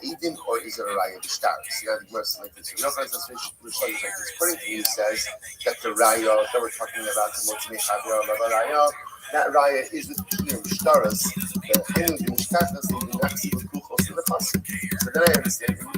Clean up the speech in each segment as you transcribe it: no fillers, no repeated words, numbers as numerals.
Eidim or is it a Raya B'Shtar? So now the Gemara selected. So according to you says that the Raya that we're talking about, the Motzei Chavir Raya, that Raya is with Kiyum Shtaras, the Henu B'Mishtatas, and the Naxi B'Kuchos in the Pasuk. So then I understand in the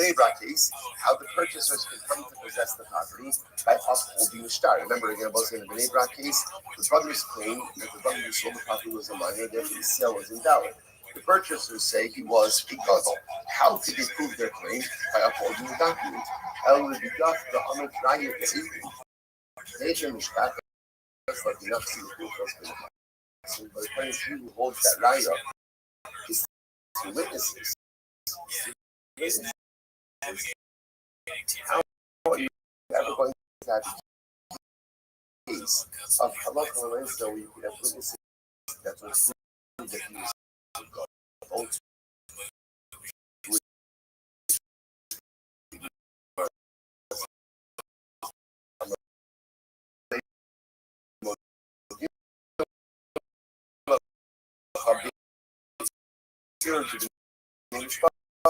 Meibra case, how the purchasers can come to possess the property by upholding the shtar. Remember again, both in the Meibra case, the brothers claim that the brother who sold the property was a minor, therefore the sale was invalid. The purchasers say he was a gadol. How could they prove their claim? By upholding the document. El B'Gaf the Amit Raya Tzivim. Nature Mishpat, like the Naxi B'Kuchos in the Pasuk. So by the point who holds that Raya is the witnesses. How are you ever going to have a case of halacha l'maisa where you could have witnesses that will prove that he was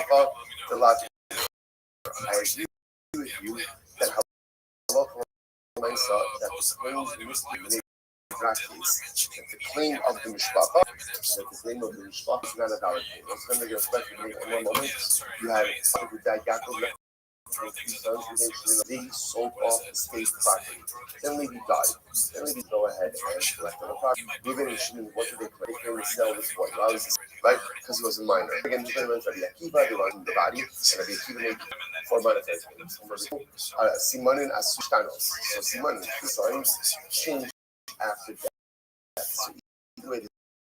God? The logic. I agree with you that halacha l'maisa that was claimed in this practice, that the claim of the mishpacha, that the claim of the mishpacha is not a valid claim. Let's go to your question. In one moment, you had who died Yaakov. They sold off the state property. Then Levi died. Then Levi go ahead and collect on the property. Reuben and Shimon, what did they claim? They came to sell this boy. Why was this? Right? Because he was a minor. Again, Rabbi Akiva, they were in the body, and Rabbi Akiva made 4 monetary payments. Simonin as Sushtanos. So Simonin, the signs changed after death. So either way,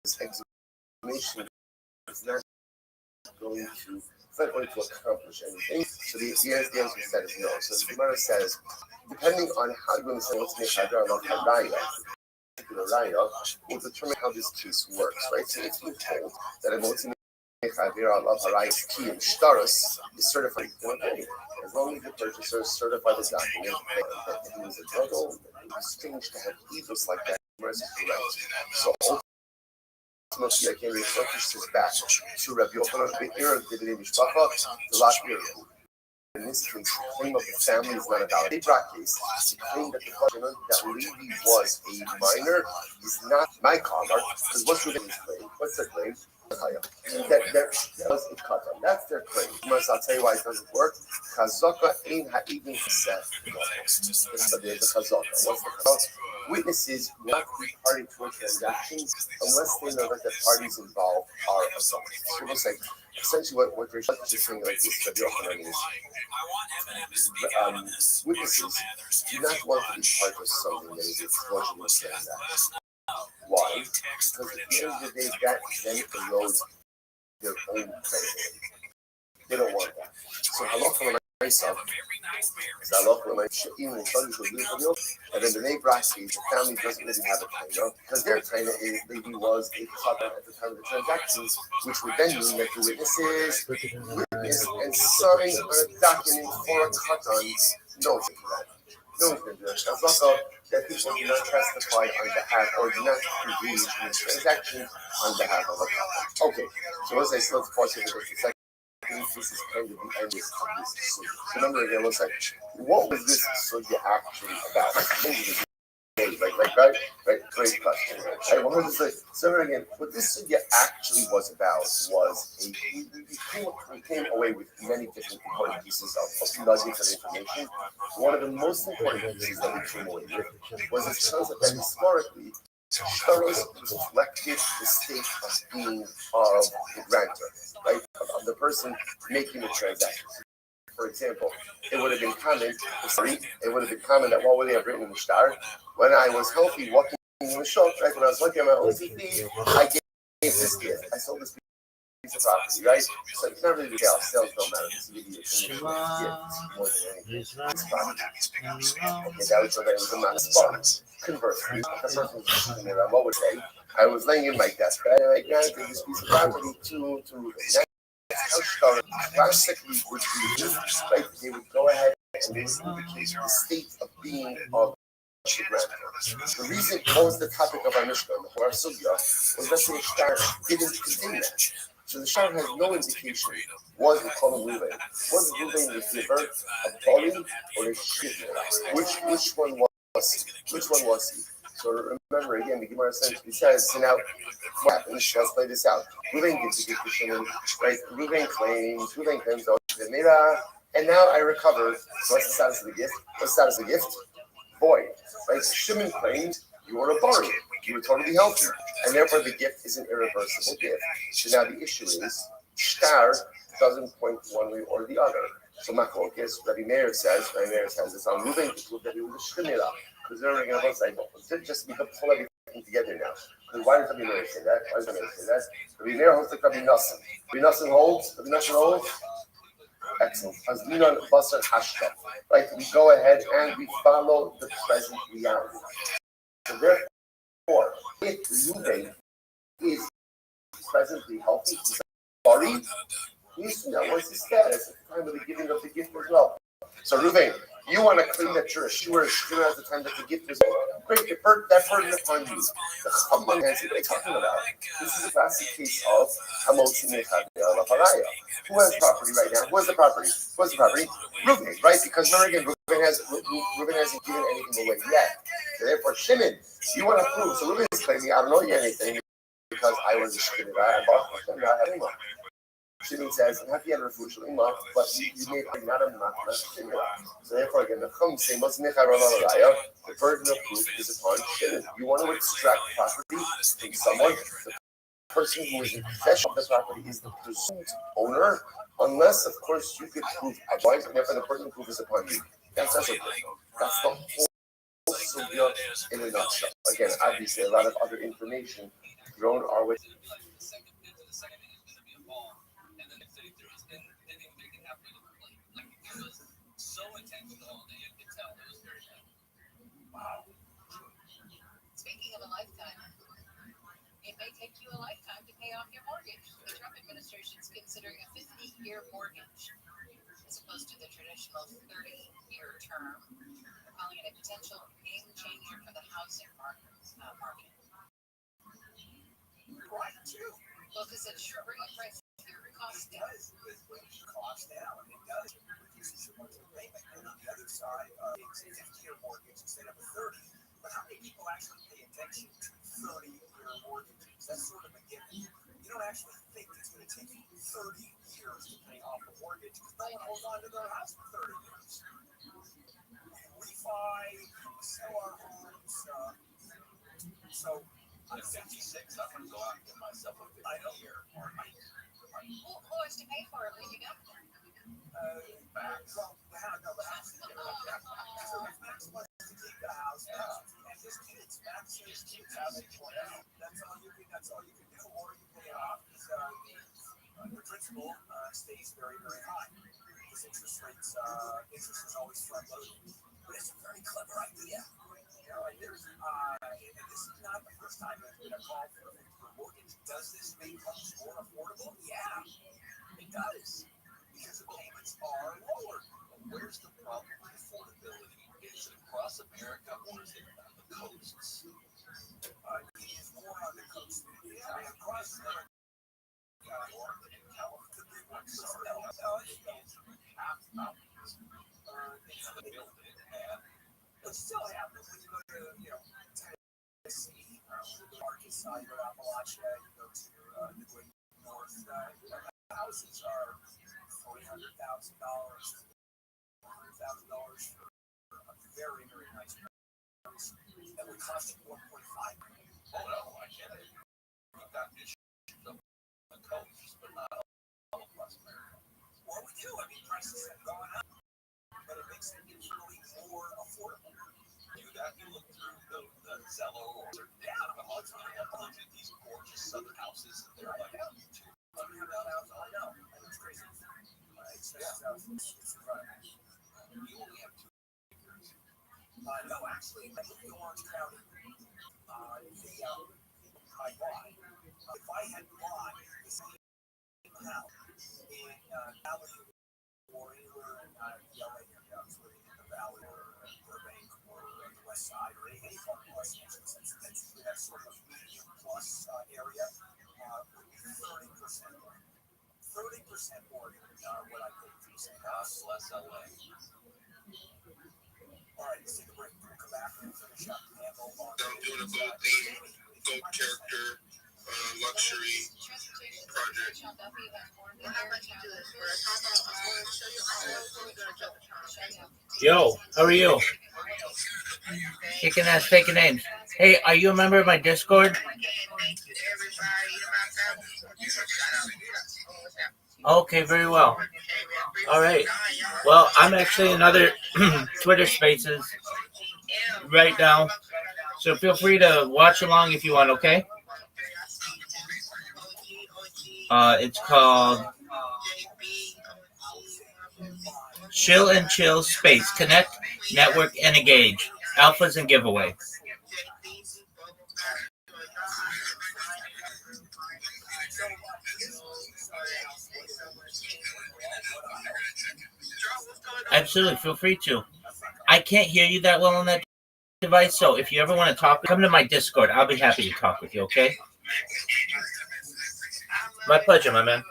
this explanation is not going to. It's not going to accomplish anything. So the answer we said is no. So the Gemara says, depending on how you're going to say what's the Hadar of Hadaya, particular Raya, will determine how this case works, right? So if you're told that a Motzei Chavir of Haraya Kiyum Shtaras is certified, okay, as long as the purchaser certified the document that he was a gadol, it was strange to have evils like that. So ultimately, I can refocus this back to Rabbi Yochanan Be'er of the Mishpacha, the last year. In this case, the claim of the family is not a valid case. The claim that the question that Levi was a minor is not my comment, because what's Reuben's claim? What's their claim? That was a katan. That's their claim. I'll tell you why it doesn't work. Chazaka ain't even set. There's a chazaka. What's the chazaka? Witnesses will not be party to a transaction unless they know that the parties involved are assaulted. So we'll say, essentially what they're saying like this, witnesses do not want to be part of something that is a fraudulent transaction. Why? Because at the end of the day, that then erodes their own credibility. They don't want that. So halacha l'maisa is halacha l'maisa even in Shadi Shalom, and then the Meibra case, the family doesn't really have a taina, because their taina maybe was a chatan at the time of the transactions, which would then mean that the witnesses witness and sign on a document for a chatan. No one's going to do that. No one's going to do that. That people do not testify on behalf or do not engage in the transaction on behalf of a couple. Okay, so let's pause here for a second. This is kind of the end of this suit. So remember again, let's say, what was this suit actually about? Right, great question. Right, what was this? So again, what this suit actually was about was we came away with many different important pieces of nuggets of information. One of the most important pieces that we came away with was this concept that historically, Shtaros reflected the state of being of the grantor, right, of the person making the transaction. For example, it would have been common that what would they have written in the shtar? When I was healthy, walking in the shop, right, when I was working on my own CP, I gave this gift. I sold this piece of property, right? So it's not really the sales don't matter. This is a gift more than anything. It's property. Okay, that would show that it was a not spot. Conversely, the person who's me around, what would say? I was laying in my desk, right? And I granted this piece of property to how shtar classically would be used, right? They would go ahead and indicate the state of being of the grantor. The reason it was the topic of our Mishnah, the Horah Sugya, was that the shtar didn't contain that. So the Shar has no indication. Was the Kolam Ruvain? Was Ruvain the giver, a Bali, or a Shivir? Which one was he? Which one was he? So remember again, the Gemara essentially says, so now what happens? Let's play this out. Ruvain gives the gift to Shimon, right? Ruvain claims, oh, and now I recovered. What's the status of the gift? What's the status of the gift? Void. Right? Shimon claimed you were a bari. You were totally healthy. And therefore the gift is an irreversible gift. So now the issue is, shtar doesn't point one way or the other. So Machlokes, Rabbi Meir says it's on Ruvain to prove that he was a shemira. Because they're already going to both say, just we could pull everything together now. Because why does Rabbi Meir say that? Rabbi Meir holds like Rabbi Nassim. Rabbi Nassim holds. Excellent. As Linon Basar Hashka. Right? We go ahead and we follow the present reality. So therefore, if Ruvain is presently healthy, he's sorry, what's his status at the time of the giving of the gift as well? So Ruvain, you want to claim that you're a shura at the time that the gift was great, that burden upon you. The Chacham has what they're talking about. This is a classic case of Hamotzi Mechaveh ala Haraya. Who has property right now? Who has the property? Ruvain, right? Because remember again, Ruvain hasn't given anything away yet. So therefore, Shimon, you want to prove. So Ruvain is claiming, I don't know you anything because I was a shkina guy. I bought them, not having one. Shimon says, but you made not a matna shkina. So therefore, again, the Chum say, the burden of proof is upon Shimon. You want to extract property from someone, the person who is in possession of the property is the presumed owner, unless, of course, you could prove otherwise, and therefore the burden of proof is upon you. That's the whole sugya in a nutshell. Again, obviously, a lot of other information thrown our way. Speaking of a lifetime, it may take you a lifetime to pay off your mortgage. The Trump administration is considering a 50-year mortgage as opposed to the traditional 30-year term. They're calling it a potential game changer for the housing market. Well, because it sure brings the price of your cost down. It does. It reduces your monthly payment. And on the other side, it's a 50-year mortgage instead of a 30. But how many people actually pay attention to 30-year mortgages? That's sort of a given. You don't actually think it's going to take you 30 years to pay off a mortgage because no one holds on to their house for 30 years. We refi, sell our homes. So I'm 56. I'm going to go out and get myself a 50-year mortgage. Who has to pay for it when you get there? Max. Well, no, the house. Max wants to keep the house. And his kids. Max's kids have a point out. That's all you can do, or you pay off. The principal stays very, very high. Because interest is always front-loaded. But it's a very clever idea. And this is not the first time there's been a call for a mortgage. Does this make homes more affordable? Yeah, it does. Because the payments are lower. But where's the problem with affordability? Is it across America or is it on the coasts? It is more on the coast. Across America, Oregon and California, the big ones. Half the mountains. They built it and it still happens when you go to, Tennessee, the Arkansas, you go to Appalachia, you go to the Great North. The houses are $400,000, $400,000 for a very, very nice house. That would cost you $1.5 million. Oh no, I get it. We've got issues on the coast, but not all across America. Well, we do. I mean, prices have gone up, but it makes it really more affordable. That you look through the Zello or all the time. I look at these gorgeous southern houses and they're like, oh, $200,000. I know. It's crazy. It's incredible. You only have 2 acres. No, actually, I live in Orange County. I bought. If I had bought the same house in Valley or anywhere in the LA area, including in the Valley or Burbank or the West Side or any part of Los Angeles, that's sort of medium plus area, would be 30% more than what I paid for some costs. Less LA. All right, let's take a break. We'll come back and finish up the handle on. I'm doing a gold theme, gold character, luxury project. Well, how about you do this first? How about I'm going to show you all before we go to Joker. Yo, how are you? Kicking ass, taking names. Hey, are you a member of my Discord? Thank you, everybody. Okay, very well. All right. Well, I'm actually in other Twitter spaces right now, so feel free to watch along if you want, okay? It's called Chill and Chill Space. Connect, network, and engage. Alphas and giveaway. Absolutely, feel free to. I can't hear you that well on that device, so if you ever want to talk, come to my Discord. I'll be happy to talk with you, okay? My pleasure, my man.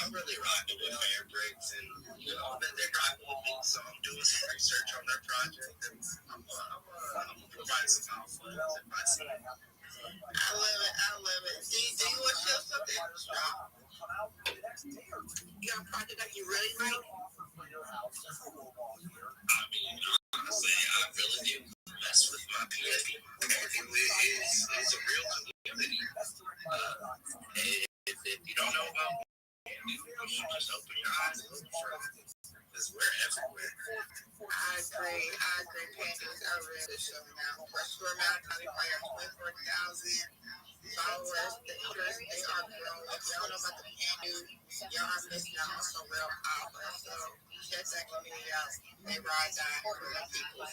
I'm really rocking with Mayor Briggs, and they're rocking with me, so I'm doing some research on their project, and I'm providing some alpha if I see it. I love it. Do you want to show something? You got a project that you really like? I mean, honestly, I really do mess with my community. It is a real community. If you don't know about me, you should just open your eyes and look for it, because we're everywhere. I agree. Pandas are really showing out. For sure, Malachi Fire 24,000 followers. The eaters, they are growing. If y'all know about the Pandas, y'all are missing out on some real power. So check that community out. They ride down for the people.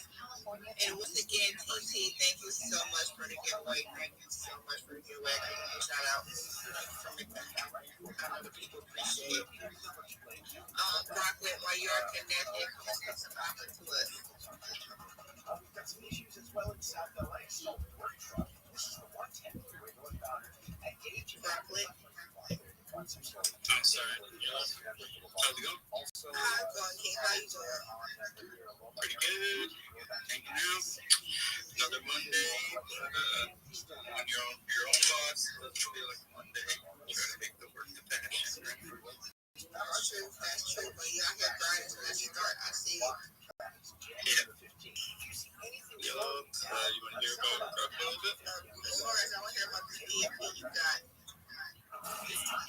And once again, TT, thank you so much for the giveaway. Thank you so much for the giveaway. Shout out for making that happen. I know the people appreciate it. Rockland, while you're connected, just get some offer to us. We've got some issues as well in South LA. So, work truck. This is the 110 freeway northbound. Engage Rockland. I'm sorry. How's it going? Hi, King. How you doing? Pretty good. Hanging out. Another Monday. When you're your own boss, it doesn't feel like Monday. You try to make the work the passion. That's true. But you out here grinding till you start. I see. Yeah. You want to hear about Rothschild a little bit? As far as I want to hear about the EFP you got.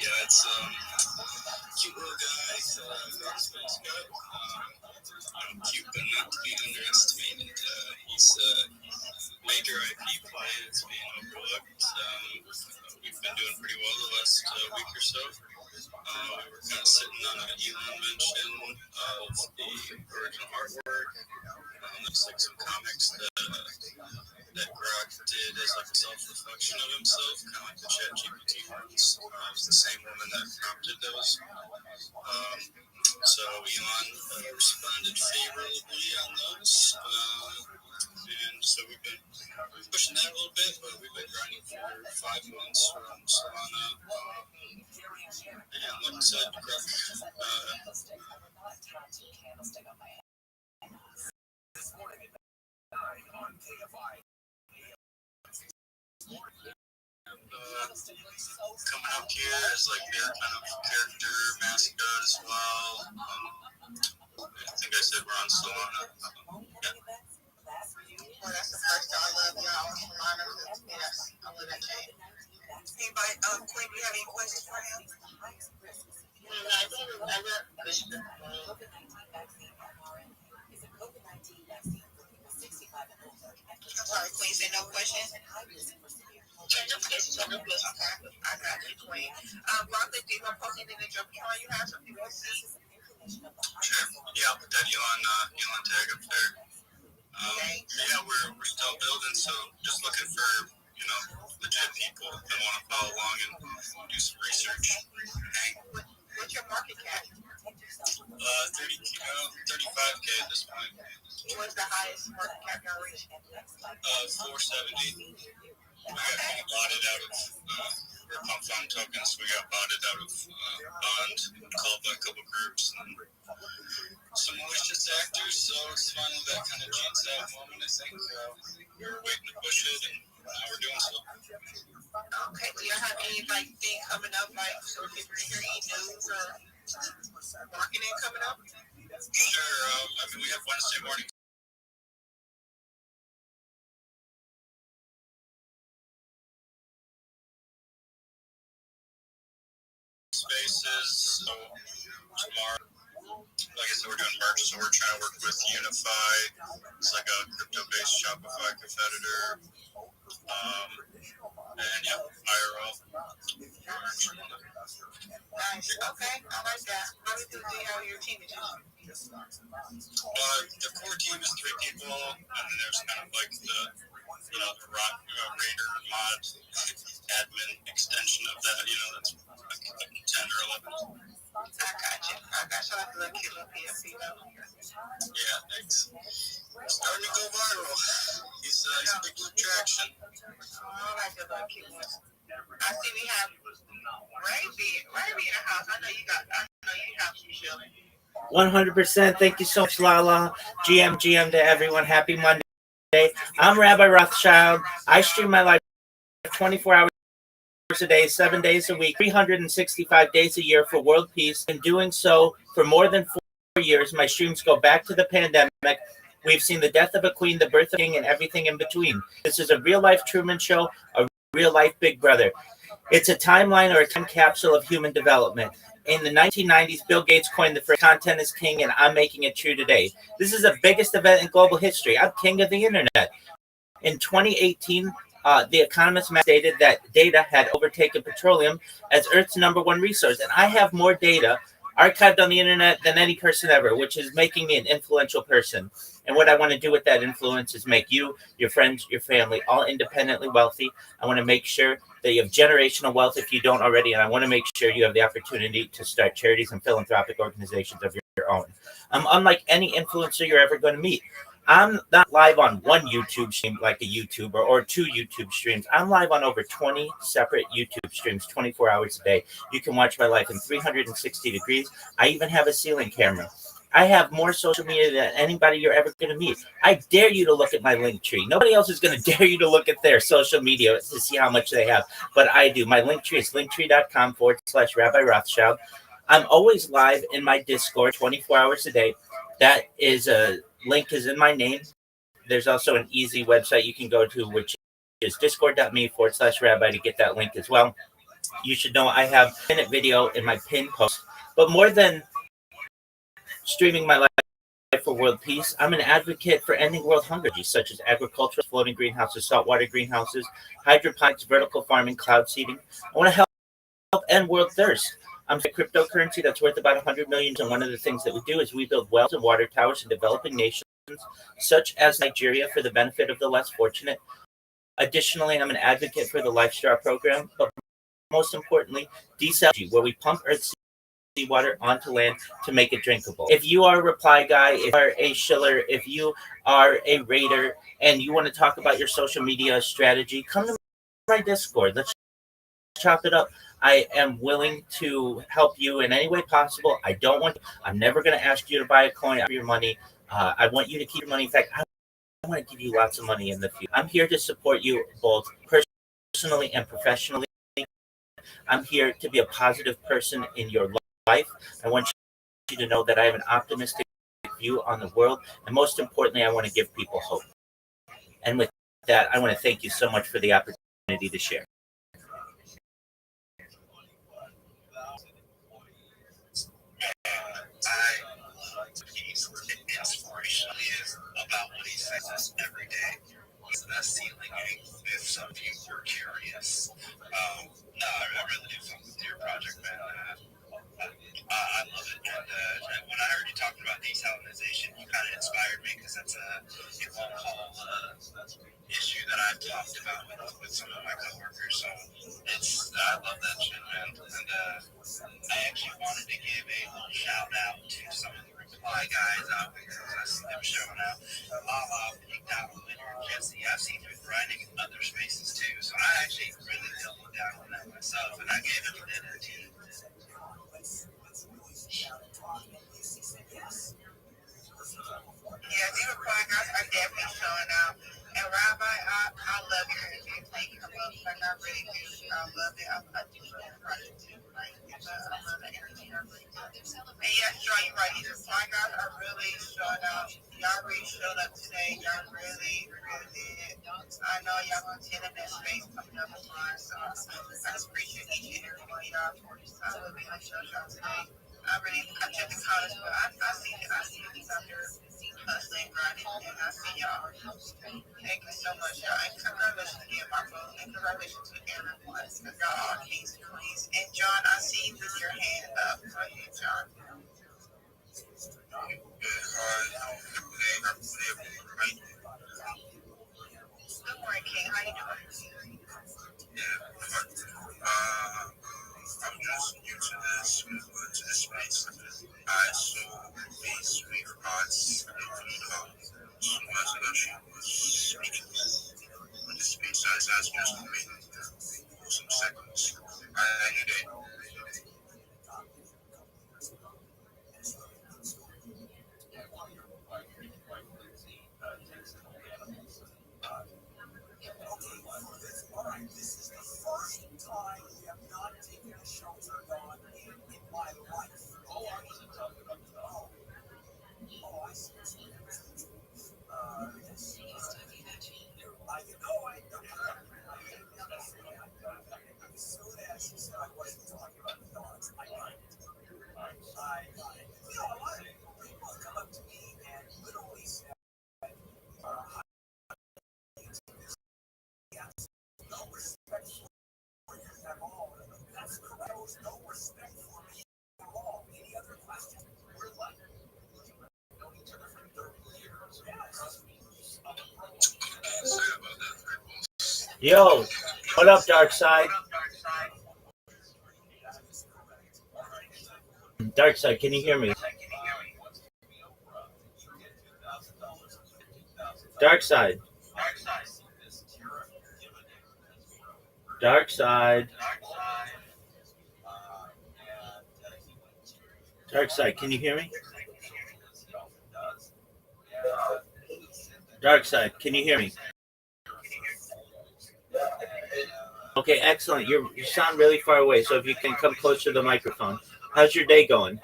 Yeah, it's cute little guy, nice guy. Cute but not to be underestimated. He's a major IP client that's being overlooked. We've been doing pretty well the last week or so. We were kind of sitting on an Elon mention of the original artwork. Looks like some comics that Grok did as like a self-reflection of himself, kind of like the ChatGPT ones. It was the same woman that prompted those. So Elon responded favorably on those. And so we've been pushing that a little bit, but we've been grinding for 5 months from Solana. And like I said, Grok coming up here as like their kind of character mascot as well. I think I said we're on Solana. Yeah. Well, that's the first time I love y'all. Yes, I love that change. Anybody, Quinn, do you have any questions for him? I'm sorry, Queen, say no questions? No questions. I got you, Queen. Rothschild, do you want to post anything in your account you have so people can see? Sure. Yeah, I'll put that Elon tag up there. Yeah, we're still building, so just looking for, legit people that want to follow along and do some research. What's your market cap? 35K at this point. What's the highest market cap y'all reached? 470. We got kind of bought it out of our pump fund tokens. We got bought it out of bond, called by a couple groups and some malicious actors. So it's finally that kind of chance out moment. I think we were waiting to push it, and now we're doing so. Okay, do you have any thing coming up, so people can hear any news or marketing coming up? Sure. We have Wednesday morning spaces. So tomorrow, like I said, we're doing merch, so we're trying to work with Unify. It's like a crypto-based Shopify competitor. And yeah, IRL. Nice. Okay, I like that. How many people do you have on your team? The core team is 3 people, and then there's kind of like the Raider mod admin extension of that. That's like 10 or 11. I got you. I like a little cute little PFP though. Yeah, thanks. Starting to go viral. He's a big traction. I like the little cute ones. I see we have Rabbi in the house. I know you have some children. 100%. Thank you so much, Lala. GM to everyone. Happy Monday. I'm Rabbi Rothschild. I stream my life 24 hours a day, 7 days a week, 365 days a year for world peace. And doing so for more than 4 years. My streams go back to the pandemic. We've seen the death of a queen, the birth of a king, and everything in between. This is a real-life Truman Show, a real-life Big Brother. It's a timeline or a time capsule of human development. In the 1990s, Bill Gates coined the phrase, content is king, and I'm making it true today. This is the biggest event in global history. I'm king of the internet. In 2018, The Economist stated that data had overtaken petroleum as Earth's #1 resource. And I have more data archived on the internet than any person ever, which is making me an influential person. And what I want to do with that influence is make you, your friends, your family, all independently wealthy. I want to make sure that you have generational wealth if you don't already. And I want to make sure you have the opportunity to start charities and philanthropic organizations of your own. Unlike any influencer you're ever going to meet. I'm not live on one YouTube stream like a YouTuber or 2 YouTube streams. I'm live on over 20 separate YouTube streams, 24 hours a day. You can watch my life in 360 degrees. I even have a ceiling camera. I have more social media than anybody you're ever going to meet. I dare you to look at my link tree. Nobody else is going to dare you to look at their social media to see how much they have. But I do. My link tree is linktree.com/Rabbi Rothschild. I'm always live in my Discord 24 hours a day. That is a link is in my name. There's also an easy website you can go to, which is discord.me/rabbi to get that link as well. You should know I have a minute video in my pinned post. But more than streaming my life for world peace, I'm an advocate for ending world hunger, such as agricultural, floating greenhouses, saltwater greenhouses, hydroponics, vertical farming, cloud seeding. I want to help end world thirst. I'm a cryptocurrency that's worth about $100 million. And one of the things that we do is we build wells and water towers in developing nations, such as Nigeria, for the benefit of the less fortunate. Additionally, I'm an advocate for the Lifestar program, but most importantly, desalination, where we pump Earth's seawater onto land to make it drinkable. If you are a reply guy, if you are a shiller, if you are a raider, and you want to talk about your social media strategy, come to my Discord. Let's chop it up. I am willing to help you in any way possible. I'm never going to ask you to buy a coin out of your money. I want you to keep your money. In fact, I want to give you lots of money in the future. I'm here to support you both personally and professionally. I'm here to be a positive person in your life. I want you to know that I have an optimistic view on the world. And most importantly, I want to give people hope. And with that, I want to thank you so much for the opportunity to share. He's inspirational. He is about what he says every day. That's ceiling. If some of you were curious, no, I really do fuck with your project, man. I love it. And when I heard you talking about desalinization, you kind of inspired me because that's a long-haul issue that I've talked about with some of my coworkers. So I love that shit, man. And I actually wanted to give a little shout out to some of the reply guys out there because I see them showing out. myself, and I gave him that energy. Yeah, these podcasts are definitely showing out. And Rabbi, I love your energy. Thank you. Like I really do. I love it. I do really appreciate too. Like, I love the energy. I really do. And yeah, sure, you're right. These podcasts are really showing out. Y'all really showed up today. Y'all really, really did. I know y'all gonna tend in that space coming up tomorrow. So I just appreciate each and every one of y'all for this. I will be on show today. I check the comments, but I see these out there hustling, grinding, and I see y'all. Thank you so much, y'all. And congratulations again, Marco. And congratulations to everyone. Because y'all are kings and queens. And John, I see you with your hand up. Go ahead, John. Good morning, King. How you doing? I'm just new to this space. I saw these with arts and so much ago she was speaking on the space. So I was just waiting for some seconds. I knew that. This is the first time we have not taken a shelter gone in my life. Oh, I wasn't talking about the dog. Oh, I see. Yes. As soon as he said I wasn't talking about the dogs, I got it. You know, a lot of people come up to me and literally say, no respect for you at all. That's correct. There was no respect for me at all. Any other questions? We're like, know each other for 30 years. Yes. Yo, what up, Dark Side? Dark Side, can you hear me? Dark Side. Dark Side. Dark Side, can you hear me? Dark Side, can you hear me? Okay, excellent. You sound really far away, so if you can come closer to the microphone. How's your day going?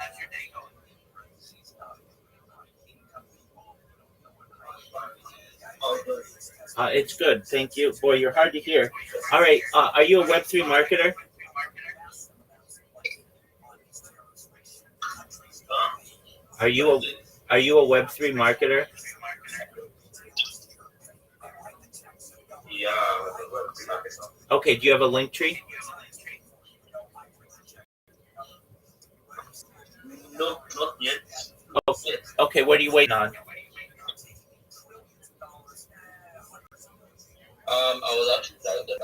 It's good, thank you. Boy, you're hard to hear. All right, are you a Web3 marketer? Are you a Web3 marketer? Yeah. Okay, do you have a link tree? No, not yet. Okay, what are you waiting on? I was actually telling that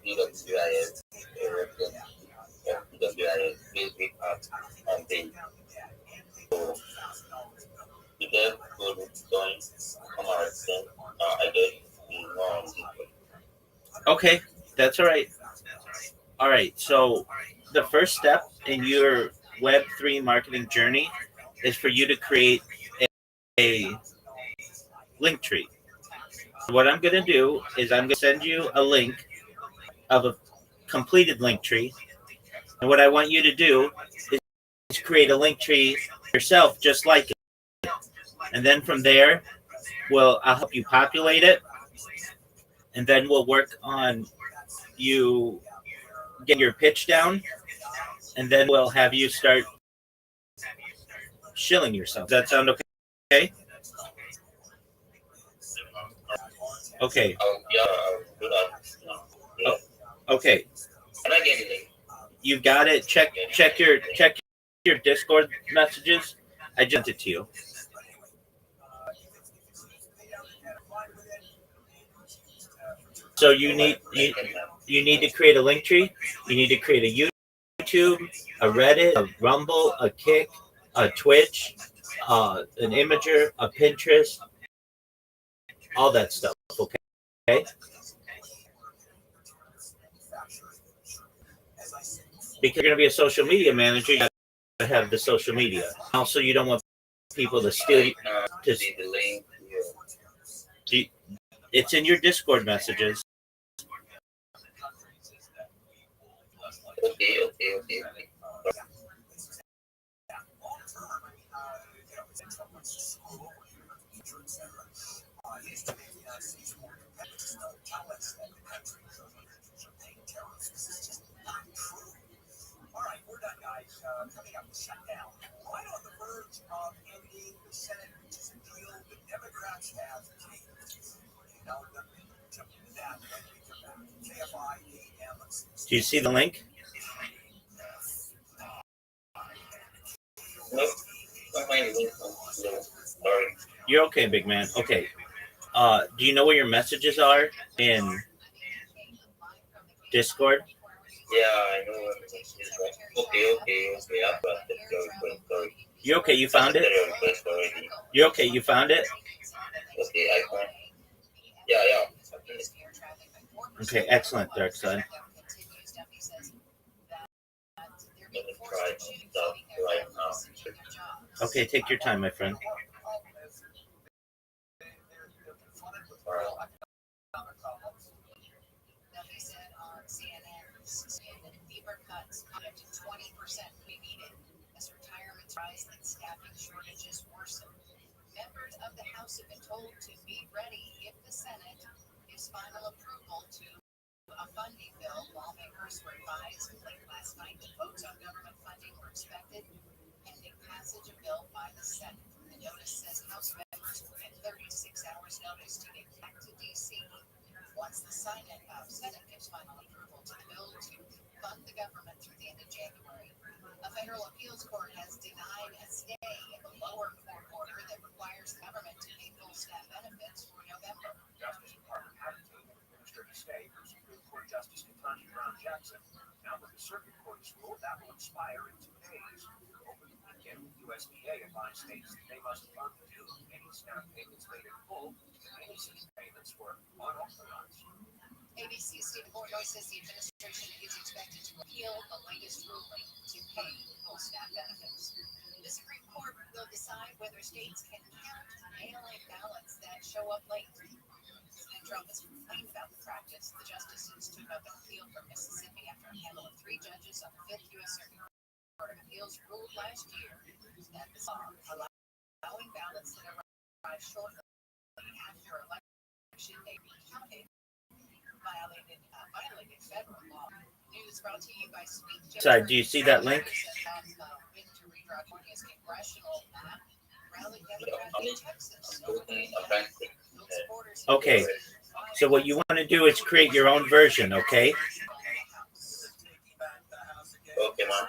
BWIS, BWIS, basic art and thing. So, if they could join, come out, then I get more. Okay, that's all right. All right, so the first step in your Web3 marketing journey is for you to create a link tree. What I'm going to do is I'm going to send you a link of a completed link tree. And what I want you to do is create a link tree yourself, just like it. And then from there, I'll help you populate it. And then we'll work on you getting your pitch down. And then we'll have you start shilling yourself. Does that sound okay? Okay. Okay. You've got it. Check your Discord messages. I just sent it to you. So you need to create a link tree. You need to create a YouTube, a Reddit, a Rumble, a Kick, a Twitch, an Imager, a Pinterest, all that stuff. Okay. Because you're going to be a social media manager, you got to have the social media. Also, you don't want people to steal. To See the link. It's in your Discord messages. Okay. All right, we're done, guys. Coming up, shutdown. Right on the verge of ending the Senate, which is a deal the Democrats have taken. Now we're going to jump into that when we come back. KFI AM. Do you see the link? Nope. I find the link. No, sorry. You're okay, big man. Okay. Do you know where your messages are in Discord? Yeah, I know what it is. Okay. I got the sorry. You're okay. You found it. Already. You're okay. You found it. Okay, I found. Yeah. Okay. Excellent, Dark Side. Let me try stuff right now. Okay. Take your time, my friend. Members of the House have been told to be ready if the Senate gives final approval to a funding bill. Lawmakers were advised late last night that votes on government funding were expected pending passage of bill by the Senate. The notice says House members will get 36 hours notice to get back to D.C. once the Senate gives final approval to the bill to fund the government through the end of January. A federal appeals court has denied a stay in the lower court order that requires the government to pay full staff benefits for November. Justice Department advocated administrative stay for Supreme Court Justice Ketanji Brown Jackson. Now that the circuit court has ruled, that will expire in 2 days. Over the weekend, the USDA advised states that they must undo any SNAP payments made in full, and any such payments were unauthorized. ABC's Stephen Portnoy says the administration is expected to appeal the latest ruling to pay full staff benefits. The Supreme Court will decide whether states can count mail-in ballots that show up late. President Trump has complained about the practice. The justices took up an appeal from Mississippi after a panel of 3 judges on the 5th U.S. Circuit Court of Appeals ruled last year that the law allowing ballots that arrive shortly after election day be counted violated federal law. News brought to you by Sweet. Sorry, do you see that link? Okay. So what you want to do is create your own version, okay? Okay, man.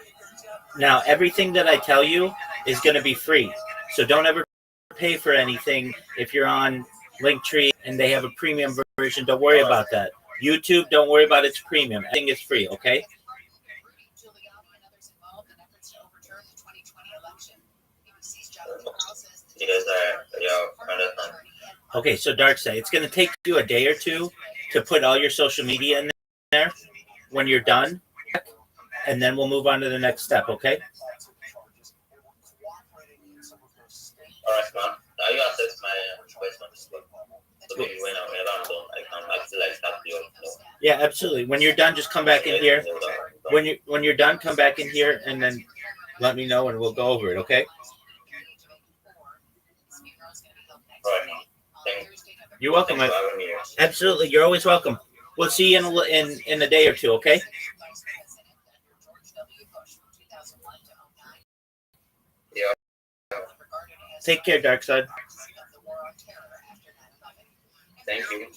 Now, everything that I tell you is going to be free. So don't ever pay for anything if you're on Linktree and they have a premium version. Don't worry about that. YouTube, don't worry about its premium. Everything is free, okay? Okay, so Darkside, it's going to take you a day or two to put all your social media in there when you're done, and then we'll move on to the next step, okay? All right, man. Now you access my question. So maybe when I'm done, I can actually start the audio. Yeah, absolutely. When you're done, just come back in here. When you're done, come back in here and then let me know and we'll go over it, okay? All right, man. Thank you. You're welcome. Thanks for having me here. Absolutely, you're always welcome. We'll see you in a day or two, okay? Yeah. Take care, Darkside. Thank you.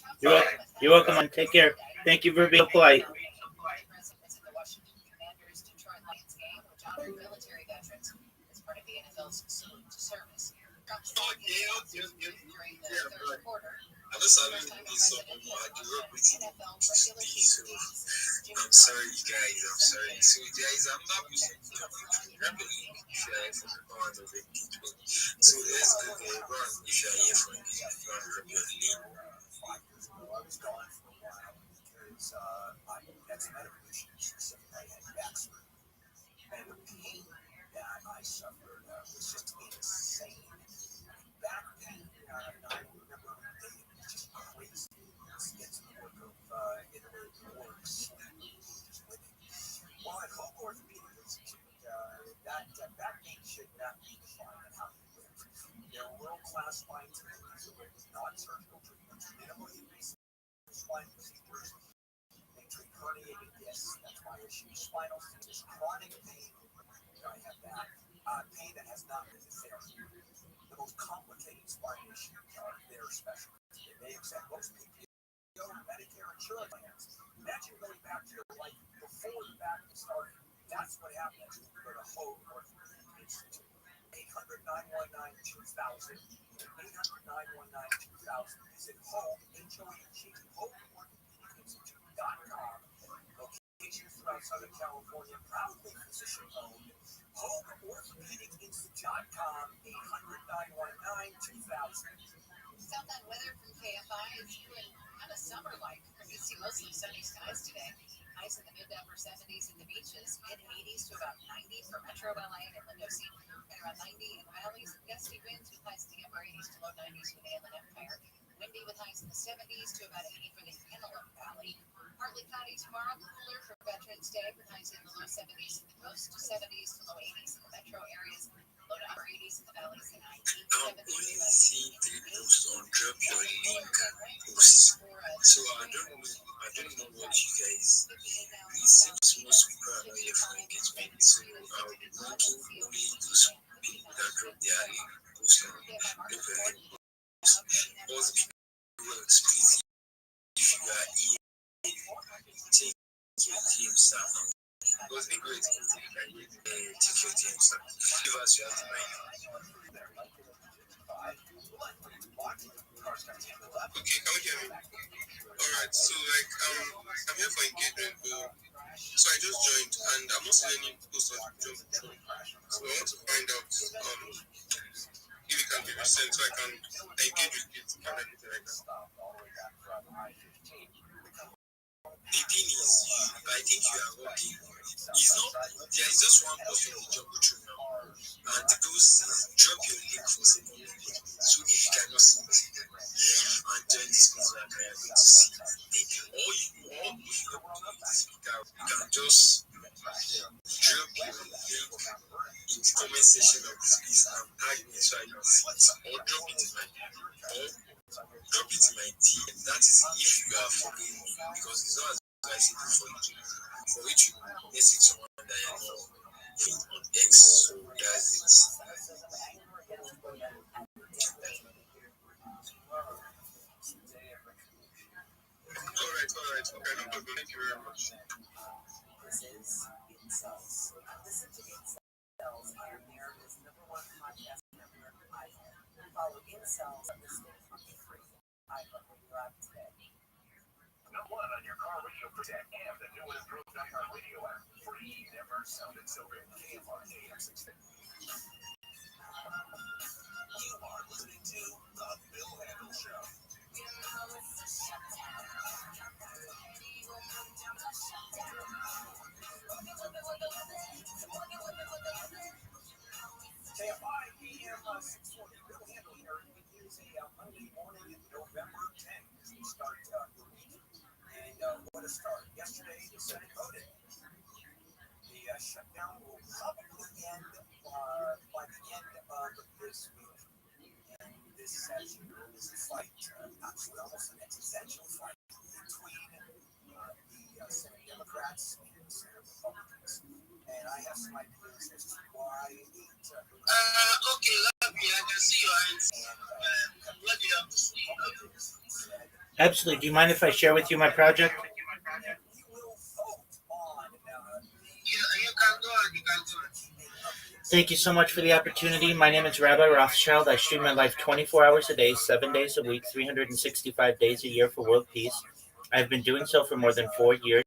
You're welcome, and take care. Thank you for being polite. I'm sorry, you guys. I'm sorry. So, guys, I'm not really shy for the bond of the people. So, let's go around if you're here from the that's medical issues specifically I had back surgery. And the pain that I suffered was just insane. Back pain, and I remember it just crazy. It's the work of Italy works. Well, at Hope Orthopedic Institute, that back pain should not be defined on how you live. They're world-class spine treatments with non-surgical treatments, minimally invasive spine procedures. They treat herniated discs, that's my issue. Spinal stenosis, chronic pain. I have that. Pain that has not been therapy. The most complicated spine issues are their specialty. They accept most PPO, Medicare insurance plans. Imagine going back to your life before the back started. That's what happens when you go to Hope Orthopedic Institute. 800-919-2000. 800-919-2000. Visit Hope, H-O-H-E, HopeOrthopedicInstitute.com. Locations throughout Southern California, proudly physician-owned. HopeOrthopedicInstitute.com. 800-919-2000. Southbound weather from KFI is doing kind of summer-like. We're going to see mostly sunny skies today. Highs in the mid to upper 70s in the beaches, mid 80s to about 90 for Metro LA and Inland Sea, and around 90 in valleys. Gusty winds with highs in the upper 80s to low 90s for the Inland Empire. Windy with highs in the 70s to about 80 for the Antelope Valley. Partly cloudy tomorrow, cooler for Veterans Day with highs in the low 70s in the coast to 70s to low 80s in the metro areas. Low to upper 80s in the valleys and 90s. I'm only seeing 3 posts on Drop Your Link posts. So I don't know what you guys. It seems most people are not here for engagement. So I'll be ranking only those people that drop their link post on Drop Your Link posts. Also, please, if you are here, take your team staff. Because be great, take your team staff. Give us your mind. Okay, can you hear me? Alright, so I'm here for engagement. So I just joined and I'm also learning post on job. So I want to find out if it can be resent so I can engage with it and everything like that. The thing is, I think you are working. It's not, there is just one person in the job through now. And the people say, drop your link for sending your link. So if you cannot see it, leave and join this place where you are going to see it. Or if you do is you can just drop your link in the comment section of this place and tag me so I can see it. Or drop it in my DM. That is if you are following me, because it's not as I said for you to message someone that I know on X, so that's it. Alright, okay, no problem, thank you very much. This is Incels. Listen to Incels, Iron America's #1 podcast network on iPhone. Follow Incels on listening for free. iPhone Radio app today. #1 on your car radio protect and the new and improved iHeart Radio app. Free, never sounded so good. KFR AM 650. You are listening to The Bill Handle Show. KFI AM 640. Bill Handle here. It is a Monday morning, November 10th. As we start the week. And what a start. Yesterday, the Senate voted. The shutdown will probably end by the end of this week. And this, as you know, is a fight, actually almost an existential fight between the Senate Democrats and Senate Republicans. And I have some ideas as to why it Okay, Rabbi, I can see your hands. What do you have to say? Absolutely. Do you mind if I share with you my project? You can go on. Thank you so much for the opportunity. My name is Rabbi Rothschild. I stream my life 24 hours a day, 7 days a week, 365 days a year for world peace. I've been doing so for more than 4 years.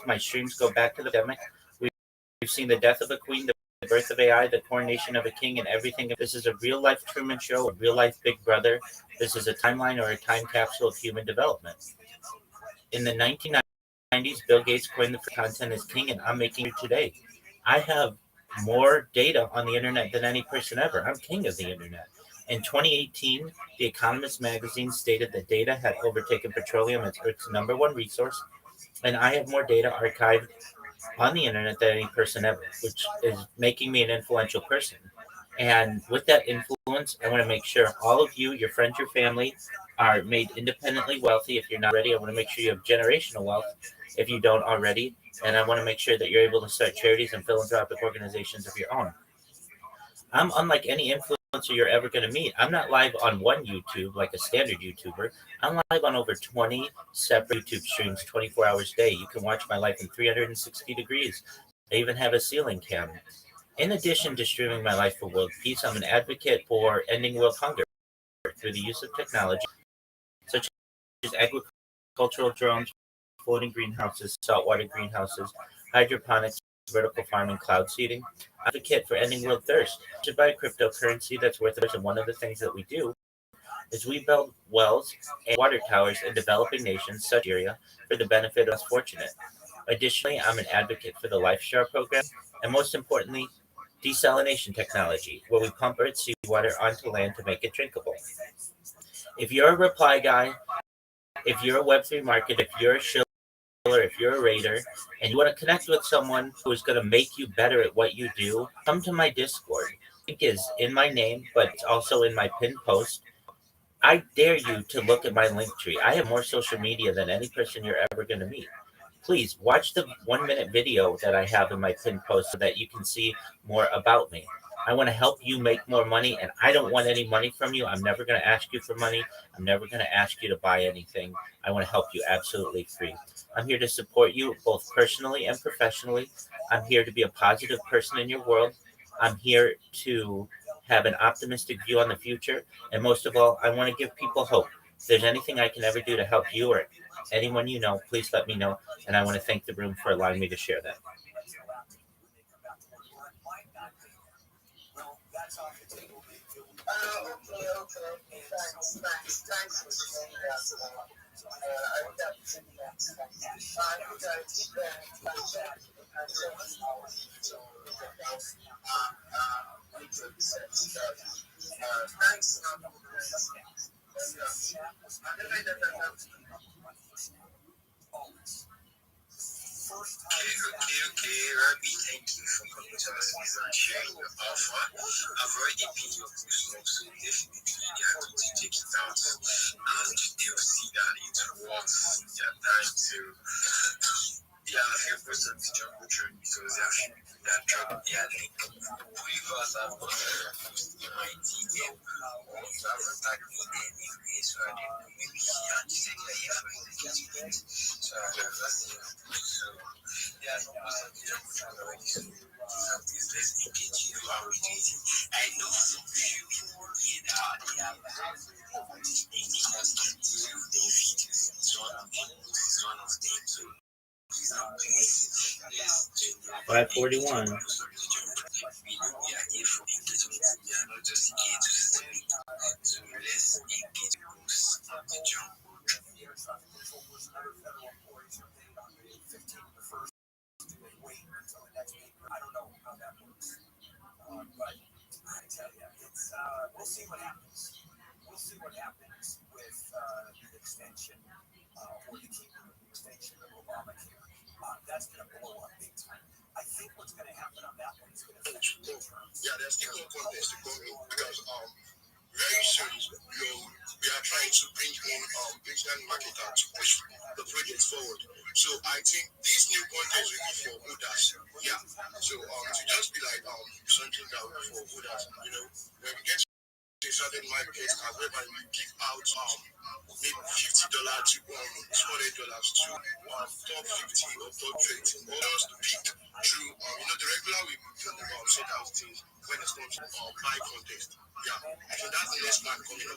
My streams go back to the pandemic. We've seen the death of a queen, the birth of AI, the coronation of a king, and everything. This is a real-life Truman Show, a real-life Big Brother. This is a timeline or a time capsule of human development. In the 1990s, 90s, Bill Gates coined the phrase content is king, and I'm making it today. I have more data on the internet than any person ever. I'm king of the internet. In 2018, The Economist magazine stated that data had overtaken petroleum as Earth's number one resource, and I have more data archived on the internet than any person ever, which is making me an influential person. And with that influence, I want to make sure all of you, your friends, your family, are made independently wealthy. If you're not ready, I want to make sure you have generational wealth if you don't already. And I want to make sure that you're able to start charities and philanthropic organizations of your own. I'm unlike any influencer you're ever going to meet. I'm not live on one YouTube like a standard YouTuber. I'm live on over 20 separate YouTube streams 24 hours a day. You can watch my life in 360 degrees. I even have a ceiling cam. In addition to streaming my life for world peace, I'm an advocate for ending world hunger through the use of technology such as agricultural drones, floating greenhouses, saltwater greenhouses, hydroponics, vertical farming, cloud seeding. I'm an advocate for ending world thirst. To buy cryptocurrency that's worth it, and one of the things that we do is we build wells and water towers in developing nations such as Nigeria for the benefit of the less fortunate. Additionally, I'm an advocate for the LifeStar program, and most importantly, desalination technology, where we pump Earth's seawater onto land to make it drinkable. If you're a reply guy, if you're a Web3 marketer, if you're a shiller, if you're a raider, and you want to connect with someone who is going to make you better at what you do, come to my Discord. Link is in my name, but it's also in my pinned post. I dare you to look at my link tree. I have more social media than any person you're ever going to meet. Please watch the 1 minute video that I have in my pinned post so that you can see more about me. I want to help you make more money, and I don't want any money from you. I'm never going to ask you for money. I'm never going to ask you to buy anything. I want to help you absolutely free. I'm here to support you both personally and professionally. I'm here to be a positive person in your world. I'm here to have an optimistic view on the future. And most of all, I want to give people hope. If there's anything I can ever do to help you or anyone you know, please let me know. And I want to thank the room for allowing me to share that. Thanks for saying that. I would have to that. You guys, thanks. Okay, Rabbi, thank you for coming to us and sharing your offer. I've already pinned your post up, so definitely you have to check it out. And they will see that it's worth their time to, help us to jump the train because there are few people that drop their link. Previous I've got post in my DM or you haven't tagged me anyway, so I don't know, maybe he had to take a year for him to get it. So I have not seen him. So no most of the jump the train already, so this let's engage you how we do it. I know some few people here that they have indigenous to do the videos. It's one of them. This is one of them. So please, let's do 541. we know we are here for engagement. We are not just here to sleep. So let's engage posts on the jump. I don't know how that works, but I tell you, it's we'll see what happens. We'll see what happens with the extension or the keeping of the extension of Obamacare. That's going to blow up big time. I think what's going to happen on that one is going to affect the terms. Yeah, there's still contest to come in because very soon we are trying to bring in digital marketer to push the project forward. So I think this new content will be for holders. Yeah. So to just be like something that will be for holders, when we get to a certain market whereby we give out maybe $50 to $200 to top 50 or top 20 or just to pick through the regular way we can sort out things when it comes to buy contest. Yeah, so that's the next plan coming up.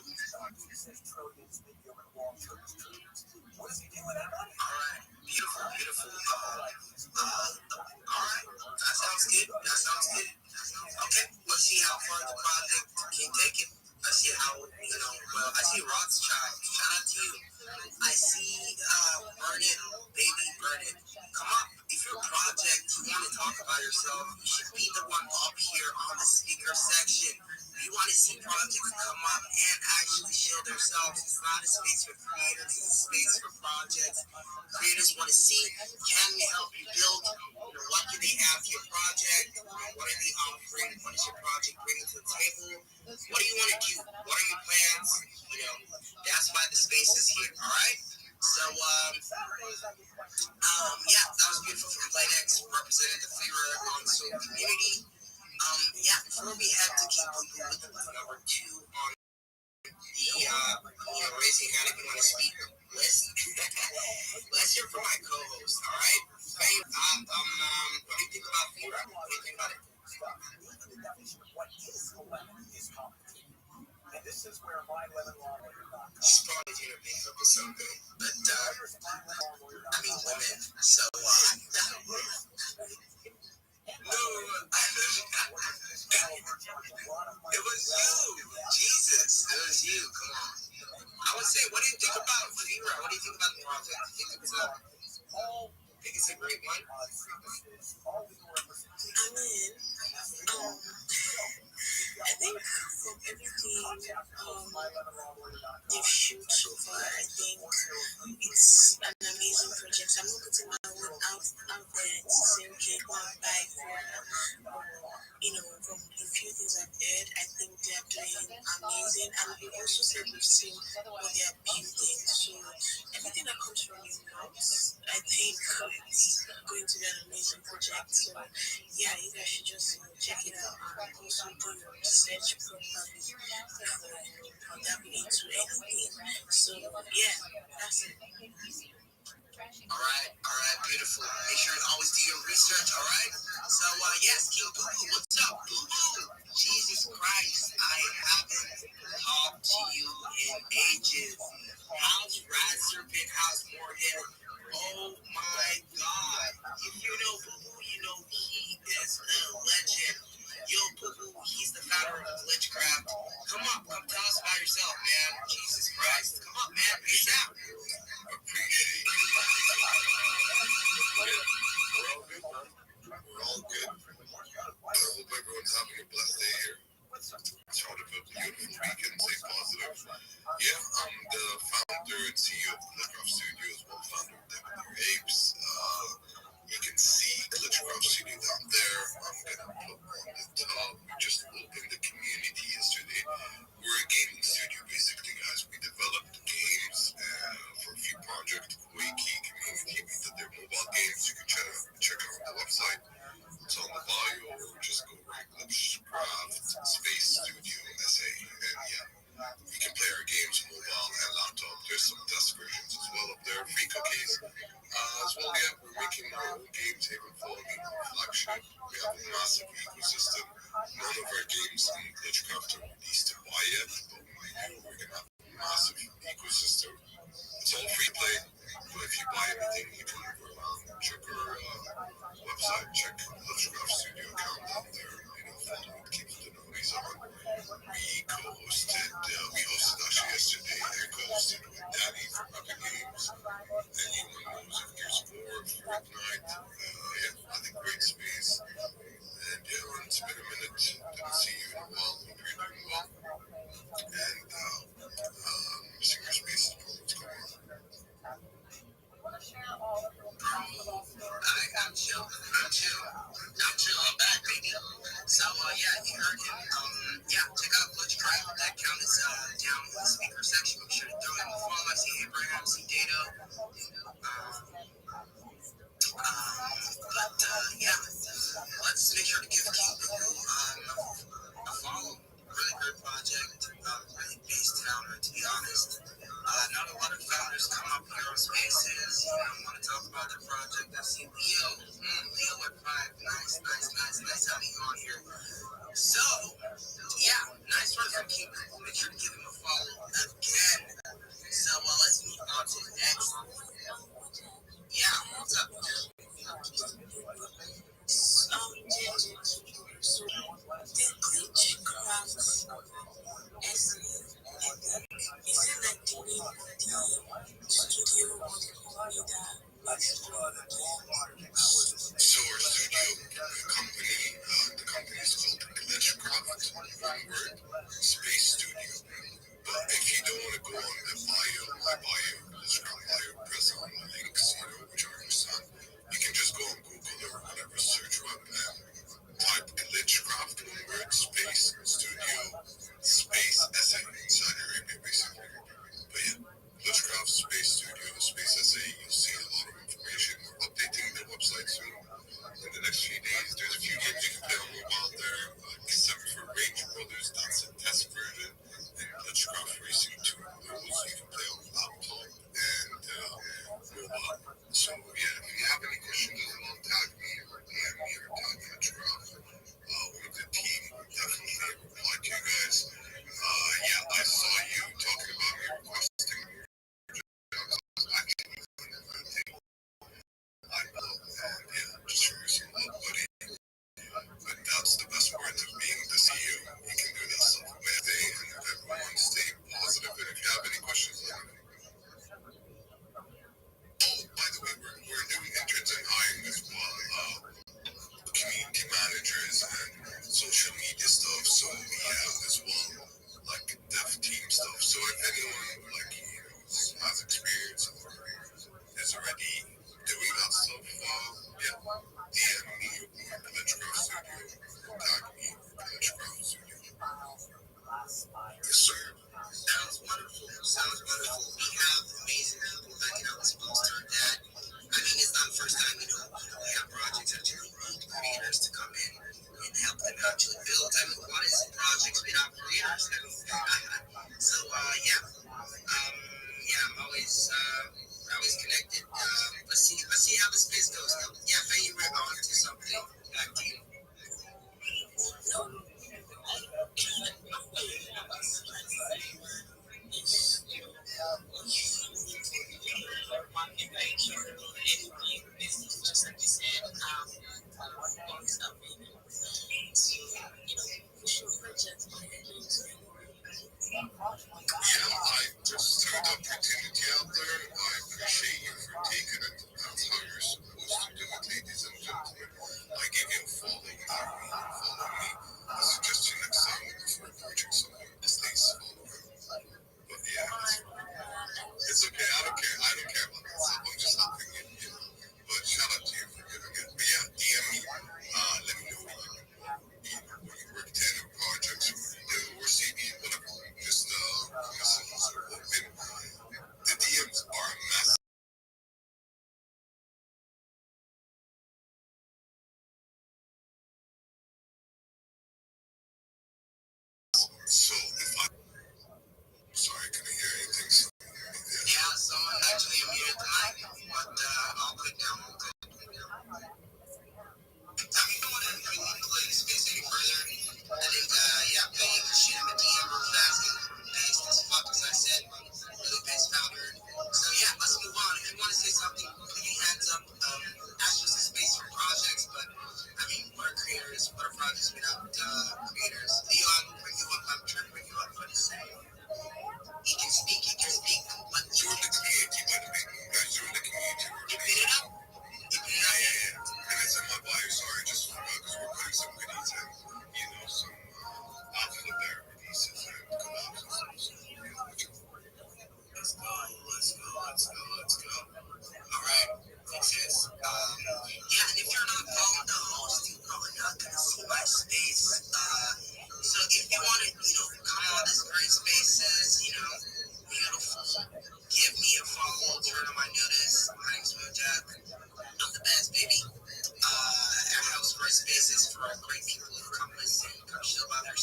What does he do with that money? All right, beautiful. All right, that sounds good. Okay, let's see how far the project can take it. Let's see how, I see Rothschild. Shout out to you. I see Burn It, Baby Burn It. yourself, you should be the one up here on the speaker section. You want to see projects come up and actually show themselves. It's not a space for creators, it's a space for projects. Creators want to see, can we help you build? What do they have for your project? What are they offering? What is your project bringing to the table? What do you want to do? What are your plans? That's why the space is here, all right? So, yeah, that was beautiful from Linex, representing the Flavor on Soul community. Yeah, before we head to King Boo Boo with number 2 on the raising hand if you want to speak list, let's hear from my co-host, all right? What do you think about Fira? What do you think about it? The definition of what is a lemon is complicated. And this is where mylemonlawlawyer.com. She's probably doing her makeup or something, but I mean women, so no, it was you, Jesus, it was you. Come on. I would say, what do you think about Fira? What do you think about the project? Do you think it's a great one? I'm in. I think from everything they've shoot so far, I think it's an amazing project. So I'm not putting my own out there to say, okay, go and buy for, from the few things I've heard, I think they are doing amazing. And we also said we've seen what they are building. So everything that comes from your mouth, I think it's going to be an amazing project. So yeah, you guys should just check it out and also do your research properly before diving into anything. So yeah, that's it. All right, beautiful. Make sure to always do your research, all right? So, yes, King Boo Boo, what's up, Boo Boo? Jesus Christ, I haven't talked to you in ages. How's Rat Serpent? How's Morgan? Oh my God. If you know Boo Boo, you know he is a legend. Yo, Boo Boo, he's the founder of Glitchcraft. Come tell us about yourself, man. Jesus Christ. Come on, man. Peace out. Appreciate it. We're all good, man. We're all good. I hope everyone's having a blessed day here. Try to build a beautiful weekend, stay positive. Yeah, I'm the founder and CEO of Glitchcraft Studios, founder of Devil Apes. You can see Glitchcraft Studio down there. I'm gonna put on the top. We just opened the community yesterday. We're a gaming studio, basically, guys. We developed games for a few projects. Wakey community. We did their mobile games. You can check out the website. It's on the bio, or just go right Glitchcraft Space Studio SA. And yeah, you can play our games mobile and laptop. There's some test versions as well up there, free cookies. As well, yeah, we're making our own game table following our flagship. We have a massive ecosystem. None of our games in Glitchcraft are released to buy yet, but we're gonna have a massive ecosystem. It's all free play, but if you buy anything, you can move around. Check our website, check Glitchcraft Studio account down there. Follow it, keep the noise on. We hosted actually yesterday. I co-hosted with Danny from Rabbi Games. Anyone knows of Gears of War, Fortnite. Yeah, I think great space. And yeah, it's been a minute. Didn't see you in a while. Hope you're doing well. And missing your space is probably what's going on. I'm chill. I'm back, baby. So, yeah, you heard him. Yeah, check out Glitchcraft. That account is down in the speaker section. Make sure to throw in the follow. I see Abraham, see Data. But, yeah, let's make sure to give King Boo Boo a follow.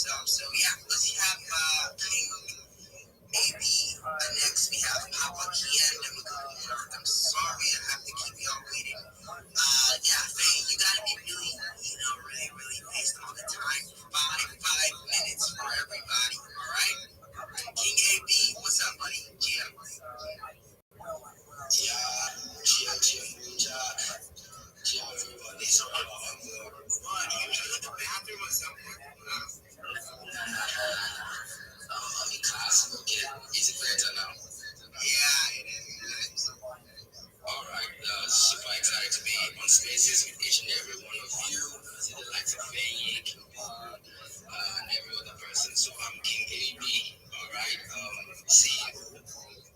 So yeah, let's have King AB. Next we have Papa Kian. Then we go to Mark. I'm sorry I have to keep y'all waiting. Yeah, Faye, you gotta be really, really based on the time. Five minutes for everybody. All right. King AB, what's up, buddy? Gia. Gia, everybody. So what? You usually hit the bathroom or something? I'm in class. Okay. Is it better now? Yeah, it is. All right. Super excited to be on Spaces with each and every one of you. See the likes of Faye, and every other person. So I'm King AB. All right. CEO.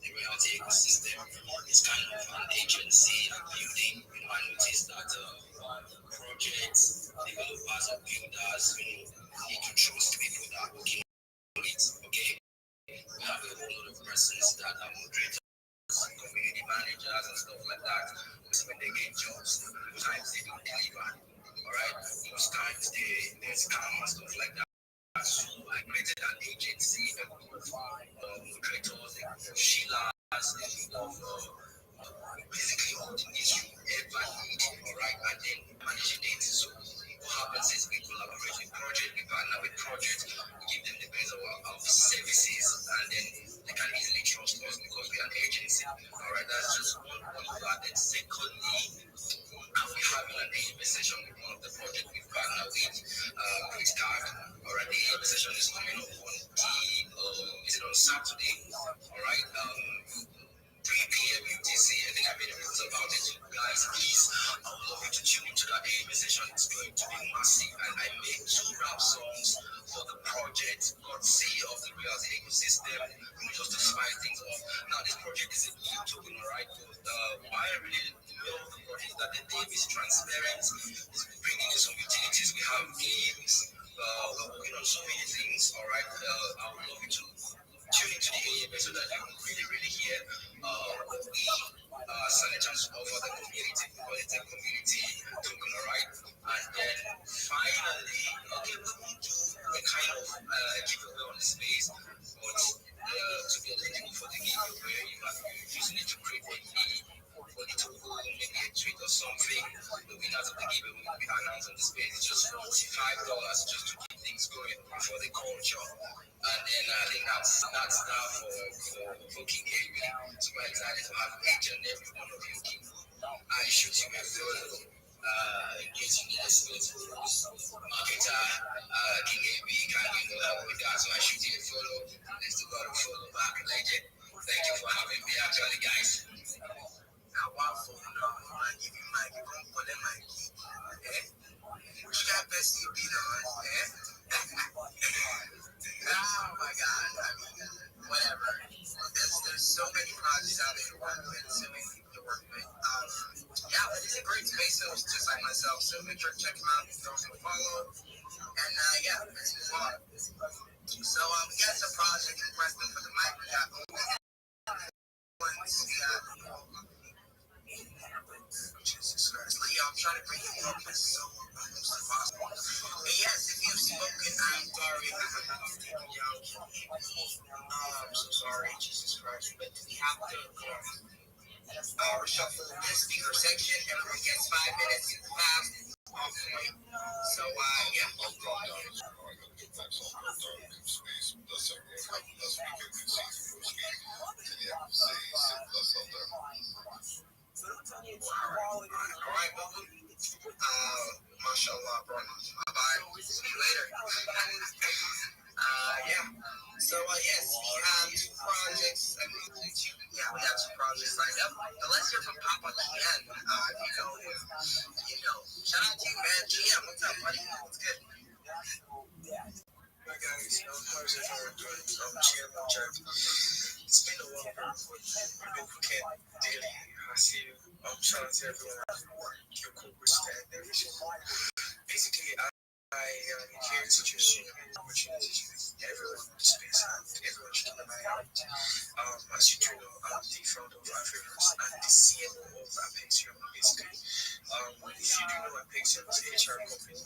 The reality ecosystem is kind of an agency and building. I noticed that projects, developers, or builders, need to trust people that are working on it. Okay, we have a whole lot of persons that are moderators, community managers, and stuff like that. When they get jobs, most times they don't deliver. All right, most times they scam and stuff like that. So I created an agency, a group of moderators, Sheila, basically all the needs you ever need, all right, and then managing it. So what happens is we collaborate with project, we partner with projects, we give them the best of our services, and then they can easily trust us because we are an agency. All right, that's just one part. And secondly, and we have an AEB session with one of the projects we partner with, Chris Card. All right, the AEB session is coming up on is it on Saturday? All right. 3 p.m. UTC. I think I made a post about it. So guys, please, I would love you to tune into that AEB session. It's going to be massive. And I made 2 rap songs for the project, courtesy of the reality ecosystem, just to spice things up. Now, this project is a new token, all right? Why I really love the project is that the theme is transparent. It's bringing in some utilities. We have games. We're working on so many things, all right? I would love you to tune into the AEB so that you can really hear what we Senators offer the community, because it's a community token, all right? And then finally, okay, we will do a kind of giveaway on the space, but to be eligible for the giveaway, you just need to create a fee for the token, maybe a tweet or something. The winners of the giveaway will be announced on the space. It's just $45 just to keep things going for the culture. And then I think that's that for King AB. So we're excited to have each and every one of you King. I shoot you a photo. In case you need a space for marketer, King AB can handle that with that. So I shoot you a photo. Let's do a photo back. Legend. Thank you for having me actually, guys. Now, wow, for I give you my for them, my key. Which got best you beat on, Oh my God! I mean, whatever. There's so many projects out there to work with, so many people to work with. Yeah, but it's a great space, so it's just like myself. So make sure to check them out, throw them a follow, and yeah, let's move on. So we got some projects requesting for the mic. We got Jesus Christ, Leo, I'm trying to bring you up as so possible. And yes, if you've spoken, I'm sorry. I'm so sorry, Jesus Christ. But we have to reshuffle the speaker section. Everyone gets 5 minutes fast. Off point. So, yeah. Alright, welcome. Mashallah, bro. Bye-bye. See you later. Yeah. So, yes, we have 2 projects. Yeah, we have 2 projects lined up. Now, let's hear from Papa Kian. Shout out to you, man. GM, what's up, buddy? What's good? Hi, guys. How's everyone doing? GM, it's been a while, bro. We've been cooking daily. I see you. Shout out to everyone. Your corporate stand and everything. Basically, I am here to just share opportunities with everyone in the space and everyone should keep an eye out. As you do know, I'm the founder of Afriverse and the CMO of Apexium, basically. We if you do know Apexium is an HR company,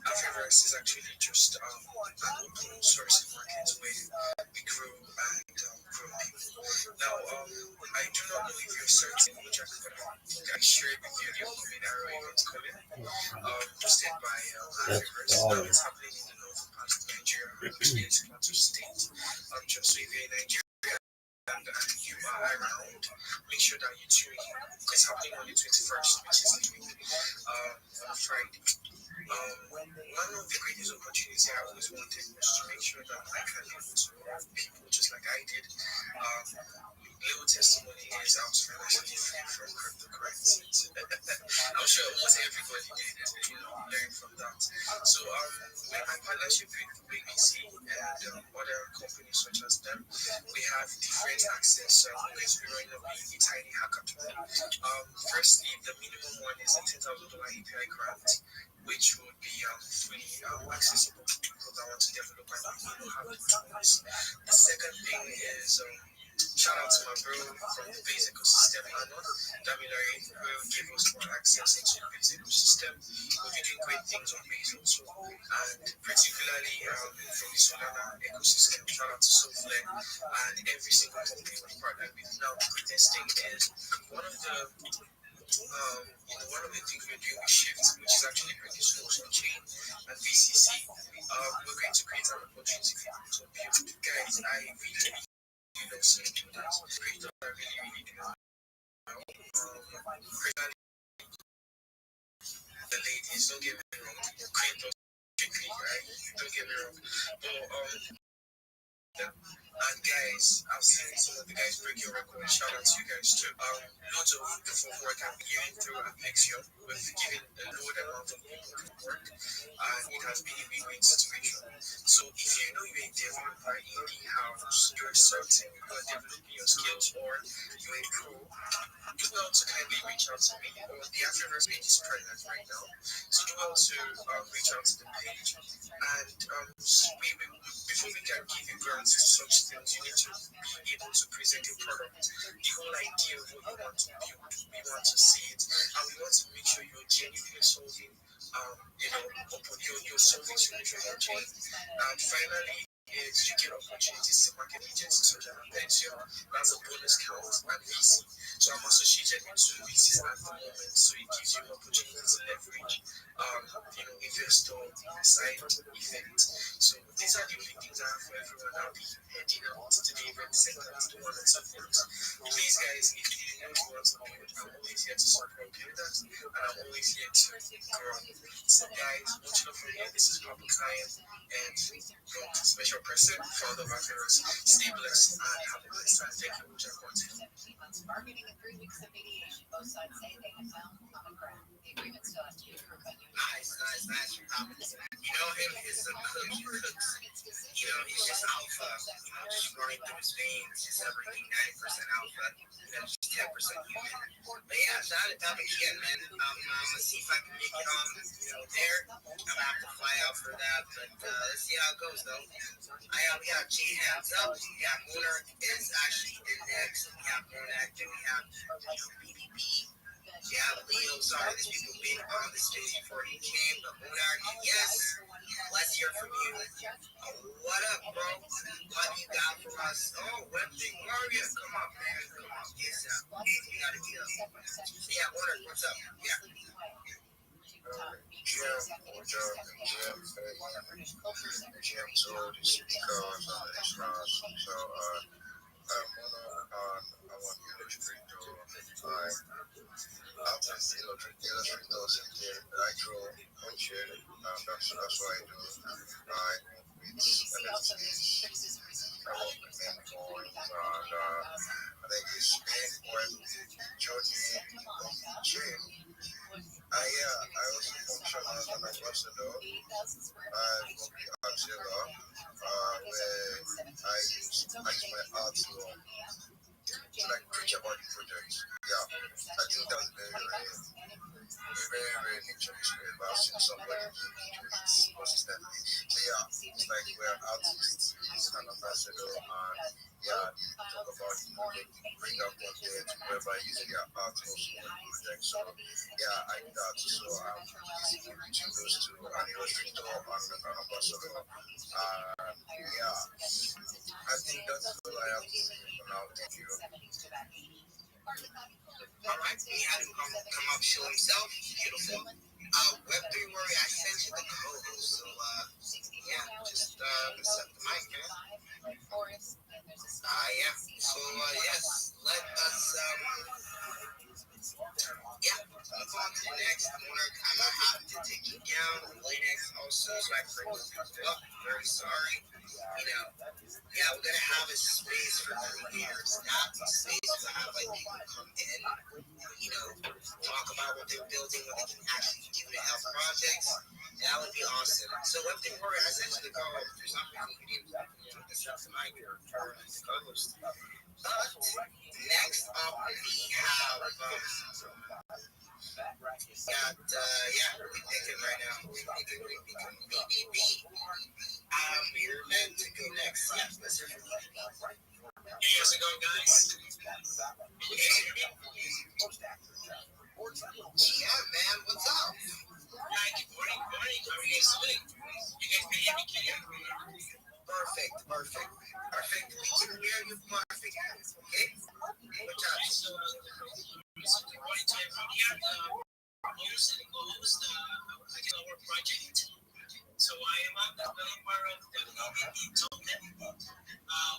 Afriverse is actually just an open source market where we grow and grow people. Now, I do not know if you're certain which I shared with you the upcoming Arrow event coming, hosted by Afriverse. Now, it's happening in the northern part of Nigeria, it's Plateau State. Just so if you're in Nigeria, and you are around, make sure that you tune in. It's happening on the 21st, which is the week, on a Friday. One of the greatest opportunities I always wanted was to make sure that I can able to more people, just like I did. Little testimony is I was financially free from cryptocurrencies. I'm sure almost everybody did, learn from that. So, with my partnership with BBC and other companies such as them, we have different access. So, I'm going to be running up a tiny hackathon. Firstly, the minimum one is a $10,000 API grant, which would be fully accessible to people that want to develop and have the tools. The second thing is shout out to my bro from the base ecosystem, Damilare, who gave us more access into the base ecosystem. We've been doing great things on base also, and particularly from the Solana ecosystem. Shout out to Soulflare and every single company we've partnered with. Now, the greatest thing is one of the things we're doing with Shift, which is actually pretty close on chain, and VCC, we're going to create an opportunity for people to build. Guys, I really some crypto I really do. The ladies, don't get me wrong, crypto strictly, right? Don't get me wrong. But and guys, I've seen some of the guys break your record. Shout out to you guys too. Loads of proof of work I've been giving through Apexium. We've given a load amount of people proof of work, and it has been a win-win situation. So if you know you're a developer in the house, you're certain you're developing your skills, or you're a pro, do well to kindly reach out to me. Or the Afriverse page is present right now, so do well to reach out to the page. And before we can give you grants to such things, you need to be able to present your product. The whole idea of what you want to build, we want to see it, and we want to make sure you're genuinely solving, you're solving solutions on chain. And finally, is you get opportunities to market agencies such as Apexium, that's a bonus count, and VC. So I'm associated with two VCs at the moment, so it gives you opportunities to leverage, investor side event. So these are the only things I have for everyone. I'll be heading out to the event center to one and so forth. Please, guys, if you know you want to build, I'm always here to support builders, and I'm always here to grow. So, guys, much love from here. This is Papa Kyan, and special person, founder of Afriverse. Stay blessed and have a blessed time. Thank you, Jack. 17 months of bargaining and 3 weeks of mediation. Both sides say they have found common ground. The agreement still has to be approved by union. Nice. You know him is a cook. He cooks. He's just alpha. Just running through his veins. Just everything 90% alpha. Just 10% human. But yeah, shout out to Papa again, man. I'm gonna see if I can make it on, there. I'm gonna have to fly out for that, but let's see how it goes, though. We have G Hands Up. We have Mooner is actually in next. We have Monak. Then we have BBB. We have Leo. Sorry, there's people being on the stage before he came, but Moonar, yes, let's hear from you. What up, bro? What you got for us? Oh, Web Thing Warrior. Come on, man. Come on. Yes, you gotta be up. Yeah, Moonar, what's up? Yeah. That's what I do. I think it's been quite journey on chain. I also function as an ambassador. I'm from the art zero, where I use my art to like preach about the project. Yeah, I think that's very rare. very, very nature inspired. But I've seen somebody who's consistently. So yeah, it's like we're artists, it's an ambassador, and yeah, talk about they bring out content whereby using their art also in projects. So yeah, I do that. So basically between those two, an illustrator and an ambassador. Yeah, I think that's all I have to say for now. Thank you. All right, we had him come up, show himself. Beautiful. Web3 Warrior, I sent you the code, so yeah, just accept the mic, man. Yeah. So yes, let us yeah, move on to the next. I'm gonna have to take you down. Linux also, so I can bring you up. Very sorry. Yeah, we're gonna have a space for creators, not a space to have like people come in, talk about what they're building, what they can actually do to help projects. That would be awesome. So what they were essentially called, for some reason you didn't accept the mic or turn as the co-host. But next up we have we're picking right now. We're picking BBB. You're meant to go next. Yeah, let's hear from you. Hey, how's it going, guys? Yeah, man, what's up? Hi, good morning. How are you guys doing? You guys can hear me clear? Perfect. We can hear you perfect. Okay? Good job. So, good morning to everybody here. Host and co-host, I guess, our project. So I am a developer of the BBB token.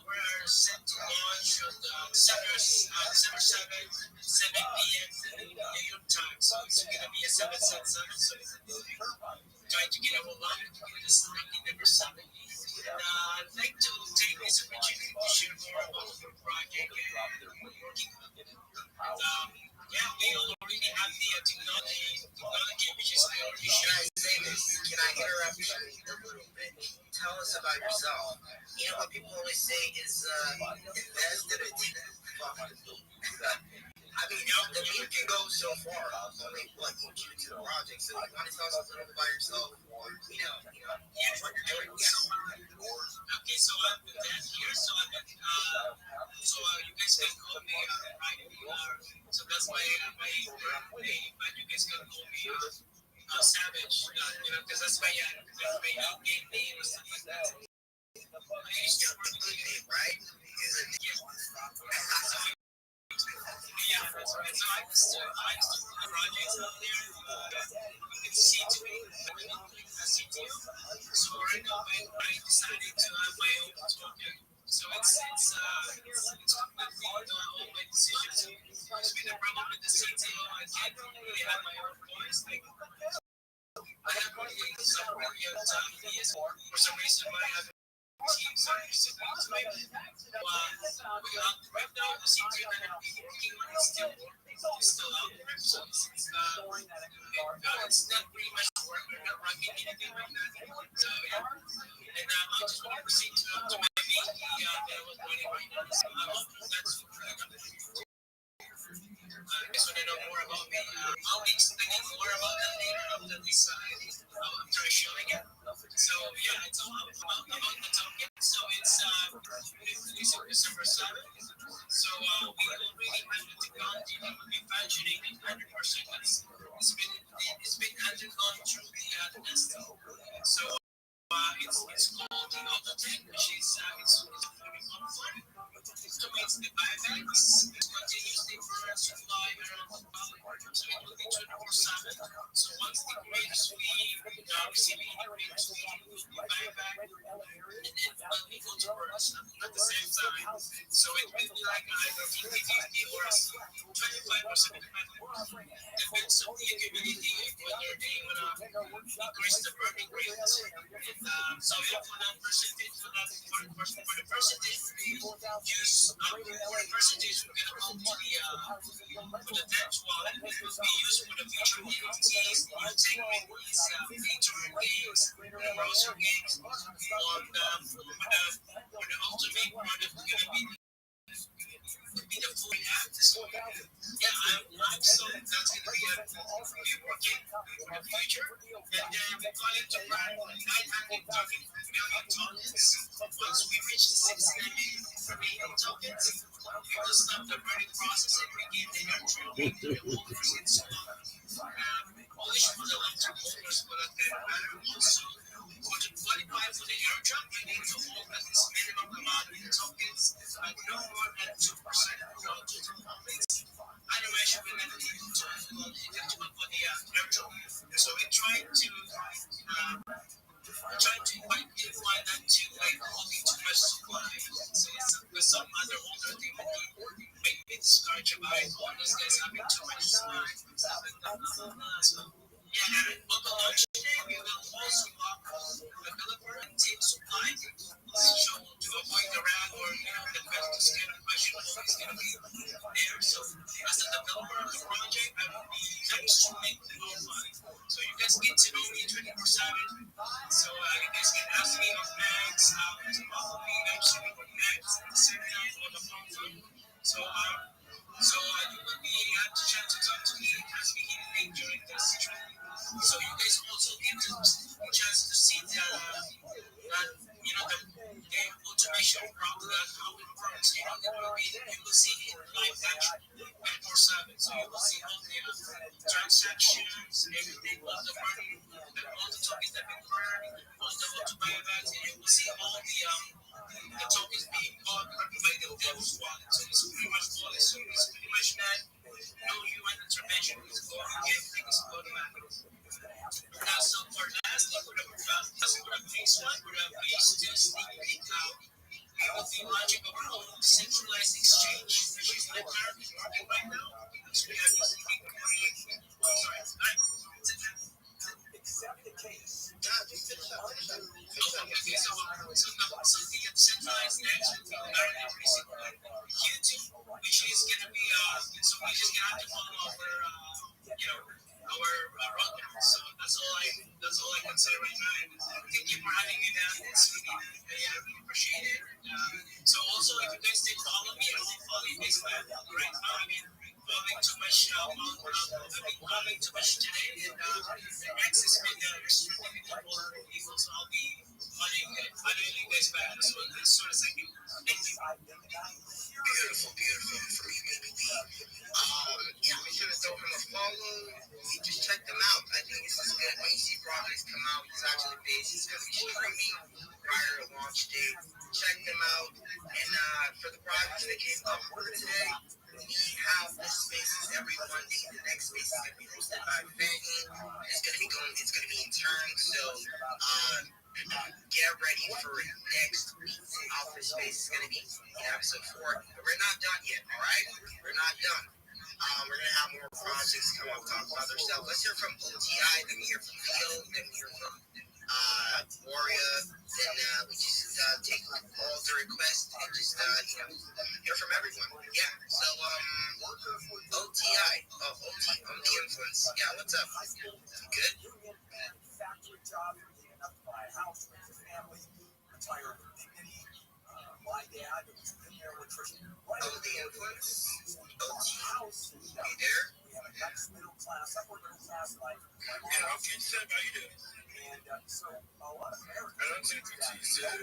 We're set to launch on December 7th, 7 p.m. New York time. So it's going to be a 777. So trying to get a whole lot of this lucky number 7. I'd like to take this opportunity to share more about the project and working on it. We already have the technology which is already. Should I say this? Can I interrupt you a little bit? Tell us about yourself. What people always say is invest in it, fuck the meat. I mean, the meat can go so far. Only what you do to the project. So you want to tell us a little bit about yourself, or what you're doing? Okay, so I'm with that here. So you guys can call me right. So that's my name, but you guys can call me Savage. Because that's my game name or something like that. It's your good name, right? Yeah, that's right. So I used to do projects out there. It's C2, CTO. So right now I decided to have my own token. So it's completely all my decisions. It's been a problem with the CTO. I can't really have my own voice. I have really some really time ideas for some reason why I have teams are used to it. Right now the CTO that I'm working on is still out there. So it's not pretty much work. We're not running anything like that. So yeah. And I just want to proceed to my meeting that I was running right now. So I hope that's enough. You guys want to know more about me? I'll be explaining more about that later after this after showing it. So yeah, it's all about the token. So it's December 7th. So we already have the technology that will be functioning in 100%. It's been undergone through the testing. So it's called the Autotech, which is it's moving on forward. So it's the buybacks continuously for supply around the valley. So it will be 24/7. So once the creators receive any creators will be buyback, and then we go to work at the same time. So it will be like either 50-50 or 25% depends on the community whether they want to increase the burning rate. And so yeah, for that percentage, for the percentage we use, for the percentage we're gonna go to the tax wallet, it will be used for the future NFTs, new tech movies, feature games, browser games, for the ultimate product gonna be be the full app this week. Yeah, I'm so that's gonna be working for the future. And then we're planning to run 900 million tokens. Once we reach the 69 million tokens, we will stop the burning process and begin the airdrop to the holders and so on. Only for the electric holders, but at that matter also. To qualify for the airdrop, you need to hold at least minimum amount of tokens, but no more than 2% of your total holdings. Otherwise, you will never be able to eligible for the airdrop. So we're trying to quantify that to like holding too much supply. So with some other holder, they would make me discouraged about it. All those guys having too much supply. So yeah, on the launch day, we will also lock the developer and team supply. So to avoid the rat or the question always going to be there. So as a developer of the project, I will be extremely online. So you guys get to know me 24/7. So you guys can ask me on Max, how to follow me, streaming on Max at the same time on the phone. So you will be able to chat to talk to me and ask me anything during this stream. So you guys also get the chance to see the automation problem, how it works. You will see it live action 24/7. So you will see all the transactions, everything, all the money, all the tokens that been earned, all the auto buybacks, and you will see all the tokens being bought by the devil's wallet. So it's pretty much flawless. So it's pretty much not no human intervention. It's going everything is automatic. Now, so for lastly, for the phase one, for the phase two sneak peek out, we will be launching our own centralized exchange, which is like currently working right now. So we have this big Accept the case. so the centralized action we are increasing YouTube, which is gonna be so we just gonna have to follow our roadmap. So that's all I can say right now. Thank you for having me down. It's really appreciate it. So also if you guys did follow me, I will follow you guys back right now. I mean following too much following too much today and next has been extremely difficult people, so I'll be following you guys back as well as soon as I can. Thank you. Beautiful from you, baby. Yeah, be sure to throw him a follow. You just check them out. I think this is good. When you see projects come out, he's actually based. He's going to be streaming prior to launch date. Check them out. And for the projects that came up for today, we have this spaces every Monday. The next space is going to be hosted by Fanny. It's going to be in turn. So get ready for next week's Alpha Space. It's going to be episode 4. But we're not done yet, all right? We're not done. We're going to have more projects come up, talk about their stuff. Let's hear from OTI, then we hear from Leo, then we hear from Warrior, then we just take all the requests and just, hear from everyone. Yeah, so, OTI, on the influence. Yeah, what's up? Good? Factory job, enough to buy a house, raise a family, retire with dignity. My dad was in there with Tristan. The influence? House. You there? We have a nice middle class, upper middle class life. Yeah, I'm good, Seb. How you doing? And so a lot of Americans. I don't think it's Sad.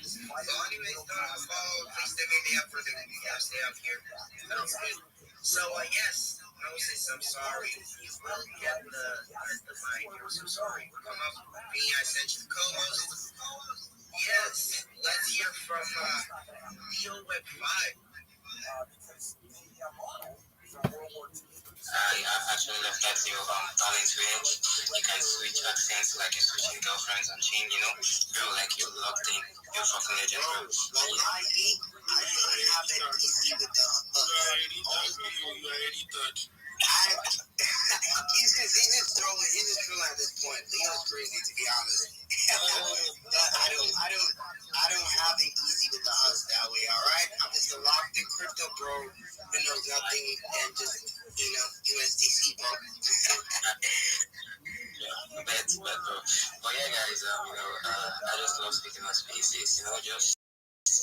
So anyways, don't follow. Please stay up for the stay up here. Sounds good. So yes, Moses, I'm sorry. You will get the mic. I'm so sorry. Come up. Me, I sent you the co-host. Yes, let's hear from Leo Web 5. Because the model from World War II. I actually love that you talent range. You can switch accents like you're switching girlfriends on chain, Bro, like you're locked in. You're fucking legend, bro. Like I really have that easy with the he's just trolling at this point. Leo's crazy, to be honest. I don't have it easy with the us that way, alright? I'm just a locked in crypto bro who knows nothing and just, USDC bro. But yeah, guys, I just love speaking on spaces, just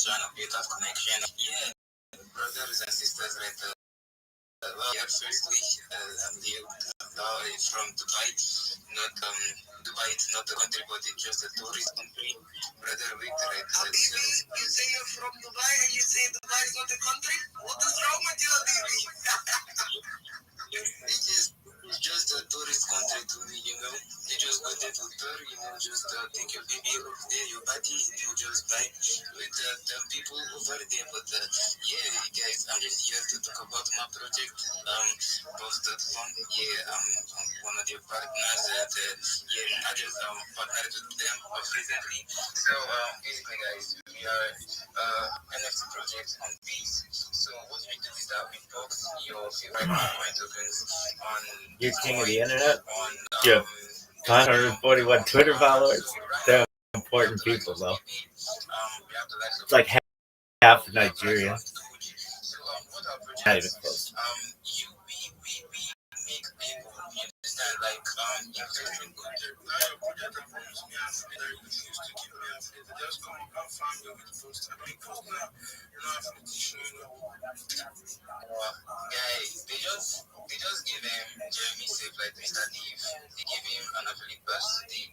trying to build that connection. Yeah, brothers and sisters, right? Well, yeah, firstly, I'm Leo from Dubai. Not Dubai, it's not a country, but it's just a tourist country. Brother Victor, right? Habibi, you say you're from Dubai and you say Dubai is not a country? What is wrong with you, Habibi? It's just a tourist country to me, You just go there to tour, just take your baby over there, your body, you just vibe with the people over there. But yeah, guys, I'm just here to talk about my project. Posted Fund. Yeah, I'm one of their partners. Yeah, I just partnered with them recently. So basically, guys, we are NFT project on Peace. So what we do is that we box your favorite Bitcoin tokens on You're king of the internet? on Yeah. 541 Twitter followers. They're important people, though. It's like half of Nigeria. Not even close. We make people understand, like, inflation culture. Guys, they just give him Jeremy safe like Mr. Leaf. They give him an affiliate pass today.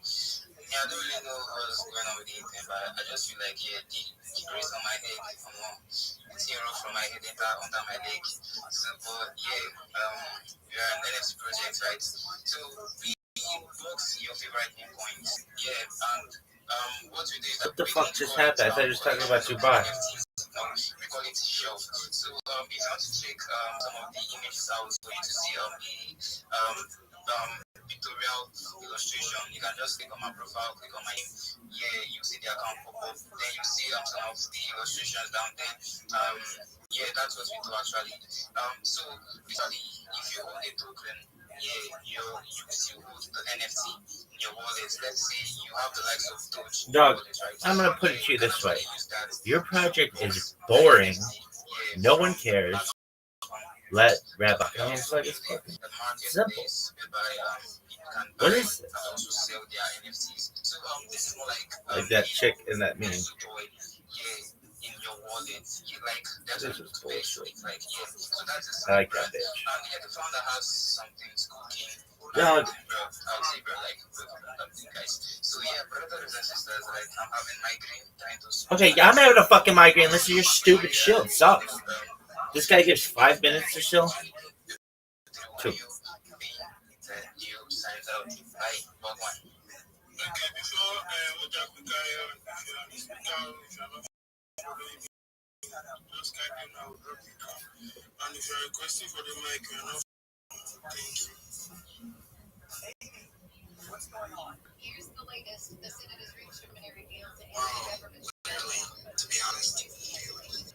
Yeah, I don't really know what's going on with the internet, but I just feel like, yeah, the grace on my head, the zero from my head under my leg. So, but yeah, we are an NFT project, right? So we box your favorite endpoints. Yeah, and what we do is that What the fuck just happened? I thought you were talking about Dubai. We call it shelf. So if you want to check some of the images out for you to see pictorial illustration, you can just click on my profile, click on my name. Yeah, you see the account pop up. Then you see some of the illustrations down there. Yeah, that's what we do actually. So basically, if you own a token, yeah, you still hold the NFT in your wallet. Let's say you have the likes of Doge. Dog, I'm gonna put it to you this way: your project is boring. No one cares. Let Rabbi answer this fucking simple. What is it? Like that chick in that meme. In your wallet, that's This is bullshit. I like that bitch. Yeah, the founder has something cooking. Dog. I'll say, bro, like, guys. So yeah, brothers and sisters, like, I'm having migraine, trying to. Okay, I'm having a fucking migraine. Listen to your stupid shit. It sucks. This guy gives 5 minutes to chill. 2. Okay, before we jump the guy just type in now, drop it down. And if you're requesting for the mic, you're not. Thank you. What's going on? Here's the latest. The Senate has reached a preliminary deal to end the government. Barely, to be honest.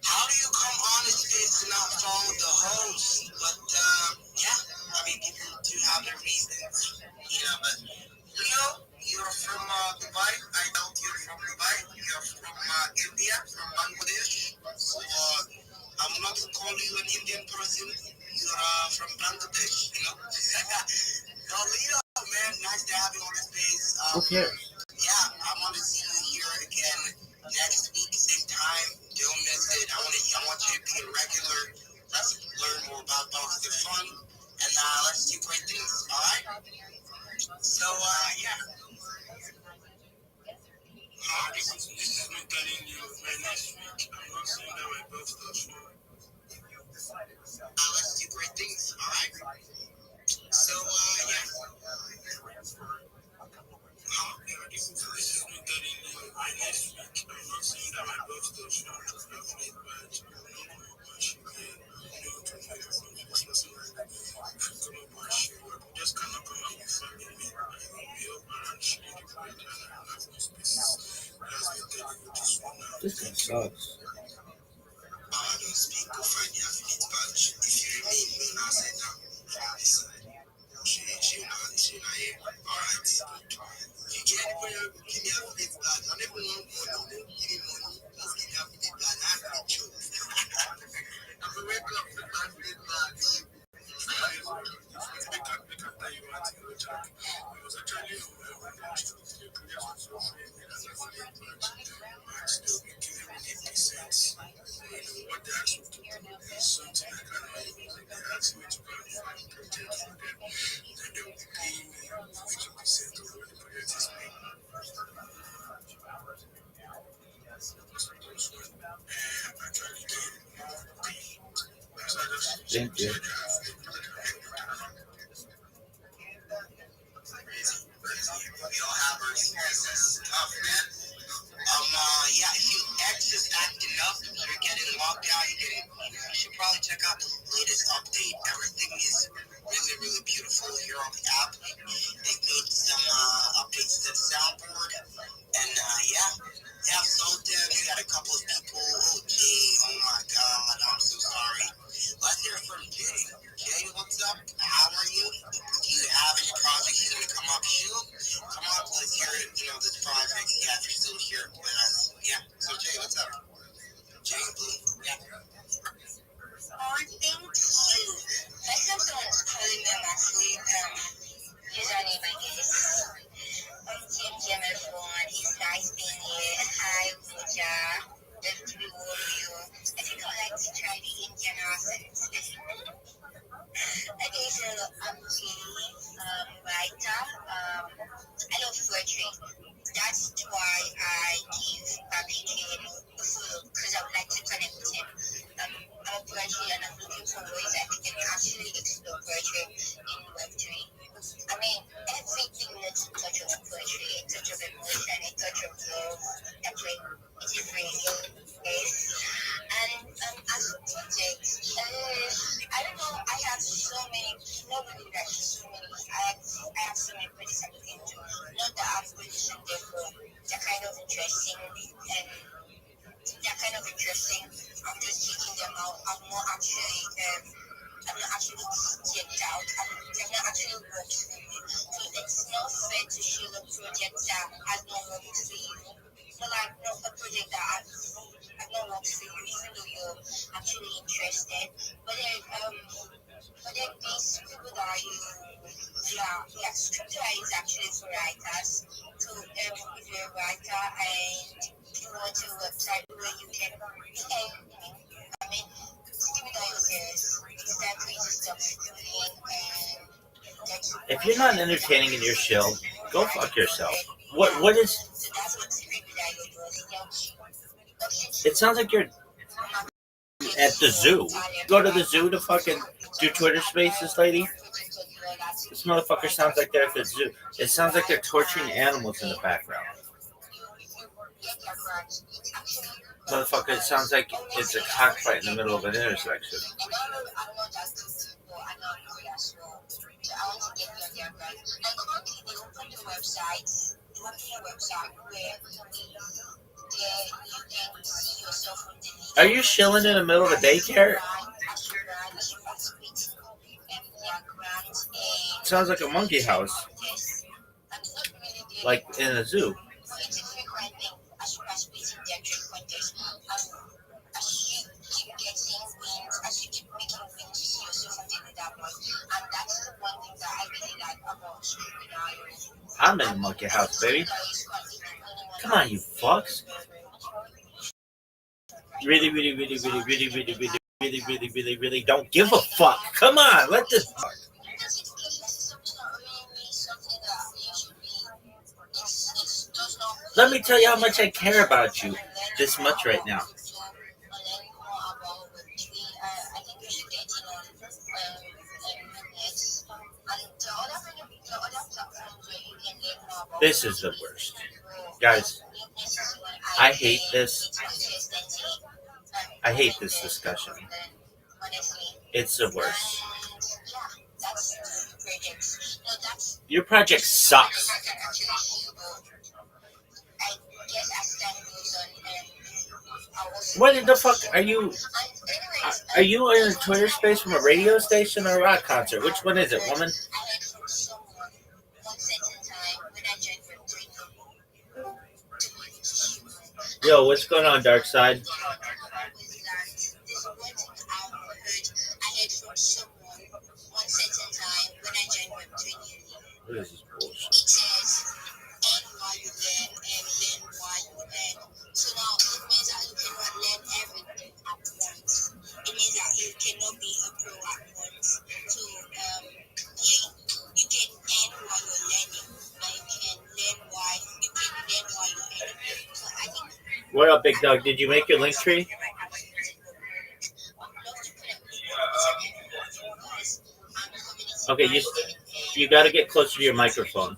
How do you come on this space to not follow the host? But yeah, I mean, people do have their reasons. Yeah, but Leo, you're from Dubai. I know you're from Dubai. You're from India, from Bangladesh. So I'm not call you an Indian person. You're from Bangladesh, No, Leo, man, nice to have you on the space. Who cares? Yeah, I want to see you here again next week, same time. Don't miss it. I want you to be a regular. Let's learn more about both the fun and let's do great things. All right. So yeah. This is me telling you my next week. I'm not saying that my birthday's wrong. Let's do great things. All right. So yeah. This is me telling you my next week. I'm not saying that my birthday's wrong. I've made bad. Just cannot come out with family. I will be up and share the bread and I have no spaces. That's me telling you this one now. This guy sucks. I don't speak of Friday affiliate badge. If you remain me, I said now from this side. She not here. Alright. You get anywhere, give me affiliate badge. I never want money. Give me money. Just give me affiliate badge. I have no choice. I'm a wake up with my affiliate badge. I was actually ask you to verify the project for them, then they will be paying me 50% of what the project is paying. Actually get more pay. So I just Thank you. We all have our experiences. Tough, man. Yeah, if you X is acting up, you're getting locked out, you should probably check out the latest update. Everything is really, really beautiful here on the app. They've made some updates to the soundboard, and yeah, Sultan, we got a couple of people. Oh, Jay, oh my God, I'm so sorry. Let's hear from Jay. Jay, what's up? How are you? Do you have any projects you want to come up? Shoot, come up, let's hear it. This project. Yeah, if you're still here with us. Yeah. So Jay, what's up? Jay Blue. Yeah. Oh, thank you. Next time someone's calling me, I'm actually, username, I guess. Jim everyone. It's nice being here. Hi, Roja. Love to be with you. I think I'd like to try the Indian accent. Okay, so I'm Jay, writer. I love poetry. That's why I give Rabbi a follow, because I would like to connect with him. I'm a poetry and I'm looking for ways I can actually explore poetry in Web3. I mean, everything needs a touch of poetry, a touch of emotion, a touch of love. That's what it is really is. And as a project, I don't know, I have so many, nobody that so many, I have so many projects I'm looking into. Not that I've positioned them, but they're kind of interesting, and they're kind of interesting. I'm just checking them out. I'm not actually checked out. I'm not actually worked for you. So it's not fair to show a project that has not worked for you. So like not a project that has not worked for you, even though you're actually interested. But then these people that scripture is actually for writers. So if you're a writer and you want a website where you can I mean, If you're not entertaining in your show, go fuck yourself. What is? It sounds like you're at the zoo. Go to the zoo to fucking do Twitter Spaces, lady. This motherfucker sounds like they're at the zoo. It sounds like they're torturing animals in the background. Motherfucker, it sounds like it's a cockfight in the middle of an intersection. Are you shilling in the middle of a daycare? Sounds like a monkey house. Like in a zoo. I'm in a monkey house, baby. Come on, you fucks. Really don't give a fuck. Come on, let this. Let me tell you how much I care about you. This much right now. This is the worst. Guys, I hate this. I hate this discussion. It's the worst. Your project sucks. What in the fuck are you? Are you in a Twitter space from a radio station or a rock concert? Which one is it, woman? Yo, what's going on, Dark Side? What is this bullshit? So now it means that you cannot learn everything at once. It means that you cannot be a pro at once. What up, big dog? Did you make your link tree? Okay, you got to get closer to your microphone.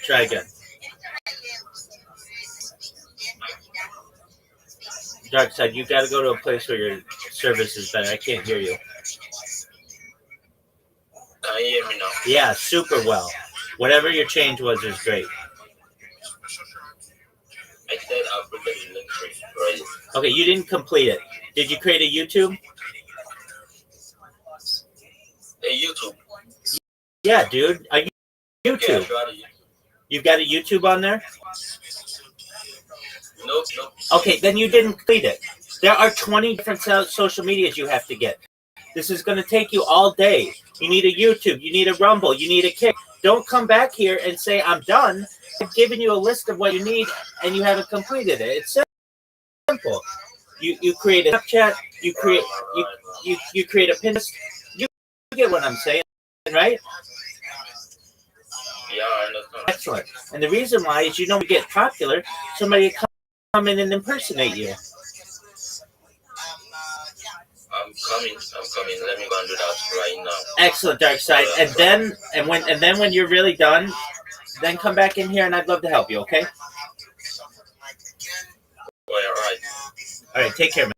Try again. Dark side, you got to go to a place where your service is better. I can't hear you. Can you hear me now? Yeah, super well. Whatever your change was great. I said I'll put the link tree right. Okay, you didn't complete it. Did you create a YouTube? A YouTube. Yeah, dude. A YouTube. You've got a YouTube on there? Nope. Okay, then you didn't complete it. There are 20 different social medias you have to get. This is going to take you all day. You need a YouTube. You need a Rumble. You need a Kick. Don't come back here and say, I'm done. I've given you a list of what you need, and you haven't completed it. It's simple. You create a Snapchat. You create a Pinterest. You get what I'm saying, right? Yeah, I understand. Excellent. And the reason why is, we get popular, somebody come in and impersonate you. I'm coming. Let me go and do that right now. Excellent, Dark Side. And then when you're really done, then come back in here, and I'd love to help you. Okay? All right. All right. Take care, man.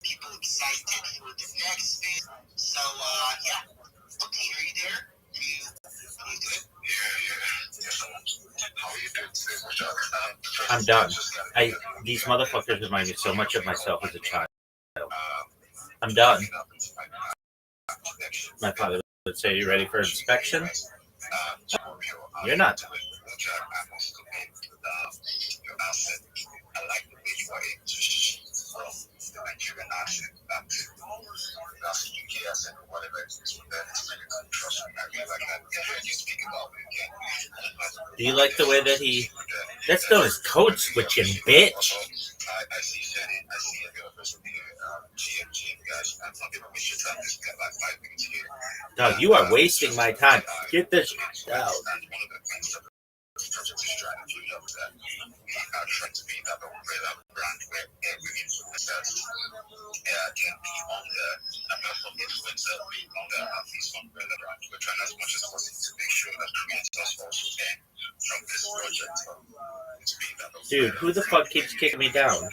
People excited for the next phase. So, yeah. Okay, are you there? Are you good? Yeah. I'm done. These motherfuckers remind me so much of myself as a child. I'm done. My father would say, "You ready for inspection?" You're not. Do you like the way that he? That's known as code switching, bitch. Dog, you are wasting my time. Get this out. Dude, who the fuck keeps kicking me down?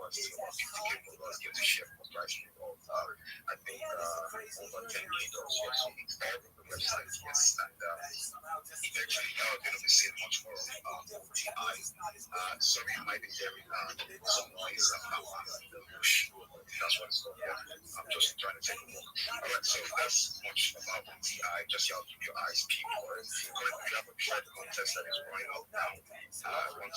us to give us give the ship more price people. I think over 10 million dollars yes, all of the websites, yes, and eventually now we're going to be seeing much more OTI. Sorry, you might be hearing some noise. That's what it's called. Yeah. I'm just trying to take a look. All right, so that's much about OTI. Just y'all keep your eyes peeled for it. Currently, we have a shred contest that is running out now. $1,000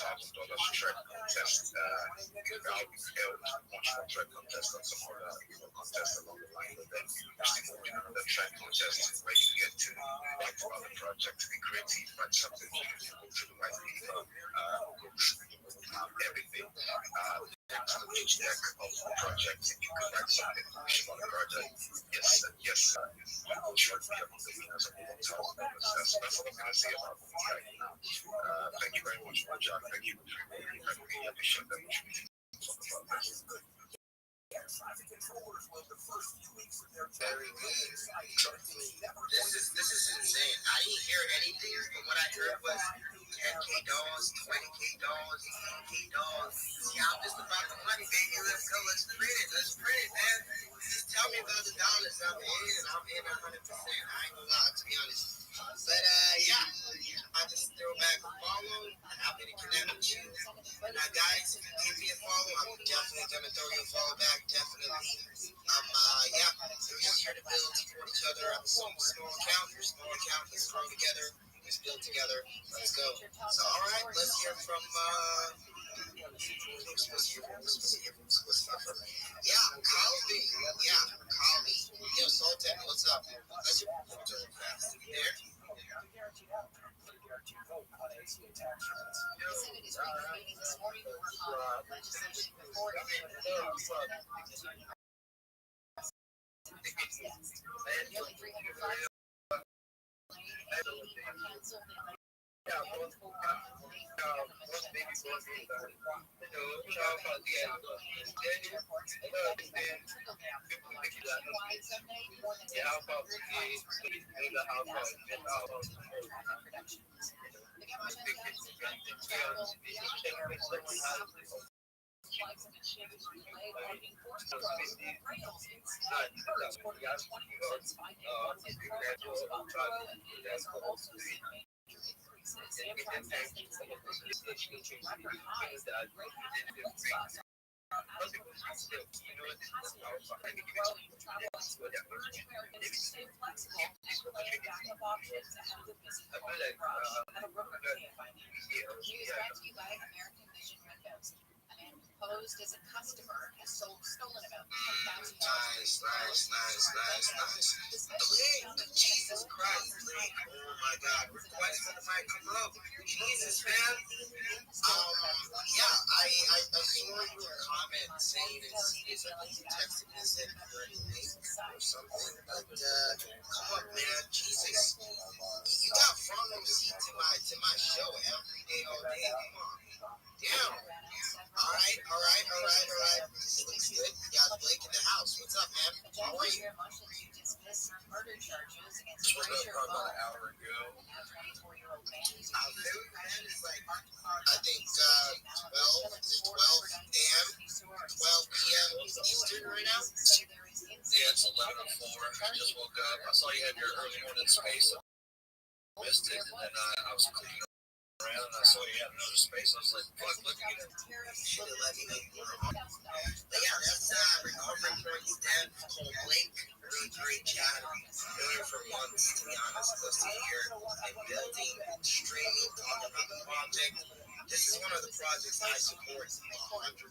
shred contest. I'll be held much more shred contest and some other contests along the line. But then we're still working on the shred contest where you get to write about the project, to be creative, write something beautiful to the right people, go through everything. To the pitch deck of the project, you can write something about the project. Yes, we will short be among the winners of the $1,000. That's what I'm going to say about it right now. Thank you very much, John. Thank you for really appreciate that much. Very good. This is insane. I didn't hear anything, but what I heard was 10K dollars, 20K dollars, 10K dollars. See, I'm just about the money, baby. Let's go. Let's print it, man. Just tell me about the dollars. I'm in 100%. I ain't gonna lie, to be honest. But yeah, I just throw back a follow. Happy to connect with you. Now, guys, if you give me a follow, I'm definitely gonna throw you a follow back. Definitely. Yeah, we're just here to build, support each other. I'm a small account. Your small account. Let's grow together. Let's build together. Let's go. So, all right, let's hear from. Yeah, Colby. Yo, Sultan, what's up? Let's hear from Sultan fast. There. Nearly 300 posed as a customer has stolen about $10,000. Nice. Jesus Christ. Oh my God. Request for the mic come up. Jesus, man. Yeah, I saw your comment saying that CDs are being texted and said or something. But come up, man. Jesus. You got front row seat to my show every day, all day. Come on. Damn. All right. This looks good. We got Blake in the house. What's up, man? How are you? Murder charges against about an hour ago. 24-year-old man. I think 12 a.m. 12 p.m. Eastern right now. Yeah, it's 11:04. I just woke up. I saw you had your early morning space. I missed it, and then I was cleaning around, and I saw you had another space. I was like, fuck, look at it. Should have let me know. But yeah, that's recovering from his death. Cole Blake, really great chat. Known him for months, to be honest, close to a year. And building, streaming, talking about the project. This is one of the projects I support 100%.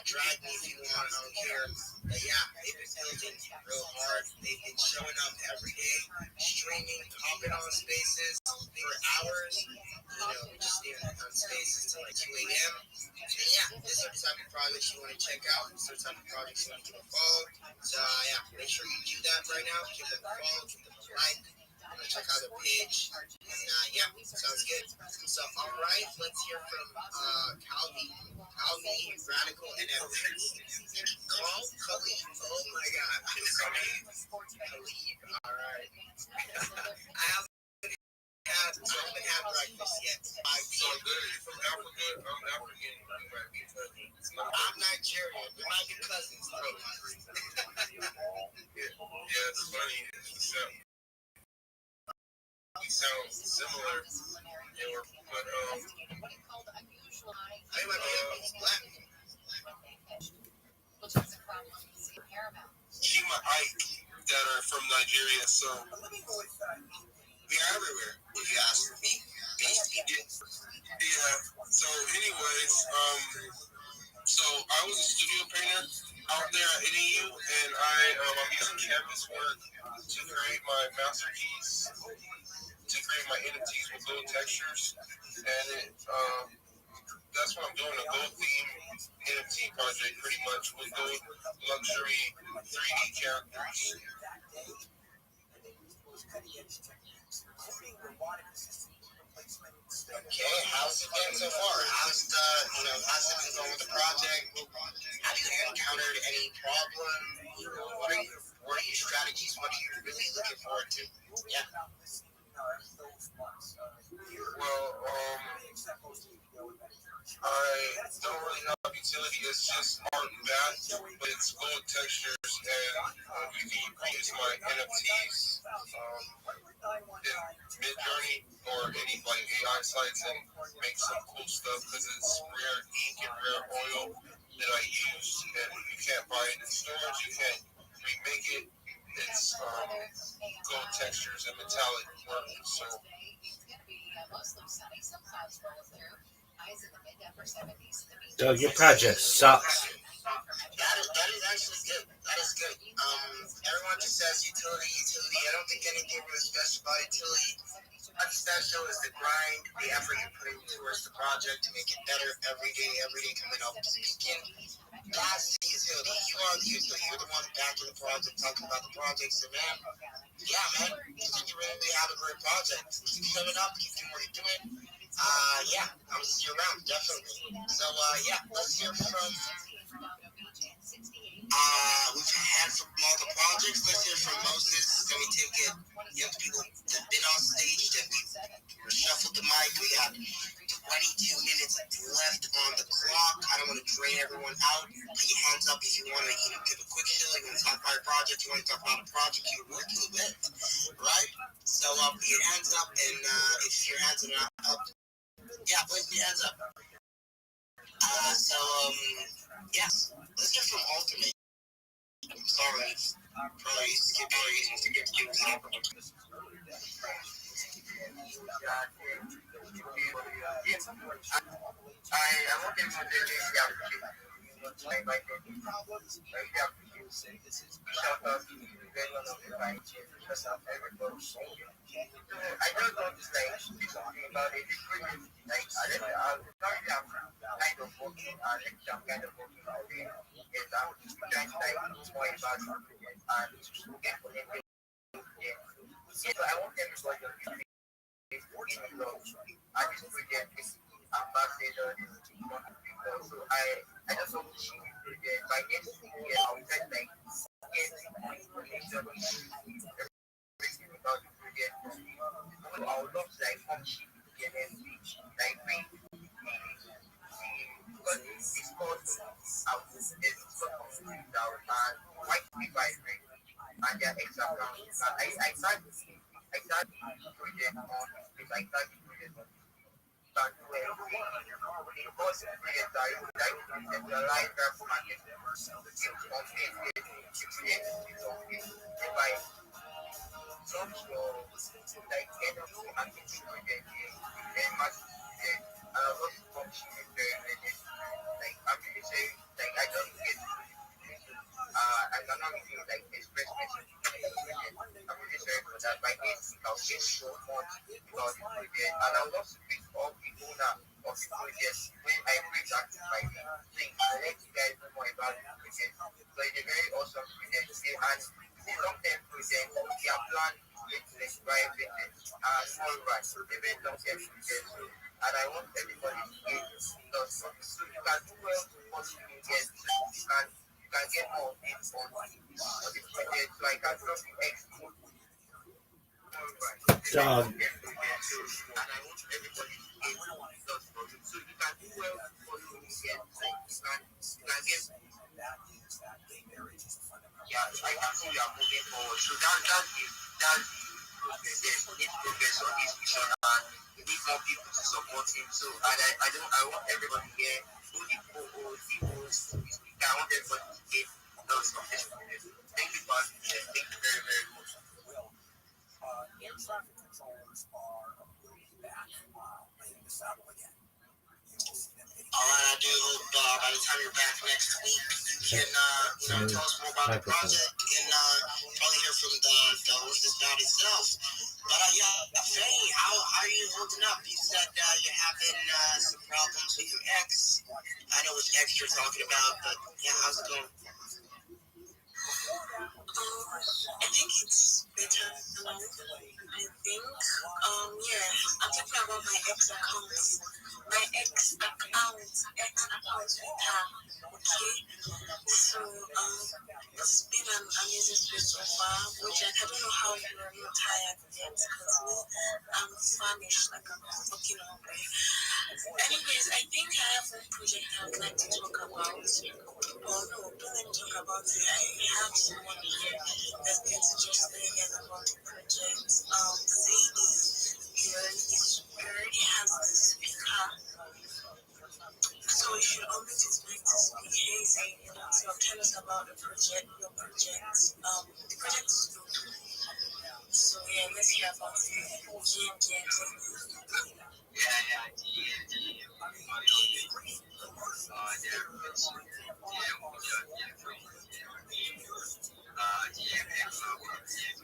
Drag me if you want, I don't care. But yeah, they've been building real hard. They've been showing up every day, streaming, hopping on spaces for hours. Just staying on spaces till like 2 a.m. And yeah, this is the type of projects you want to check out. This is the type of projects you want to give a follow. So yeah, make sure you do that right now. Give them a follow, give them a like. Check out their page. And yeah, sounds good. So all right, let's hear from Calvi, Radical and Khalid. Oh my God, Khalid. All right. I haven't had breakfast yet. 5 p.m. So good. You're from Africa. I'm African. I Nigeria. We might be cousins, bro. Yeah, it's funny. We sound similar. But I might be black. Shima Ike that are from Nigeria, so We are everywhere, if you ask me. yeah. So anyways, so I was a studio painter out there at NAU, and I'm using canvas work to create my masterpiece, to create my NFTs with gold textures, and that's what I'm doing, a gold theme NFT project, pretty much with gold luxury 3D characters. Okay, how's it been so far? How's it been going with the project? Have you encountered any problem? What are your strategies? What are you really looking forward to? Yeah. Well, I don't really have utility. It's just art and math, but it's gold textures, and you can use my NFTs in Midjourney or any like AI sites and make some cool stuff because it's rare ink and rare oil that I use, and you can't buy it in stores. You can't remake it. It's gold textures and metallic work. So your project sucks. That is actually good. That is good. Everyone just says utility. I don't think anything really special about utility. What's special is the grind, the effort you put in towards the project to make it better every day coming up, speaking. That's the utility. You are the utility. You're the one backing the project, talking about the project. So, man, you think you really have a great project. Keep showing up, keep doing what you're doing. I'm gonna see you around, definitely. So, let's hear from. We've had from all the projects. Let's hear from Moses. Then we take it. Young people that have been on stage, that we shuffled the mic. We got 22 minutes left on the clock. I don't want to drain everyone out. Put your hands up if you want to, give a quick show. You want to talk about a project. You want to talk about a project you're working with, right? So put your hands up, and if your hands are not up, put your hands up. Yes, let's hear from Alternate. I'm sorry, probably skip you. I'm looking for the I don't know this talking about it. It's really I'm kind of working I'm kind of working out there. Yes, I'm trying to more about and so I want everybody to be I just project this ambassador so I just want to see by next year I'll get about the project. I would love to function and reach because it's called out it's white people and their extra accounts. I started project on this. I started project on start where the boss project are the live market on Facebook by some show end of the market project then much and I was functioning very I'm really saying I don't get I cannot really express myself. I'm really sorry for that. My age I'll get so much about the project and I will also pick all the owner of the project when I bring back to my thing. I let you guys know more about the project. So it's a very awesome project and the long-term project we are planning to buy small rights, so a very long-term project. And I want everybody to get those ones. So you can do well to what you get you can get more things on the project so I can drop the X. Dog. And I want everybody to get those ones. So you can do well for you get you can get So I want everybody here, who the co-host, the host, I want everybody to get those confessions. Thank you for having me here. Thank you very, very much. Air traffic controllers are back in the saddle again. All right, I do hope by the time you're back next week, you can tell us more about the project and probably hear from the hostess about itself. But Faye, how are you holding up? You said you're having some problems with your ex. I know which ex you're talking about, but yeah, how's it going? I think it's better now. I think, I'm talking about my ex accounts. My ex accounts with her. Okay. So, it's been an amazing space so far, which I don't know how you are not tired yet, because I'm famished, like I'm fucking hungry. Anyways, I think I have one project I would like to talk about. Oh no, don't let me talk about it. I have someone here that's going to just say again about the project. Zaidi, he already has the speaker, so you should always expect to speak. Hey Zaidi, so tell us about the project, your project. The project is good. So yeah, let's hear about it.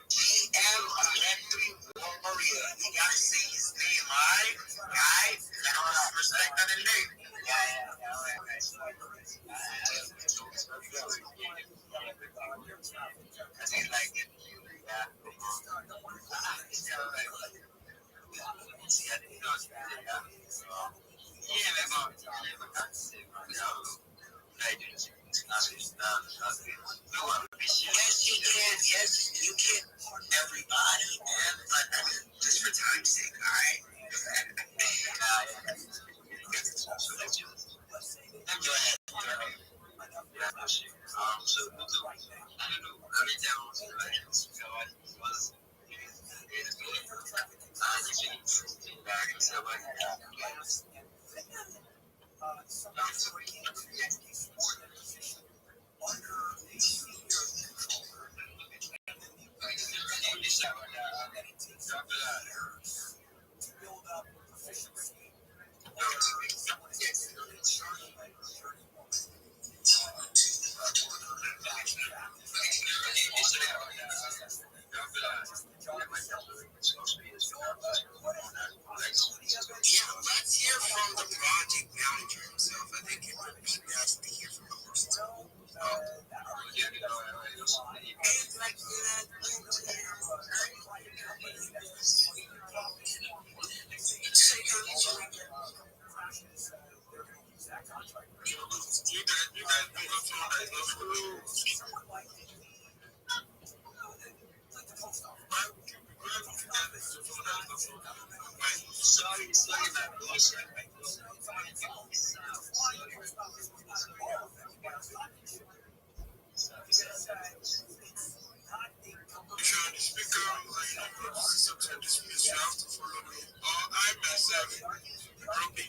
GM Electric Warrior. You gotta say his name, right? Guys, gotta respect that name. I didn't like it. Yes, you can. Everybody, man. But just for time's sake, alright? Go ahead. Yeah, let's hear from the project manager himself. I think it would be best to hear from the host. I myself, Rabbi,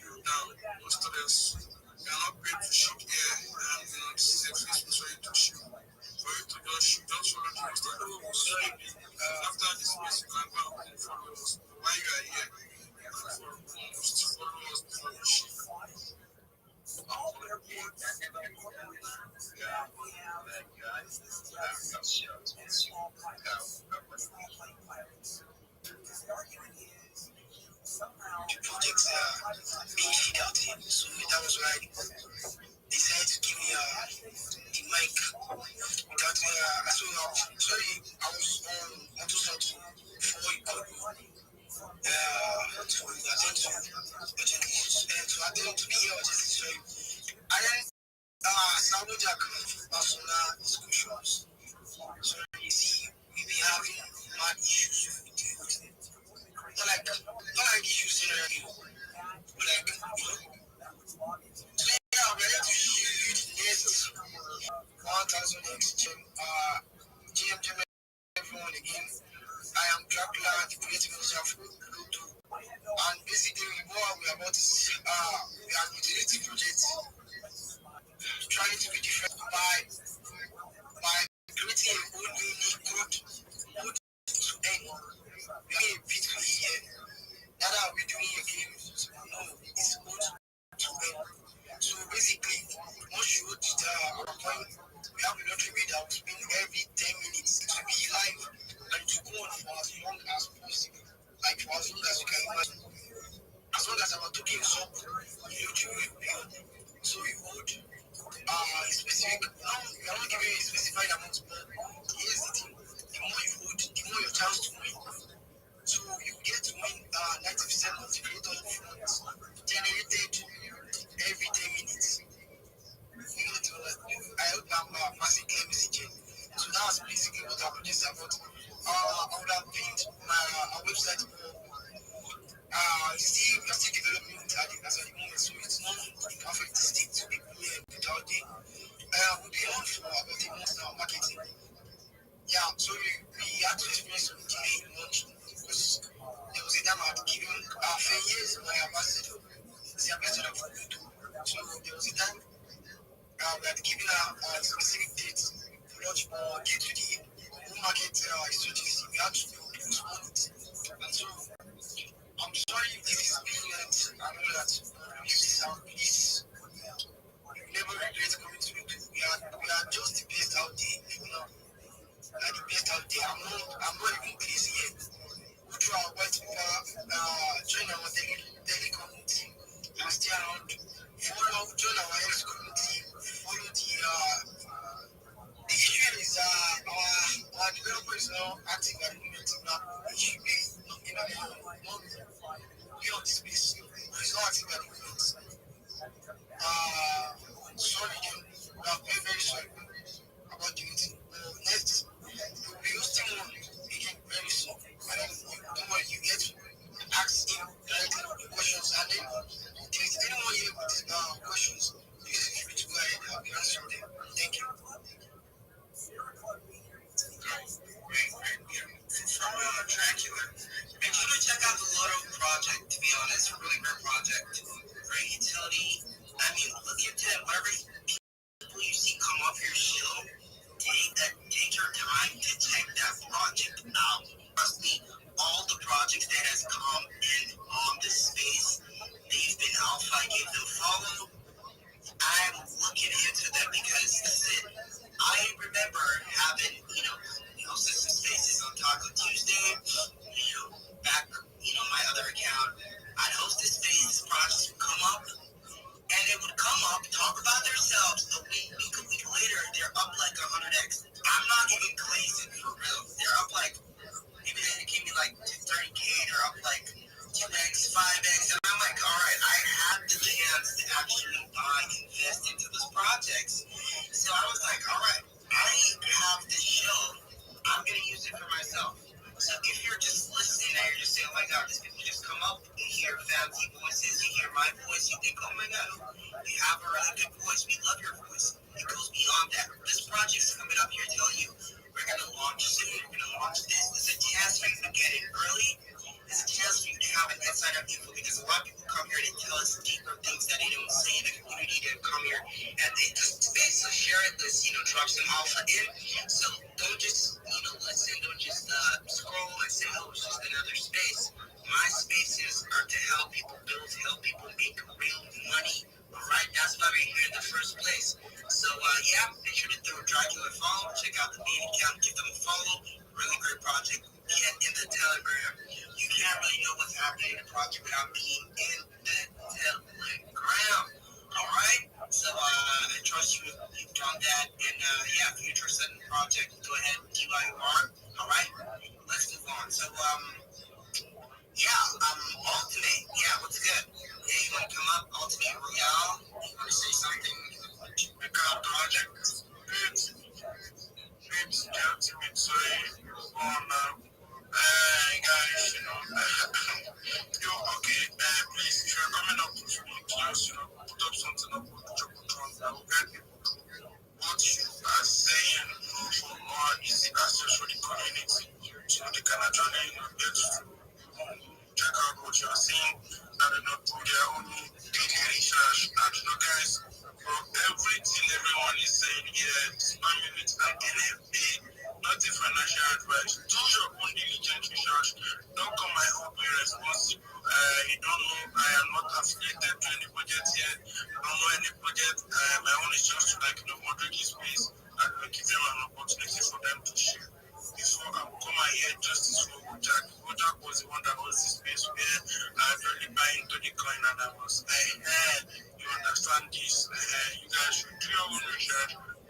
most of us are not paid to shoot here, and this is a Christmas for you to shoot. For you to just shoot, just follow the rest of the rules. After this place, you can go and follow us. While you are here, follow us before you shoot. The project being feed out him, so that was why they decided to give me the mic. Sorry, I was on motorcycle before you called me. To attend to the urgency. So I didn't salvage a personal discussions. So you see, we be having mad issues with you. Not like issues generally, but like, today I'm ready to shoot the next 1000 exchange, GM everyone again. I am Dracula, the creative officer of Ludo. And basically, what we're about to specific. I'm not giving you a specified amount, but here's the thing: the more you hold, the more your chance to win. So you get to win 90% of the total funds generated every 10 minutes. I hope I'm passing clear messaging. So that's basically what I would just about. I would have pinned my website for still developing it as a moment, so it's not perfect state to be put out there. We've been on for about a month now, marketing. Yeah, so we had to experience some delay in launch because there was a time I had given 10 years my ambassador, the ambassador for Udo. So there was a time we had given a specific date to launch, but due to the home market insurgency, we had to postpone it. And so I'm sorry if this is being late. I know that this you never regret coming to Udo. We are just the best out there for now. We are the best out there. I'm not even crazy yet. Go through our white paper, join our daily community, and stay around. Join our ex community, follow the issue is our developer is now acting at the moment. Now, it should be not be on this space. But it's not acting at the moment. Sorry, John. We are very, very sorry about the meeting. Next, we'll be hosting one again very soon. And then, don't worry, you get to ask him directly questions. And then, if there's anyone here with questions, please feel free to go ahead. I'll be answering them. Thank you. From Dracula. Make sure to check out the Lotto project, to be honest. Really great project. Great utility. I mean, look into whatever people you see come off your show. Take your time to check that project out. Trust me, all the projects that has come in on this space, they've been alpha. I gave them follow. I'm looking into them because I remember having, system spaces on Taco Tuesday, back, my other account. I'd host this space, projects would come up, and they would come up, talk about themselves. A week later, they're up like 100x. I'm not even glazing for real. They're up like, maybe they gave me like 30K, they're up like 2x, 5x, and I'm like, all right, I had the chance to actually invest into those projects. So I was like, all right, I have this show, I'm going to use it for myself. So if you're just listening and you're just saying, oh my God, these people just come up, you hear fancy voices, you hear my voice, you think, oh my God, you have a really good voice, we love your voice. It goes beyond that. This project's coming up here telling you, we're going to launch soon, we're going to launch this. There's a chance for you to get it early. There's a chance for you to have an insider info because a lot of people come here to tell us deeper things that they don't say in the community. They come here and they just basically share it. Let's, drop some alpha in. So don't just, listen, don't just scroll and say, oh, it's just another space. My spaces are to help people build, help people make real money. All right, that's why we're here in the first place. So, make sure to throw Dracula a follow. Check out the main account, give them a follow. Really great project. Get in the Telegram. You can't really know what's happening in the project without being in the Telegram. All right? So, I trust you've done that. And, if you're interested in the project, go ahead, DYR. All right? Let's move on. So, Ultimate. Yeah, what's good? Yeah, you want to come up? Ultimate Royale? You want to say something about the project? It's the ultimate say on guys, okay, please, if you're coming up with one class, put up something up on the Jumbotron that will get people what you are saying, for more easy access for the community, so they can actually, get to check out what you are saying, and not do their own daily research, and guys, for everything everyone is saying here, spamming it and getting paid, not the financial advice. Do your own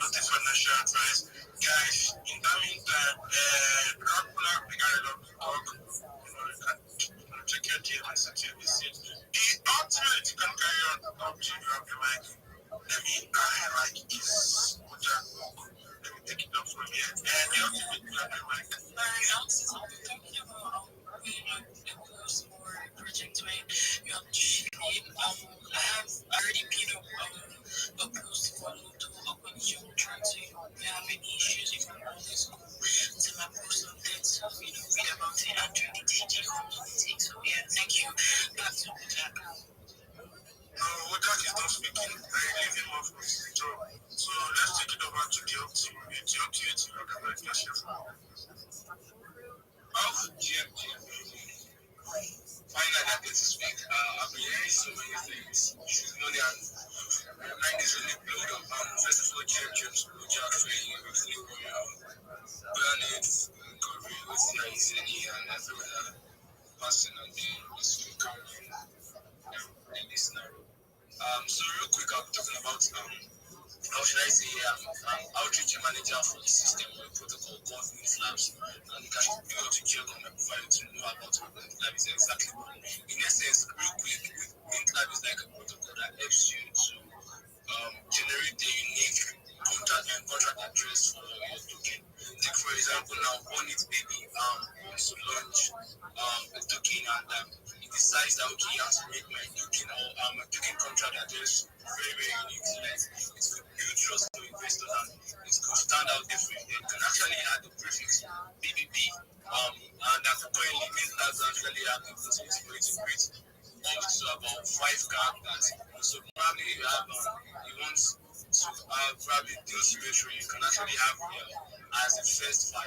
not a financial advice. Guys, in the meantime, Dracula, we got a lot to talk. Check your DM and set your visit. The ultimate you can carry on up to you have the mic. Let me like this. Let me take it up from here. And the ultimate you have the mic. Alright, Alex is talking about post or project when you have cheated. I have already picked up a post for to open you trying to have any issues you can always go to my post updates, read about it and try to take it home to take. So yeah, thank you. Back to Jack. Jack is not speaking. I leave him off of his job. So let's take it over to the ultimate. The ultimate you have the mic. Let's hear from you. GM. Finally, I get to speak. I've been hearing so many things. She's not there. My mind is really blown up. First of all, GM, Jack Free, really planet, Korea, Oceania, and everyone passing on this week in this scenario. So real quick, I'll be talking about how should I say, outreach manager for the system or protocol called Labs, and you can be able to check on my profile to know about what Lab is exactly. In essence, real quick, Lab is like a protocol that helps you to generate a unique contract address for your token. Take for example now, Bonnet Baby wants to launch a token and it decides that okay, I have to make my token or my token contract address very, very unique. So that it could build trust to investors and it could stand out different. It can actually add the prefix BBB and that currently means that actually have the possibility for it to create up to about 5 characters. So probably you have you want to have probably those ratio you can actually have as the first 5,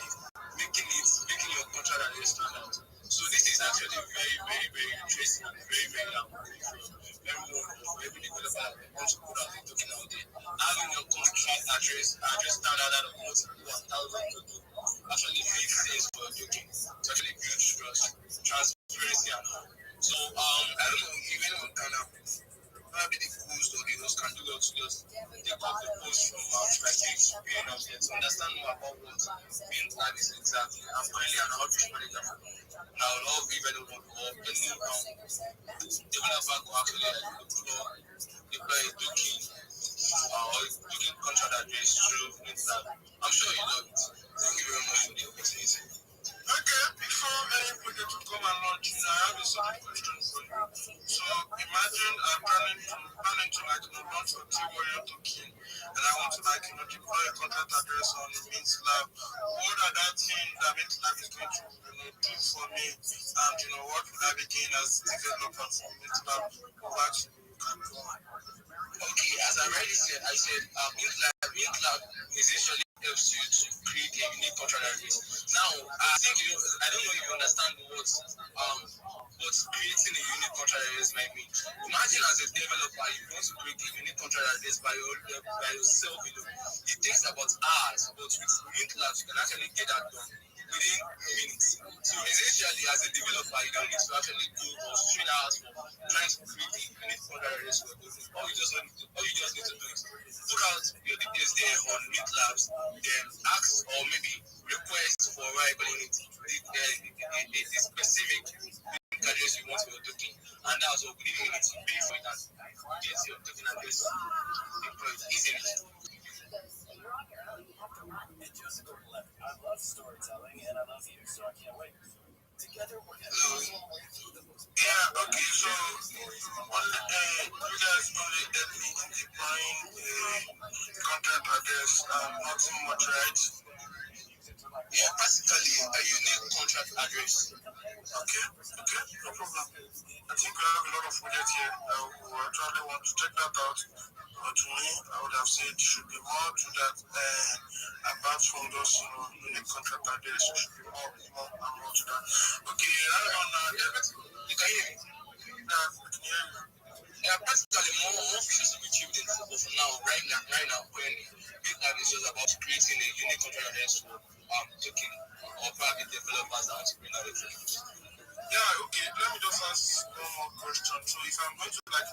making your contract address stand out. So this is actually very, very, very interesting and very, very important for everyone or every developer that wants to put out a token out there. Having your contract address stand out of multiple 1,000 people actually makes sense for a token. It's actually builds trust, transparency and all. So I don't know if anyone can probably the post or the host can do well to just take up the post from strategic being out there to understand more about what being plan is exactly. I'm currently an outreach manager for and I would love if anyone or any developer could actually deploy a token or token contract address through WinLab. I'm sure you love it. Thank you very much for the opportunity. Okay, before any project will come and launch, I have a simple question for you. So imagine I'm planning to launch a T-Warrior token and I want to deploy a contract address on Mint Lab. What are that thing that Mint Lab is going to do for me and what will I be gain as developer from Mint Lab? Over to you, can go on. Okay, as I already said, Mint Lab essentially helps you to create a unique contract address. Now, I think I don't know if you understand what creating a unique contract address might mean. Imagine as a developer, you want to create a unique contract address by yourself. It takes about hours, but with Mint Labs, you can actually get that done within minutes. So essentially, as a developer, you don't need to actually go or strain hours for trying to create a unique contract address for your business. All you just need to do is put out your details there on Mint Labs, then ask or maybe request for the specific address you want for your token, and that's what within minutes you pay for it and get your token address deployed easily. I love storytelling and I love you, so I can't wait. Together we're going to Yeah, okay, so you guys only help me in deploying a contract address, nothing much, right? Yeah, basically a unique contract address. Okay, no problem. I think we have a lot of projects here who actually want to check that out. But to me, I would have said should be more to that apart from those unique contract address. There should be more to that. Okay, right on You can hear me? yeah, we can hear you. Yeah, basically more features to be achieved in football for now, right now, currently. Big Lab is just about creating a unique contract address for token or private developers that want to bring out a token. Yeah, okay. Let me just ask one more question. So, if I'm going to deploy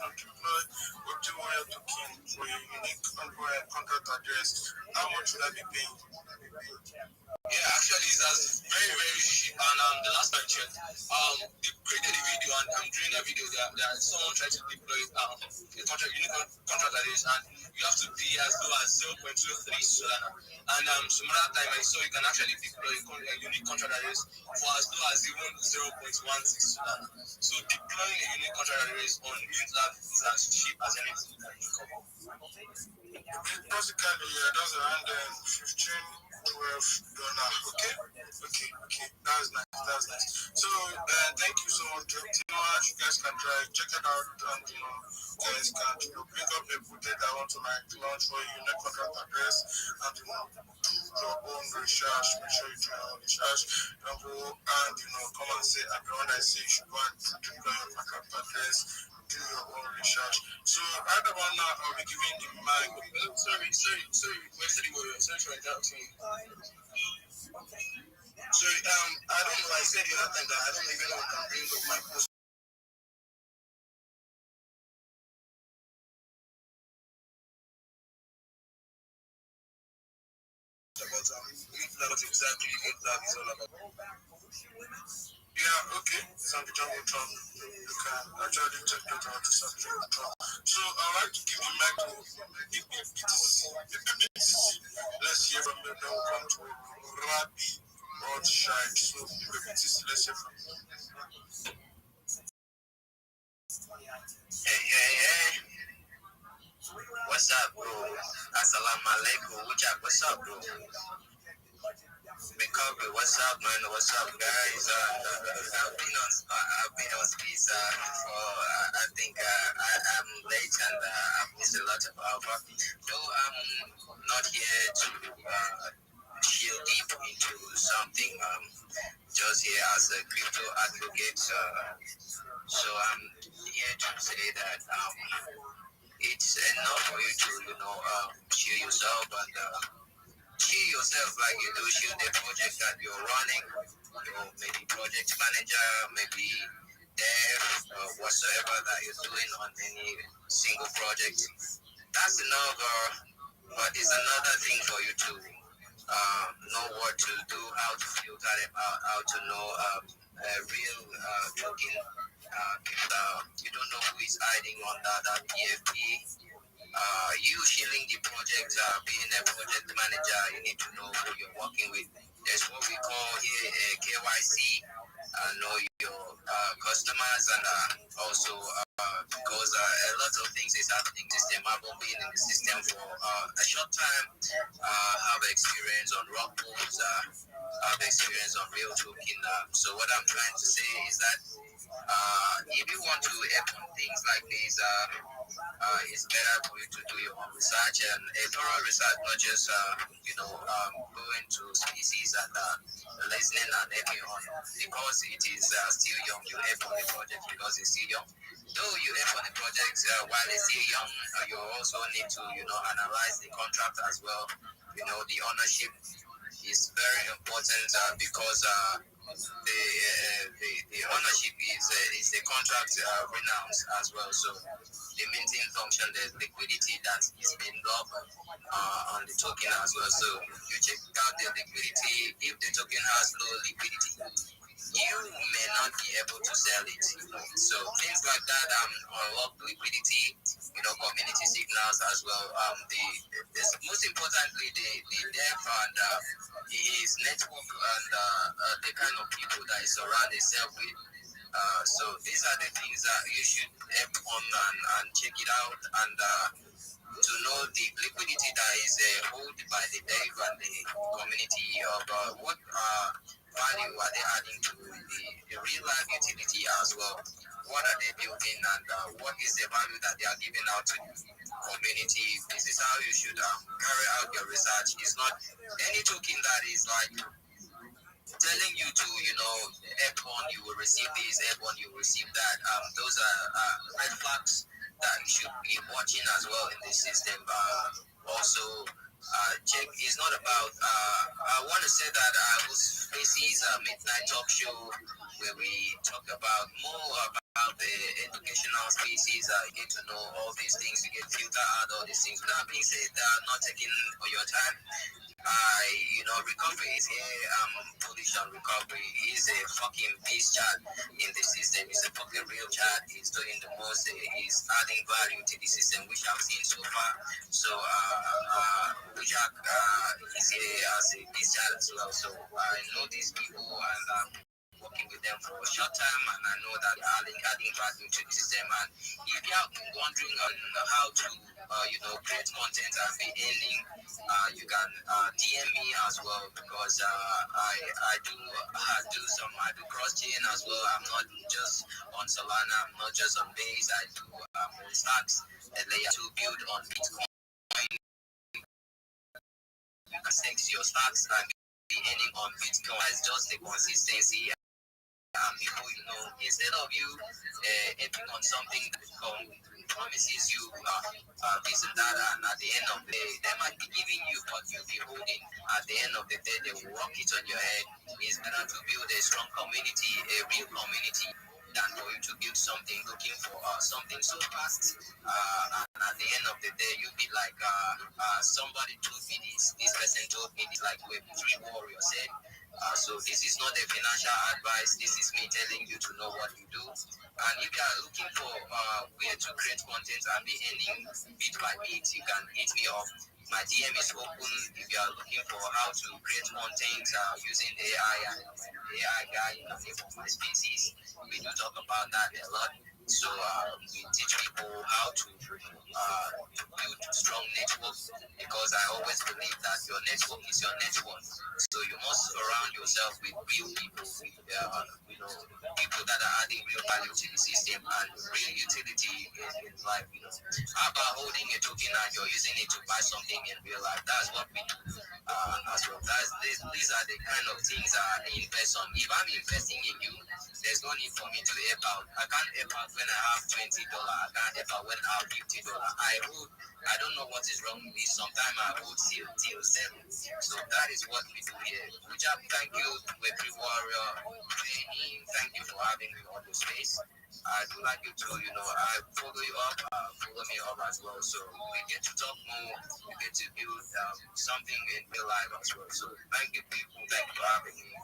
OTWire token for a unique contract address, how much would I be paying? Yeah, actually, that's very, very cheap. And the last I checked, they created a video, and I'm doing a video that someone tried to deploy a contract, unique contract that is, and you have to pay as low as 0.23 Solana. And some other time I saw you can actually deploy a unique contract that is for as low as even 0.16 Solana. So deploying a unique contract that is on Mint Lab is as cheap as anything you can think of. Basically, yeah, that's around $15-12. Okay. That's nice. So, thank you so much. You guys can try, check it out, and guys can pick up a project that want to launch for a unique contract address, and do your own research. Make sure you do your own research. Don't go and come and say, I'm the one that say you should go and deploy your contract address. Do your own research. So, right about now, I'll be giving the mic. Sorry, Wesley Warrior, sorry for interrupting you. Sorry, I don't know, I said the other time that I don't even know if I can bring up my post. About exactly what that is all about. Yeah, okay. Some jungle drum. You can actually check that out. Some jungle drum. So I'd like to give the mic to BTC. Let's hear from them. Then we'll come to Rabbi Rothschild. So BTC, let's hear from you. Hey. What's up, bro? Assalamu alaikum. What's up, bro? Recovery, what's up, man? What's up, guys? I've been on Speeds for I think I'm late and I've missed a lot of Alpha. Though I'm not here to shield deep into something. Just here as a crypto advocate. So I'm here to say that it's enough for you to shield yourself and shield yourself like you do shield the project that you're running. Maybe project manager, maybe dev, or whatsoever that you're doing on any single project. That's enough, but it's another thing for you to know what to do, how to filter them out, how to know a real token. If you don't know who is hiding under that PFP, you shielding the project, being a project manager, you need to know who you're working with. There's what we call here a KYC, know your customers, and also because a lot of things is happening in the system. I've been in the system for a short time, have experience on rock pools, have experience on real token. So what I'm trying to say is that if you want to help on things like this, it's better for you to do your own research and a thorough research, not just going to species and listening and helping on because it is still young. You help on the project because it's still young. Though you help on the project while it's still young, you also need to analyze the contract as well. The ownership is very important because the ownership is the contract renounced as well. So the maintain function, there's liquidity that is being locked on the token as well. So you check out the liquidity. If the token has low liquidity, you may not be able to sell it. So things like that, unlock liquidity, community signals as well. Most importantly, the dev and his network and the kind of people that is around himself with. So these are the things that you should help on and check it out and to know the liquidity that is held by the dev and the community of what value are they adding to the real life utility as well. What are they building and what is the value that they are giving out to the community? This is how you should carry out your research. It's not any token that is like telling you to, F1 you will receive this, F1 you will receive that. Those are red flags that you should be watching as well in the system. Also, check is it's not about. I want to say that was Macy's midnight talk show where we talk about more about the educational spaces. You get to know all these things. You get filter out all these things. With that being said, not taking your time. Recovery is here. Bullish on recovery. He's a fucking beast chat in the system. He's a fucking real chat. He's doing the most. He's adding value to the system, which I've seen so far. So, Jack is here as a beast chat as well. So, I know these people and working with them for a short time, and I know that adding value to the system. And if you are wondering on how to, create content and be earning, you can DM me as well because I do cross chain as well. I'm not just on Solana. I'm not just on Base. I do on stacks and layer 2 build on Bitcoin. You can stake your stacks and be earning on Bitcoin. That's just the consistency. Instead of you epic on something that promises you this and that, and at the end of the day, they might be giving you what you'll be holding. At the end of the day, they will rock it on your head. It's better to build a strong community, a real community, than for you to build something looking for something so fast. And at the end of the day, you'll be like, somebody told me this person told me this, like Web3 warrior said. So this is not a financial advice. This is me telling you to know what you do. And if you are looking for where to create content and be earning bit by bit, you can hit me up. My DM is open. If you are looking for how to create content using AI and AI guy for my species, we do talk about that a lot. So we teach people how to build strong networks, because I always believe that your network is your network. So you must surround yourself with real people, with people that are adding real value to the system and real utility in life. How about holding a token and you're using it to buy something in real life? That's what we do as well. These are the kind of things I invest on. If I'm investing in you, there's no need for me to help out. I can't help out when I have $20. I can't help out when I have $50. I don't know what is wrong with me. Sometimes I hold till zero. So that is what we do here. Ujab, thank you, Web3 Warrior. Thank you for having me on the space. I would like you to, I follow you up, follow me up as well. So we get to talk more, we get to build something in real life as well. So thank you, people. Thank you for having me.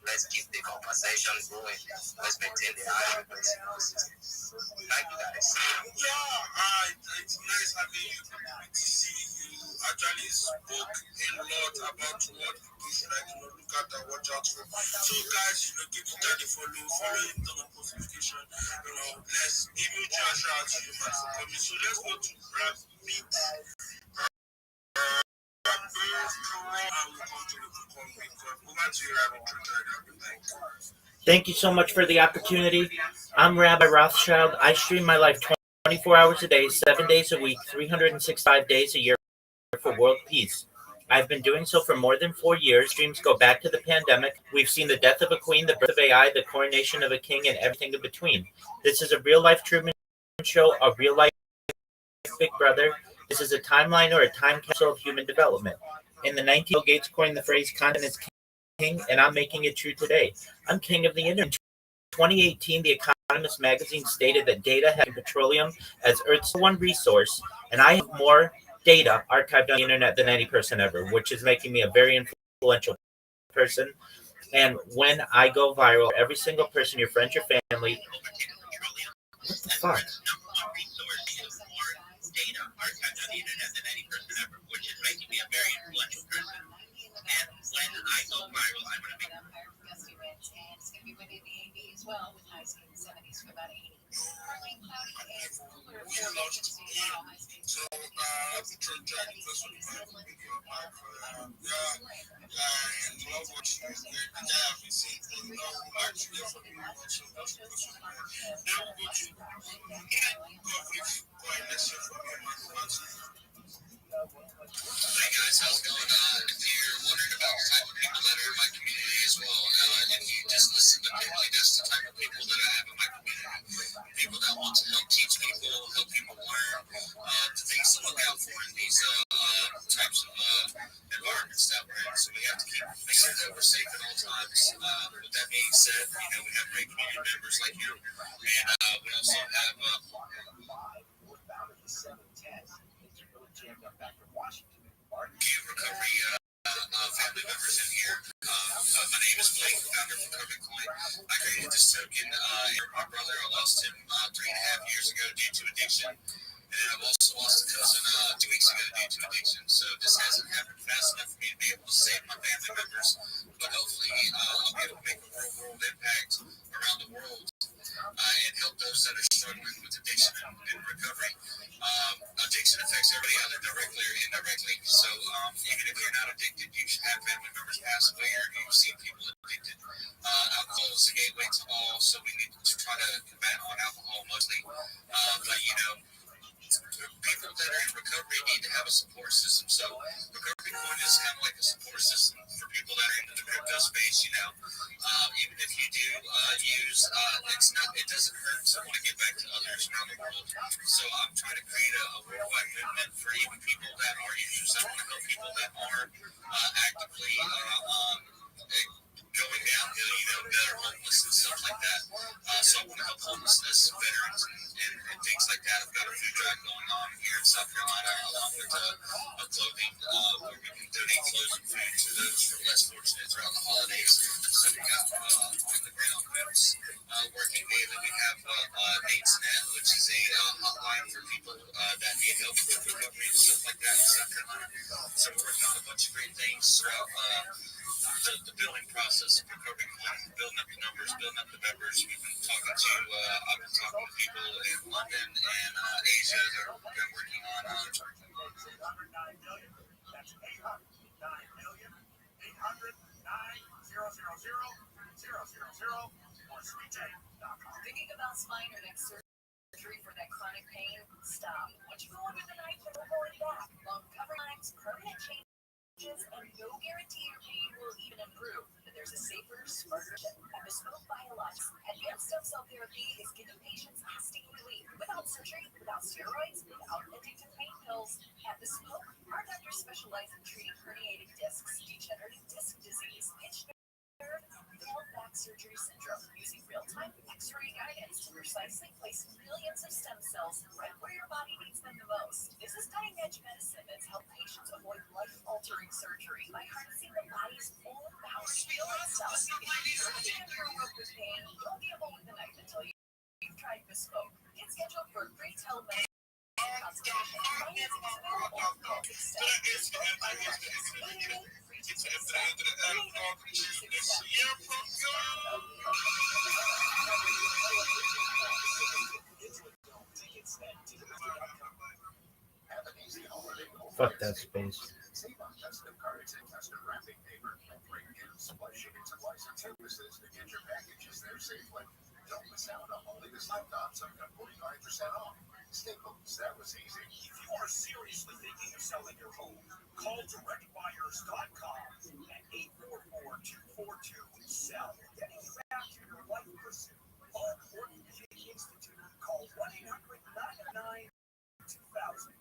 Let's keep the conversation going. Let's maintain the high frequency of the system. Thank you, guys. Yeah, it's nice having you. Good to see you. Actually spoke a lot about what people should look at and watch out for. So guys, give the guy the follow him, turn on post notification. Let's give you a shout out to you, man, for coming. So let's go to Rabbi. Thank you so much for the opportunity. I'm Rabbi Rothschild. I stream my life 24 hours a day, 7 days a week, 365 days a year for world peace. I've been doing so for more than 4 years. Streams go back to the pandemic. We've seen the death of a queen, the birth of AI, the coronation of a king, and everything in between. This is a real-life Truman Show, a real-life Big Brother. This is a timeline or a time capsule of human development. In the 19th, Bill Gates coined the phrase "content is king," and I'm making it true today. I'm king of the internet. In 2018, The Economist magazine stated that data has petroleum as Earth's one resource, and I have more data archived on the internet than any person ever, which is making me a very influential person. And when I go viral, every single person, your friends, your family, what the fuck? Data archived on the internet than any person ever, which is making me a very influential person. And when I go viral, I'm going to make gusty winds, and it's going to be windy in the AV as well, with highs in the 70s for about 80. Partly cloudy and cooler for agency as well. So, happy to enjoy the first 25 video of my and love what you did. The guy I've been seeing for like to hear from you also. Then we'll go to coverage point. Let's hear from you, man. Hey guys, how's it going? If you're wondering about the type of people that are in my community as well, if you just listen to me, that's the type of people that I have in my community. People that want to help teach people, help people learn the things to look out for in these types of environments that So we have to make sure that we're safe at all times. With that being said, we have great community members like you, and we also have few recovery family members in here. My name is Blake, founder of Recovery Coin. I created this token. My brother, I lost him 3.5 years ago due to addiction. And then I've also lost a cousin 2 weeks ago due to addiction. So this hasn't happened fast enough for me to be able to save my family members. But hopefully I'll be able to make a world impact around the world and help those that are struggling with addiction and recovery. Addiction affects everybody, either directly or indirectly. So even if you're not addicted, you should have family members pass away or you've seen people addicted. Alcohol is the gateway to all, so we need to try to combat on alcohol mostly. But people that are in recovery need to have a support system. So Recovery Coin is kind of like a support system for people that are into the crypto space. Even if you do use, it doesn't hurt to want to give back to others around the world. So I'm trying to create a worldwide movement for even people that are users. I want to help people that are actively going downhill, that are homeless and stuff like that. So I want to help homelessness, veterans, and things like that. I've got a food drive going on here in South Carolina, along with clothing, where we can donate clothes and food to those who are less fortunate throughout the holidays. So we got on the ground folks working daily. We have Nate's Net, which is a hotline for people that need help with recovery and stuff like that in South Carolina. So we're working on a bunch of great things throughout the building process of Recovery Coin, building up the numbers, building up the members. I've been talking to people in London and Asia that are working on. That's 800-900-800-900-000 or sweettech.com. Thinking about spine or neck surgery for that chronic pain? Stop. What you go under the knife and we're going back. Long recovery times, permanent changes, and no guarantee your pain will even improve. But there's a safer, smarter option. Bespoke Biologics. Advanced stem cell therapy is giving patients lasting relief without surgery, without steroids, without addictive pain pills. At Bespoke, our doctors specialize in treating herniated discs, degenerative disc disease, pitch nerve, failed back surgery syndrome, using real-time X-ray guidance to precisely place millions of stem cells right where your body needs them the most. This is cutting-edge medicine that's helped patients avoid life-altering surgery by harnessing the body's own power to heal itself. If you're having with pain, don't gamble with the knife until you've tried Bespoke. Get scheduled for a free telemed consultation. Financing is available. Call Bespoke Biologics. Fuck that space. Custom cards and custom wrapping paper. Bring gifts, shipping supplies, and services to get your packages there safely. Don't miss out on all latest laptops up to 45% off. Staples, that was easy. If you are seriously thinking of selling your home, call directbuyers.com at 844-242-SELL. Getting you back to your life pursuit. Or Orthopedic Institute. Call 1-800-999-2000.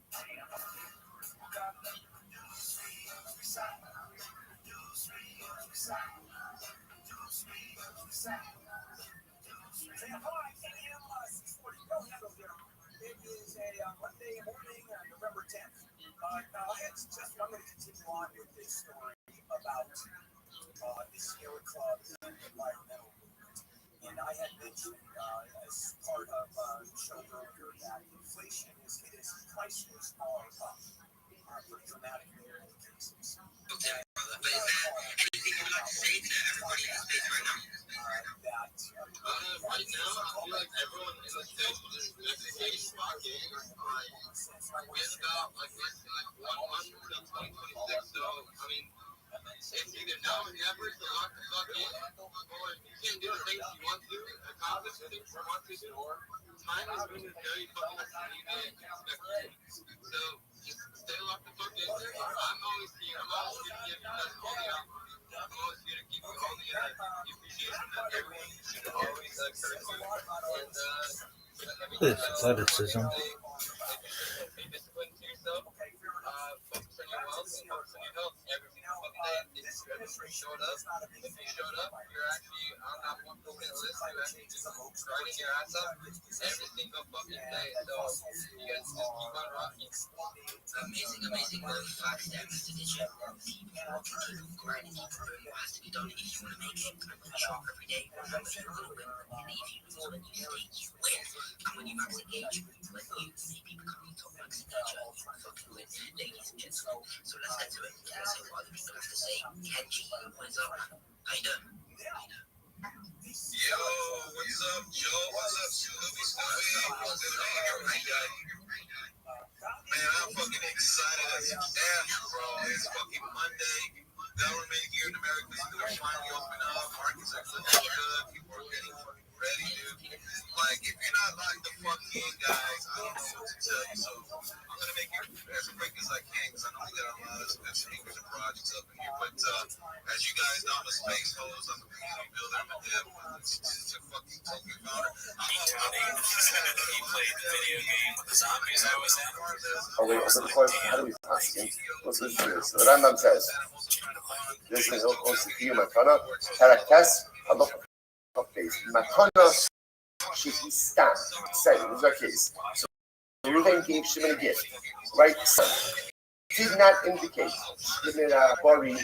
It is a Monday morning, November 10th. I'm going to continue on with this story about the Sierra Club and environmental movement. And I had mentioned as part of the show earlier that inflation has hit us, prices are up pretty dramatically in many cases. Okay, brother. But is there anything you'd like to say to everybody in the space right now? Right now, I feel like everyone in the space will just necessarily lock in. We have about like 100 until 2026. So, I mean, it's either now or never to lock the fuck in, or you can't do the things you want to, accomplish the things you want to do, or time is moving very fucking unexpected. So, just stay locked the fuck in. I'm always here. I'm always here to give you guys all the output. I'm always here to give you all the appreciation that everyone should always encourage you. And Athleticism. be disciplined to yourself. Focus on your wealth and focus on your health every single fucking day. It's showed up. If you showed up, you're actually on that 1% list. You actually just riding your ass up every single fucking day. So you guys just keep on rocking. Amazing fact there, Mr. Ditcher. Keep walking, keep grinding, keep doing what has to be done if you want to make it. And when you show up every day, remember you're going to win. And if you lose, when you stay, you win. And when you max engage, when you maybe become top max engager, you fucking win. Ladies and gentlemen, so let's get to it. Let's hear what other people have to say. Kenji, what is up? How you doing? Yo, what's up, Joe? What's up, Scooby? What's up, man, I'm fucking excited as F, bro. It's fucking Monday. Government here in America is going to finally open up. Markets are looking good. People are getting fucking ready, dude. Like, if you're not like the fucking guys, I don't know what to tell you. So I'm going to make it as quick as I can because I know we got a lot of good speakers and projects up in here. But as you guys know, I'm a space host. I'm a community builder. I'm a dev. To fucking Tokyo founder. He played the video game with the zombies I was in. Oh wait, what's the question? How do we ask him? Let's listen to this. The Rambam says, this is also to you, Matana, Karakas, Halach of case. Matana should be stamped. Say, this is our case. So Reuben gave Shimon a gift, right? Did not indicate Shemira Bari,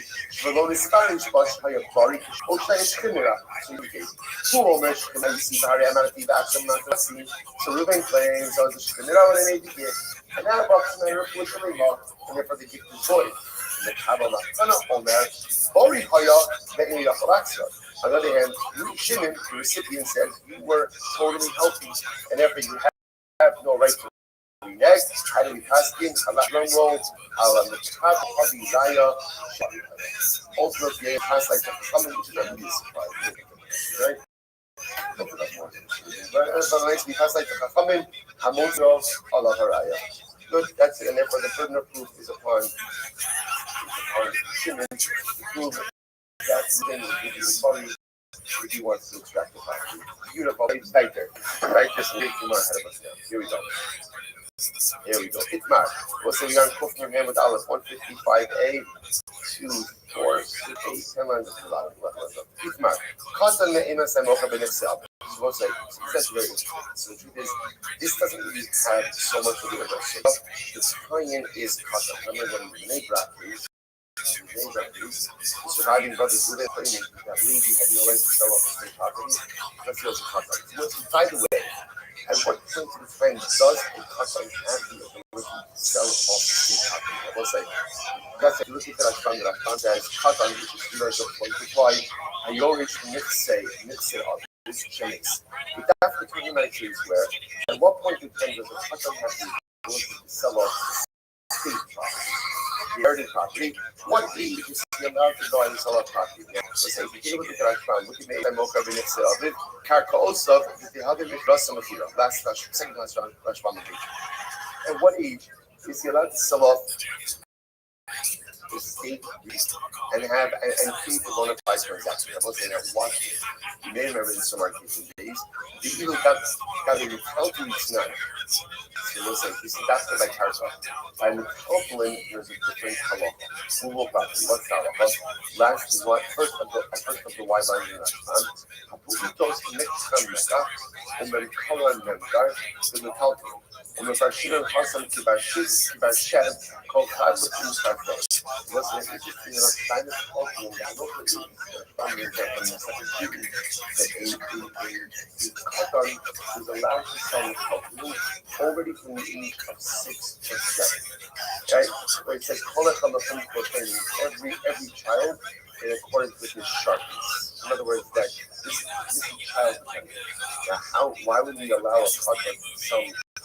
Veloni Spanish Bush, how your Bari, Osha Shemira, indicate. Who almost can I see Barry Amanati Bassam Matasi? So Reuben claims on the Shemira and an gift, and now box and I reflect the remark, and therefore the gift is void. And the Kabbalah Tana Omer, Bari Haya, the Enya Halaxa. On the other hand, Shimon, the recipient, said you were totally healthy, and therefore you have no right to. Next, how do we pass in? Drum roll, ultimately, pass like the coming to the music, right? But next, we pass like the coming, Hamotro, Allah Haraya. Good, that's it, and therefore the burden of proof is upon Shimon to prove that Shimon if he wants to extract the property. Beautiful, it's right there. Right, just way too much ahead of us now. Here we go. Here we go. Itmar. We'll say we are in Kufner hand with Aleph 155A 2 4 8 10 lines of Itmar. Katan me'ema samocha b'nefsel. So we'll say that's very interesting. So the truth is, this doesn't really have so much to do with us. The tie-in is Katan. Remember when the Nebrak is. The surviving brothers who they claiming that Levi had no right to sell off his state property. That's the Katan. By the way, at what point in time does a Katan have the ability to sell off the state property? I will say, that's if you look at Rashban says Katan, which is similar to point to why Ayorish Nixay of this Shemitz. With that between humanitarians where at what point in time does a Katan have the ability to sell off the state property? The inherited property, what age is he allowed to go and sell off property? Let's say, if you look at the Rashban, look at the Mocha Benitza of it, Karkaosov, the Hadim Rasam of last second Rashban. At what age is he allowed to sell off the state and have and keep a bona fide transaction? I was saying that Washington, you may remember in some arcade days, the evil got a healthy snap. So we'll say, you see, that's what I care about. By Metropolitan, there's a different halacha. Google property, what's the halacha? Last is what, first of the Y lines in Rashban. Hapuitos Nexam Meka, and then Kalan Nemgar, the Metropolitan. And with our Shiran Hassan Kibashis, Kibashed, called Hadlatim Sarfos. Listen, it's interesting enough, kind of talking, I know that the Katan is allowed to sell the property already from the age of 6 or 7. Right? Where it says, every child in accordance with his sharpness. In other words, that this is child dependent. Now, why would we allow a Katan to sell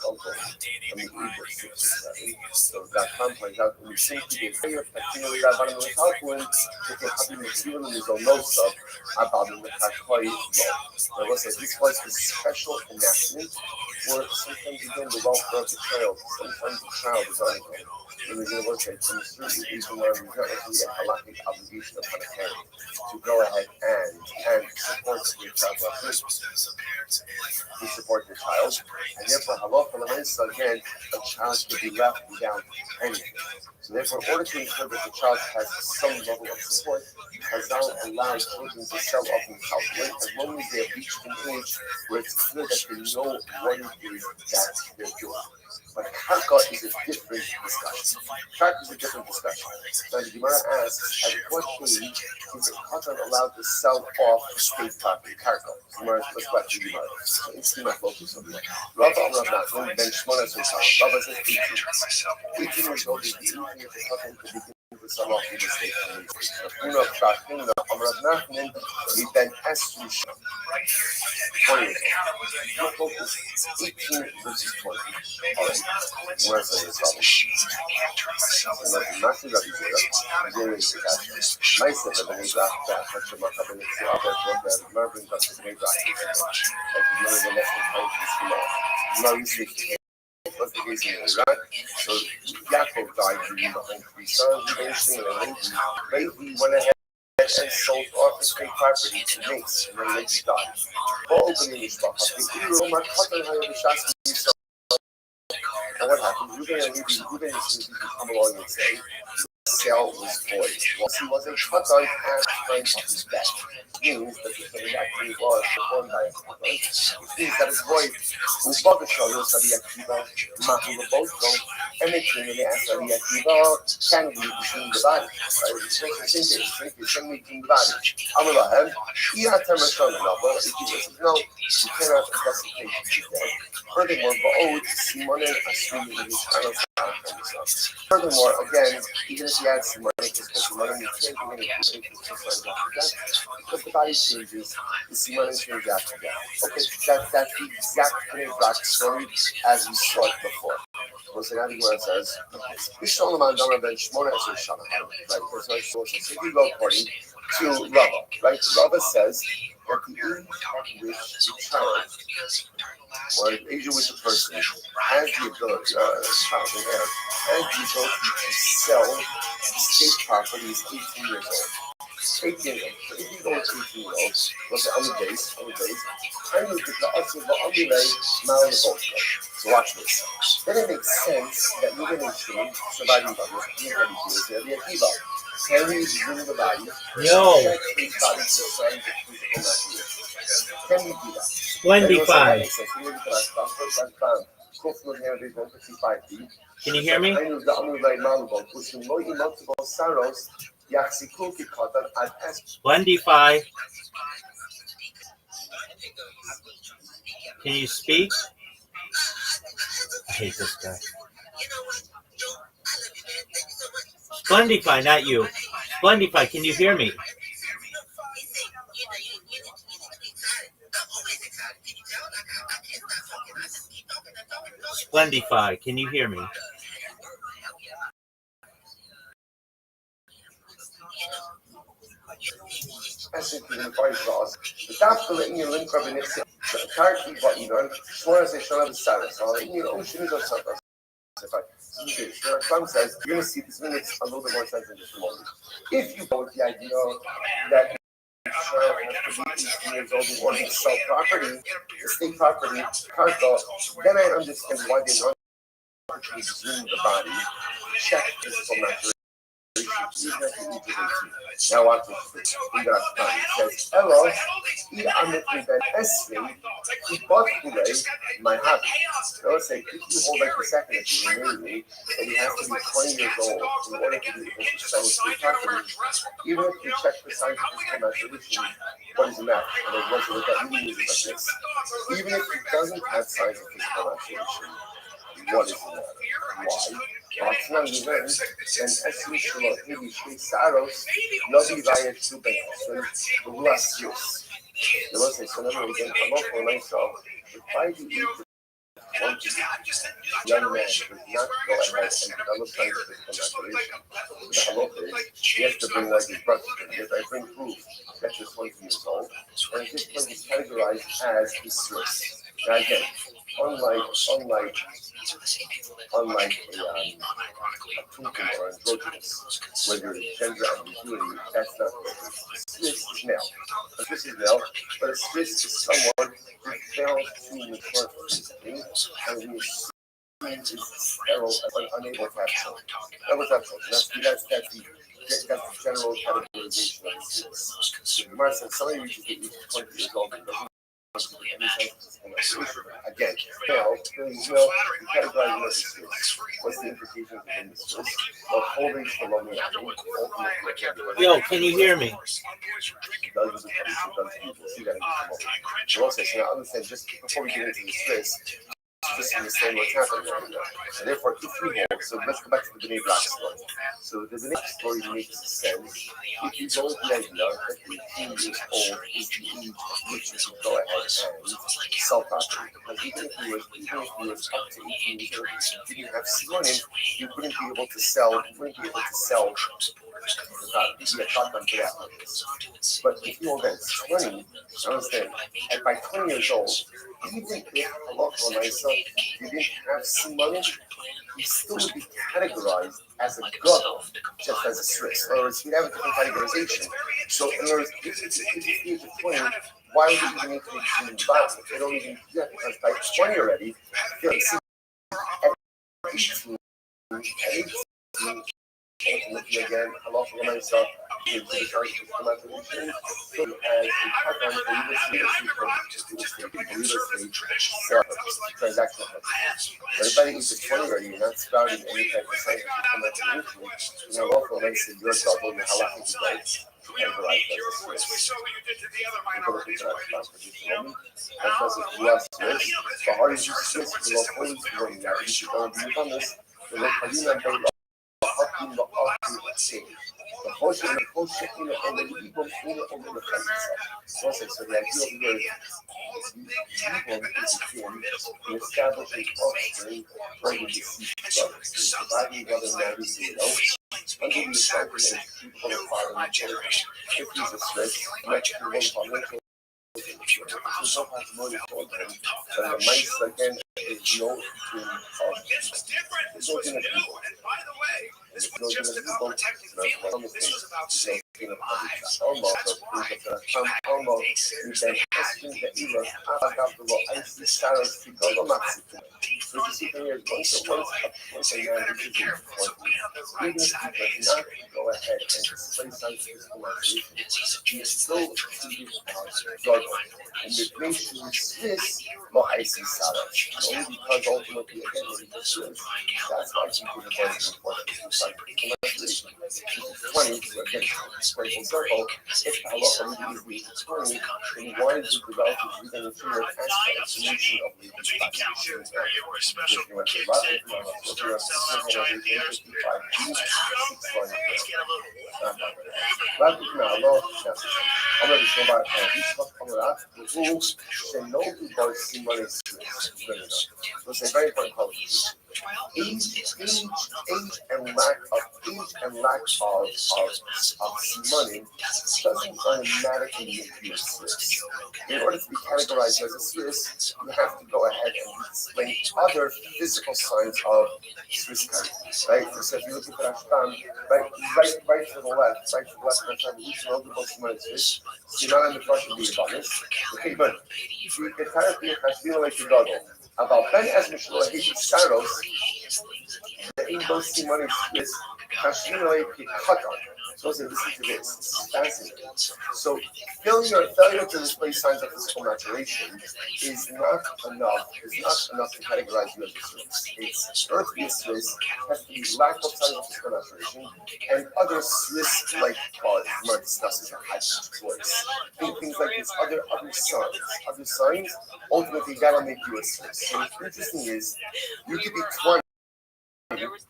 uncle from the age of 6 or 7? So that points out when we think he gave prayer, particularly Rabbi Notalkuin, if you're having the Zion in his own nose of about the Takoi law. Now, listen, this was a special enactment for sometimes again the welfare of the child. Sometimes the child is on it. And we're going to look at some certain reason where there's not actually a halakhic obligation upon a parent to go ahead and support your child to support your child. And therefore, halacha l'maisa, again, a child should be left without anything. So therefore, in order to ensure that the child has some level of support, Chazal allows children to sell off in calculate as long as they have reached an age where it's clear that they know what it is that they're doing. But karka is a different discussion. Karka is a different discussion. Now the Gemara asks, at what age is a katan allowed to sell off state property? Karka. Gemara, let's go back to the Gemara. So it's not focus on that. Rabbi Nachman ben Shmona says, Rabbi says 18. 18 years old is the age in which a katan could begin to sell off in the state property. Rav Nachman ben Esru 20 years old. Focus 18 versus 20. All right. Where says it's Rabbi? Master Rabbi Zera is the cash. My sister, the Mizrach, that Hashem Makabin, the other one, the Mervin, that's the Mizrach. Like the Mervin, the left hand, the small. Now you see, what's the reason is, right? So Yaakov died during the whole three sons, and Levi went ahead and sold off his state property to Nace, and then Levi died. All opening his stuff, and what happened? Ruben and Levi come along and say, the sale was void. Well, he was a katan at the time of his death. Which means that the thing actually was performed by a katan. Which means that it's void. Ubaba Shalos Rabbi Akiva, Mahu Raboto, and they came and they asked Rabbi Akiva, can we redeem the body? Right? It's like the same thing. Can we redeem the body? Amalahem, Iatem Rashon, no, you cannot address the patient to death. Furthermore, Ba'od, Simon and Asri, furthermore, again, even if you add some money, because money is changing, because the body changes, the Simon changes after that. Okay, that's the exact exact story as we saw it before. So now the Gemara says, right? So if you go according to Rabbi, right? Rabbi says that the age at which the child or the age at which a person has the ability, child and heir, has the ability to sell state property is 18 years old. 18 years old. So if you go to 18 years old, look at on the base, I know that the also the underlay now in the boat. So watch this. Then it makes sense that you're going to change surviving bodies, you're going to do it, the Akiva. Can we bring the body? No. Can we do that? 25. Can you hear me? 25. Can you speak? I hate this guy. Splendify, not you. Splendify, can you hear me? Splendify, can you hear me? Trump says you're going to see this makes a little bit more sense in just a moment. If you go with the idea that has to be 18 years old in order to sell property, estate property, cargo, then I understand why they want to resume the body, check physical maturation. Now watch this. We got time. It says, hello, he bought today my hobby. So let's say if you hold like a second if you remove me, and you have to be 20 years old in order to be able to sell the property, even if you check the signs of physical maturation, what is the matter? And what that means is like this. Even if he doesn't have signs of physical maturation, what is the matter? Why? Rothschild events and essential heavy saros, Novi via Super bless you. There was a son of a for myself. The 5 years young man does not go ahead and develop signs of physical maturation. The halakha is he has to bring like his brother. If I bring proof that you're 20 years old, and this point is categorized as his source. Now again, unlike a tukum or androgynous, where there is gender ambiguity, that's not this is male. This is male, but this is someone who fails to mature physically, and who is sterile and unable to have children. That was that children. categorization of Swiss. The Gemara says somebody reaches the age of 20 years old and doesn't again, now, you categorize it as a Swiss. What's the implication of the Swiss? Well, holding Shalom. Yo, can you hear me? Also, so now understand, just before we get into the Swiss, just understand what's happening right now. And therefore, if you hold, so let's go back to the B'nai Brak story. So the B'nai story makes sense if you go with the idea that 18 years old is the age at which you should go ahead and sell property. Because even if you was up to 18 years old, if you didn't have money, you wouldn't be able to sell. You wouldn't be able to sell. But if you hold that 20, understand, and by 20 years old, even if Allah myself, you didn't have some money, you still would be categorized as a gadol, just as a Swiss. In other words, you'd have a different categorization. So, in other words, if you get 20, why would you even need to make the balance? They don't even do that because by 20 already, you know, see, at 18, ultimately again, Allah myself, you the character come out of the machine. So as a part-time transaction. But if I think it's 20 already, you're not spouting any type of science to come out of the machine. You know, also when I say your double, and how I think you guys categorize as a Swiss. People look at that transportation. That's also U.S. Swiss. But how do you Swiss? You know, always doing that. You should go and be on this. The Rothschild, over the people, over the so the idea here is to establish an offspring bringing the seed brothers, providing brother marries the widow, under the assumption that people are following each other. If he's a Swiss, next to one financial. There's no possibility for them, but the mice again is no between there's no thing of people. There's no thing of people. There's no thing of so the secret here is once a man reaches even if he does not go ahead and display signs of physical maturation, he is still treated as a drug. And the place to Swiss, I see Sarah. Only because ultimately again when he gets Swiss, that's why it's important for 20, so again, for example, if Allah leaves the 20, then why is it developed as an inferior aspect of the nation of the special money doesn't automatically make you a Swiss. In order to be categorized as a Swiss, you have to go ahead and display other physical signs of Swiss country, right? So if you look at Rashtam, right to the left, Rashtam, we should know the most money Swiss. Sinan and the Russian be bonus. Okay, but the therapy of Hashvila like the doggle. About Ben as Mishloah, he Saros, the English money Swiss, Hashvila like the Qatar. So listen to this. This is fascinating. So failure to display signs of physical maturation is not enough. It's not enough to categorize you as a Swiss. It's earthly Swiss has to be lack of signs of physical maturation and other Swiss-like qualities. We're discussing a high-pitched voice. Things like this, other signs. Ultimately, that'll make you a Swiss. So what's interesting is you could be 20.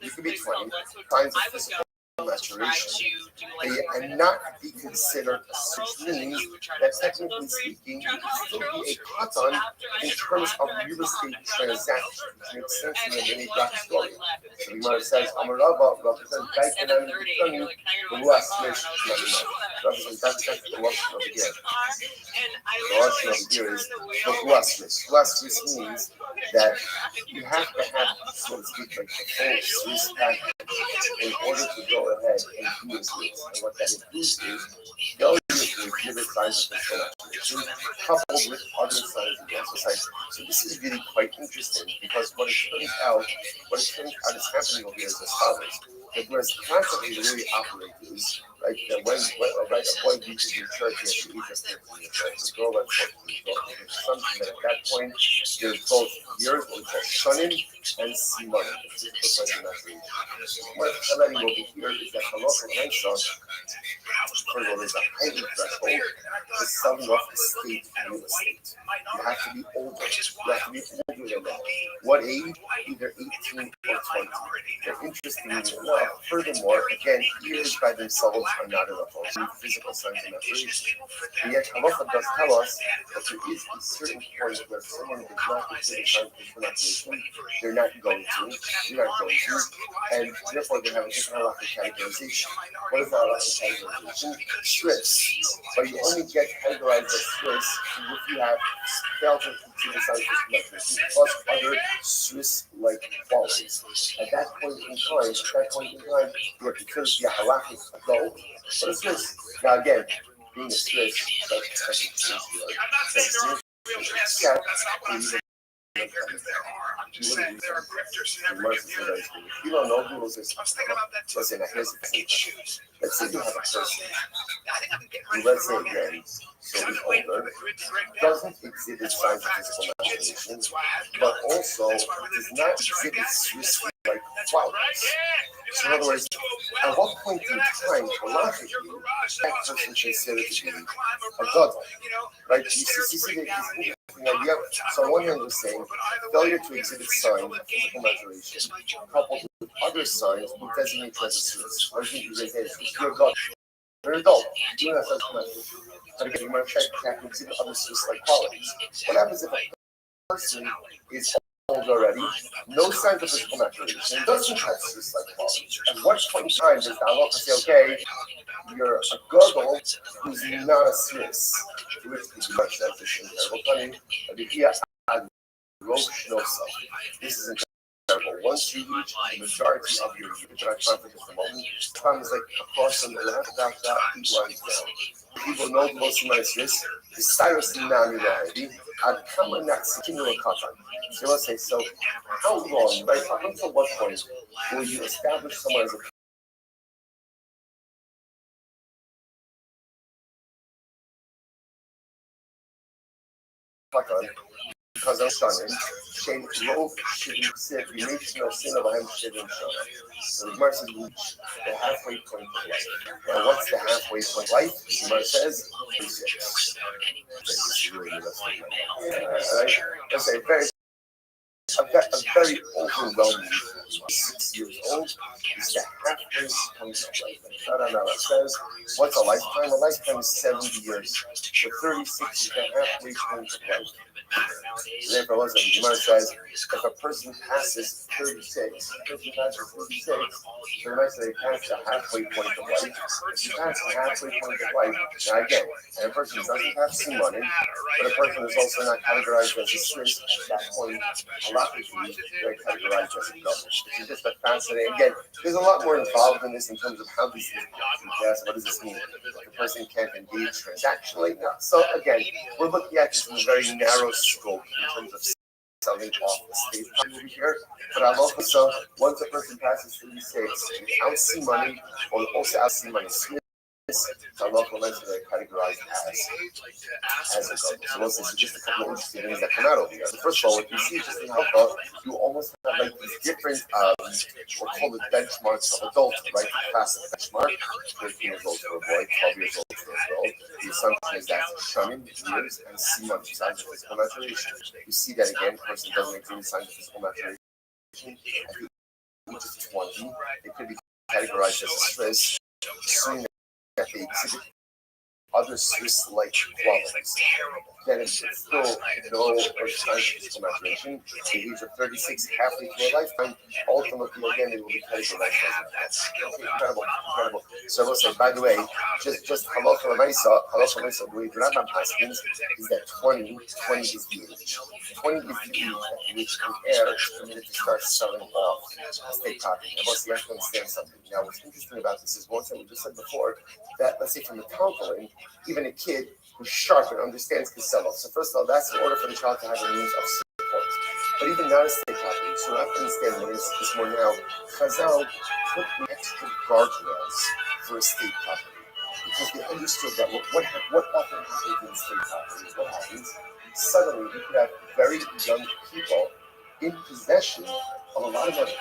You could be 20 signs of physical maturation and not be considered a Swiss, means that technically speaking, you can still be a katan in terms of real estate transactions, which makes sense in the mini black story. So the Gemara says, Amarava represents Daikin and Vitani, the last Swiss, represents that's the Russian over here. The Russian over here is the last Swiss. Last Swiss means that you have to have, so to speak, like the full Swiss package in order to go ahead and do this. And what that includes is failure to exhibit signs of physical coupled with other signs of exercise. So this is really quite interesting because what it turns out is happening over here is as follows. That whereas constantly the way we operate is right? That when right, a boy reaches your church, you have to eat the church. The girl that's something that at that point, there's both yours, what we call shunim, and simanim. It's just like what I'm telling you over here is that halacha l'maisa, first of all, there's a height threshold for selling off estate real estate. You have to be older. You have to be older than that. What age? Either 18 or 20. They're interesting enough. Furthermore, again, ears by themselves are not enough. Also, physical signs are not very. And yet, halacha does tell us that there is a certain point where someone does not exhibit signs of physical operation. They're not going to. They're not going to. And therefore, they have a different halacha categorization. What is that halacha categorization? Strips. But you only get categorized as strips if you have failed to exhibit signs of physical operation plus other Swiss-like qualities. At that point in time, you are considered to be a halachic adult. But it's Swiss. Now again, being a Swiss if you don't know who was this, let's say now here's the thing. Let's say you have a person who, let's say again, so he's older, doesn't exhibit signs of physical maturation, but also does not exhibit Swiss-like qualities. So in other words, at what point in time, halachically, that person considered to be a god, right? You see the idea. So on one hand, we're saying failure to exhibit signs of physical maturation, coupled with other signs, will designate you as a Swiss. What do you think you're a god? You're an adult. You're not such a but again, you might check to exhibit other Swiss-like qualities. What happens if a person is old already, no signs of physical maturation, doesn't have Swiss-like qualities? At what point in time does the halacha say, okay, you're a gadol who's not a Swiss? To which you much that this is terrible funny. This is incredible. Once you reach the majority of your youth, and I can't think of the moment, times like across the land, that people are down. People know most of my Swiss. The Cyrus Nami Lahadi, I'd come and not continue a katan. So let's say, so how long, right? Up until what point will you establish someone as a because I'm stunning, shame low shouldn't sit, you make no sin of him shouldn't show. So the Gemara says reach the halfway point of life. Now what's the halfway point of life? The Gemara says 36. Let's say a very overwhelming 6 years old is the halfway point of life. Shadana says, what's a lifetime? A lifetime is 70 years. So 36 is the halfway point of life. Therefore, the Gemara says, if a person passes 36, so they pass the halfway point of life. If you pass the halfway point of life, now again, and a person doesn't have some money, but a person is also not categorized as a Swiss, at that point, halachically, they're categorized as a double. This is just a fascinating, again, there's a lot more involved in this in terms of how these things work. What does this mean? The person can't engage transactionally. So again, we're looking at this in a very narrow scope in terms of selling off the state over here. But I'm also, once a person passes 36 without sea money, or also out sea money, our local events are categorized as a goal. So let's say so just a couple of interesting things that come out over here. So first of all, what you see just in Alpha, you almost have like these different, we'll call it benchmarks of adulthood, right? The classic benchmark, 13 years old for a boy, 12 years old for a girl. The assumption is that Shanim, years, and Simon, signs of physical maturation. You see that again, the person doesn't exhibit signs of physical maturation. At the age of 20, it could be categorized as a Swiss, assuming that they exhibit other Swiss-like qualities. Then it's still no signs of physical maturation. At the age of 36, halfway through a lifetime, ultimately, again, it will be categorized as incredible. So let's say, by the way, just halacha l'maisa, the way the Rabbi asking is that 20 is the age. 20 is the age at which an heir is permitted to start selling off estate property. Now, you have to understand something. Now, what's interesting about this is one thing we just said before, that let's say from the Talmud, even a kid who's sharp and understands can sell off. So first of all, that's in order for the child to have a means of support. But even not a state property, so I have to understand what is more now. Chazal put the extra guardrails for estate property because they understood that what often happens in estate property is what happens. Suddenly, you could have very young people in possession of a lot of money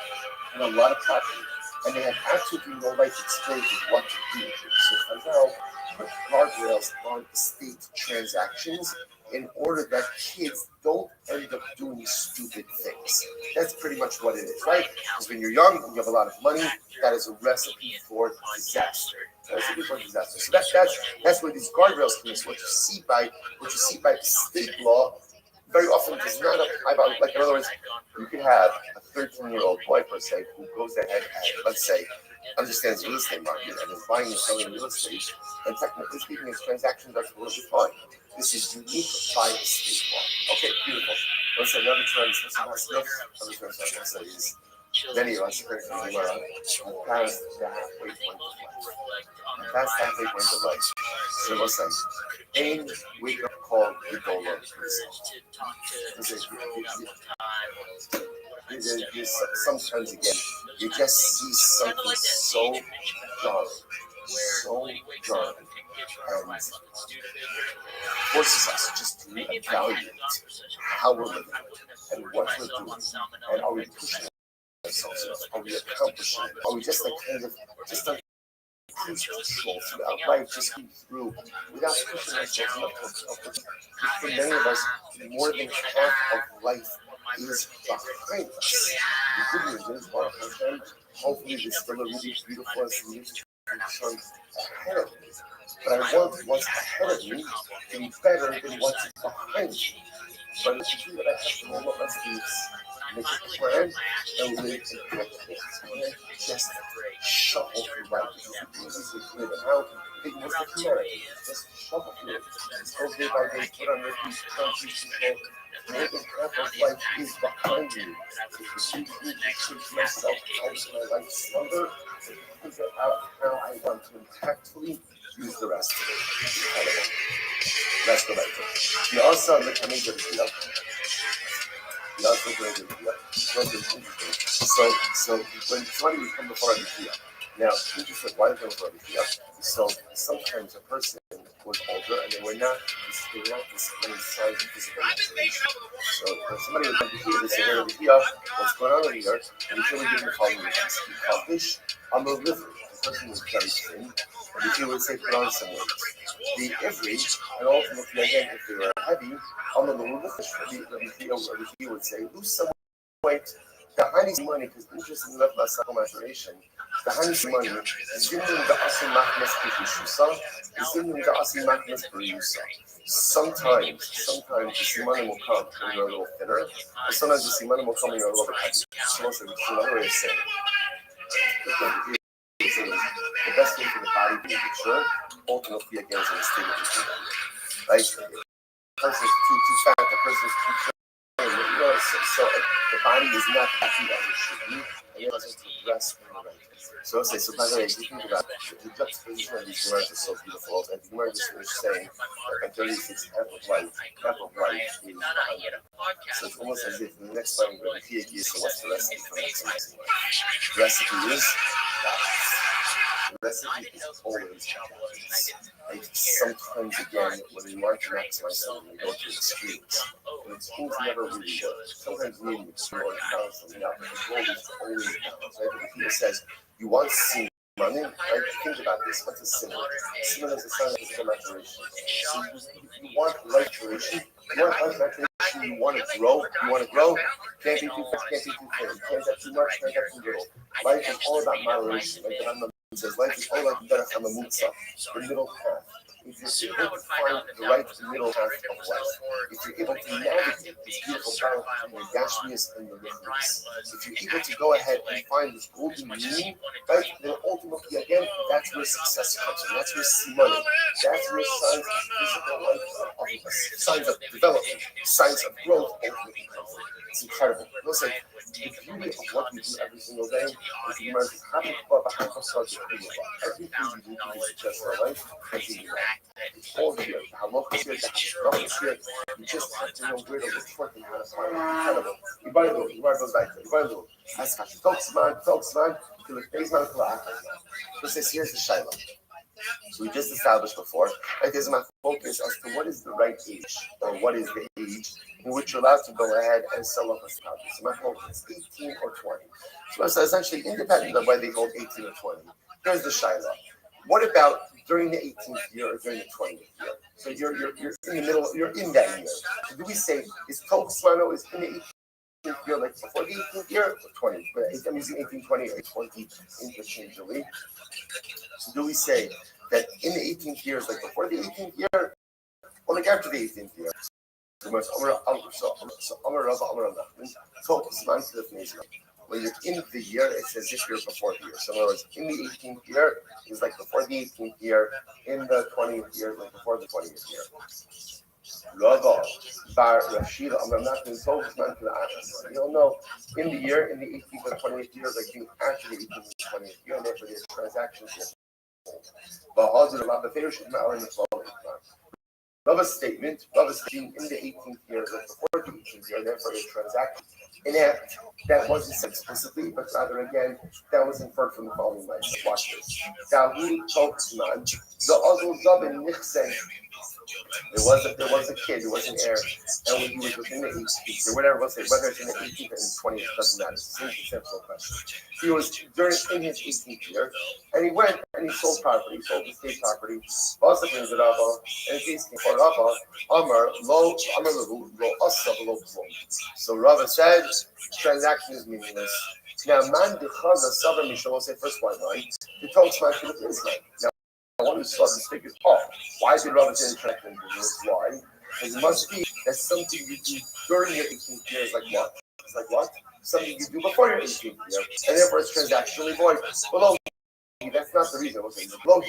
and a lot of property, and they have absolutely no life experience of what to do with it. So Chazal put guardrails on estate transactions in order that kids don't end up doing stupid things. That's pretty much what it is, right? Because when you're young and you have a lot of money, that is a recipe for disaster. Recipe for disaster. So that's where these guardrails come in. So what you see by state law very often does not apply. Like in other words, you could have a 13-year-old boy per se who goes ahead and let's say understands real estate market and is buying and selling real estate, and technically speaking, his transactions are totally fine. This is unique by state law. Okay, beautiful. Let's say another term is many of us are past the halfway point of life. Past halfway point of life. So let's say, aim wake up call the dollar. Sometimes again, you just see something so jarring, and forces us just to reevaluate how we're living and what we're doing, and are we pushing ourselves? Are we accomplishing? Are we just like kind of just like cruise control throughout life, just keep through without pushing ourselves enough? For many of us, more than half of life is behind us. The good news is, well, hopefully there's still a really beautiful and significant chunk ahead of me. But I want what's ahead of me to be better than what's behind me. But if you do that, I have to know what let's do is make a plan and live in it. Just shuffle through life. It's easy to clear them out. It was the humanity. Just shuffle through it. Just go day by day, put on your feet, country people. More than half of life is behind you. If you need to keep myself out of my life slumber, figure out how I want to impactfully use the rest of it. Let's go back to it. We also look at me. So when somebody would come before Rabbi, now interesting why they come before Rabbi, so sometimes a person was older and they were not displaying signs of physical maturation. So when somebody would come to they say, hey, Rabbi, what's going on over here? And we give them the following advice. Fish on the river. The person was very thin. Rabbi would say, put on some weight. The Ivri, and ultimately again, if they were heavy, on the little fish, Rabbi would say, lose some weight. The honey's money, because interesting enough, last maturation, the honey's money is in the Asim Mahmas Kifishusa, is in the Asim Mahmas Periusa. Sometimes the simani will come when you're a little thinner, and sometimes the simani will come when you're a little bit heavier. So it's another way of saying the best way for the body to be mature, ultimately again is in a state of maturity. Right? The person is too fat, the person is too thin. So the body is not happy as it should be, and it doesn't progress in the right. So let's say, so by the way, if you think about it, the juxtaposition of these words is so beautiful, and the word is saying that 36 half of life is behind. So it's almost as if the next line will be here, so what's the recipe for maximizing life? The recipe is balance. The recipe is always balance. Like sometimes again, when we want to maximize something, we go to extremes. And extremes never really work. Sometimes we need to explore and balance something out, but the goal is to always balance. Right? But if he says, you want to see money, right? Think about this. What's a simile? Simile is a sign of physical maturation. So you want life duration, you want life maturation, you want to grow, can't be too fast, can't be too thin, can't have too much, can't have too little. Life is all about moderation. Like the Rambam says, life is all about the derech hamamutza, the middle path. If you're able to find the right middle path of life, if you're able to navigate this beautiful balance between the Gashmias and the Ruchnias, if you're able to go ahead and find this golden mean, right, then ultimately, again, that's where success comes from. That's where simone, that's where signs of physical life, signs of development, signs of growth ultimately come from. It's incredible. Listen, the beauty of what we do every single day is the amount of everything we do to success in our life, it's all here. The halach is here, the hashgacha is here. You just have to know where to look for it and how to find it. Incredible. Ibardu goes back to Ibardu. Talks man. So says, here's the Shiloh. So we just established before, right? There's my focus as to what is the right age, or what is the age in which you're allowed to go ahead and sell off a stock. So my focus, 18 or 20. So essentially, independent of whether they hold 18 or 20, here's the Shiloh. What about during the 18th year or during the 20th year? So you're in the middle, you're in that year. So do we say, is Tokesmano is in the 18th year, like before the 18th year, or 20? But I'm using 18, 20, or 20 interchangeably. So do we say that in the 18th year is like before the 18th year, or like after the 18th year? So when you're in the year, it's as if you're before the year. So in other words, in the 18th year is like before the 18th year, in the 20th year is like before the 20th year. Rabbi, Bar, Rothschild, I'm not going to talk to the Ashes. You'll know in the year, in the 18th and 20th year, like being after the 18th and 20th year, and therefore there's transactions. But also, the Pharaoh should not only follow Rabbi's statement, being in the 18th year, like before the 18th year, therefore the transaction. And that wasn't said explicitly, but rather again, that was inferred from the following lines. Watch this. Dahul Tokesman, the Ozul Zabin Nichsen. There was a kid, there was an heir, and when he was within the 18th year, whatever it was, whether it's in the 18th and 20th, it doesn't matter. It's the same question. He was in his 18th year, and he went and he sold property, he sold the state property. And in case for Rabba, Amar, Lo, Amar Lahu, Lo, Asa, Lo, Plum. So Rabba said, transaction is meaningless. Now, man, the Chaza, Sabra, Mishnah, will say first one, right? The Tokesman should have been like. Now, I want to start this figure off. Why did Rabbi say transaction is meaningless? Why? Because it must be that something you do during your 18th year is like what? It's like what? Something you do before your 18th year. And therefore it's transactionally void. Below, that's not the reason. Okay, below,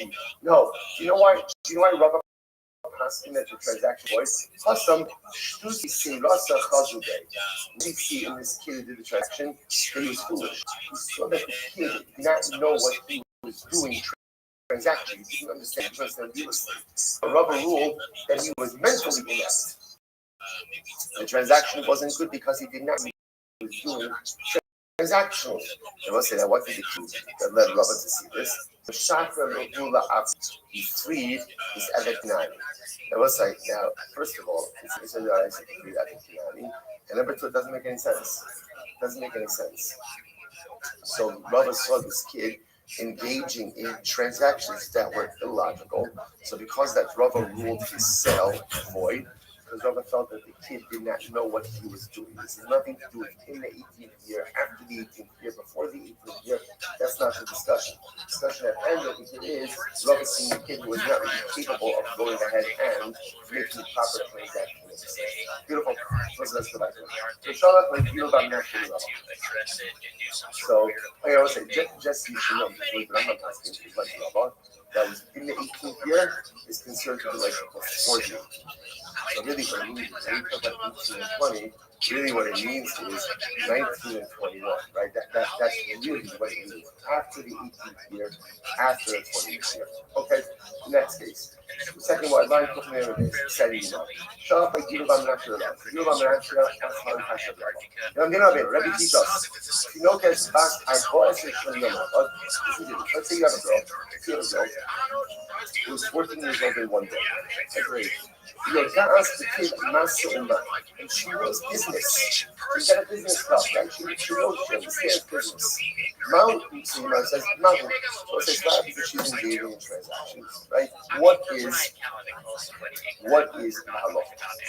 no. Do you know why? Rabbi asking that the transaction void? Hasam, we see in this kid who did the transaction, that he was foolish. He saw that the kid did not know what he was doing. Transaction, he didn't understand real estate. Rabbi ruled that he was mentally inept. The transaction wasn't good because he did not know what he was doing transactional. I must say that what did the key that led Rabbi to see this? The Shakra he freed his Evetnani. I must say now, first of all, it's a free Evetnani, and number two, it doesn't make any sense. So Rabbi saw this kid engaging in transactions that were illogical. So because that Rava ruled his sale void, because Rava felt that the kid did not know what he was doing. This has nothing to do with in the 18th year, after the 18th year, before the 18th year. That's not the discussion. The discussion at hand of it is Rava seeing the kid who was not really capable of going ahead and making proper transactions. Beautiful. So let's go back to it. So Shalach like you about naturally Rava. So I always say just you should know, but I'm not asking you like Rava. That was in the 18th year is considered to be like before the 18th. So really what it means is when we talk about 18 and 20, really what it means is 19 and 21, right? That's really what it means. After the 18th year, after the 20th year. Okay, next case. The second one, line put me in the setting up. Shut up, I give them natural love. Give them natural, that's how it has to be. I'm going to be Rabbi teach us. If you notice, back, I bought a section of your mouth. Let's say you have a girl. Who was 14 years old in one day. Agreed. You got us the kid Master and she knows business. She got a business club, right? She understands business. Mountain, so says mountain. So it says not because she's engaging in transactions, right? What is halal?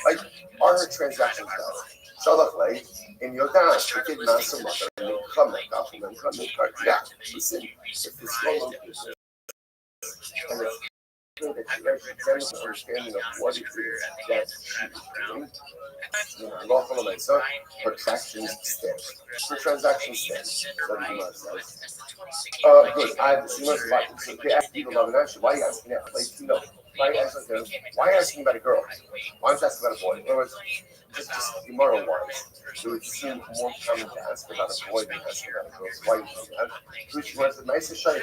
Right? Are her transactions valid? Shalach lay in your dad, the kid Master mother, and come listen, if this girl and that she actually tends to understanding of what it is that she's doing. Lawful Mesa, her transactions stand. Her transactions stand. So the Gemara says. Good. I have the similar slide. So they ask people about an answer. Why are you asking that? Like, why are you asking about a girl? Why aren't you asking about a boy? In other words, just Gemara wise, it would seem more common to ask about a boy than ask about a girl. So why are you doing that? Which was the nicest shot.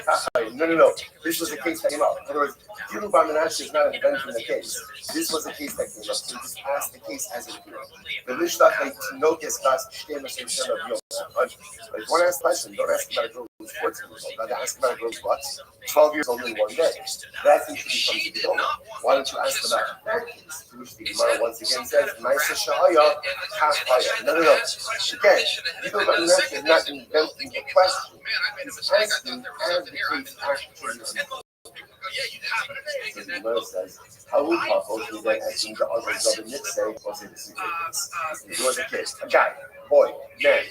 No. This was a case that came up. In other words, Gilul Bar Menashe is not an event in the case. This was a case that came up. So just ask the case as it appeared. The Lishtach like Tinotes Bas Shtei Masur Shel of Yom. But if you want to ask a question, don't ask about a girl who's 14 years old. Now, ask about a girl who's what? 12 years old in one day. That thing becomes a diploma. Why don't you ask about that case? To which the Gemara once again says, Maisa Shahaya, Kafaya. No. Again, you don't understand, not inventing the question. He's asking as the case actually unfolds. So the Gemara says, Halupa, also then asking the other Zabin Nitzay, was it the secret case? He was a kid, a guy, boy, man,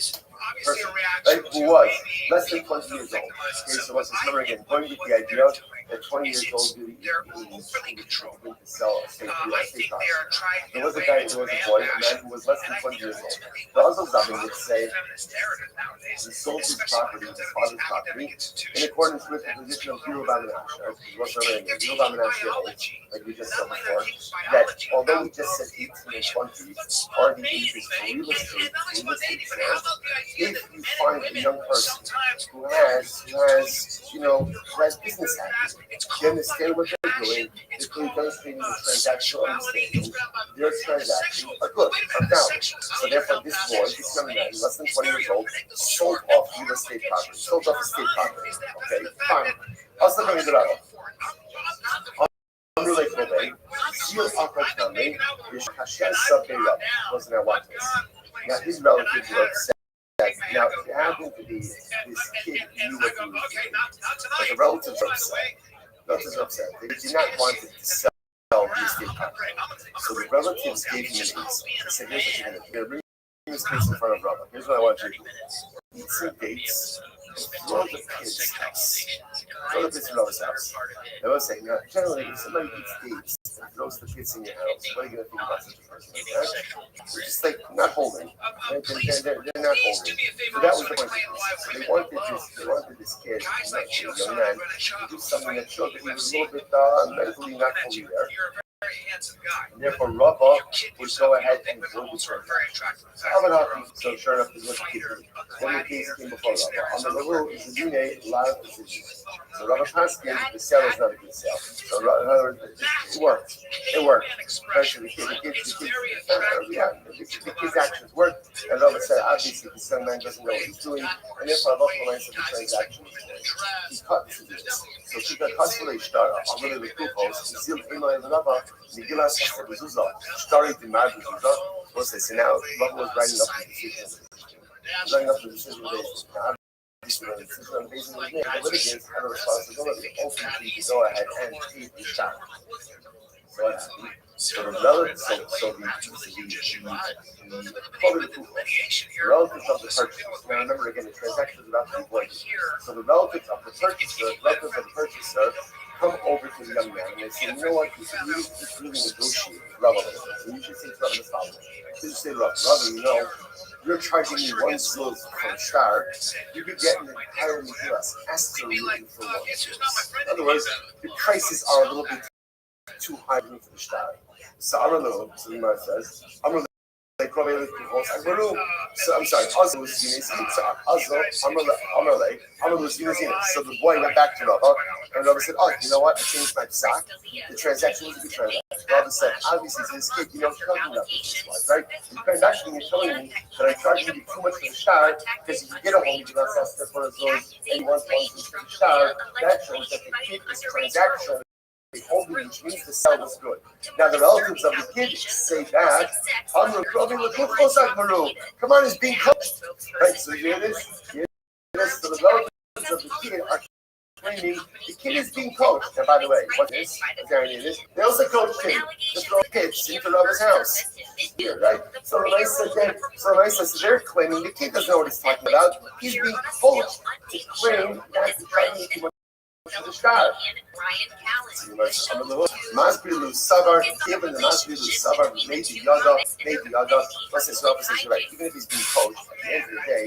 person, right, who was less than 20 years old. Okay, so what's this number again? Going with the idea that 20 years old really to sell a state car. There was a guy, there was a boy, a man who was less than 20 years old. The other Zabin would say he sold his property, his father's property, in accordance with the position of Guru Baminash. What's the name? Guru Baminash, like we just said before, that although we just said 18 and 20 are the ages for real estate sales, if you find a young person who has business acumen, they understand what they're doing, they're clearly demonstrating the transactional understanding, their transactions are good, are valid. So therefore, this boy, this young man, less than 20 years old, sold off real estate property, sold off estate property. Okay, fine. Also coming to that. Unrelated Rabbi, Zil Akatame, Hashem Sabbeya, wasn't I watching this? Now his relatives were upset. Now it happened to be this kid knew what he was doing. But the relatives were upset. Relatives were upset. They did not want to sell the estate property. So the relatives gave him an ace. They said, here's what you're going to do. You're going to bring this case in front of Rabbi. Here's what I want you to do. Eat some dates. Throw the kid's house. Throw the kids in Rabbi's house. I was saying, now, generally, if somebody eats dates and throws the kids in your house, what are you going to think about such a person like that? They're just like not holding. They're not holding. So that was the point. They wanted this kid, a young man, to do something that showed that he was a little bit mentally not fully there. And therefore, Rabbi would go ahead and go to church. So sure enough, this is what the kid did. Then the case came before Rabbi. On the Laru is a Dune, a lot of decisions. So Rabbi Paskin, the sale is not a good sale. So in other words, it worked. It worked. Especially the kid's actions worked. And Rabbi said, obviously, the young man doesn't know what he's doing. And therefore, Rabbi said the transaction was made. He cut this. So she got customary starter. I'm going to the coupons. He's still in my Rabbi. Megillah Sasha Bezuzah, started the Mad Bezuzah. What's this? And now Rabbi was writing up the decision. Writing up the decision based. Now, obviously, when the decision based on the name, the litigants have a responsibility ultimately to go ahead and take the shot. So what happened? So the relatives, so the relatives of the purchaser. Now remember again, the transaction is about to be voided. So the relatives of the purchaser, come over to the young man and they say, you know what, you should really negotiate with Rabbi. So you should say to Rabbi the following. So you say, Rabbi, you know, you're charging me one zluz for a star. You could get an entire Megillah Esther reading for 1 zluz. In other words, the prices are a little bit too high for the star. So Amrlo, so the Gemara says, Amrlo, so I'm sorry, Azzo was Unizin. Amrlo was Unizin. So the boy went back to Rabbi, and Rabbi said, oh, you know what, I changed my psak. The transaction was a good transaction. Rabbi said, obviously, to this kid, you know, you're talking about this, right? The transaction, you're telling me that I'm charging you too much for the star, because if you get a hold of the Sester for those, and you want one for the star, that shows that the kid is transaction. Which means the sale was good. Now the relatives of the kid say that come on, he's being coached. Right, so you hear this? So the relatives of the kid are claiming the kid is being coached. And by the way, what is this? They also coached him to throw kids into Rabbi's house. Here, right? So Rabbi says they're claiming the kid doesn't know what he's talking about. He's being coached to claim that he's trying to the star. Masbilu Savar, even the Masbilu Savar, maybe Yaga. Plus, his Rabbi says, you're right. Even if he's being coached, at the end of the day,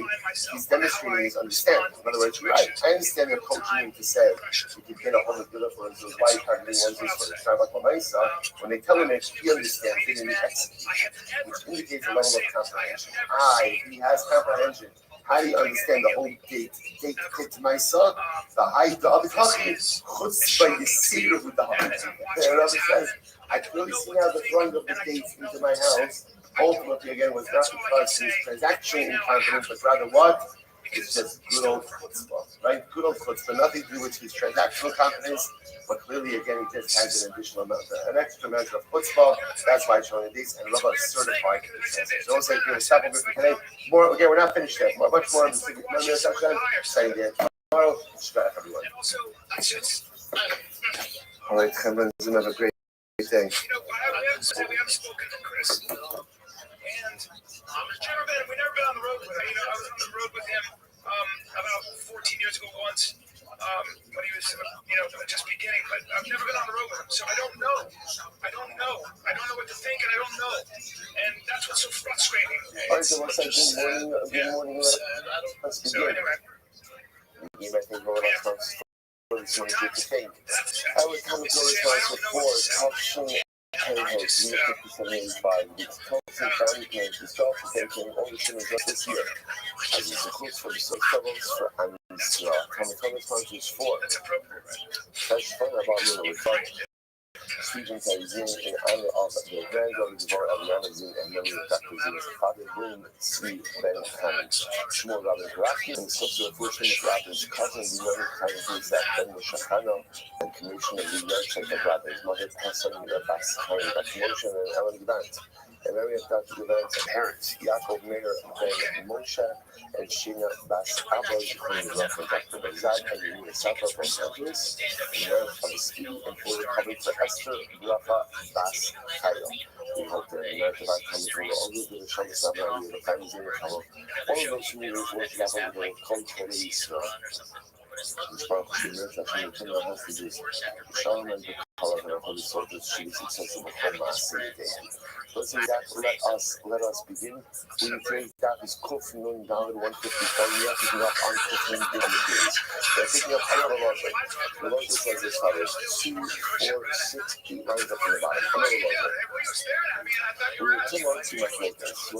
he's demonstrating his understanding. In other words, you're right. I understand you're coaching him to say, if you get a hold of the for his wife, how many ones is for the Shabbat Lamaisa, when they tell him it, he understands it and he executes it, which indicates a level of comprehension. He has comprehension. How do you understand the whole date to my son? The other talking is chutzpah yisir with the heart. The Rabbi says, I clearly see now the throwing of the dates into my house ultimately, again, was not because he's transactional incontinent, but rather what? It's just good old chutzpah, right? Good old chutzpah, nothing to do with his transactional confidence, but clearly, again, he just has an additional amount, an extra measure of chutzpah. That's why I'm showing this, and Rabbi is certified to this. So also, if you stop over for today, more, again, we're not finished yet. Much more of the second section. Same day tomorrow. Shkach, everyone. All right, Chemran, have a great day. We haven't spoken to Chris. And we've never been on the road with him. I was on the road with him about 14 years ago once when he was, just beginning. But I've never been on the road with him, so I don't know. I don't know what to think, and I don't know. And that's what's so frustrating. All right, so let's say good morning. Let's begin. So anyway. You might think, well, that's not so much to think. I would come to response before touching co-host, 5785, with Thompson Family Plans, the start of thinking all the children this year. As it's a course for the social troubles for Andy's Thomas Sponsors 4. That's fun about little fun. Stephen Taizin in honor of the granddaughter Devorah Avianazin and memory of Dr. Zin's father, Boom Tzvi Ben Khan, Shmuel Rabin Karaki, and socio-fortunate Rabin's cousin, the young Chaim Zach Ben Meshachano, and commission of the Yahrzeit of Rabin's mother, Hassan Rabbas Chaim Moshe and Ellen Gvant, and Mary of Dr. Gvant's parents, Yaakov Meir Ben Moshe, and Sheena Bas Abba, from Dr. Bezad, and Yemina Safa from Angeles, and Mary Falisky, and full recovery for Esther Rafa Bas Chayo. We hope that the American Life comes from all of the Shabbos Sabra, the families in the Chamo, all of those who need to work together with the culture of Israel. Baruch Hashem, Hashem, Hashem, hostages, Shalom and the color of our holy soldiers should be successful from Maaseh today. Let's say that, let us begin. We pray that is Kuf Nun down 154. We are picking up on Kuf Nun in the days. We are picking up on the logic. The logic says as follows: 2, 4, 6, 8 lines up in the bottom. Another logic. We were 2 months in my focus.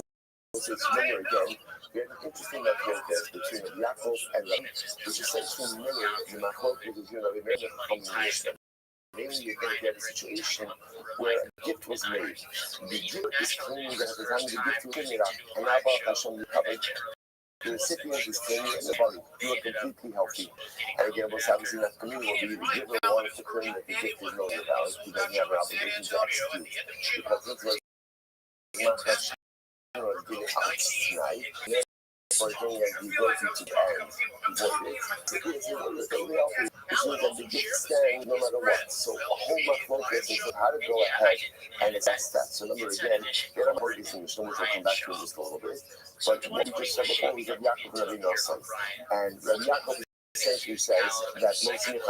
So remember again, we had an interesting machlokes between Yaakov and Rabbi, which essentially mirror the machlokes between Rabbi Meir and Chachamim. Namely, you're going to get a situation where a gift was made. The gift is claiming that at the time the gift was made, and Abba Hashem recovered. The recipient is claiming in the body, you are completely healthy. And again, what's obviously not community will be the giver wanted to claim that the gift is no longer valid. He doesn't have an obligation to execute. Because this was not Hashem. Was giving out tonight, for doing as you go to the end, avoid it. It is totally healthy. It means that the gift stands no matter what. So a whole much focus is on how to go ahead and assess that. So remember again, get on board these things, which we'll come back to in just a little bit. But what we just said before was Rabbi Yaakov and Rabbi Nosson. And Rabbi Yaakov essentially says that most of the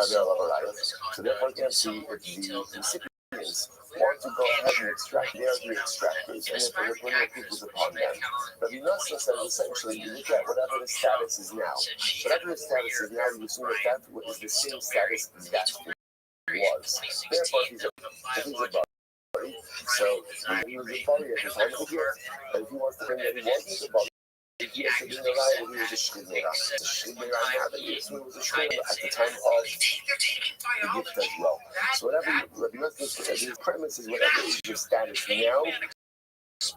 so therefore again, see if the recipients want to go ahead and extract, they are the extractors, and if the criminal proof is upon them. Rabbi Nosson says essentially you look at whatever the status is now. Whatever the status is now, you assume that that is the same status that was. Therefore, he's a body. So he was a body at the time of the gift, and if he wants to bring that he wasn't a body, he has to be in the line when he was a shkidnera. The shkidera now that he was a shkidera at the time of the gift as well. So whatever Rabbi Nosson, the premise is whatever is your status now,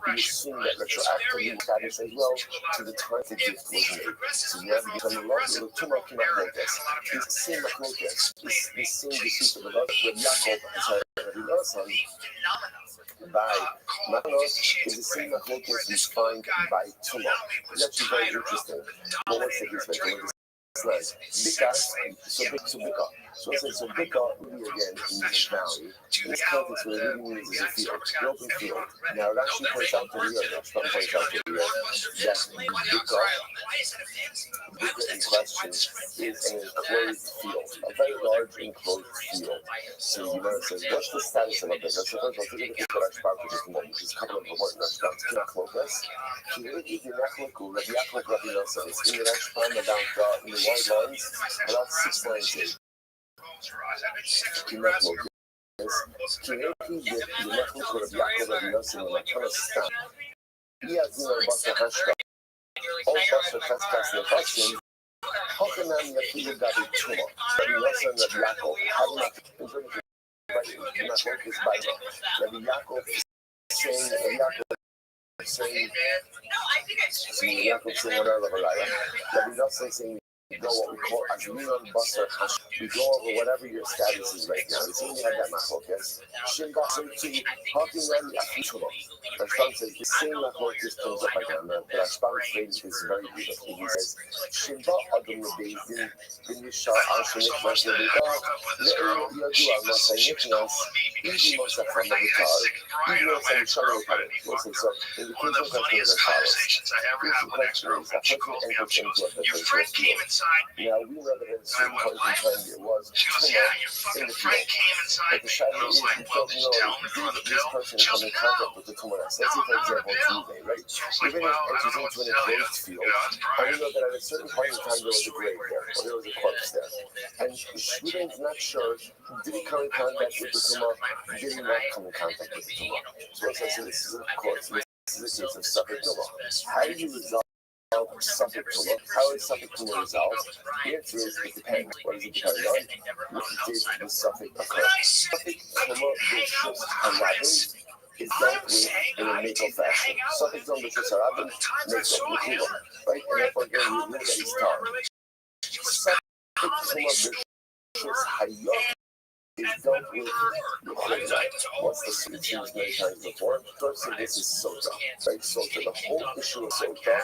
you assume that retroactively status as well to the time the gift was made. So you have to become a lot of two more machlokas. It's the same machlokas. It's the same deceit of Rabbi Yaakov and Rabbi Nosson by Machlos is the same machlokas we find by Tumah. It's actually very interesting. But what's the difference? Bika. So I said, so Bika really again means valley. In this context, what it really means is a field, an open field. Now, it actually points out to the earth, that Bika in question is an enclosed field, a very large enclosed field. So you know, it says, what's the status of a Bika? So first of all, take a look at the Rashba for just a moment, which is a couple of important Rashbas. Kinachlokas. Kirigi Dinachloku, Rabbi Yaakov, Rabbi Nosson. It's in the Rashba about in the white lines, about 6 lines in. Kinachlokas. Kirigi Dinachloku, Rabbi Yaakov, Rabbi Nosson, and Matana Stam. Iyazina Basa Hashka. All Basa Chaskas in the question. Hochanam Yafilu Gabi Tuma. Rabbi Nosson, Rabbi Yaakov. Having not Kinachlokas by Rabbi Yaakov saying Rabbi Yaakov saying, Yaakov saying, Rabbi Rothschild saying, we go what we call Azminon Basar Hash. We go over whatever your status is right now. You see, we have that machok, yes? Shin Basar to Hakim Rami Afishullah. Rashbam says the same machok just comes up again. The Rashbam phrase is very beautiful. He says, Shin Ba Adam Rabbi Din Yishar Ashimik Mas Rabbi Le'u Yadu Al Masay Nichnas Easy Masach from the guitar. Even though it's a shallow pattern. Listen, so in the case of question is as follows. The question is, a person enters into a business field. Now, we know that at a certain point in time there was tumor in the field. But the shadow is, we don't know did this person come in contact with the tumor. So let's see, for example, Tuesday, right? Even if it enters into an enclosed field, and we know that at a certain point in time there was a grave there, or there was a corpse there. And Shmuel's not sure, did he come in contact with the tumor, did he not come in contact with the tumor? So let's say this is, of course, this is a case of suffolk tumor. How do you resolve suffolk tumor? How is suffolk tumor resolved? The answer is it depends. What does it depend on? What did the suffolk occur? Suffolk tumor b'shus harabim is dealt with in a makel fashion. Suffolk tumor b'shus harabim makes up the right? And therefore again we know that he's tar. Suffolk tumor b'shus hayot is dealt with Rothschild. What's the sweet used many times before? First of this is sota. Right? Sota. The whole issue of sota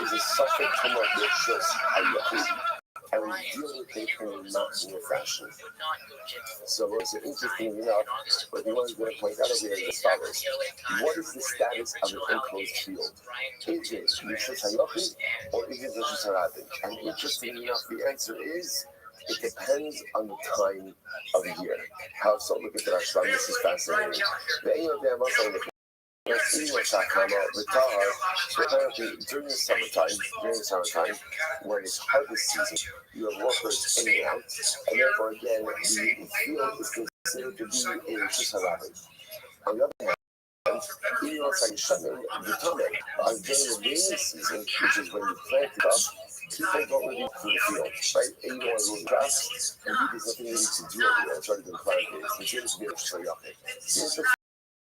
is a suffolk tumor b'shus hayot. And we deal with it in a not-linear fashion. So it's interesting enough, what he was going to point out over here is as follows. What is the status of an enclosed field? Is it Rishus Hayochid or is it Rishus Harabim? And interesting enough, the answer is it depends on the time of the year. How so? Look at the Rashbam. This is fascinating. During the summertime, when it's harvest season, you have workers in and out, and therefore again, the field is considered to be a Rishus Harabim. On the other hand, even though it's like shutting the tunnel, during the rainy season, which is when you plant it up, people don't really do the field, right? And you don't want to ruin grass, and there's nothing you need to do over there. It's already been planted. It's considered to be a Rishus Harabim.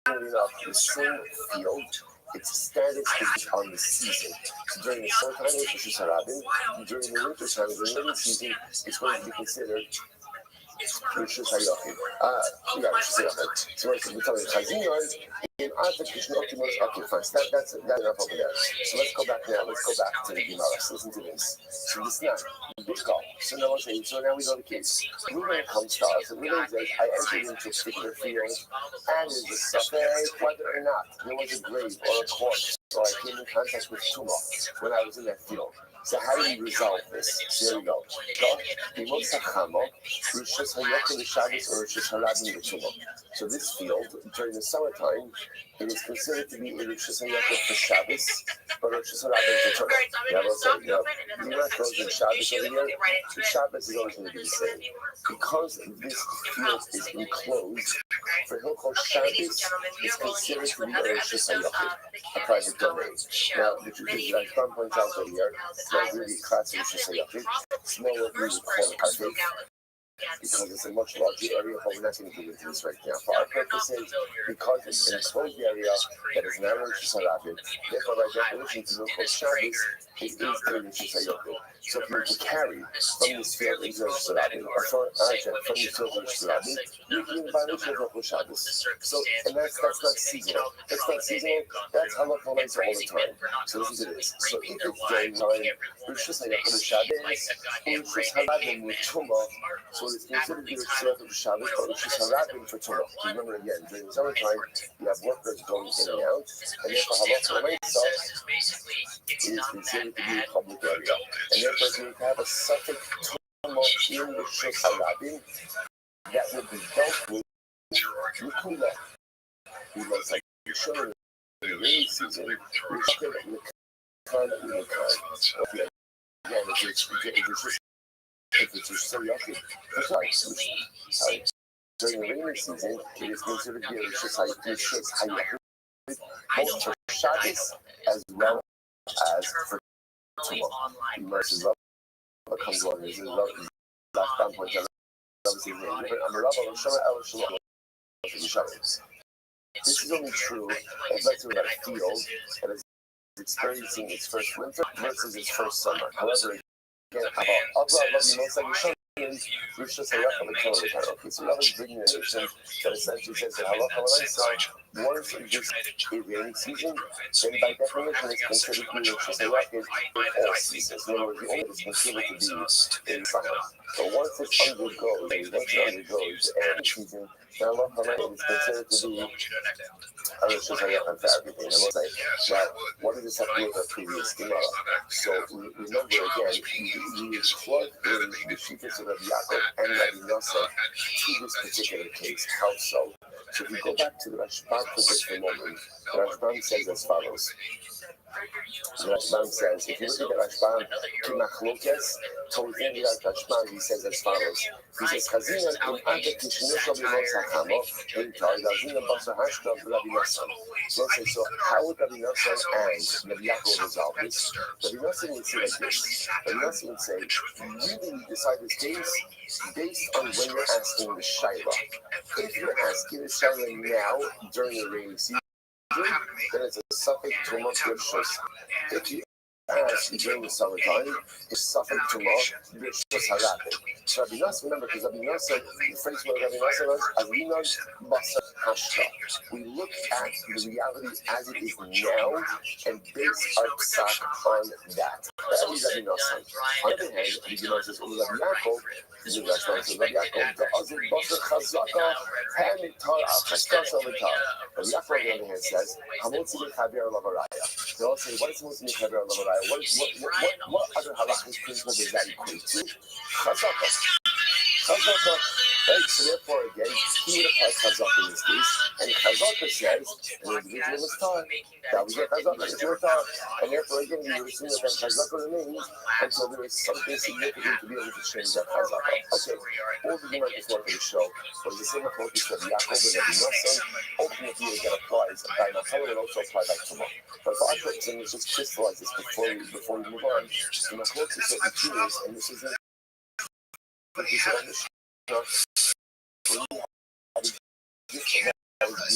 Enough, the same field, its status is on the season. So during the summertime, it's Rishus Harabim. During the winter time, the rainy season, it's going to be considered Rishus Hayochid. Rishus Hayochid. So we're telling Chazinon in Arta Kishnotimos. Okay, fine. That's enough over there. So let's go back now. Let's go back to the Gemara. Listen to this. So this now, big call. So now we're saying. So now we go to case. Ruben comes to us, and Ruben says, "I entered into a particular field, and there's a suffix whether or not there was a grave or a corpse, or I came in contact with tumor when I was in that field." So how do you resolve this? Here we go. So this field, during the summertime, it is considered to be a Rishus Hayakov for Shabbos, but Rishus Harabim for Torah. Now we'll say, you know, frozen Shabbos over here, the Shabbos is always going to be the same. Because this field is enclosed, for Hilchot Shabbos, it's considered to be a Rishus Hayakov, a private domain. Now, the truth is, like Tom points out over here, it's not really a class of Rishus Hayakov. It's more what we would call a Karfik, because it's a much larger area, but we're not going to get into this right now. For our purposes, because it's an exposed area that is not a Rishus Harabim, therefore by definition, to look for Shabbos, it is a Rishus Hayakov. So if you were to carry from this field into Rishus Harabim, or from this field to Rishus Harabim, you can buy Rishus Harabim Shabbos. So, and that's not seasonal. That's not seasonal. That's how local lights are all the time. So listen to this. So if it's during time, Rishus Hayakov Shabbos, Rishus Harabim with Tumah, so it's considered to be Rishus Hayakov for Shabbos, but Rishus Harabim for Tumah. Remember again, during the summertime, you have workers going in and out, and therefore halacha l'maisa is considered to be a public area. And therefore, if you have a suffolk tumah in Rishus Harabim, that would be dealt with Nikula. He was like, you're showing the rainy season, you're showing Nikan. Again, if it's Rishus Hayakov, during the rainy season, it is considered to be a Rishus Hayakov, both for Shabbos as well as for Tumah. Immersive love comes along. This is last time point. This is only true if let's say about a field that is experiencing its first winter versus its first summer. However, again, which just halacha l'torah. Okay, so Rabbi is bringing a nation that essentially says that halacha l'maisa, once it is a rainy season, then by definition it's considered to be just halacha in all seasons. In other words, the only is considered to be in summer. But once it undergoes a season, then halacha l'maisa is considered to be just halacha for everything. I will say, now, what does this have to do with our previous Gemara? So remember again, we plug in the Shittas of Rabbi Yaakov and Rabbi Nosson to this particular case. How so? So if we go back to the Rashbam for just a moment, the Rashbam says as follows. The Rashbam says, if you look at the Rashbam, Kimachlokes, towards the end of the Rashbam, he says as follows. He says, Chazina in Ante Kishnusham Limos HaChamo, in Taridazina Basa Hashtav Rabbi Nosson. So let's say, so how would Rabbi Nosson and Rabbi Yaakov resolve this? Rabbi Nosson would say like this. Rabbi Nosson would say, really we decide this case based on when you're asking the Shaila. If you're asking the Shaila now, during the rainy season, then it's a suffix to a month of Shus. If you ask during the summertime, it's suffix to a month of Harate. So Rabbi Nosson, remember, because Rabbi Nosson, the phrase where Rabbi Nosson was, Arinon Basa Hashta. We look at the reality as it is now and base our psak on that. That is Rabbi Nosson. On the other hand, the Gemara says, Rabbi Yaakov, the Rashbam says, Rabbi Yaakov, the Azir Basa Chazaka, Hamitar Achashkasha Vitar. Rabbi Yaakov, on the other hand, says, Hamotzi Mechaber Lavaraya. They all say, what is Hamotzi Mechaber Lavaraya? What other halakhic principle does that equate to? Chazaka. Chazaka. Right? So therefore, again, he would apply Chazaka in this case. And Chazaka says, an individual is taught. That we get Chazaka if you're taught. And therefore, again, we would assume that Chazaka remains until there is something significant to be able to change that Chazaka. Okay, all the Gemara just wanted to show was the same approach that Yaakov and Rabbi Nosson ultimately again applies by Nafal and also apply by Tumah. But for our purposes, let's just crystallize this before we move on. The Machlokes is what we choose, and this is what we should understand. When you have a gift that is being made,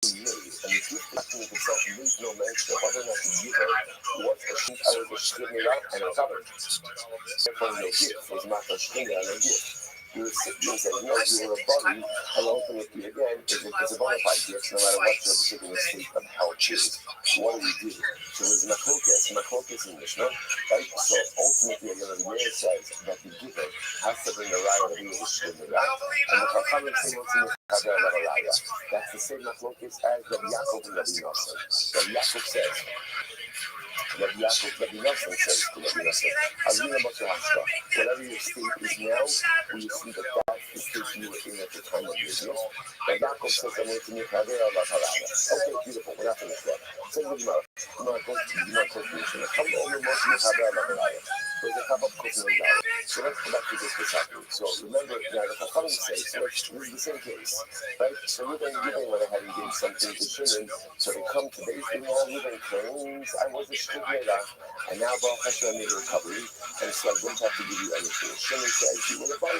and the gift collecting of itself needs no mention of whether or not the giver was a sheep out of the shkimira and a cover. Therefore, no gift was not a shkimira and a gift. The recipient says, no, you were a body, and ultimately, again, it's a bona fide gift, no matter what your particular state of health is. What do? So there's Machlokes in Mishnah, right? So ultimately, again, the Meir says that the giver has to bring a raya to be able to shkimira, and the Chachamim say, that's the same Machlokes as Rabbi Yaakov and Rabbi Nosson. Rabbi Yaakov says, Rabbi Nosson says to Rabbi Nosson, Azina Basa Hashta, whatever your state is now, we see that that's the state you were in at the time of your gift. Rabbi Yaakov says, I'm going to make Haver Allah Haraya. Okay, beautiful, we're not finished yet. Says the Gemara, I'm not going to finish. Come over, Moshe Haver Allah Haraya. There's a cup of cooking and down. So let's go back to this happening. So remember, now the Chachamim say, so this is the same case, right? So Reuben went ahead and gave something to Shimon. So they come to Beis Din, Reuben claims, I was a shkimira, and now Baruch Hashem made a recovery, and so I don't have to give you anything. Shimon says, you want to buy.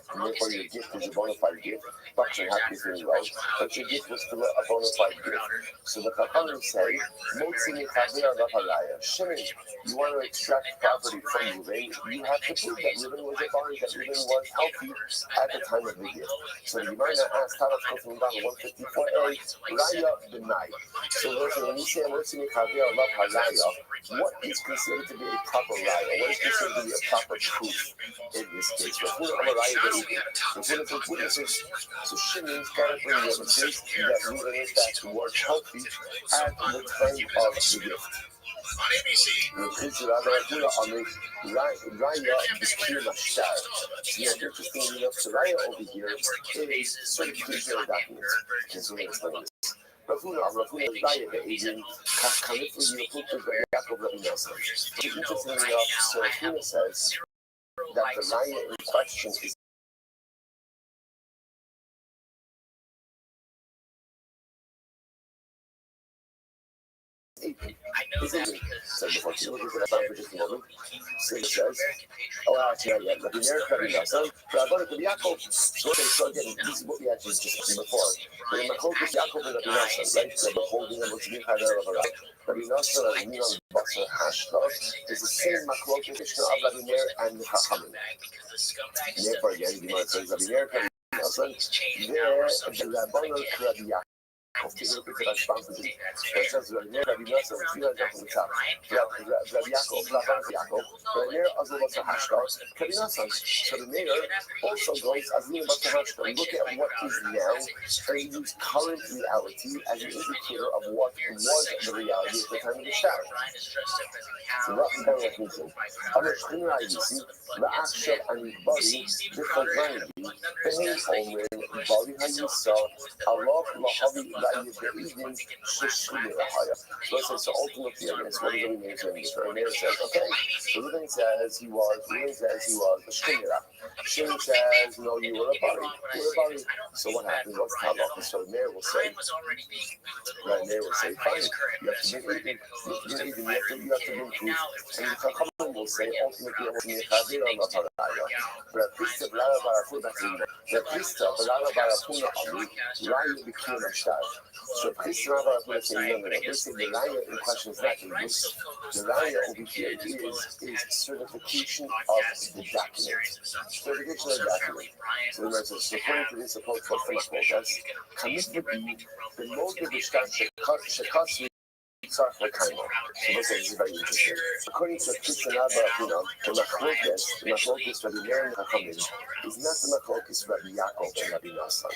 And therefore your gift is a bona fide gift. Actually, happy doing well, but your gift was still a bona fide gift. So the Chachamim say, Shimon, you want to extract property from Reuben, you have to prove that Reuben was a body, that Reuben was healthy at the time of the gift. So the Gemara asks, how does from down 154a, Raya Benai. So when you say what is considered to be a proper raya? What is considered to be a proper proof in this case? The witnesses, so Shimon's got to bring evidence that Reuben in fact was healthy at the time of the gift. Interestingly enough, the raya over here is certification of documents. Okay, so let me explain this. Interestingly enough, so Rafuna says that the raya in question is Isn't it? Said before, can you look at that for just a moment? So it says, oh, actually, yeah, Rabbi Meir, Rabbi Nassan, Rabbi Yaakov. So again, this is what we actually just seen before. But in Machlokes Yaakov and Rabbi Nassan, right? Rabbi holding them to be Chayder of Rabbi Nassan and Minon Basar Hashta is the same Machlokes Mishnah of Rabbi Meir and Chachamim. Therefore, again, the Gemara says Rabbi Meir, Rabbi Nassan, there the Rabbanon Rabbi Yaakov. Take a look at that sponsor. It says Rabbi Meir, Rabbi Nassan, three lines up from the top. Rabbi Yaakov, Rabbi Yaakov, Rabbi Meir Azul Basar Hashta, Rabbi Nassan. So the Meir also goes as Minon Basar Hashta. Look at what is now, and use current reality as an indicator of what was the reality at the time of the shtar. Rothschild recognition. Other Shkina Ayisi, Ra'achshav and Bari, different language. Behin Omer, Bari Hayisa, Allah Lahavi Rayi Be'idin, Shishkina Rahaya. So ultimately, I guess, what does it mean to him? The Meir says, okay, so Ruben says he was a Shkina. Shin says, no, you were a Bari. You were a Bari. So what happens? What's the halacha? So the Meir will say, Meir will say, fine, you have to bring Eden. You have to bring proof. And the Chachamim will say, ultimately, I want to make Chavir on the Paraya. Prista Blara Barafuna, the Prista Blara Barafuna Ami, Raya became a star. So Prista Barafuna saying, no, basically the Raya in question is not English. The Raya over here is certification of the document. Certification of the document. So the Meir says, according to this approach, what's the Machlokas? Kamit Bebi, the mode of the star Shekatsu. So this is very interesting. According to Kishanaba, the Machlokes Rabbi Meir and Chachamim is not the Machlokes Rabbi Yaakov and Rabbi Nassan.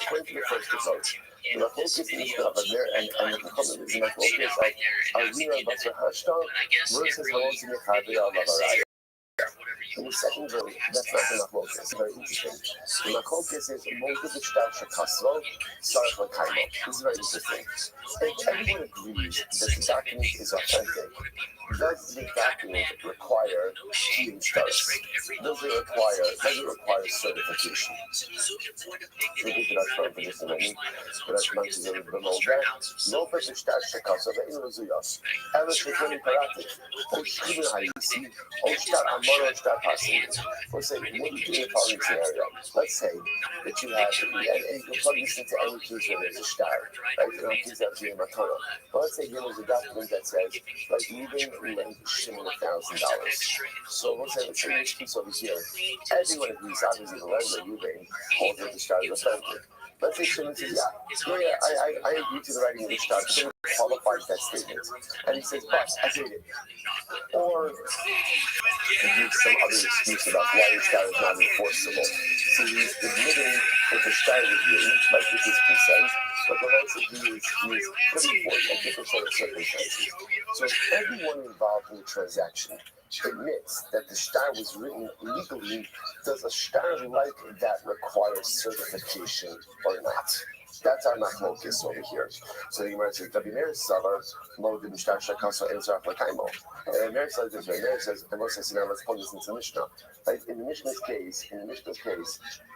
According to the first approach, the Machlokes in Rabbi Meir and Chachamim is the Machlokes of Alvina Basar Hashta versus Halon Mechaber al Lavaraya. In the second verse, that's not the Machlokes. It's very interesting. The Machlokes is Motiv Shtar Shekasro, Sarach L'Kaimo. This is very interesting. If everyone agrees that the document is authentic, does the document require key status? Does it require certification? We did that for just a moment. But that's much as a bemolda. No person Shtar Shekasro, but in Rozuyos. Ever Shekoni Paratik, O Shkina Hayisi, O Shtar Amoro Shtar Passing. Let's say, what do you do in the following scenario? Let's say that you have, and you can plug this into any case where there's a star, right? You don't use that to your matana. But let's say there's a document that says, like, Ruben lent Shimon $1,000. So let's say this piece over here, everyone agrees, obviously, the lender, Ruben, holds that the star is authentic. Let's say Shimon says, I agree to the writing of the star. Shimon qualifies that statement. And he says, but I did it. Or he gives some other excuse about why the star is not enforceable. So he's admitting that the star was written, like with his consent, but the law says he is putting forth a different set of circumstances. So if everyone involved in the transaction admits that the star was written legally, does a star like that require certification or not? That's our machlokes over here. So the Gemara says, Rabbi Meir Savar, Lo Din Shtar Shakaso Ezra Plakaimo. And Meir says this way. Meir says, and let's pull this into Mishnah. Right? In the Mishnah's case,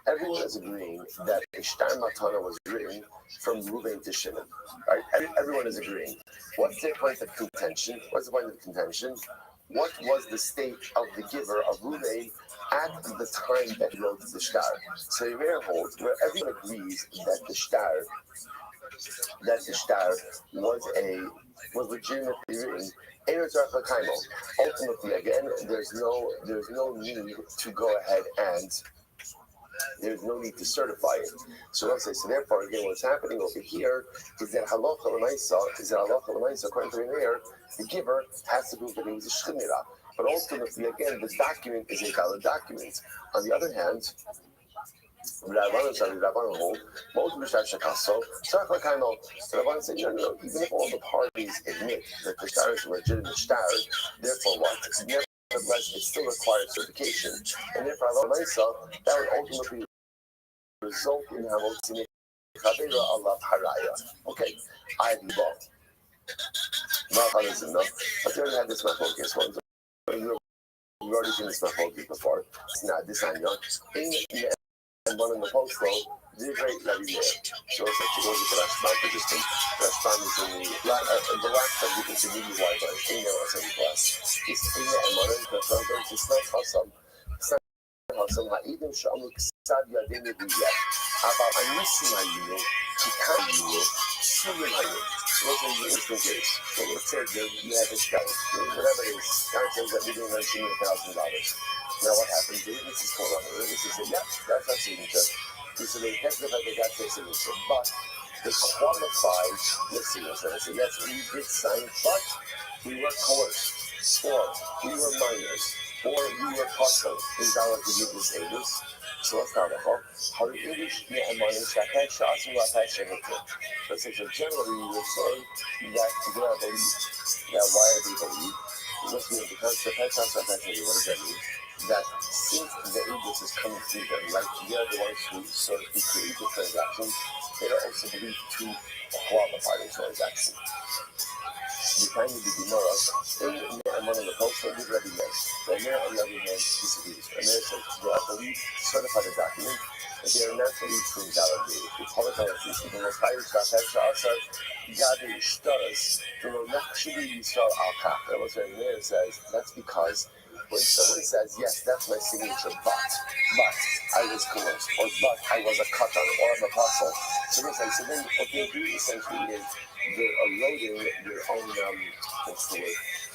everyone is agreeing that a Shtar Matana was written from Ruben to Shimon. Right? Everyone is agreeing. What's the point of contention? What was the state of the giver of Ruben at the time that he wrote the star? So the Meir holds where everyone agrees that the star was legitimately written. Ultimately, again, there's no need to go ahead and there's no need to certify it. So let's say, so therefore, again, what's happening over here is that halacha l'maisa, according to the Meir, the giver has to prove that he was a shchimira. But ultimately, again, the document is a valid document. On the other hand, Rabbanan hold, most B'shtar Shekaso, Sarach L'Kaimo. Rabbanan said, no, even if all the parties admit that the star is a legitimate star, therefore what? Nevertheless, it still requires certification. And therefore, that would ultimately result in Hamotzi Chavera Allah Haraya. Okay, I have involved. But you already had this machlokes one. We've already seen this machlokes before. It's not this angle. And one in the post though, the great Rabbi there. So it's like to go to the restaurant, but just the restaurant is in the last of the intermediate Wi-Fi, email or something class. It's email and money, but it's not awesome. Awesome. Even Shamu Ksad Yadin Biyah. About a Nismayu, Chikayu, Sumayu. What are the instant case? So let's say that you have this guy, whatever it is, guy says that we're doing $19,000. Now what happens? The witness is called on. The witness says, yeah, that's our signature. He said, they have the fact they got their signature, but they qualified the signature. They said, yes, we did sign, but we were coerced, or we were minors, or we were partial. Is that what the witness is? So let's start off. How the English get a money check, shots and what I should have put. So generally, you would say that they are believe. That why are they believe? What's mean? Because the Pesach what does that mean? That since the English is coming through them, like they are the ones who sort of create the transaction, they are also believed to qualify the transaction. The kind of the Gemara, in one of the posts that we Rabbi made, the Amir on the other hand disagrees. Amir says they are believed certify the document, but they are not believed to invalidate it. The Holocaust is the most higher stuff, also Gadi Shtaras, the Nakshidi Yisrael Al-Kach. That was what Amir says. That's because when someone says, yes, that's my signature, but I was coerced, or but I was a katan, or I'm a apostle. So they say, so then what they do essentially is they're eroding your own, what's the word?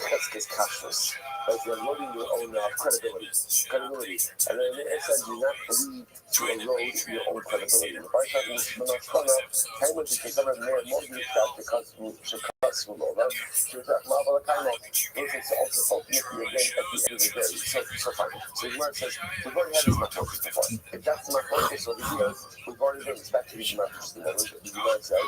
That's because kashrus. Like you're eroding your own credibility. And then it says you're not believed to erode your own credibility. The Bible says, how much is the more that because it's also ultimately again at the end of the day. So fine. So the Gemara says, we've already had this machlokas before. If that's the machlokas over here, we've already done this back to the Gemara. The Gemara says,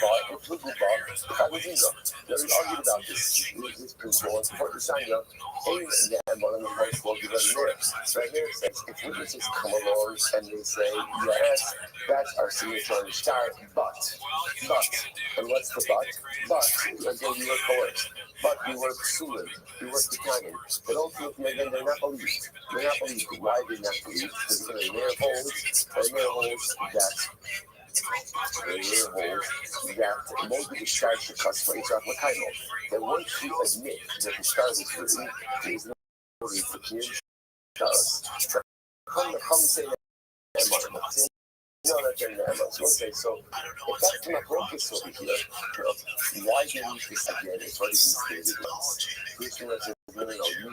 but it would be bought if I was in there. We argued about this principle and support the sign of and one of the points will be right here. Right here it says, if witnesses come along and they say, yes, that's our signature on the start, but, and what's the but? But, again, we were coerced, but we were pursued, we were declining. But ultimately, again, they're not believed. They're not believed. Why they're not believed? Because their holds that maybe the star should cost for Israel Makaimo. That once you admit that the star is written, there is no belief for community stars. Come say that. No, that's in there. Okay, so if that's my focus over here, why do we this again? It's already been stated once. This one is you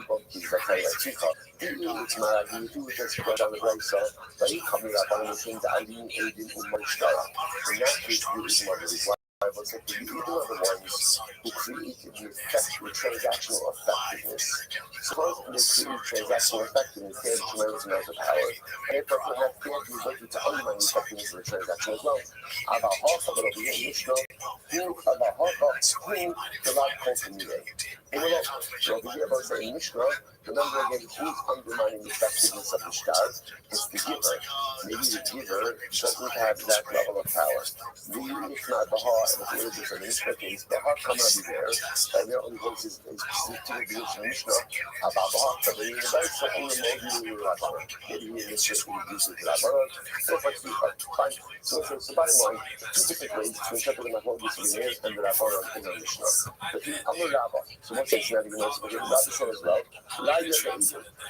both keep that kind of chica. It's my idea to just go down the right side, but you coming up on the thing that I didn't aid in my style. In that case, you is one of the Bible said that you are the ones who created the transactional effectiveness. Suppose they create transactional effectiveness, they have tremendous amounts of power. And if we have the ability to undermine the effectiveness of the transaction as well. About half of it over here, Mishnah, about half of the lot culture today. In a lot, so over here, about saying Mishnah, remember again, who's undermining the effectiveness of the star? It's the giver. Maybe the giver doesn't have that level of power. Maybe it's not the heart. If it is an case, the heart cannot be there, and their only voice is specifically the Mishnah about the heart. But in the very second, maybe in this just reduces the Rabbi. So far, fine. So bottom line, two different ways to interpret the Mahmoud and the Rabbi in the Mishnah. But the other Rabbi, so what's this not even also, but the Rabbi said as well,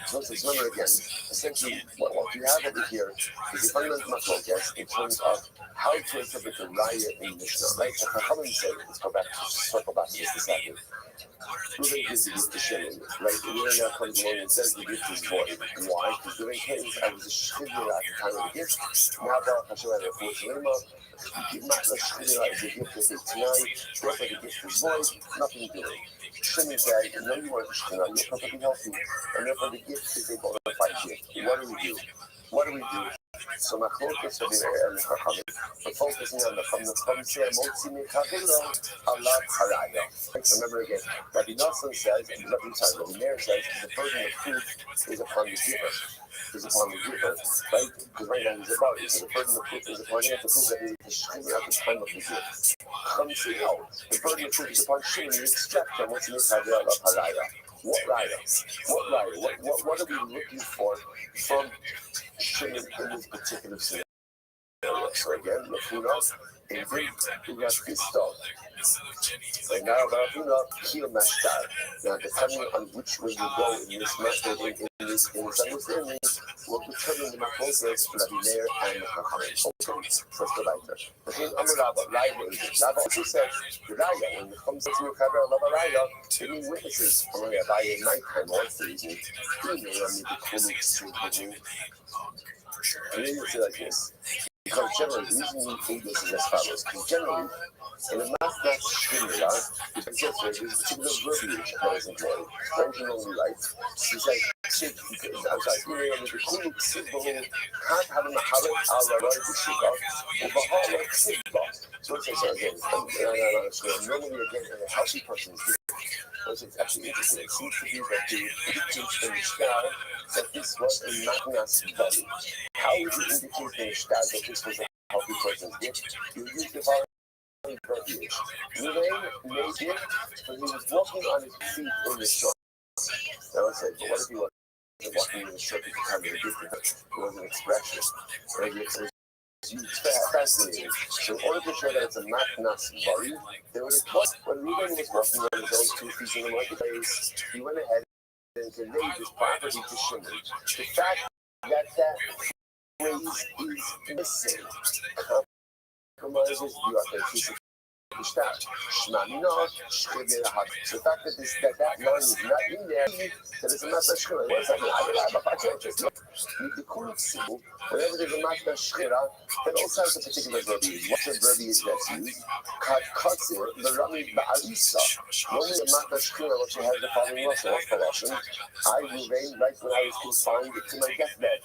so remember again, essentially, what you have over here is the fundamental Mahmoud in terms of how to interpret the Raya in Mishnah, right? So Chachamim say, let's go back, circle back to this a second. Ruben gives the gift to Shimon, right? The Ruben now comes along and says the gift is void. Why? Because during Kings, I was a Shchidra at the time of the gift. Now Baruch Hashem had a full Shalima. Not the Shchidra is the gift that they tonight. Therefore the gift is void, nothing doing. Shimon said, no, you weren't Shchidra, you're perfectly healthy. And therefore the gift is a bona fide gift. What do we do? So my focus will be there and but focusing on the from Motzi Mikavilo, Allah Haraya. Remember again, Rabbi Nosson says, and Rabbi Meir says, the burden of proof is upon the giver. Right? Because right now he's about it. So the burden of proof is upon him to prove that he is Shchina at the time of the gift. The burden of proof is upon Shimon to extract from what's Mikavilo, Allah Haraya. What Raya? What are we looking for from Shimon in this particular scenario? So again, Lafuna, David, who got pissed off. So now Lafuna, Kil Mashtar. Now depending on which way you go in this method, in this understanding, will determine the Machlokas, Rabbi Meir, and the Chachamim. Okay, first the writer. The thing Amurabba, Raya agent. Rabbi also said, the Raya, when it comes to Chaver, Lava Raya, they need witnesses from a Raya nighttime also using. He may only be Kuluk, Sri, and then you say like this. Because generally, the reason we think this is as follows. Because generally, in a mathematical formula, you can just say there's a particular verbiage that is employed. Version only right. He's like, I'm sorry, here on the Kuluk Sidba, can't have a Mahalat al Roy Bishika, or Bahala Sidba. So it's again, normally again, in a healthy person's view. Because it's actually interesting. It seems to be that the teach in the Shtar that this was a Magnas body. How would you indicate in the Shtar that this was a healthy person's gift? You use the following verbiage. Lulain made it when he was walking on his feet in the shore. Now I said, but what if he was walking in the shore because kind of a gift? It was an expression. Fascinating. So in order to show that it's a Matnas Bari, they would have thought when Reuben was walking on his own 2 feet in the marketplace, he went ahead and conveyed his property to Shimon. The fact that phrase is missing compromises the authenticity. The fact that that line is not in there, that it's a Matnas Shira. The Kuluk symbol, whenever there's a Matnas Shira, it also has a particular verbiage. What's the verbiage that's used? Katzir, the Rami Ba'alisa. Normally a Matnas Shira, what you have the following Russian, I remained right when I was confined to my deathbed.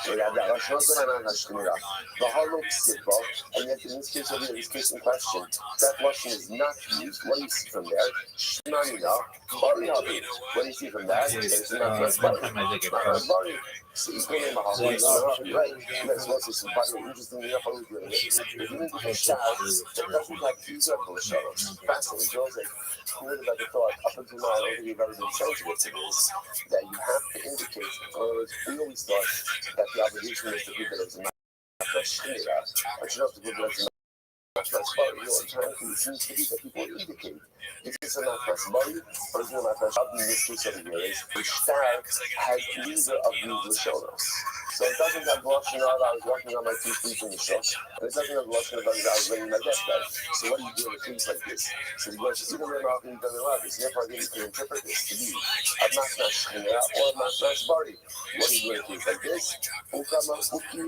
So you have that Russian, the Harlok Sidba, and yet in this case over here, this case in question, that Russian is not used. What do you see from there? Shmanina, Bari Habi. What do you see from that? It's not Bari. So he's going in Mahavi, right? That's what's this Bari, interesting enough, I was doing it. If you need to shout, that doesn't have either of those shadows. Fascinating. It goes like, who would have ever thought, up until now, I don't think you've ever been sensitive to this, that you have to indicate, in other words, we always thought that the obligation is to prove that it's not Shmira, but you don't have to prove that it's not Matnas Bari. It seems to be that people indicate, is this a Matnas Bari, or is it a Matnas Bari? In this case over here, the Shtar has neither of these Lashonos. So it doesn't have Lashon of I was walking on my 2 feet in the shop, and it doesn't have Lashon of I was laying in my deathbed. So what do you do in a case like this? So you go to even when Malcolm doesn't allow this, therefore I think you can interpret this to be a Matnas Shchina or a Matnas Bari. What do you do in a case like this? Ultimately,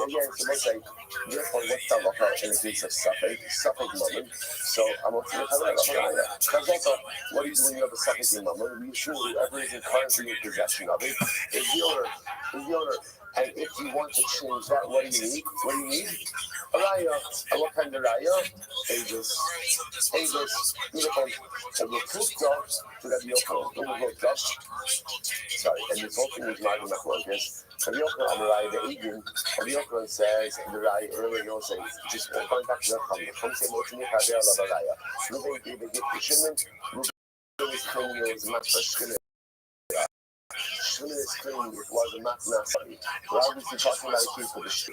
again, so let's say, therefore what's the Laka in the case of Suffolk moment? So I'm going to have a Laka. What do you do when you have a Suffolk moment? We assume whoever is currently in possession of it is the owner. And if you want to change that, what do you need? A raya. And what kind of raya? Angels. Beautiful. So we'll put dogs to that yokel. Sorry, and this whole thing is not enough like this. And the yokel on the raya, the Eden, and the yokel says, the raya earlier, you'll say, just going back to that comment. Come say, what you need, have a raya. Ruben gave a gift to Shimon. Ruben is claiming it was much for Shimon. Shimon is claiming it was a Matnas Bari. We're obviously talking about a case where the shit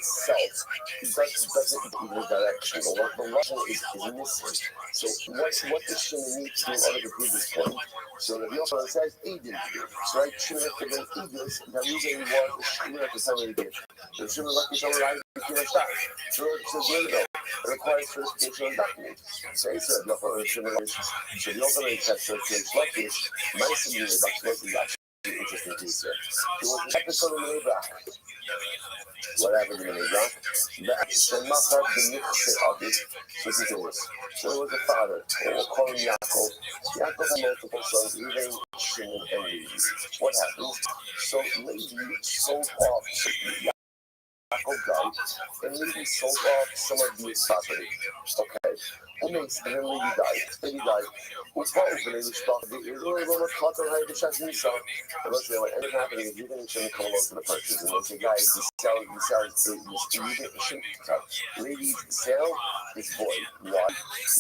itself doesn't even the direction. The Russian is missing. So what does Shimon need to do in order to prove this point? So the Yochanan says Eden. So right, Shimon had given Edus, the reason he was Shimon at the time of the gift. So Shimon lucky someone right to a shot. So there you go. It requires certification on document. So he said Yochanan Shimon is so Yochanan said certification lucky. My senior that's what we got. Interesting piece there. There was an episode of Leibach. What happened in Leibach? The Machar B'Nichse of it. So listen to this. So there was a father, we'll call him Yaakov. Yaakov had multiple sons, Reuven, Shimon, and Levi. What happened? So Levi sold off Yaakov died, and Levi sold off some of his property. Okay. And then Levi died. What's happening is what ended up happening is Reuben and Shimon come along to the purchase, and they say, guys, Levi's sale is void. Why?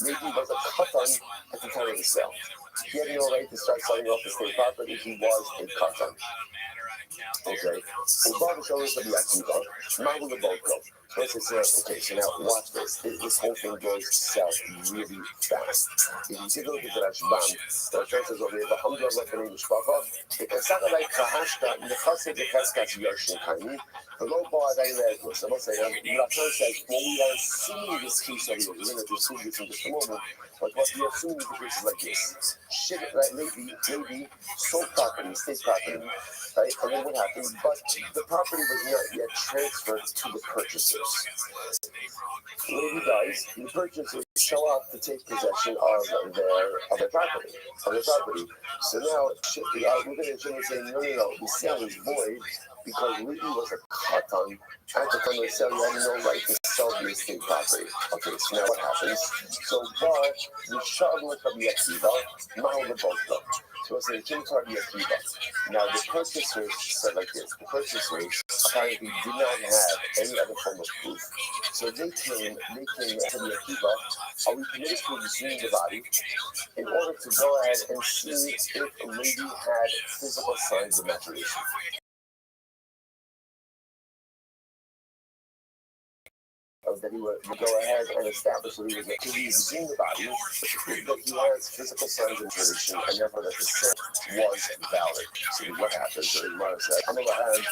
Levi was a katan at the time of the sale. He had no right to start selling off the state property. He was a katan. Okay? And Bob is always going to be Akiva, Mahu the boat go. Okay, so now watch this. This whole thing goes south really fast. If you take a look at the Rashbam, the Rashbam says over here, "V'hamdu Allah b'nei mishpacha, v'kasach alai kahashta, nechase b'cheskas yoshin kaini, v'lo bo adai le'ekus." I'm not saying, the Rashbam says, well, we are assuming this case over here. We're going to assume this in just a moment, but what we are assuming the case is like this. Shit, right, maybe sold property, state property, right? And then what happened? But the property was not yet transferred to the purchasers. Lady dies, the purchasers show up to take possession of their property. So now we're going to say, no, the sale is void because Lady was a katan. At the time of the sale, you had no right to sell the estate property. Okay, so now what happens? So Bar, the Charlotte of the Akiva, Mahal the Boka. So it's a Jimtar the Akiva. Now the purchasers said like this: the purchasers apparently did not have any other form of proof. So they came to the Akiva, are we permitted to exhume the body in order to go ahead and see if a lady had physical signs of maturation? That he would go ahead and establish that he was to exhume the body, that he has physical signs of maturation, and therefore that the sin was valid. So what happens? So the Gemara said, "On the other hand,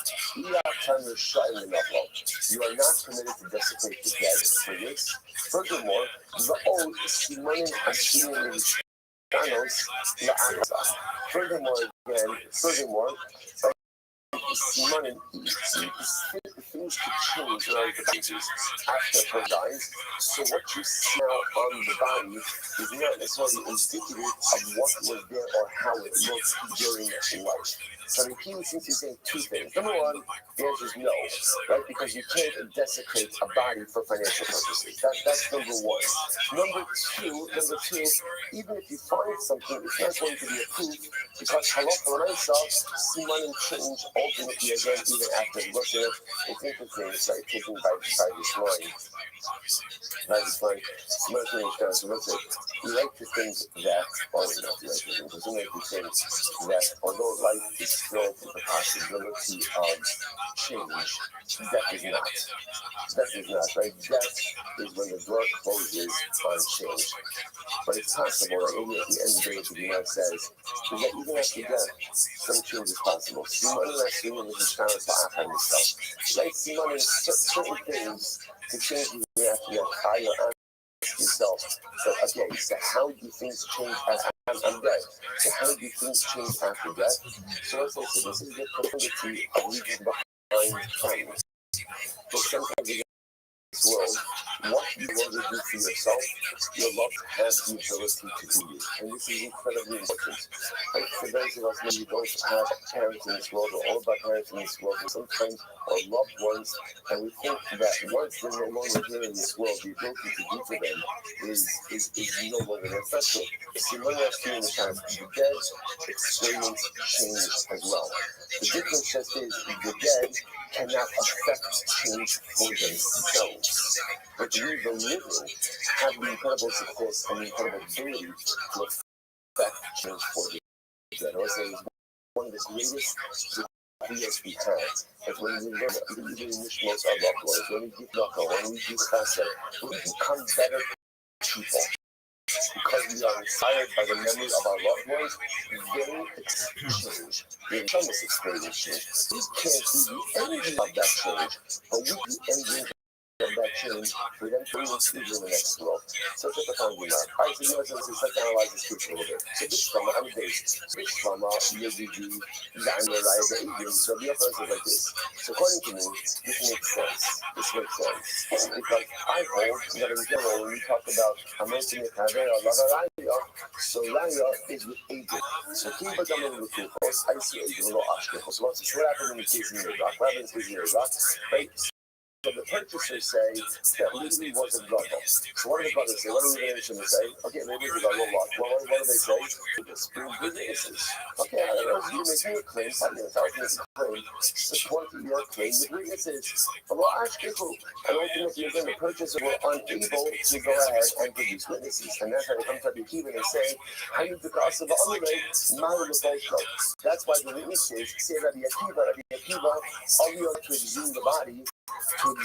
you are not permitted to desecrate the dead for this. Furthermore, the old Simonim Ashim Furthermore, money, things could change around the bases after her dies. So what you smell on the body is not necessarily indicative of what was there or how it looked during life. So the key seems to say two things. Number one, the answer is no, right? Because you can't desecrate a body for financial purposes. That's number one. Number two, even if you find something, it's not going to be approved because halacha l'maisa, simanim change ultimately again even after Russia. It's interesting, it's like taken by this line. We like to think that, or not like to think, because we like to think that although life is filled with the possibility of change, death is not. Death is not, right? Death is when the door closes on change. But it's possible that maybe at the end of the day, what the Gemara says, is that even after death, some change is possible. Siman Rasim is a chance to Achar himself. Right? Siman is certain things to change even after death. Higher yourself. So okay, so how do things change after death? So how do things change after death? So let's say this is the profundity of leaving behind time. So sometimes in this world, what you want to do for yourself, your love has the ability to do you. And this is incredibly important. Like for those of us maybe don't have parents in this world or all of our parents in this world, sometimes our loved ones, and we think that once they're no longer here in this world, the ability to do for them is no longer there. That's true. See, when I see in the time, the dead experience change as well. The difference just is the dead cannot affect change for themselves. But we, the living, have the incredible success and the incredible ability to affect change for the dead. I would say it's one of the greatest ideas we have. But when we learn to even initiate our loved ones, when we give knuckle, when we do chesed, we become better people. Because we are inspired by the memory of our loved ones, they change. They almost experience change. We can't be the engine of that change, but we be the engine of that change for them to even see in the next world. So take the time we are. All right, so you know, let's analyze this case a little bit. So this trauma, I'm based. This trauma, ESDG, so the upper is like this. So according to me, this makes sense. Because I hold that in general, when we talk about American so Raya is with agent. So Kimba Gaman with I see agent, no Ashkos. So what happened in the case in Iraq? What happened in the case in Iraq? Right? the purchasers say that Lee wasn't Gadol. So what do the brothers say? What are we going to say? Okay, maybe the Gadol lost. Well, what do they say? This proves good witnesses. Okay, I don't know. You're making a claim. Fine, it's out making a claim. Support your claim with witnesses. Well, Ashkechu. And ultimately, again, the purchasers were unable to go ahead and produce witnesses. And that's how they come to Rabbi Akiva and they say, how you took us of that's why the witnesses say Rabbi Akiva, all you have to examine the body, for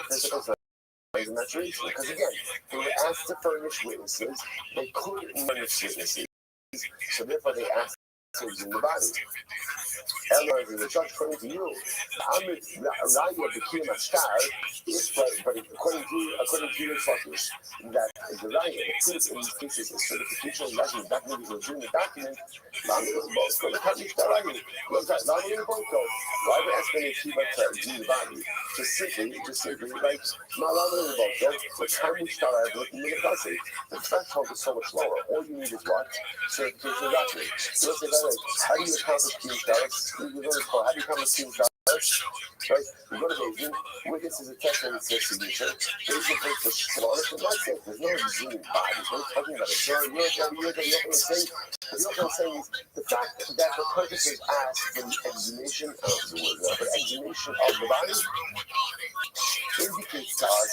physical signs and maturation. Because again, they were asked to furnish witnesses, they couldn't furnish witnesses, so therefore they asked to examine the body. Elmer, the judge, according to you, Amrit Raya became a star, but according to your sources, that the Raya, the proof in these cases is certification, that means legitimate document. Why we ask Rabbi Akiva to examine the body? Just simply, like, the threshold is so much lower. All you need is what? Certification document. So let's say that way. How do you accomplish these dollars? How do you accomplish these dollars? Right? You go to Beijing, witnesses attest that it's their signature. Beijing takes the slaughter from that's it. There's no exhuming bodies. We're talking about it. So you're going to say, is the fact that the purchasers asked for the exhumation of the body indicates to us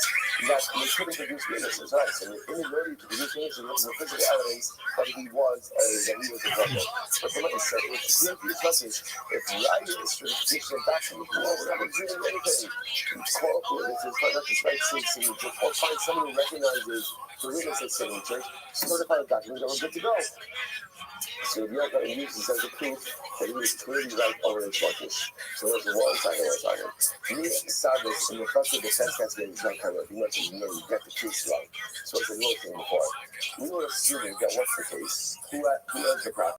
that they couldn't produce witnesses. Right? So the inability to produce witnesses was the physical evidence that he was a brother. But the way it said, it's clear to this message, if Raya is certification of document, we're not exhuming anything. Call up witnesses, find out the right signature, or find someone who recognizes the witness's signature, certify the document, then we're good to go. So you're not going to use this as a proof that he was clearly right over his focus. So there's the one side of what's talking. Me, Sabbath, and the first of the defense has been not kind of, you get the case right. So it's a little thing before. We were assuming that what's the case? Who has the property?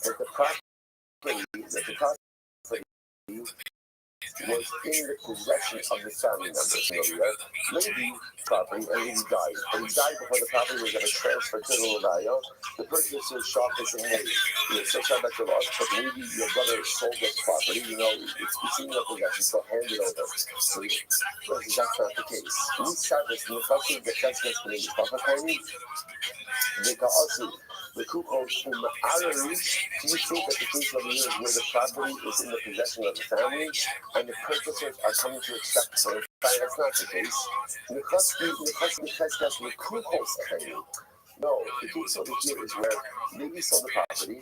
That the property was in the possession of the family members. Maybe property, and he died. But he died before the property was ever transferred to the Raya. The purchaser shot this and hey, you're so sad that you lost, but maybe your brother sold this property. It's in your possession, so hand it over. So that's not the case. We said this in the first of the defense against the they can also the Kukos from Irish. Do you think that the case over here is where the property is in the possession of the family and the purchasers are coming to accept it? That's not the case. The Kukos no, the case over here is where maybe sold the property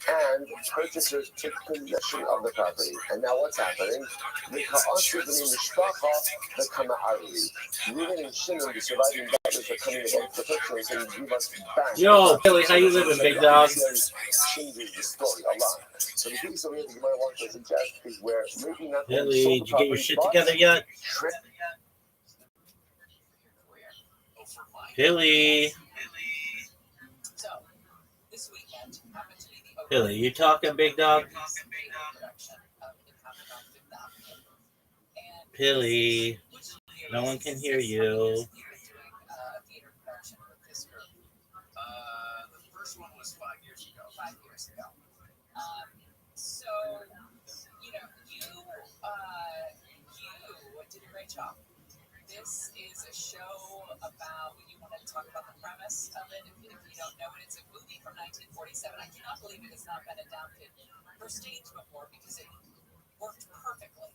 and purchasers took possession of the property. And now what's happening? The Ka'asir b'nei mishpacha, the Kama'ari. Reuben and Shimon, the surviving brothers, are coming against the purchaser and saying, give us back. Yo, Billy, how you living, big dog? Changes the story a lot. So the case over here that you might want to suggest is where maybe not Billy, did you get your shit together yet? Billy. Billy, you talking, big dog? Billy, no one can hear you. The first one was 5 years ago. So, you did a great job. This is a show about, you want to talk about the premise of it, if you don't know it, it's a movie from 1947. I cannot believe it has not been adapted for stage before because it worked perfectly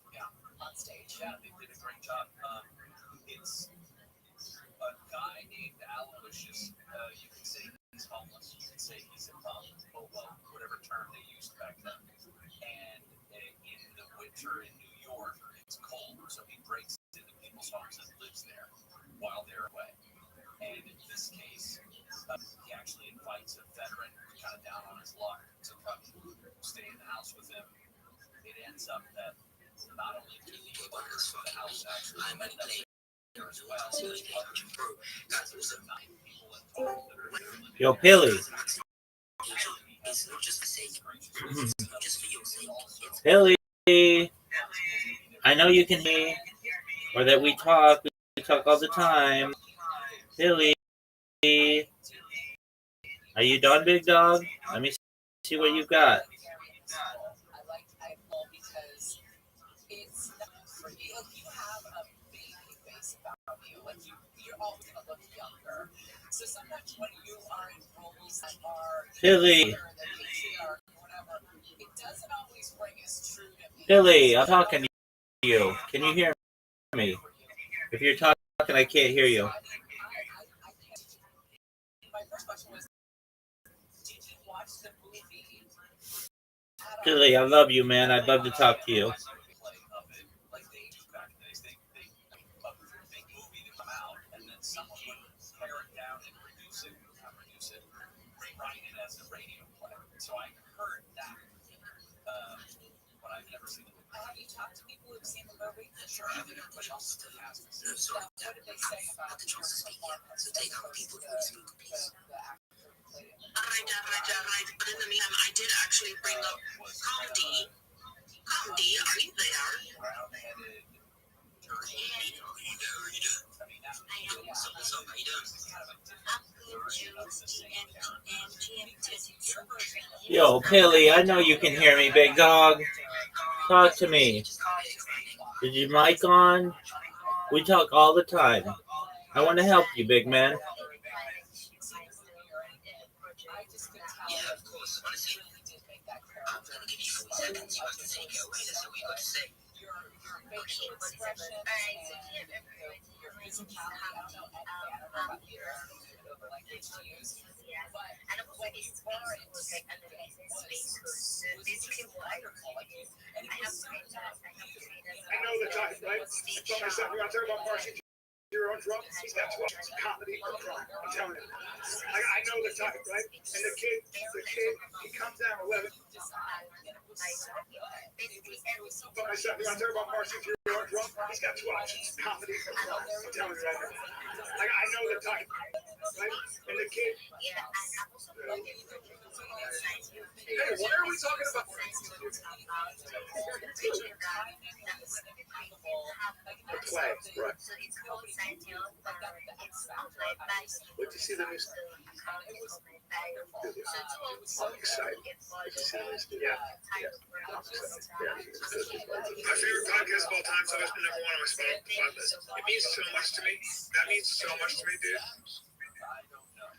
on stage. Yeah, they did a great job. It's a guy named Aloysius. You can say he's homeless. You can say he's a whatever term they used back then. And in the winter in New York, it's cold, so he breaks into people's homes and lives there while they're away. And in this case, he actually invites a veteran kind of down on his luck to come stay in the house with him. It ends up that not only do the owners of the house actually end up there as well, there's some 9 people involved that are there. Yo, Billy. Billy. I know you can hear me, or that we talk all the time. Billy. Are you done, big dog? Let me see what you got. you have a baby face about you. Like you're always gonna look younger. So sometimes when you are in roles that are Billy, the patriarch or whatever, it doesn't always ring as true to me. Billy, I'm talking to you. Can you hear me? If you're talking, I can't hear you. My first question was, did you watch the movie? Billy, I love you, man. I'd love to talk to you. Like they do back in the days, they a big movie to come out, and then someone would pare it down and rewrite it as a radio play. So I heard that, but I've never seen it. Have you talked to people who've seen the movie? Sure, I haven't. Everybody else in the cast. So what did they say about your performance? So take out people who speak a piece. Right. But in the meantime, I did actually bring up Comedy. Comedy, are you there? Yo, Billy, I know you can hear me, big dog. Talk to me. Is your mic on? We talk all the time. I want to help you, big man. Yeah, of course. Honestly, I'm going to give you 40 seconds. You have to take it away. That's all you got to say. Your facial expression and your physicality. I don't know about your language to use. But when it's foreign, was basically wonderful. And I have I know the type, right? I told myself, we got to talk about Marcy. Your own drum, he's got 12 comedy or crime. I'm telling you. I know the type, right? And the kid, he comes down 11. I told myself, we got to talk about Marcy. Your own drum, he's got 2 options, comedy or crime. I'm telling you right now. I know the type, right? And the kid. Hey, what are we talking about? The play, right. What did you see the news? I'm excited. Yeah. My favorite podcast of all time has always been number 1 on my Spotify list. It means so much to me. That means so much to me, dude.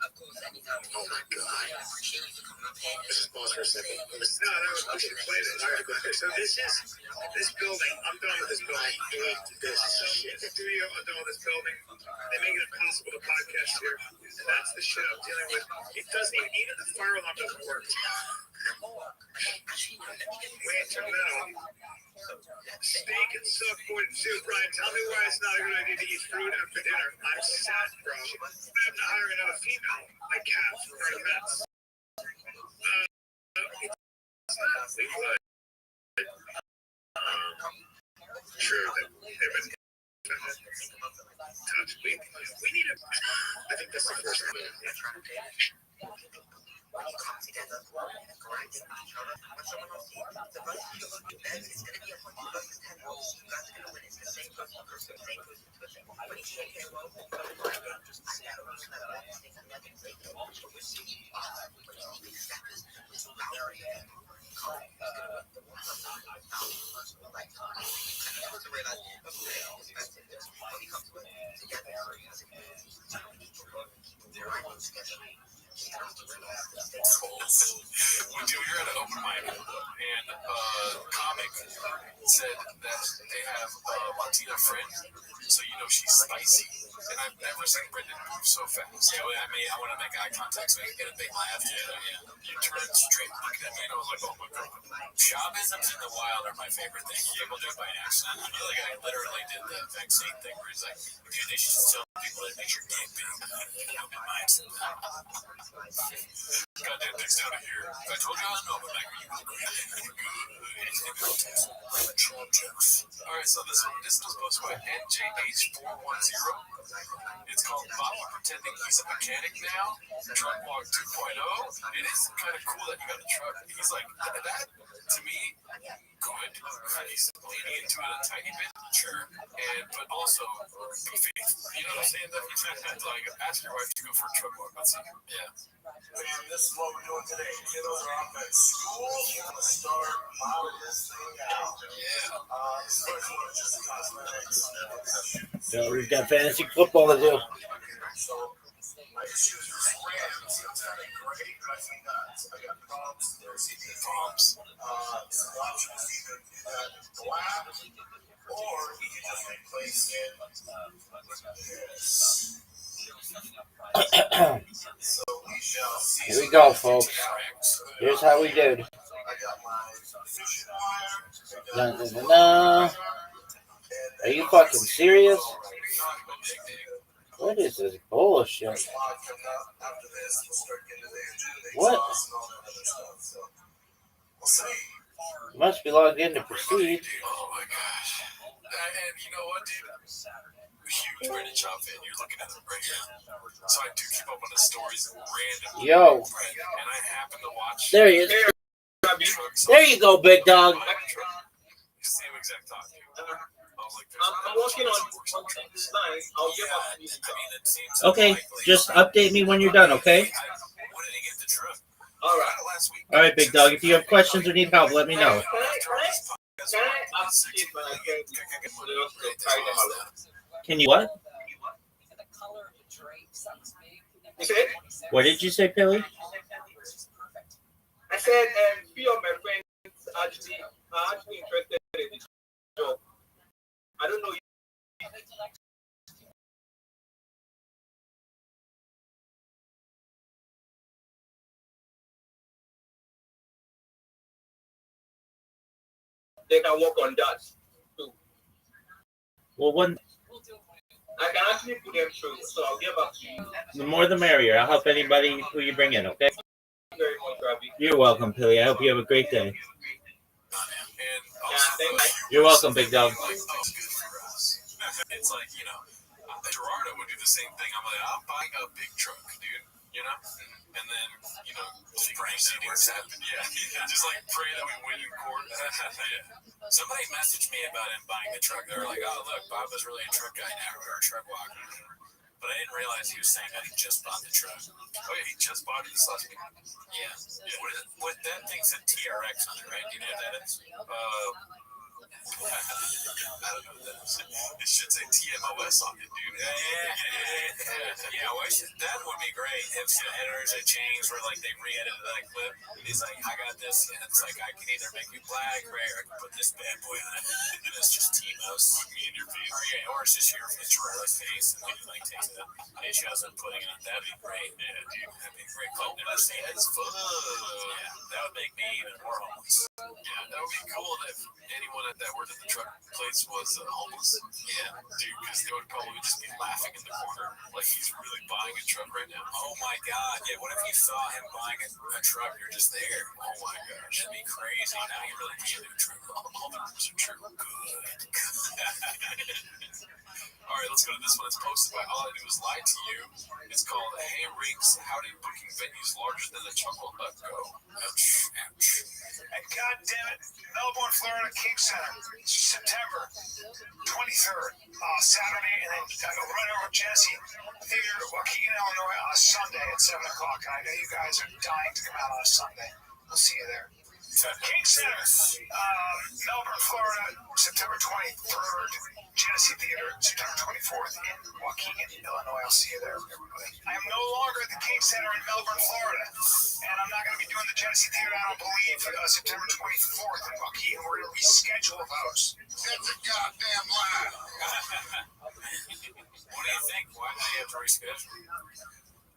Oh my God. This is pause for a second. No, we should play this. All right, so this building. I'm done with this building. This studio. I'm done with this building. They make it impossible to podcast here, and that's the shit I'm dealing with. It doesn't even the fire alarm doesn't work. Wait, turn that off. Steak and surfboard and soup, Brian. Tell me why it's not a good idea to eat fruit after dinner. I'm sad, bro. I'm having to hire another female. My cat for events. We would. Sure, they've been touch. We need a. I think that's the first one. When you come together and grind each other, when someone else eats the rest of the beds, it's going to be 100 versus 10 rolls. You guys are going to win. It's the same person to person, same person to person. When you take care of one, I got a person that I think I'm not going to take it. So we're seeing when you need steppers, it's about the When we were at an open mic, and a comic said that they have a Latina friend, so you know she's spicy. And I've never seen Brendan move so fast. Yeah, I want to make eye contact so I can get a big laugh. Yeah. You turned straight looking at me, and I was like, oh my God. Shamanisms in the wild are my favorite thing. People do it by accident. I feel like I literally did the vaccine thing where it's like, dude, they should tell people that makes your dick big. Goddamn dicks down here. I told you I was an open mic. You go Trump jokes. Alright, so this was posted by NJH410. It's called Bobby Pretending He's a Mechanic Now. Truck Walk 2.0. It is kind of cool that you got a truck. He's like, that to me, good. He's leaning into it a tiny bit, sure. But also, be faithful. You know what I'm understand that. Like, ask your wife to go for a truck walk. Let's see. Yeah. Man, this is what we're doing today. Kiddos are off at school. We're going to start modeling this thing out. Yeah. This first one is just cosmetics. So we've got fantasy football to do. So my shoes are Rams. It's kind of great, drives me nuts. I got pumps. There's even pumps. Some options either do that black, or you can just replace it with this. So we shall see. Here we go, folks. Here's how we did. I got my fishing wire. Dun, dun, dun, dun. Are you fucking serious? What is this bullshit? What? You must be logged in to proceed. Oh my gosh. And you know what, dude? Huge Brandon Chop fan. You're looking at them right here. So I do keep up on the stories randomly. Yo. And I happen to watch. There he is. There you go, big dog. Same exact thought, dude. I'm working on something tonight. I'll get up to you. Okay, just update me when you're done, okay? When did he get the truck? All right. All right, big dog. If you have questions or need help, let me know. Can you what? You said? What did you say, Pilly? I said, few of my friends actually are interested in this job. I don't know. They can work on that too. Well, one, I can actually put them through, so I'll get back to you. the more the merrier. I'll help anybody who you bring in, okay? Thank you very much, Rabbi. You're welcome, Pilly. I hope you have a great day. And Yeah, thank you. You're welcome, big dog. It's like, you know, Gerardo would do the same thing. I'm like, I'm buying a big truck, dude. You know? And then, you know, proceedings happen. Yeah. Just like pray that we win in court. Yeah. Somebody messaged me about him buying the truck. They were like, oh, look, Bob was really a truck guy now, or a truck walker. But I didn't realize he was saying that he just bought the truck. Oh, yeah, he just bought it this last week. Yeah. What that thing's a TRX on it, right? Do you know what that is? I don't know what that is. It should say TMOS on it, dude. Yeah, that would be great if the editors had changed where like they re-edited that clip. He's like, I got this, and it's like I can either make you black, gray, or I can put this bad boy on it, and it's just TMOS in your face, or it's just your Gerardo's face, and then like takes the issues and putting it on. That'd be great, yeah, dude. That'd be great. Oh, never seen it. It's fun. Yeah, that would make me even more homeless. Yeah, that would be cool if anyone at that worked at the truck place was homeless. Yeah, dude, because they would probably just be laughing in the corner like he's really buying a truck right now. Oh my god, yeah, what if you saw him buying a truck, you're just there? Oh my gosh, that'd be crazy. Now you really can't do a truck. All the rules are true. Good. All right, let's go to this one. It's posted by All I Do Is Lie to You. It's called Hey Riggs, how did booking venues larger than the Chuckle Hut go? Ouch, ouch. And God damn it, Melbourne, Florida King Center, September 23rd, Saturday, and then I go right over to Genesee Theater, Waukegan, Illinois, on a Sunday at 7 o'clock. I know you guys are dying to come out on a Sunday. We'll see you there. King Center, Melbourne, Florida, September 23rd. Genesee Theater, September 24th in Waukegan, Illinois. I'll see you there, everybody. I am no longer at the King Center in Melbourne, Florida, and I'm not going to be doing the Genesee Theater, I don't believe, September 24th in Waukegan. We're going to reschedule those. That's a goddamn lie. What do you think? Why do they have to reschedule?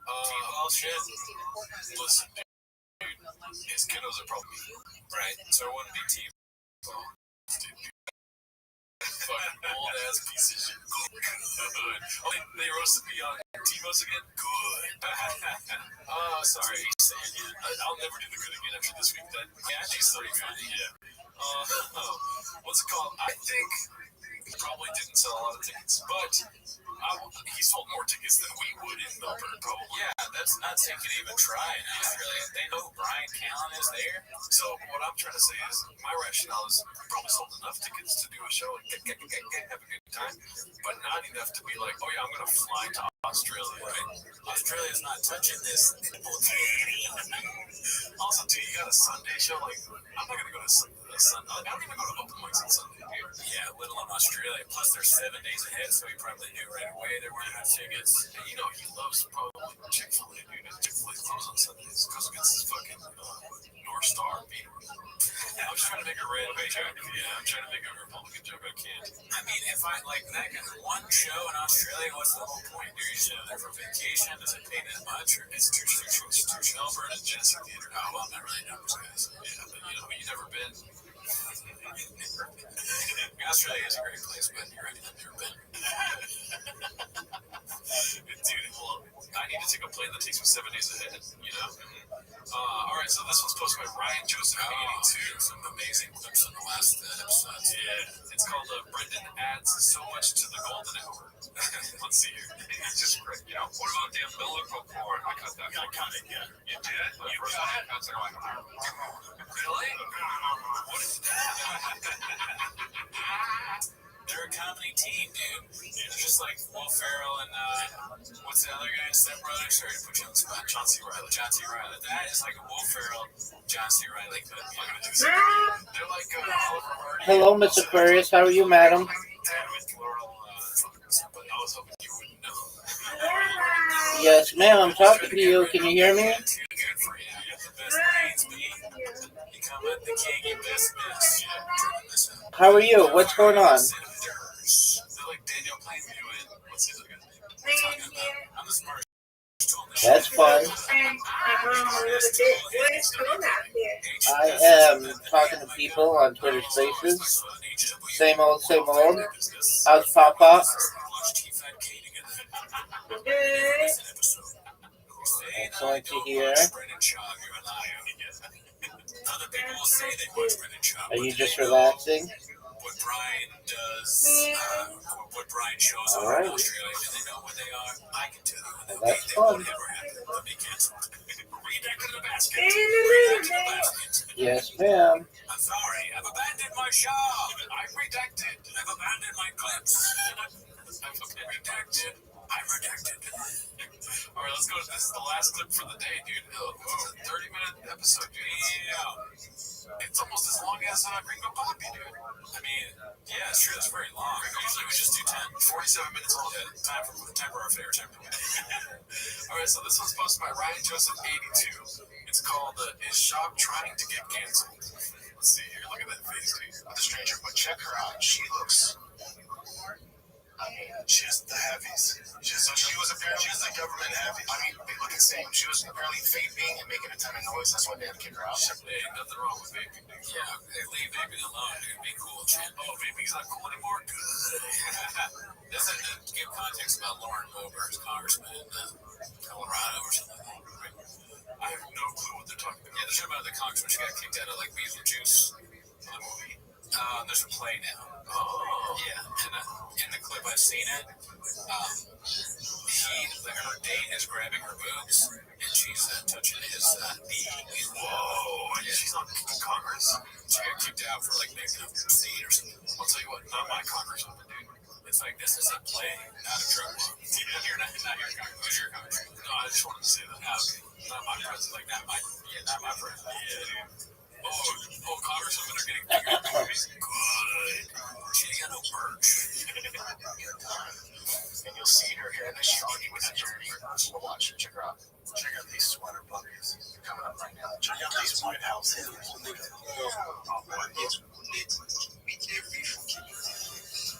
Well, shit. Listen, dude, his kiddos are probably right, so it wouldn't be team. Fucking old ass piece of shit. Good. Oh, they roasted me on T-Mos again? Good. Sorry. I'll never do the good again after this week. That Andy's so good. Yeah. What's it called? I think he probably didn't sell a lot of tickets, but he sold more tickets than we would in Melbourne, probably. Yeah, that's not saying he could even try it. Really, they know who Brian Callen is there. So what I'm trying to say is, my rationale is we probably sold enough tickets to do a show and have a good time, but not enough have to be like, oh yeah, I'm gonna fly to Australia, right? Australia's not touching this. Also, too, you got a Sunday show. Like, I'm not gonna go to Sunday. I don't even go to open mics on Sunday. Yeah, little in Australia. Plus, they're 7 days ahead, so he probably knew right away they weren't gonna have tickets. And you know, he loves probably Chick-fil-A, dude. Chick-fil-A closes on Sundays. Goes against his fucking North Star beat. I'm just trying to make a red joke. Yeah, I'm trying to make a Republican joke. I can't. I mean, if I like that one show in Australia, what's the whole point? Do you show there for vacation? Does it pay that much, or it's too Melbourne and Genesee Theater? Oh, well, I'm not really numbers guys. Yeah, but you know, you've never been. Australia is a great place, but you're right, I've never been. Dude, well, I need to take a plane that takes me 7 days ahead. You know. All right, so this one's posted by Ryan Joseph 82. Some amazing clips in the last episode. Yeah, it's called Brendan adds so much to the golden hour. Let's see here. It's just great. You know, what about the umbilical cord? I cut that. I cut it. Yeah, you did. You cut it. That's like, really? What is that? They're a comedy team, dude. They're just like Will Ferrell and what's the other guy? Step Brothers. Sorry to put you on the spot. John C. Reilly. That is like a Will Ferrell, John C. Reilly. They're like Oliver Hardy. Hello, Miss Aquarius. How are you, madam? I was hoping you wouldn't know. Yes, ma'am. I'm talking to you. Can you hear me? Too good for you. You got the best brains, B. You come at the king, you best miss. How are you? What's going on? They're like Daniel Plainview and what's his other name? I'm the smartest. That's fun. I am talking to people on Twitter Spaces. Same old, same old. How's Papa? Excellent to hear. Are you just relaxing? What Brian does, what Brian shows All over right. in Australia, and they know where they are. I can tell you. Well, that's they fun. won't ever happen. They'll be canceled. Read back to the basket. Read back to the basket. Yes, ma'am. I'm sorry. I've abandoned my shop. I've redacted. I've abandoned my clips. I've redacted. I'm redacted. All right, let's go. This is the last clip for the day, dude. It's a 30-minute episode, dude. Yeah. It's almost as long as Gringo Bobby, dude. I mean, yeah, it's true. It's very long. Usually we just do 47 minutes all day. Time for our favorite time to win. All right, so this one's posted by Ryan Joseph 82. It's called "Is Shop Trying to Get Canceled?" Let's see here. Look at that face, dude. The stranger, but check her out. She looks. I mean, she has the heavies. She was a government heavy. I mean, they look the same. She was apparently vaping and making a ton of noise. That's why they had to kick her out. Hey, nothing wrong with vaping, dude. Yeah, hey, leave vaping alone, dude. Be cool, champ. Oh, vaping's not cool anymore? Good. This is to give context about Lauren Boeber's congressman in Colorado or something. I have no clue what they're talking about. Yeah, they're talking about the congressman. She got kicked out of like Beetlejuice movie. There's a play now. Oh. Yeah, in the clip I've seen it, her date is grabbing her boobs, and she's touching his knee. Whoa, and she's on Congress. She got kicked out for like making a seat or something. I'll tell you what, not my congresswoman, dude. It's like, this is a play, not a drug law. You're not your congressman. Who's your congressman? No, I just wanted to say that. Okay. Not my president. Like, not my president. Yeah, dude. Oh, congresswomen are getting bigger. Good. She ain't got no perch. And you'll see her here in the shorty with a journey. So watch her. Check her out. Check out these sweater puppies coming up right now. Check out these White House hills. It's lit with every fucking thing.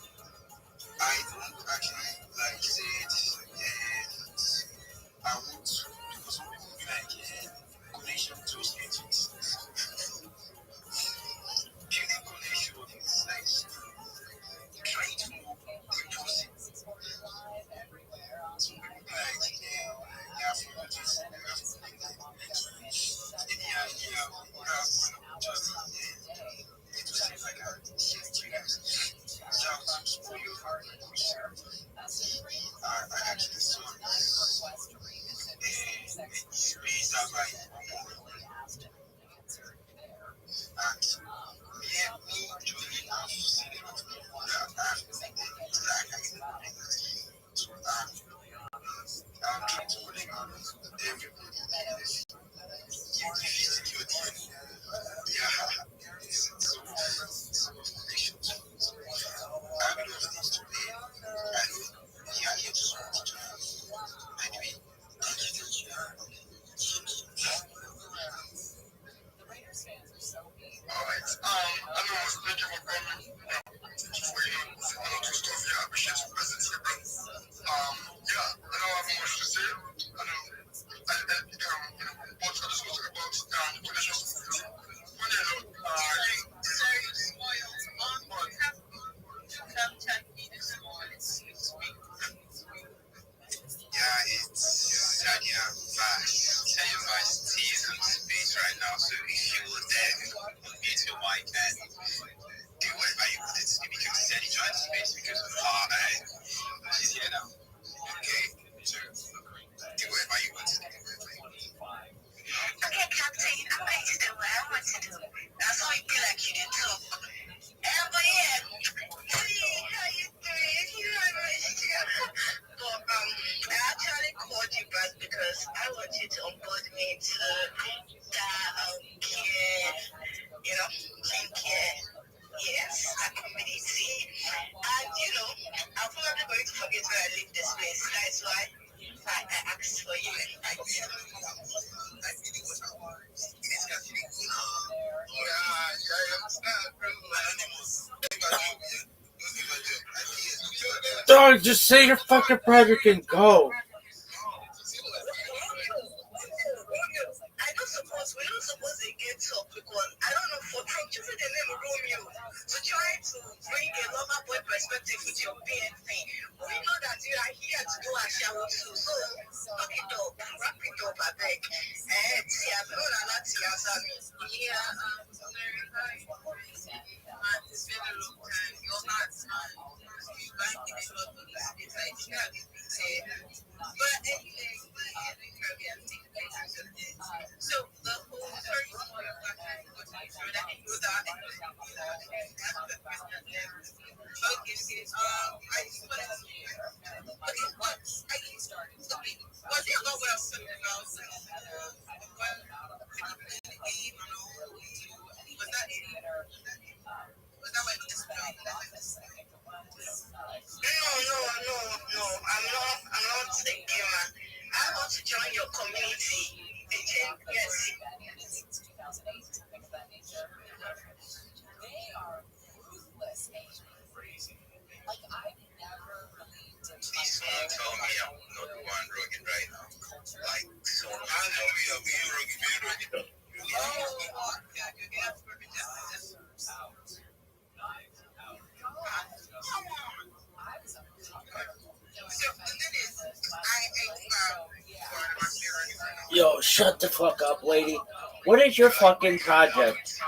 I don't actually like it, and I want to, because some people be like, connection to states. Building connection is like trying to move the person. Some people be like, they have to do this, they have to do that. And the idea of just it just seems like before I leave the space. That's why I asked for you. I really was it's actually good. Dog, just say your fucking project and go. I don't suppose we're not supposed to get up because I don't know for choosing the name Romeo to try to bring a lover boy perspective with your BN thing. We know that you are here to do a shower too, so fuck it up, wrap it up, I beg. See, I've known a lot to answer me. Yeah, it's been a long time. You're not you back in the short of this. It's like, but anyway, so the whole first okay, I just wanted to okay, what I started. Okay, was it about what I was talking about? Was that was that what this about? No. I'm not a gamer. I want to join your community. Yes. They are ruthless Asians. Like I've never really did. Please someone tell me I'm not the one rugged right now. Like, so I know you're being rugged. Yo, shut the fuck up, lady. What is your fucking project?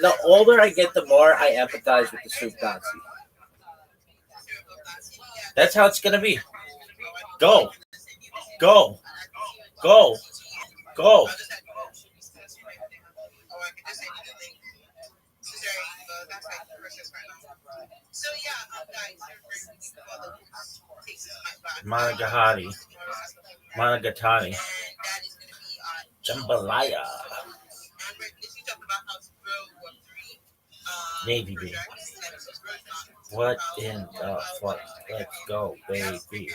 The older I get, the more I empathize with the soup Nazi. That's how it's gonna be. Go. Go. Go. Go. Monogatari. Jambalaya. Navy B. What in the fuck? Let's go, baby.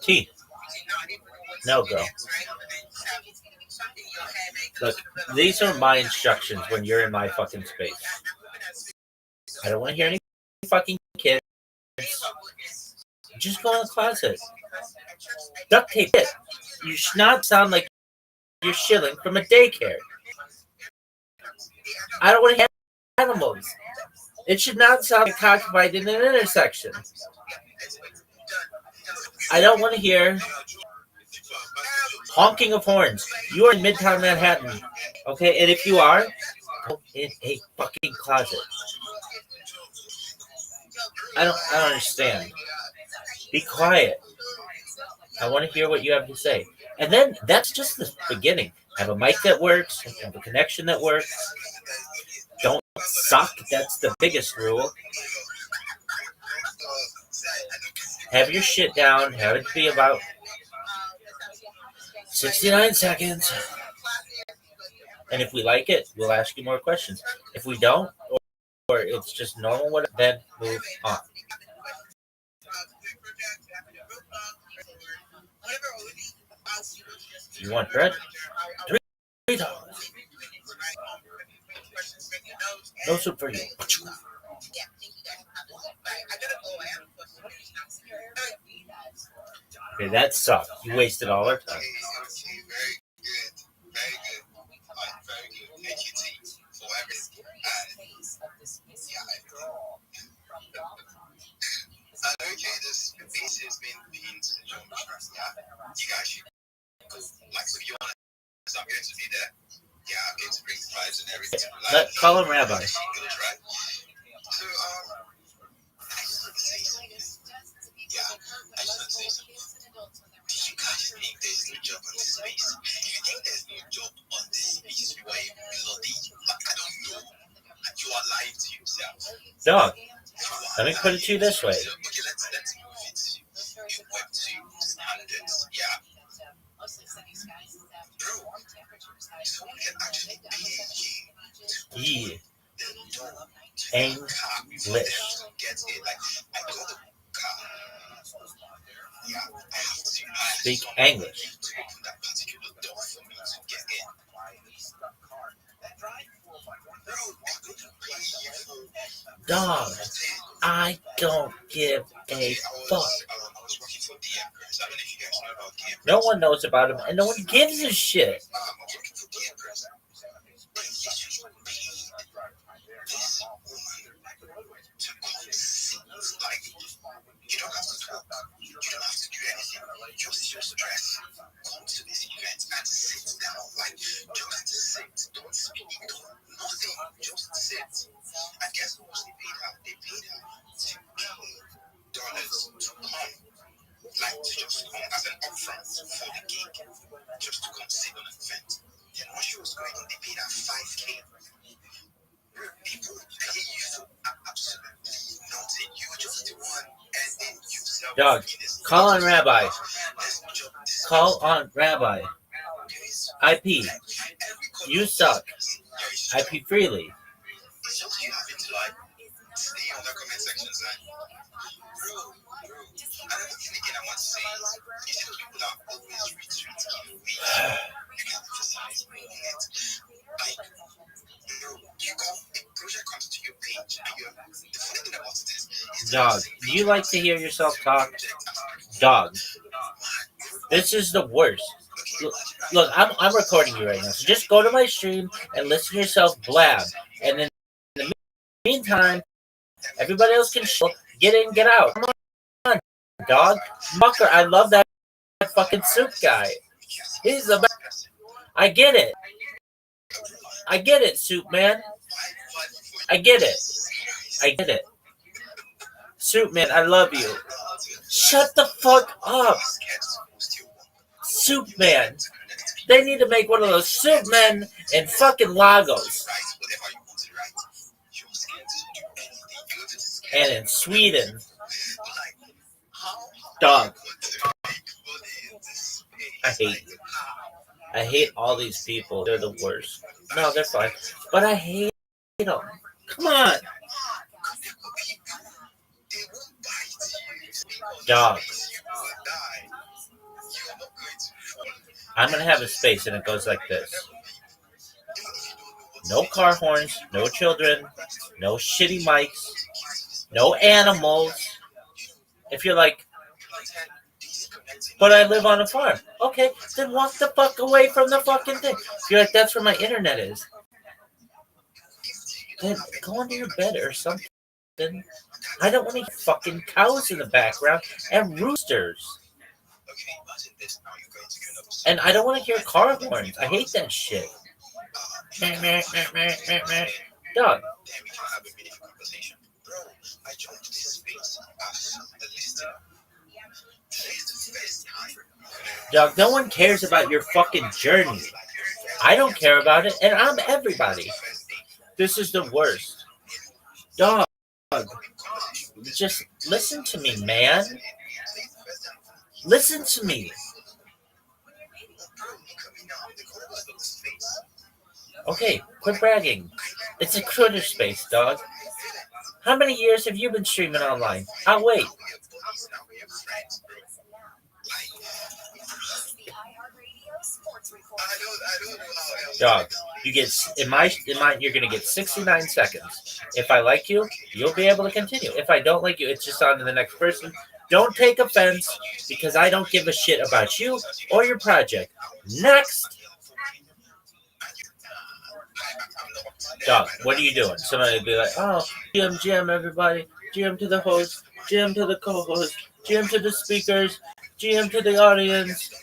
T. No, girl. Look, these are my instructions when you're in my fucking space. I don't want to hear any fucking kids. Just go in the closet. Duct tape it. You should not sound like you're shilling from a daycare. I don't want to hear animals. It should not sound like cockfight in an intersection. I don't want to hear honking of horns. You are in Midtown Manhattan. Okay, and if you are, go in a fucking closet. I don't understand. Be quiet. I want to hear what you have to say. And then that's just the beginning. Have a mic that works, have a connection that works. Don't suck. That's the biggest rule. Have your shit down. Have it be about 69 seconds. And if we like it, we'll ask you more questions. If we don't, or it's just normal, then move on. You want bread? $3. No soup for you. Okay, that sucked. You wasted all our time. Okay, this piece has been pinned to John Trust. Yeah, you guys should like so if you want to I'm going to be there. Yeah, I'm going to bring the vibes and everything. Call him Rabbi. So I just want to say something. Yeah, I just want to say something. Do you guys think there's no job on this space? Do you think there's no job on this space where you bloody like I don't know. You are lying to yourself. Dog. Let me put it to you this way. Okay, let's move it to Web 2 standards. Yeah. Mostly sunny skies this afternoon. Warm temperatures high someone can actually mid to upper pay 70s you in the beaches. Yeah. Low of 19. English. to get it. Like, I got a car. Yeah, I have to Speak English. to open that particular door for me to get in. Bro, I got to pay you for Dog, I don't give a fuck. I was working for DM Press. I don't know if you guys know about DM Press. No one knows about him, and no one gives a shit. I was working for DM Press. They just paid this woman to come sit. Like, you don't have to talk. You don't have to do anything. Just your stress. Come to this event and sit down. Like, just sit. Don't speak. Don't nothing. Just sit. And guess how much they paid her? They paid her $2 to come. Like, to just come as an upfront for the gig. Just to come sit on an event. Then when she was going, they paid her $5K. People pay you for absolutely nothing. You just the one, and then you sell. Dog, call on Rabbi. Call on Rabbi. IP. You suck. IP freely. It's just you having to like stay on the comment sections and bro. Another thing again I want to say is you see those people that always retweet giveaways. You can't emphasize bringing it. Like, bro, you come, a project comes to your page and you're the funny thing about it is Dog, do you like to hear yourself talk? Dog. This is the worst. Look, I'm recording you right now, so just go to my stream and listen to yourself blab. And then in the meantime, everybody else can get in, get out. Come on, dog. Mucker, I love that fucking soup guy. He's the best. I get it. I get it, soup man. I get it. I get it. Soup man, I love you. Shut the fuck up. Soup man. They need to make one of those soup men in fucking Lagos. And in Sweden. Dog. I hate you. I hate all these people. They're the worst. No, they're fine. But I hate them. Come on. Dog. I'm going to have a space and it goes like this. No car horns, no children, no shitty mics, no animals. If you're like, but I live on a farm. Okay, then walk the fuck away from the fucking thing. If you're like, that's where my internet is. Then go into your bed or something. I don't want any fucking cows in the background and roosters. And I don't want to hear car horns. I hate that shit. Dog. Dog, no one cares about your fucking journey. I don't care about it, and I'm everybody. This is the worst. Dog, just listen to me, man. Listen to me. Okay, quit bragging. It's a Twitter space, dog. How many years have you been streaming online? I'll wait. Dog, you get in my you're gonna get 69 seconds. If I like you, you'll be able to continue. If I don't like you, it's just on to the next person. Don't take offense because I don't give a shit about you or your project. Next. Dog, what are you doing? Somebody would be like, oh, GM, everybody. GM to the host. GM to the co-host. GM to the speakers. GM to the audience.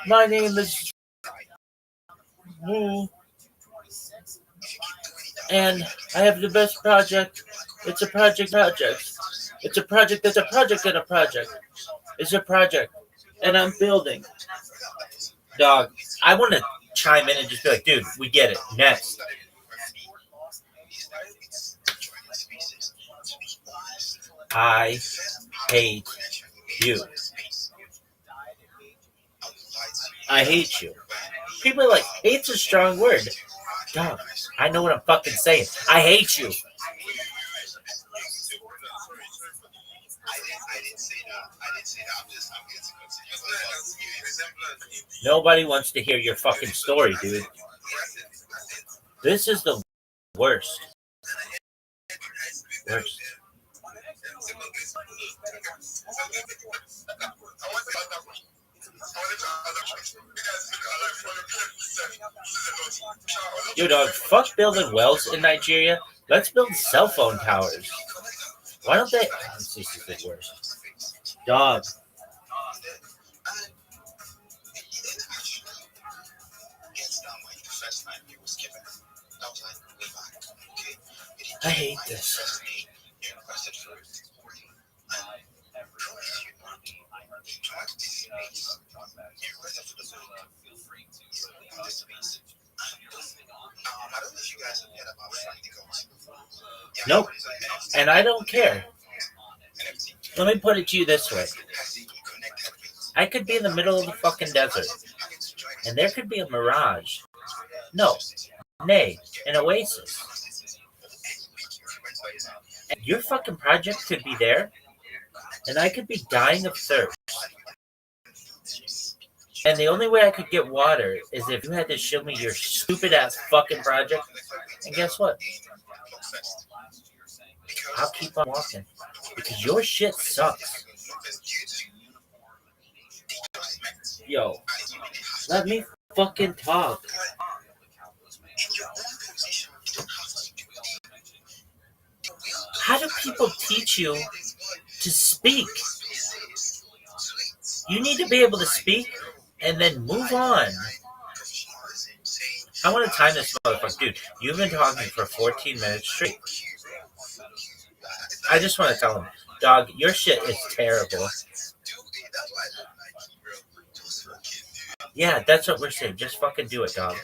My name is Woo. And I have the best project. It's a project. It's a project that's a project and a project. It's a project. And I'm building. Dog, I want to chime in and just be like, dude, we get it. Next. I hate you. I hate you. People are like, hate's a strong word. Dog, I know what I'm fucking saying. I hate you. I didn't say that. I'm getting confused. Nobody wants to hear your fucking story, dude. This is the worst. Worst. Yo, dog, fuck building wells in Nigeria. Let's build cell phone towers. Why don't they? Oh, this is the worst. Dog. I hate this. Nope. And I don't care. Let me put it to you this way. I could be in the middle of the fucking desert, and there could be a mirage. No. Nay, an oasis. And your fucking project could be there, and I could be dying of thirst. And the only way I could get water is if you had to show me your stupid ass fucking project. And guess what? I'll keep on walking. Because your shit sucks. Yo, let me fucking talk. How do people teach you to speak? You need to be able to speak and then move on. I want to time this motherfucker. Dude, you've been talking for 14 minutes straight. I just want to tell him, dog, your shit is terrible. Yeah, that's what we're saying. Just fucking do it, dog.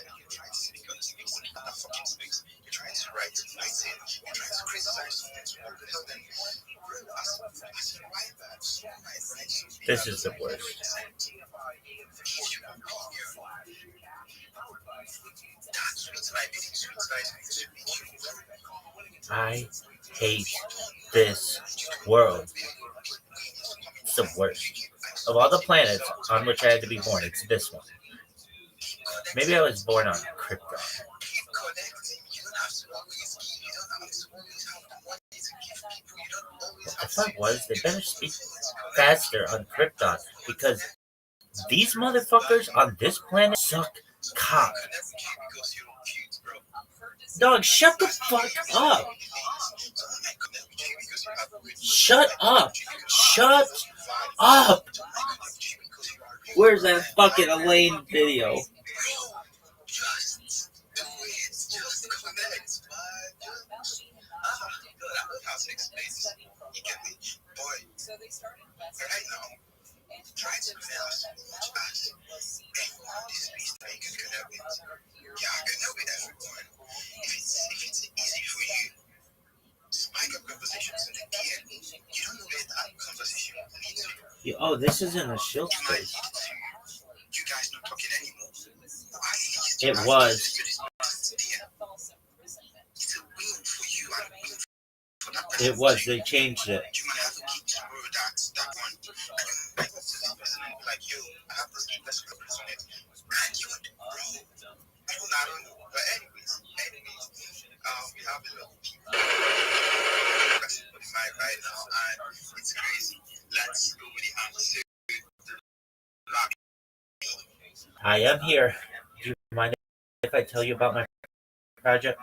This is the worst. I hate this world. It's the worst. Of all the planets on which I had to be born, it's this one. Maybe I was born on Krypton. If I was, they better speak faster on Krypton, because these motherfuckers on this planet suck cock. Dog, shut the fuck up. Shut up. Shut up. Where's that fucking Elaine video? Oh, this isn't a shield space. It was. It was. They changed it. I am here. Do you mind if I tell you about my project?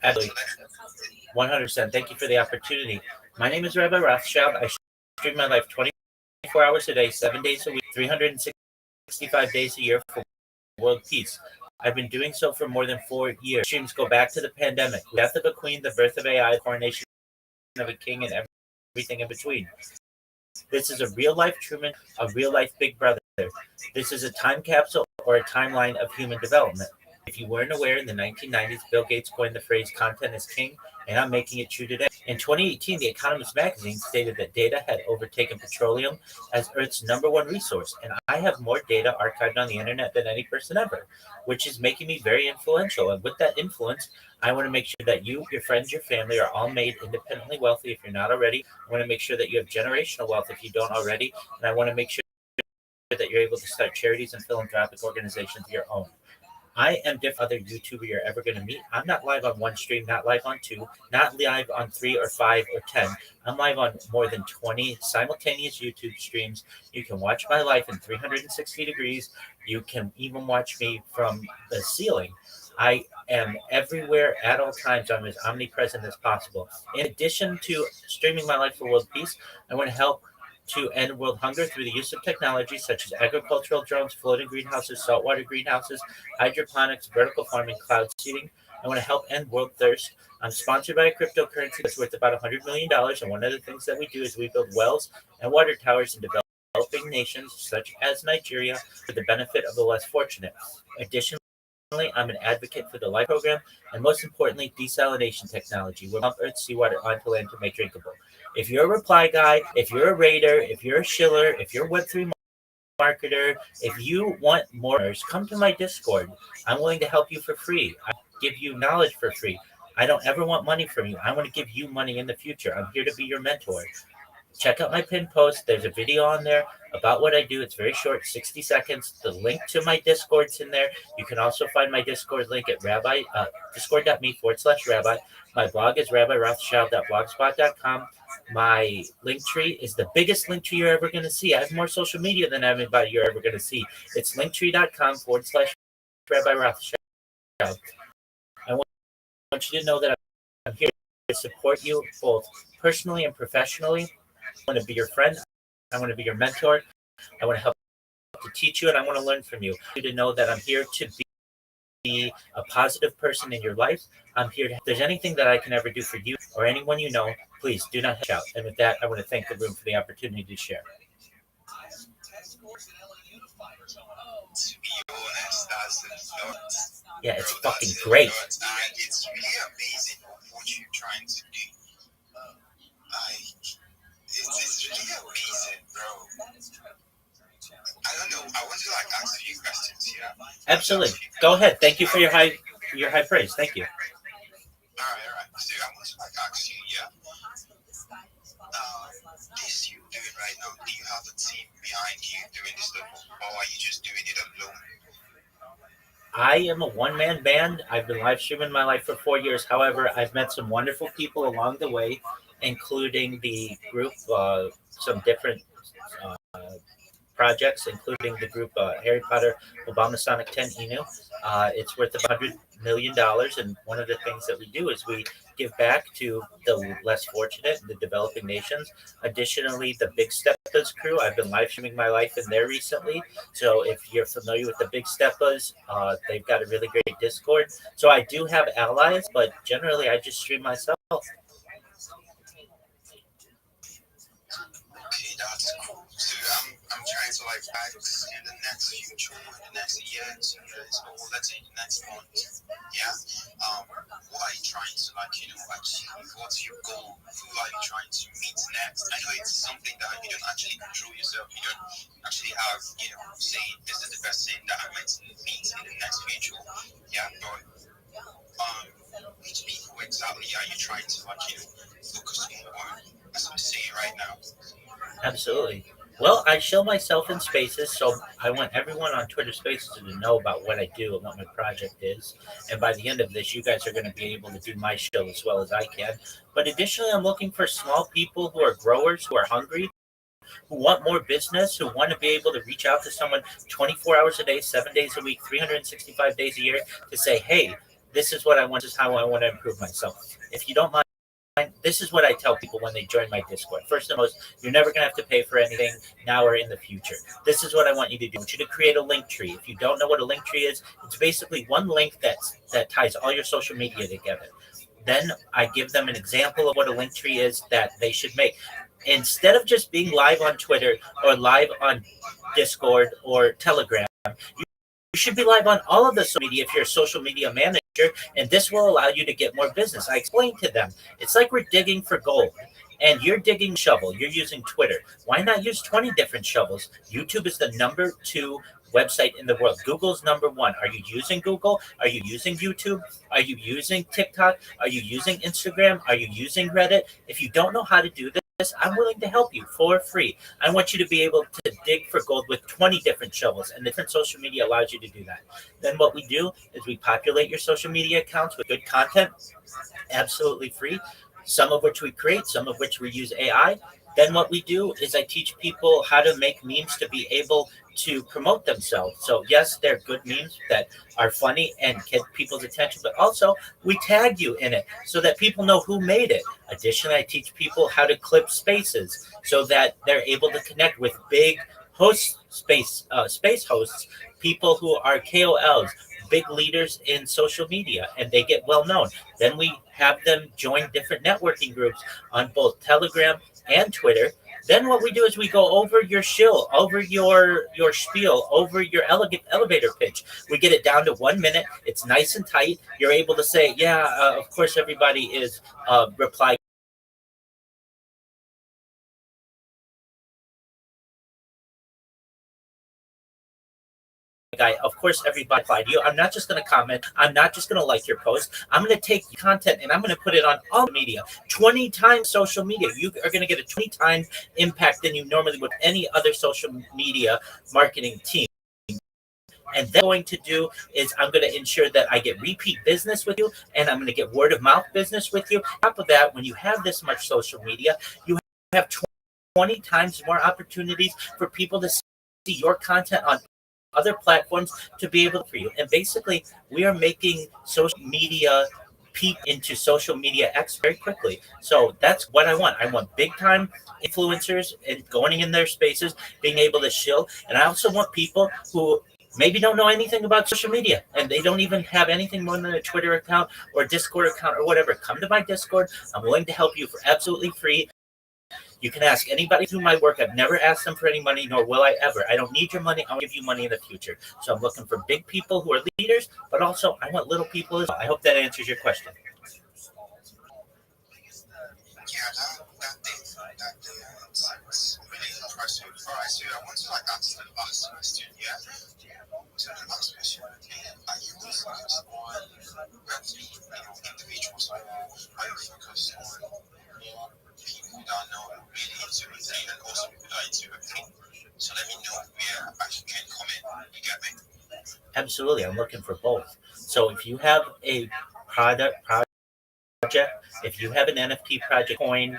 Absolutely. 100%. Thank you for the opportunity. My name is Rabbi Rothschild. I stream my life 24 hours a day, 7 days a week, 365 days a year for world peace. I've been doing so for more than 4 years. Streams go back to the pandemic, the death of a queen, the birth of AI, the coronation of a king, and everything in between. This is a real-life Truman, a real-life Big Brother. This is a time capsule or a timeline of human development. If you weren't aware, in the 1990s, Bill Gates coined the phrase content is king, and I'm making it true today. In 2018, The Economist magazine stated that data had overtaken petroleum as Earth's number one resource, and I have more data archived on the internet than any person ever, which is making me very influential. And with that influence, I want to make sure that you, your friends, your family are all made independently wealthy if you're not already. I want to make sure that you have generational wealth if you don't already, and I want to make sure that you're able to start charities and philanthropic organizations of your own. I am different other YouTuber you're ever going to meet. I'm not live on one stream, not live on two, not live on 3 or 5 or 10. I'm live on more than 20 simultaneous YouTube streams. You can watch my life in 360 degrees. You can even watch me from the ceiling. I am everywhere at all times. I'm as omnipresent as possible. In addition to streaming my life for world peace, I want to help to end world hunger through the use of technology such as agricultural drones, floating greenhouses, saltwater greenhouses, hydroponics, vertical farming, cloud seeding. I want to help end world thirst. I'm sponsored by a cryptocurrency that's worth about $100 million. And one of the things that we do is we build wells and water towers in developing nations such as Nigeria for the benefit of the less fortunate. Additionally, I'm an advocate for the LIFE program and most importantly, desalination technology, where pump earth seawater onto land to make drinkable. If you're a reply guy, if you're a raider, if you're a shiller, if you're a Web3 marketer, if you want more, come to my Discord. I'm willing to help you for free. I give you knowledge for free. I don't ever want money from you. I want to give you money in the future. I'm here to be your mentor. Check out my pinned post. There's a video on there about what I do. It's very short, 60 seconds. The link to my Discord's in there. You can also find my Discord link at discord.me/rabbi. My blog is rabbirothschild.blogspot.com. My link tree is the biggest link tree you're ever going to see. I have more social media than anybody you're ever going to see. It's linktree.com/Rabbi Rothschild. I want you to know that I'm here to support you both personally and professionally. I want to be your friend. I want to be your mentor. I want to help to teach you, and I want to learn from you. You to know that I'm here to be a positive person in your life. I'm here to, if there's anything that I can ever do for you or anyone you know, please do not shout. And with that, I want to thank the room for the opportunity to share. To be honest, that's yeah, it's fucking great. And it's really amazing what you're trying to do. It's really amazing, bro. I don't know. I want to ask a few questions here. Absolutely. Go ahead. Thank you for your high praise. Thank you. All right. So I want to ask you, this you're doing right now, do you have a team behind you doing this stuff, or are you just doing it alone? I am a one-man band. I've been live streaming my life for 4 years. However, I've met some wonderful people along the way, including the group, some different projects, including the group Harry Potter Obama Sonic 10 Inu. It's worth about $100 million. And one of the things that we do is we give back to the less fortunate, the developing nations. Additionally, the Big Steppas crew, I've been live streaming my life in there recently. So if you're familiar with the Big Steppas, they've got a really great Discord. So I do have allies, but generally I just stream myself. Okay, that's cool. So I'm trying to act in the next future, in the next year, so let's say the next month. Yeah. What are you trying to achieve? What's your goal? Who are you trying to meet next? I know it's something that you don't actually control yourself. You don't actually have, say this is the best thing that I might meet in the next future. Yeah, but which people exactly are you trying to focus on? As I'm saying right now. Absolutely. Well, I show myself in spaces, so I want everyone on Twitter Spaces to know about what I do and what my project is. And by the end of this, you guys are going to be able to do my show as well as I can. But additionally, I'm looking for small people who are growers, who are hungry, who want more business, who want to be able to reach out to someone 24 hours a day, 7 days a week, 365 days a year to say, hey, this is what I want, this is how I want to improve myself. If you don't mind, this is what I tell people when they join my Discord. First and most, you're never going to have to pay for anything now or in the future. This is what I want you to do. I want you to create a link tree. If you don't know what a link tree is, it's basically one link that ties all your social media together. Then I give them an example of what a link tree is that they should make. Instead of just being live on Twitter or live on Discord or Telegram, you You should be live on all of the social media if you're a social media manager, and this will allow you to get more business. I explained to them, it's like we're digging for gold. And you're digging shovel, you're using Twitter. Why not use 20 different shovels? YouTube is the number two website in the world. Google's number one. Are you using Google? Are you using YouTube? Are you using TikTok? Are you using Instagram? Are you using Reddit? If you don't know how to do this, I'm willing to help you for free. I want you to be able to dig for gold with 20 different shovels, and different social media allows you to do that. Then what we do is we populate your social media accounts with good content, absolutely free, some of which we create, some of which we use AI. Then what we do is I teach people how to make memes to be able to promote themselves. So yes, they're good memes that are funny and get people's attention, but also we tag you in it so that people know who made it. Additionally, I teach people how to clip spaces so that they're able to connect with big space hosts, people who are KOLs, big leaders in social media, and they get well known. Then we have them join different networking groups on both Telegram and Twitter. Then what we do is we go over your shill, over your spiel, over your elevator pitch. We get it down to 1 minute. It's nice and tight. You're able to say, yeah, of course everybody is reply guy. Of course, everybody replied to you. I'm not just going to comment. I'm not just going to like your post. I'm going to take content and I'm going to put it on all media. 20 times social media. You are going to get a 20 times impact than you normally would any other social media marketing team. And then what I'm going to do is I'm going to ensure that I get repeat business with you, and I'm going to get word of mouth business with you. On top of that, when you have this much social media, you have 20 times more opportunities for people to see your content on other platforms to be able to for you. And basically, we are making social media peak into social media X very quickly. So that's what I want. I want big time influencers and going in their spaces, being able to shill. And I also want people who maybe don't know anything about social media and they don't even have anything more than a Twitter account or Discord account or whatever. Come to my Discord. I'm willing to help you for absolutely free. You can ask anybody through my work. I've never asked them for any money, nor will I ever. I don't need your money. I'll give you money in the future. So I'm looking for big people who are leaders, but also I want little people as well. I hope that answers your question. Yeah, that's really impressive. All right, so I want to answer the last question. Yeah. So the last question: are you more focused on individuals, or are you focused on more people that know really into it and also people that are into it? So let me know where I can comment. You get me? Absolutely. I'm looking for both. So if you have a project, if you have an NFT project coin,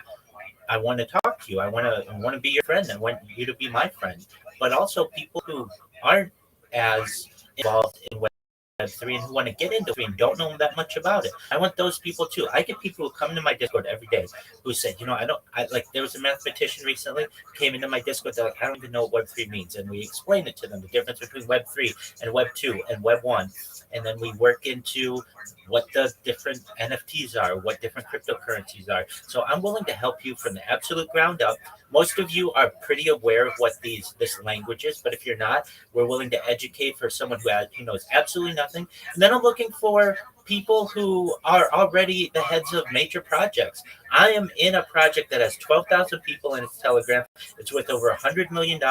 I want to talk to you. I want to be your friend. I want you to be my friend. But also people who aren't as involved in Web3 and who want to get into it and don't know that much about it. I want those people too. I get people who come to my Discord every day who said, I like, there was a mathematician recently came into my Discord. They're like, I don't even know what Web3 means. And we explained it to them, the difference between Web3 and Web2 and Web1. And then we work into what the different NFTs are, what different cryptocurrencies are. So I'm willing to help you from the absolute ground up. Most of you are pretty aware of what this language is, but if you're not, we're willing to educate for someone who knows absolutely nothing. And then I'm looking for people who are already the heads of major projects. I am in a project that has 12,000 people in its Telegram. It's worth over $100 million.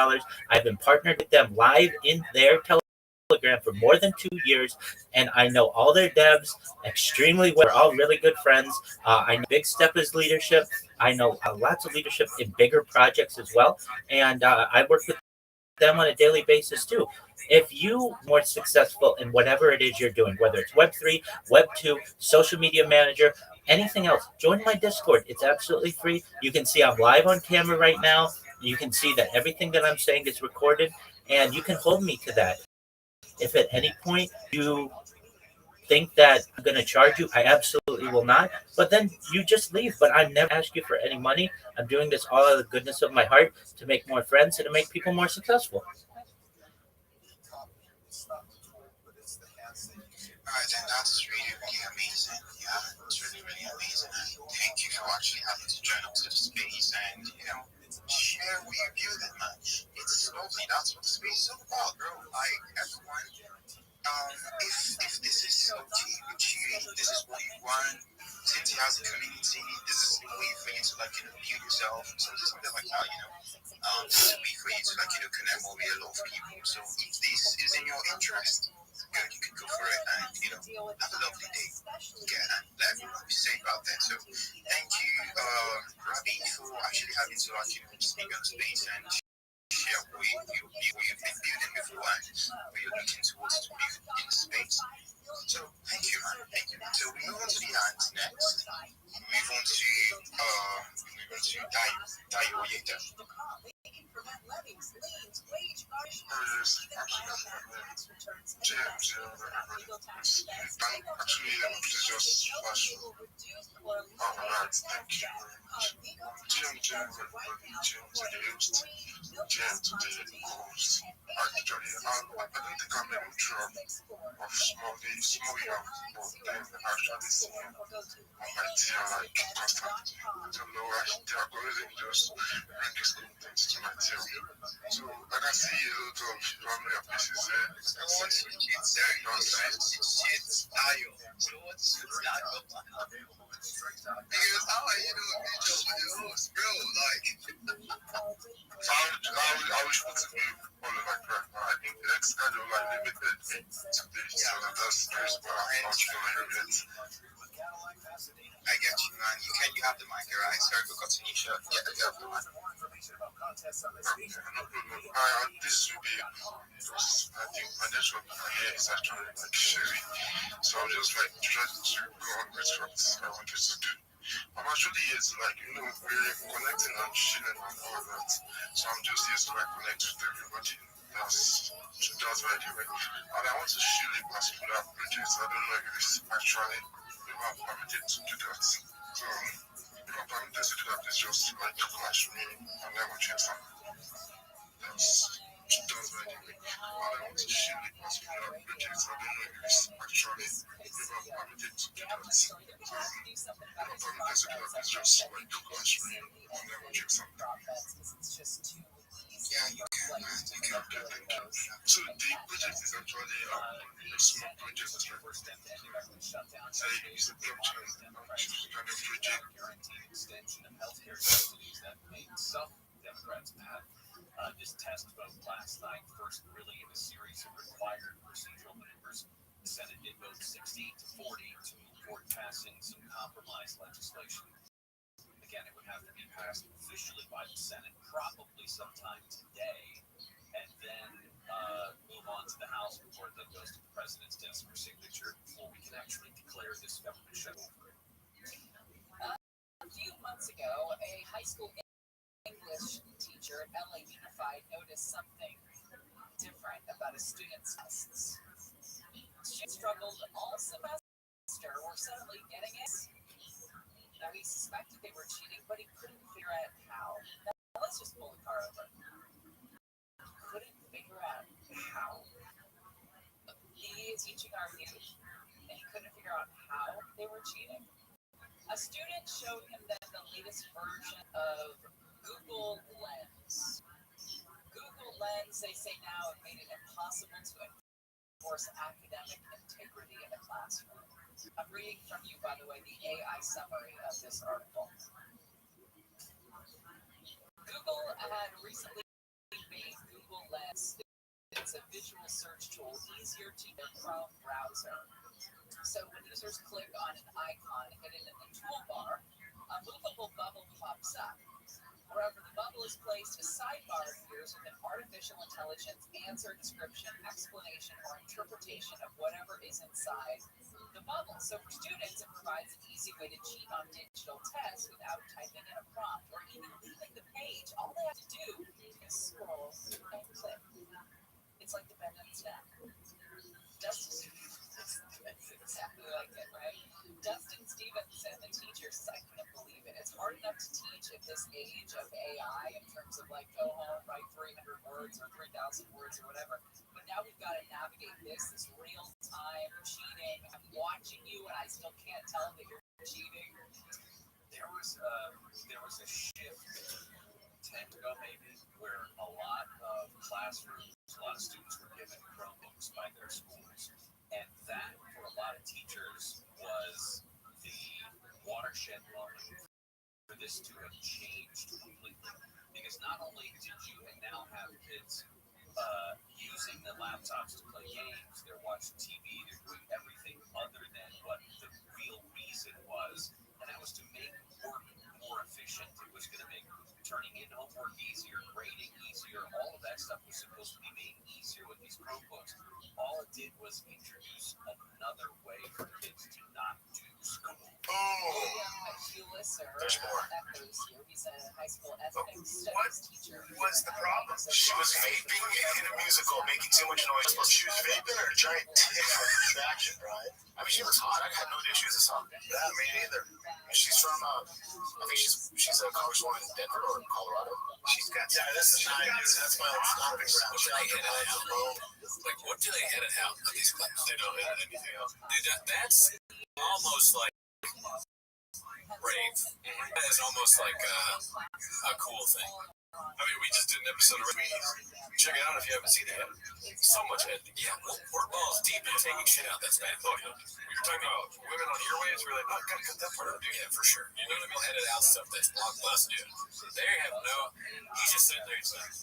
I've been partnered with them live in their Telegram for more than 2 years, and I know all their devs extremely well. We're all really good friends. I know Big Step is leadership. I know lots of leadership in bigger projects as well, and I work with them on a daily basis too. If you more successful in whatever it is you're doing, whether it's Web3, Web2, social media manager, anything else, join my Discord. It's absolutely free. You can see I'm live on camera right now. You can see that everything that I'm saying is recorded, and you can hold me to that. If at any point you think that I'm going to charge you, I absolutely will not. But then you just leave. But I never ask you for any money. I'm doing this all out of the goodness of my heart to make more friends and to make people more successful. Alright, then that's really, really amazing. Yeah, it's really, really amazing. And thank you for actually having to join up to the space and, share what you view that, man. It's lovely. That's what the space is all about, bro. Like, everyone build yourself. So just something like that, this will be for you to connect more with a lot of people. So if this is in your interest, good, you can go for it and have a lovely day. Yeah, and let everyone be safe out there. So thank you, Rabbi, for actually having to speak on space and share what you've been building before and what you're looking towards to build in space. So thank you, man. Thank you. So we move on to the hands next. We move on to Dayo Oyeda. I get you, man. You have the mic, alright? Sorry for cutting you short. Yeah, you have the mic. This will be, I think my network here is actually sharing. So I'll just try to go on with what I wanted to do. I'm actually here to we're connecting and chilling and all that. So I'm just here to connect with everybody. That's right here. And I want to shield a particular project. I don't know if it's actually permitted to do that. So if I'm permitted to do that, it's just flash me and then we'll check some. That's right here. And I want to shield a particular project. I don't know if it's actually permitted to do that. So if I'm permitted to do that, it's just flash me and then we'll check some. Yeah, you can, man. You can. So the project is actually a small project. It's a blockchain kind of project. Extension of healthcare subsidies that made some Democrats mad. This test vote last night, first really in a series of required procedural maneuvers. The Senate did vote 60 to 40 to move forward passing some compromise legislation. Again, it would have to be passed officially by the Senate probably sometime today, and then move on to the House before it then goes to the President's desk for signature before we can actually declare this government shutdown. A few months ago, a high school English teacher at LA Unified noticed something different about a student's tests. She struggled all semester, were suddenly getting it. Now, he suspected they were cheating, but he couldn't figure out how. Now, let's just pull the car over. Couldn't figure out how. He is teaching our youth, and he couldn't figure out how they were cheating. A student showed him that the latest version of Google Lens. Google Lens, they say now, have made it impossible to enforce academic integrity in the classroom. I'm reading from you, by the way, the AI summary of this article. Google had recently made Google Lens, it's a visual search tool, easier to use in Chrome browser. So when users click on an icon hidden in the toolbar, a movable bubble pops up. Wherever the bubble is placed, a sidebar appears with an artificial intelligence answer, description, explanation, or interpretation of whatever is inside the bubble. So for students, it provides an easy way to cheat on digital tests without typing in a prompt or even leaving the page. All they have to do is scroll and click. It's like the bend on snap. It's exactly like it, right? Dustin Stevenson, the teacher, says, I couldn't believe it. It's hard enough to teach at this age of AI in terms of go home, write 300 words or 3,000 words or whatever. But now we've got to navigate this real-time cheating. I'm watching you and I still can't tell that you're cheating. There was a shift 10 ago maybe where a lot of classrooms, a lot of students were given Chromebooks by their schools. And that, for a lot of teachers, was the watershed moment for for this to have changed completely. Because not only did you now have kids using the laptops to play games, they're watching TV, they're doing everything other than what the real reason was, and that was to make work more efficient. It was going to make turning in homework easier, grading easier, all of that stuff was supposed to be made easier with these Chromebooks. All it did was introduce another way for kids to not do school. There's more. What was the problem? She was vaping in a musical, making too much noise. Well, she was vaping or trying to distraction, right? I mean, she was hot. I had no issues with this hot. Yeah, me neither. She's from, I think she's a congresswoman in Denver or Colorado. She's got. Yeah, this is nice. That's my old stomping ground. Like, what do they edit out of these clips? They don't edit anything out. Dude, that's almost like rave. That is almost like a cool thing. I mean, we just did an episode of Rabbi. Check it out if you haven't seen it yet. So much editing. Yeah, we're balls deep in taking shit out that's bad. Oh, yeah. We were talking about women on earwaves. We were like, oh, gotta cut that part out. Yeah, for sure. You know what I mean? Edit out stuff that's blockbuster. They have no. He's just sitting there. He's like,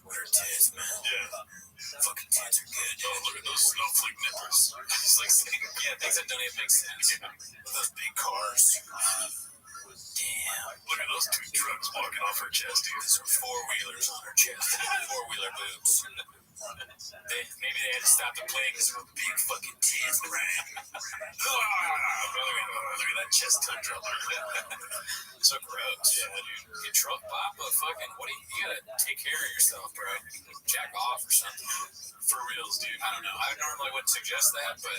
what are tits, man? Yeah. Fucking tits are good, dude. Oh, look at those snowflake nippers. He's like saying, Yeah, things that don't even make sense. Yeah. With those big cars. Damn. Look at those two trucks walking off her chest, dude. Those are four-wheelers on her chest. Four-wheeler boobs. Maybe they had to stop the plane because of her big fucking tits, right? Look at that chest tundra. So gross. Yeah, dude. Get truck papa, fucking, what do you gotta take care of yourself, bro. Jack off or something. For reals, dude. I don't know. I normally wouldn't suggest that, but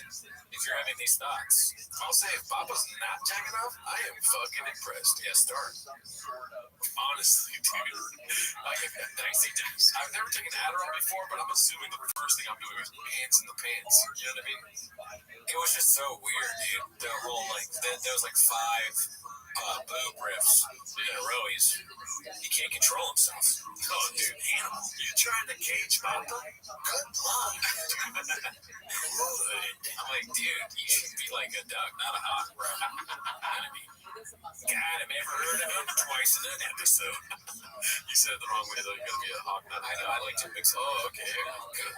if you're having these thoughts, I'll say if Papa's not jacking off, I am fucking impressed. yeah, start. Honestly, dude. Like, I've never taken Adderall before, but I'm assuming the first thing I'm doing is hands in the pants. You know what I mean? It was just so weird, dude. The whole, like, there was like 5 boob riffs in a row. He can't control himself. Oh, dude, animal. You trying to cage Papa? Good luck. I'm like, dude, you should be like a duck, not a hawk, bro. God, have you ever heard of him? Twice in an episode. You said it the wrong way, though. You gotta be a hawk, not a I know, I like to mix it. Oh, okay. Good.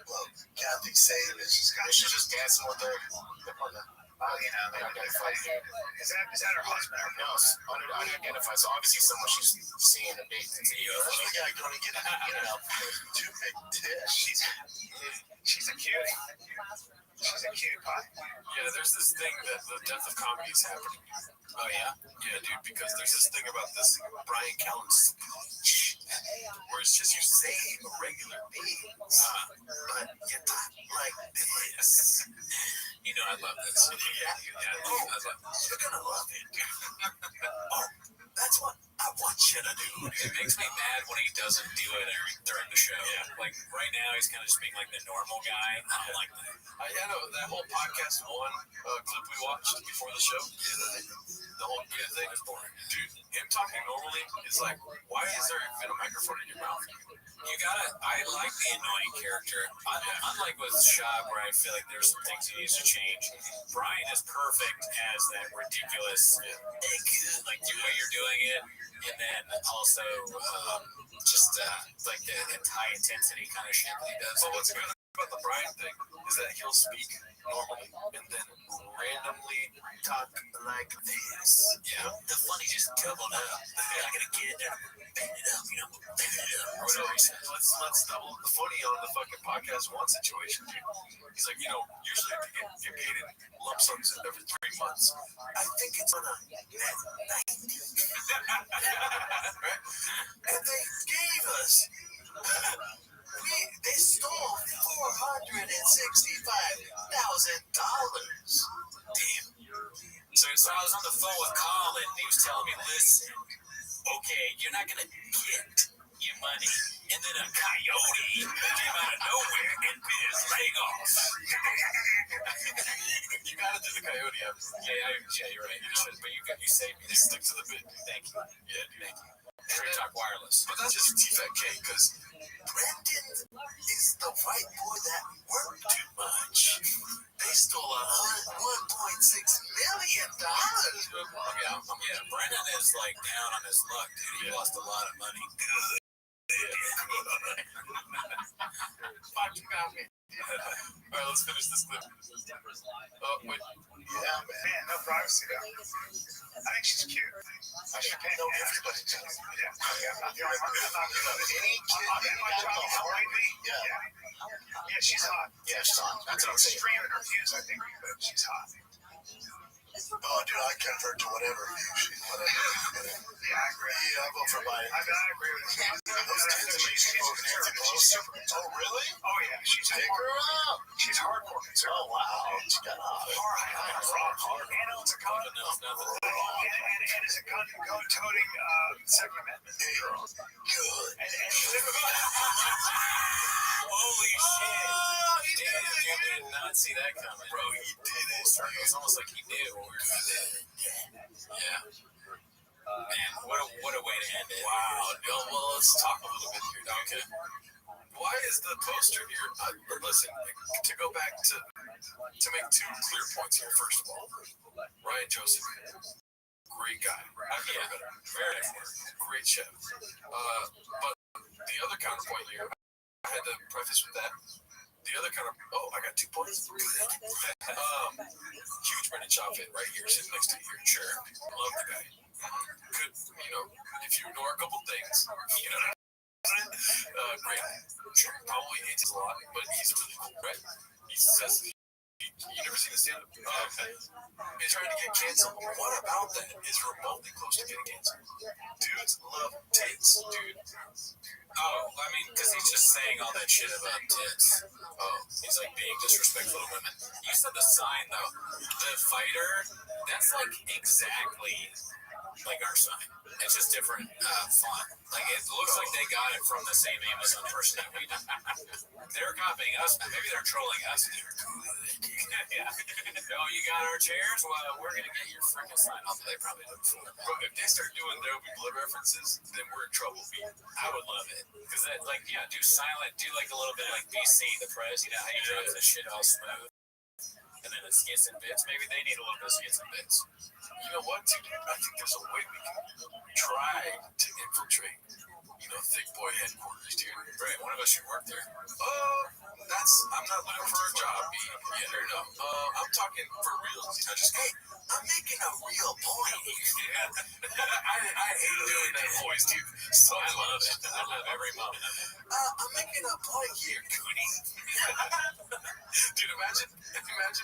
Well, Kathy's saying that she's just dancing with her partner. Oh, you know, they're fighting. Is that her husband? No, unidentified. So obviously someone she's seeing a big video. Yeah, gonna get two big tits. She's a cutie. She's a cutie pie. Yeah, there's this thing that the death of comedy is happening. Oh, yeah? Yeah, dude, because there's this thing about this Brian Callen speech where it's just you say regular things, but you talk like this. You know I love this. Yeah, I love this. You're gonna love it. Oh, that's what I want you to do. It makes me mad when he doesn't do it during the show. Yeah. Like, right now, he's kind of just being like the normal guy. I don't like that. I had that whole podcast one clip we watched before the show. The whole thing is boring. Dude, him talking normally is like, why is there even a microphone in your mouth? I like the annoying character. Unlike with Shab, where I feel like there's some things he needs to change, Brian is perfect as that ridiculous, like the way you're doing it, and then also just like the high intensity kind of shit that he does. But what's good about the Brian thing is that he'll speak normally and then randomly talk like this. Yeah, the funny just doubled up. I gotta get it there, bend it up, bend it up. So let's double the funny on the fucking podcast one situation, dude. He's like, usually I get paid in lump sums every 3 months. I think it's on a net 90. And they gave us. They stole $465,000. Damn. So I was on the phone with Colin, and he was telling me, listen, okay, you're not going to get your money. And then a coyote came out of nowhere and bit his leg off. You got to do the coyote episode. Yeah, you're right. But you saved me. Stick to the bit. Thank you. Yeah, dude. Thank you. Straight Talk Wireless. But that's just T-Fat K, because Brendan is the white boy that worked too much. They stole $1.6 million. Yeah, Brennan is like down on his luck, dude. He lost a lot of money. Good. All right, let's finish this clip. Oh, wait. Yeah, man, no privacy though. I think she's cute. I should pay no everybody does. Yeah, I'm not the only one. I'm not doing it. Any kid that my job behind me. Yeah, she's hot. Yeah, she's hot. That's extreme in her views, I think, but she's hot. Oh, dude, I convert to whatever view. Whatever. Yeah, I agree. Yeah, I vote for Biden. I agree with you. She's super. Oh, really? Oh, yeah. She's Take her out. She's hardcore conservative. Oh, wow. She got hot. Hard. And owns a gun. And is a gun-toting Second Amendment girl. Good. And Holy shit. You did not see that coming. Bro, he did it. It's almost like he knew what we were going to do. Yeah. Man, what a way to end it. Wow. Well, let's talk a little bit here. Okay. Why is the poster here? Listen, to go back to make two clear points here. First of all, Ryan Joseph, great guy. I've never met him. Very great chef. But the other counterpoint here, I had to preface with that. The other I got 2 points. Huge Brennan Shaw fit right here, sitting next to you here. Sure. Love the guy. Could, if you ignore a couple things, great. Sure. Probably hates us a lot, but he's really cool, right? He says, you never seen a stand-up. He's trying to get canceled. What about that is remotely close to getting canceled? Dudes love tits, dude. Oh, I mean, because he's just saying all that shit about tits. Oh, he's like being disrespectful to women. You said the sign, though. The fighter, that's like exactly like our sign. It's just different font. Like, it looks like they got it from the same Amazon person that we do. They're copying us. Maybe they're trolling us. Yeah. Oh, you got our chairs? Well, we're going to get your freaking sign off. They probably don't. Bro, if they start doing There Will Be Blood references, then we're in trouble. I would love it. Because, do silent, do like a little bit like BC, the press, you know how you drive the shit all smooth. And then it's skits and bits. Maybe they need a little bit of skits and bits. You know what, dude? I think there's a way we can try to infiltrate, Thick Boy headquarters, dude. Right, one of us should work there. I'm not looking for a job, no. I'm talking for real. Hey, I'm making a real point. I hate doing that voice, dude. So I love it. I love every moment of it. I'm making a point here, Cootie. Dude, imagine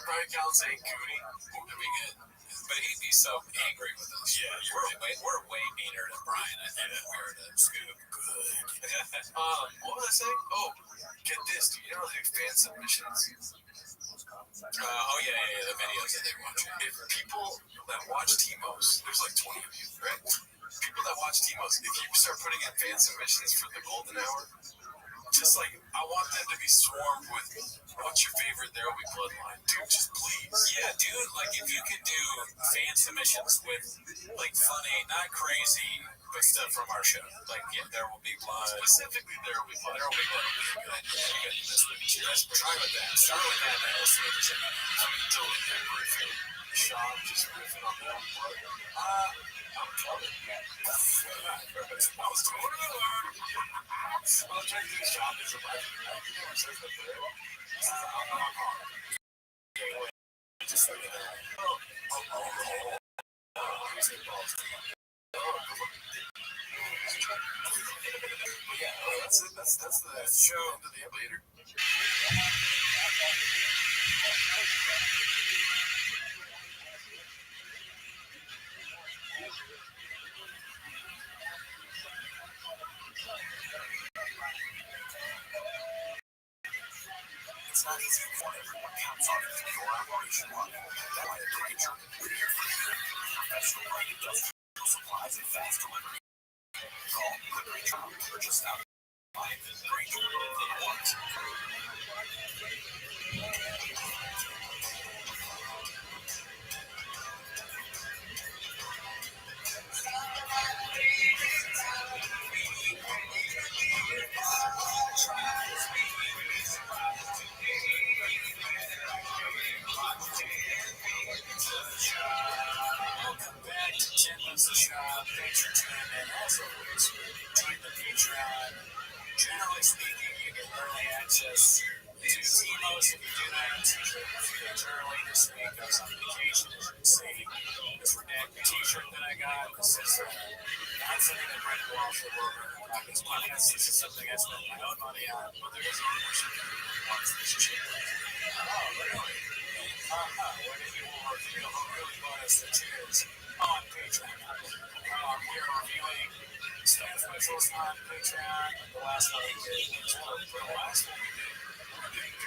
Brian Callen saying Cootie. Would be good. But he'd be so angry with us. Yeah, we're way meaner than Brian. I think we're the Scoop. Good. What was I saying? Oh, get this. Do you know they do fan submissions? The videos that they watch. If people that watch T-Mos, there's like 20 of you, right? People that watch T-Mos, if you start putting in fan submissions for the golden hour, just like, I want them to be swarmed with, what's your favorite There Will Be Blood line? Dude, just please. Yeah, dude, like, if you could do fan submissions with, like, funny, not crazy, but stuff from our show. Like, There Will Be Blood. Specifically, There Will Be Blood. There Will Be Blood. Let's try with that. Start with that, and we'll see what there's any. I mean, Delinda Griffin, Sean, just riffing on There Will Be Blood. I'm coming. I was trying to do a shot as a Just like that. That's the show to the later. It's not easy for everyone counts on it for your operation. That might be true. We're here for you. Professional grade industrial supplies and fast delivery. Call Quick Travel or just out. Thanks for tuning in. As always, join the Patreon. Generally speaking, you get early access to T-Most if you do that. It's usually a few days early. This week I was on vacation, as you can see. This redacted t-shirt that I got. This is not something that Brendan Walsh would work on this podcast. This is something I spent my own money on. But there is always something that wants this shit. Oh, really? What did you reveal? Who really bought us the cheers on Patreon? Here reviewing stand specials on Patreon. The last one we did. The last one we did.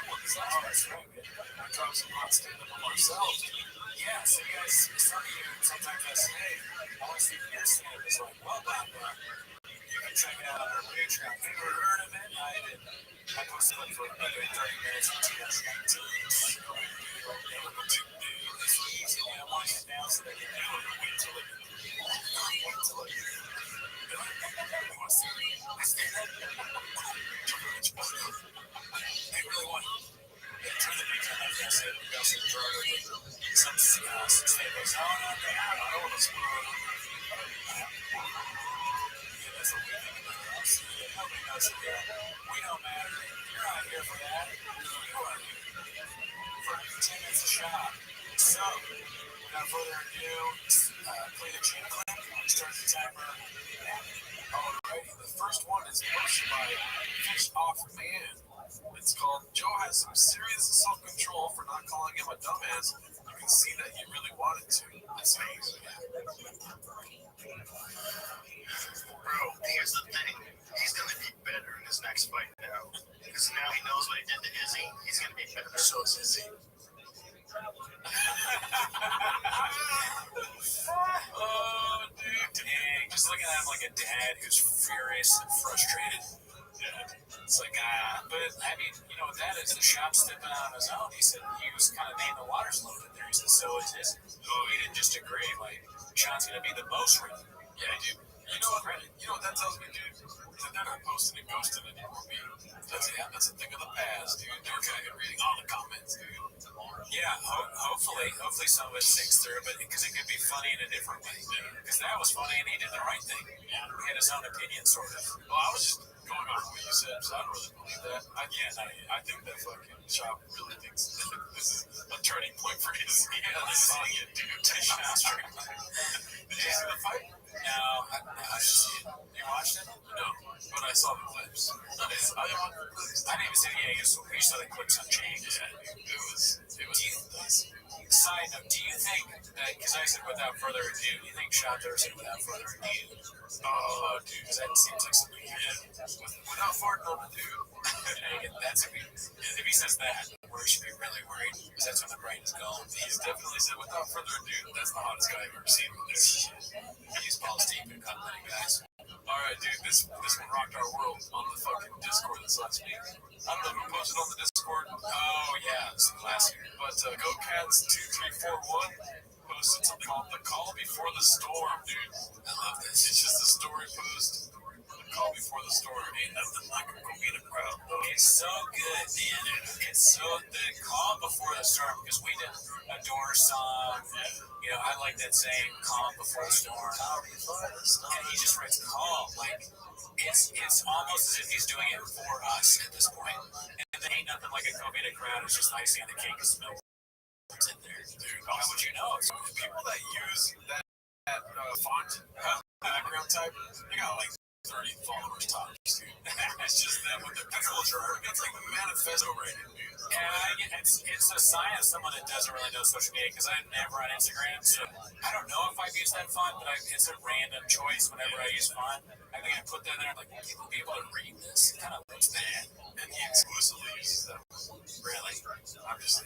Oh, that's right. We dropped some hot stand-up of ourselves. Yeah, so you guys, some of you sometimes I say, hey, I want to see the stand-up. It's like, well done, bro. You can check it out on our Patreon. Have you ever heard of it? I did. I posted it for another 30 minutes in 2019. It's easy. I want you to announce that you do it. Wait till it. Wait till it. They really want to turn the picture like I said. We got some drug with some staples. Oh, no, I don't want to spoil it. That's what we think about us. Nobody knows it yet. We don't matter. You're not here for that. You are here for 10 minutes a shot. So, without further ado, play the gym clip. Start the timer. Alrighty, the first one is posted by Fish Off Man. It's called Joe Has Some Serious Self-Control for Not Calling Him a Dumbass. You can see that he really wanted to. That's amazing. Bro, here's the thing. He's going to be better in his next fight now. Because now he knows what he did to Izzy. He's going to be better. So is Izzy. Oh, dude, dang. Just looking at him like a dad who's furious and frustrated. Yeah. It's like, but I mean, you know, that is the shop stepping on his own. He said he was kind of named the water's low in there. He said, so is his. Oh, he didn't just agree. Like, Sean's going to be the most ready. Yeah, dude. You know what that tells me, dude? That they're not posting and ghosting anymore, man. That's a thing of the past, dude. They're kind of reading all the comments, dude. Yeah, hopefully some of it sinks through, but because it could be funny in a different way. Because that was funny and he did the right thing. He had his own opinion, sort of. Well, I was just going on what you said, so I don't really believe that. I think that fucking shop really thinks this is a turning point for his audience, dude. Did you see the fight? No, I didn't see it. You watched it? No, but I saw the clips. I didn't even see it. Yeah, you saw the clips on James. Yeah, it was nice. Side note, do you think that, because I said without further ado, do you think Shotler said without further ado? Oh, dude, because that seems like something he did. Without further ado, that's if he says that, we should be really worried, because that's when the brain is going. He's definitely said without further ado, that's the hottest guy I've ever seen with this. He's balls deep in cut many guys. Alright, dude, this one rocked our world on the fucking Discord this last week. I don't know who posted on the Discord. Oh, yeah, it's a classic. But GoCats2341 posted something called The Call Before the Storm, dude. I love this. It's just a story post. The Call Before the Storm. Ain't nothing like a Comida crowd, though. It's so good, man. It's so the Calm Before the Storm, because we did a Door song. You know, I like that saying, calm before the storm. And he just writes calm. Like, it's almost as if he's doing it for us at this point. And there ain't nothing like a COVID crowd. It's just icing on the cake because no one's in there. Dude, how would you know? People that use that font background type, they got like 30 followers tops, dude. It's just them with their culture. It's like manifesto rated, dude. Yeah, it's a sign of someone that doesn't really know social media, because I'm never on Instagram, so I don't know if I've used that font, but it's a random choice whenever I use font. I think I put that there, like, will people be able to read this? It kind of looks bad. And he exclusively uses that. Really? I'm just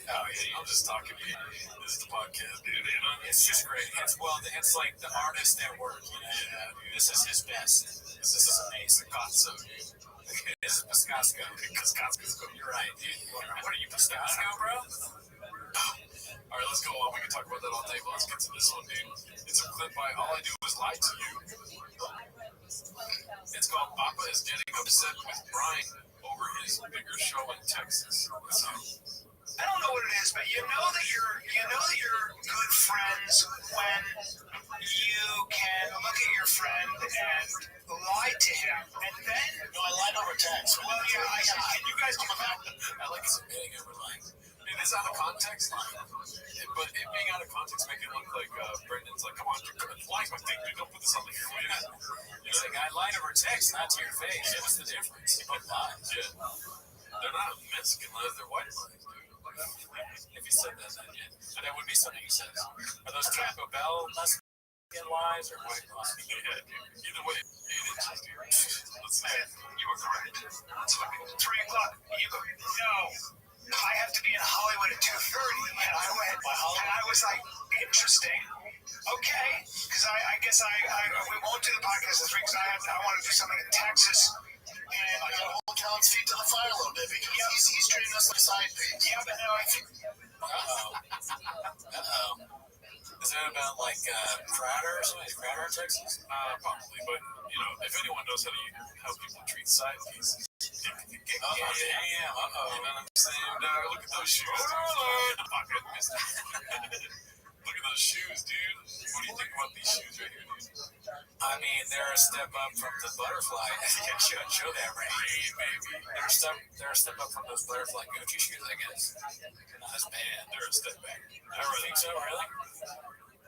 talking to you. This is the podcast, dude. You know? It's just great. It's like the artist at work, you know? Yeah, dude. This is his best. This is amazing. Picasso, dude. This is Piscasco. You're right, dude. What are you, Piscasco, bro? Alright, let's go on. We can talk about that all day, but let's get to this one, dude. It's a clip by All I Do Is Lie to You. It's called Papa is Getting Upset with Brian over his bigger show in Texas. So, I don't know what it is, but you know that you're good friends when you can look at your friend and lie to him, and then No, I lied over text. well, yeah, you guys come back. I like admitting I was lying. It is out of context, but it being out of context make it look like Brendan's like, come on, lying's my thing, dude. Don't put this on the computer. He's like, I lied over text, not to your face. What's the difference? You both lied. Yeah. They're not Mexican lies, they're white lies, dude. If you said that, then yeah. And that would be something he says. Are those Taco Bell Mexican lies or white lies? Yeah, dude. Either way, 8 inches, dude. Let's say you were correct. It's fucking 3 o'clock. You go. No. I have to be in Hollywood at 2:30, and I went, and I was like, interesting. Okay, because I guess we won't do the podcast this week because I want to do something in Texas, and I gotta hold Callan's feet to the fire a little bit because he's treating us like side pigs. yeah, but now I think. Is that about like Crowder or something? Crowder in Texas? Probably, but you know, if anyone knows how people treat side pieces. Yeah. You know what I'm saying? Look at those shoes. Look at those shoes, dude. What do you think about these shoes right here, dude? I mean, they're a step up from the butterfly. I think I should show that range, maybe. They're a step up from those butterfly Gucci shoes, I guess. Not as bad. They're a step back. I really think so, really?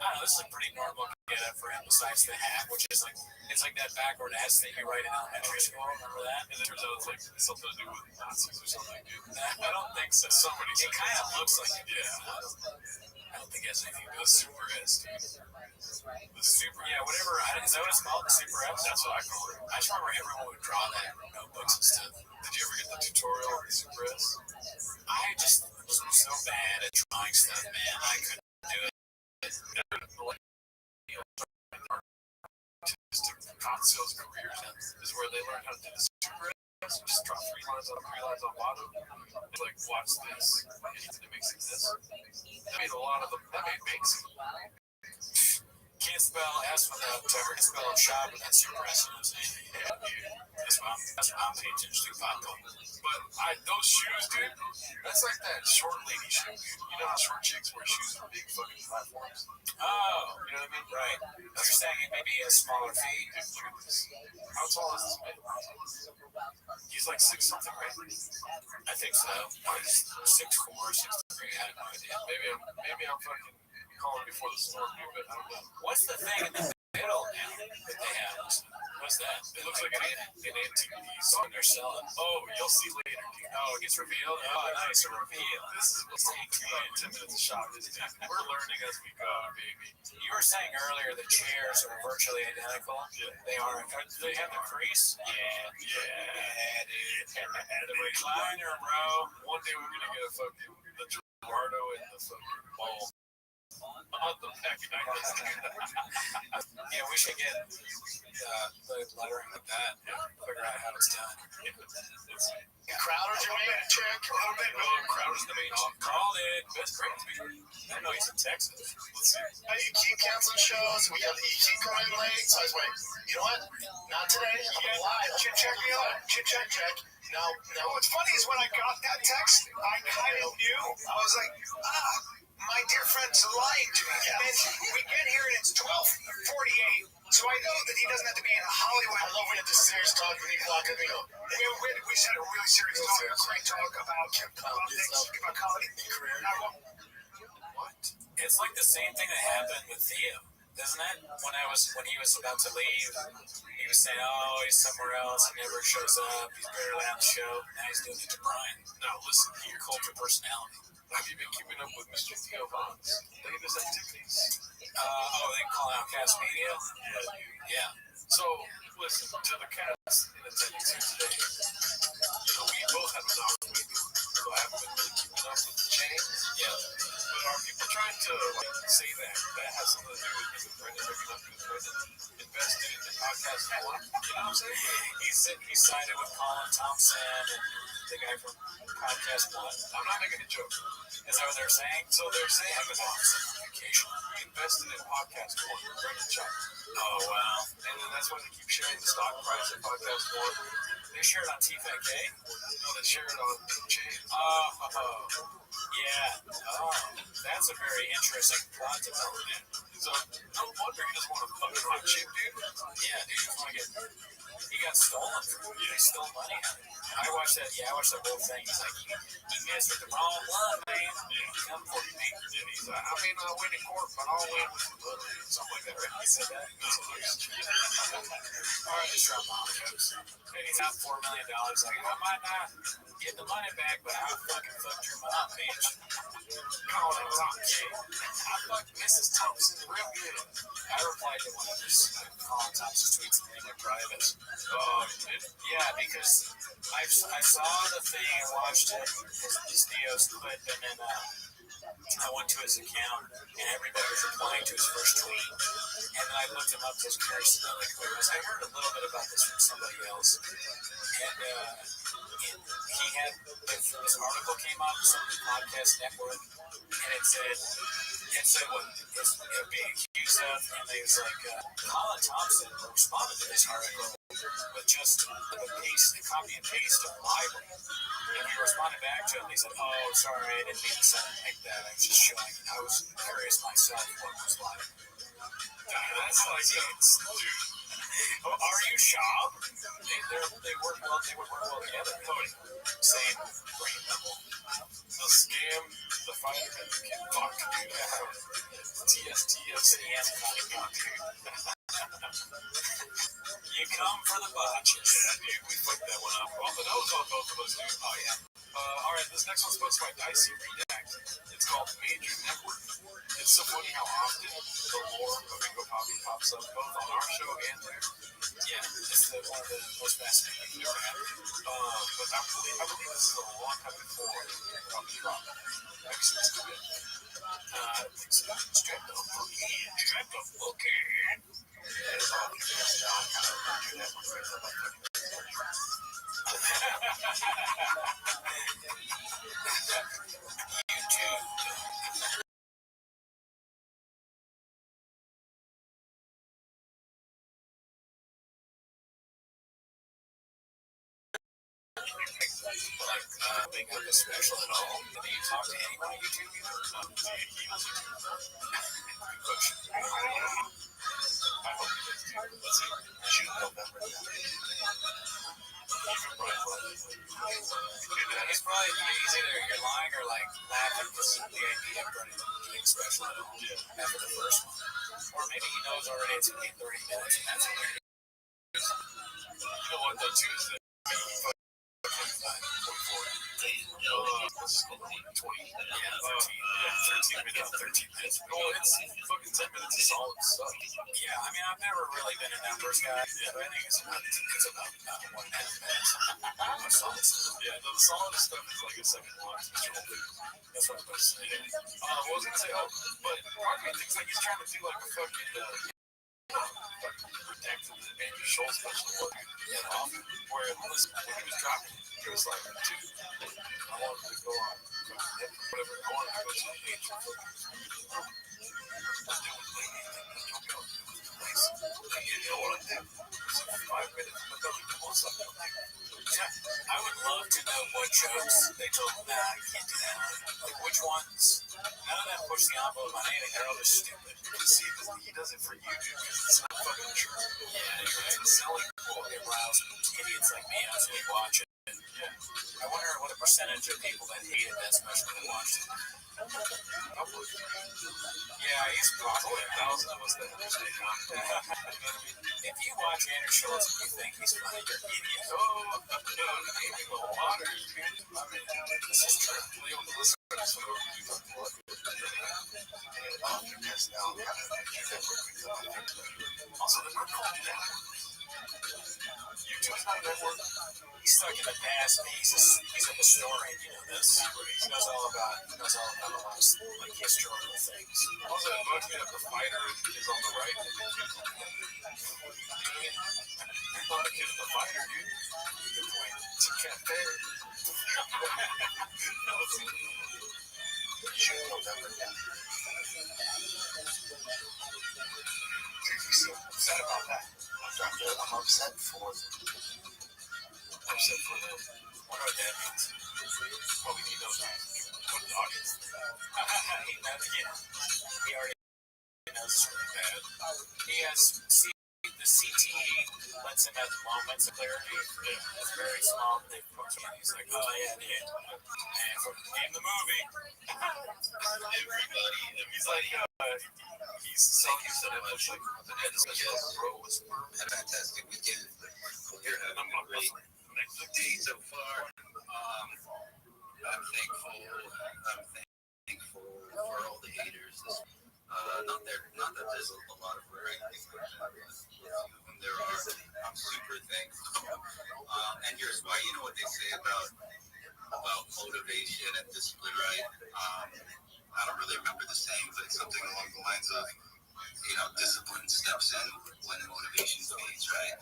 I don't know, this is a pretty normal get up for him besides the hat, which is like, it's like that backward S thing you write in elementary school. Remember that? And it turns out it's like something to do with Nazis or something, dude. I don't think so. Somebody It kind of looks like it. Yeah. I don't think it has anything to do The with super S, dude. the super, yeah, whatever. Is that what it's called? The super S? That's what I call it. I just remember everyone would draw that in notebooks and stuff. Did you ever get the tutorial on the super S? I just was so bad at drawing stuff, man. I couldn't do it. Rothschild's careers is where they learn how to do the super S. Just draw 3 lines on bottom. It's like, watch this. Anything that makes it this. That made a lot of them. That made banks. Can't spell S without can't spell shop without super S. You know what I'm saying? Yeah, dude. That's what I'm paying attention to, Papa. But those shoes, dude, that's like that short lady shoe, dude. You know how short chicks wear shoes with big fucking platforms? Oh, You know what I mean? right. You're saying it maybe has smaller feet. Dude, look at this. How tall is this man? He's like 6 something, right? I think so. 6'4", 6'3". I have no idea. Maybe I'm fucking calling before the storm, dude, but I don't know. What's the thing in the middle now that they have? What's that? It looks like an antique piece. Oh, they're selling. Oh, you'll see later, dude. Oh, it gets revealed? Oh, nice. A reveal. This is what's taking about 10 minutes of shop, isn't it? We're learning as we go, baby. You were saying earlier the chairs are virtually identical. Yeah. They are. Do they have the crease? Yeah, dude. The recliner, bro. One day we're gonna get a fucking the Gerardo and the fucking ball. On the back. Yeah, we should get the lettering of that. Figure out how it's done. Crowder's your main chick, a little bit. No, Crowder's the main chick. Called it. Best friends. I know he's in Texas. Let's see. You keep canceling shows. We got you keep coming in late. So I was like, you know what? Not today. I'm live. Check me out. Check. Now, what's funny is when I got that text, I kind of knew. I was like, my dear friend's lying to me. And then we get here and it's 12:48. So I know that he doesn't have to be in Hollywood. I love when you have this serious talk when you walk in and go. We had a really serious talk, a great talk about things, about comedy. What? It's like the same thing that happened with Theo, doesn't it? When he was about to leave, he was saying, "Oh, he's somewhere else. He never shows up. He's barely on the show." Now he's doing it to Brian. Now listen here, Cult of personality. have you been keeping up with Mr. Theo Vaughn's latest activities? They call out Cast Media? Yeah. So, listen, to the cast in attendance here today, we both have an opportunity, so I haven't been really keeping up with the chain. Yeah. But are people trying to say that has something to do with Mr. Brendan, maybe not Mr. Brendan, invested in the podcast one? You know what I'm saying? He sided with Colin Thompson and the guy from Podcast One. I'm not making a joke. Is that what they're saying? So they're saying Have an awesome communication. he invested in Podcast One, Brendan Chuck. Oh, wow. And then that's why they keep sharing the stock price of Podcast One. They share it on TFK? No, they share it on chain. Yeah, Yeah. Oh, that's a very interesting plot development. So no wonder he doesn't want to fucking hot chick, dude. Yeah, dude, he got stolen from him. He stole money out of him. I watched that whole thing. He's like, you guys are the wrong one, man. Come for me, mate. And he's like, I may not win in court, but I'll win with the blood. Something like that, right? He said that. No, I got you. All right, let's drop off. And he's out $4 million. Like, I might not get the money back, but I fucking fucked your mom, bitch. Colin Thompson. I fucked Mrs. Thompson real good. I replied to one of his Colin Thompson's tweets in my private. Yeah, because I saw the thing, I watched it, his Theo's clip, and then I went to his account, and everybody was replying to his first tweet. And then I looked him up just curious to know, like, who it was. I heard a little bit about this from somebody else. And he had, this article came out on some podcast network, and it said what is being accused of, and they was like, Colin Thompson responded to this article with just a copy and paste of libel. And we responded back to him, and he said, oh, sorry, I didn't mean to sound like that. I was just showing, I was curious myself what was libel. That's like, dude. Are you shocked? They work well. They would work well together. Same brain level. The scam, the fighter, and the kid fuck, dude. TSTFCM. You come for the botches. Yeah, dude, we fucked that one up. Well, but that was on both of us, dude. Oh, yeah. All right, this next one's sponsored by Dicey Redact. It's called Major Network. It's so funny how often the lore of Bingo Poppy pops up, both on our show and there. Yeah, it's one of the most fascinating things ever happened. But I believe this is a long time before Poppy Rock. Maybe since it's been. Strap the hook in. That is all you guys down, kind of Major Network. Make up a special at all? Do you talk to anyone on YouTube? Good question. I hope you guys do. Let's see. June, November. It's probably either you're lying or like laughing because the idea of doing special at all after the first one. Or maybe he knows already it's going to be 30 minutes and that's hilarious. You know what, though, too, is that this is called 20. Yeah, 13 minutes. 13 minutes. Oh, it's fucking 10 minutes of solid stuff. Yeah, I mean, I've never really been a numbers guy, but I think it's about 1.5 minutes. Solid stuff. Yeah, no, the solid stuff is like a second watch. That's what I was saying. I was gonna say, but part of me thinks like he's trying to do like a fucking protected the Andrew Schultz special work. Where when he was dropping, he was like, dude, I wanted to go on whatever, I wanted to go to the age of you know what I did? 5 minutes, but then we pull something like I would love to know what jokes they told him that I can't do that. Like which ones? None of them push the envelope on anything. They're all just stupid. See, he does it for you, dude, because it's not fucking true. Yeah, it's a selling point. It riles idiots like me as we watch it. Yeah. I wonder what a percentage of people that hated that special that watched it. Yeah, he's probably 1,000 of us that actually if you watch Andrew Schultz and you think he's funny, you're an idiot. Oh, no, he gave me a little water. I mean, this is true. We don't listen to this. We don't do that. Also, the network called that. YouTube's not a network. He's stuck in the past. He's a historian. You know this. He knows all about like historical things. Also, it reminds me of the fighter is on the right. You're not a kid of the fighter, dude. Good point. It's a cafe. June, November. So upset about that. I'm upset for them. Upset for them. What that means? Well, we need those guys. He already knows it's bad. He has the CTE lets him have moments of clarity. It's very small. He's like, oh yeah, in the movie. Everybody, he's like, he's so used to it. Looks like bro was had a fantastic weekend. Hope you're having a great day so far. I'm thankful for all the haters. Not that there's a lot of them or anything like that, but a few of them there are. I'm super thankful. And here's why. You know what they say about motivation and discipline, right? I don't really remember the saying, but it's something along the lines of, discipline steps in when motivation fades, right?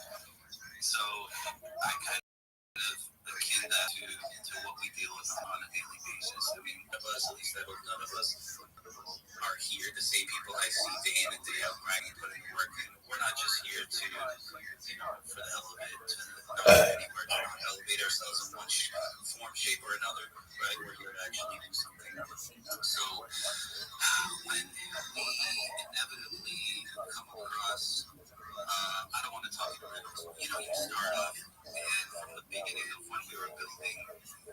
So I kind of akin that to what we deal with on a daily basis. I mean, none of us, at least I hope none of us are here. The same people I see day in and day out grinding, putting the work in. We're not just here to, for the hell of it, to anywhere to elevate ourselves in one form, shape, or another, right? We're here to actually do something. So when we inevitably come across, I don't want to talk about it. You start off, and from the beginning of when we were building,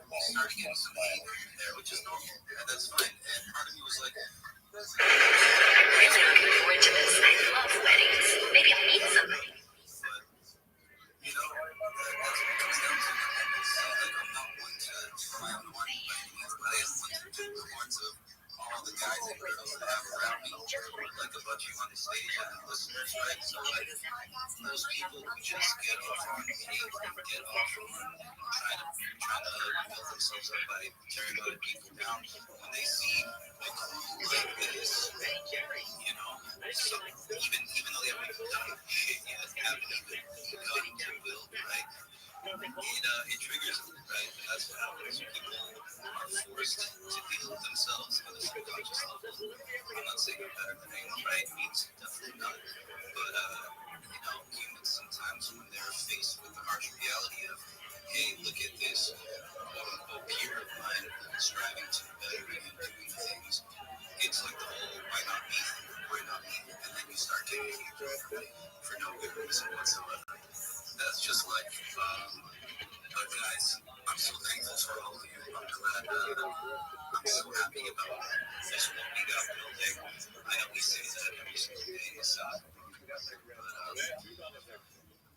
we started getting some hate there, which is normal, and that's fine. And part of me was like, really looking forward to this. I love weddings. Maybe I'll meet somebody. But, that's what it comes down to. It seems like I'm not one to cry on one by any means, but I am one to do the ones of all the guys and girls that I have around me, like a bunch of you on the stage and the listeners, right? So, those people who just get off on hate, get off on trying to build themselves up by tearing other people down, when they see a crew like this, so even though they haven't done shit yet, haven't even begun to build, right? It triggers them, right? And that's what happens. People are forced to deal with themselves on a subconscious level. I'm not saying I'm better than anyone by any means, definitely not. But, humans sometimes when they're faced with the harsh reality of, hey, look at this quote-unquote peer of mine striving to better and doing things, it's like the whole why not me? And then you start taking it for no good reason whatsoever. That's just like, but guys, I'm so thankful for all of you. I'm glad, I'm so happy about this what we got building. I know we say that every single day, so,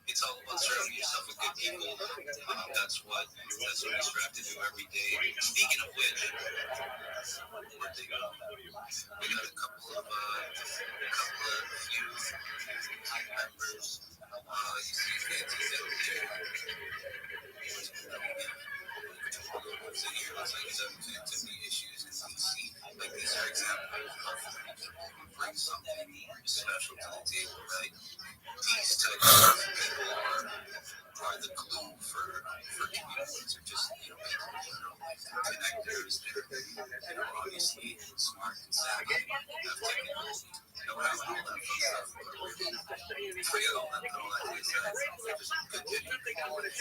it's all about surrounding yourself with good people. That's what we strive to do every day. Speaking of which, where'd they go? We got a couple of few team members. You see Nancy's out there. What's going on here? Looks like he's having connectivity issues in DC. Like, these are examples of people who bring something special to the table, right? These types of people are the glue for communities, or just, people in general, like connectors. They're obviously smart and savvy, have technical know-how and all that fun stuff, but really, forget all that thing aside. They're just good genuine people with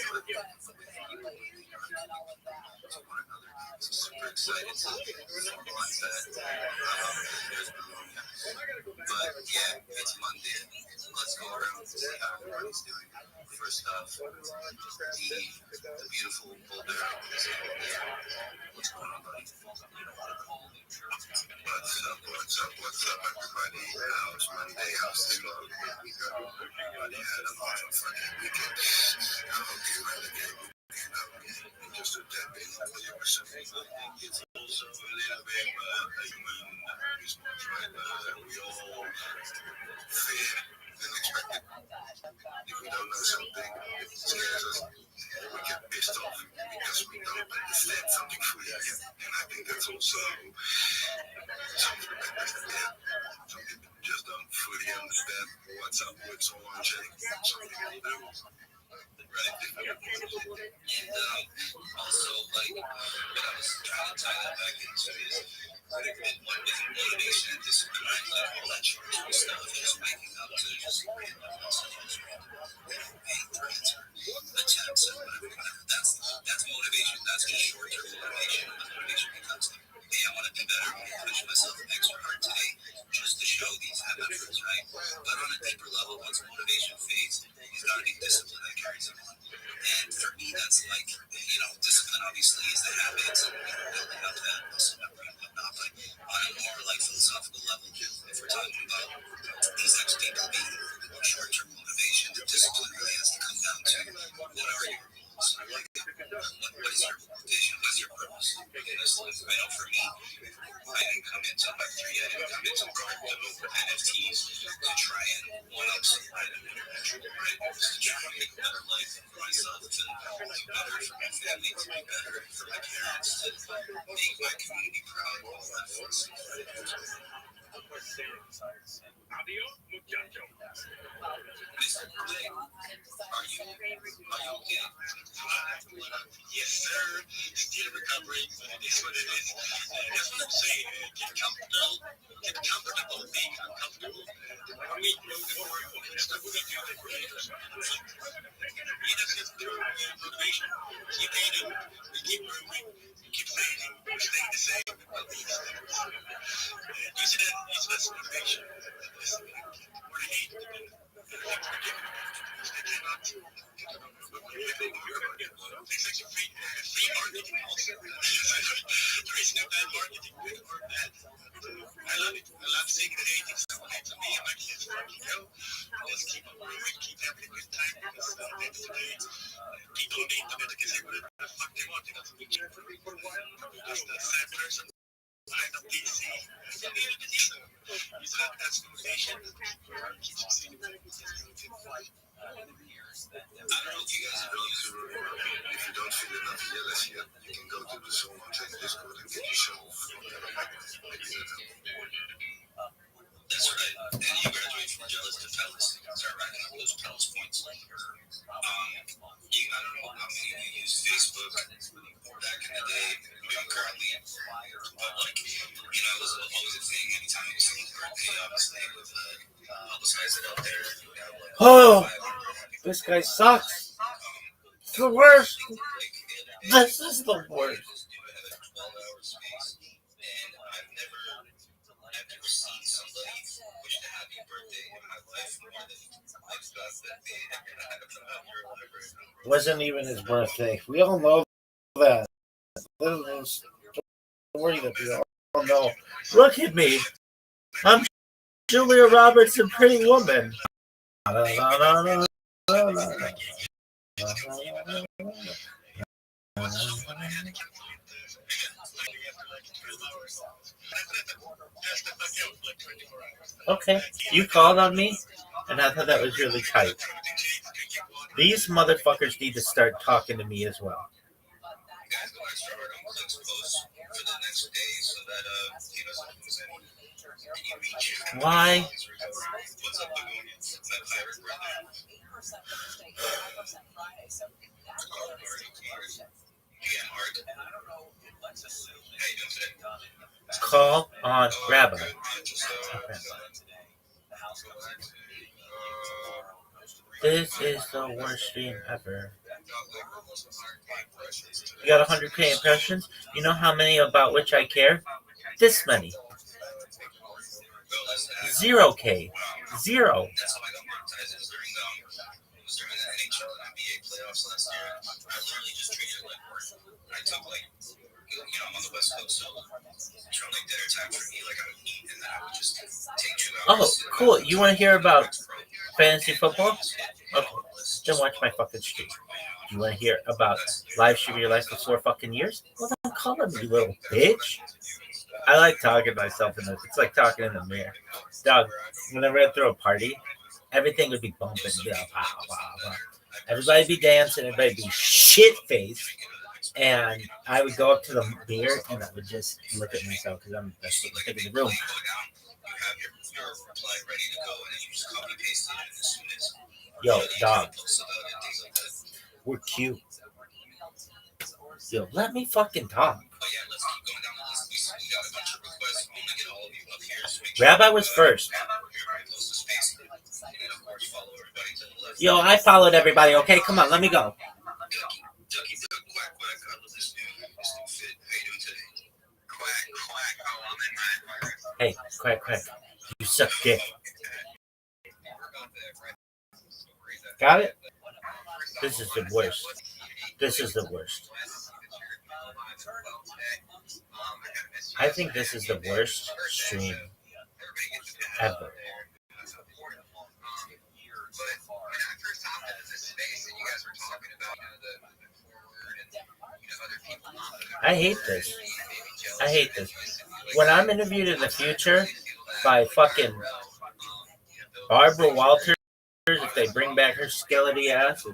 to one another. So super excited to formalize that. There's Bologna. But yeah, it's Monday. Let's go around and see how everybody's doing. First off, the beautiful Boulder is over there. What's going on, buddy? What's up, everybody? How's Monday? How's the vlog? Everybody had an awesome Friday weekend. I hope you had a good weekend. Just to tap in on what you were saying, it's also a little bit a human response, right? We all fear unexpected. If we don't know something, it scares us. We get pissed off because we don't understand something fully yet. And I think that's also something that some people just don't fully understand what's up with someone saying something they do. Right? And also, like, what I was trying to tie that back into is motivation and discipline, right? Like, all that short-term stuff, just waking up to just random messages, hey, threats, or attempts, or whatever. That's motivation. That's just short-term motivation. When motivation becomes obviously is the habits and building up that muscle memory and whatnot. But on a more like philosophical level, if we're talking about these types of people being short-term motivation, the discipline really has to come down to what are your goals? Like, what is your vision? What is your purpose in this life? I know for me, I didn't come into Web3, I didn't come into crypto NFTs to try and one-up somebody in international, right? It was to try and make a better life for myself, to be better for my family, to be better for my parents, to make my community proud, all that fun stuff, right? Mr. Clay, are you okay? Yes, sir. Still recovering, but it is what it is. That's what I'm saying. Get comfortable being uncomfortable. We know the more important stuff we do. He doesn't do motivation. Keep hating, we keep moving, keep saying it, we're staying the same. Use it as motivation. Or hate. It's actually free marketing also. There is no bad marketing, good or bad. I love it. I love seeing the hating stuff. To me, I'm like, let's fucking go. Let's keep on moving, keep having a good time. Because at the end of the day, people on the internet can say whatever the fuck they want. It doesn't mean just the sad person behind the PC. It's a little bit easier. Use that as motivation. Keep succeeding. I don't know if you guys are really sure. If you don't feel enough jealous yet, you can go to the Zoom and check Discord and get yourself. That's right. And you graduate from jealous to fellas. Start racking up those fellas points. I don't know how many of you use Facebook back in the day, maybe currently, but like, it was always a thing. Anytime you see a birthday, obviously, it would publicize it out there. You would have like, Oh, this guy sucks. It's the worst. This is the worst. 12-hour space, and I've never seen somebody wish to happy birthday in my life more than Mike's birthday. Wasn't even his birthday. We all know that. This is a story that we all know. Look at me. I'm Julia Roberts in Pretty Woman. Okay, you called on me, and I thought that was really tight. These motherfuckers need to start talking to me as well. Why? Call on Rabbi. This is the worst stream ever. You got 100K impressions? You know how many about which I care? This many. 0K. 0. I'm on the West Coast, so it's around like dinner time for me. Like I would eat, and then I would just take 2 hours. Oh, cool. You want to hear about fantasy football? Okay, then watch my fucking stream. You want to hear about live streaming your life for 4 fucking years? Well, then call him, you little bitch. I like talking to myself in this. It's like talking in the mirror. Dog, whenever I throw a party, everything would be bumping. Be like, wow, wow, wow. Everybody be dancing, everybody be shit-faced. And I would go up to the mirror and I would just look at myself because I'm the best looking in the room. Yo, dog. We're cute. Yo, let me fucking talk. Rabbi was first. Yo, I followed everybody. Okay, come on, let me go. Hey, quack, quack. You suck dick. Got it? This is the worst. This is the worst. I think this is the worst stream ever. But when I first hopped into this space and you guys were talking about, the moving forward and, other people not moving I hate forward, this. maybe jealous I hate of this. you, When I'm interviewed in the future by fucking Barbara Walters, if they bring back her skeleton ass,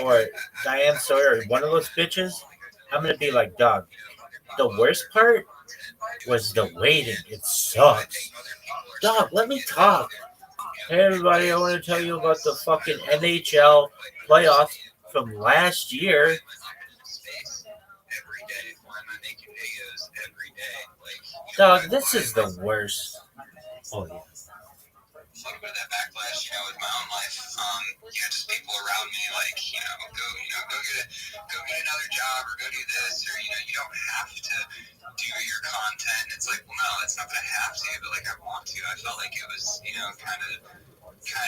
or Diane Sawyer, or one of those bitches, I'm gonna be like, dog. The worst part was the waiting. It sucks. Dog, let me talk. Hey everybody, I want to tell you about the fucking NHL playoffs from last year. Dog, this is the worst. Oh yeah. A little bit of that backlash, with my own life. Just people around me, like, go get another job or go do this, or you don't have to do your content. It's like, well, no, it's not that I have to, but like I want to. I felt like it was, kind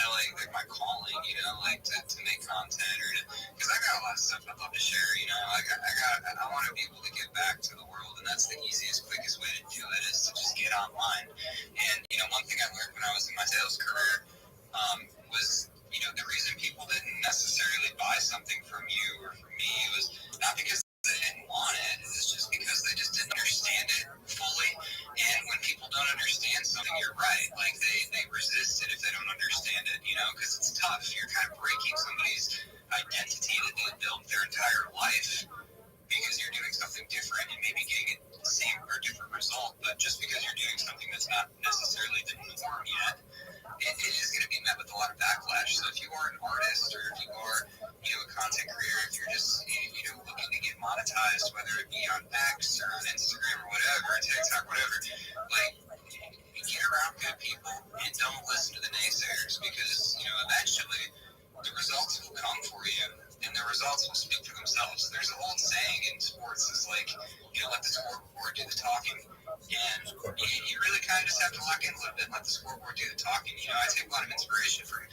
of like my calling, to make content, or because I got a lot of stuff I'd love to share. I want to be able to give back to the world, and that's the easiest, quickest way to do it is to just get online. And one thing I learned when I was in my sales career was, the reason people didn't necessarily buy something from you or from me was not because they didn't want it. It was just because they just didn't understand it fully. And when people don't understand something, you're right. Like they resist it if they don't understand it, because it's tough. You're kind of breaking somebody's identity that they built their entire life because you're doing something different and maybe getting the same or different result. But just because you're doing something that's not necessarily the norm yet, it is going to be met with a lot of backlash. So if you are an artist, or if you are, a content creator, if you're just, looking to get monetized, whether it be on X or on Instagram or whatever, TikTok, whatever, like, get around good people and don't listen to the naysayers, because, eventually the results will come for you and the results will speak for themselves. There's an old saying in sports is like, let the scoreboard do the talking. And you really kind of just have to lock in a little bit and let the scoreboard do the talking. I take a lot of inspiration from,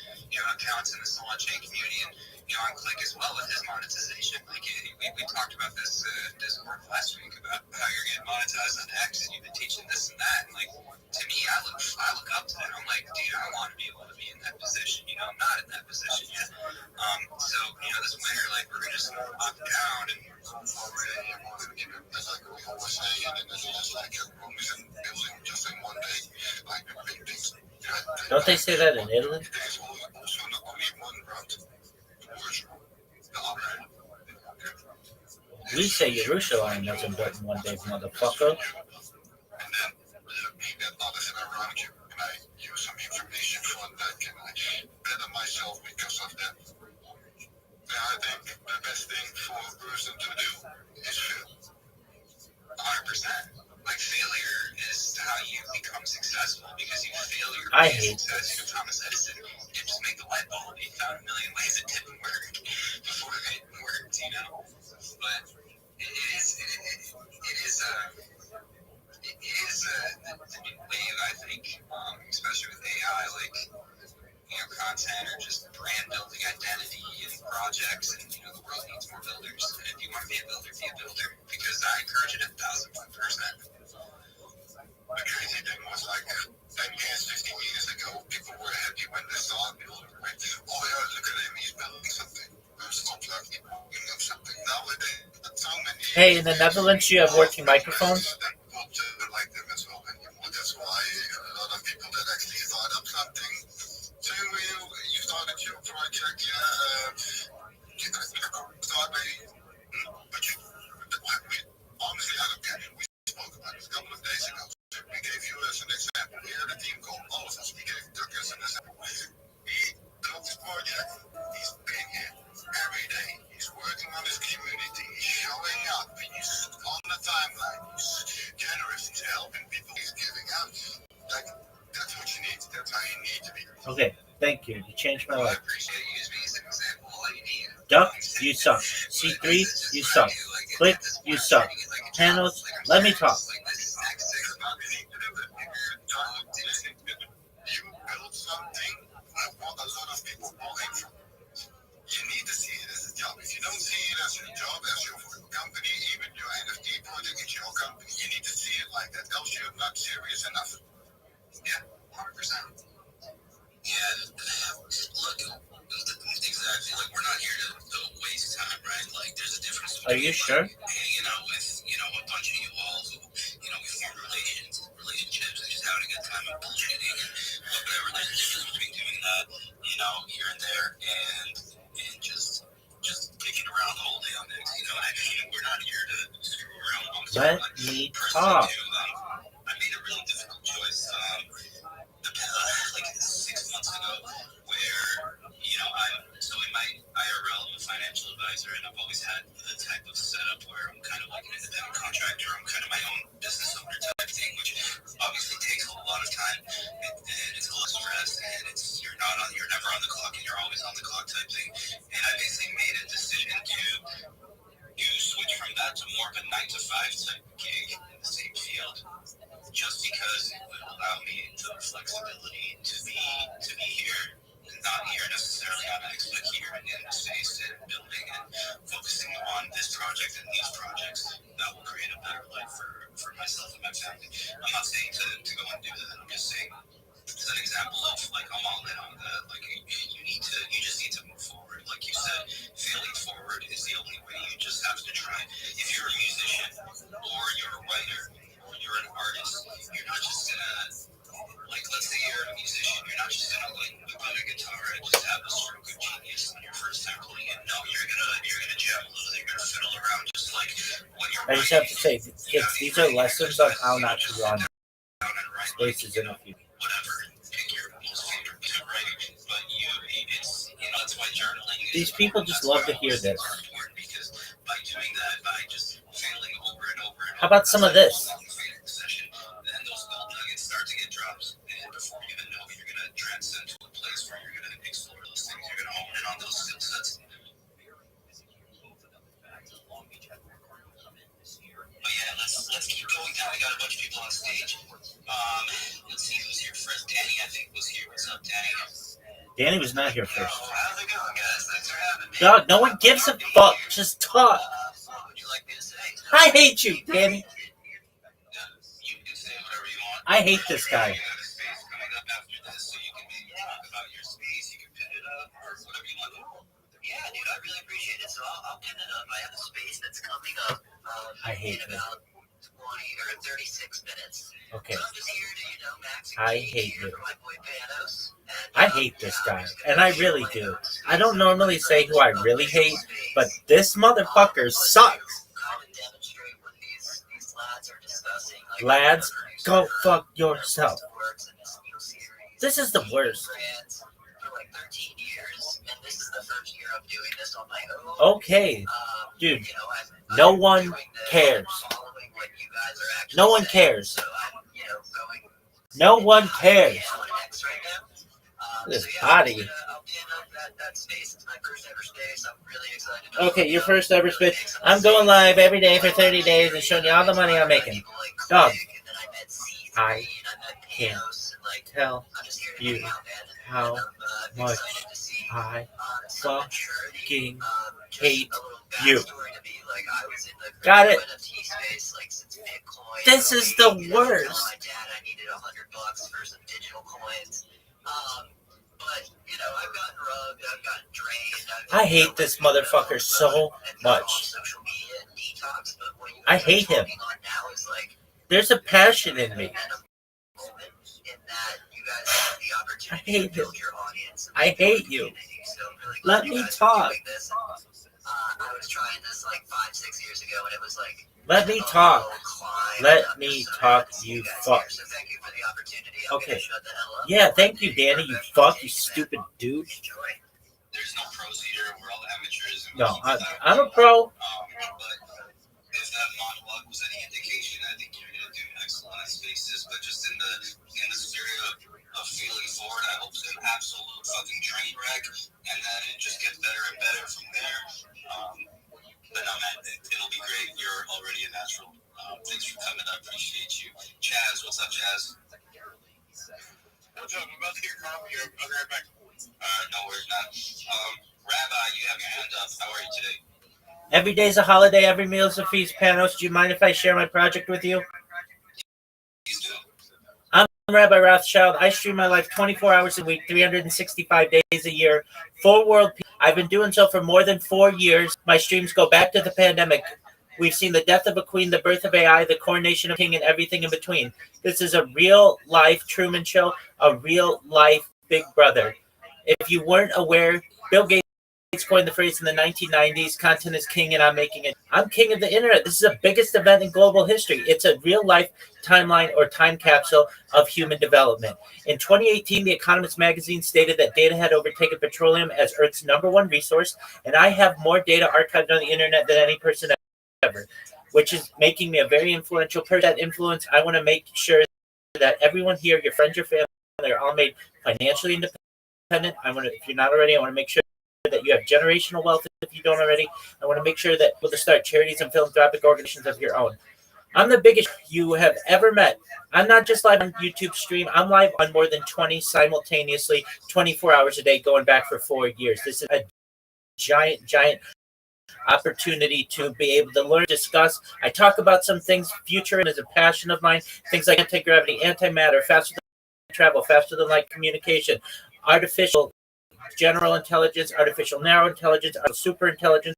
accounts in the salon chain community and, on Click as well with his monetization. Like, we talked about this Discord last week about how you're getting monetized on X and you've been teaching this and that. And, like, to me, I look up to that. I'm like, dude, I want to be able to be in that position. I'm not in that position yet. So, this winter, like, we're just going to lock down and Don't they say that in Italy? We say Jerusalem wasn't built in one day, motherfucker. I think the best thing for a person to do is fail. 100%. Like, failure is how you become successful, because you fail your I hate success. Thomas Edison didn't just make the light bulb. He found a million ways it didn't work before it worked, But it is the new wave, I think, especially with AI, like, content or just brand building identity and projects, and the world needs more builders. And if you want to be a builder, because I encourage it 1,000%. The crazy thing was, like, 10 years, 15 years ago, people were happy when they saw a builder, right? Oh yeah, look at him, he's building something. Stop laughing, something. Nowadays, so many. Hey, in the Netherlands, you have working microphones? Like them as well anymore. That's why a lot of people that actually thought up something. So you started your project, start by, but honestly, I don't care. We spoke about it a couple of days ago. We gave you as an example. We had a team called all of us. We gave Doug as an example. He built this project. He's been here every day. He's working on his community. He's showing up. He's on the timeline. He's generous. He's helping people. He's giving out. Like, that's what you need. That's how you need to be. Okay, thank you. You changed my life. I appreciate you using me as an example. Duck, you suck. C3, you suck. Click, you suck. Panels, let me talk. You build something that a lot of people walking from. You need to see it as a job. If you don't see it as a job, as your company, even your NFT project, Are you sure? hanging out with, a bunch of you all who, we formed relationships and just having a good time and bullshitting and looking at relationships between doing that, here and there and just kicking around the whole day on this, and I mean, we're not here to screw around amongst Let me talk. I made a really difficult choice, like 6 months ago, where, so in my IRL, I'm a financial advisor, and I've always had the type of setup where I'm kind of like an independent contractor, I'm kind of my own business owner type thing, which obviously takes a lot of time, and it's a lot of stress, and you're never on the clock, and you're always on the clock type thing, and I basically made a decision to switch from that to more of a 9 to 5 type gig in the same field, just because it would allow me the flexibility to be here, not here necessarily on X, but here in the space and building and focusing on this project and these projects that will create a better life for myself and my family. I'm not saying to go and do that. I'm just saying it's an example of like I'm all in on that. Like you just need to move forward. Like you said, failing forward is the only way. You just have to try. If you're a musician or you're a writer or you're an artist, you're not just gonna, like, let's say you're a musician, you're not just gonna like whip out a guitar and just have a stroke of genius on your first time playing it. No, you're gonna jam a little, you're gonna fiddle around just like when you're I just have to say, kids, these are lessons on how not to run spaces in a few. Whatever, pick your most favorite bit of writing, but it's that's why journaling. These people just love to hear this. Because by doing that, by just failing over and over and How about some of this? session, then those gold nuggets start to get dropped, and before you even know it, you're gonna transcend to a place where you're gonna explore those things. You're gonna hone in on those skill sets. But yeah, let's keep going down. We got a bunch of people on stage. Let's see who's here first. Danny, I think, was here. What's up, Danny? Danny was not here first. How's it going, guys? Thanks for having me. Dog, no one gives a fuck. Just talk. What would you like me to say? I hate you, Danny. You can say whatever you want. I hate this guy. You have a space coming up after this, so you can maybe talk about your space. You can pin it up or whatever you want to do. Yeah, dude, I really appreciate it. So I'll pin it up. I have a space that's coming up I hate in it. about 20 or 36 minutes. Okay. So I'm just here to, max I hate here you. for my boy Panos. And, I hate this guy, and I really do. I don't normally say who I really hate, but this motherfucker sucks. Lads, go fuck yourself. This is the worst. Okay, dude, no one cares. No one cares. No one cares. This body. Okay, your first ever space. I'm going live every day for 30 days and showing you all the money I'm making. Dog, I can't tell you how much I fucking hate you. Got it? This is the worst. I hate this motherfucker so much. I hate him. There's a passion in me. I hate him. I hate you. Let me talk. I was trying this like 5-6 years ago, and it was like. Let me talk. Let me talk, you fuck. Okay. Yeah, thank you, Danny, you fuck, you stupid dude. There's no pros here. We're all amateurs. No, I'm a pro. If that monologue was any indication, I think you're gonna do excellent at spaces. But just in the spirit of feeling forward, I hope it's an absolute fucking train wreck, and that it just gets better and better from there. But no, man, it'll be great. You're already a natural. Thanks for coming. I appreciate you. Chaz, what's up, Chaz? What's up? I'm about to get coffee. I'll be right back. No worries, not. Rabbi, you have your hand up. How are you today? Every day's a holiday. Every meal's a feast. Panos, do you mind if I share my project with you? Please do. I'm Rabbi Rothschild. I stream my life 24 hours a week, 365 days a year, for world peace. I've been doing so for more than 4 years. My streams go back to the pandemic. We've seen the death of a queen, the birth of AI, the coronation of a king, and everything in between. This is a real life Truman Show, a real life Big Brother. If you weren't aware, Bill Gates coined the phrase in the 1990s, content is king and I'm making it. I'm king of the internet. This is the biggest event in global history. It's a real life timeline or time capsule of human development. In 2018, The Economist magazine stated that data had overtaken petroleum as Earth's #1 resource, and I have more data archived on the internet than any person ever, which is making me a very influential person. That influence, I want to make sure that everyone here, your friends, your family, are all made financially independent. If you're not already, I want to make sure that you have generational wealth if you don't already. I want to make sure that we'll start charities and philanthropic organizations of your own. I'm the biggest you have ever met. I'm not just live on YouTube stream. I'm live on more than 20 simultaneously, 24 hours a day, going back for 4 years. This is a giant opportunity to be able to learn, discuss. I talk about some things. Future is a passion of mine. Things like anti-gravity, antimatter, faster than travel, faster than light communication, artificial general intelligence, artificial narrow intelligence, super intelligence,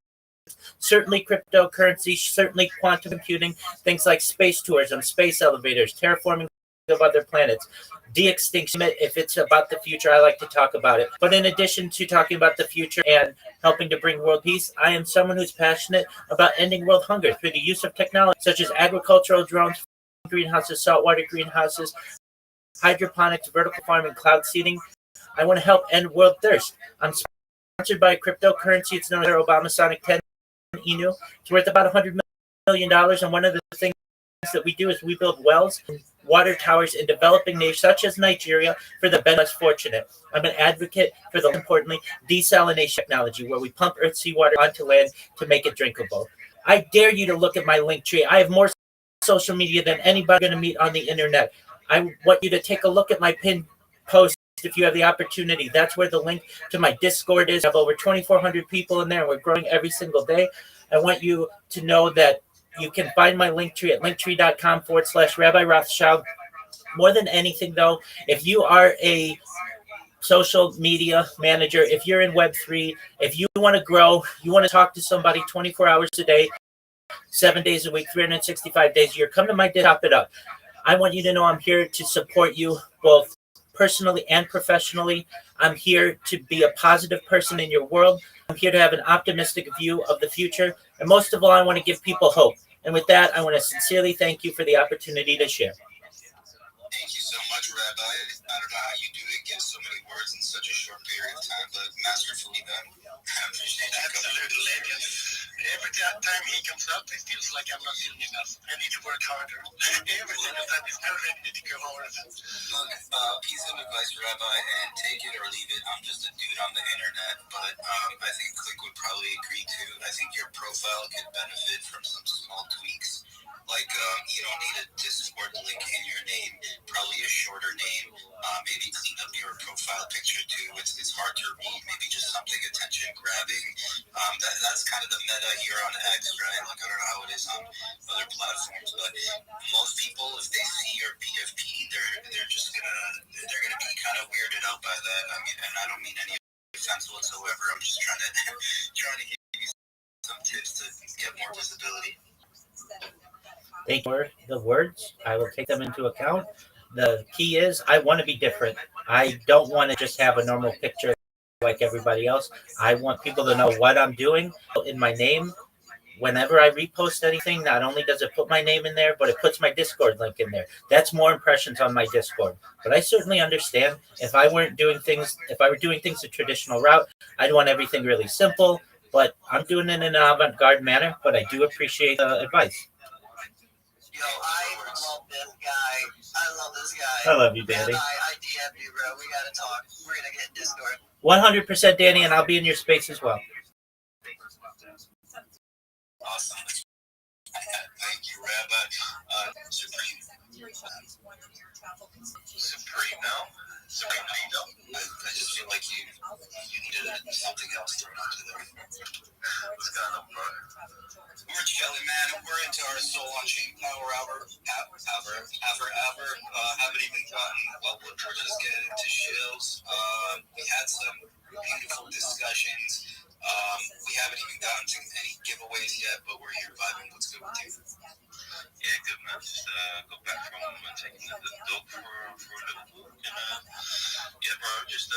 certainly cryptocurrency, certainly quantum computing, things like space tourism, space elevators, terraforming of other planets, de-extinction. If it's about the future, I like to talk about it. But in addition to talking about the future and helping to bring world peace, I am someone who's passionate about ending world hunger through the use of technology such as agricultural drones, greenhouses, saltwater greenhouses, hydroponics, vertical farming, cloud seeding. I want to help end world thirst. I'm sponsored by a cryptocurrency. It's known as Obama Sonic 10 Inu. It's worth about $100 million. And one of the things that we do is we build wells and water towers in developing nations such as Nigeria for the less fortunate. I'm an advocate for the, importantly, desalination technology, where we pump earth seawater onto land to make it drinkable. I dare you to look at my link tree. I have more social media than anybody going to meet on the internet. I want you to take a look at my pinned post if you have the opportunity. That's where the link to my Discord is. I have over 2,400 people in there, and we're growing every single day. I want you to know that you can find my link tree at linktree.com/Rabbi Rothschild. More than anything, though, if you are a social media manager, if you're in Web3, if you want to grow, you want to talk to somebody 24 hours a day, 7 days a week, 365 days a year, come to my Top It Up. I want you to know I'm here to support you both personally and professionally. I'm here to be a positive person in your world. I'm here to have an optimistic view of the future. And most of all, I want to give people hope. And with that, I want to sincerely thank you for the opportunity to share. Thank you so much, Rabbi. I don't know how you do it, get so many words in such a short period of time, but masterfully done. I appreciate you coming. Absolutely. Every time he comes up, it feels like I'm not doing enough. I need to work harder. Every single time he's ready to go hard. Look, piece of advice, Rabbi, and take it or leave it. I'm just a dude on the internet, but I think Click would probably agree too. I think your profile could benefit from some small tweaks. Like, you don't need a Discord link in your name, probably a shorter name, maybe clean up your profile picture too. It's hard to read, maybe just something attention grabbing. That's kind of the meta here on X, right? Like, I don't know how it is on other platforms, but most people, if they see your PFP, they're gonna be kind of weirded out by that. I mean, and I don't mean any offense whatsoever. I'm just trying to give you some tips to get more visibility. Thank you for the words. I will take them into account. The key is I want to be different. I don't want to just have a normal picture like everybody else. I want people to know what I'm doing in my name. Whenever I repost anything, not only does it put my name in there, but it puts my Discord link in there. That's more impressions on my Discord. But I certainly understand if I were doing things the traditional route, I'd want everything really simple. But I'm doing it in an avant-garde manner, but I do appreciate the advice. Yo, I love this guy. I love you, Danny. Man, I DM you, bro. We gotta talk. We're gonna get in Discord. 100%, Danny, and I'll be in your space as well. Awesome. Thank you, Rabbi. Supreme now? Supreme Lido? I just feel like you needed something else thrown onto there. What's going on, bro? We're chilling, man. We're into our Soul on Chain Power Hour. Haven't even gotten haven't even gotten to any giveaways yet, but we're here vibing. What's good with you? Yeah, good man. Just go back from taking the dope for Liverpool, and yeah, bro, just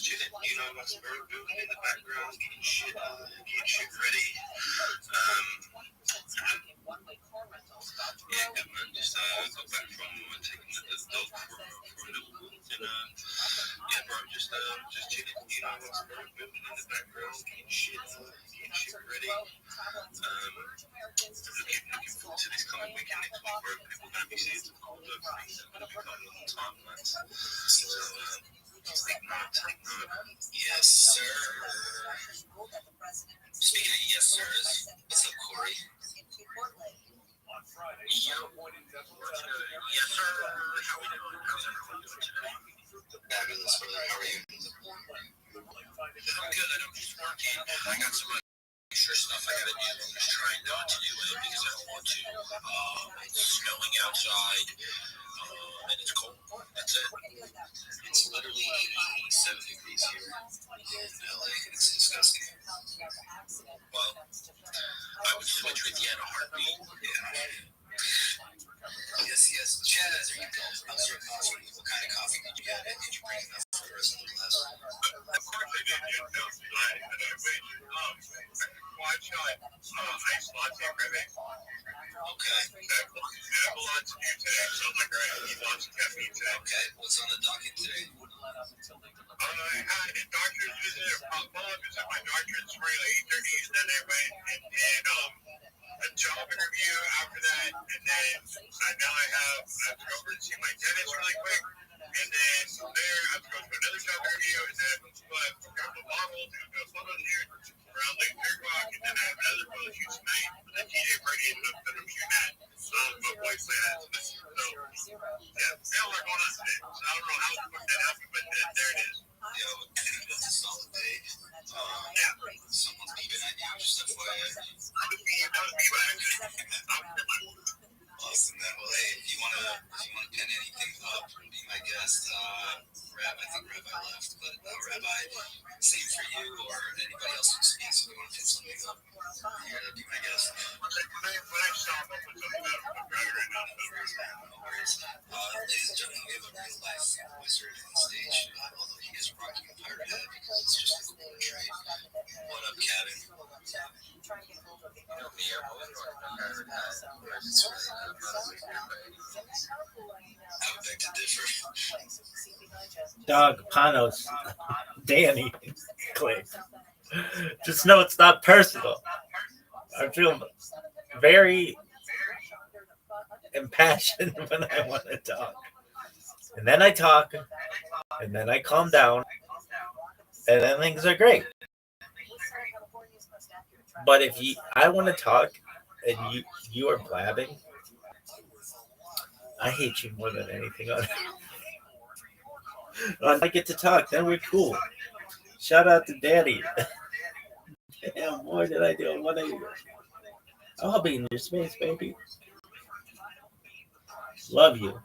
chilling. You know, my spirit building in the background, getting shit ready. Yeah, good man. Just go back from taking the dope for Liverpool, and yeah, bro, just chilling. You know, my spirit building in the background, getting shit ready. Looking forward to this coming weekend next week, bro. People gonna be seeing some cool things that are gonna be coming on the timeline. So take note. Yes, sir. Speaking of yes, sirs, what's up, Corey? Yo, yes, sir. How we doing? How's everyone doing today? Fabulous, brother. How are you? Good. I'm just working. I got some extra stuff I gotta do. I'm just trying not to do it because I don't want to. It's snowing outside, and it's cold. That's it. It's literally 87 degrees here in LA. It's disgusting. Well, I would switch with you in a heartbeat. Yeah. Yes. Chaz, how's your coffee? What kind of coffee did you get? And did you bring enough for the rest of the class? Of course I did. Watch iced latte craving. Okay. That belongs to you today. Sounds like I need lots of caffeine today. Okay. What's on the docket today? I had a doctor's visit at my doctor's for like 8:30, and then I went and did a job interview after that, and then now I have to go over and see my dentist really quick, and then from there I have to go to another job interview, and then I grab a bottle to do a photo shoot around like 3 o'clock, and then I have another photo shoot tonight for the DJ party that I'm shooting at. My boys play that. So yeah, we have a lot going on today. So I don't know how to put that happened, but there it is. Yo, that's a solid day. Yeah. Someone's beeping at you, just FYI. Awesome, man. Well, hey, if you wanna pin anything up, be my guest. I think Rabbi left, but Rabbi, same for you or anybody else who speaks. If you want to pin something up, you're gonna be my guest. When I stop, I'll put something up. I'm driving right now. No worries. Ladies and gentlemen, we have a real life wizard on stage, although he is rocking a pirate hat because it's just a cool trait. What up, Kevin? I would beg to differ. Dog, Panos, Danny, Clay. Just know it's not personal. I feel very impassioned when I want to talk. And then I talk, and then I calm down, and then things are great. But if I want to talk, and you are blabbing, I hate you more than anything else. When I get to talk, then we're cool. Shout out to Daddy. Damn, boy, did I do what I do. I'll be in your space, baby. Love you.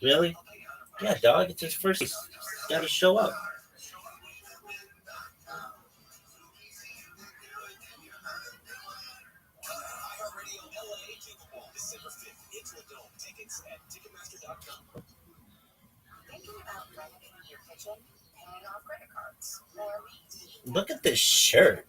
Really? Yeah, dog, it's his first. Gotta show up. Look at this shirt.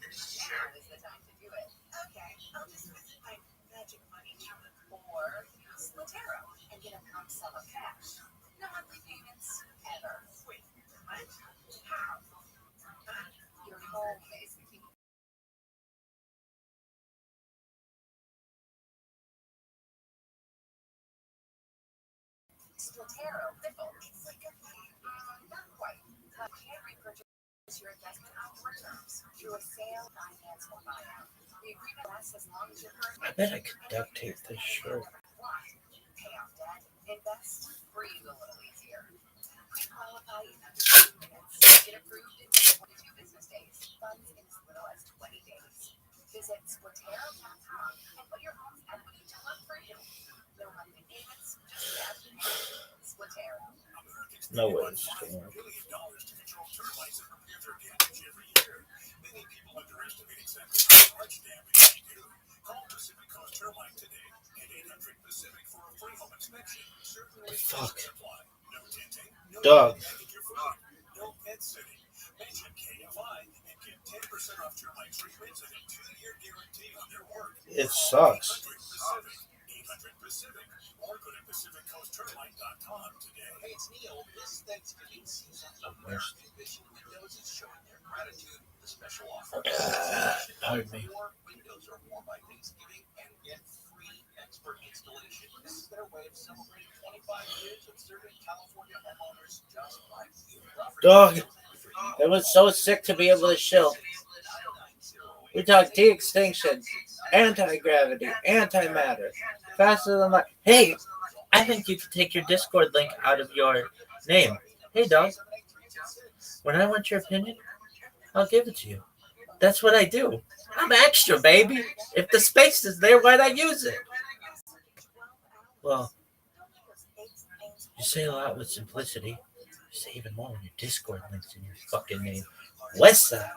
Your investment on your terms through a sale, finance, or buyout. The agreement lasts as long as your current. I bet I could duct tape this shirt. Pay off debt, invest, breathe a little easier. Pre-qualify in under 2 minutes. Get approved in 22 business days. Funds in as little as 20 days. Visit Squatero.com and put your home's equity to work for you. No monthly payments, just that. Squatero. No way. Fuck. Dog. No Pet City. Mention KFI and get 10% off termite treatments and a 2-year guarantee on their work. It sucks. 800 Pacific or go to PacificCoastTermite.com today. Hey, it's Neil. This Thanksgiving season, American Vision Windows is showing their gratitude with a special offer. Pardon me. 4 windows or more by Thanksgiving and get free expert installation. This is their way of celebrating 25 years of serving California homeowners just like you. Dog. It was so sick to be able to chill. We talked de-extinction, anti-gravity, antimatter, faster than light. Hey, I think you could take your Discord link out of your name. Hey, dog. When I want your opinion, I'll give it to you. That's what I do. I'm extra, baby. If the space is there, why'd I use it? Well, you say a lot with simplicity. You say even more when your Discord link's in your fucking name. Westside.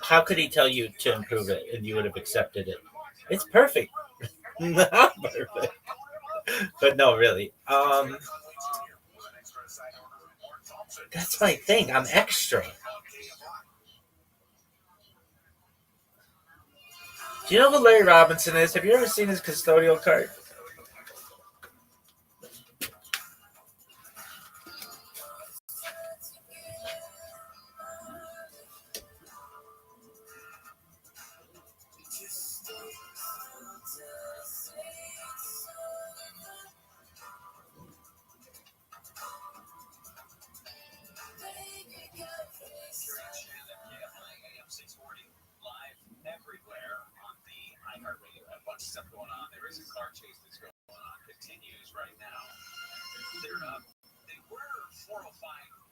How could he tell you to improve it and you would have accepted it? It's perfect. Not perfect. But no, really. That's my thing. I'm extra. Do you know who Larry Robinson is? Have you ever seen his custodial card? Stuff going on. There is a car chase that's going on. Continues right now. They were 405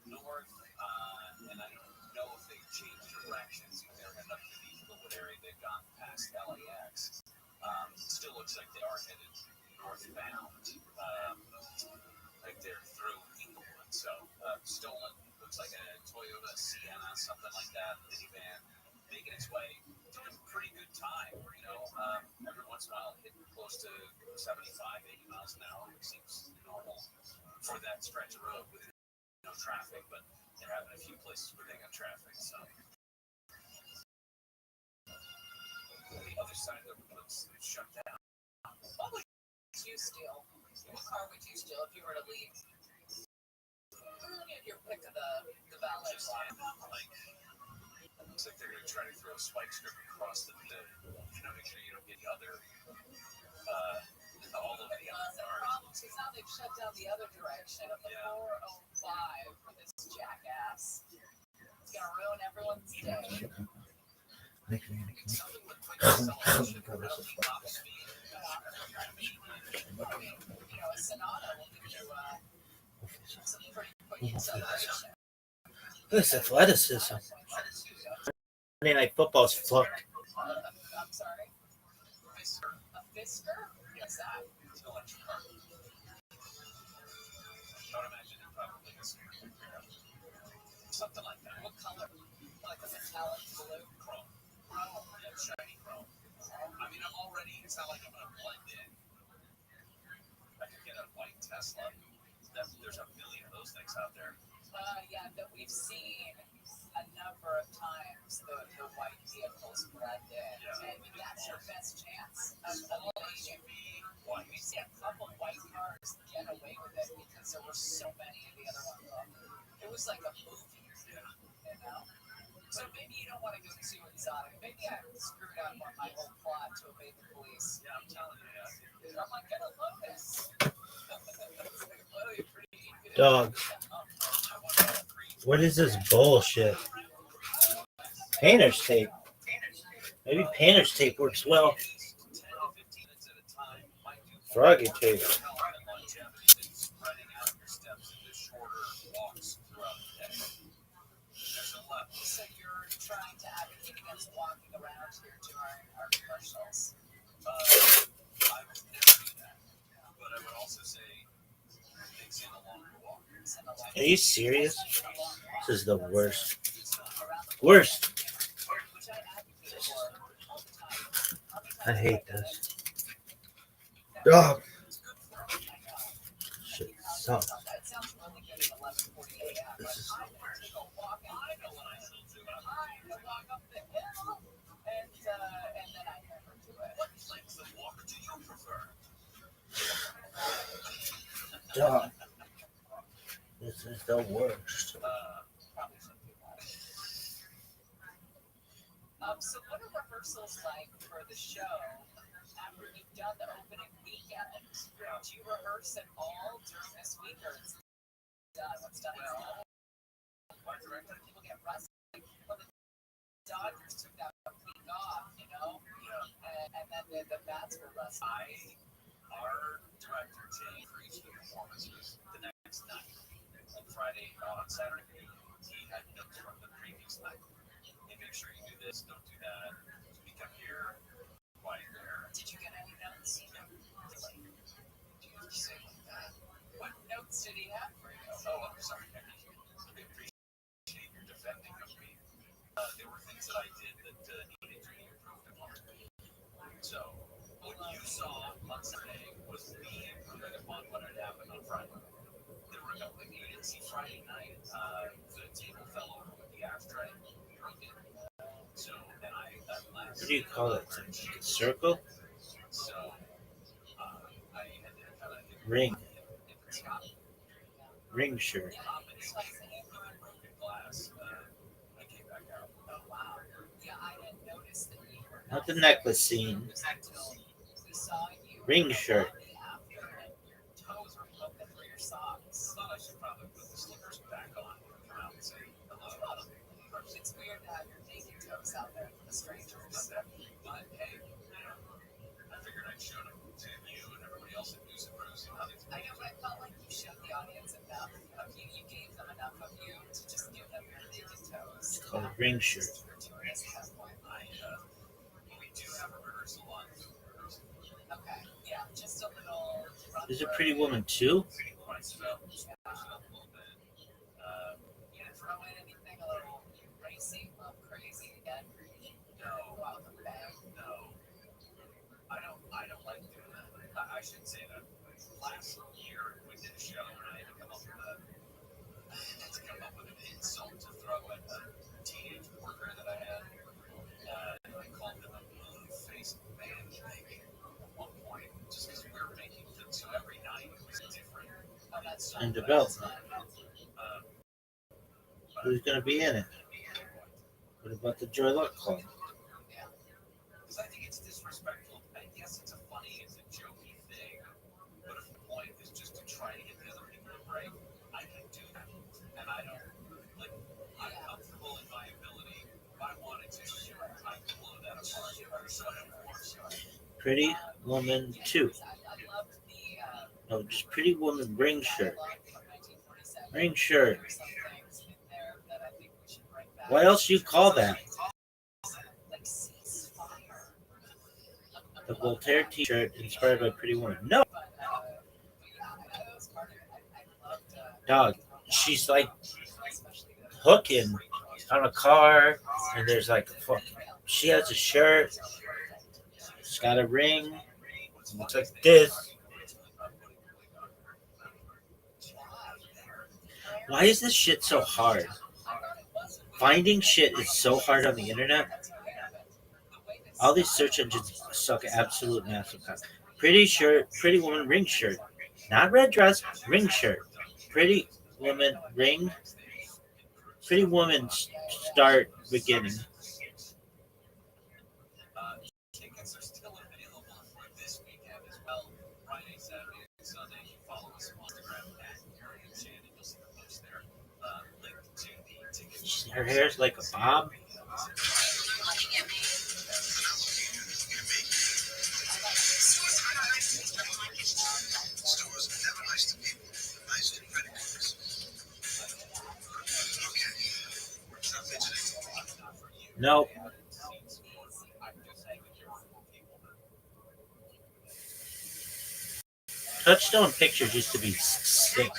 north, and I don't know if they've changed directions. They're heading up to the Inglewood area. They've gone past LAX. Still looks like they are headed northbound, like they're through Inglewood. So stolen. Looks like a Toyota Sienna, something like that, minivan, making its way. Doing a pretty good time, you know. Every once in a while, hitting close to 75, 80 miles an hour, which seems normal for that stretch of road with no traffic, but they're having a few places where they got traffic, so. The other side of the road's shut down. What would you steal? What car would you steal if you were to leave? Get your pick of the valet line. Looks like they're going to try to throw a spike strip across the make sure you don't get the other, all of the other cars. Because now they've shut down the other direction of the 405 for this jackass. It's going to ruin everyone's day. A Sonata will give you some pretty quick acceleration. This athleticism. Monday Night Football's fucked. I'm sorry. A Fisker? What's that? It's an electric car. I would imagine it probably is. Something like that. What color? Like a metallic blue? Chrome. Yeah, shiny chrome. I mean, it's not like I'm going to blend in. I could get a white Tesla. There's a million of those things out there. Yeah, that we've seen a number of times the white vehicles blend in. Yeah. And that's your best chance of eliminating. We've seen a couple of white cars get away with it because there were so many of the other ones. It was like a movie, you know? So maybe you don't want to go too exotic. Maybe I screwed up on my whole plot to evade the police. Yeah, I'm telling you. I'm like, I love this. Dog. What is this bullshit? Painter's tape. Maybe painter's tape works well. Froggy tape. So you're trying to advocate against walking around here during our commercials? I would never do that. But I would also say things in a longer walk. Are you serious? This is the worst. Worst. I hate this. Dog. Oh, That sounds really good at 11:40 a.m. this is I'm going to go walk. I know what I should do. I'm going to walk up the hill, and then I never do it. What types of walk do you prefer? dog. This is the worst. Probably some people. So what are rehearsals like for the show after you've done the opening weekend? Do you rehearse at all during this week, or it's done? What's done is done. People get rusty. Well, the Dodgers took that week off, you know, and then the bats were rusty. Our director changed the performances the next night. On Friday, on Saturday, he had notes from the previous night. Hey, make sure you do this, don't do that. Speak up here, quiet there. Did you get any notes? Yeah. What notes did he have for you? Oh, I'm sorry. I appreciate your defending of me. There were things that I did that needed to be improved upon. So, what you saw on Saturday was me improving upon what had happened on Friday. There were a couple things you didn't see Friday night. The table fell over with the ashtray. Broke it. So, then What do you call it? A circle? So, I had to kind of Ring. Ring shirt. broken glass. I came back out. Oh, wow. Yeah, I didn't notice that you were Not the necklace scene. we saw you Ring shirt. after, and your toes were poking through your socks. I thought I should probably put the slippers back on and come out and say hello. It's weird to have your naked toes out there for the strangers. But hey, I figured I'd show them to you and everybody else at News and Brews. I know, I felt like you showed the audience enough of you. You gave them enough of you to just give them your naked toes. It's called a ring shirt. We do have a rehearsal on. Okay, yeah, just a little. There's a Pretty Woman too? Throw in anything a little racy, a little crazy again. No, Wow, the bag. no. I don't like doing that. I should say that last year we did a show and I had to come up with an insult to throw at a teenage worker that I had. I called him a moon-faced man at one point, just because we were making them so every night was different. Oh, that's And development. Who's going to be in it? What about the Joy Luck Club? Because I think it's disrespectful. I guess it's a funny, it's a jokey thing, but if the point is just to try to get the other people to break, I can do that. And I don't, like, I'm comfortable in my ability. If I wanted to, I can blow that apart. So, of course. Pretty Woman 2. No, just Pretty Woman ring shirt. Ring shirt. What else do you call that? The Voltaire t-shirt inspired by Pretty Woman. No! Dog, she's like hooking on a car, and there's like a fucking. She has a shirt. She's got a ring. It looks like this. Why is this shit so hard? Finding shit is so hard on the internet. All these search engines suck absolute massive cock. Pretty shirt, Pretty Woman ring shirt. Not red dress, ring shirt. Pretty Woman ring. Pretty Woman start beginning. Tickets are still available for this weekend as well. Friday, Saturday, and Sunday. You follow us on Instagram at Harry and Shannon. You'll see the post there. Link to the tickets. Her hair's like a bob. Nope. Touchstone Pictures used to be sick.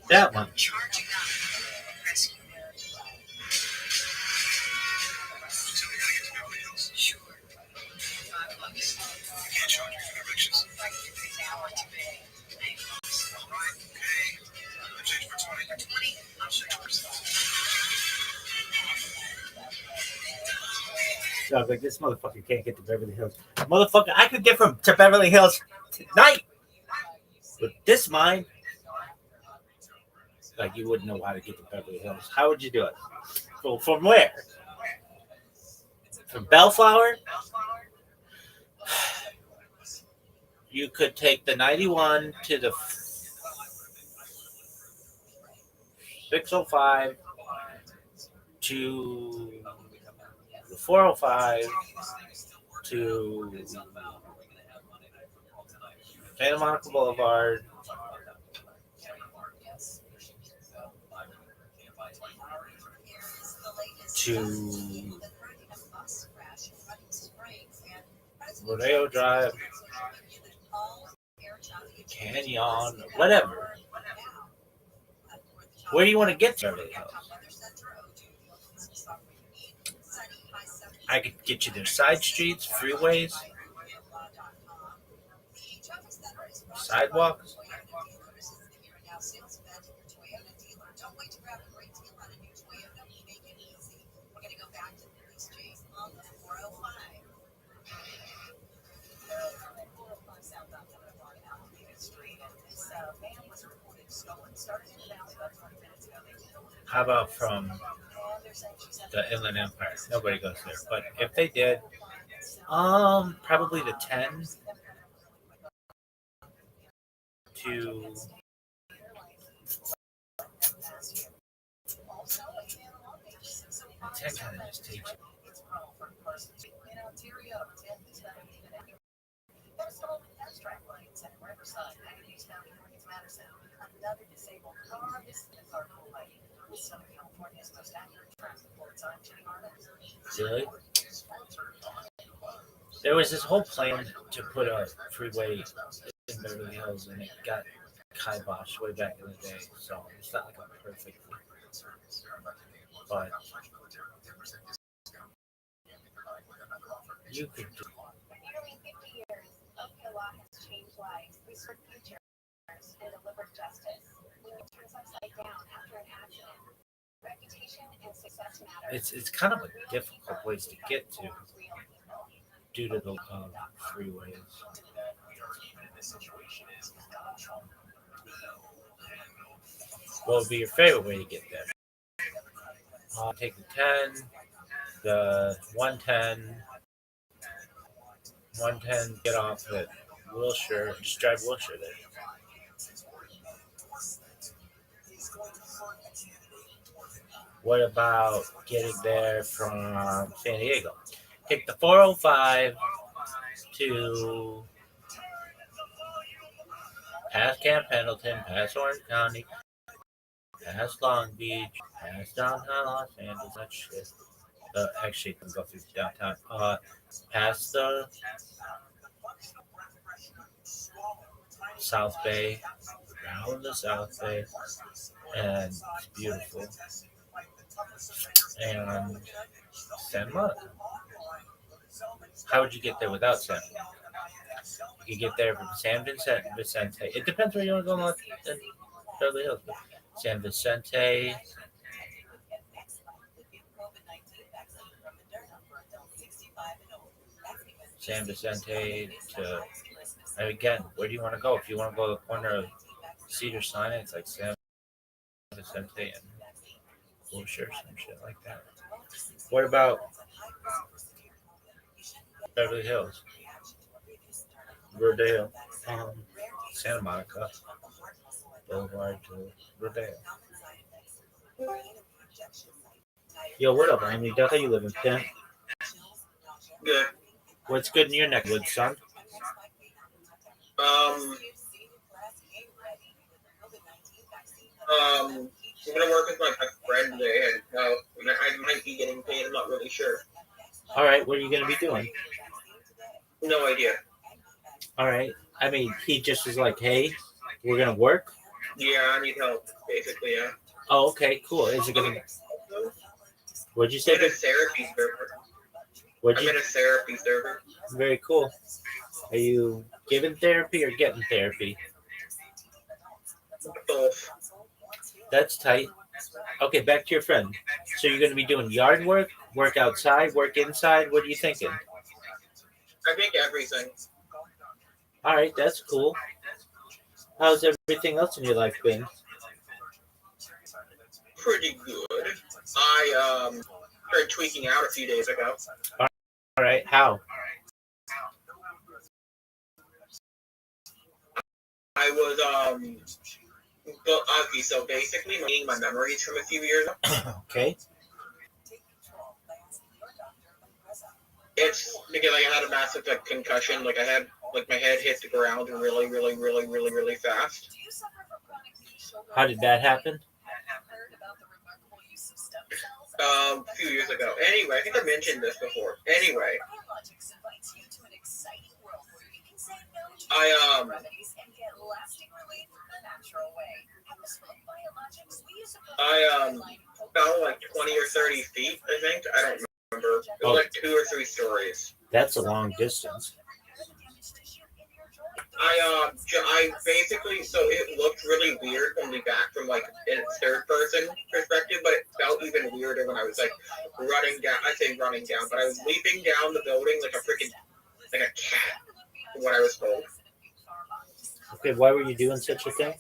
That one. So I was like, this motherfucker can't get to Beverly Hills. Motherfucker, I could get to Beverly Hills tonight with this mind. Like, you wouldn't know how to get to Beverly Hills. How would you do it? Well, from where? From Bellflower? You could take the 91 to the 605 to the 405 to Santa Monica Boulevard to Rodeo Drive, Canyon, whatever. Where do you want to get to? I could get you their side streets, freeways, sidewalks. How about from the Inland Empire? Nobody goes there, but if they did, probably the 10 to 10 kind of just takes you. Really? There was this whole plan to put a freeway in Beverly Hills, and it got kiboshed way back in the day. So it's not like a perfect, but you could do. It's kind of a difficult place to get to due to the freeways. What would be your favorite way to get there? Take the 10, the 110, get off at Wilshire, just drive Wilshire there. What about getting there from San Diego? Take the 405 to past Camp Pendleton, past Orange County, past Long Beach, past downtown Los Angeles. That shit. Actually, it can go through downtown. Past the South Bay, around the South Bay, and it's beautiful. And San Monica. How would you get there without San Monica? You could get there from San Vicente. It depends where you want to go in Beverly Hills. San Vicente. San Vicente to, again, where do you want to go? If you want to go to the corner of Cedar Sinai, it's like San Vicente and Wilshire, some shit like that. What about Beverly Hills? Rodeo, Santa Monica Boulevard to Rodeo. Yo, what up, Amy? How you living, Penn? Good. What's good in your neck of the woods, son? I'm gonna work with my friend today, and I might be getting paid. I'm not really sure. All right, what are you gonna be doing? No idea. All right. I mean, he just was like, "Hey, we're gonna work." Yeah, I need help, basically. Yeah. Oh, okay, cool. Is it gonna? What'd you say? I'm in a therapy server. I'm in a therapy server. Very cool. Are you giving therapy or getting therapy? Both. That's tight. Okay, back to your friend. So you're going to be doing yard work, work outside, work inside. What are you thinking? I think everything. All right, that's cool. How's everything else in your life been? Pretty good. I started tweaking out a few days ago. All right, how? I was okay, so basically meaning my memories from a few years ago. Okay. It's because I had a massive concussion. Like I had my head hit the ground really fast. How did that happen? A few years ago. Anyway, I think I mentioned this before. Anyway, I fell like 20 or 30 feet. I think I don't remember. It was like 2 or 3 stories. That's a long distance. I basically, so it looked really weird when we back from like in third person perspective, but it felt even weirder when I was like running down. I say running down, but I was leaping down the building like a freaking like a cat. From what I was told. Okay, why were you doing such a thing?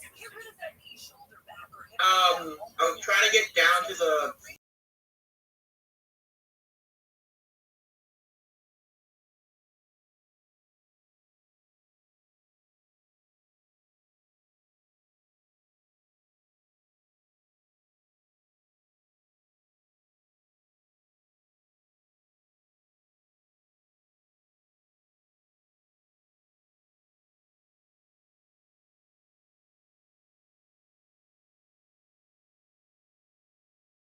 I was trying to get down to the.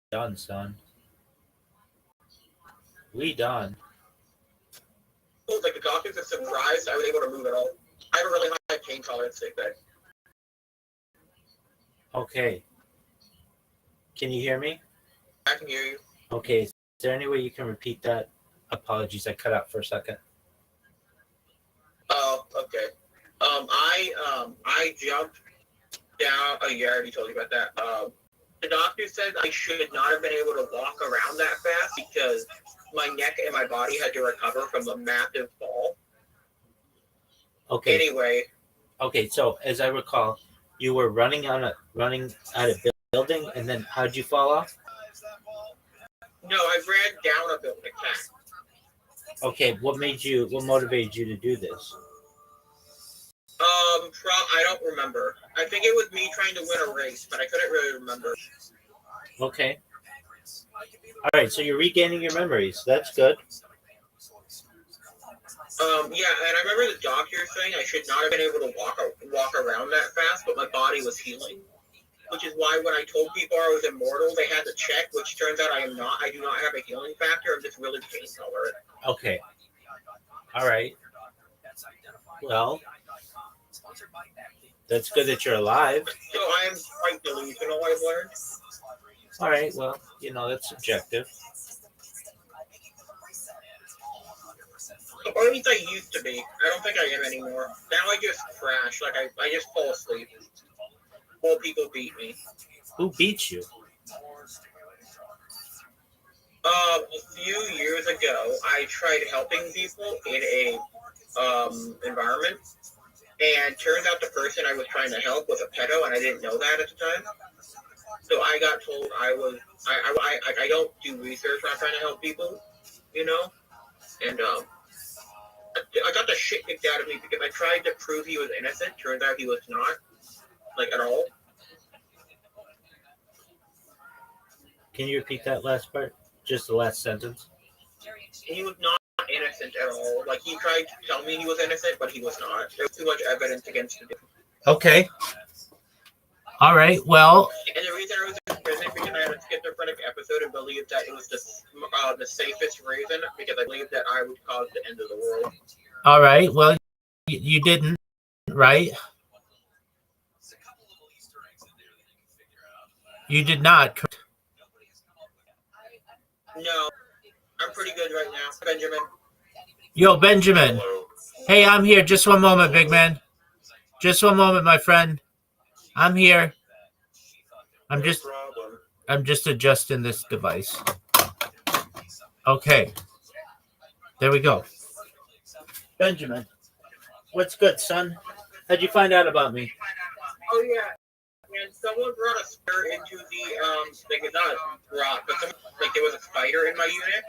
Done, son. We done. Like the doctors are surprised I was able to move at all. I have a really high pain tolerance, they said. Okay. Can you hear me? I can hear you. Okay. Is there any way you can repeat that? Apologies, I cut out for a second. Oh, okay. I jumped down. Oh, yeah, I already told you about that. The doctor said I should not have been able to walk around that fast because my neck and my body had to recover from the massive fall. Okay. Anyway. Okay, so as I recall, you were running at a building, and then how'd you fall off? No, I ran down a building. Okay, what motivated you to do this? I don't remember. I think it was me trying to win a race, but I couldn't really remember. Okay. All right, so you're regaining your memories. That's good. Yeah, and I remember the doctor saying I should not have been able to walk around that fast, but my body was healing. Which is why when I told people I was immortal, they had to check, which turns out I am not. I do not have a healing factor. I'm just really pain tolerant. Okay. All right. Well, that's good that you're alive. So I am quite delusional, I've learned. All right. Well, that's subjective. Or at least I used to be. I don't think I am anymore. Now I just crash. Like I just fall asleep. While people beat me. Who beats you? A few years ago, I tried helping people in a environment, and turns out the person I was trying to help was a pedo, and I didn't know that at the time. So I got told I don't do research when I'm trying to help people, and I got the shit kicked out of me because I tried to prove he was innocent. Turns out he was not, at all. Can you repeat that last part? Just the last sentence? He was not innocent at all. He tried to tell me he was innocent, but he was not. There was too much evidence against him. Okay. All right, well. And the reason I was in prison because I had a schizophrenic episode and believed that it was the safest reason because I believed that I would cause the end of the world. All right, well, you didn't, right? You did not. No, I'm pretty good right now, Benjamin. Yo, Benjamin. Hello. Hey, I'm here. Just one moment, big man. Just one moment, my friend. I'm here. I'm No just. problem. I'm just adjusting this device. Okay. There we go. Benjamin, what's good, son? How'd you find out about me? Oh yeah, and someone brought a spider into the like not brought, but someone, like there was a spider in my unit,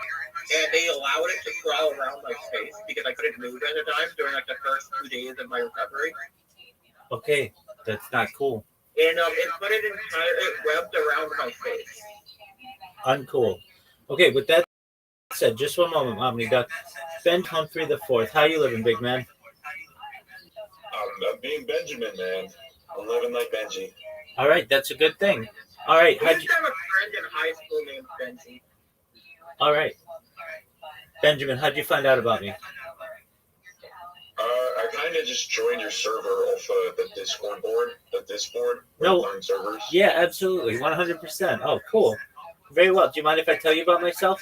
and they allowed it to crawl around my face because I couldn't move at the time during like the first 2 days of my recovery. Okay, that's not cool. And it webbed around my face. Uncool. Okay, with that said, just one moment, Omni Duck. Ben Humphrey the Fourth, how you living, big man? I'm being Benjamin, man. I'm living like Benji. All right, that's a good thing. All right, I used to have a friend in high school named Benji. All right, Benjamin, how'd you find out about me? I kind of just joined your server off the Discord board. The Discord. No. Learn servers. Yeah, absolutely, 100%. Oh, cool. Very well. Do you mind if I tell you about myself?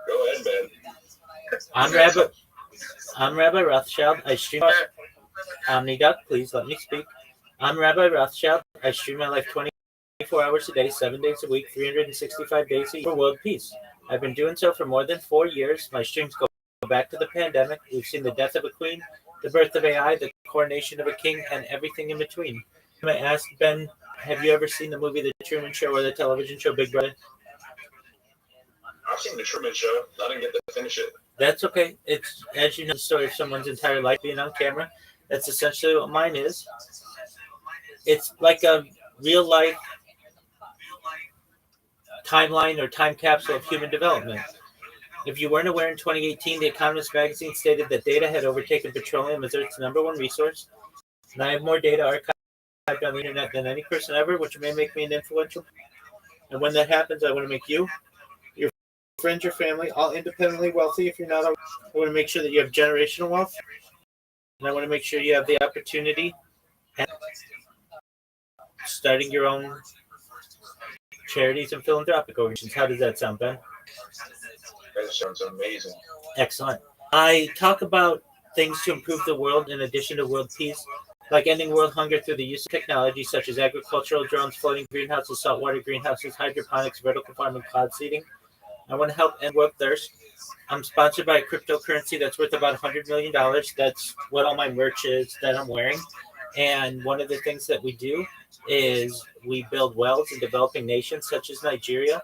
Go ahead, Ben. I'm Rabbi Rothschild. I stream. Omni Duck, please let me speak. I'm Rabbi Rothschild. I stream my life 24 hours a day, 7 days a week, 365 days a year for world peace. I've been doing so for more than 4 years. My streams go back to the pandemic. We've seen the death of a queen, the birth of AI, the coronation of a king, and everything in between. I asked Ben, have you ever seen the movie The Truman Show or the television show Big Brother? I've seen The Truman Show. I didn't get to finish it. That's okay. It's, as you know, the story of someone's entire life being on camera. That's essentially what mine is. It's like a real life timeline or time capsule of human development. If you weren't aware, in 2018, The Economist magazine stated that data had overtaken petroleum as Earth's #1 resource. And I have more data archived on the internet than any person ever, which may make me an influential. And when that happens, I want to make you, your friends, your family, all independently wealthy. If you're not, I want to make sure that you have generational wealth. And I want to make sure you have the opportunity and starting your own charities and philanthropic organizations. How does that sound, Ben? That sounds amazing. Excellent. I talk about things to improve the world in addition to world peace, like ending world hunger through the use of technology such as agricultural drones, floating greenhouses, saltwater greenhouses, hydroponics, vertical farming, cloud seeding. I want to help end world thirst. I'm sponsored by a cryptocurrency that's worth about $100 million. That's what all my merch is that I'm wearing. And one of the things that we do is we build wells in developing nations such as Nigeria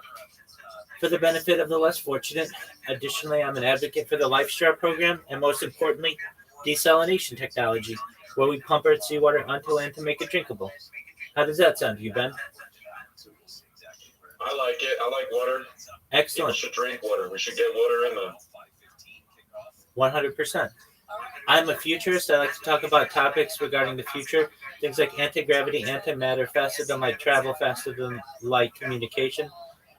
for the benefit of the less fortunate. Additionally, I'm an advocate for the LifeStraw program and most importantly, desalination technology, where we pump our seawater onto land to make it drinkable. How does that sound to you, Ben? I like it. I like water. Excellent. We should drink water. We should get water in them. 100%. I'm a futurist. I like to talk about topics regarding the future, things like anti-gravity, antimatter, faster than light travel, faster than light communication,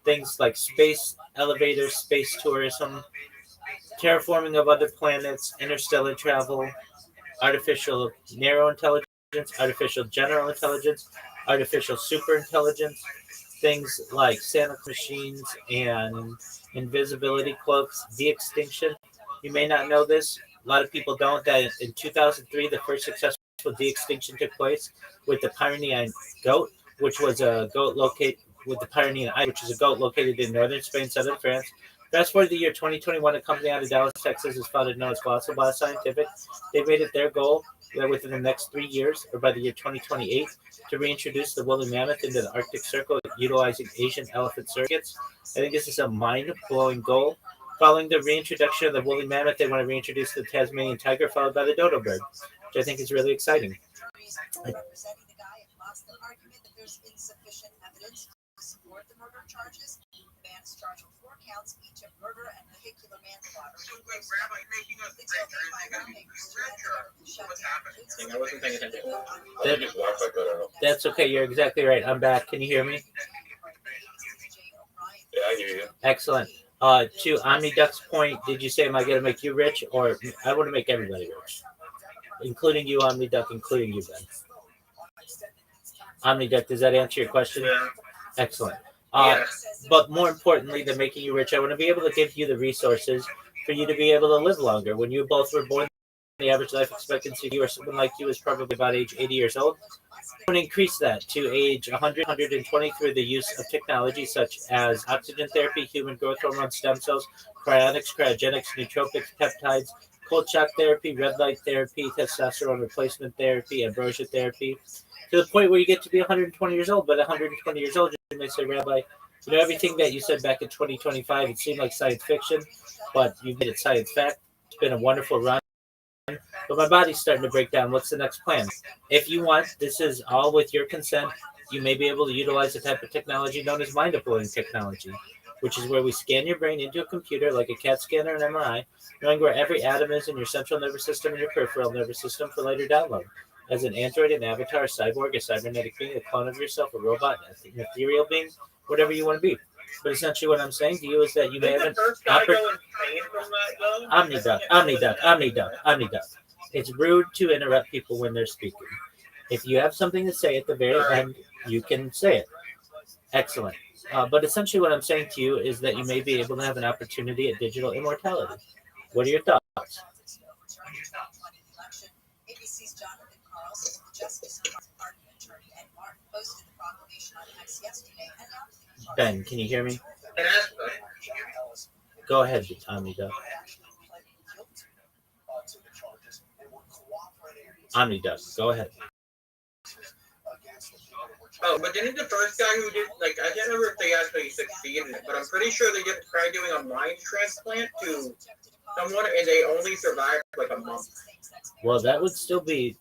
things like space elevators, space tourism, terraforming of other planets, interstellar travel, artificial narrow intelligence, artificial general intelligence, artificial superintelligence, things like Santa machines and invisibility cloaks, de-extinction. You may not know this. A lot of people don't. That in 2003, the first successful de-extinction took place with the Pyrenean goat, which was a goat located with the Pyrenean eye, which is a goat located in northern Spain, southern France. Fast forward to the year 2021, a company out of Dallas, Texas, is founded known as Fossil Bioscientific. They made it their goal that within the next 3 years, or by the year 2028, to reintroduce the woolly mammoth into the Arctic Circle utilizing Asian elephant surrogates. I think this is a mind-blowing goal. Following the reintroduction of the woolly mammoth, they want to reintroduce the Tasmanian tiger, followed by the dodo bird, which I think is really exciting. Representing the guy and lost the argument that there's insufficient evidence to support the murder charges. The man is charged with 4 counts, each of murder and vehicular manslaughter. I wasn't paying attention. That's okay. You're exactly right. I'm back. Can you hear me? Yeah, I hear you. Excellent. To Omni Duck's point, did you say, am I going to make you rich? Or I want to make everybody rich, including you, Omni Duck, including you, Ben. Omni Duck, does that answer your question? Yeah. Excellent. But more importantly than making you rich, I want to be able to give you the resources for you to be able to live longer. When you both were born, the average life expectancy of you or someone like you is probably about age 80 years old. We want to increase that to age 100, 120 through the use of technology such as oxygen therapy, human growth hormone, stem cells, cryonics, cryogenics, nootropics, peptides, cold shock therapy, red light therapy, testosterone replacement therapy, ambrosia therapy, to the point where you get to be 120 years old. But 120 years old, you may say, Rabbi, everything that you said back in 2025, it seemed like science fiction, but you made it science fact. It's been a wonderful run. But my body's starting to break down. What's the next plan? If you want, this is all with your consent. You may be able to utilize a type of technology known as mind uploading technology, which is where we scan your brain into a computer like a CAT scan or an MRI, knowing where every atom is in your central nervous system and your peripheral nervous system for later download. As an android, an avatar, a cyborg, a cybernetic being, a clone of yourself, a robot, an ethereal being, whatever you want to be. But essentially, what I'm saying to you is that you may have an omniduct. It's rude to interrupt people when they're speaking. If you have something to say at the very end, you can say it. Excellent. But essentially, what I'm saying to you is that you may be able to have an opportunity at digital immortality. What are your thoughts? ABC's Jonathan Carlson, Justice Department attorney at Mark, posted the proclamation on X yesterday. Ben, can you hear me? Go ahead, Omniduck. Omniduck, go ahead. Oh, but didn't the first guy who did, like, I can't remember if they actually succeeded, but I'm pretty sure they just tried doing a mind transplant to someone and they only survived like a month. Well, that would still be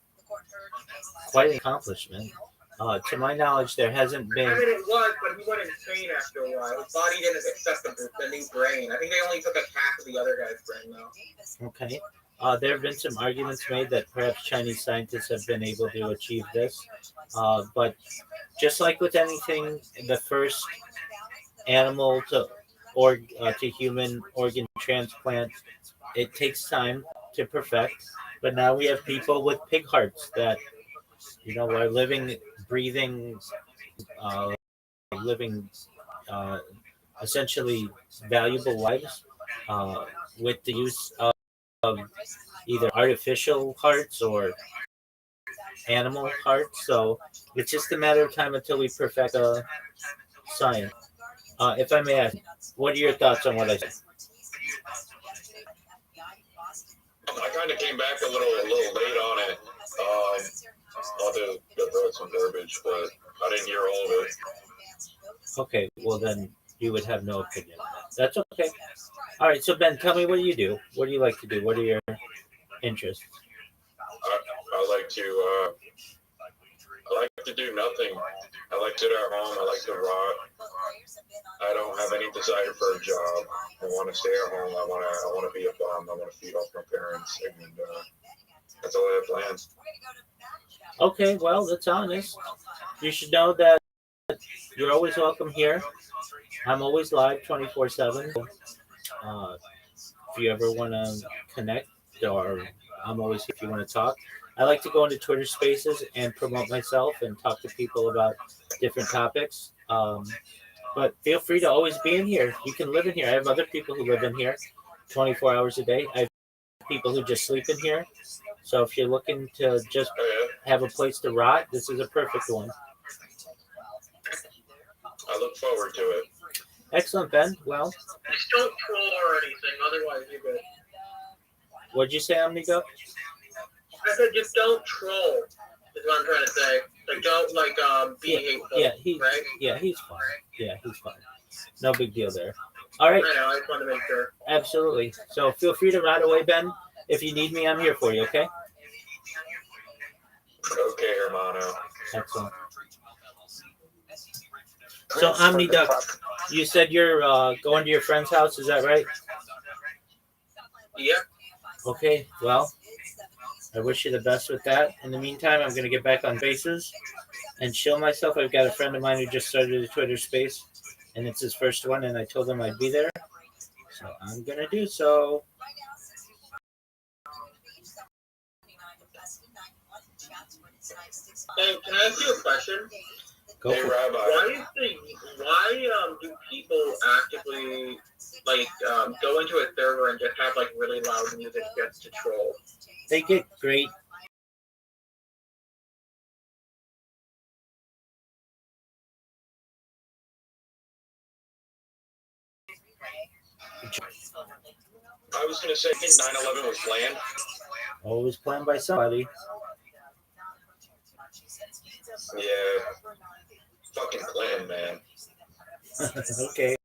quite an accomplishment. To my knowledge, there hasn't been. I mean, it was, but he went insane after a while. His body didn't accept the new brain. I think they only took a half of the other guy's brain, though. Okay. There have been some arguments made that perhaps Chinese scientists have been able to achieve this. But just like with anything, the first animal to human organ transplant, it takes time to perfect. But now we have people with pig hearts that, are living, breathing, essentially valuable lives with the use of either artificial hearts or animal hearts. So it's just a matter of time until we perfect science. If I may ask, what are your thoughts on what I said? I kind of came back a little late on it. I'll do some verbiage, but I didn't hear all of it. Okay, well then you would have no opinion on that. That's okay. All right, so Ben, tell me what you do. What do you like to do? What are your interests? I like to do nothing. I like to sit at home. I like to rot. I don't have any desire for a job. I want to stay at home. I want to be a bum. I want to feed off my parents, and that's all I have planned. Okay, well, that's honest. You should know that you're always welcome here. I'm always live 24/7. If you ever want to connect, or I'm always here if you want to talk. I like to go into Twitter Spaces and promote myself and talk to people about different topics. But feel free to always be in here. You can live in here. I have other people who live in here 24 hours a day. I have people who just sleep in here. So if you're looking to just have a place to rot, this is a perfect one. I look forward to it. Excellent, Ben. Well, Just don't troll or anything, otherwise you're good. what'd you say, Omnigo? I said just don't troll, is what I'm trying to say. Like, don't, be hateful, right? Yeah, he's fine. Yeah, he's fine. No big deal there. All right. I know, I just wanted to make sure. Absolutely. So feel free to ride away, Ben. If you need me, I'm here for you, okay? Okay, Hermano. Excellent. So, Omniduck, you said you're going to your friend's house, is that right? Yeah. Okay, well, I wish you the best with that. In the meantime, I'm going to get back on Faces and chill myself. I've got a friend of mine who just started a Twitter space, and it's his first one, and I told him I'd be there. So I'm going to do so. Hey, can I ask you a question? Go Hey, for it. Rabbi. Why do people actively go into a server and just have really loud music just to troll? They get great. I was going to say, I think 9/11 was planned. Always planned by somebody. Yeah. Fucking Clinton, man. Okay.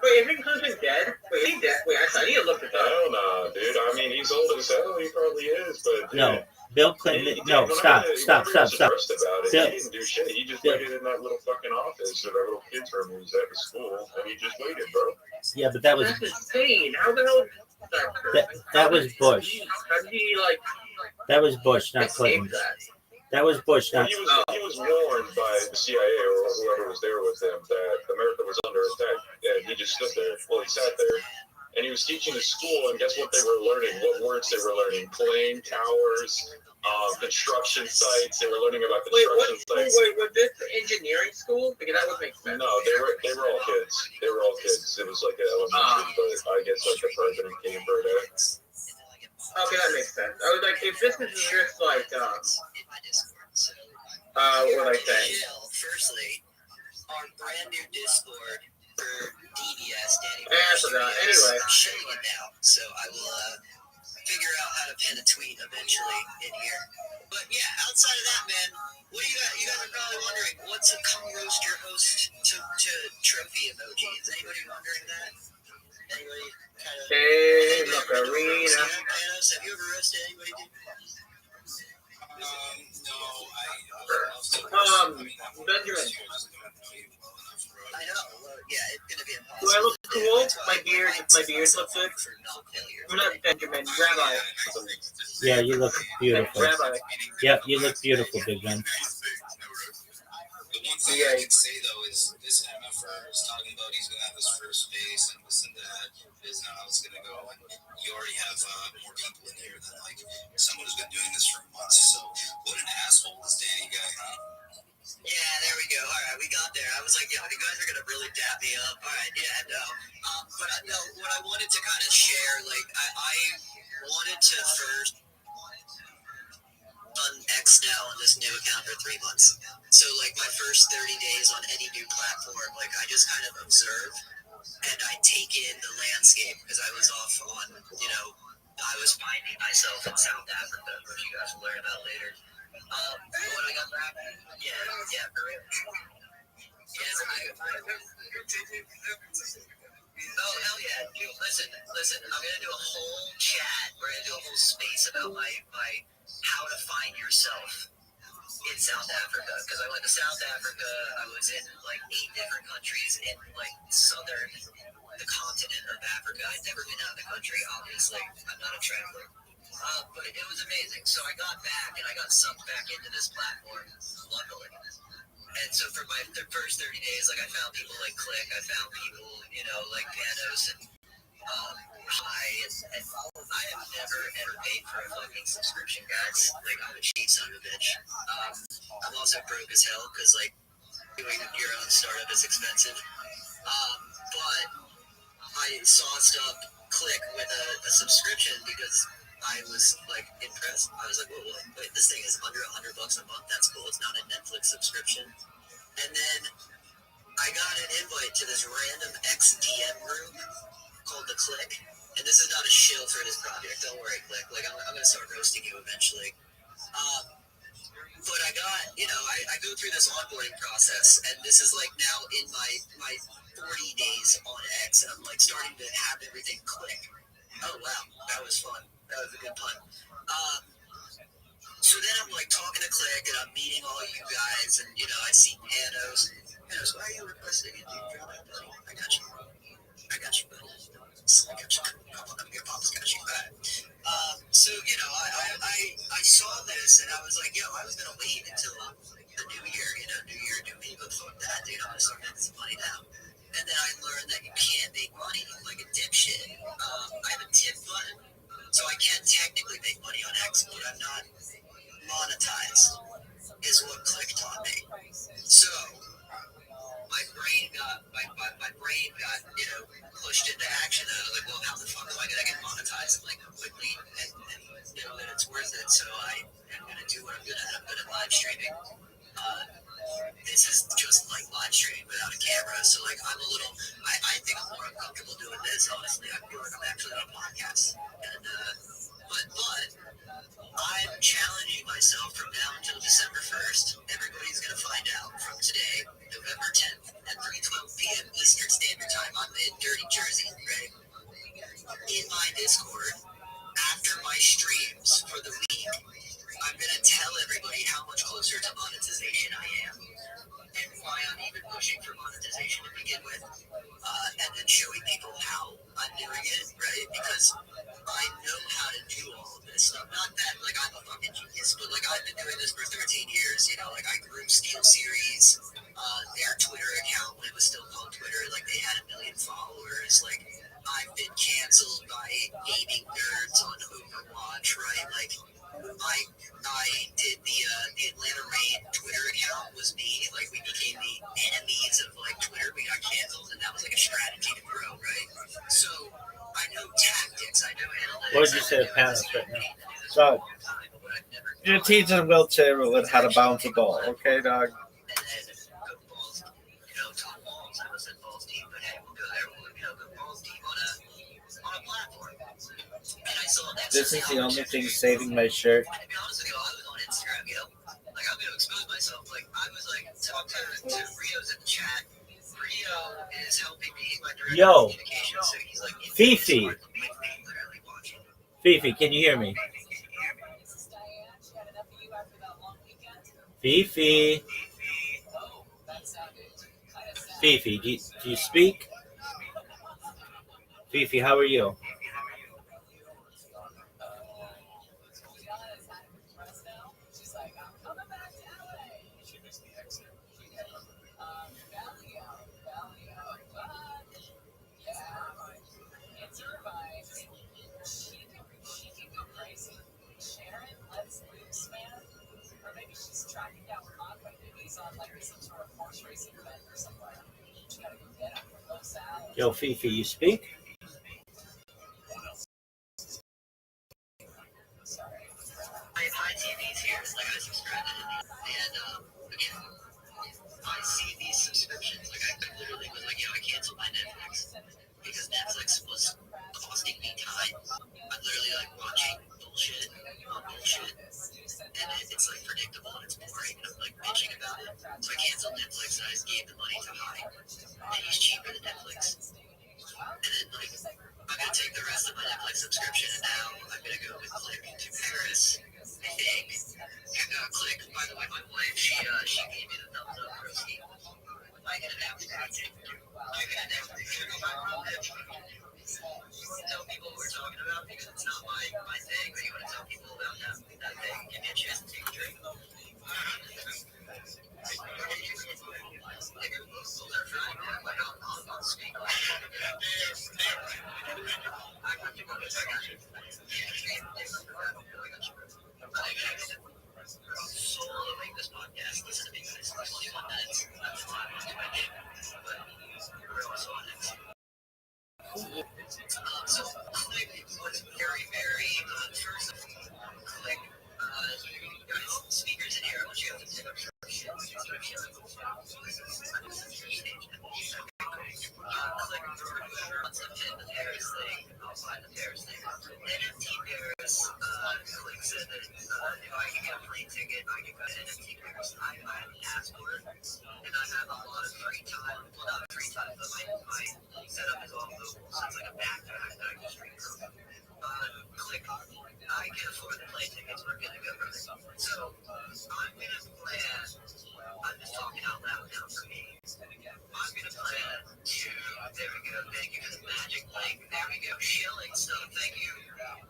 Wait, isn't Clinton dead? Wait, is he dead? Wait, I need to look it I up. don't know, dude. I mean, he's old as hell. He probably is, but dude, No, Bill Clinton. he No, whenever stop. he was addressed about it, Bill, he didn't do shit. He just Bill. waited in that little fucking office or that little kids' room he was at the school, and he just waited, bro. Yeah, but that was That's insane. How the hell? that was Bush. How did he like? That was Bush, not escape Clinton. that? That was Bush, Well, not. he was warned by the CIA or whoever was there with him that America was under attack, and he just stood there. Well, he sat there, and he was teaching the school, and guess what they were learning? What words they were learning? Plane, towers, construction sites. They were learning about construction sites. Wait, was this engineering school? Because that would make sense. No, they were all kids. They were all kids. It was like an elementary, but I guess like the president came for that. Okay, that makes sense. I was like, if this is just like, what was I saying? Firstly, our brand new Discord for DBS, Danny. I forgot. Anyway, I'm showing it now, so I will figure out how to pen a tweet eventually in here. But yeah, outside of that, man, what do you got? You guys are probably wondering what's a come roast your host to trophy emoji? Is anybody wondering that? Anybody kind of? Hey, Macarena. Have you ever roasted anybody, dude? Benjamin. I know. Well, yeah, it's gonna be impossible. Do I look cool? My beard looks good. I'm not Benjamin. Rabbi. Yeah, you look beautiful. Rabbi. Yeah, you look beautiful, Big Ben. The one thing I can say though is this MFR is talking about he's gonna have his first base and this and that is not how it's gonna go. And you already have more people in here than like someone who's been doing this for months. So what an asshole this Danny guy, huh? Yeah, there we go. All right, we got there. I was like, yo, you guys are gonna really dap me up. All right, yeah, no. But no, what I wanted to kind of share, like, I wanted to first on X now on this new account for 3 months. So like my first 30 days on any new platform, like I just kind of observe and I take in the landscape because I was off on, I was finding myself in South Africa, which you guys will learn about later. When I got back, yeah, for real. Oh, hell yeah. Dude, listen, I'm going to do a whole chat. We're going to do a whole space about my how to find yourself in South Africa. Because I went to South Africa. I was in like 8 different countries in like the continent of Africa. I'd never been out of the country, obviously. I'm not a traveler. But it was amazing. So I got back and I got sucked back into this platform, luckily. And so for my first 30 days, like I found people like Click, I found people, like Panos and High, and I have never ever paid for a fucking subscription, guys. Like I'm a cheap son of a bitch. I'm also broke as hell because like doing your own startup is expensive. But I saw stuff click with a subscription because I was like impressed. I was like, wait, this thing is under $100 a month. That's cool. It's not a Netflix subscription. And then I got an invite to this random XDM group called The Click. And this is not a shill for this project. Don't worry, Click. Like I'm going to start roasting you eventually. But I got, I go through this onboarding process, and this is like now in my 40 days on X, and I'm like starting to have everything click. Oh wow, that was fun. That was a good pun. So then I'm like talking to Click, and I'm meeting all you guys, and I see Panos. Panos, why are you requesting it? I got you. Buddy. I got you. Come on, your mom's got you. So I saw this, and I was like, I was gonna wait until the new year, new year, new me, but fuck that, dude. I'm gonna start making some money now. And then I learned that you can't make money like a dipshit. I have a tip button, so I can technically make money on X, but I'm not monetized, is what Click taught me. So my brain got live streaming. This is just like live streaming without a camera. So like I'm a little, I think I'm more uncomfortable doing this. Honestly, I feel like I'm actually on a podcast. And but I'm challenging myself from now until December 1st. Everybody's gonna find out from today, November 10th at 3:12 p.m. Eastern Standard Time. I'm in Dirty Jersey, right? In my Discord, after my streams for the week, I'm gonna tell everybody how much closer to monetization I am and why I'm even pushing for monetization to begin with, and then showing people how I'm doing it, right? Because I know how to do all of this stuff. Not that like I'm a fucking genius, but like I've been doing this for 13 years. You know, like I grew Steel Series, their Twitter account when it was still called Twitter. Like they had 1 million followers. Like I've been canceled by gaming nerds on Overwatch, right? Like I did the Atlanta Rain Twitter account was me. Like we became the enemies of like Twitter. We got canceled, and that was like a strategy to grow, right? So I know tactics. I know analytics. What did you say, Paris, right now? So, you're teaching a wheelchair with how to bounce a ball, okay, dog? This is the only thing saving my shirt. To be honest with you, I was on Instagram, you know? Like, I'm going to expose myself. Like, I was like, talk to Rio's in the chat. Rio is helping me in my direct communication. So he's like, Fifi. Fifi, can you hear me? Fifi. Fifi, do you speak? Fifi, how are you? Yo, Fifi, you speak? My TV's here. Like I subscribed to it, and again, I see these subscriptions. Like I literally was like, yo, I canceled my Netflix because Netflix was costing me time. I'm literally like watching bullshit on bullshit, and it's like predictable and it's boring, and I'm like bitching about it. So I canceled Netflix and I just gave the money to High, and he's cheaper than Netflix. And then like I'm gonna take the rest of my Netflix subscription, and now I'm gonna go with Click to Paris. I think. Click. By the way, my wife, she gave me the thumbs up for a scheme. I get an advertising. I get an advertising. Tell people what we're talking about because it's not my thing, but you want to tell people about that thing. Give me a chance to take a drink. I'll speak. Soloing this podcast. Listen to me, guys. 21 minutes. That's fine. But we're also on it. So Click was very, very first Click. Guys, speakers in here. I want you guys to pick up your shit. Click wants to pin the Paris thing. I'll find the Paris thing. NFT Paris. Click said that if I can get a plane ticket, I can go to NFT Paris. I have an passport, and I have a lot of free time. Well, not free time, but my setup is all mobile, so it's like a backpack that I can stream from. Click. I can afford the plane tickets. We're gonna go, brother. So I'm gonna plan. I'm just talking out loud now for me. I'm gonna plan to. There we go. Thank you for the magic link. There we go. Shilling stuff. Thank you,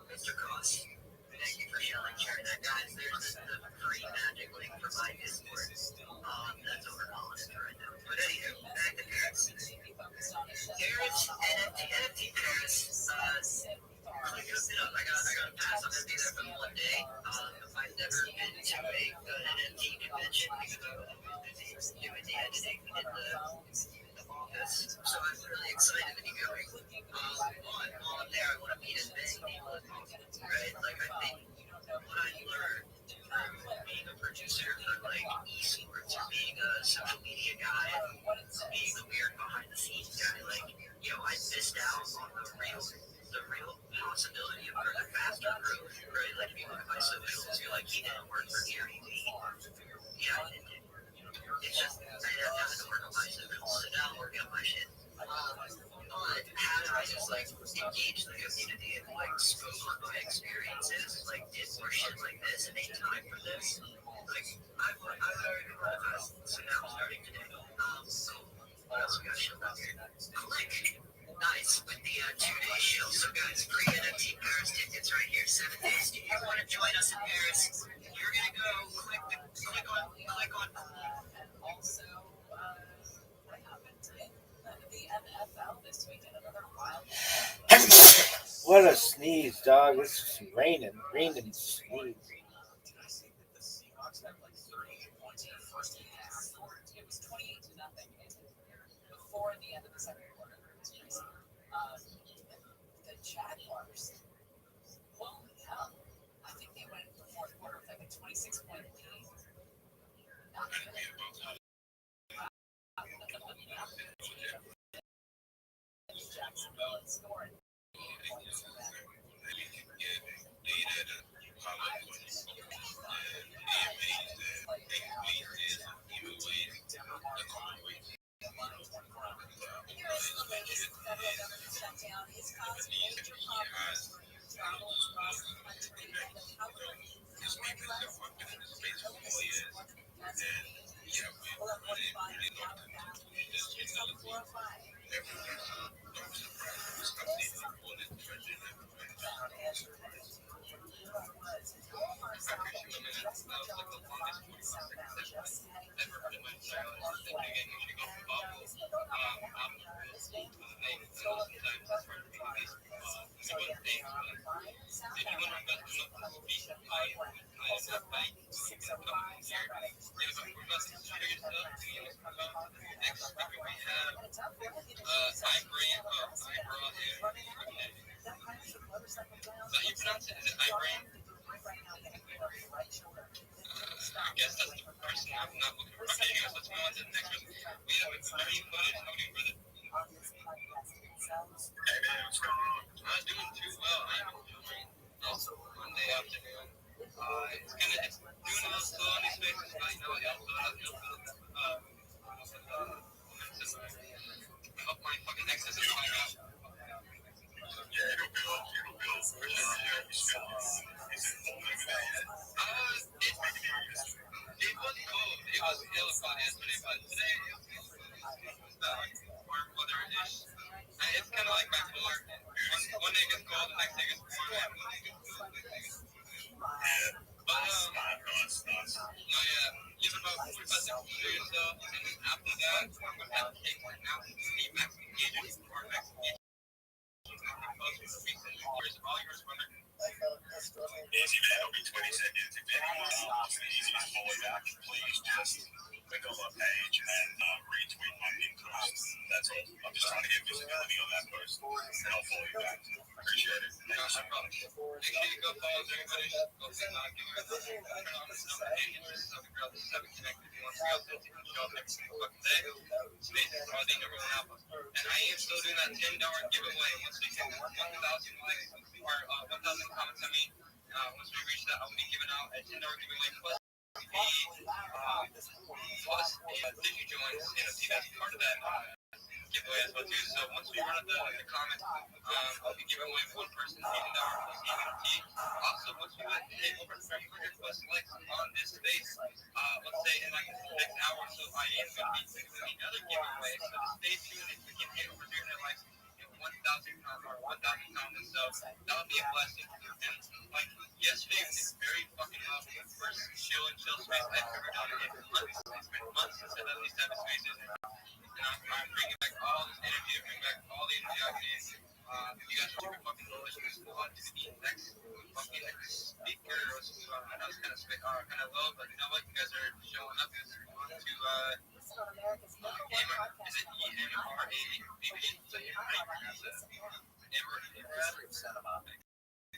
Mr. Cross. Thank you for shilling. Sharing that, guys. There's the free magic link for my Discord. That's over calling it right now. But anywho, back to Paris. Paris, NFT Paris. social media guy and being the weird behind the scenes guy, like, I missed out on the real possibility of a faster growth, right? Like, if you look at my socials, you're like, he didn't work for Gary Vee. Yeah, I did. It's just, I didn't have time to work on my socials, so now I'm working on my shit. But how did I just, engage the community and, spoke on my experiences, did more shit like this and made time for this? I've already realized, so now I'm starting today. So, what else we got showing up here? Click. Nice, with the 2-day show. So, guys, free NFT Paris tickets right here, 7 days. If you want to join us in Paris, you're going to go click on. Also, what happened today? The NFL this weekend, another wild. What a sneeze, dog. This is raining sneeze. The Seahawks had 38 points in the first half. It was 28-0 before the end of the second quarter. It was crazy. The Jaguars, holy hell! I think they went in the fourth quarter with a 26-point lead. Not good. Jacksonville and scored. I guess that's the person I'm not looking for. Okay, guys, let's move on to the next one. We have a very footage. How are you, brother? Hey, man, what's going on? I'm not doing too well. I'm enjoying also Monday afternoon. It's doing a little slow on these spaces, but it'll build up. I hope my fucking next is coming out. Yeah, it'll build. For sure. Is it full maybe that yet? It was cold. It was ill-fought yesterday, but today it was warm weather-ish. It's kind of like bipolar. One day gets cold, the next day gets warm, and one day gets cold, the next day gets warm. Yeah. But, no, yeah. You have about 45 seconds to do yourself, and then after that, I'm going to have to take one out to the max engagement or max engagement. All yours, brother. Easy, man. It'll be 20 seconds. If anyone wants the easiest forward back, please just click on the page and retweet my pin post. That's all. I'm just trying to get visibility on that post, and I'll follow you back. Appreciate it. Thank you so much. Make sure you go follow everybody. Go give me a turn on this notification so the girl is having connected. If you want to see updates, you can show up every single fucking day. Spaces are the number one alpha. And I am still doing that $10 giveaway once we get 1,000 likes or 1,000 comments. Once we reach that, I'll be giving out a $10 giveaway plus a DigiJoins NFT that's part of that giveaway as well too. So once we run up the comments, I'll be giving away one person $80 plus NFT. Also, once we hit over 300 plus likes on this space, let's say in the next hour or so, I am going to be doing another giveaway. So stay tuned if we can hit over 300 likes. 1,000 comments, so that would be a blessing. And yesterday was very fucking well. First chill space I've ever done in months. It's been months since I've done these type of spaces, and I'm bringing back all this energy, I bring back all the energy I can. You guys are super fucking bullish. Let's move on to the next fucking speaker. I know it's kind of low, but you know what? You guys are showing up. Let's move on to is it EMRA? Maybe it's like I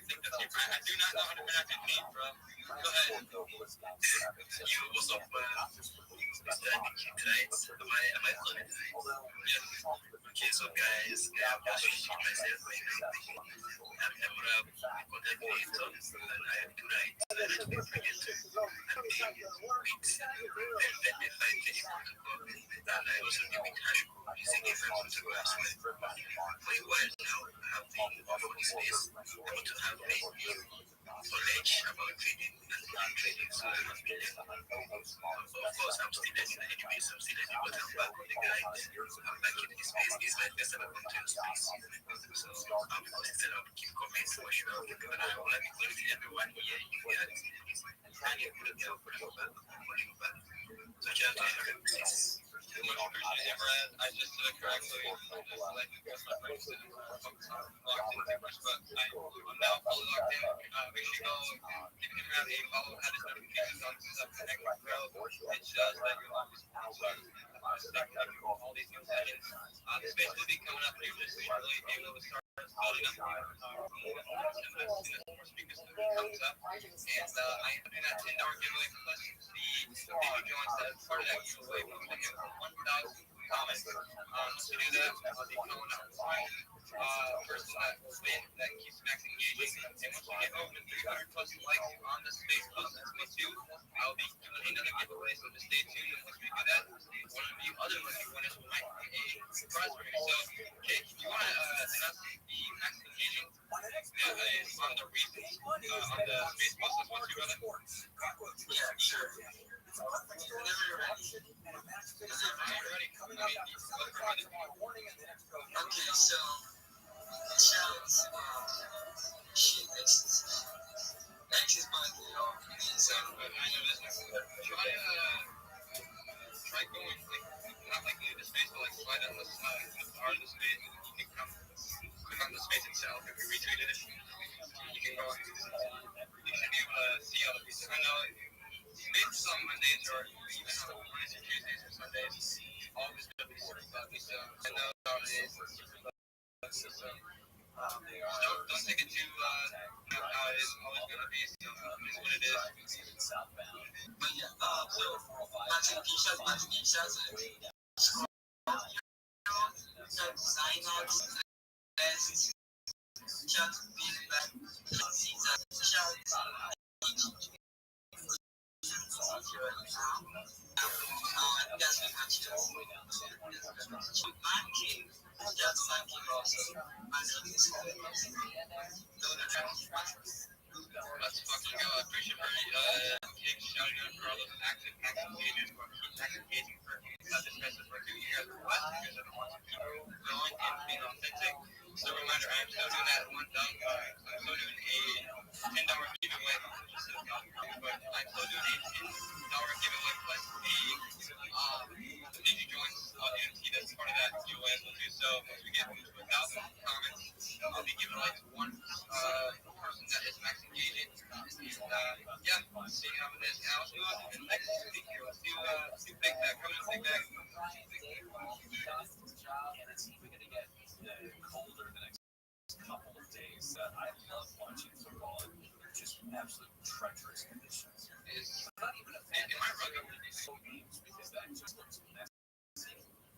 think that's I do not know how to pronounce your name, bro. Go ahead. Yo, what's up, Mr. Tonight? Am I floating tonight? Yes. Okay, so guys, I'm just shooting myself right now. I'm Emra, contact creator, and I am tonight. I like to forget to. I'm being weeks. Then they find the and I also give it cash using a friend to go as well. For a while now, I have been offered the space. I want to have a new knowledge about trading and non trading, so I have been of course, I'm still learning anyways, I'm still learning, but I'm back on the grind. I'm back in the space. This is my first time I'm into space. So I'm consistent, I'll keep comments for sure. And I would like to thank everyone here. You guys, and you put it up for you back. So shout out to everyone, please. Much appreciated, Brad. I just said it correctly. I just like to get my brains in focus on locked in too much, but I'm now fully locked in. Make sure you go give him around a follow, had his notifications on, stuff connect with Bro. It shows that you're locked in. So stuck up all these new sessions. The space will be coming up here just shortly. Maybe we'll start building up more speakers comes up. And I am doing that $10 giveaway plus the video joins that part of that giveaway. We're going to get 1,000 comments. Once we do that, I'll be calling out one person that will win that keeps Max engaging. And once we get over 300 plus likes on the space post that we do, I'll be doing another giveaway. So just stay tuned. And once we do that, one of you other lucky winners might get a surprise for me. So, Kate, if you want to announce the Max engaging on the reasons on the space post as well, brother? Yeah, sure. Whenever you're ready. Okay, so shout out to shit X. X is my so I know this. Try going not like near the space, but like slide on the part of the space. You can come click on the space itself. If you retweeted it, you can go. You should be able to see all the pieces. I know spaces on Mondays or even on Mondays or Tuesdays or Sundays. Always going to be super fluffy, so I know how it is. It's super fluffy, so don't take it too how it is always going to be. So it's what it is. but yeah, so Magic Geishas designers as just being back that's what Let's fucking go. I appreciate Kate shouting out for all those active pages for engaging for this message for 2 years or less because I don't want to keep growing and being authentic. So reminder, I am still doing that one done. I'm still doing a $10 giveaway. But I'm still doing a $10 giveaway plus a Digi Joins NFT that's part of that giveaway as well too. So once we get to 1,000 comments, I'll be giving away to one person that is max engaging. And yeah, see how it is. Now let's go on to the next week here. Let's do Big Bag. Coming to Big Bag. Colder the next couple of days. I love watching football in just absolute treacherous conditions. Am I wrong? Because that just looks messy.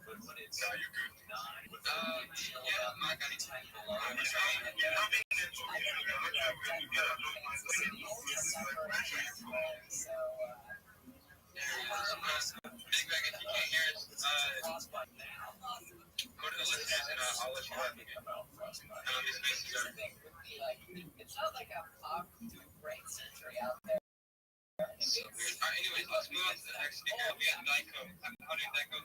But when it's Now you're good. Yeah, Mike, I need to Big Bag, if you can't hear us, go to the listeners and I'll let you know. These spaces are... It's not like a pop brain surgery out there. Anyways, let's move on to the next speaker. We got Nyko. How did that go?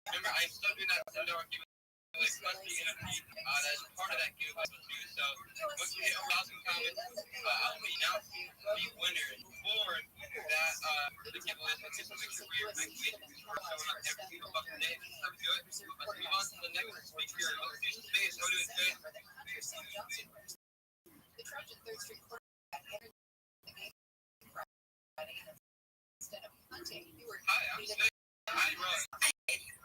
Remember, I still do that $10 giveaway plus the NFT. That's part of that giveaway too. So once we hit 1,000 comments, I'll be announcing the winner for that the giveaway. So make sure we're showing up every single fucking day. That's how we do it. Let's move on to the next speaker. Let's do space. How are you doing today? The Trojan Third Street quarterback entered the game Friday instead of hunting. You were Hi, I'm Space. Hi, Rob.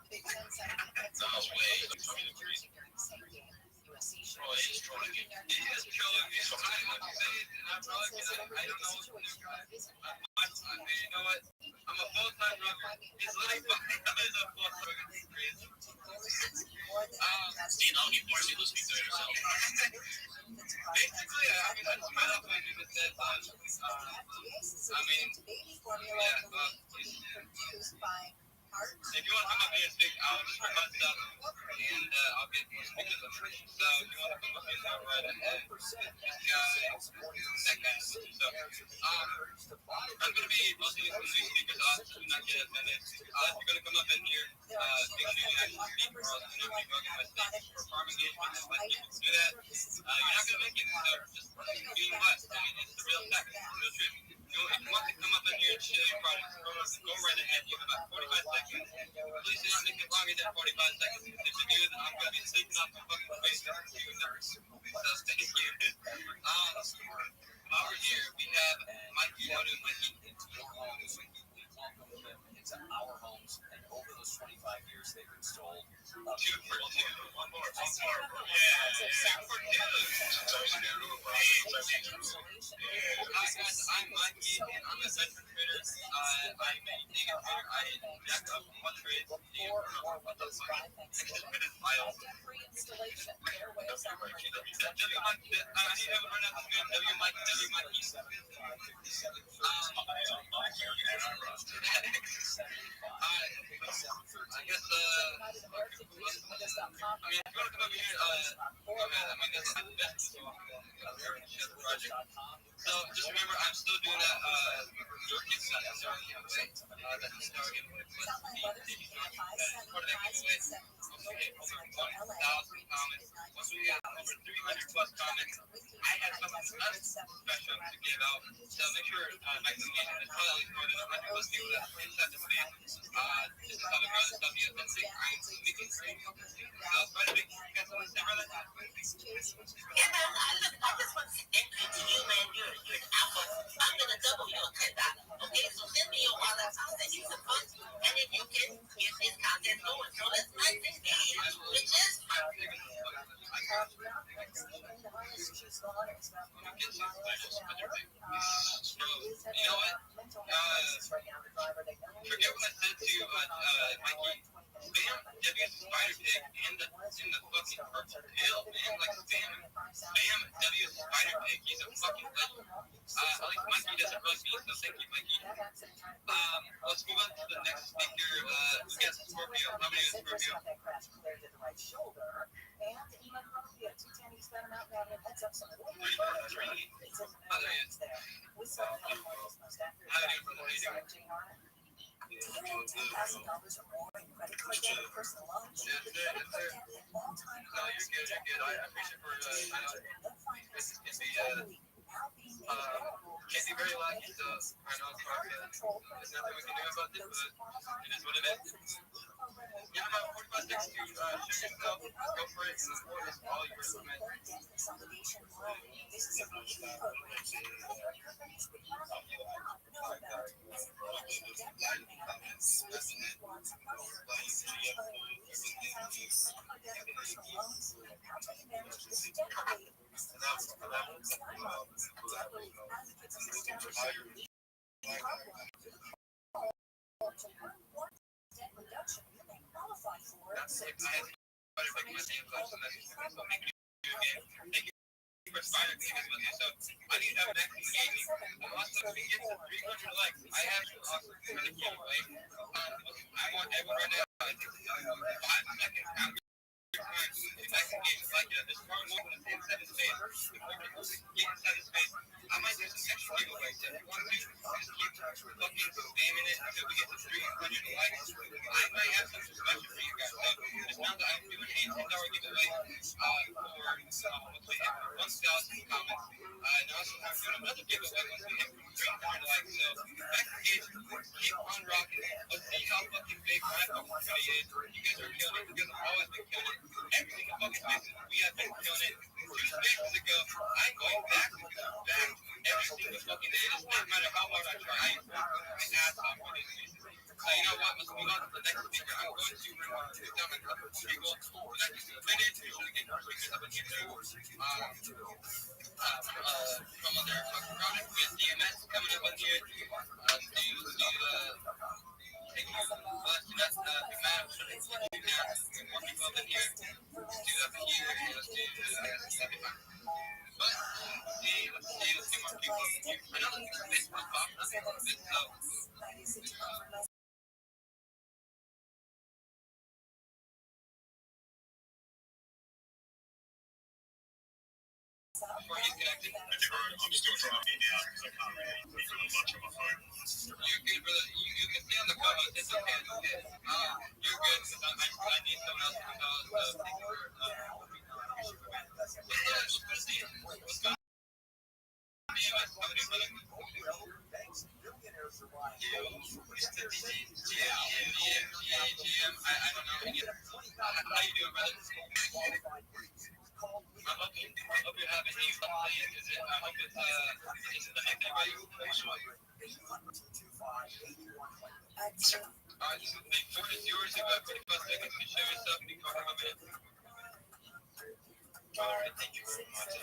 Big Ten Saturday during the same game. USC showed He is trolling me. I'm Space, and I'm Rob, and I don't know what to do, guys. You know what? I'm a full-time drugger. He's literally fucking as a full-time drugger. It's crazy. You forced me to speak to yourself. Basically, I mean, that's right up what you just said. If you want to come up here and speak, I'll just cut stuff and I'll get more speakers up. So if you want to come up here and right ahead, this guy, that guy. So I'm going to be mostly listening to these speakers off, so do not get offended. If you're going to come up in here, make sure you actually speak or else you're not going to go get my stage for farm engagement. Just let people do that. You're not going to make it, so just be what? I mean, it's the real fact. It's the real truth. If you want to come up in here and share your products, go right ahead. You have about 45 seconds. Please do not make it longer than 45 seconds. If you do, then I'm going to be sleeping off my fucking face. So thank you. While we're here, we have Mikey. What do Mikey? Into our homes, and over those 25 years, they've installed 2 for 2. One more. Yeah, 2 for 2. Hi guys, I'm Mikey, and I'm a veteran trader. I'm a naked trader. I jack up one trade. What the fuck? Files. installation. Airwaves on the I need to run out the screen. W Mikey. I guess, if you want to come over here, that's the best project. So just remember, I'm still doing that, your kids got that started with part of that giveaway. Once we get over 1,000 comments, once we get over 300 plus comments, I have something special to give out. So make sure, back to the game, there's probably at least more than 100 plus people that are inside the space. This is how we grow this stuff. You have to say, I'm speaking straight. So, brother, you got something to say, brother? I just want to say thank you to you, man. You're an alpha. I'm going to double your $10. Okay, so send me your wallet. I'll send you some funds. And if you can get this content going. So let's not think bitches. You know what? Forget what I said to Mikey. Spam W Spider Pig in the fucking purple pill, man. Like spam W Spider Pig. He's a fucking legend. At least Mikey doesn't rugby, so thank you, Mikey. Let's move on to the next speaker. We got Scorpio. How many is Scorpio? You're good. I appreciate for can't be very lucky, so I know it's hard. There's nothing we can do about this, but it is what it is. You have about 45 seconds to show yourself. Go for it, and the board is all yours. I need to have an active engagement. Also, if we get to 300 likes, I have to also do the giveaway. I want everyone right now. 5 seconds. Active it's like, this car more than inside the space. If we get inside the space, I might do some extra giveaways. If you want to, just keep fucking spamming it until we get to 300 likes. I might have something special for you guys. So just know that I'm doing a $10 giveaway for 1,000 comments. And also I'm doing another giveaway once we hit 300 likes. So back to page, keep on rocking. Let's see how fucking big my fucking community is. You guys are killing it. You guys have always been killing it. Every single fucking spaces we have been killing it. 2 spaces ago, I'm going back every single fucking day. It doesn't matter how hard I try. I am working my ass off for these spaces. So you know what? Let's move on to the next speaker. I'm going to sit down with a couple of people and I just minutes to get more speakers up and get to from other fucking product. We have DMS coming up on here. Take you less to that big map. So let's do that. More people up in here. Let's do up here and let's do that'd be fine. But let's see more people up in here. I know this was popped up a bit slow. Before you connected, I'm still dropping down because I can't really feel much on my phone. You're good, brother. You can stay on the phone. It's okay. It's okay. You're good because I need someone else to call us. Thank you for what's going on? How you doing, brother? I hope you're having any fun playing. I hope it's the next day, right? Alright, so the floor is yours. You got 45 seconds to show yourself and you can talk a bit. Alright, thank you very much.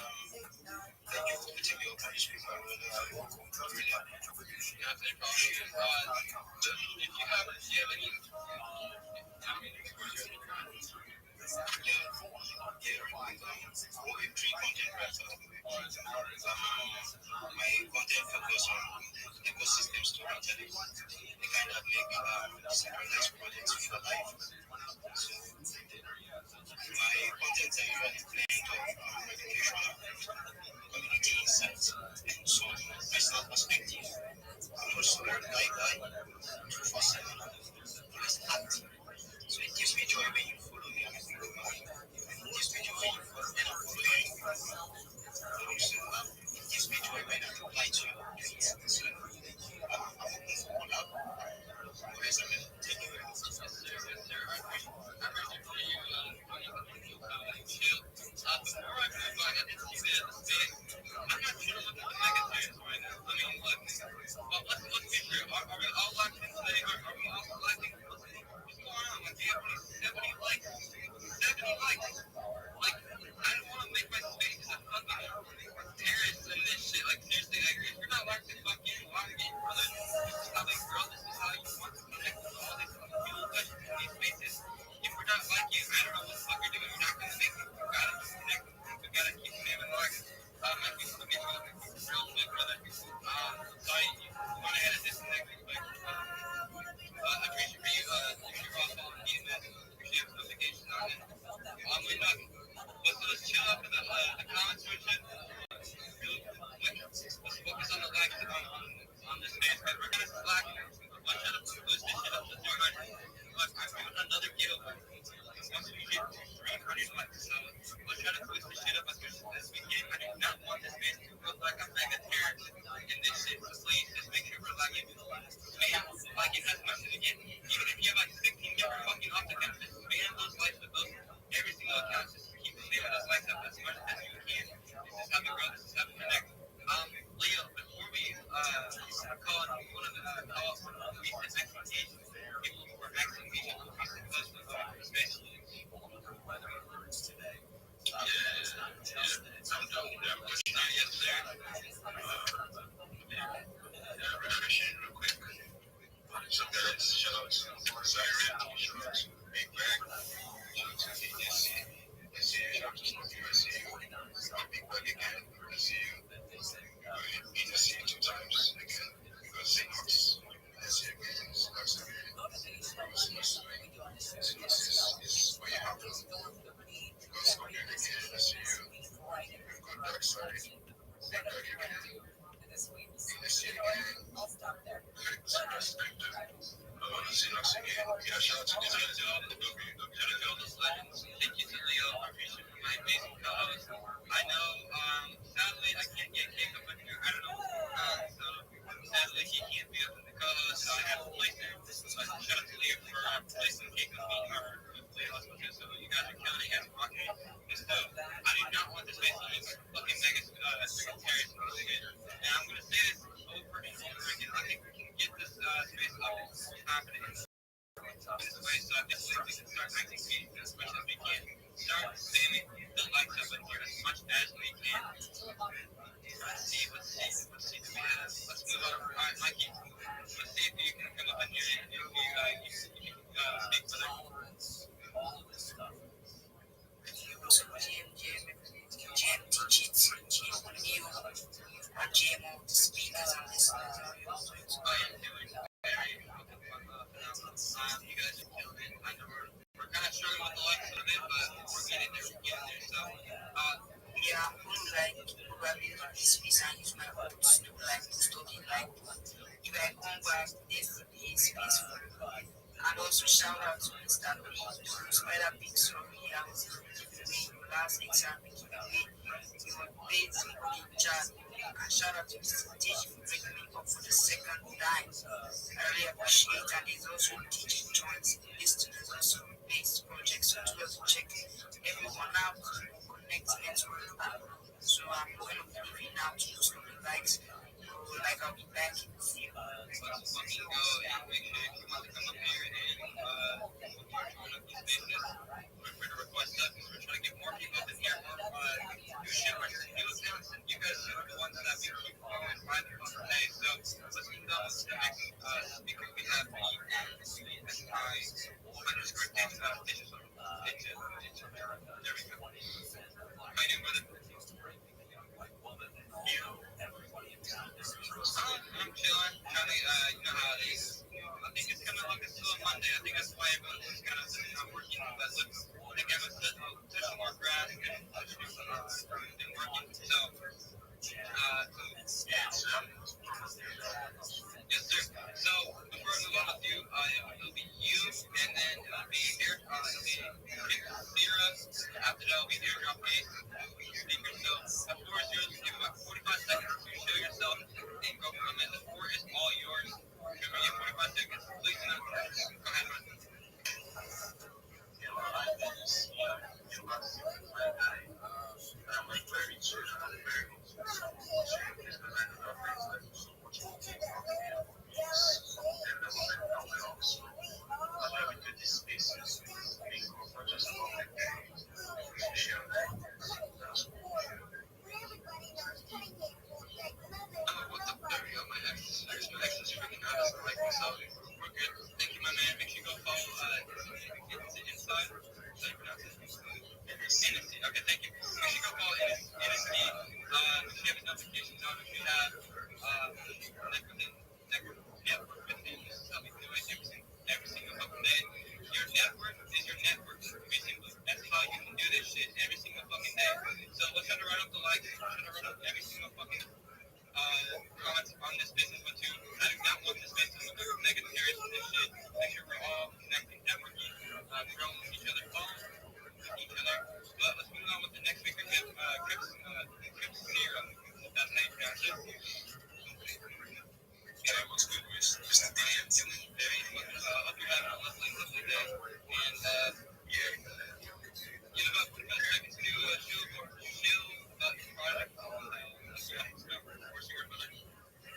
Thank you for taking your punishment. I really appreciate it. If you have any my content focus on ecosystem storytelling. They kind of make decentralized projects feel alive. So my content are usually playing on educational, community insights, and some personal perspective. I'm also a guy to foster less active. So it gives me joy when you follow me. It gives me joy when you follow me. It gives me joy when I reply to your tweets. So I'm open for all out. Thank you very much. Before I move on, I didn't see that I'm not sure what the negative is right now. I mean, look, let's be real. Are we all locked in today? Are we all locked in? What's going on? Like, do you have any 70 likes? 70 likes? Like, I don't want to make my space a fucking terrorist and this shit. Like, seriously, like, if you're not locked in, fuck you. Lock in, brother. This is how they grow. This is how you want to connect with all these fucking people that in these spaces. If we're not like you, I don't know what the fuck you're doing. You're not going to make it. You gotta connect with them. You gotta keep them in line. My people will get you real quick, brother. Sorry, you went ahead and disconnected, but I appreciate for you. If you're off on DMS, appreciate the notifications on it. We're not. Let's chill out for the comments section. Let's focus on the likes on this space, because we're gonna slack. Let's try to push this shit up to 300. Look, I'm doing another giveaway. Once we hit 300 likes, so let's try to push this shit up as much as we can. I do not want this space to look like I'm mega terrorist in this shit. So please just make sure we're liking it. Spam like it as much as you can. Even if you have like 16 different fucking off accounts, just spam those likes with those every single account. Just keep spamming those likes up as much as you can. This is how we grow. This is how we connect. Leo, before we call on one of the recent expectations, people who were expectations of recent posts of especially weather alerts today. It's not just that it's not yes, sir. Refreshing real quick. So guys, shout out to Siren, shout out to Big Bag, shout out to ADC. I see you, shout out to Smoky, I see you. Big Bag again, I see you. I see you 2 times again. You got St. Mark's, I see you again. Starks again. Starks is where you have to. Because shout out to all those legends. Thank you to Leo Arbitration for my amazing co-host. I know, sadly, I can't get Cake up in here. I don't know. So, sadly, he can't be up in the co-host, so I have to place him. But shout out to Leo for placing Cake up in here. Leo, so you guys are killing it. You guys are rocking it. And so, I do not want this space to look fucking mega terrorist again. And I'm going to say this over and over again. I think we can get this space up and confident in this way. So I definitely we can start acting meetings as much as we can. Start spamming the likes up in here as much as we can. Let's see do we have? Let's move on. All right, Mikey. Let's see if you can come up in here and if you speak with us. You guys are killing it. I know we're kind of struggling with the likes a little bit, but we're getting there. So, yeah, I would like probably this space and use my words to like study like if I come back this space for and also shout out to Mr. P to spider big sorry I was doing last exam giveaway. We were basically just and shout out to Mr. Teach for bringing me up for the second time. I really appreciate and there's also teaching joints. This students also based projects so to also check everyone out, connect network. So I'm going to be leaving now to do some likes. Like I'll be back in the field. Let's fucking go and make sure if you want to come up here and join up these spaces, feel free to request that because we're trying to get more people up in here, more new shippers and new accounts, and you guys are the ones that we keep going by the phone today. So let's move on to the next speaker. We have ESI underscore digits. There we go. How you doing, brother? I'm chilling. Charlie, you know how it is. I think it's kind of like a slow Monday. I think that's why everyone's just kind of not working. But look, I think everyone's touching more grass and working. So, yes, sir. So, before I move on with you, it'll be you, and then it'll be here. It'll be Sarah. After that, it'll be here, drop me. Speaker. So, the floor is yours. Give about 45 seconds to show yourself and go from it. The floor is all yours. Give me 45 seconds. Please, go ahead, man. Thank you, my man. Make sure you go follow Inside. NSC. Okay, thank you. Make sure you go follow NSC. If you have his notifications on, if you have this is how we do it every single fucking day. Your network is your network, basically. That's how you can do this shit every single fucking day. So let's try to run up the likes. Let's try to run up every single fucking comments on this business one too. I do not want this business to look negative areas for this shit. Make sure we're all connecting, networking, growing with each other, following with each other. But let's move on with the next speaker, Crips Zero. That's how you pronounce it. Yeah, what's good, Mr. Dan? Hope you're having a lovely day. And yeah, you have about 45 seconds to chill about your project.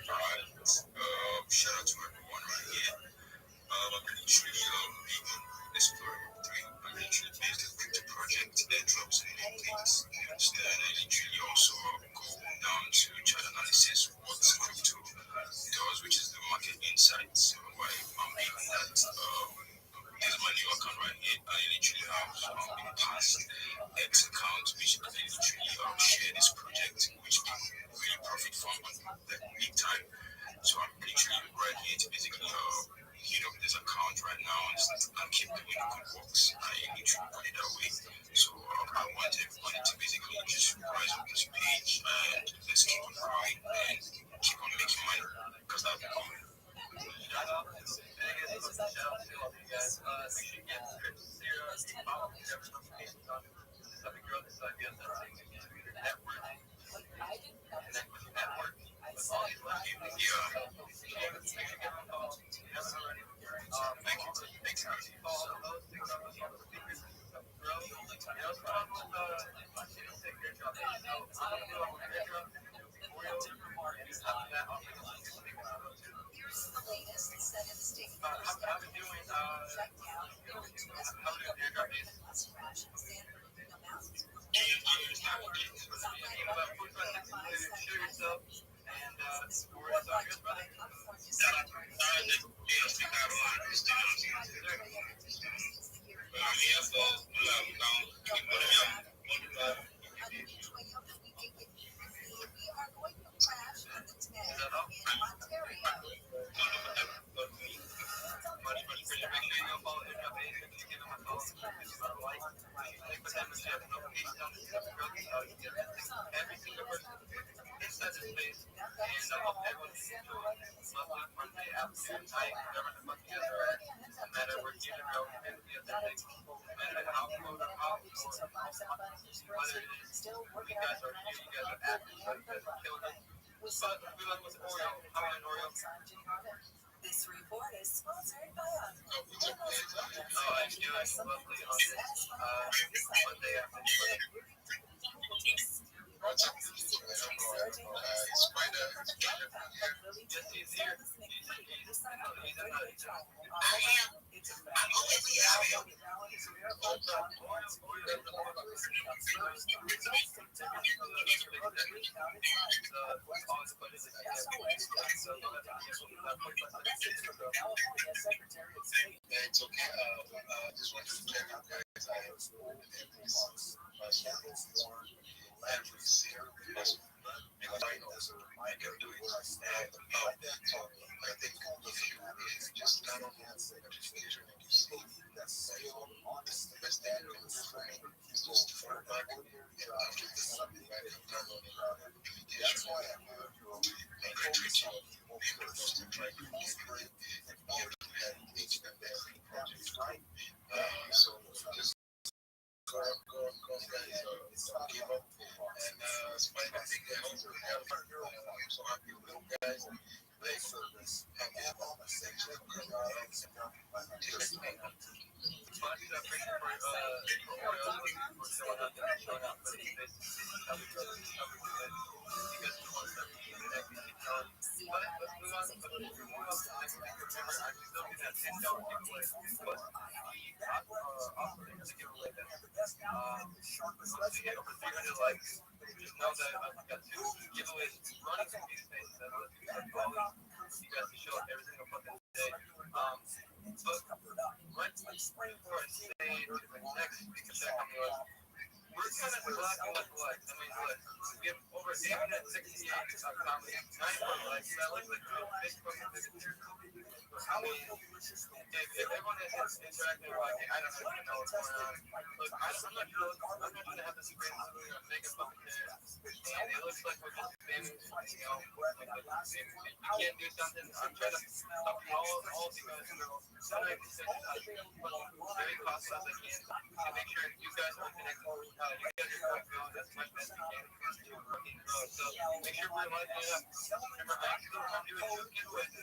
Alright, shout out to everyone right here. I'm literally big exploring three. I'm literally based on crypto project that drops in things. And I literally also go down to chart analysis, what crypto does, which is the market insights. Why I'm doing that. This is my new account right here. I literally have in the past X account, which I literally share this project, which people really profit from big time. So I'm literally right here to basically heat up this account right now and keep doing the good works. I literally put it that way. So I want everybody to basically just rise up this page and let's keep on growing and keep on making money because that's the goal. should get Sarah follow whatever notifications on this other girl that's network. Connect with the network. With all these lesbians. Here's the latest set in state. How we doing? Check out less crash and standard amounts. Show yourself and We are going to crash in the 10 in Ontario. Every single person inside the space, and I hope everyone enjoys lovely Monday afternoon, night, whatever the fuck you guys are at, no matter where you go, and be at that thing, no matter how cold or how whether it is, you guys are here, you guys are actors, so you guys are killing it. But we love with Oreo, how about Oreo? This report is sponsored by I knew it was lovely on this Monday afternoon. Yes, he's here. It's okay. Just wanted to check out, guys. I have every single because I know I can do it. So I think if you just kind of have education and you see that's the best thing you can do for me is just to fall back and after this I have done on education and I treat you people just to try to integrate and be able to have each and every project. So just go guys, give up. And Spider, I think they also have I'm so happy with you guys. They have all the section Just know that I've got two giveaways running through these spaces. I know you guys can show up every single fucking day. But right before I say next speaker check on yours, we're kind of blocking with what? I mean, what? We have over 868 comedy, 9 likes. That looks like a big fucking picture. I mean, if everyone is interacting, like, I don't really know what's going on. Look, I'm not going to have this great make a fucking day. And it looks like we're just famous, you know, you can't do something. I'm trying to help all of you guys know. Sometimes it's very cost as I can to make sure you guys are connected. You guys are going as much as you can to fucking grow. So make sure we're lighting it up. Remember, I'm doing 2 giveaways.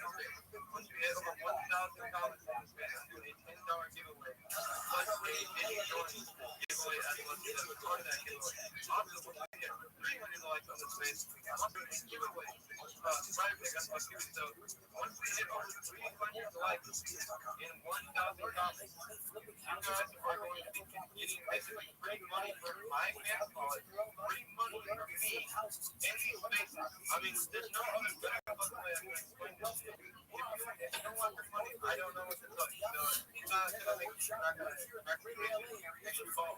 Once we hit over 1,000 comments on this space, I'm doing a $10 giveaway. Plus a video join giveaway as well as a part of that giveaway. Also, once we hit 300 likes on this space, I'm also doing a giveaway. So once we hit over 300 likes in 1,000 comments, you guys are going to be getting basically free money from my fans college, free money from me in these spaces. I mean, there's no other better way I can explain this shit. If you don't want the money, I don't know what to tell you. So, it's not going to make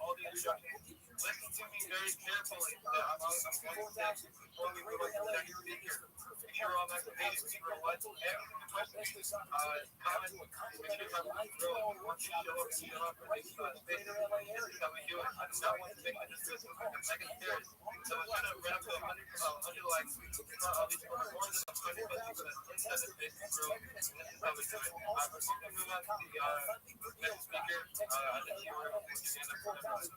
all the instructions. Listen to me very carefully. I'm going to say before we move on to the next speaker. Make sure all activated. People are watching every question. Comment. Make sure my life grows. Once you show up for this space, this is how we do it. I do not want to make this like a mega series. So I'm trying to run up to 100 likes. At least more than 100 people inside the Facebook group. This is how we do it. Before we move on to the next speaker, I think you were able to stand up for that.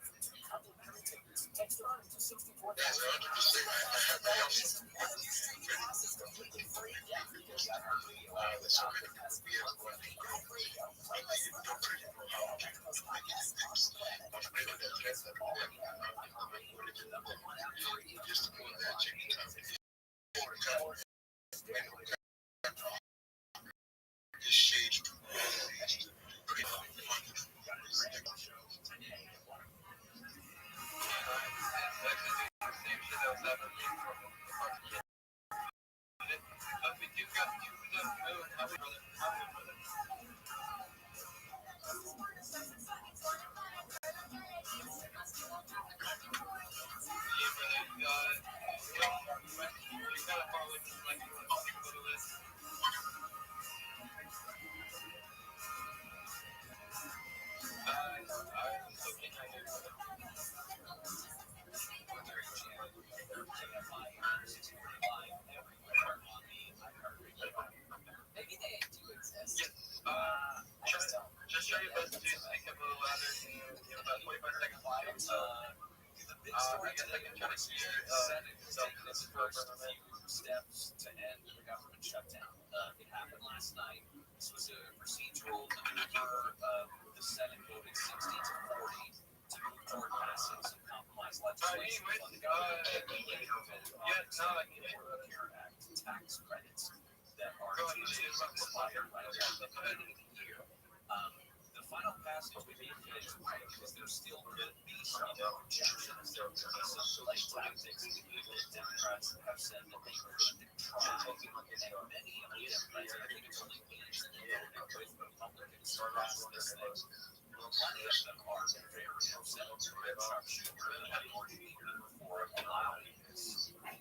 Just try your best to speak up a little louder in about 45 seconds. I guess I can try to hear steps to end the government shutdown. It happened last night. This was a procedural maneuver. The Senate voted 60 to 40 to move toward passing some compromise legislation on the government Care Act tax credits that are expired by the end of the year. The final passage would be finished because there still could be some objections to some late tactics that Democrats have said that they could try. And many of the Democrats, I think it's only Pence and with Republicans to pass this thing. Plenty of them are very upset with Chuck Schumer and the majority leader for allowing this to have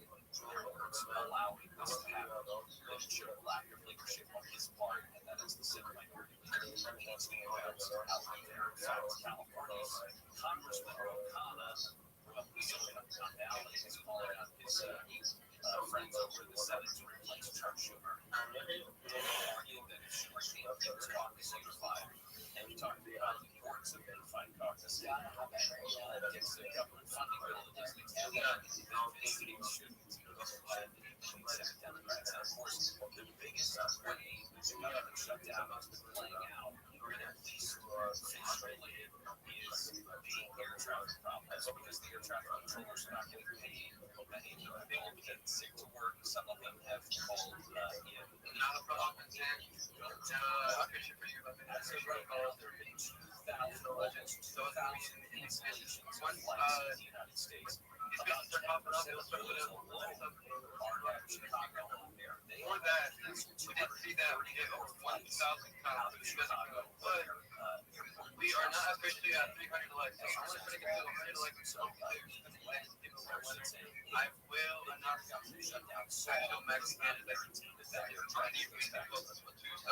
a relationship of lack of leadership on his part, and that is the Senate minority leader. He's going out there in California. Congressman O'Connor from Silicon Valley is calling out his friends over the Senate to replace Chuck Schumer. Arguing that if Schumer can't keep his caucus unified, and we talked about the importance of unified caucus, gets the government funding bill that needs to be together, then cities shouldn't. Democrats, and of course, the biggest way the government shutdown is playing out, at least visually, is the air traffic problems, because the air traffic controllers are not getting paid. Many of them have all been sick to work. Some of them have called in. Not a problem. There have been 2,000 installations of lights in the United States. About 10% of those are at Chicago. For that, we didn't see that we hit over 1,000 cops in Chicago, but we are not officially at 300 likes. So I'm going to get to 100 likes. I will announce actual max candidates that you're trying to use that focus with too. So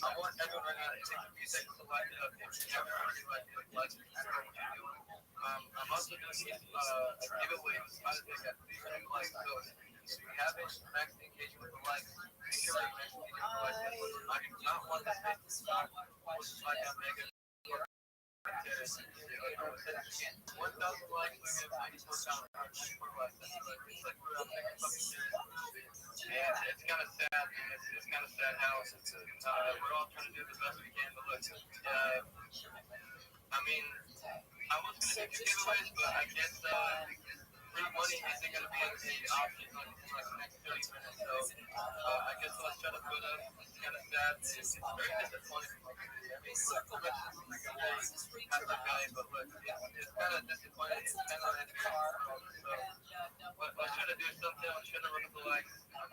I want everyone right now to take a few seconds to light it up. If you haven't already lighted it, like I don't know what you're doing. I'm also going to give giveaways by the day at 300 likes. So if you haven't maxed engagement with the likes, make sure you max engagement with the likes. I do not want this thing to stop. Like I'm mega. 1,000 likes, we have 94,000 likes. And it's kind of sad. It's kind of sad how we're all trying to do the best we can. But look, I mean, I was going to do giveaways, but I guess free money isn't going to be an option in like the next 30 minutes. So I guess let's try to put up. It's kind of sad. It's very disappointing. But look, it's kind of disappointing. It's kind of embarrassing. So let's try to do something. Let's try to look at the likes. I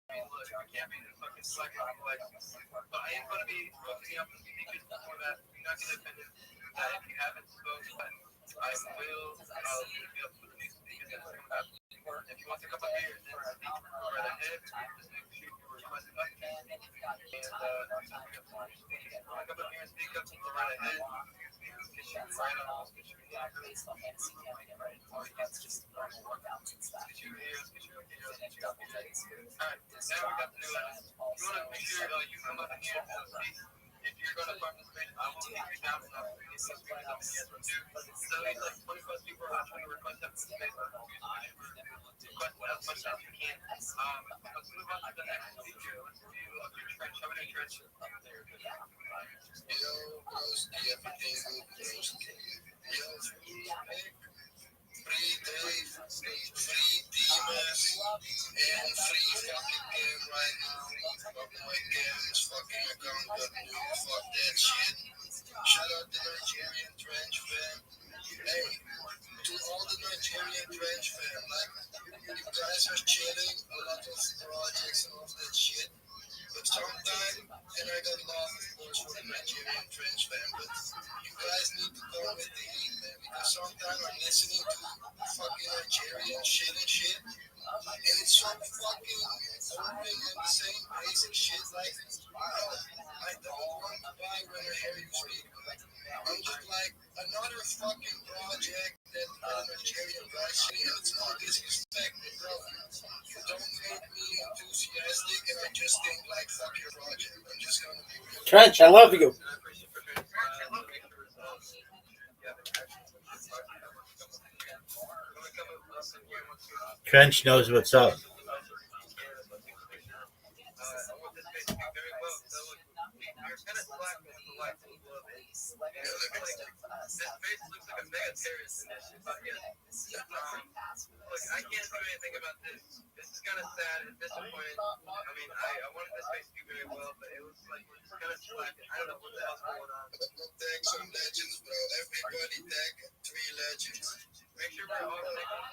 mean, look, we can't be fucking slacking on the likes. But I am going to be posting up the speakers before that. not going to finish. If you haven't spoken, I will leave you up with these speakers that come up. If you want to come up here and then speak right ahead, just make sure you request a mic. And if you want to come up here and speak up right ahead, get you right on, get you here, get you here. Alright, now we got the new list. You want to make sure you come up here and speak. If you're going to participate, I will take you down and I'll get some speakers up here too. So it's like 20 plus people are trying to request that space. Request as much as you can. Let's move on to the next speaker. Let's do Trench. How many Trench? Yo, broski, everything good, broski. Yo, free Dave, free DMS, and free fucking game right now. Fuck my game is fucking account.new. Fuck that shit. Shout out to Nigerian Trench fam. Hey, to all the Nigerian Trench fam, like, you guys are chilling, a lot of projects and all that shit. But sometimes, and I got love, of course, for the Nigerian Trench fam, but you guys need to go with the heat, man, because sometimes I'm listening to fucking Nigerian shit, and it's so fucking open and the same basic shit, like, I don't want to buy when I hear you speak, like, I'm just like, another fucking project that Nigerian guys say, and it's no disrespect, bro. You don't make me enthusiastic, and I just think, like, fuck your project. I'm just gonna be real. Trench, I love you. Trench knows what's up. This face looks like a mega terrorist initiative, but yeah, look, I can't do anything about this. This is kind of sad and disappointing. I mean, I wanted this face to do very well, but it looks like we're just kind of slacking. I don't know what the hell's going on. Tag some legends, bro. Everybody tag 3 legends. Make sure we're all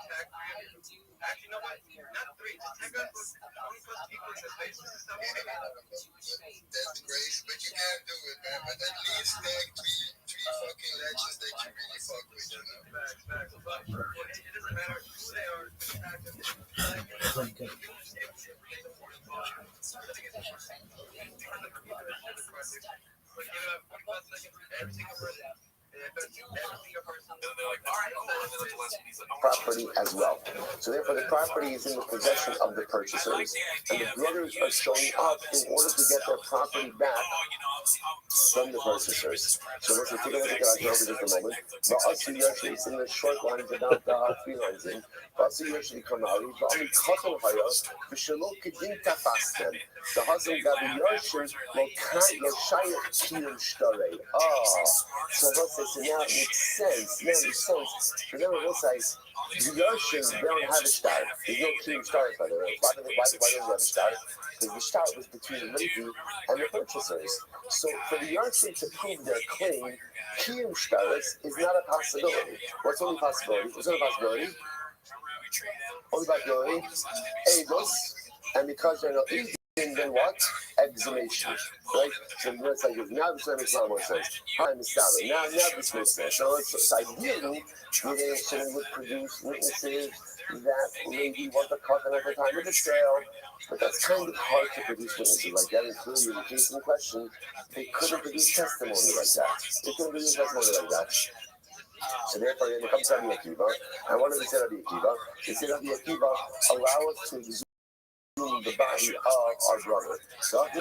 tag 3 of you. Actually, no, what? Not 3. Just tag us with 20 plus people in this face. This is how we do it. That's great, but you can't do it, man. But at least tag 3 fucking legends that you really fuck with, you know? Facts. But it doesn't matter who they are. Tag them. Property as well. So therefore the property is in the possession of the purchasers, and the brothers are showing up in order to get their property back from the purchasers. So let's take a look at that over just a moment. Va'asu Yoshi is in the short lines, about 3 lines in. Va'asu Yoshi Kamari, Va'ami Katon Haya, V'shelo Kedin Tafastem. The husband got the Yoshi, Lokai Yoshaya Kiyum Shtare. So now it makes sense. Remember, we'll say, the Yoshim, they don't have a star. There's no Kiyum Shtare, by the way. Why don't they have a star? Because the star was between the Levi and the purchasers. So for the Yoshim to prove their claim, Kiyum Shtare is not a possibility. What's the only possibility? Egos, and because they're not easy, then what? Exhumation, right? So it's like now this makes a lot more sense. Now this makes sense. So it's ideally, they would produce witnesses that maybe want the cut at the time of the sale, but that's kind of hard to produce witnesses like that. Including in the case in question, they couldn't produce testimony like that. So therefore, when it comes to Rabbi Akiva, and what did they say Rabbi Akiva? They said Rabbi Akiva allow us to exhume the body of our brother. So let's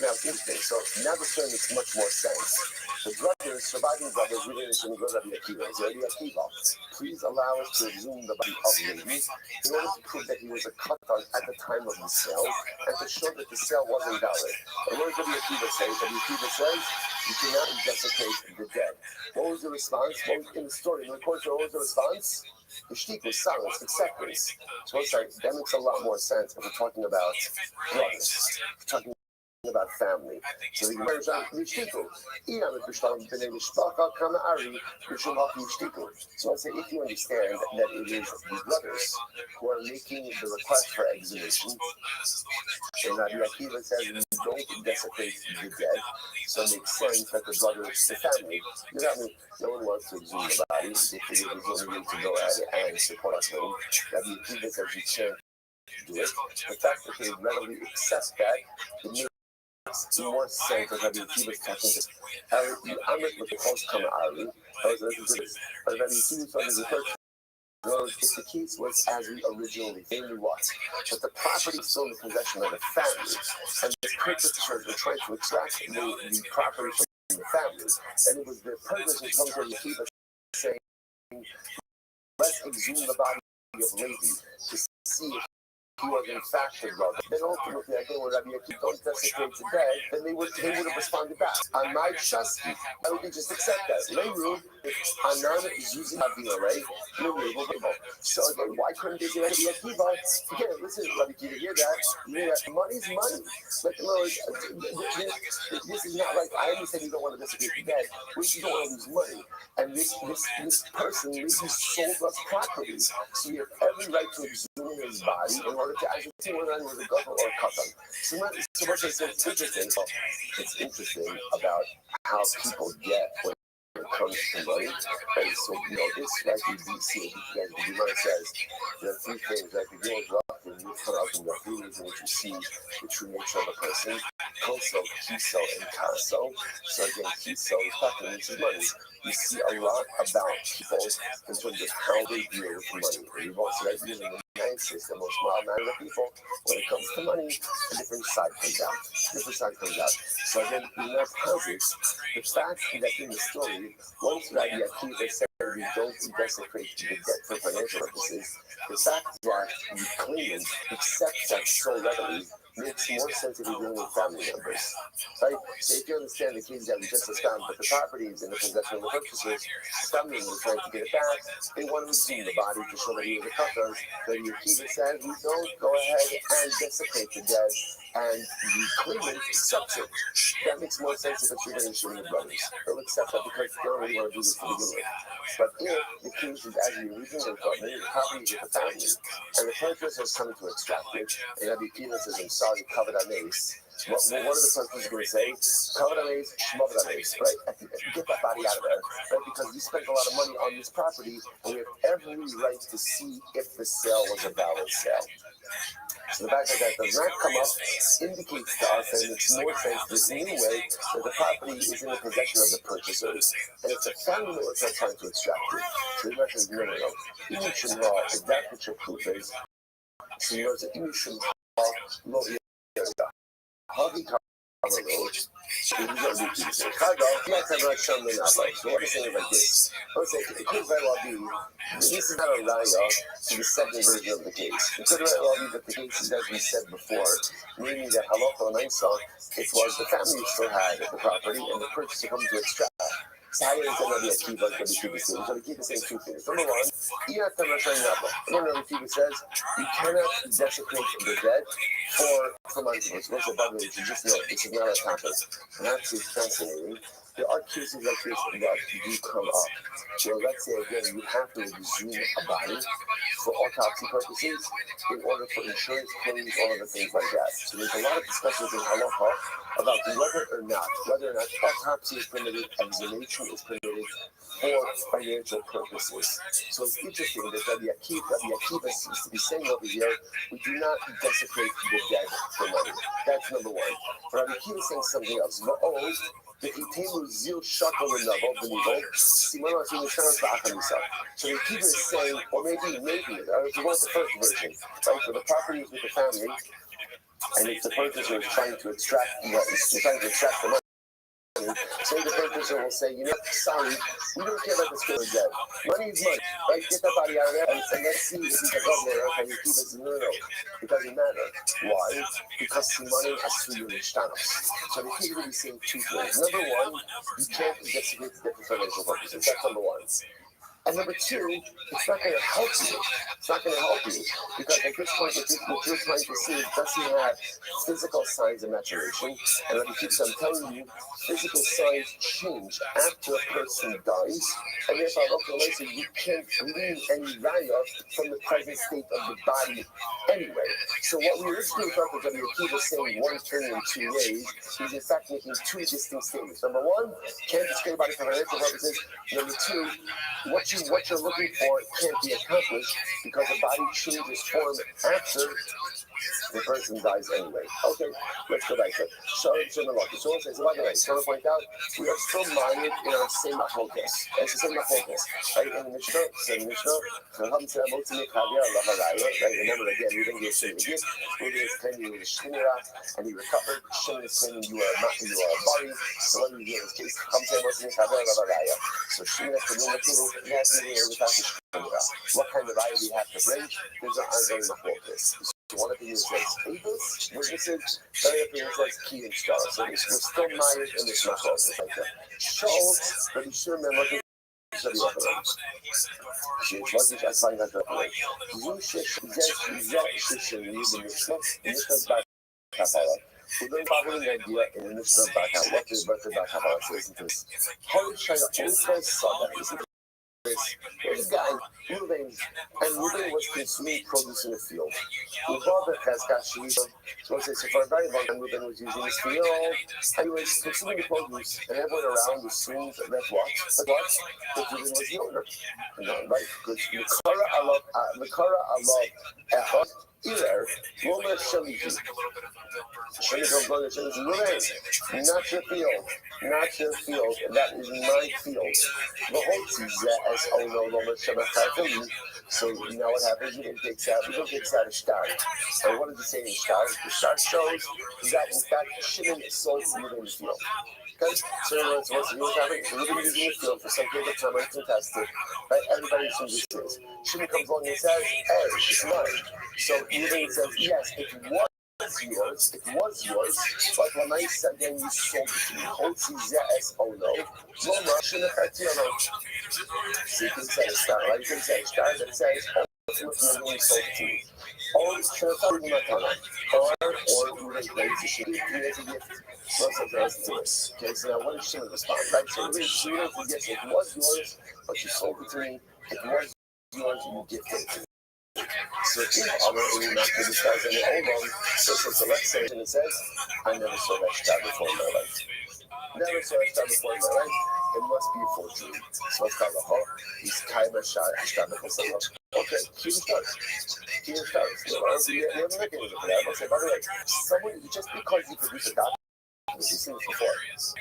now interesting. So now the term makes much more sense. The brothers, surviving brothers, we didn't assume Rabbi Akiva. So Rabbi Akiva, please allow us to exhume the body of Levi in order to prove that he was a katan at the time of the sale and to show that the sale wasn't valid. And what does Rabbi Akiva say? Rabbi Akiva says, you cannot desecrate the dead. What was the response? What was in the story? In the course, what was the response? The shtick was silence, acceptance. So it's like, that makes a lot more sense if we're talking about brothers. about family. So the Gemara is Yishtiku. So I say, if you understand that it is the brothers who are making the request for exhumation, and Rabbi Akiva says we don't desecrate the dead, so it makes sense that the brothers, the family, no one wants to exhume the body. They figure there's only way to go at it and support us. Rabbi Akiva says you can't do it. The fact that they readily accept that, it makes more sense that Rabbi Akiva is talking to Amrit with the close come Ari. Rabbi Akiva says if the case was as we originally namely what, but the property is still in the possession of the family, and the purchasers were trying to extract the property from the family, and it was the purpose of some Rabbi Akiva saying, let's exhume the body of Levi to see if he was in fact the brother. Then ultimately, I think when Rabbi Akiva don't desecrate the dead, then they would have responded back. On my chassis, I would just accept that. Leiru, Anan is using Avila, right? So again, why couldn't they say Rabbi Akiva? Again, listen, Rabbi Akiva, hear that? Money's money. Like, this is not like, I understand you don't want to desecrate the dead, but you don't want to lose money. And this person maybe sold us property, so we have every right to exhume his body in order to actually see whether it was a gadol or a katan. So much is it's interesting about how people get when it comes to money. Right? So, this, like you see, the Gemara says, there are three things, like the Gemara is rough, and you come out from the things in which you see the true nature of a person. Koso, kiso, and kaso. So again, kiso is talking, which is money. You see a lot about people in terms of how they deal with money. And we've also got using the nicest and most mild-mannered of people. When it comes to money, a different side comes out. So again, in that posits, the fact that in the story, once Rabbi Akiva said we don't desecrate the debt for financial purposes, the fact that the claimant accepts that so readily makes more sense if you're dealing with family members. Right? So if you understand the case that we just discussed, but the property is in the possession of the purchasers, family members trying to get it back, they want to see the body to show that he was a cutter. But the Akiva says we don't go ahead and desecrate the debt, and the claimant accepts it. That makes more sense if it's you're going to show your brothers. They'll accept that because they don't really want to do this to begin with. But if the case is as you originally thought, maybe the property is with the family, and the purchaser is coming to extract it, and Rabbi Akiva says, I'm sorry, covered on ace. What are the purchasers going to say? Covered on ace, shmovered on ace, right? Get that body out of there, right? Because we spent a lot of money on this property, and we have every right to see if the sale was a valid sale. So the fact that that does not come up indicates to us that it makes more sense this new way that the property is in the possession of the purchasers, and it's a family member that's trying to extract it. So the question is, no. If that's what your proof is, so you know, it's an Imishim Lo Hagi Roads. So what I'm saying is like this. It could very well be, this is not a raya to the second version of the case. It could very well be that the case is as we said before, meaning that halacha and Isa, it was the family still had the property and the purchaser comes to extract. So how is Rabbi Akiva going to keep the same? So to keep the same two things. Number one, Rabbi Akiva says you cannot desecrate the dead for money. It's also by the way, you just know this is not a topic. And actually fascinating. There are cases like this that do come up. So let's say again, you have to exhume a body for autopsy purposes in order for insurance claims, all of the things like that. So there's a lot of discussions in halacha about whether or not autopsy is permitted, exhumation is permitted for financial purposes. So it's interesting that Rabbi Akiva seems to be saying over here, we do not desecrate the dead for money. That's number one. But Rabbi Akiva is saying something else. So the Akiva is saying, or maybe, if you want the first version, right? So the property is with the family, and if the purchaser is trying to extract the money, so the purchaser will say, sorry, we don't care about the spirit of debt. Money is money, right? Get that body out of there and let's see if he's a governor. Okay, you keep it. No. It doesn't matter. Why? Because money has to be rishtanos. So the key will be saying two things. Number one, you can't desecrate the debt for financial purposes. That's number one. And number two, it's not going to help you. It's not going to help you because at this point, what you're trying to see is does he have physical signs of maturation? And Rabbi keeps on telling you, physical signs change after a person dies, and therefore, you can't glean any raya from the present state of the body anyway. So what we originally thought was Rabbi Akiva saying one thing in 2 ways, he's in fact making 2 distinct statements. Number one, can't destroy the body for financial purposes. Number two, what you're looking for can't be accomplished because the body changes form after the person dies anyway. Okay, let's go back to it. So someone says, by the way, so to point out, we are still mired in our same focus. It's the same focus. Right? In the Mishnah, right? Remember again, we didn't get Shimon again. We did claiming you were Shemira, and he recovered. Shimon is claiming you are a body. So what do we do in this case? So Shimon has to bring the people, he has to bring without the Shemira. What kind of raya do we have to bring? There's an ongoing focus. One opinion says Avis, witnesses, another opinion says key and star. So we're still mired in this process like that. So, but be sure man, what so the other ones. She's what I find out that way. You should back Kapala. We don't have an idea in the Mishnah back out. What is back Kapala? So listen to this. How should I also saw that? There's a guy, Ruben, and Ruben was consuming produce in the field. So for a very long time, Ruben was using his field, and he was consuming the produce, and everyone around assumed that what? That Ruben was the owner. No, right? Because Makara Allah, Iler, Romer Shalihi. Not your field. Not your field. That is my field. So now what happens? You don't take out a star. And what does it say in star? The star shows that in fact Shimon is sold to you in the field. Okay? So what's happening? We're going to be using the field for some period of time uncontested. Right? Everybody assumes this is. Shimon comes along and says, hey, it's mine. So Ruben says, yes, it was yours, but when I said then you sold it to me, oh no, so you can say a star, right? You can say a star that says, ultimately you sold it to me. Or Ruben claims it should be a gift. Okay, so now what does Shimon respond? Right? So Ruben says, yes, it was yours, but you sold it to me. It was yours, you gifted it to me. So if already not to disguise any old so let's say it says, I never saw that star before in my life. Never saw a star before in my life. It must be a forgery. So let's talk about he's kind of shy. Okay, he starts. You have a mechanism for that. I'll say, by the way, someone, just because you produce a document, we've seen this before.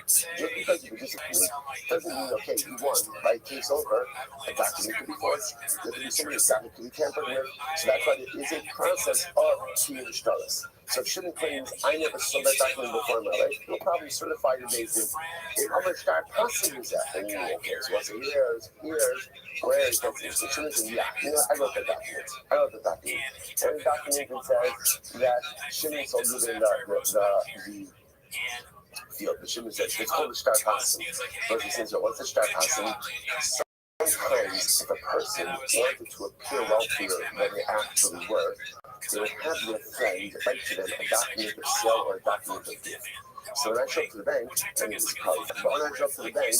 Just because you produce a document doesn't mean, okay, you won, right? Case over, a document could be forged, there could be somebody's document could be tampered with. So that's why there is a process of Kiyuv Shtaris. So if Shimon claims, I never saw that document before in my life, he'll probably certify your basis. If I'm going to start passing this out, and okay, so what's it? Here's, where is that? So Shimon says, yeah, I wrote the document. And the document says that Shimon sold within the field. The Shimon says, it's called the Shtar Hasim. But he says, what's the Shtar Hasim? Sometimes if a person wanted to appear wealthier than they actually were, they would have their friend write to them a document of sale or a document of gift. So when I show up to the bank, and it's probably, but when I show up to the bank,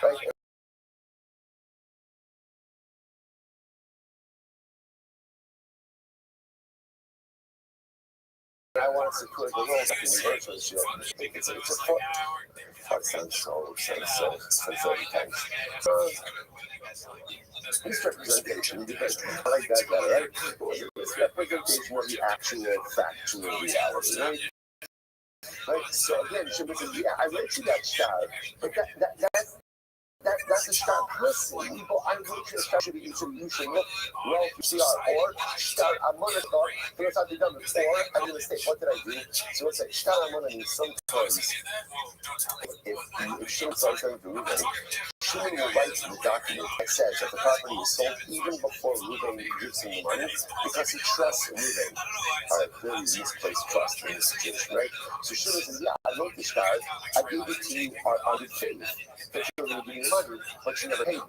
right? I want to secure the role of the virtual it's a fuck sounds so times. This representation, because I like that better, right? This representation of the actual factual reality, right? Right? So again, Shimon says, yeah, I read you that star, but that's a star person. I wrote you a star should be you should look well to see or star amona thought, but it's not be done before I made a mistake. What did I do? So it's like star amona means sometimes if Shimon saw something to Ruben, Shimon will write in the document that says that the property was sold even before Reuben gives him the money because he trusts in Reuben. Clearly misplaced trust in this situation, right? So Shimon says, yeah, I wrote this card, I gave it to you on the faith that you were going to give me money, but you never paid me.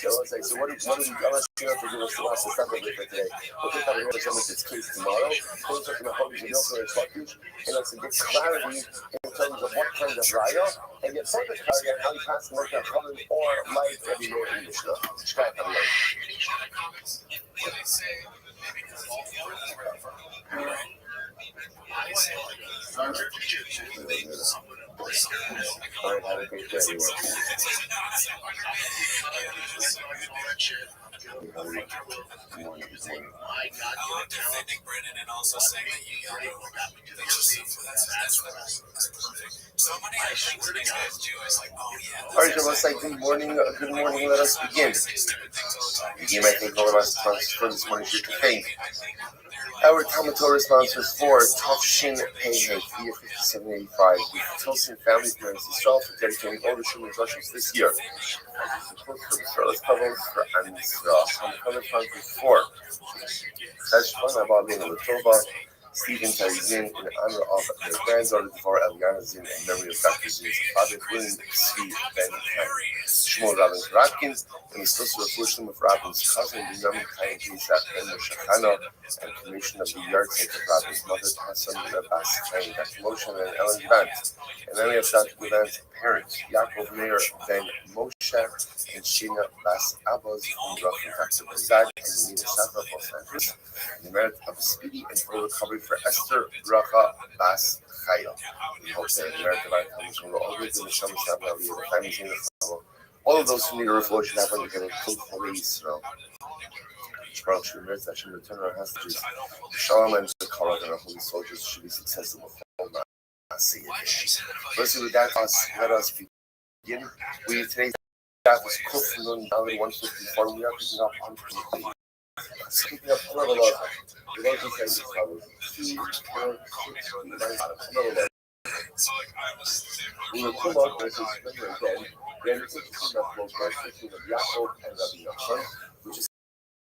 So I was like, so what do we, unless you have to do this last stuff over here today, we'll take out here some of this case tomorrow, those are going to hold you for a truckage, and let's get clarity in terms of what kind of raya, and get further clarity on how you pass the work or like every day in Mishnah. Defending Brennan and also saying that you that's perfect. So many other things these guys do is like, oh yeah. All right, so let's say good morning. Good morning. Let us begin. Begin, I think, all of us for this morning should think. Our Talmud Torah response was for Tafshin Pei 5785. Tilson family parents Israel for dedicating all the Shuman Russians this year. Support for Israel's public for Israel. Talmud response was for Tashvan Abadin Latova, Stephen Tarizin, in honor of their granddaughter Devorah Eliana Zin, in memory of Dr. Zin's father, William Tzvi Ben Shmuel Rabin Ratkin, and the social reflection of Rabin's cousin, Binyamin Chaim Yishak Ben Moshachana, and commission of the yahrzeit of Rabin's mother, Hassan Bas Chaim, Dr. Moshe and Ellen Gant, and memory of Dr. Gant's parents, Yaakov Meir Ben Moshe, and Shina Bas Aboz, and Dr. Bezad, and Yamina Safa of Los Angeles, and the merit of a speedy and full recovery for Esther Bracha Bas Chaya. We hope that the merit of our families will always be the Shem Shabbat, the families in the family. All of those who need a refuah should have one together. Holy Israel. Shmarach should merit that should return our hostages. The Shalom and the Kara and our holy soldiers should be successful with all Nasi. First, with that, let us begin. Today's that was Kuf Nun Dali 154. We are picking up on speaking of another lot. The Lord just says we will come up with this figure again. Then it's a quote by speaking of Yaakov and Rabbi Yochanan, which is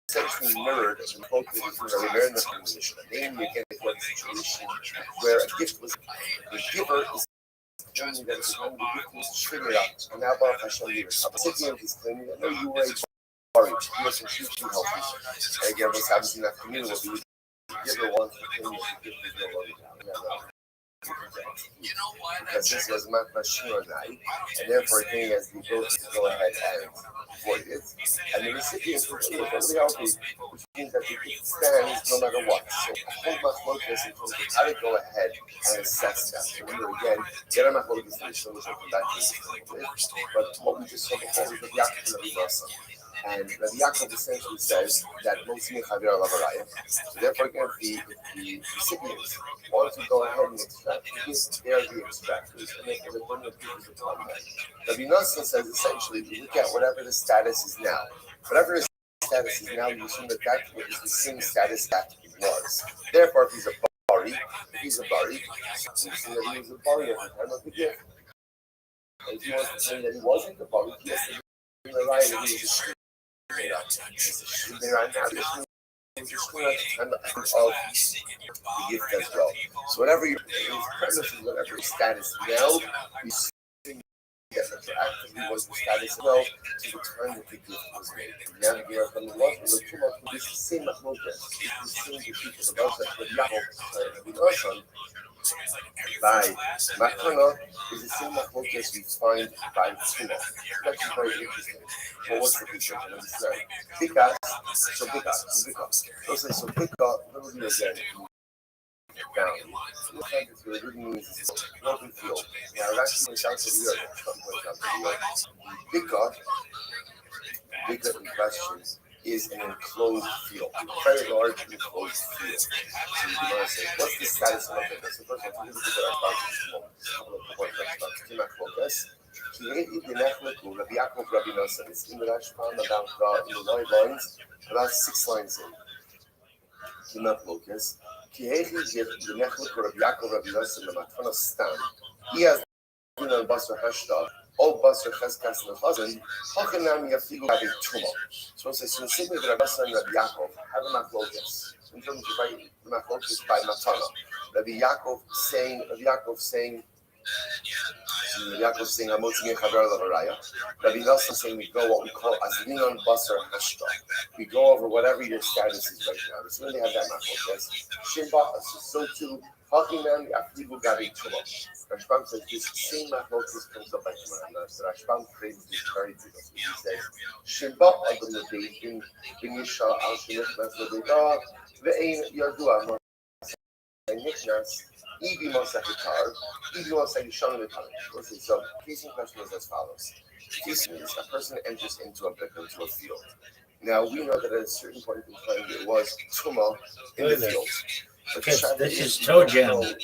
essentially mirrored in the quote that is in the American position. Namely, again, it was a situation where a gift was the giver is journey that is when the gift was triggered up, and now Baruch Hashem leaders. The recipient is claiming that no, you were worried, you were hugely healthy. And again, what's happening in that community will be the giver wants to claim that the gift is no longer. Because this was not Mashiach night, and therefore he has the ability to go ahead and avoid it. And the recipient is totally healthy, which means that the gift stands no matter what. So a whole machlokas in terms of how to go ahead and assess that. So remember again, get a machlokas in the shul, which I'll come back to this but what we just saw before was the Yaakov and Rabbi Nasa. And Rabbi Yaakov essentially says that most mechaver alavaraya. So therefore, again, the recipients want to go ahead and extract because they are the extractors, and they the burden of people upon that. Rabbi Nasa says essentially, you look at whatever the status is now. Whatever the status is now, you assume that that is the same status that it was. Therefore, if he's a bari, you assume that he was a bari at the time of the gift. And if he wants to say that he wasn't a bari, he has to be the right and he was a of the gift as well. So whatever your premise is, whatever your status now, you get retroactively was the status now to the time that the gift was made. Now the year from the Lord was too much for this same progress. The same people, the Lord said, but Yaakov, by Makana is the same progress we find by Tzuma. That's very interesting. But what's the picture? Because, so Pika, literally again, down. Look like it's really means it's an open field. Now, actually, it's out to the earth. Pika in question is an enclosed field, very large enclosed field. So you might say, what's the status of it? So first of all, this is what I Rabbi Yaakov, Rabbi Nasa. It's in the Rashbam about in the 9 lines, about 6 lines in. Kimat Lokas. Kihechi get the Nechlik Rabbi Yaakov, Rabbi Nasa, the Matana Stam. He has been on Basar Hashtag. all basar cheskas lechazin, hachanam yafigu having tumah. So it says, so the same way that Rabbi and Rabbi Yaakov have a machlokas. In terms of right, the machlokas by Matana. Rabbi Yaakov saying, Hamotzi Mechaber Lavaraya. Rabbi Nelson saying we go what we call Azlinon Basar Hashta. We go over whatever your status is right now. So when they have that machlokas, Shimba, so too, Hakinam Yafigu Gabi Tumah. Rashbam says this same machlokas comes up by Tumah. So Rashbam creates this very to us. He says, Shimba Adam Lebeitin, Binisha Al Shemech Matzlebeda, Ve'ein Yardua Mar Nichnas, Ibi Mosakitar, Ibi Mosakishon Metan. So, casing question is as follows. Casing is a person enters into a field. Now, we know that at a certain point in time there was Tumah in the field. This is toe jam. Did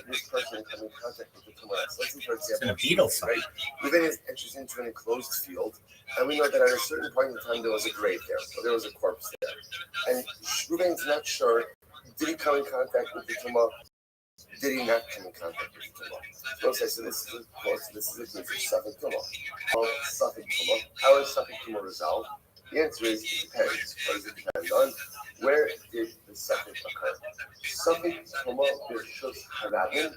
this person come in contact with the tumor? Let's say, for example, It's a Beatles song. Right? Ruben enters into an enclosed field, and we know that at a certain point in time there was a grave there, or there was a corpse there. And Ruben's not sure, did he come in contact with the tumor? Did he not come in contact with the tumor? So this is a case of Suffolk tumor. How is Suffolk tumor resolved? The answer is it depends. What does it depend on? Where did the Suffolk occur? Suffolk tumor b'shus harabim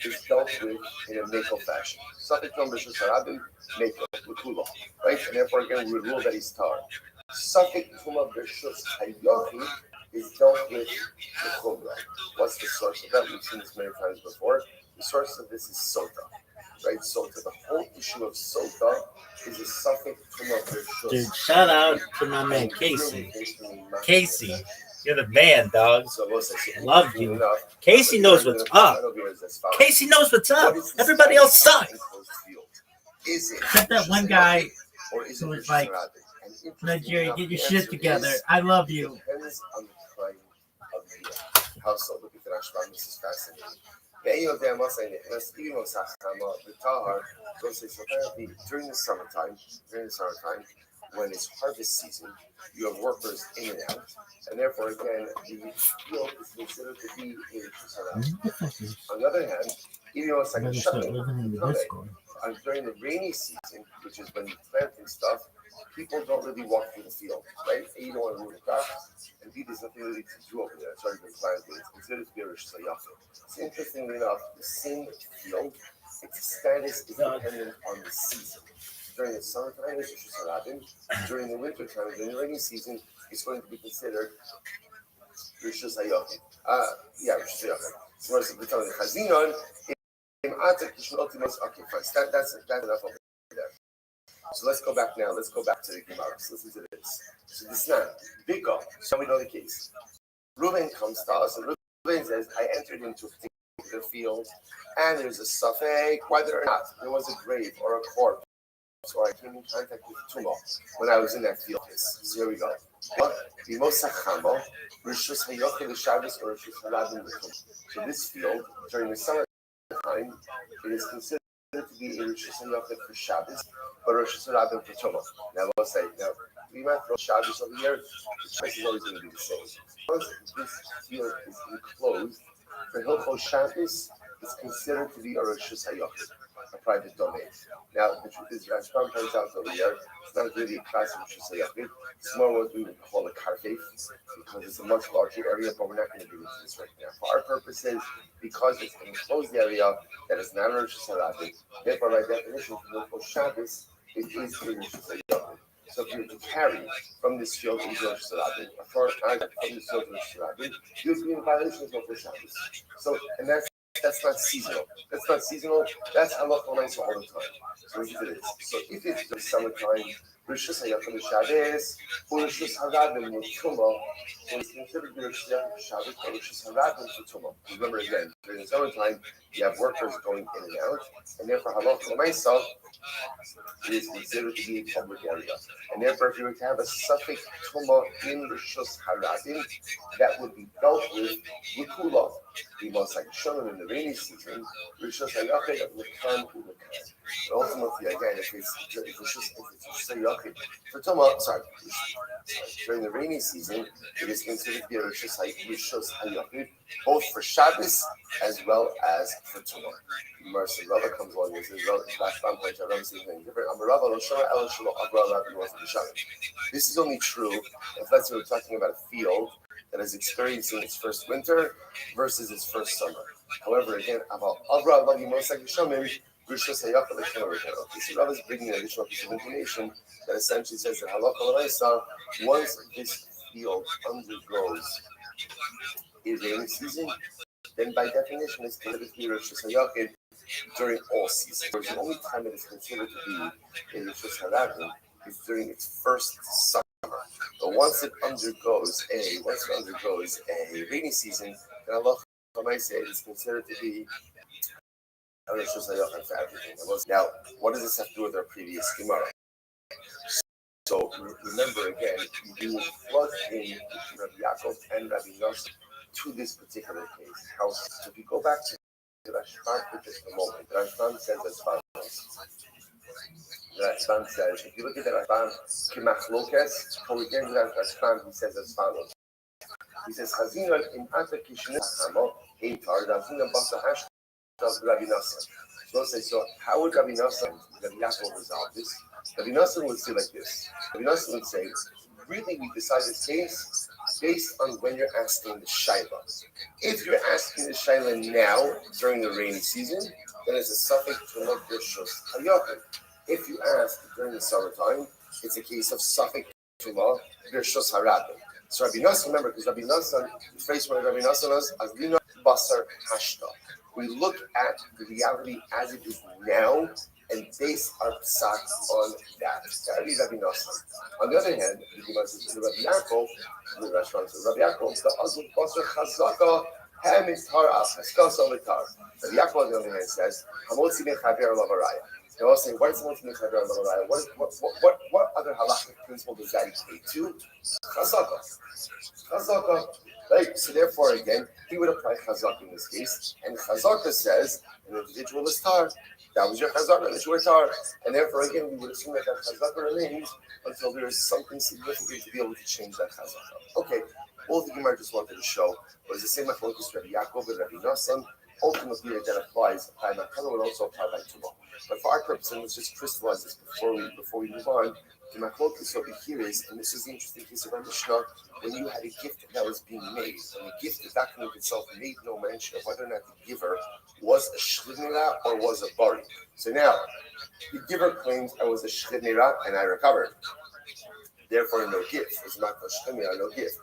is dealt with in a mako fashion. Suffolk tumor b'shus harabim mako l'kula, right? And therefore again we rule that he's tar. Suffolk tumor b'shus hayochim is dealt with the chumrah. What's the source of that? We've seen this many times before. The source of this is sota, right? Sota. The whole issue of sota is a Suffolk tumor b'shus. Dude, shout out to my man Casey. Casey, you're the man, dog. Love you. Casey knows what's up. Casey knows what's up. Everybody else sucks. Except that one guy who was like, Nigeria, get your shit together. I love you. Depends on the time of the year. Household, look at the Rashbam, this is fascinating. During the summertime, when it's harvest season, you have workers in and out, and therefore, again, the field is considered to be a Rishus. On the other hand, even though it's like a shuttle, during the rainy season, which is when you plant and stuff, people don't really walk through the field, right? A, you don't want to move the crops, and B, there's nothing really to do over there. It's already been planted. It's considered to be a Rishus Hayachim. So interestingly enough, the same field, its status is dependent on the season. During the summertime, it's Rishus Harabim. During the winter time, during the rainy season, it's going to be considered Rishus Hayachim. Rishus Hayachim. So what's the telling Chazinon? That's enough over there. So let's go back now. Let's go back to the Gemara. Listen to this. So this is not big go. So we know the case. Reuben comes to us, and Reuben says, I entered into a particular field, and there's a suffix, whether or not there was a grave or a corpse, or I came in contact with tumor when I was in that field. So here we go. So this field, during the summer time, it is considered to be a Rishus Hayachim for Shabbos, but Rishus Harabim for Tumah. Now we'll say, we might throw Shabbos over here, the choice is always going to be the same. Because this field is enclosed, for Hilchos Shabbos, it's considered to be a Rishus Hayachim, a private domain. Now, the truth is, Rashbam points out over here, it's not really a class of Rishus Hayachim, it's more what we would call a karfef, because it's a much larger area, but we're not going to do this right now. For our purposes, because it's an enclosed area that is not a Rishus Harabim, therefore, by definition, for Shabbos, it is a Rishus Hayachim. So if you were to carry from this field to Rishus Harabim, a foreign item from this field to Rishus Harabim, you would be in violation of for Shabbos. So, and that's not seasonal. That's halacha l'maisa all the time. So listen to this. So if it's the summertime, Rishus Hayachim Shabbos, or Rishus Harabim with Tumah, so it's considered Rishus Hayachim Shabbos or Rishus Harabim for Tumah. Remember again, during the summertime, you have workers going in and out, and therefore halacha l'maisa is considered to be a public area. And therefore, if you were to have a suffix Tumah in Rishus Harabim, that would be dealt with L'kula. the most like shown in the rainy season, Rishos Hayachid of Lekan Ulekan. Ultimately, again, if it's just a Yachid for Toma, during the rainy season, it is considered to be a Rishos Hayachid, both for Shabbos as well as for Toma. Mercy, Rabbi comes along and says, Rabbi says something different. This is only true if let's say we're talking about a field that is experiencing its first winter versus its first summer. However, again, so Rabbi is bringing an additional piece of information that essentially says that once this field undergoes a rainy season, then by definition it's considered to be Rosh Hashanah during all seasons. The only time it is considered to be a Rosh Hashanah is during its first summer. But once it undergoes a rainy season, then Allah say it is considered to be a Rosh Hashanah for everything. Now, what does this have to do with our previous Gemara? So remember again, you plug in Rabbi Yaakov and Rabbi Yosef to this particular case. So if you go back to the Rashban for just a moment, the Rashban says as follows. The Rashban says, if you look at the Rashban, Kimachlokas, before we get into that Rashban, he says as follows. He says, Chazina in Ata Kishne Hamo, Eitar, Chazina Basa Hash, Rabbi Nassan. So how would Rabbi Nassan, Rabbi Yaakov resolve this? Rabbi Nassan would say like this. Rabbi Nassan would say, really we decide this case based on when you're asking the Shaila. If you're asking the Shaila now, during the rainy season, then it's a suffix to not Rishos Hayachid. If you ask during the summertime, it's a case of suffix to not Rishos Harabim. So Rabbi Nassan, remember, because Rabbi Nassan, the phrase from Rabbi Nassan was, Azlina Basar Hashta. We look at the reality as it is now and base our psak on that. That would be Rabbi Nassan. On the other hand, the Rabbi Yaakov, the restaurant says, Rabbi Yaakov, the Azul Basar Chazaka, Hamitar As, Haskasa Vitar. Rabbi Yaakov, on the other hand, says, Hamotzi Mechaver Lavaraya. They all say, what is Hamotzi Mechaver Lavaraya? What other halachic principle does that equate to? Chazaka. Right? So therefore, again, he would apply chazaka in this case. And chazaka says, an individual is tar. That was your chazaka, that you were tar. And therefore, again, we would assume that chazaka remains until there is something significant to be able to change that chazaka. Okay, all the Gemara just wanted to show was the same focus Rabbi Yaakov and Rabbi Nassan. Ultimately, that applies by Makala would also apply by Tumah. But for our purpose, and let's just crystallize this before we move on, the Machlokes over here is, and this is the interesting case of our Mishnah, when you had a gift that was being made, and the gift, the document itself made no mention of whether or not the giver was a shchidnira or was a bari. So now, the giver claims I was a shchidnira and I recovered. Therefore, no gift. It's not a shchidnira, no gift.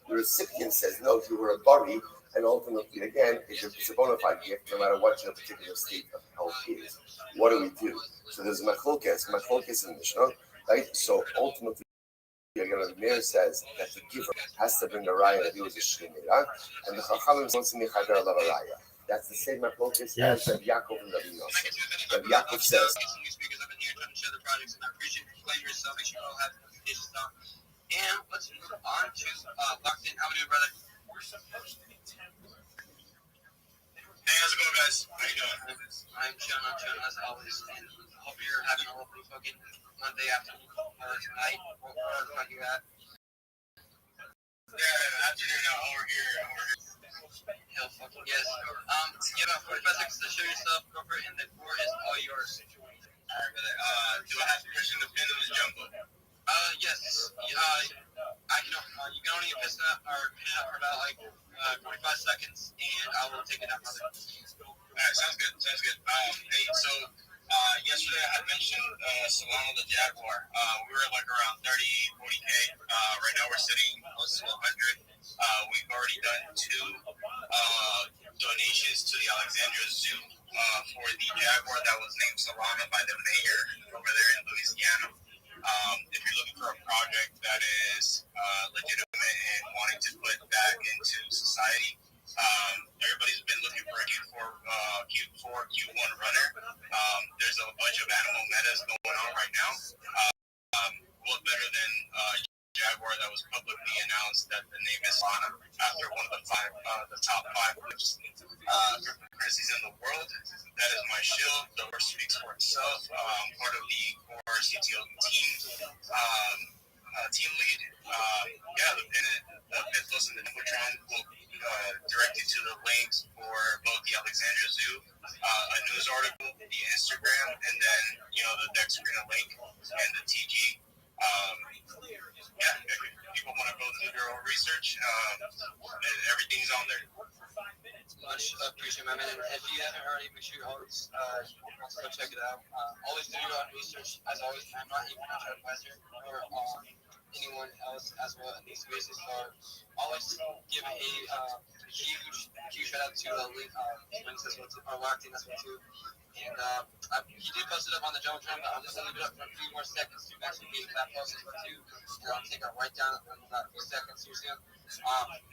The recipient says, no, you were a bari, and ultimately, again, it's a bona fide gift, no matter what your particular state of health is. What do we do? So there's machlokes in the Mishnah, right? So ultimately, again, the Meir says that the giver has to bring a raya that he was a shchidnira, and the Chachamim wants to make a raya. That's the same machlokes as Rabbi Yaakov and Rabbi Nassan. Rabbi Yaakov says. And let's move on to Locked In. How are you doing, brother? We're supposed to be 10. Hey, how's it going, guys? How you doing? I'm chilling as always, and hope you're having a lovely fucking Monday afternoon or tonight, or wherever the fuck you're at. Yeah, afternoon over here. Hell fucking yes. You have 45 seconds to show yourself, go for it, and the floor is all yours. Alright, brother. Do I have permission to pin in the jungle? Yes. You can only piss it up or pin it up for about like 45 seconds, and I will take it out. Alright, sounds good. Hey, so yesterday I had mentioned Solana the Jaguar. We were like around 40K. Right now we're sitting close to 100. We've already done 2 donations to the Alexandria Zoo for the Jaguar that was named Solana by the mayor over there in Louisiana. If you're looking for a project that is legitimate and wanting to put back into society, everybody's been looking for a Q4, Q1 runner. There's a bunch of animal metas going on right now. What better than Jaguar that was publicly announced that the name is Solana after one of the 5 the top 5 cryptocurrencies in the world. That is my shield. The word speaks for itself. Part of the core CTO team. Team lead. The fifth post in the Jumbotron will direct you to the links for both the Alexandria Zoo, a news article, the Instagram, and then the deck screen a link and the TG. If people want to go do their own research, everything's on there. Much appreciate, my man. And if you haven't already, make sure you always go check it out. Always do your own research. As always, I'm not even a advisor or anyone else as well in these spaces. So always give a huge shout out to links as well, or locked in as well too. And he did post it up on the Jumbotron, but I'm just going to leave it up for a few more seconds to actually get that post as well too. And I'll take a write down in about a few seconds here soon.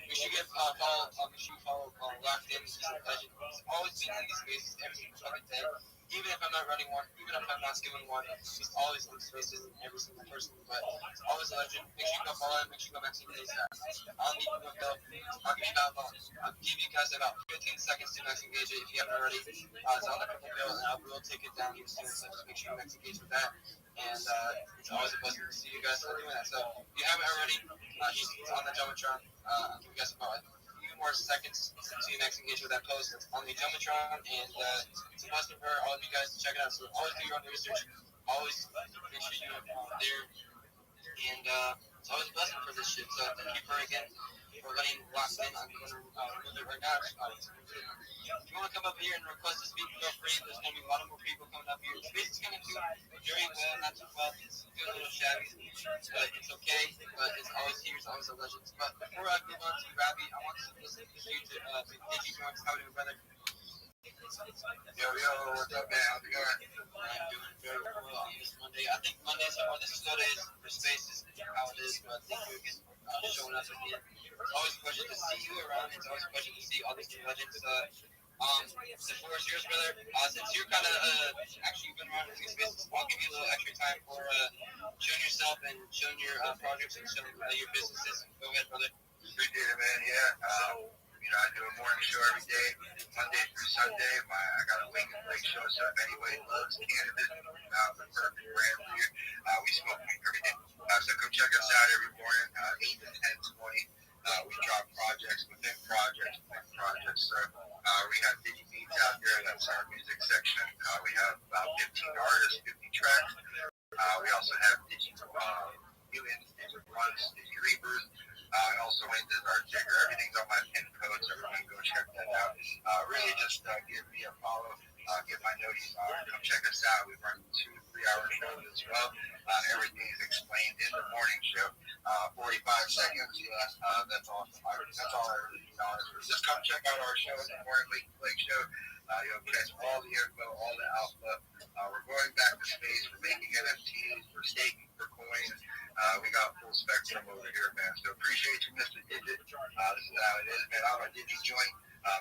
Make sure you follow Locked In. He's a legend. He's always been in these spaces every single fucking day. Even if I'm not running one, even if I'm not doing one, he's always in spaces and every single person. But it's always a legend. Make sure you go follow him. Make sure you go back to the I'll give you guys about 15 seconds to max engage it if you haven't already. It's on the purple bill, and I will take it down here soon. So just make sure you max engage with that. And it's always a blessing to see you guys doing that. So if you haven't already, he's on the Jumbotron. I'll give you guys about a few more seconds to max engage with that post. It's on the Jumbotron, and it's a blessing for all of you guys to check it out. So always do your own research. Always make sure you're there. And it's always a blessing for this shit. So thank you again for letting Locked In. I'm going to remove it right now. If you want to come up here and request to speak, feel free. There's going to be a lot more people coming up here. Space is going to do very well, not too well. It's still a little shabby, but it's okay. But it's always here. It's always a legend. But before I move on to Rabbi, I want to listen to you to Digi Joints. How are you, brother? Yo, what's up, man? How's it going? I'm doing very well on this Monday. I think Mondays are the slow days for Spaces, how it is, but thank you again for showing up again. It's always a pleasure to see you around. It's always a pleasure to see all these new legends. The floor is yours, brother. Since you're kind of actually you've been around in these spaces, I'll give you a little extra time for showing yourself and showing your projects and showing your businesses. Go ahead, brother. Appreciate it, man. Yeah. I do a morning show every day, Monday through Sunday. I got a Wake and Flake show, so if anybody loves cannabis, the perfect brand for you. We smoke weed every day. So come check us out every morning, 8 to 10, 20. We drop projects within projects. So we have Digi Beats out there. That's our music section. We have about 15 artists, 50 tracks. We also have Digi Mutants, Digi Runs, Digi Reapers. And also Wayne does our jigger. Everything's on my pin code, so everyone go check that out. Really just give me a follow, get my notes. Come check us out. We run 2 3-hour shows as well. Everything is explained in the morning show. 45 seconds. That's awesome. That's all I really need, honestly. Just come check out our show, the Morning Wake and Flake show. You'll catch all the info, all the alpha. We're going back to space. We're making NFTs. We're staking for coins. We got full spectrum over here, man. So appreciate you, Mr. Digit. This is how it is, man. I'm a Digi joint.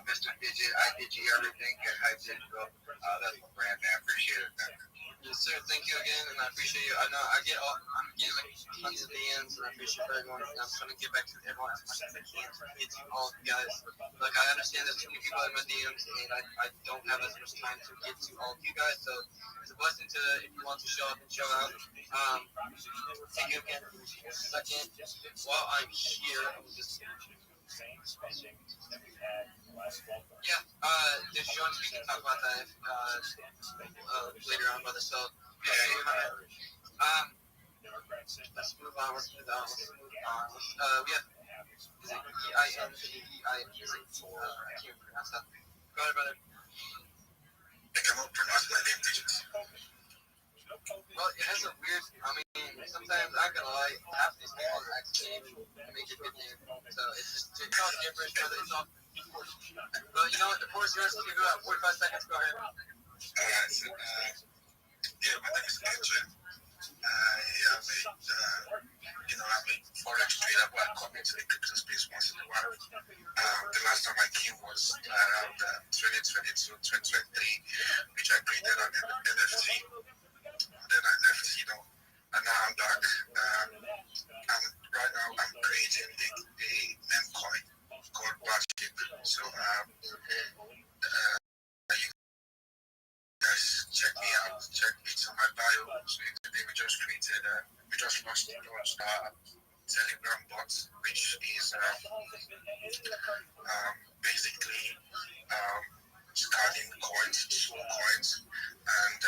Mr. Digit, I Digi everything. Get Hype Digital. That's my brand, man. Appreciate it, man. Yes, sir. Thank you again, and I appreciate you. I know I'm getting like tons of DMs, and I appreciate everyone. And I'm trying to get back to everyone as much as I can to get to all of you guys. Like, I understand there's too many people in my DMs, and I don't have as much time to get to all of you guys. So it's a blessing to, if you want to show up and show out. Thank you again for a second. While I'm here, I'm just. If you want to, we can talk about that later on, brother. So, let's move on. We have, is it EIN? I can't pronounce that. Go ahead, brother. I cannot pronounce my name digits. Well, it has a weird, sometimes I'm gonna lie, half these people are actually make a good name. So it's all different, brother. It's all. But you know what? The floor is yours. Give you about 45 seconds. Go ahead. Alright, so, my name is Andrew. I'm a forex trader who I come into the crypto space once in a while. The last time I came was around 2022, 2023, which I created on NFT. Then I left, and now I'm back. Right now I'm creating a meme coin called Rothschild. So guys, check me out. Check it's on my bio. So today we just launched Telegram bot, which is basically scanning coins, soul coins, and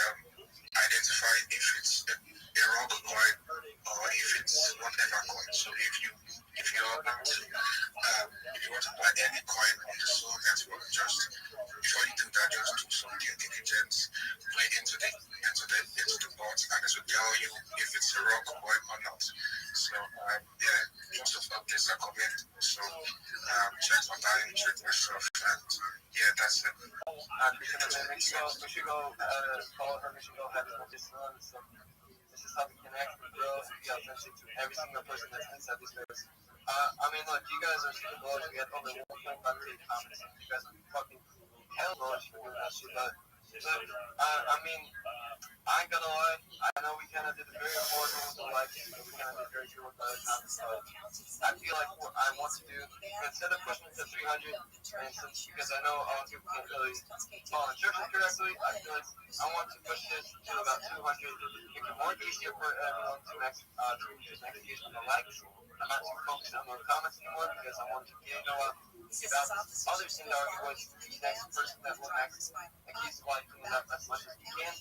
identify if it's a rock coin or if it's whatever coin. So if you want to buy any coin on the Soul Network, just before you do that, just do some due diligence, play into the bot, and it will tell you if it's a rock coin or not. So most of updates are coming. So check online, check myself, and that's it. Make sure go follow her. Make sure go have this on. So this is how we connect, grow, and be authentic to every single person that's inside this space. I mean, look, you guys are super bullish. We had over 1.5 million comments. You guys are fucking hell bullish for doing that shit. But I mean, I ain't gonna lie. I know we kind of did a very important with the likes, but we kind of did very good with the other comments. So I feel like what I want to do, instead of pushing it to 300, and since because I know a lot of people can't really follow instructions correctly, I feel like I want to push this to about 200. Make it more easier for everyone to next engage with the likes. I'm not too focused on the comments anymore because I want to get about others in the argument. The next person that will next keeps liking it up as much as you can.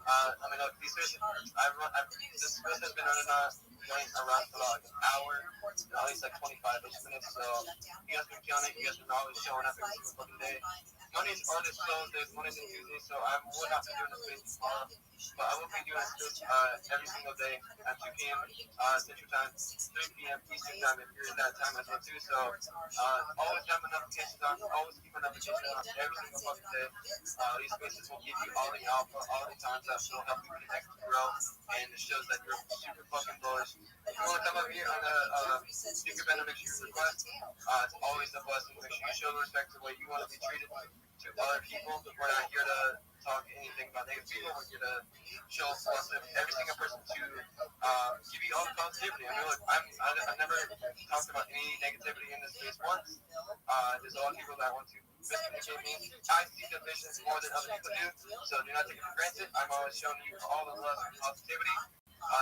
I mean, look, these spaces, this space has been running around for like an hour, at least like 25-ish minutes. So you guys been killing it. You guys been always showing up every single fucking day. Mondays are this closed days, Mondays and Tuesdays, so I will not be doing this space tomorrow. But I will be doing this every single day at 2 p.m. Central Time, 3 p.m. Eastern Time if you're in that time as well too. So always have notifications on, always keep a notification on every single fucking day. These spaces will give you all the alpha, all the content that will help you connect and grow, and it shows that you're super fucking bullish. If you want to come up here on the speaker band and make sure you request, it's always a blessing. Make sure you show respect to the way you want to be treated to other people. We're not here to talk anything about negative people. We're here to show every single person to give you all the positivity. I mean, look, I've never talked about any negativity in this space once. There's a lot of people that want to miscommunicate me. I see the vision more than other people do, so do not take it for granted. I'm always showing you all the love and positivity.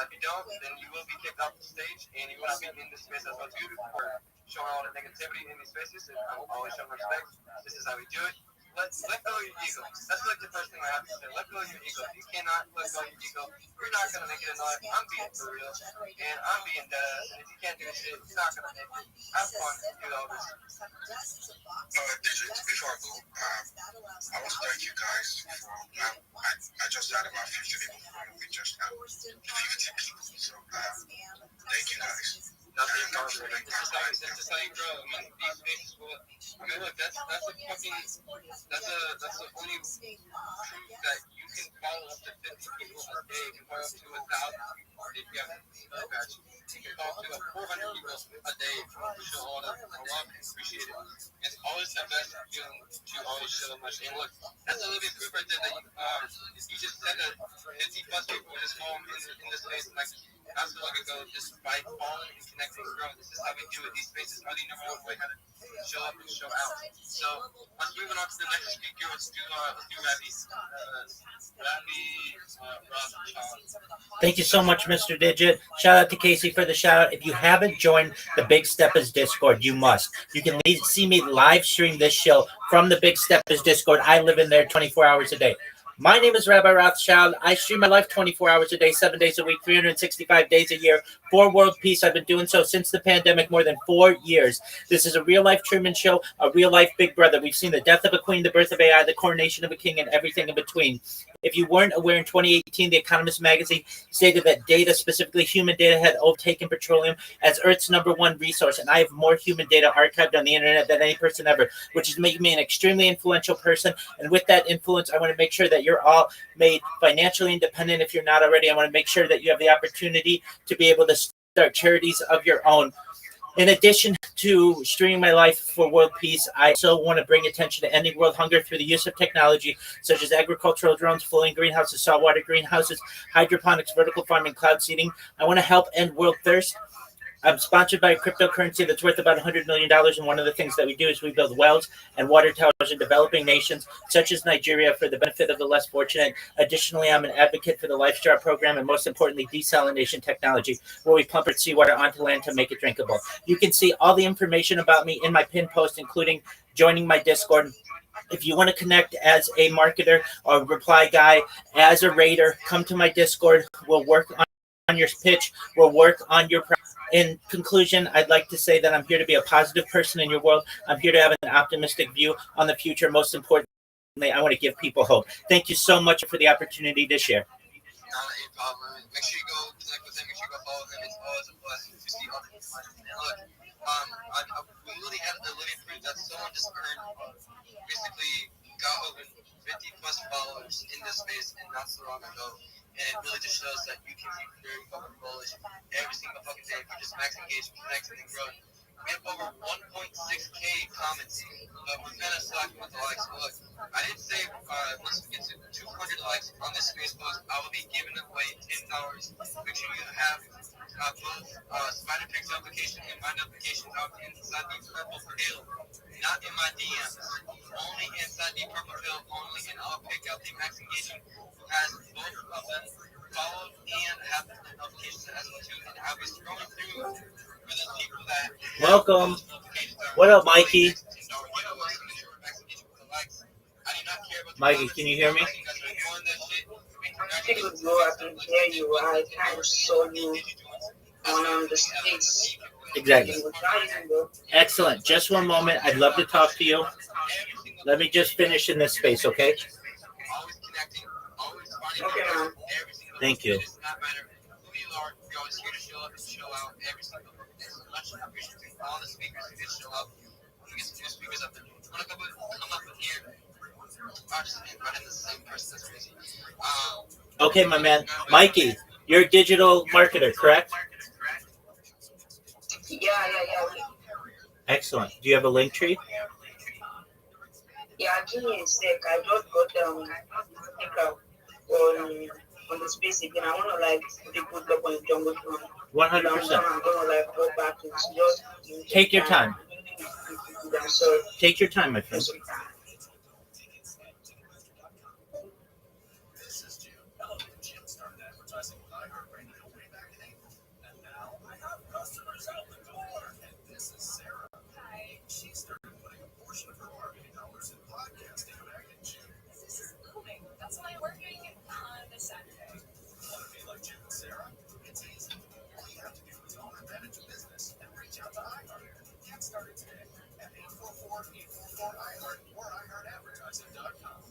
If you don't, then you will be kicked off the stage, and you will not be in this space as well too for showing all the negativity in these spaces. And I'm always showing respect. This is how we do it. Let go of your ego. That's like the first thing I have to say. Let go of your ego. You cannot let go of your ego. You're not going to make it in life. I'm being for real. And I'm being dead. And if you can't do shit, you're not going to make it. Have fun. Do all this. Before I go, I want to thank you guys for, I just had about 50 people following me just now. 50 people. So, thank you guys. Nothing impossible. This is how you grow. I mean, these spaces will. I mean, look, that's a fucking. That's the only proof that you can follow up to 50 people a day. You can follow up to 1,000 people if you have a badge. You can follow up to 400 people a day if you want to show all that. I love and appreciate it. It's always the best feeling to always show much. And look, that's a little bit proof right there that you just said that 50 plus people just fall in this space. Like, not so long ago, just by following and connecting and growing. This is how we do it. These spaces are the number one way how to show up and show out. So let's move on to the next speaker. Let's do Rabbi. Rothschild. Thank you so much, Mr. Digit. Shout out to Casey for the shout out. If you haven't joined the Big Steppers Discord, you must. You can see me live stream this show from the Big Steppers Discord. I live in there 24 hours a day. My name is Rabbi Rothschild. I stream my life 24 hours a day, 7 days a week, 365 days a year for world peace. I've been doing so since the pandemic, more than 4 years. This is a real-life Truman Show, a real-life Big Brother. We've seen the death of a queen, the birth of AI, the coronation of a king, and everything in between. If you weren't aware, in 2018, The Economist magazine stated that data, specifically human data, had overtaken petroleum as Earth's #1 resource, and I have more human data archived on the internet than any person ever, which is making me an extremely influential person. And with that influence, I want to make sure that you're all made financially independent. If you're not already, I want to make sure that you have the opportunity to be able to start charities of your own. In addition to streaming my life for world peace, I also want to bring attention to ending world hunger through the use of technology such as agricultural drones, floating greenhouses, saltwater greenhouses, hydroponics, vertical farming, cloud seeding. I want to help end world thirst I'm sponsored by a cryptocurrency that's worth about $100 million. And one of the things that we do is we build wells and water towers in developing nations, such as Nigeria, for the benefit of the less fortunate. Additionally, I'm an advocate for the LifeStar program and, most importantly, desalination technology, where we pump seawater onto land to make it drinkable. You can see all the information about me in my pinned post, including joining my Discord. If you want to connect as a marketer or reply guy, as a raider, come to my Discord. We'll work on your pitch. We'll work on your in conclusion, I'd like to say that I'm here to be a positive person in your world. I'm here to have an optimistic view on the future. Most importantly, I want to give people hope. Thank you so much for the opportunity to share. Not a problem. Make sure you go connect with him. Make sure you go follow him. It's always a blessing to see other people. And look, we really had a living proof that someone just earned, basically got over 50 plus followers in this space and not so long ago. And it really just shows that you can be very fucking bullish every single fucking day if you just max engage, connecting, and growing. We have over 1.6K comments, but we're kind of slacking with the likes. But look, I did say once we get to 200 likes on this space post, I will be giving away $10. Make sure you have both Spider Picks application and my notifications out inside the purple pill, not in my DMs. Only inside the purple pill, only, and I'll pick out the max engagement who has both of them followed and have the notifications as well too. And I'll be scrolling through for the people that welcome. What up, Mikey? Mikey, can you hear me? Bro, I can hear you. I kind of saw you on the States. Exactly. Excellent. Just one moment. I'd love to talk to you. Let me just finish in this space, okay? Okay, man. Thank you. All the speakers who did show up. We get some new speakers up there. Want to come up in here? I'll just invite in the same person. That's crazy. Okay, my man. Mikey, you're a digital marketer, correct? Yeah. Excellent. Do you have a link tree? Yeah, give me a sec. I just got on the space again. I want to like put up on the jungle phone. 100%. I'm gonna like go back to just take your time. Take your time, my friend. That's why I'm working on this Saturday. Want to be like Jim and Sarah? It's easy. All you have to do is own or manage a business and reach out to iHeart. Get started today at 844-844-iHeart or iHeartAdvertising.com.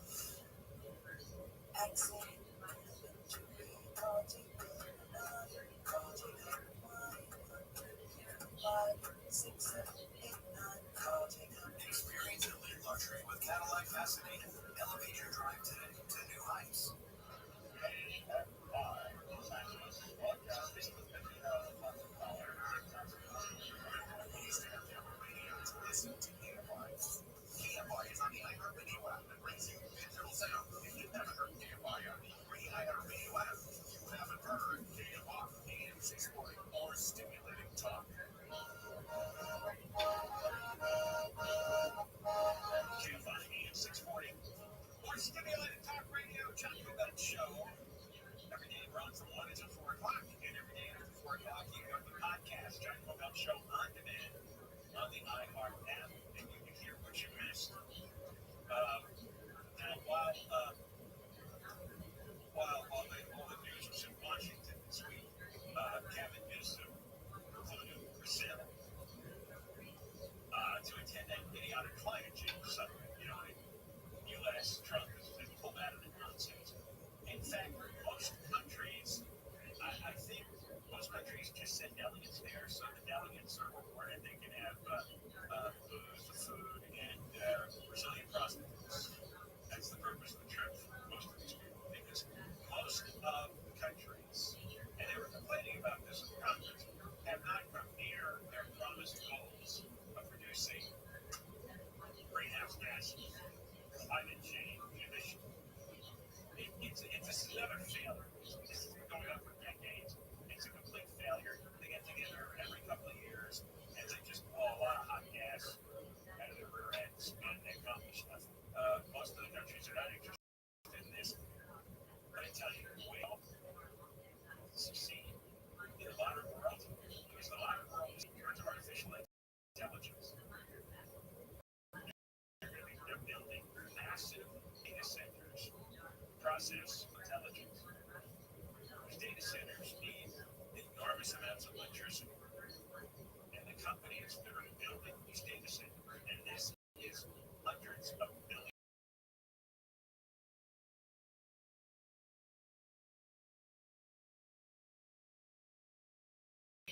Experience elite luxury with Cadillac Fascinator. Elevate your drive today to new heights. Listen to KFI. KFI is on the iHeartRadio app that brings you digital sound. If you've never heard KFI on the iHeartRadio app, you haven't heard KFI AM 640 or stimulating talk. KFI AM 640 or stimulating talk radio. John Kubek Show. Every day runs from 1 until 4 o'clock, and every day after 4 o'clock, you have the podcast, John Kubek Show on demand on the iHeart app, and you can hear what you missed. Now, while the news was in Washington this week, Kevin Newsom flew to Brazil to attend an idiotic climate change summit. You know, the U.S. Trump has pulled out of the nonsense.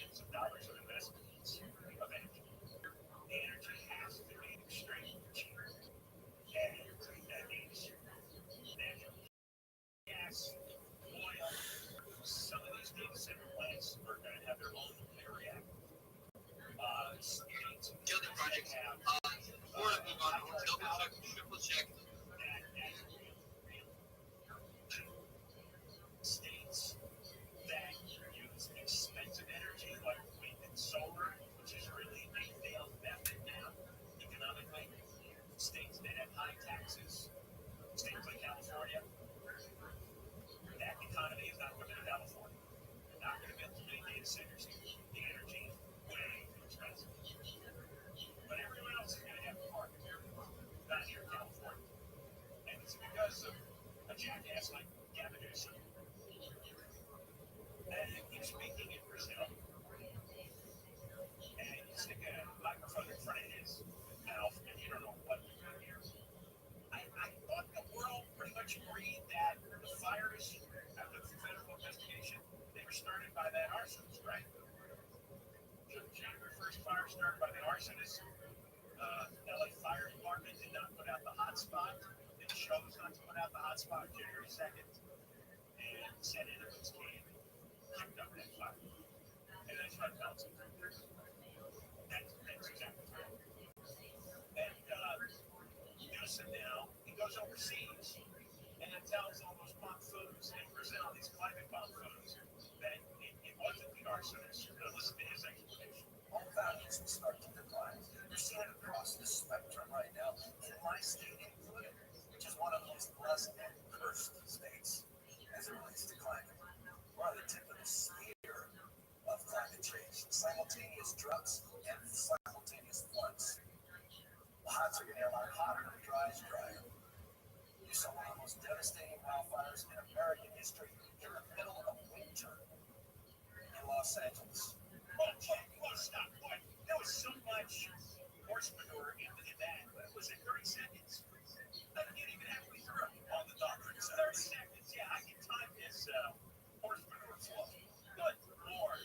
trillions of dollars of investments of energy. The energy has to be extremely cheap. And that means natural gas, oil. Some of these data center plants are going to have their own nuclear reactor. The other projects have. Before I move on, triple check. States that use expensive energy like wind and solar, which is really a failed method now economically. States that have high taxes, states like California, that economy is not going to California. They're not going to build too many data centers here. The energy is way too expensive. But everyone else is going to have a market, not here in California. And it's because of a jackass like Gavin Newsom. And he's speaking in Brazil, and you stick a microphone in front of his mouth, and you don't know what to hear. I thought the world pretty much agreed that the fires after the federal investigation, they were started by that arsonist, right? The January 1st fire started by the arsonist. LA Fire Department did not put out the hotspot. They chose not to put out the hotspot January 2nd, and Senate Edmonds came. Kicked up that fire. And that's what Nelson did. That's exactly right. And Newsom now, he goes overseas and it tells all those buffoons in Brazil, these climate buffoons, that it wasn't the arsonist. Listen to his explanation. All values will start to decline. You're seeing it across the spectrum right now, in my state included, which is one of the most blessed and cursed states as it relates to climate. We're on the tip of the spear of climate change, simultaneous droughts and simultaneous floods. The hots are getting a lot hotter, the dries drier. You saw one of the most devastating wildfires in American history in the middle of winter in Los Angeles. Stop. What? There was so much horse manure in that. Was it 30 seconds? I didn't even have to be through on the dot. 30 seconds. Yeah, I can time this horse manure flow. Good Lord.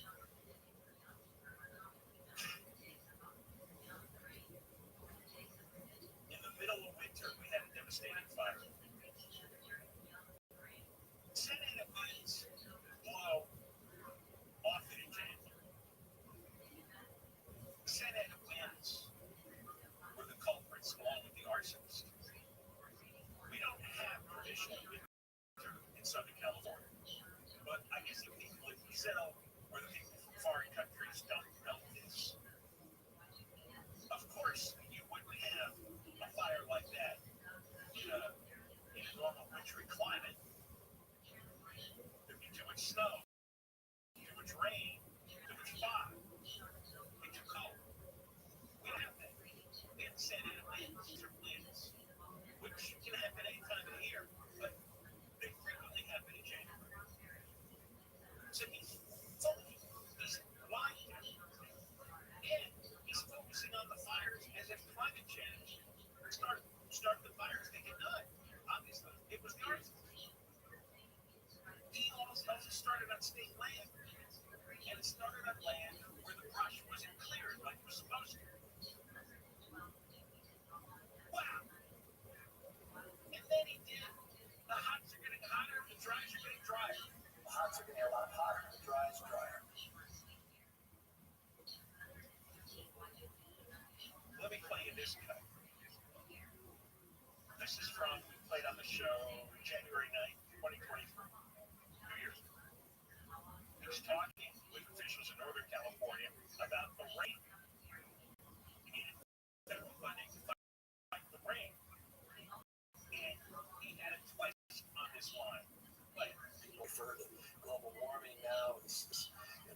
In the middle of winter, we had a devastating fire. Senate events blow often in January. Senate wins were the culprits along with the arsonists. We don't have traditional winter in Southern California, but I guess the people in Brazil or the people from foreign countries don't know this. Of course, you wouldn't have a fire like that in a normal wintry climate. There'd be too much snow, too much rain, too much fog. It'd be too cold. We don't have that. We have Senate winds or winds, which can happen any time of the year, but they frequently happen in January. So he's phony. He's lying. And he's focusing on the fires as if climate change start the fires they get done. Obviously, it was the arsonists. He also started on state land. And it started on land where the brush wasn't cleared like it was supposed to. Wow. And then he did. The hots are getting hotter, the dries are getting drier. The hots are getting a lot hotter, the dries drier. Let me play you this cut. This is from, we played on the show January 9th, 2023, 2 years ago. He was talking with officials in Northern California about the rain. He needed federal funding to fight the rain. And he had a twist on this line. People refer to global warming now as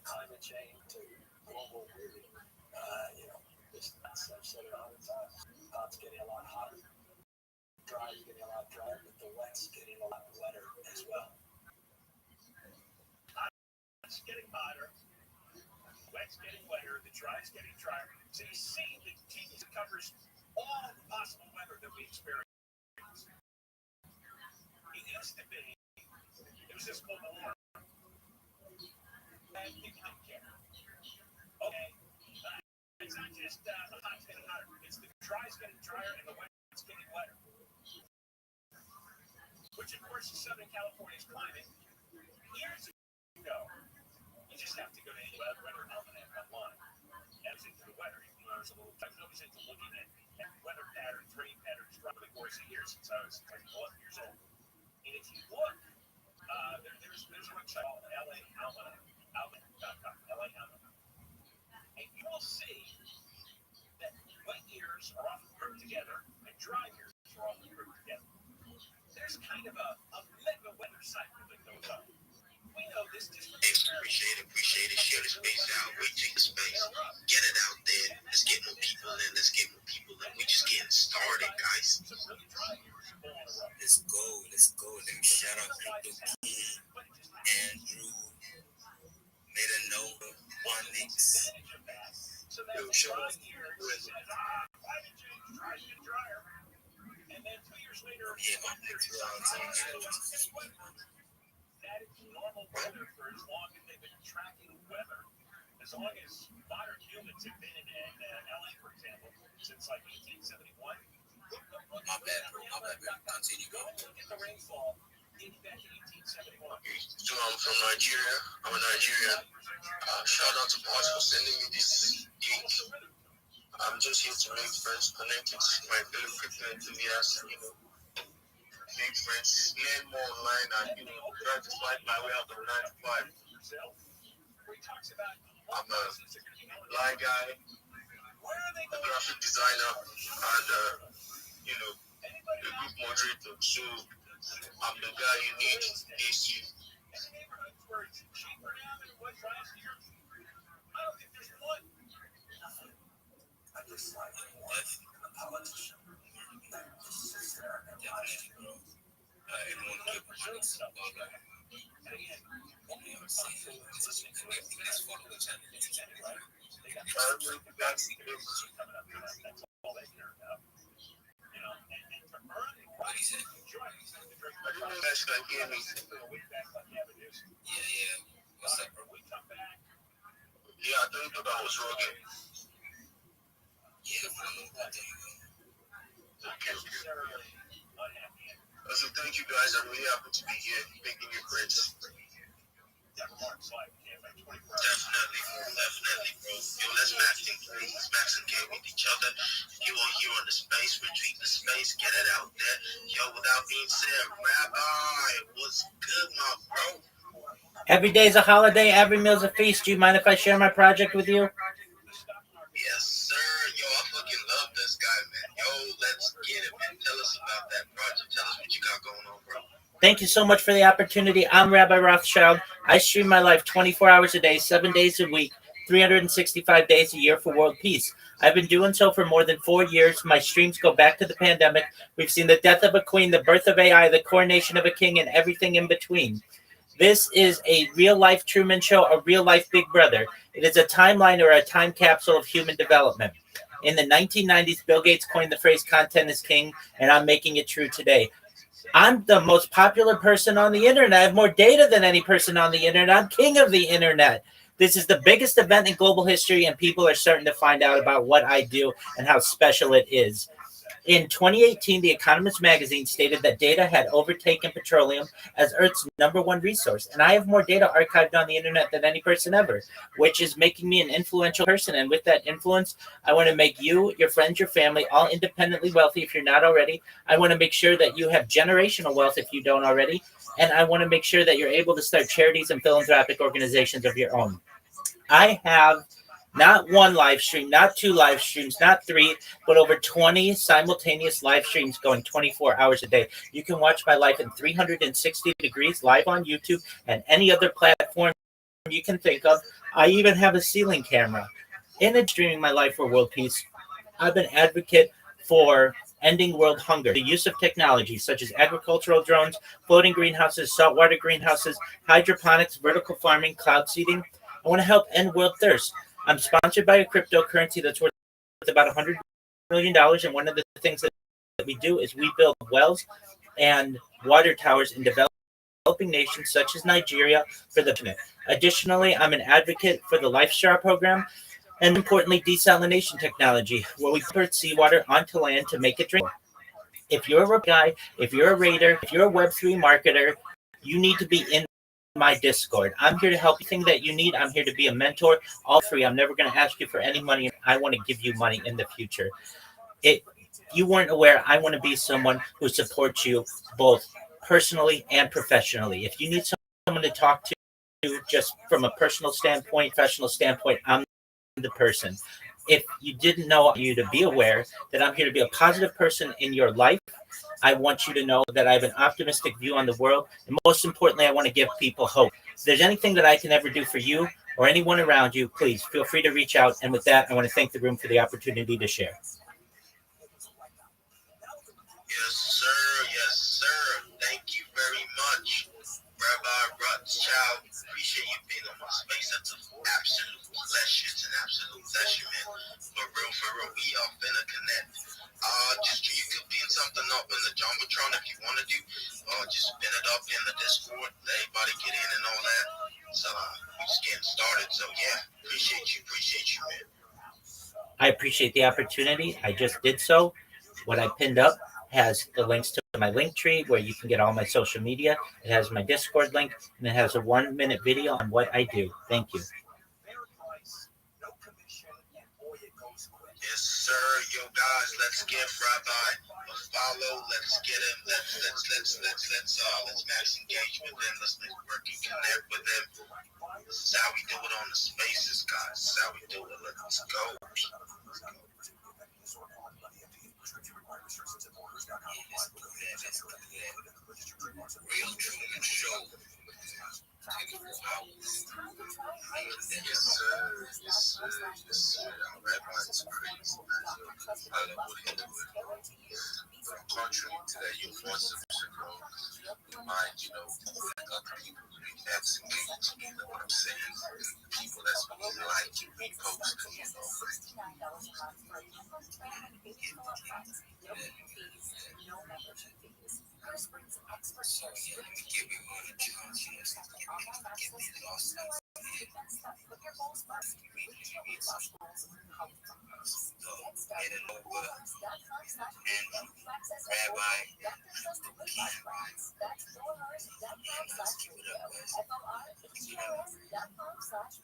climate change to global, I've said it 100 times. Hot's getting a lot hotter. Dry is getting a lot drier, but the wet's getting a lot wetter as well. Hot's getting hotter. Wet's getting wetter. The dry's getting drier. So you see, the TV covers all the possible weather that we experience. It used to be, it was just global warming. And people didn't care. It's not just the hot's getting hotter. It's the dry's getting drier and the wet's getting wetter. Which, of course, is Southern California's climate. Years ago, you just have to go to any weather almanac online. Everything to the weather. There's a little time. I was into looking at weather patterns, rain patterns throughout the course of years since I was 11 years old. And if you look, there's a website called LAalmanac.com, LA Almanac. And you will see that wet years are often grouped together and dry years are often grouped together. There's kind of a mega weather cycle that goes on. We know this district. Appreciate it. Share the space out. We take the space. Get it out there. Let's get more people in. We just getting started, guys. Let's go. Let me shout out Crypto King, Andrew, Metanova, Onyx. Yo, shout out to you. And then 2 years later, Yeah, my next that is normal weather for as long as they've been tracking weather. As long as modern humans have been in LA, for example, since like 1871. My bad. Continue. Go look at the rainfall dating back to 1871. So I'm from Nigeria. I'm a Nigerian. Shout out to Boss for sending me this link. I'm just here to make friends, connect with my fellow crypto enthusiasts, make friends, learn more online, and try to find my way out of 9 to 5. I'm a blind guy, a graphic designer, and a group moderator. So I'm the guy you need. Ace you. I just like a politician that just sits there and watches you. Everyone good projects. And again, let's follow the channel. That's all they care about. And to earn what he said. I don't know if you guys can hear me. Yeah. What's up, bro? Yeah, I think that was rugged. Yeah, Okay. So thank you guys. I'm really happy to be here making your friends. Definitely, bro. Yo, let's max things, please. Let's max and game with each other. If you are here on the space, retweet the space, get it out there. Yo, without being said, Rabbi, what's good, my bro? Every day is a holiday. Every meal's a feast. Do you mind if I share my project with you? Yes, sir. Yo, I fucking love this guy, man. Yo, let's get it, man. Tell us about that project. Tell us what you got going on, bro. Thank you so much for the opportunity. I'm Rabbi Rothschild. I stream my life 24 hours a day, 7 days a week, 365 days a year for world peace. I've been doing so for more than 4 years. My streams go back to the pandemic. We've seen the death of a queen, the birth of AI, the coronation of a king, and everything in between. This is a real-life Truman Show, a real-life Big Brother. It is a timeline or a time capsule of human development. In the 1990s, Bill Gates coined the phrase content is king, and I'm making it true today. I'm the most popular person on the internet. I have more data than any person on the internet. I'm king of the internet. This is the biggest event in global history, and people are starting to find out about what I do and how special it is. In 2018, The Economist magazine stated that data had overtaken petroleum as Earth's #1 resource. And I have more data archived on the internet than any person ever, which is making me an influential person. And with that influence, I want to make you, your friends, your family, all independently wealthy if you're not already. I want to make sure that you have generational wealth if you don't already. And I want to make sure that you're able to start charities and philanthropic organizations of your own. I have not one live stream, not 2 live streams, not 3, but over 20 simultaneous live streams going 24 hours a day. You can watch my life in 360 degrees live on YouTube and any other platform you can think of. I even have a ceiling camera. In streaming my life for world peace, I've been an advocate for ending world hunger. The use of technology such as agricultural drones, floating greenhouses, saltwater greenhouses, hydroponics, vertical farming, cloud seeding. I want to help end world thirst. I'm sponsored by a cryptocurrency that's worth about $100 million. And one of the things that we do is we build wells and water towers in developing nations such as Nigeria for the planet. Additionally, I'm an advocate for the Life Star program. And importantly, desalination technology, where we put seawater onto land to make it drinkable. If you're a guy, if you're a raider, if you're a Web3 marketer, you need to be in my Discord. I'm here to help anything that you need. I'm here to be a mentor. All free. I'm never going to ask you for any money. I want to give you money in the future. It you weren't aware, I want to be someone who supports you both personally and professionally. If you need someone to talk to just from a personal standpoint, professional standpoint, I'm the person. If you didn't know, you to be aware that I'm here to be a positive person in your life. I want you to know that I have an optimistic view on the world. And most importantly, I want to give people hope. If there's anything that I can ever do for you or anyone around you, please feel free to reach out. And with that, I want to thank the room for the opportunity to share. Yes, sir. Yes, sir. Thank you very much, Rabbi Rothschild. Appreciate you being on my space. That's an absolute pleasure. It's an absolute pleasure, man. For real. We are finna connect. Just you could pin something up in the Jumbotron if you want to do. Just pin it up in the Discord. Let everybody get in and all that. So we just getting started. So yeah, appreciate you, man. I appreciate the opportunity. I just did so. What I pinned up has the links to my link tree where you can get all my social media. It has my Discord link and it has a 1-minute video on what I do. Thank you. Yes, sir. Yo, guys, let's give Rabbi a follow. Let's get him. Let's max engagement then. Let's network and connect with him. This is how we do it on the spaces, guys. This is how we do it. Let's go. Real Truman Show. 24 hours. Yes, sir. Rabbi's crazy, man. I love what he doing. Contrary to that, your voice of your mind, other people that's engaged, you know what I'm saying? People that's really like you, repost, So, yeah, let me give you one chance, get me lost in heading over and Rabbi, and let's keep it up, guys.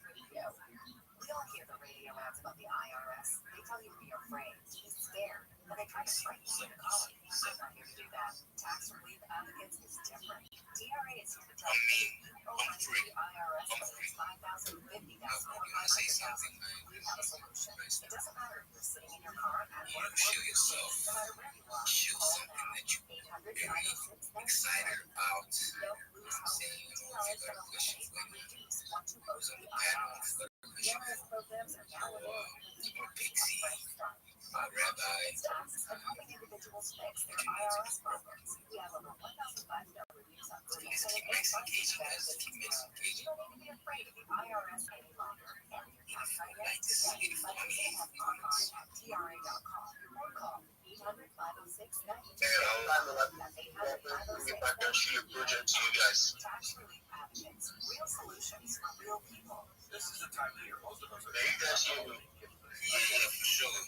We all hear the radio ads about the IRS. They tell you to be afraid, to be scared, and they try to frighten you into college. I'm not here to do that. Tax relief advocates is different. TRA is here to tell you I'm free. the IRS pays 5,000, 50,000, or 500,000. We have a solution. It doesn't matter if you're sitting in your car at work. Show yourself. Show something that you're very excited about. I'm saying, if you got a question for me, who's on the panel, if you got a question for Pixie, Rabbi, helping individuals fix their IRS problems. We have over 1,500 reviews on Google. let's keep Max engaging, guys. Let's keep Max engaging. You don't need to be afraid of the IRS any longer. And your tax Like this, get it funny comments. TRA.com or call 800-506-90. get back there and shoot a project to you guys. Tax relief advocates, real solutions for real people. This is the time of year most of us are There you guys hear me. Yeah, for sure.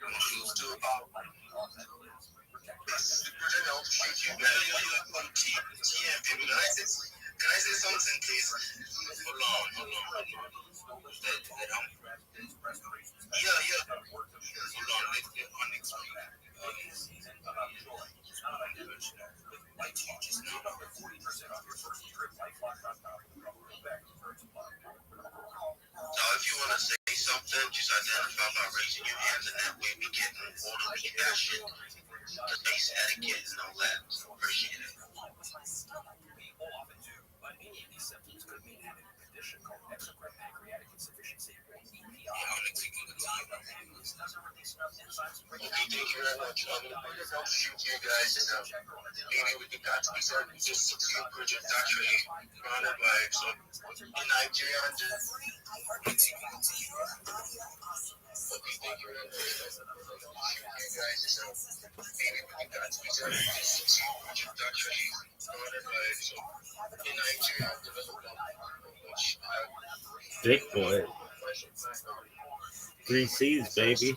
Let's do about this is the project I want to shoot you guys. TM, baby. Can I say something, please? Hold on. That I'm. Yeah. Hold on, let's explain. Like you just know. So if you want to say something, just identify by raising your hands, and that way we get an orderly fashion, the base etiquette and all that. So appreciate it. People often do, but any of these symptoms could mean having a condition called exocrine pancreatic insufficiency, or EPI. Okay, thank you very much. I'm going to help shoot you guys, and maybe we can catch me some just to see project actually running by so in Nigeria and just okay, thank you very much. You guys, so maybe we can catch me some just to see project actually running by so in Nigeria and development. Big boy. 3 C's, baby.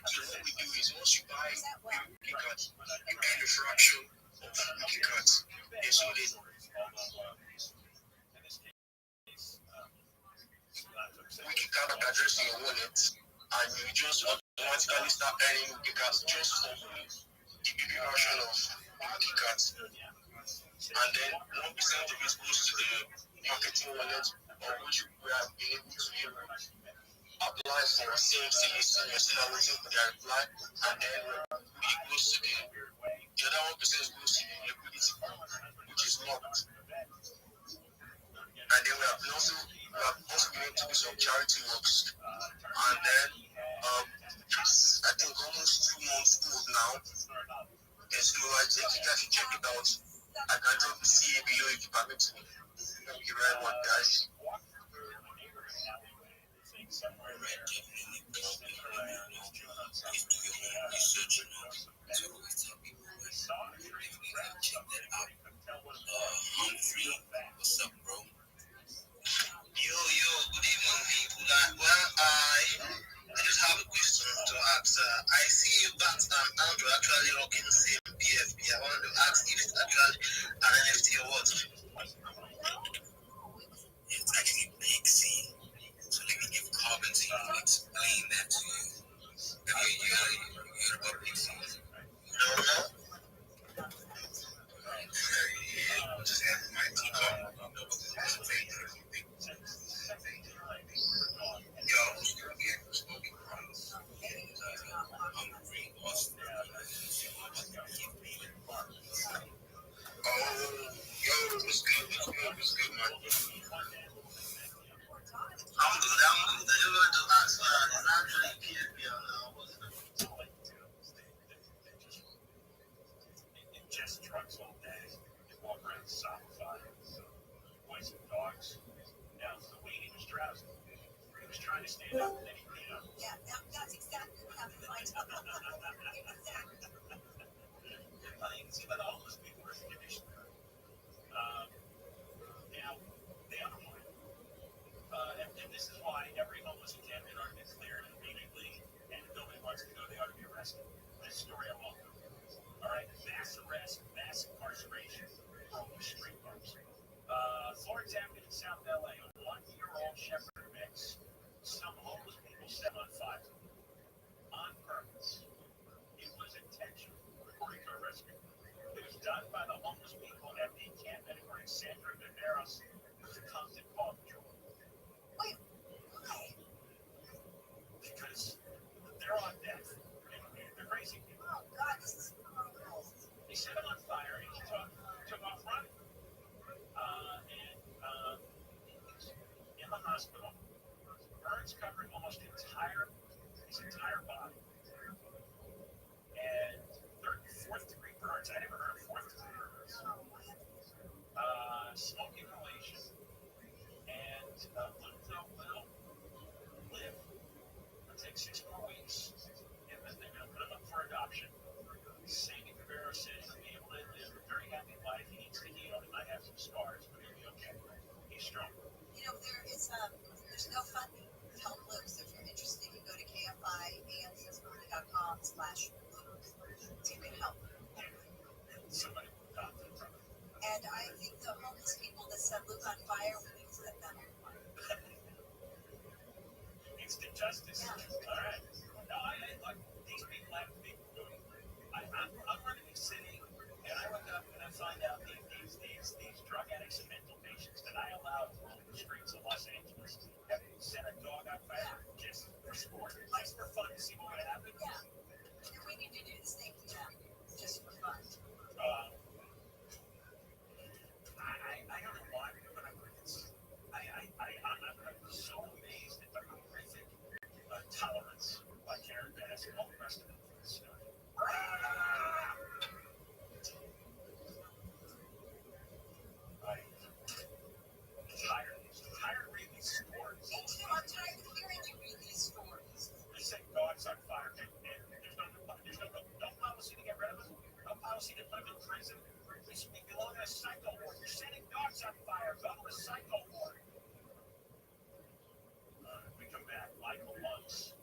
So what we do is once you buy Wiki Cards, you earn a fraction of Wiki Cards. And so they Wiki Card address in your wallet, and you just automatically start earning Wiki Cards just for the BB version of Wiki Cards. And then 1% of it goes to the marketing wallet, of which we have been able to apply for CMC listing. You're still waiting for their reply, and then it goes to the other 1% goes to the liquidity pool, which is locked. And then we have also been able to do some charity works. And then I think almost 2 months old now. And so I think you guys should check it out. I can drop the CA below if you permit me. Thank you very much, guys. What's up, bro? Yo, good evening, people. I just have a question to ask. I see you that Andrew actually rocking the same PFP. I wanted to ask if it's actually an NFT or what. It's actually Big C. So let me give Carbon to you and explain that to you. Have you heard about Big C? No. Just have my teacher. What's good, man? I'm good. You want to ask is actually PFP Just trucks all day. You walk around zombified. Boys and dogs. Now the way he was drowsy. He was trying to stand up and then he cleaned up. Yeah, that's exactly what happened to my dog. Exactly. You can see that all those people are conditioned. Now, the other one, and this is why every homeless encampment ought to be cleared immediately, and if nobody wants to go, they ought to be arrested. This story I won't go. All right, mass arrest, mass incarceration, homeless street bums. Florence Avenue in South LA, a 1-year-old shepherd mix. Some homeless people set on fire on purpose. It was intentional, according to a rescue. It was done by the homeless people at the encampment, according to Sandra Guerreros, who's a Compton Paw Patrol. Wait, why? Because they're on death. They're crazy people. Oh, God, this is horrible. They set him on fire and he took off running. In the hospital, burns covering almost his entire body. And fourth-degree burns. I never heard of fourth-degree burns. Smoke inhalation. And will live. It'll take 6 more weeks. And then they're going to put him up for adoption. Sandy Rivera says he'll be able to live a very happy life. He needs to heal. He might have some scars, but he'll be okay. He's strong. You know, there's no funding to help Blues. If you're interested, you go to KFIAnswersMoney.com/Blues to get help. Somebody will adopt him from it. And I think the homeless people that set Luke on fire, we need to set them on fire. Instant justice. Yeah. All right. No, look, these people have to be. I'm running a city, and I look up and I find out these drug addicts and mental patients that I allowed to roam the streets of Los Angeles have set a dog on fire just for sport, just for fun to see what would happen. Yeah. And we need to do the same to them, just for fun. I don't know why, but I'm a psycho ward. You're setting dogs on fire. Go to a psycho ward. We come back, Michael Monks.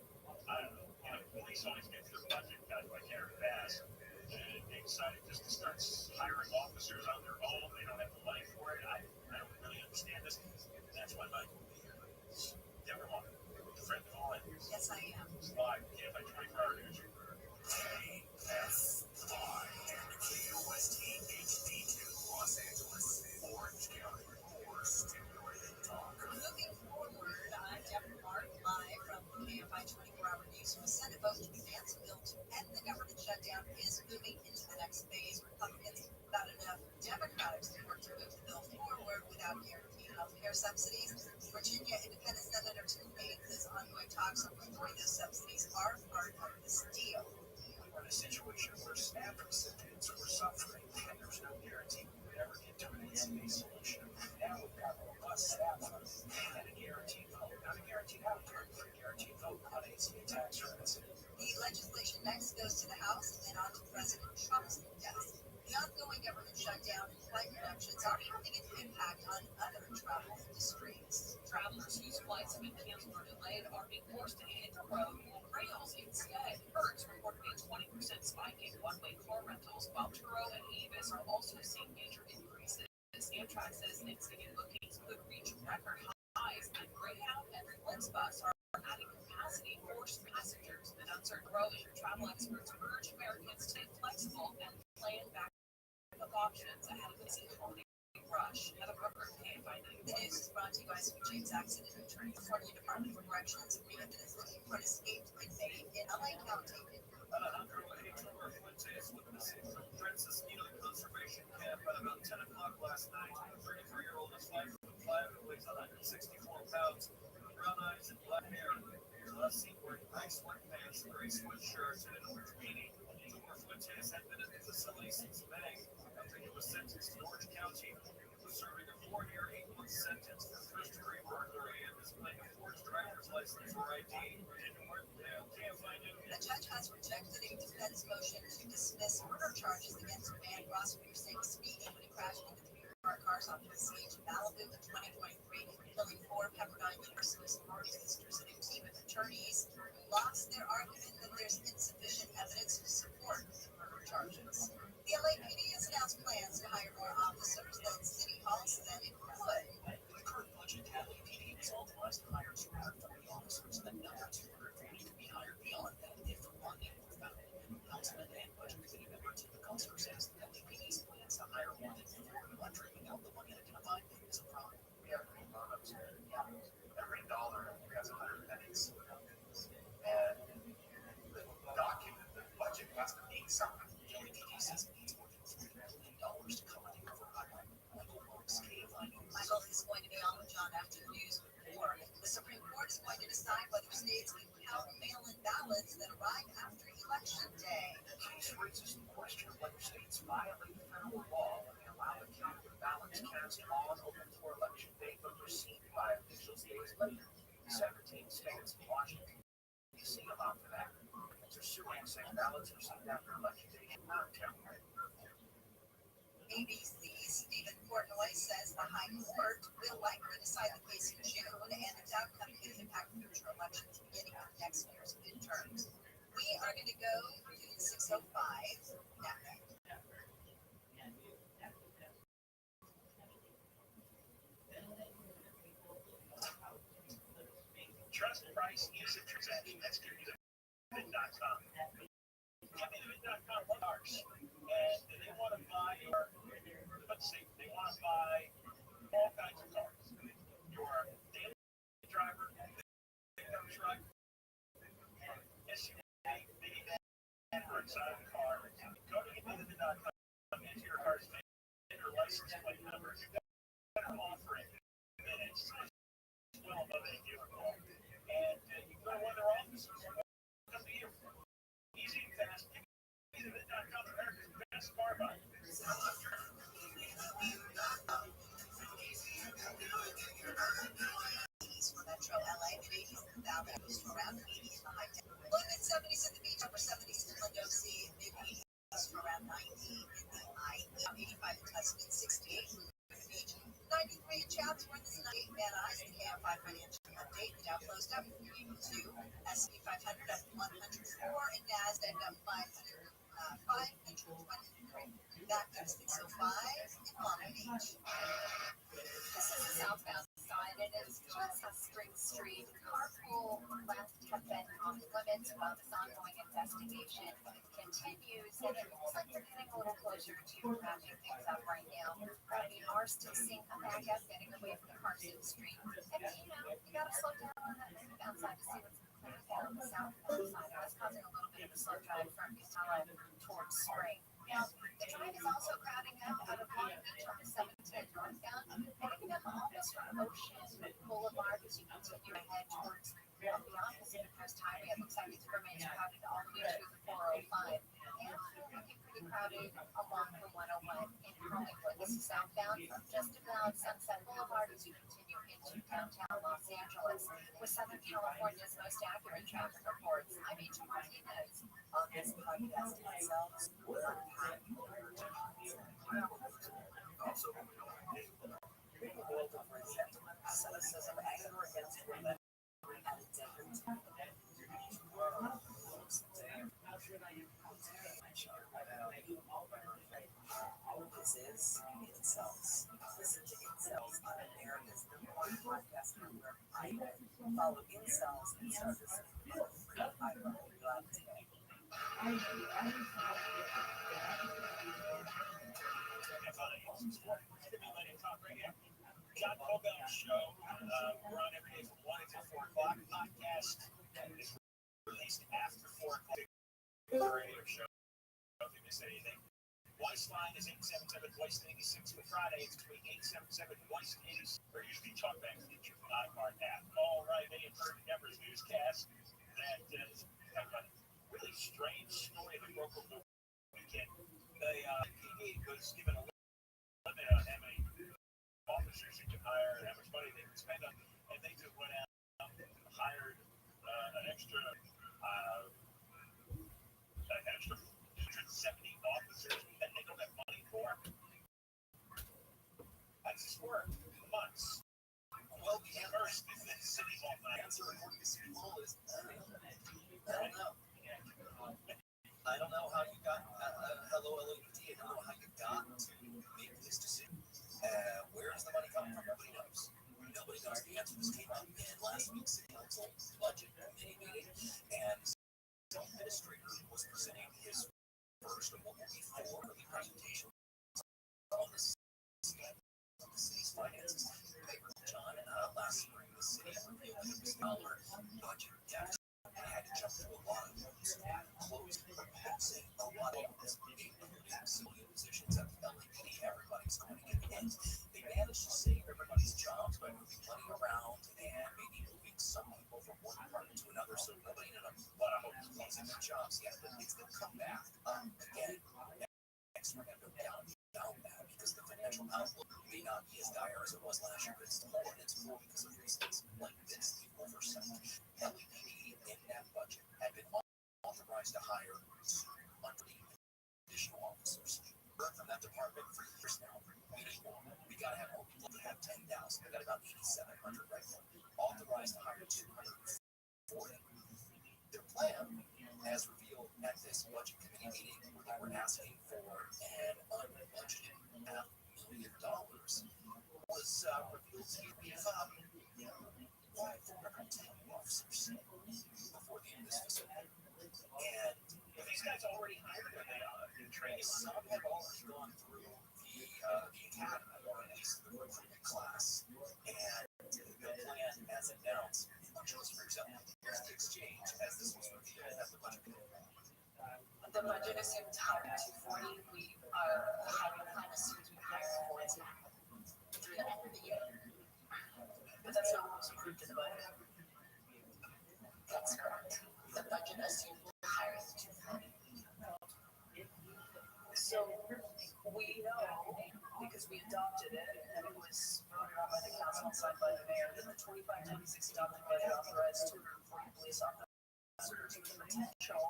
I don't know. Police always get their budget cut by Karen Bass. They decided just to start hiring officers on their own. They don't have the money for it. I don't really understand this. That's why Michael will be here. Never mind. Friend of all. Yes, I am. Live, KFI 24 News. KFI and KOST HD2 Los Angeles, Orange County, more stimulating talk. Moving forward, I'm Deborah Mark, live from KFI 24-hour news. The Senate vote to advance a bill to end the government shutdown is moving into the next phase. Republicans got enough Democratic support to move the bill forward without guaranteed health care subsidies. Virginia Independent Senator Tim Kaine says ongoing talks on restoring those subsidies are part of this deal. We're in a situation where SNAP recipients were suffering, and there's no guarantee we would ever get to an ACA solution. Now we've got a robust SNAP fund and a guaranteed vote, not a guaranteed health care, but a guaranteed vote on ACA tax credits. The legislation next goes to the House and then on to President Trump's desk. The ongoing government shutdown and flight reductions are having an impact on other travel industries. Travelers whose flights have been canceled or delayed are being forced to hit the road in rails instead. Hertz reported a 20% spike in one-way car rentals, while Turo and Avis are also seeing major increases. Amtrak says next-day bookings could reach record highs, and Greyhound and Flixbus are adding capacity for passengers. An uncertain road, travel experts urge Americans to stay flexible and plan backup options ahead of this holiday rush. Heather Brooker, KFI News. The news is brought to you by James Jackson, an attorney. California Department of Corrections agreement that is looking for an escaped inmate in LA County. Francisco Conservation Camp at about 10 o'clock last night. A 33-year-old is 5'5" and weighs 164 pounds, brown eyes and black hair. He was last seen wearing gray sweatpants, gray sweatshirt, and an orange beanie. Fuentes had been in the facility since May after he was sentenced in Orange County. He was serving a 4-year, 8-month sentence for first-degree burglary and displaying a forged driver's license for ID. The judge has rejected a defense motion to dismiss murder charges against a man prosecutor saying speeding when he crashed into 3 cars off the stage in Malibu in 2023, killing 4 Pepperdine University sisters. And a team of attorneys lost their argument that there's insufficient evidence to support murder charges. The LAPD has announced plans to hire more officers than City Hall said it would. The current budget, LAPD is authorized to hire 230 officers, and another 230 to be hired beyond that if funding were found. Ultimately, and Budget Committee member Tim Coaster says the LAPD's plans to hire more than 400 without the money identified is a problem. We have a lot of every dollar has 100 pennies. And the document, the budget has to mean something. The LAPD says it needs more than $3 million to cover the override. Michael Monks, KFI News. Michael is going to be on with John after the news before. The Supreme Court is going to decide whether states can count mail-in ballots that arrive after Election Day. This raises the question of whether states violate federal law when they allow the count of ballots cast on or before Election Day but received by officials days later. 17 states in Washington, D.C. allow for that. They're suing, saying ballots received after Election Day should not count. ABC's Stephen Portnoy says the High Court will likely decide the case in June, and its outcome could impact future elections beginning with next year's midterms. We are going to go to 6:05 now. Trust price is a transaction. That's good. Bid.com. Bid.com $1. And they want to buy your, let's see, they want to buy all kinds of cars. Your daily driver, pickup truck, SUV, minivan, or exotic car. Go to bid.com, enter your car's VIN or license plate number. You've got an offer in minutes. Well above any given call. And you go to one of their offices. Come to you. Easy and fast. Bid.com, America's best car buy. For Metro LA, mid-80s in the Valley, around 80 in the high tech. Low mid-70s in the beach, upper 70s in Lindo Sea, mid-80s around 90 in the IE, 85 in Tustin, 60 And eyes the KFI financial update. The Dow closed up 42, S&P 500 up 104, and Nasdaq up 523. Back to 605 in Long Beach. This is the southbound side. It is just on Spring Street. Carpool left have been off limits while this ongoing investigation continues. And it looks like we're getting a little closer to wrapping things up right now. We are still seeing a back up, getting away from the Carson Street. And you gotta slow down on that northbound side to see what's going on the southbound side. That's causing a little bit of a slow drive from Catella towards Spring. Now, the drive is also crowding out of Long Beach on the 710 northbound, picking up almost from Ocean Boulevard as you continue ahead towards the opposite coast highway. It looks like it remains crowded all the way to the 405. And looking pretty crowded along the 101 in Hollywood. This is southbound from just about Sunset Boulevard as you continue into downtown Los Angeles with Southern California's most accurate traffic reports. I'm H. Martinez. On this podcast itself, also, people will resent cynicism, anger against women, and This is Incels. Listen to Incels on America's #1 podcast network. Follow Incels and start listening for free. I love today. John Colbell Show. We're on every day from 1 until 4 o'clock. Podcast is released after 4 o'clock. The radio show. If you miss anything. Weiss line is 877 Weiss 86. For Friday, it's between 877 Weiss 86. Or usually talkback feature from iPart app. All right, they have heard Denver's newscast that have a really strange story that broke over the weekend. The PD was given a limit on how many officers you can hire and how much money they can spend on, and they just went out and hired an extra 170 officers that they don't have money for. That's just work. Months. Well, the Amherst is the city hall. The answer according to City Hall is I don't know how you got hello LAPD. I don't know how you got to make this decision. Where is the money coming from? Nobody knows. Nobody knows. The answer just came out in last week's City Council budget committee meeting, and the administrator was presenting his first of what will be 4 early presentations on the city's finances. John, last spring, the city revealed that it was dollar budget deficit. They had to jump through a lot of those, closing, passing a lot of those, including civilian positions at the LAPD. Everybody's going to get hit. They managed to save everybody's jobs by moving money around and maybe moving some people from one department to another, so nobody ended up losing their jobs yet. But it's going to come back again. Next, we're going to go down bad because the financial outlook may not be as dire as it was last year, but it's more, and it's more because of reasons like this. The oversight. LAPD in that budget had been authorized to hire 200 additional officers. Work from that department for years now. We need more. We got to have more people. We have 10,000. We got about 8,700 right now. Authorized to hire 240. Their plan, as revealed at this budget committee meeting, where they were asking for an unbudgeted $500,000, was revealed to be 410 officers before the end of this fiscal year. And these guys already hired when they trained. Some have already gone through the academy, or at least the recruitment class. And the plan, as announced, just for example, here's the exchange as this was revealed at the budget committee. the budget assumes hire 240. We are hiring plan assumes we hire 40 through the end of the year. But that's not what was approved in the budget. That's correct. The budget assumed hiring 240. So we know, because we adopted it, and it was voted on by the council and signed by the mayor, that the 25-26 adopted budget authorized 240 police officers with the potential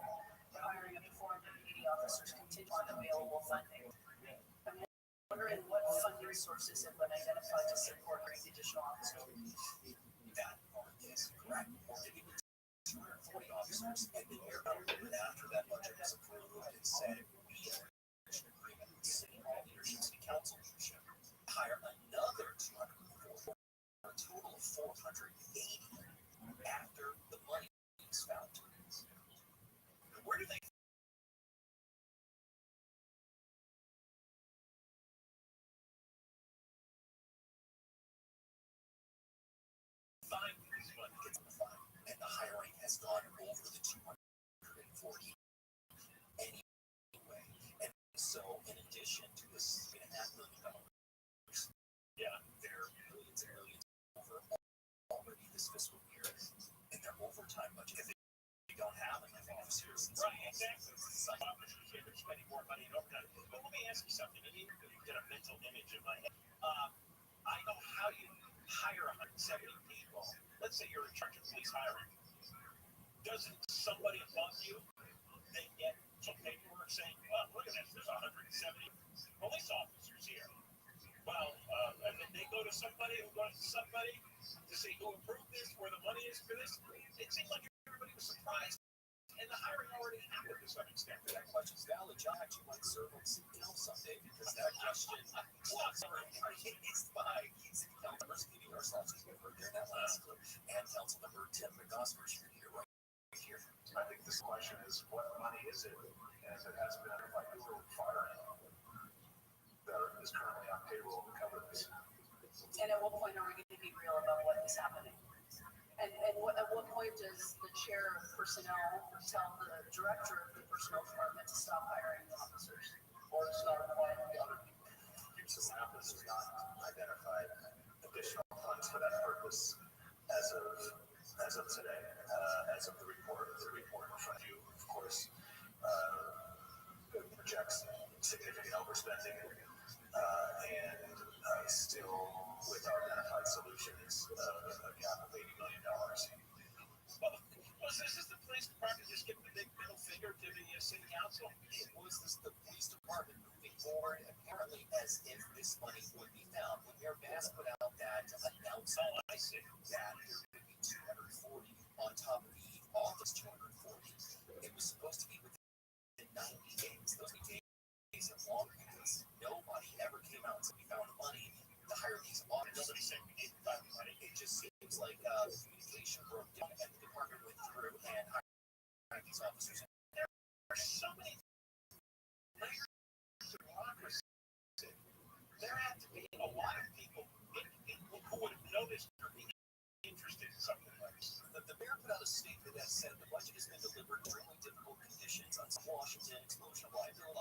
for hiring up to 480 officers contingent on available funding. I'm wondering what funding sources have been identified to support additional officers. That part is correct. Or maybe 240 officers, and then you're after that budget is approved and said, we have an agreement with city hall leadership, city council leadership, hire another 204, a total of 480 after the money is found. Where do they find this money? It's on the file, and the hiring has gone over the 240 anyway. And so, in addition to this $3.5 million, yeah, they're millions and millions over already this fiscal year, and their overtime budget. If they don't have enough officers, right? Exactly. Some officers here are spending more money in overtime. But let me ask you something. You get a mental image in my head. I know how you hire 170 people. Let's say you're in charge of police hiring. Doesn't somebody above you then get some paperwork saying, well, look at this, there's 170 police officers here. Well, and then they go to somebody who goes to somebody to see who approved this, where the money is for this. It seems like everybody was surprised, and the hiring already happened to some extent. That question's valid. John actually might serve on city council someday because that question was raised by city council members, including ourselves, as we heard during that last clip, and council member Tim McGosper here, right here. I think this question is, what money is it, as it has been by who firing that is currently on payroll to cover this? And at what point are we going to be real about what is happening? And at what point does the chair of personnel tell the director of the personnel department to stop hiring officers? Or to start applying the other people? Houston Office has not identified additional funds for that purpose as of today, as of the report in front of you. Of course, it projects significant overspending, and still with our identified solutions, a gap of $80 million. Was this the police department just giving the big middle finger to the city council? It was the police department moving forward, apparently as if this money would be found. When Mayor Bass put out that announcement, I said that there would be 240 on top of the office 240. It was supposed to be within 90 days. Those days are longer because nobody ever came out and said we found the money to hire these officers. Nobody said we didn't find the money. It just seems like communication broke down and the department went through and hired these officers. There are so many layers of bureaucracy. There had to be a lot of people who would have noticed or be interested in something like this. The mayor put out a statement that said the budget has been delivered in extremely difficult conditions on Washington, explosion of liability.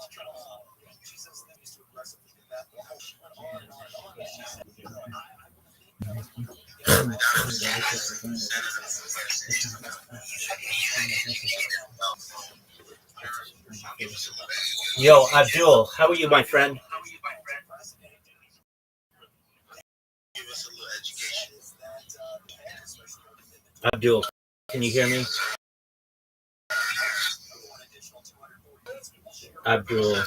She says they used to aggressively do that. Well, she went on and on and on. And she said, I will think that was Yo, Abdul, how are you, my friend? Give us a little education. Abdul, can you hear me? Abdul,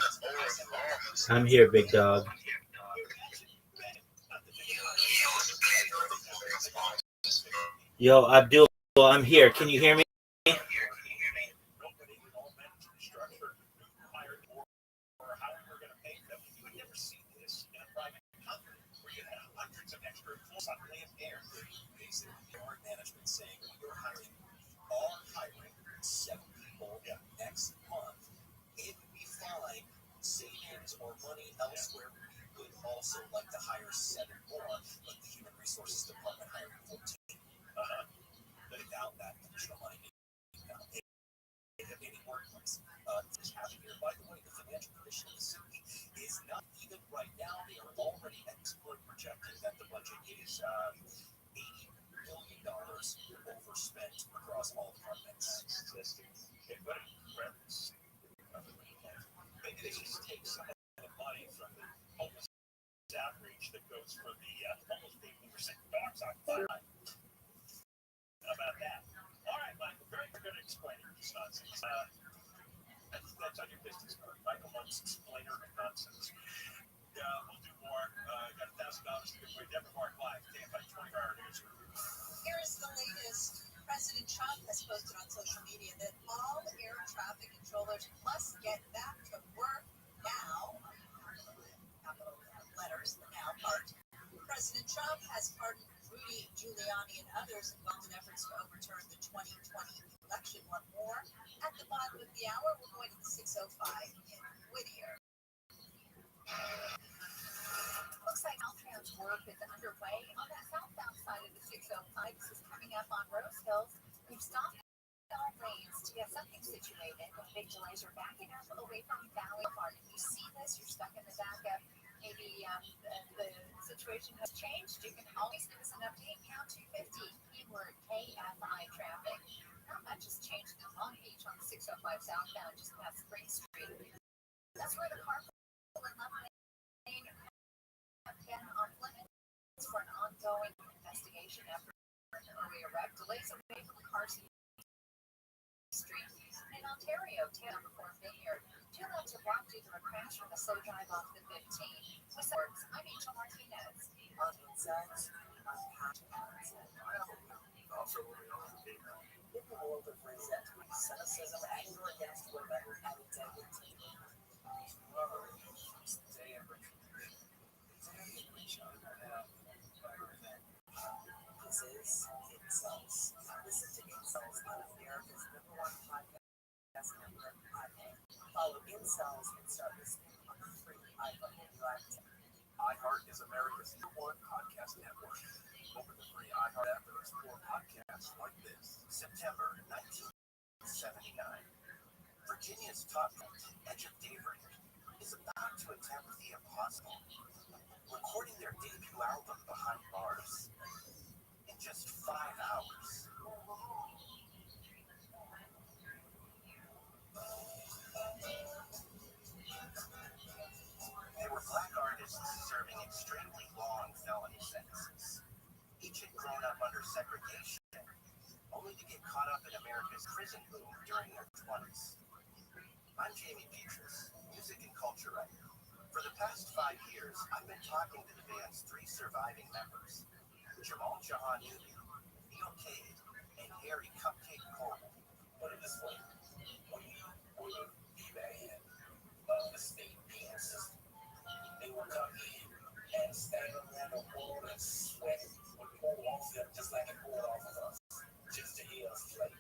I'm here, big dog. Yo, Abdul, I'm here. Can you hear me? Management saying we're hiring 7 people next month. If we find savings or money elsewhere, we would also like to hire 7 more, like the Human Resources Department hiring 14. But without that additional money, any workplace. This happened here. By the way, the financial condition of the city is not even right now. They are already projecting that the budget is $80 million overspent across all departments. Maybe they just take some of the money from the homeless outreach that goes for the homeless people who are sick dogs on fire. How about that? All right, Michael, very good explainer of this nonsense. That's on your business card. Michael Munt's explainer of nonsense. We'll do more. President Trump has posted on social media that all air traffic controllers must get back to work now. Capital letters, the now part. President Trump has pardoned Rudy Giuliani and others involved in efforts to overturn the 2020 election. One more. At the bottom of the hour, we're going to the 6:05 in Whittier. Looks like Caltrans work is underway on that southbound side of the 605. This is coming up on Rose Hills. We've stopped all lanes to get something situated. Big delays are backing up away from Valley Park. If you see this, you're stuck in the backup. Maybe the situation has changed. You can always give us an update. Count 250. Keyword KFI traffic. Not much has changed in Long Beach on the 605 southbound, just past Spring Street. That's where the carpool and left lane have been on limits for an ongoing investigation after an earlier wreck. Delays away from Carson Street in Ontario, town before Vineyard. 2 lanes are blocked due to a crash from a slow drive off the 15. With words, I'm Angel Martinez. On insights, in the world of resentment, cynicism, anger against women, and integrity. This is Insults. Listen to Insults on America's #1 podcast network. Follow Insults and start listening on the free iPhone app. iHeart is America's #1 podcast network. Open the free iHeart app and explore podcasts like this. September 1979. Virginia's top Edge of Daybreak is about to attempt the impossible, recording their debut album Behind Bars in just 5 hours. They were black artists serving extremely long felony sentences. Each had grown up under segregation, only to get caught up in America's prison boom during their 20s. I'm Jamie Petrus, music and culture writer. For the past 5 years, I've been talking to the band's 3 surviving members, Jamal Jahan Newby, Neil Cade, and Harry Cupcake Cole. Put it this way, we would be bad of the state being system. They would come in and stand around the wall and sweat would pour off them just like it poured off of us, just to hear us play.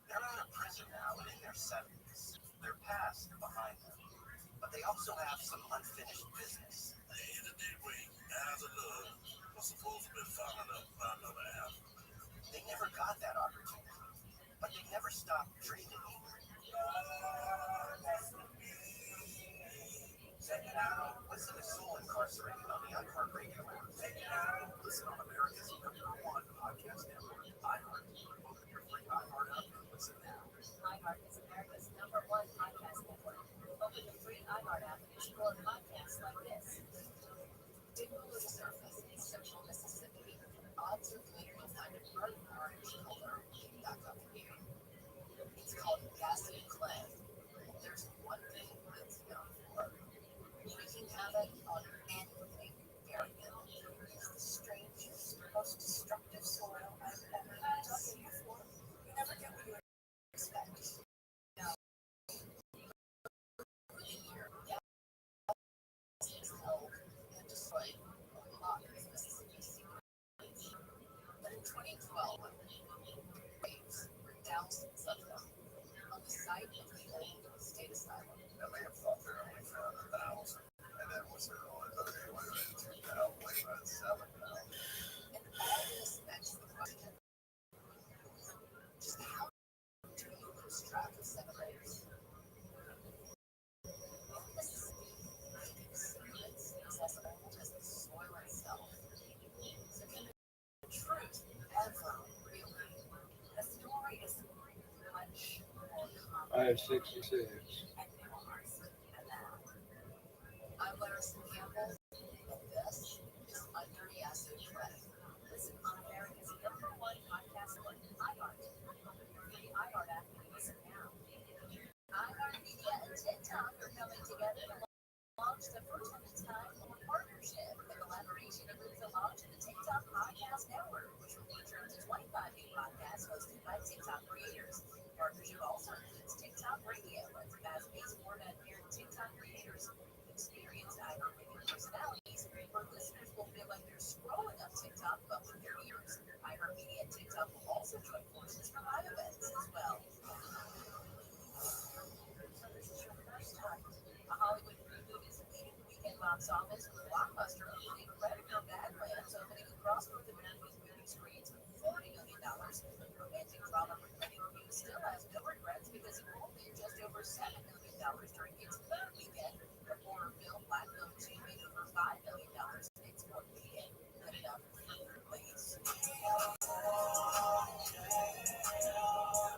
They're out of prison now and in their 70s. Their past behind them. But they also have some unfinished business. At the end of the day, Hours of Love was supposed to be followed up by another album. They never got that opportunity, but they never stopped dreaming either. Listen to Soul Incarcerated on the iHeart Radio app. Listen on America's #1 podcast network, iHeart. Open your free iHeart app and listen now. iHeart is America's #1 podcast network. Open the free iHeart app and explore podcasts like this. Dig below the surface in Central Mississippi. Odds are good you'll find a burnt orange color back up here. It's called gassy clay. There's one thing that's known for. Wreaking havoc on anything very ill. It's the strangest, most destructive soil I've ever touched before. You never get what you expect. Now, is held and destroyed a lot of Mississippi secrets. But in 2012, waves were doused in sunlight on the site of the old state asylum. And they have thought they only found 1,000, and that was their only other way to 7,000. And all this begs the question: just how do you lose track of separators? Mississippi is as old as the soil itself. So can the truth ever really? The story is much more common. I have 66. And nuanced than that. I'm Larissa Campbell, and this is Under the Acid Tread. Listen on America's #1 podcast network, iHeart. Open your free iHeart app and listen now. iHeart Media and TikTok are coming together to launch the first of its kind partnership. The collaboration includes the launch of the TikTok Podcast Network, which will feature up to 25 new podcasts box office, blockbuster movie Predator Badlands opening across North America's movie screens with $40 million. Romantic drama Pretty View still has no regrets because it rolled in just over $7 million during its third weekend. The horror film Black Phone 2 made over $5 million in its fourth weekend. Good enough for third place.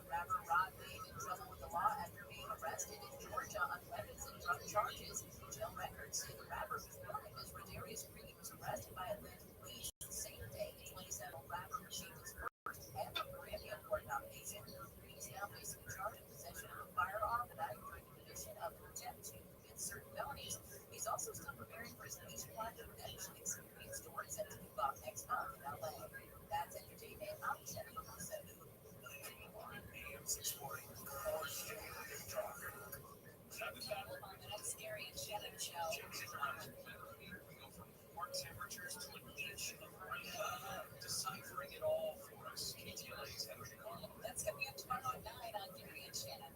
Rapper Rodney in trouble with the law after being arrested in Georgia on weapons and drug charges. Jail records say the rapper before him is Rodarius Green was arrested by Atlanta police the same day. 27-year-old rapper received his first ever Grammy Award nomination. He's now facing a charge of possession of a firearm and aggravated commission of an attempt to commit certain felonies. He's also still preparing for his nationwide redemption experience tour set to kick off next month in LA. That's entertainment. I'm Jennifer Wilson. AM 640. On the next Gary and Shannon show. We go from warm temperatures to an inch of rain. Deciphering it all for us. KTLA's Henry Carlo. That's coming up tomorrow at 9 on Gary and Shannon.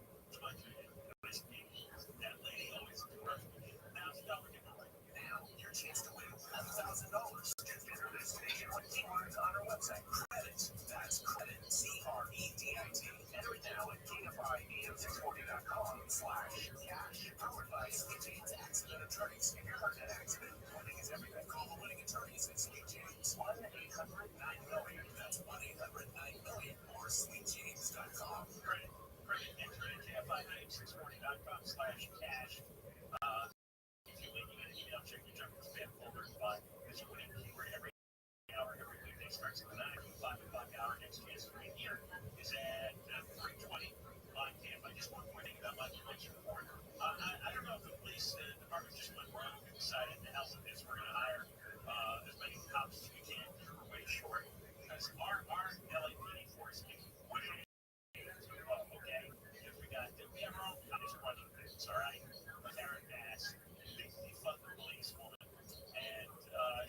That lady always perfect. $1,000 giveaway. Now, your chance to win $1,000. Just enter this station with keywords on our website. Credit. That's credit. CREDIT. Enter it now at KFIAM640.com/cash. Powered by Sweet James Accident Attorneys. If you're hurt in an accident, winning is everything. Call the winning attorneys at Sweet James. 1-800-9-MILLION. That's 1-800-9-MILLION or sweetjames.com. Credit. Enter it at KFIAM640.com/cash. If you leave an email, check your junk and spam folder. But as you winning keyword every hour, every weekday starts at the 9 o'clock hour. Next chance to win here is at 3:20 on camp. I just want to point out my mention before. I don't know if the police department just went rogue and decided the hell with this. We're going to hire as many cops as we can. We're way short because our LAPD force is way low. Okay, if we have our own cops running things, all right. Karen Bass, they fund the police woman, and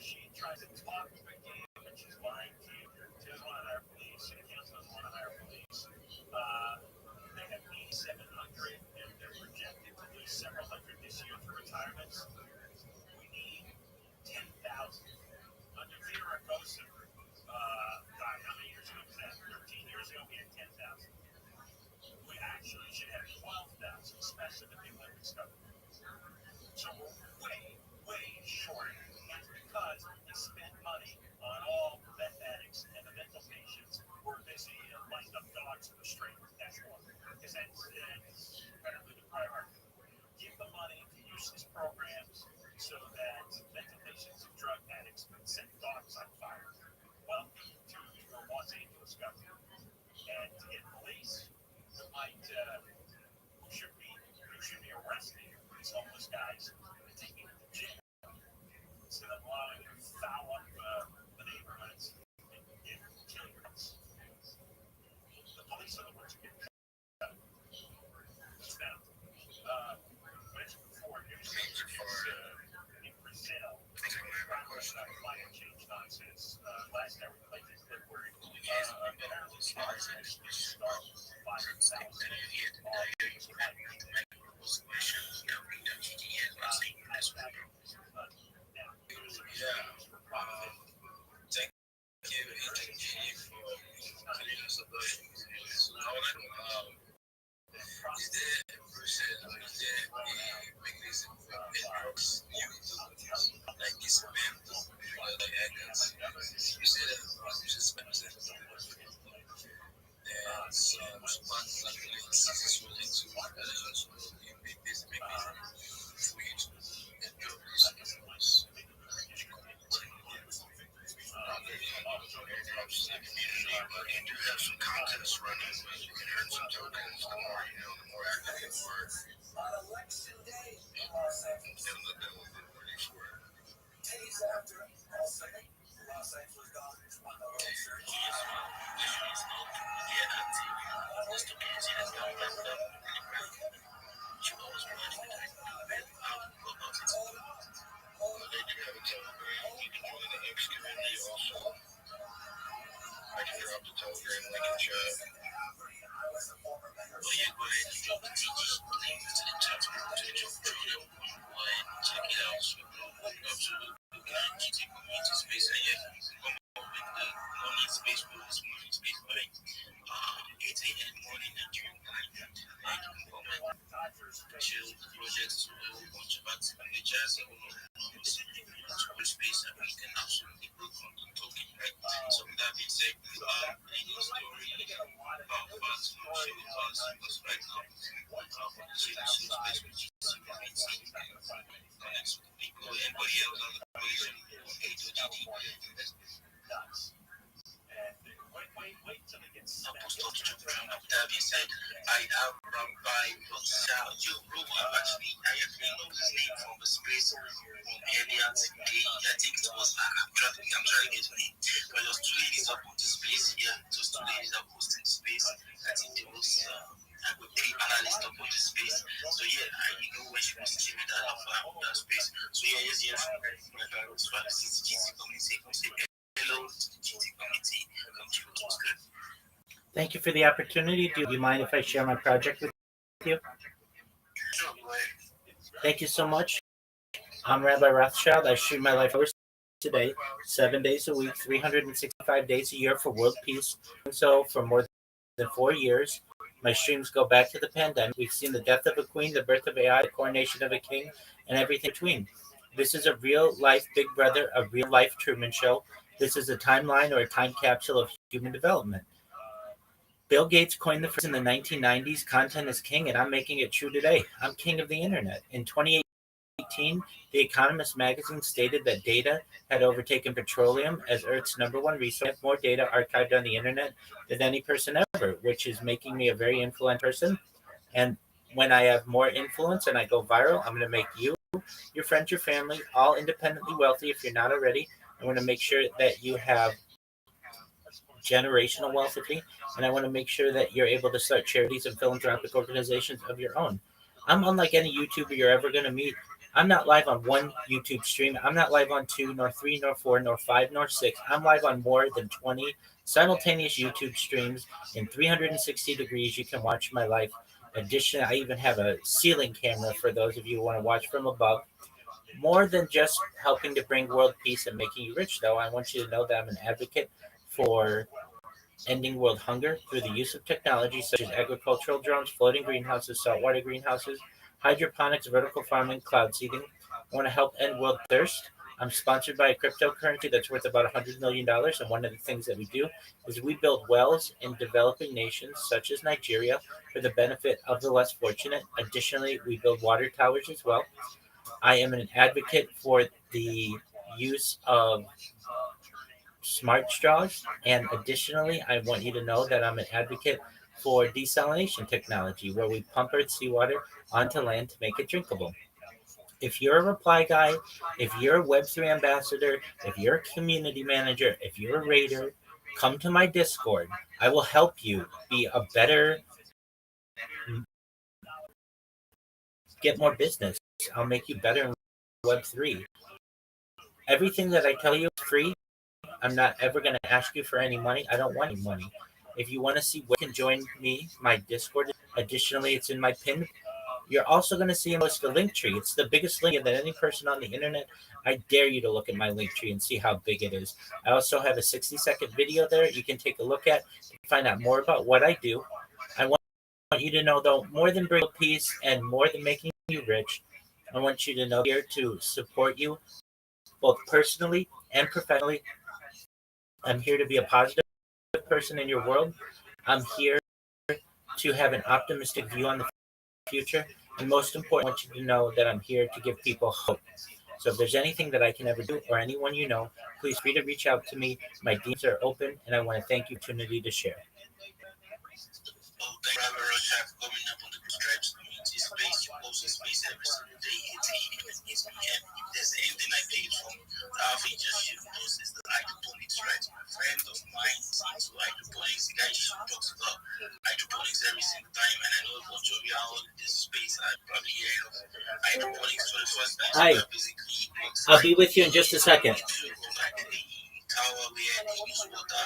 she tries to talk to the game, and she's lying to you. She doesn't want to hire police. City council doesn't want to hire police. They have 8,700, and they're projected to lose several hundred this year for retirements. We need 10,000. Under Peter Rakosa, God, how many years ago was that? 13 years ago, we had 10,000. We actually should have 12,000, especially the big Olympics cover. So we're way short. That's because they spend money on all the meth addicts and the mental patients who are busy lighting up dogs in the street. That's one. Because that's apparently the priority. Give the money to useless programs so that mental patients and drug addicts can set dogs on fire. Welcome to the Los Angeles government. And to get police who should be arresting these homeless guys and taking them to jail instead of allowing them to foul up the neighborhoods and kill your kids. The police are the ones who get cut. Now, mentioned before, news in Brazil, climate change nonsense. Last time we played this clip where apparently cars actually start 5,000 Thank you, ATG, for telling us about it. So, is there a person, is there a mechanism for drugs use? Like this man, the agents, you said that suspected that some spots like this willing to, so you make this mechanism for you to endure this abuse. But you do have some contests running where you can earn some tokens. The more you know, the more active you are. On election day in Los Angeles. And look at what we're ready for. Days after Los Angeles Dodgers won the World Series. They do have a telegram. You can join the X community also. I can drop the telegram link in chat. Well, yeah, go ahead and drop the TG link to the chat room to join it. Go ahead and check it out. absolutely. GT community space, and yeah, come up with the morning space for this morning space by 8 a.m. in the morning Nigerian time. And you can come and chill projects to a whole bunch of activity, jazz, and all of that space, and we can absolutely work on the topic, right? So with that being said, any story about fast motion fast because right now for the chill space with GC community connects with people, anybody else on the equation, that being said, I have Rabbi Rothschild. I actually know his name from the space from earlier today. I think it was, I'm trying to get his name. But there was two ladies up on the space. Yeah, it was two ladies up hosting the space. I think there was three analysts up on the space. So yeah, you know when she was streaming that off on that space. So yeah, yes, Rabbi Rothschild, this is GC community. Come say hello to the GC community. Come to what's good. Thank you for the opportunity. Do you mind if I share my project with you? Sure, go ahead. Thank you so much. I'm Rabbi Rothschild. I shoot my life hours today, 7 days a week, 365 days a year for world peace. And so for more than 4 years, my streams go back to the pandemic. We've seen the death of a queen, the birth of AI, the coronation of a king, and everything between. This is a real life Big Brother, a real life Truman Show. This is a timeline or a time capsule of human development. Bill Gates coined the phrase in the 1990s, content is king, and I'm making it true today. I'm king of the internet. In 2018, The Economist magazine stated that data had overtaken petroleum as Earth's #1 resource. I have more data archived on the internet than any person ever, which is making me a very influential person. And when I have more influence and I go viral, I'm going to make you, your friends, your family, all independently wealthy if you're not already. I want to make sure that you have generational wealth, and I want to make sure that you're able to start charities and philanthropic organizations of your own. I'm unlike any YouTuber you're ever going to meet. I'm not live on one YouTube stream. I'm not live on 2, nor 3, nor 4, nor 5, nor 6. I'm live on more than 20 simultaneous YouTube streams in 360 degrees. You can watch my life. Additionally, I even have a ceiling camera for those of you who want to watch from above. More than just helping to bring world peace and making you rich, though, I want you to know that I'm an advocate for ending world hunger through the use of technology such as agricultural drones, floating greenhouses, saltwater greenhouses, hydroponics, vertical farming, cloud seeding. I want to help end world thirst. I'm sponsored by a cryptocurrency that's worth about $100 million. And one of the things that we do is we build wells in developing nations such as Nigeria for the benefit of the less fortunate. Additionally, we build water towers as well. I am an advocate for the use of smart straws, and additionally, I want you to know that I'm an advocate for desalination technology, where we pump Earth seawater onto land to make it drinkable. If you're a reply guy, if you're a Web3 ambassador, if you're a community manager, if you're a raider, come to my Discord. I will help you be a better, get more business. I'll make you better in Web3. Everything that I tell you is free. I'm not ever going to ask you for any money. I don't want any money. If you want to see what you can join me, my Discord. Additionally, it's in my pin. You're also going to see a link tree. It's the biggest link that any person on the internet. I dare you to look at my link tree and see how big it is. I also have a 60-second video there you can take a look at to find out more about what I do. I want you to know, though, more than bringing peace and more than making you rich, I want you to know I'm here to support you both personally and professionally. I'm here to be a positive person in your world. I'm here to have an optimistic view on the future. And most important, I want you to know that I'm here to give people hope. So if there's anything that I can ever do or anyone you know, please free to reach out to me. My DMs are open, and I want to thank you for the opportunity to share. Space, you post space every single day. It's if there's anything I paid for, our features should post is the hydroponics, right? My friend of mine is into hydroponics. The guy talks about hydroponics every single time, and I know a bunch of you are in this space. I probably hear of hydroponics for the first time. Hi, I'll be with you in just a second. Tower where they use water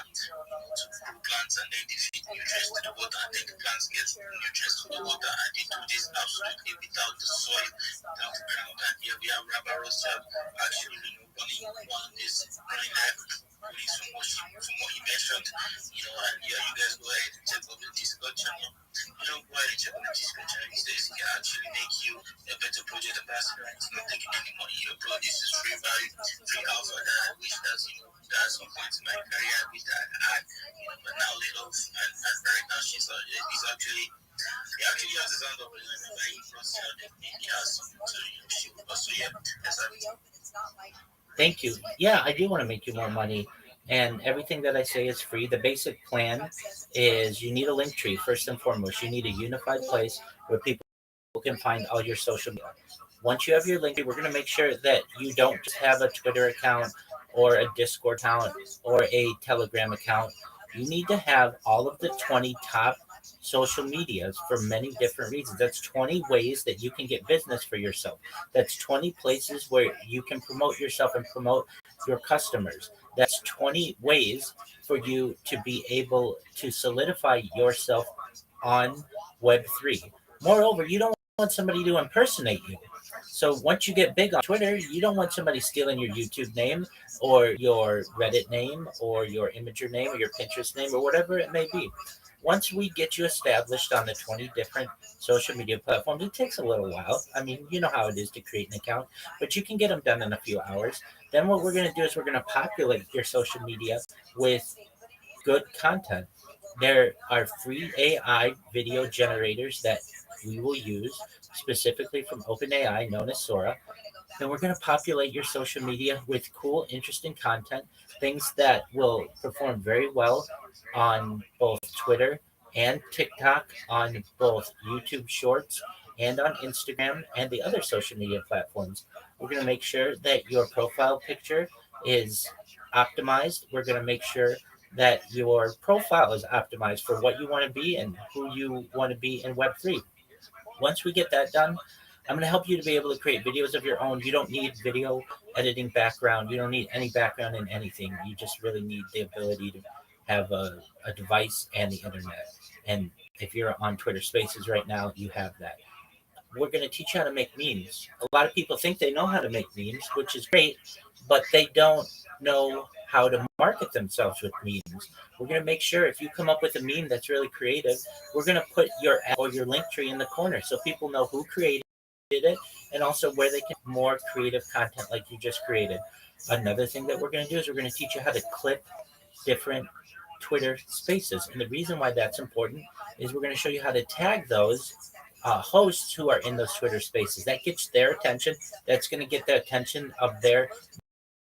to grow plants and then they feed nutrients to the water and then the plants get nutrients to the water and they do this absolutely without the soil, without the ground. And here we have Rabbi Rothschild actually running one of these running release from what he mentioned, and yeah, you guys go ahead and check out the Discord channel. Go ahead and check out the Discord channel. He says he can actually make you a better project ambassador. It's not taking any money. Your produce is free value, free alpha that I wish that's some point in my career I wish that I had, but now laid off and right now he's actually he actually has his hand up in the buying process and he has something to shoot. So yeah, that's everything. Thank you. Yeah, I do want to make you more money. And everything that I say is free. The basic plan is you need a link tree, first and foremost. You need a unified place where people can find all your social media. Once you have your link tree, we're going to make sure that you don't just have a Twitter account or a Discord account or a Telegram account. You need to have all of the 20 top social medias for many different reasons. That's 20 ways that you can get business for yourself. That's 20 places where you can promote yourself and promote your customers. That's 20 ways for you to be able to solidify yourself on Web3. Moreover, you don't want somebody to impersonate you. So once you get big on Twitter, you don't want somebody stealing your YouTube name or your Reddit name or your Imager name or your Pinterest name or whatever it may be. Once we get you established on the 20 different social media platforms, it takes a little while. I mean, you know how it is to create an account, but you can get them done in a few hours. Then what we're going to do is we're going to populate your social media with good content. There are free AI video generators that we will use specifically from OpenAI, known as Sora. And we're going to populate your social media with cool, interesting content, things that will perform very well on both Twitter and TikTok, on both YouTube Shorts and on Instagram and the other social media platforms. We're going to make sure that your profile picture is optimized. We're going to make sure that your profile is optimized for what you want to be and who you want to be in Web3. Once we get that done, I'm going to help you to be able to create videos of your own. You don't need video editing background. You don't need any background in anything. You just really need the ability to have a device and the internet. And if you're on Twitter Spaces right now, you have that. We're going to teach you how to make memes. A lot of people think they know how to make memes, which is great, but they don't know how to market themselves with memes. We're going to make sure if you come up with a meme that's really creative, we're going to put your ad or your link tree in the corner so people know who created it and also where they can more creative content like you just created. Another thing that we're going to do is we're going to teach you how to clip different Twitter spaces. And the reason why that's important is we're going to show you how to tag those hosts who are in those Twitter spaces. That gets their attention. That's going to get the attention of their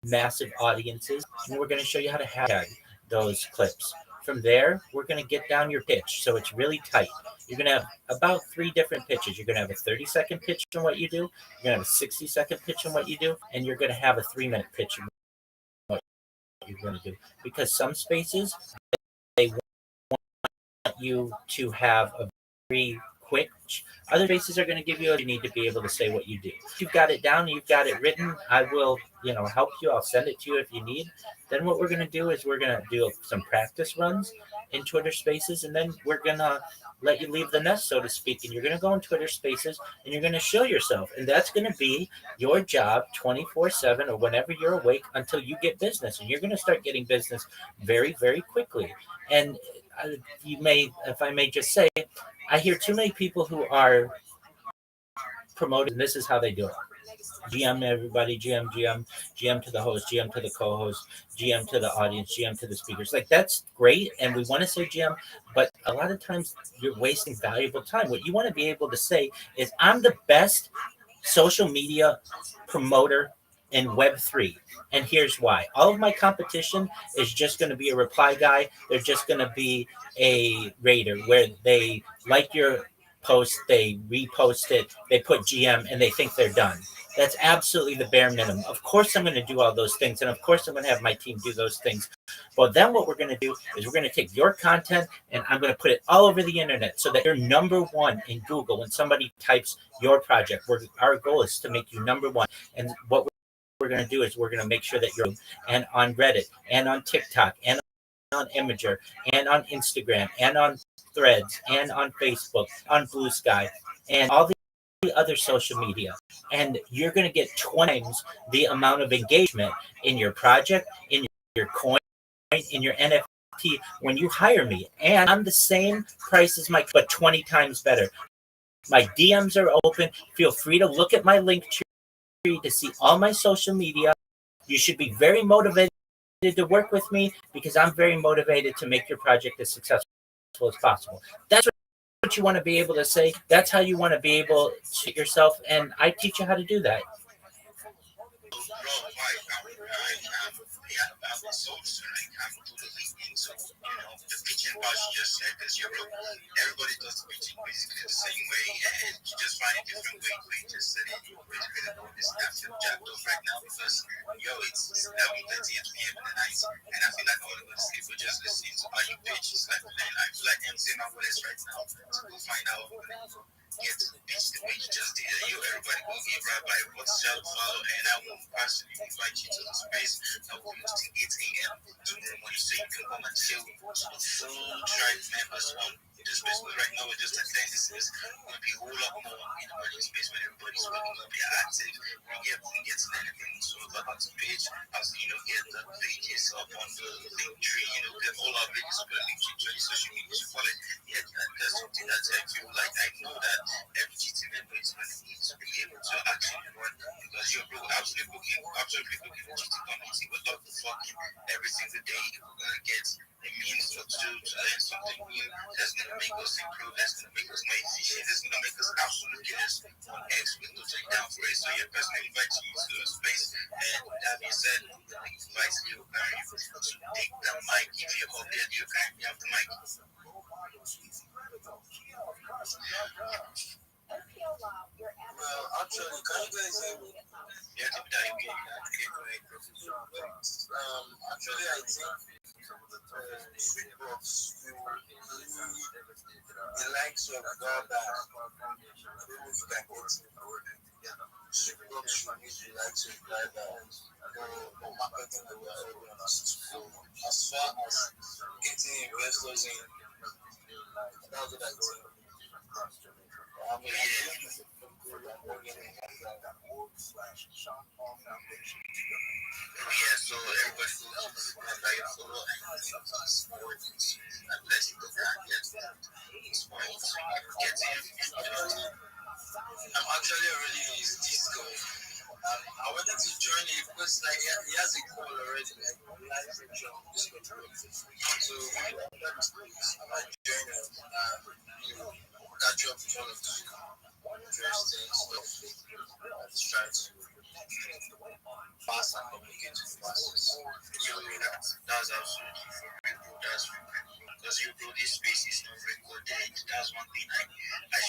massive audiences. And we're going to show you how to hashtag those clips. From there, we're going to get down your pitch. So it's really tight. You're going to have about 3 different pitches. You're going to have a 30-second pitch on what you do. You're going to have a 60-second pitch on what you do. And you're going to have a 3-minute pitch on what you're going to do. Because some spaces, they want you to have a very quick. Other spaces are going to give you need to be able to say what you do. If you've got it down, you've got it written, I will, help you. I'll send it to you if you need. Then what we're going to do is we're going to do some practice runs in Twitter Spaces, and then we're going to let you leave the nest, so to speak, and you're going to go in Twitter Spaces and you're going to show yourself, and that's going to be your job 24/7 or whenever you're awake until you get business, and you're going to start getting business very, very quickly. And if I may just say, I hear too many people who are promoted, and this is how they do it. GM everybody, GM to the host, GM to the co-host, GM to the audience, GM to the speakers. Like, that's great, and we want to say GM, but a lot of times you're wasting valuable time. What you want to be able to say is, I'm the best social media promoter in Web3. And here's why. All of my competition is just going to be a reply guy. They're just going to be a raider where they like your post, they repost it, they put GM, and they think they're done. That's absolutely the bare minimum. Of course, I'm going to do all those things. And of course, I'm going to have my team do those things. But then what we're going to do is we're going to take your content and I'm going to put it all over the internet so that you're number one in Google when somebody types your project. Our goal is to make you number one. And what we're going to do is we're going to make sure that you're and on Reddit and on TikTok and on Imager and on Instagram and on Threads and on Facebook, on Blue Sky, and all the other social media. And you're going to get 20 times the amount of engagement in your project, in your coin, in your NFT when you hire me. And I'm the same price as my, but 20 times better. My DMs are open. Feel free to look at my link tree to see all my social media. You should be very motivated to work with me because I'm very motivated to make your project as successful as possible. That's what you want to be able to say. That's how you want to be able to yourself. And I teach you how to do that. I'm so like I'm totally into the pitching part you just said because everybody does the pitching basically the same way and you just find a different way to just set it basically this after jacked off right now because it's 11:30 p.m. in the night and I feel like I want to go to sleep but just listening to how you pitch it's like man I feel like emptying my wallet right now to go find out get to the pitch the way you just did it. Everybody go give Rabbi Rothschild follow and I will personally invite you to the space. I will be to 8 a.m. tomorrow morning so you can come and chill with full tribe members on this space. But right now we're just attending this is going to be a whole lot more in the morning space when everybody's waking up, you're active, we get to anything. So about how to page, how to get the pages up on the link tree, get all our pages up on the link tree, social media, you call it. Yeah, that's something that I feel like I know that every GT member is going to need to be able to actually run because you're absolutely looking for GT community, but not the fucking every single day we're going to get a means to learn something new that's going to make us improve, that's going to make us more efficient, that's going to make us absolutely get us on X with totally down for it. So your personal invite you to the space, and that being said, I invite you to take the mic. If you're up there, you can have the mic. Well, actually, can you guys hear me? Yeah, okay, actually, I think Sweetbox, you the likes of Rabbi, those that get Sweetbox, you need the likes of Rabbi for marketing the awareness. As far as getting investors in, that's what I think. I mean, yeah, so everybody goes like a photo and sports and bless you with that. Yes, sports. I'm actually already in his Discord. I wanted to join it because like he has a call already, like live section on Discord. So I might join him catch up with all of the interesting stuff. Let's try to pass and communicate with the masses. That's absolutely for that's because this space is not recorded. That's one thing I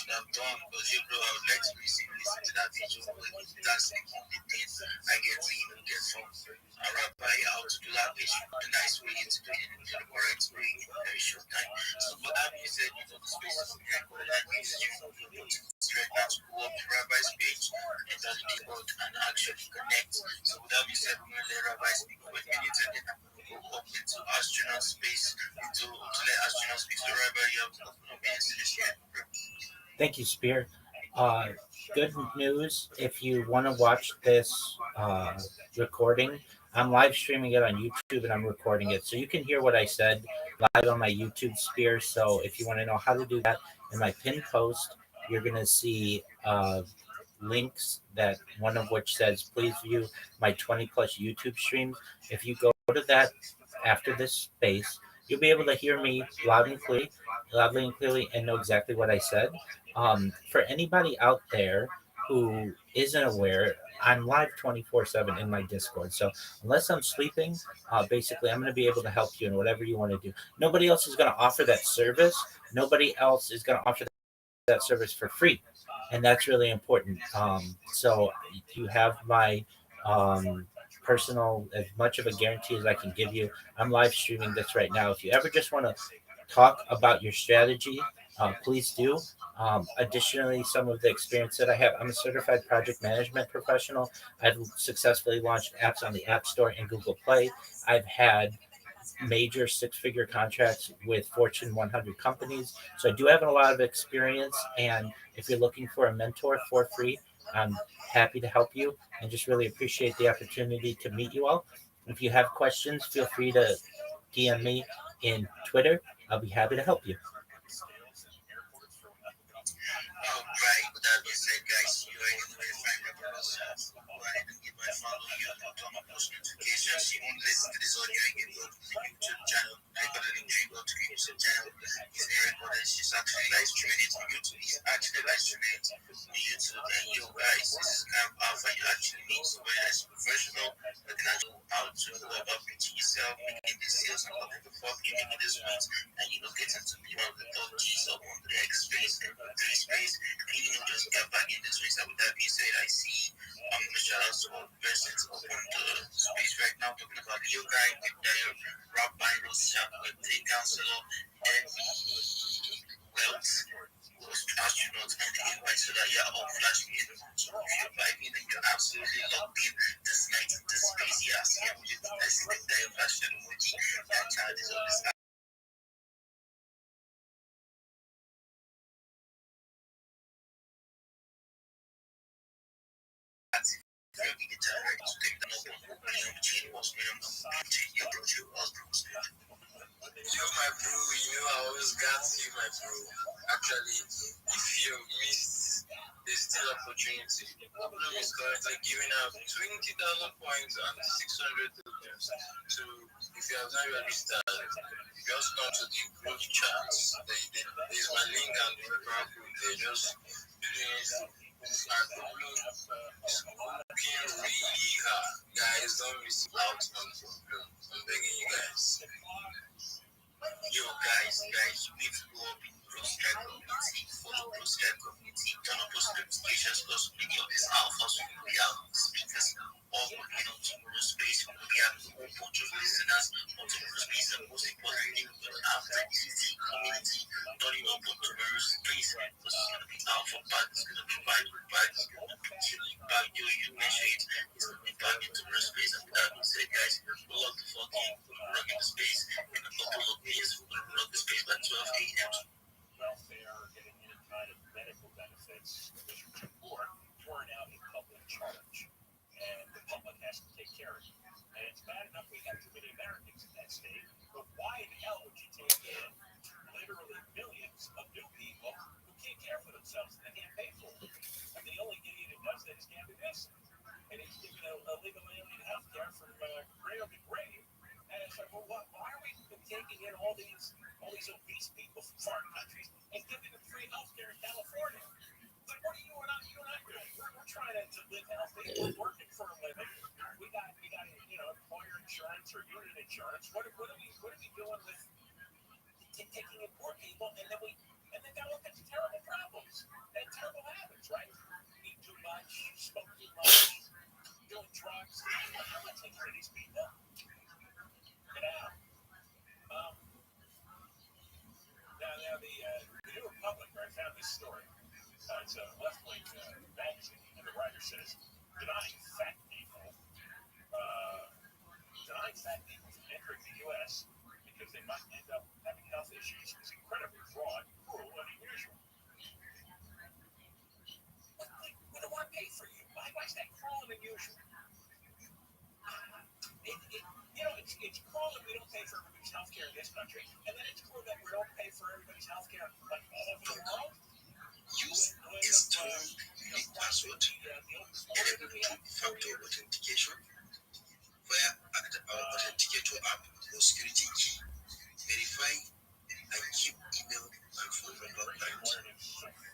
should have done because I would like to listen to that video but that's the thing I get to get from a rabbi how to do that page the nice way to do it in the correct way in a very short time. So for that being said, the space is recorded and you straight now to go up to Rabbi's page and tell the Discord and actually connect. So with that being said, we're going to let Rabbi speak for a minute and then I'm going to go up into astronaut space to let astronauts speak to Rabbi. You have no message yet. Thank you, Spear. Good news. If you want to watch this recording, I'm live streaming it on YouTube and I'm recording it. So you can hear what I said live on my YouTube, Spear. So if you want to know how to do that, in my pinned post, you're going to see links that one of which says, please view my 20 plus YouTube streams. If you go to that after this space, you'll be able to hear me loudly and clearly and know exactly what I said. For anybody out there who isn't aware, I'm live 24/7 in my Discord. So unless I'm sleeping, basically I'm going to be able to help you in whatever you want to do. Nobody else is going to offer that service. Nobody else is going to offer that service for free, and that's really important. So you have my personal, as much of a guarantee as I can give you. I'm live streaming this right now. If you ever just want to talk about your strategy, please do. Additionally, some of the experience that I have, I'm a certified project management professional. I've successfully launched apps on the App Store and Google Play. I've had major six-figure contracts with Fortune 100 companies. So I do have a lot of experience. And if you're looking for a mentor for free, I'm happy to help you and just really appreciate the opportunity to meet you all. If you have questions, feel free to DM me in Twitter. I'll be happy to help you. Alright, with that being said, guys, you already know where to find Rabbi Rothschild. Go ahead and give my follow you on my post notifications. You won't listen to this audio and get moved to the YouTube channel. Click on the link tree, go to the YouTube channel. He's there recording. She's actually live streaming it on YouTube. He's actually live streaming it on YouTube. And you guys, this is kind of alpha. You actually meet somebody that's professional, that can actually know how to go about into yourself, making these sales and looking the fuck you making this ones, and getting to be one of the top G's up on the X space and the 3 space. And just get back in this race. And with that being said, I see I'm gonna shout out to all the persons up on the space right now, talking about Leo guy, Rabbi, Rothschild, the counselor, Wealth, was astronauts, and the invite so that you're all flashing in. So if you're vibing, then you're absolutely locked in this night, this space. Yeah, I see you guys like that fashion emoji. That child is on this. You, my bro, I always got you, my bro. Actually, if you missed, there's still opportunity. Problem is currently giving out 20,000 points and 600 tokens. So, if you have not registered, just come to the group chats. There's my link and the referral code there. Just do this. And the blue is looking really hard. Guys, don't miss out on the blue. I'm begging you guys. Yo, guys, you need to go up in Rothschild community, follow Rothschild community, turn on post notifications, because many of these alphas will be out speakers all tomorrow's space. We will be having a whole bunch of listeners on tomorrow's space, and most importantly, we will have the GT community turning up on tomorrow's space, because it's going to be alpha pack, it's going to be vibrant pack, it's going to be killing pack. You mentioned it, it's going to be back in tomorrow's space. And with that being said, guys, we'll love the fucking rock in the space, and a couple of days, we're going to rock the space by 12 a.m. Welfare or getting any kind of medical benefits, which are now in public charge, and the public has to take care of it. And it's bad enough we have too many Americans in that state, but why the hell would you take in literally millions of new people who can't care for themselves and they can't pay for it? And the only idiot who does that is Gavin Newsom. And he's giving illegal alien health care from grave to grave. And it's like, well, why are we taking in all these obese people from foreign countries and giving them free health care in California? Like, what are you and I doing? We're trying to live healthy. We're working for a living. We got employer insurance or unit insurance. What are we doing with taking in poor people and then got all kinds of terrible problems and terrible habits, right? Eat too much, smoke too much, doing drugs. I'm not taking care of these people. Get out. Now the New Republic, where I found this story, it's a left-wing magazine, and the writer says, denying fat people from entering the U.S. because they might end up having health issues is incredibly flawed, cruel, and unusual. We don't want to pay for you. Why is that cruel and unusual? It's cruel that we don't pay for everybody's health care in this country, and then it's cruel that we don't pay for everybody's health care like all over the world. Use a strong unique password enabled to factor authentication via our authenticator app or security key. Verify and keep email and phone number private.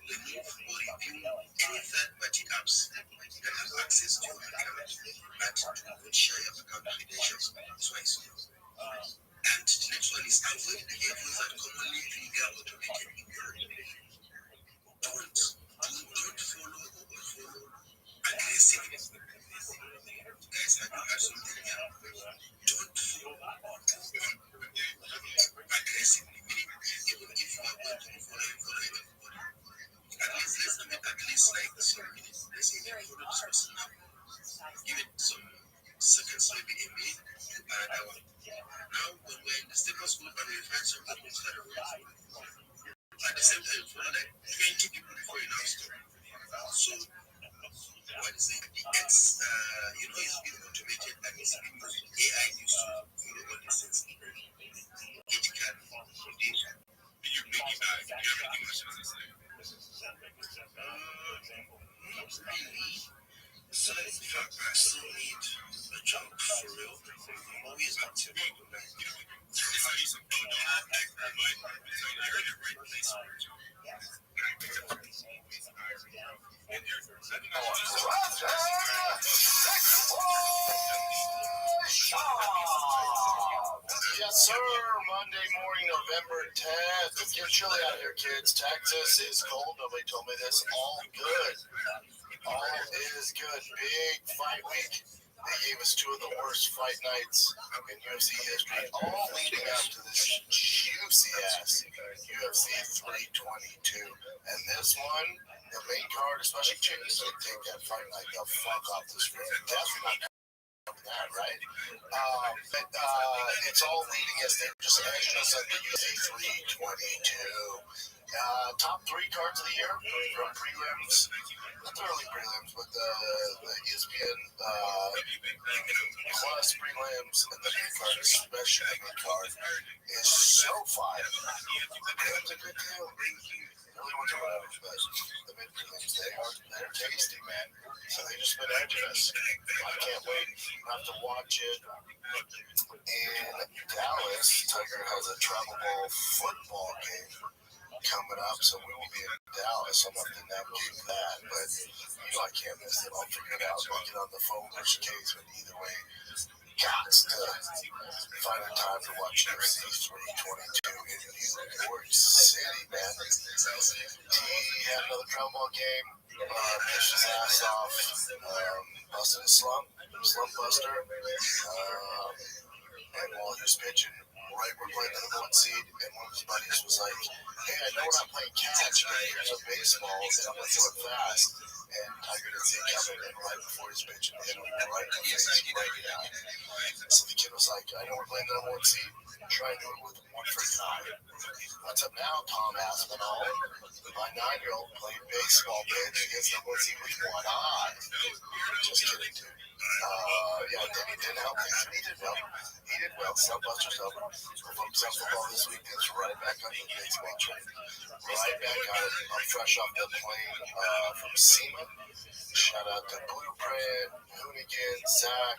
Remove or review any third-party apps that have access to your account and do not share your account credentials twice. And the next one is avoid behaviors that commonly trigger automated email. Don't follow or unfollow aggressively. Guys, have you heard something here? Don't follow aggressively. Meaning, even if you are going to follow everybody, at least like some minutes. Let's say you follow this person now. Give it some seconds so it be in me, that one. Now, when we're in the Staples group and we find something instead of it, at the same time, for like 20 people before you now stop. So, what is it? The X, it's been automated and it's been using AI used to follow all these things. It can within you make it back. You have any questions to say? Not really. So, in fact, I still need a job for real. I'm always active. Yes, sir. Monday morning, November 10th. It's getting chilly out here, kids. Texas is cold. Nobody told me this. All good. All is good. Big fight week. They gave us two of the worst fight nights in UFC history, all leading up to this juicy ass UFC 322. And this one, the main card, especially Chickies, would take that fight night the fuck off the screen. Definitely not that, right? But it's all leading us there. Just edging us at the UFC 322. Top three cards of the year from prelims. Not the early prelims, but the ESPN plus prelims and the mid card, especially the mid card, is so fire. It's a good deal. Really want to know but the mid prelims. They're tasty, man. So they just been edging us. I can't wait. I have to watch it in Dallas. Tiger has a travel ball football game coming up, so we will be in Dallas. I'm not going to navigate that, but I can't miss it. I'll figure it out. I'll get on the phone, worst case, but either way, got to find a time to watch UFC 322 in New York City, man. He had another travel ball game, pitched his ass off, busted his slump buster, and while he was pitching, right, we're playing the number one seed, and one of his buddies was like, hey, I know we're not playing catch, but here's a baseball, and I'm going to throw it fast. And Tiger didn't see it coming, and right before his pitch, and hit him right in the face, right down. So the kid was like, I know we're playing the number one seed, try and do it with one freaking eye. What's up now, Tom Aspinall? My 9-year-old played baseball pitch against number one seed with one eye. Just kidding, dude. He didn't help things. He did well. Sunbusters over. From some football this week, it's right back on the baseball train. Right back on it. I'm fresh off the plane from SEMA. Shout out to Blueprint, Hoonigan, Zach,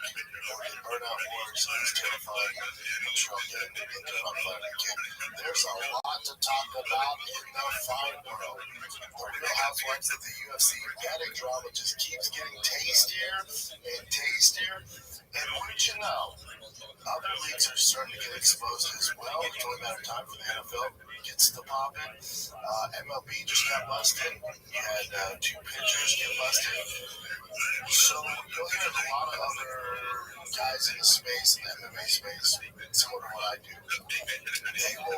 Burnout Wars. It's terrifying. I'm sure I'll get into it again. There's a lot to talk about in the fight world. The Real Housewives of the UFC betting drama just keeps getting tastier and tastier. And wouldn't you know, other leagues are starting to get exposed as well. It's only a matter of time for the NFL gets to pop in. MLB just got busted. You had two pitchers get busted. So you'll hear a lot of other guys in the space, in the MMA space, similar to what I do. They will,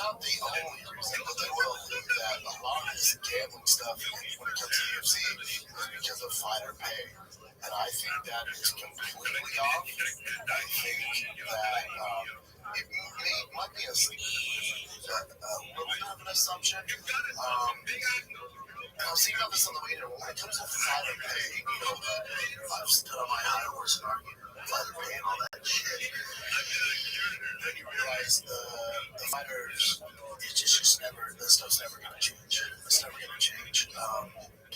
not the only reason, but they will believe that a lot of this gambling stuff when it comes to the UFC is because of fighter pay. And I think that is completely off. I think that it might be a little bit of an assumption. And I'll see about this on the way there. When it comes to fighter pay, I've stood on my high horse and argued fighter pay and all that shit. Then you realize the fighters, it's just never, this stuff's never going to change. It's never going to change.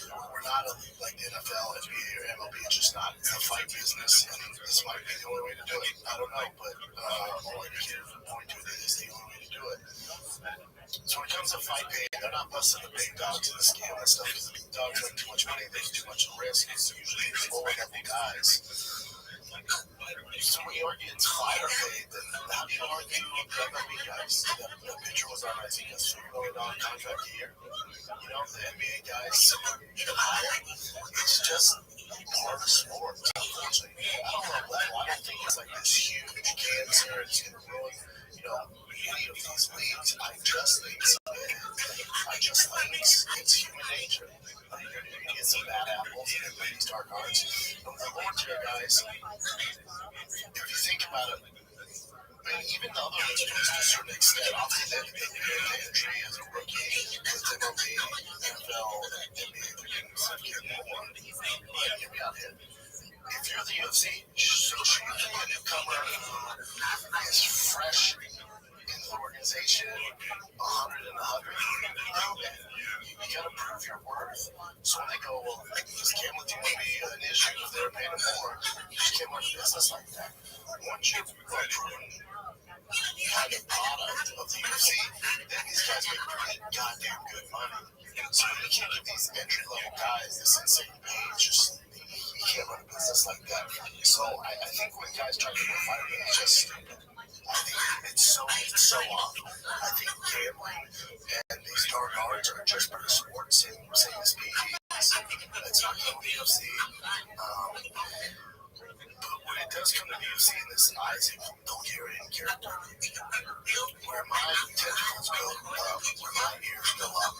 We're not a league like the NFL, NBA, or MLB. It's just not. It's a fight business, and this might be the only way to do it. I don't know, but all indicators would point to it is the only way to do it. So when it comes to fight pay, they're not busting the big dogs in the scale and stuff because the big dogs make too much money. There's too much risk. It's usually lower-level guys. So when you argue it's fighter pay, then how do you argue the MLB guys? The pitcher was on, I think, a $3 million contract a year. The NBA guys, it's just part of sport, unfortunately. I don't know level. I don't think it's like this huge cancer. It's going to ruin, any of these leagues. I just think it's human nature. You're going to get some bad apples and these dark arts. The lower tier guys, if you think about it, and even the other ones to a certain extent, obviously the entry as a rookie with MLB, NFL, NBA, they're getting significantly more. But hear me out here. If you're the UFC, so should you be a newcomer who is fresh in the organization, 100 and 100? No, man. You gotta prove your worth. So when they go, well, this gambling thing would be an issue if they're paying more. You just can't run a business like that. Once you've proven you have a product of the UFC, then these guys make pretty goddamn good money. So you can't give these entry-level guys this insane pay. It's just, you can't run a business like that. So I think when guys try to go fight, it's just stupid. I think it's so off. I think gambling and these dark arts are just part of sports, same as PEDs. It's not going to be UFC. But when it does come to the UFC and this Isaac Bulgarian character, where my tentacles go up, where my ears go up,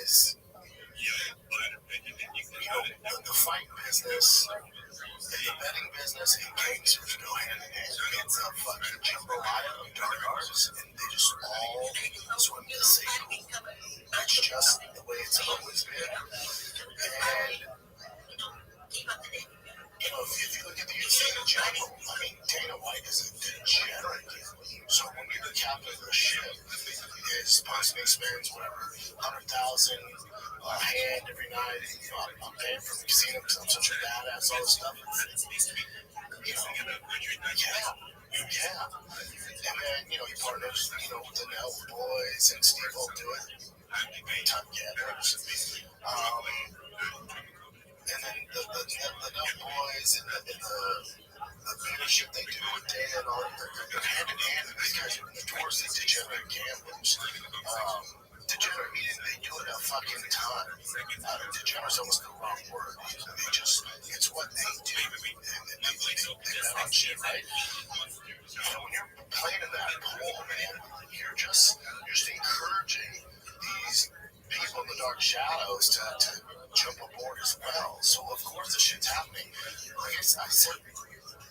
is, the fight business and the betting business and gangsters go hand in hand. It's a fucking jambalaya of dark arts, and they just all swim in the same pool. It's just the way it's always been. And if you look at the UFC in general, I mean, Dana White is a degenerate. So when you're the captain of the ship, his supposedly spends whatever, 100,000 a hand every night. I'm paying for the casino because I'm such a badass, all this stuff. Yeah. And then, he partners, with the Nell boys and Steve will do it. Big time gatherers. And then the Nell boys and the leadership they do with Dana and all, they're hand in hand. These guys are notoriously degenerate gamblers. Degenerate meaning they do it a fucking ton. Degenerate's almost the wrong word. It's what they do. And they bet on shit, right? When you're playing in that pool, man, you're just encouraging these people in the dark shadows to jump aboard as well. So of course the shit's happening. Like I said,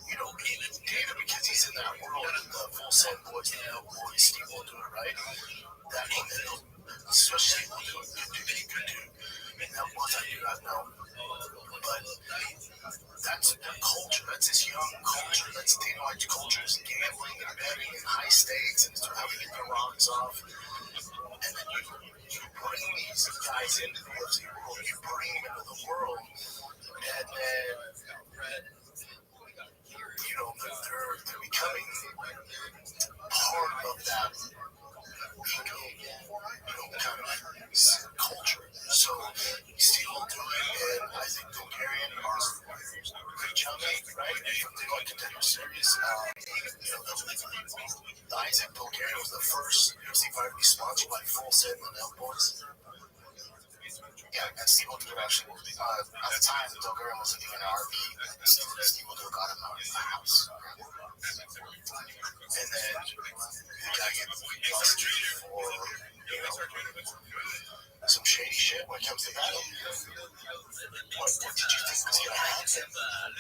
Dana, because he's in that world, the full set boys, the L boys, Steve will do it, right? That one, especially Steve will do it. Good dude. Now, what I do not know. But that's their culture. That's his young culture. That's Dana White's culture. Is gambling and betting and high stakes and how we get the rocks off. And then you bring these guys into the UFC world. You bring them into the world. And then, they're becoming part of that kind of culture. So Steve will do it, and I think Bulgarian are pretty chummy, right? From the Contender Series. Isaac Bulgarian was the first UFC fighter to be sponsored by Full Send and L Boys. Yeah, and Steve will do it actually. At the time, Bulgarian wasn't even an RP. Steve will do it, got him out of the house. And then the guy gets busted for, some shady shit when it comes to battle. What did you think was going to happen? And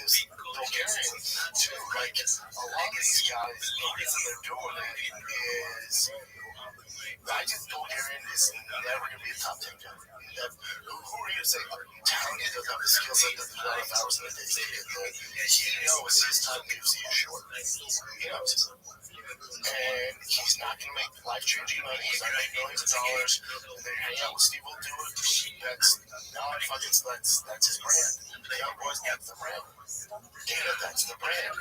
this Bulgarian, too, like, a lot of these guys, the reason they're doing it is, I think Bulgarian is never going to be a top 10 guy. Who are you to say, Tony doesn't have the skill set that there's not enough hours in the day to get good? He knows his time in UFC is short. He knows it. And he's not going to make life-changing money. He's not going to make millions of dollars. And then hang out with Steve will do it. That's his brand. The Young Boys, that's the brand. Dana, that's the brand.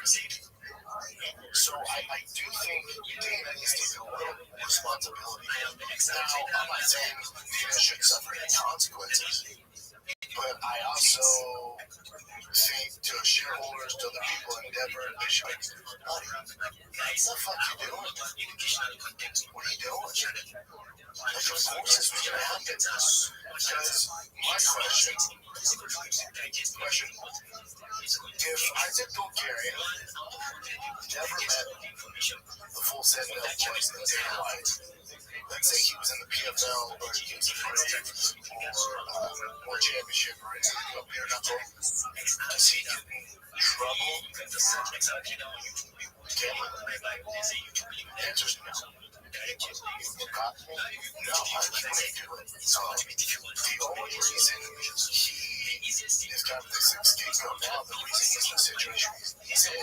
So I do think Dana needs to take a little responsibility. Now, I'm not saying Dana should suffer any consequences, but I also think to shareholders, to the people in Denver, they should make money. What the fuck you doing? What are you doing? Like, of course this was going to happen. Because my question, if Isaac Bulgarian never met the Full Set L Boys in Dana White, let's say he was in the PFL or he was in or championship or anything up here, that's all. Does he get in trouble? Gambling? The answer's no. No, I can't do it. So the only reason he is kind of this scapegoat now, the reason he's in the situation he's in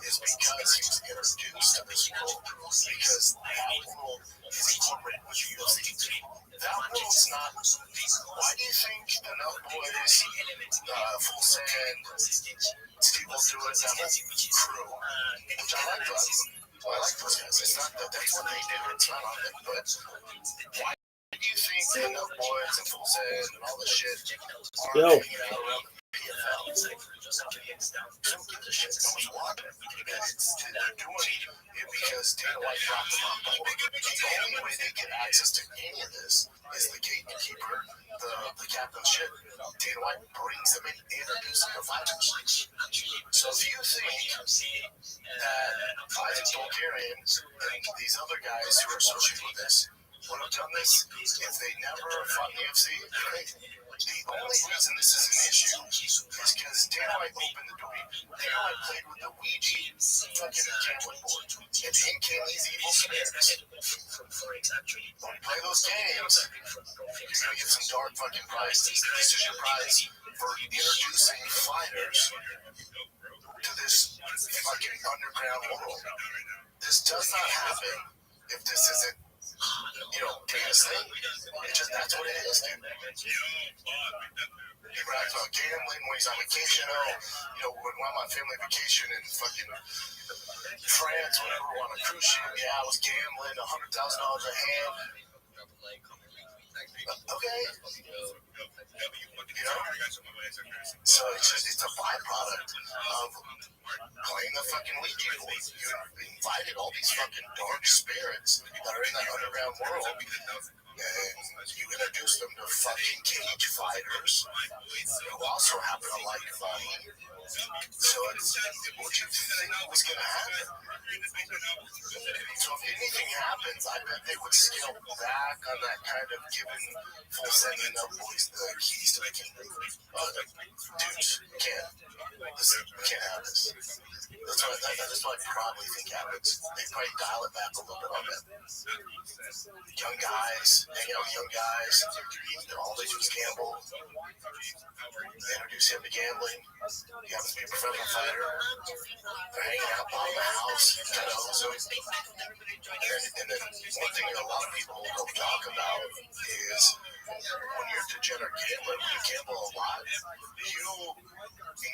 is because he was introduced to this world. Because that world is incorporated with the UFC. That world's not. Why do you think the Nut Boys, Full Send, Steve will do it, that whole crew, which I like those. I like those guys. It's not that that's what they do. It's not on them. But why do you think the Nut Boys and Full Send and all this shit are hanging out around the PFL? Don't give a shit. No one's watching. They're doing it because Dana White brought them on board. The only way they get access to any of this is the gatekeeper, the captain shit. Dana White brings them in, introduces them to fighters. So if you think that Isaac Bulgarian and these other guys who are associated with this would have done this if they never fought the UFC, the only reason this is an issue is because Dana White opened the door. Dana White played with the Ouija fucking gambling board. And in came these evil spirits. When you play those games, you're going to get some dark fucking prizes. This is your prize for introducing fighters to this fucking underground world. This does not happen if this isn't, Dana's thing. It just, that's what it is, dude. He brags about gambling when he's on vacation. When I'm on family vacation in fucking France, whenever we're on a cruise ship, I was gambling $100,000 a hand. Okay. So it's a byproduct of playing the fucking Ouija board. You invited all these fucking dark spirits that are in that underground world, and you introduce them to fucking cage fighters who also happen to like fighting. So what do you think was going to happen? So if anything happens, I bet they would scale back on that kind of giving Full Sending Up Boys the keys to the kingdom. Dudes, we can't have this. That's what I probably think happens. They probably dial it back a little bit on that. Young guys, hang out with young guys. All they do is gamble. They introduce him to gambling. He happens to be a professional fighter. They're hanging out by the house, kind of owes him. And then one thing that a lot of people don't talk about is when you're a degenerate gambler, when you gamble a lot, you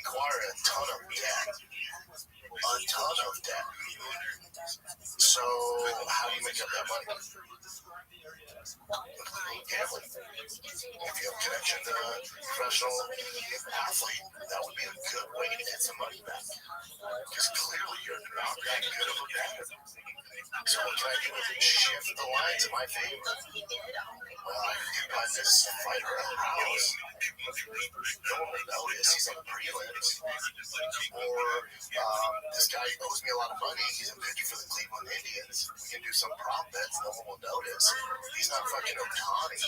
acquire a ton of debt. So how do you make up that money? Gambling. If you have connection to a professional athlete, that would be a good way to get some money back. Because clearly you're not that good of a batter. So what can I do to shift the lines in my favor? Well, I can buy this fighter a house. No one will notice. He's on prelims. Or this guy owes me a lot of money. He's a pitcher for the Cleveland Indians. We can do some prop bets. No one will notice. He's not fucking Otani.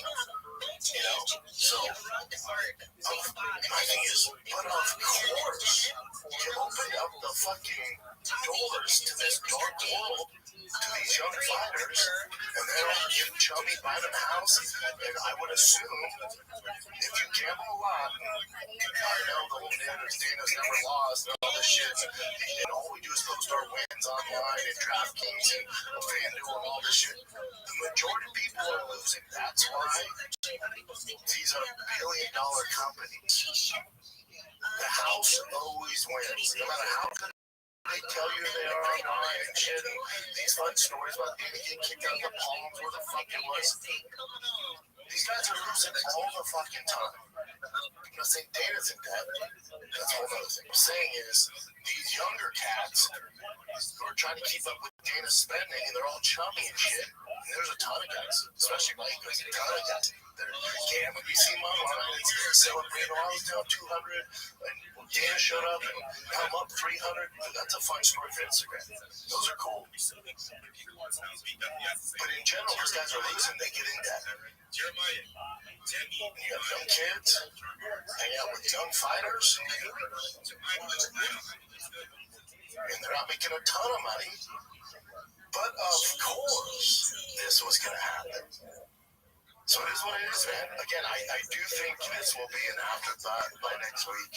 So my thing is, but of course, you opened up the fucking doors to this dark world to these young fighters, and they're all getting chummy, buying them a house. And I would assume if you gamble a lot, I know the whole Dana's never lost and all this shit, and all we do is post our wins online and DraftKings and FanDuel and all this shit. The majority of people are losing. That's why these are billion-dollar companies. The house always wins, no matter how good they tell you they are online and shit, and these fun stories about Dana getting kicked out of the palms where the fuck it was. These guys are losing all the fucking time. I'm not saying Dana's in debt. That's a whole other thing. What I'm saying is, these younger cats who are trying to keep up with Dana's spending, and they're all chummy and shit. And there's a ton of guys, especially Mike, there's a ton of guys that are gambling. We see them online, it's celebrating, oh, I was down 200, and Dana showed up and I'm up 300. That's a fun story for Instagram. Those are cool. But in general, those guys are losing. They get in debt. You have young kids, hang out with young fighters, and they're not making a ton of money. But of course, this was going to happen. So it is what it is, man. Again, I do think this will be an afterthought by next week.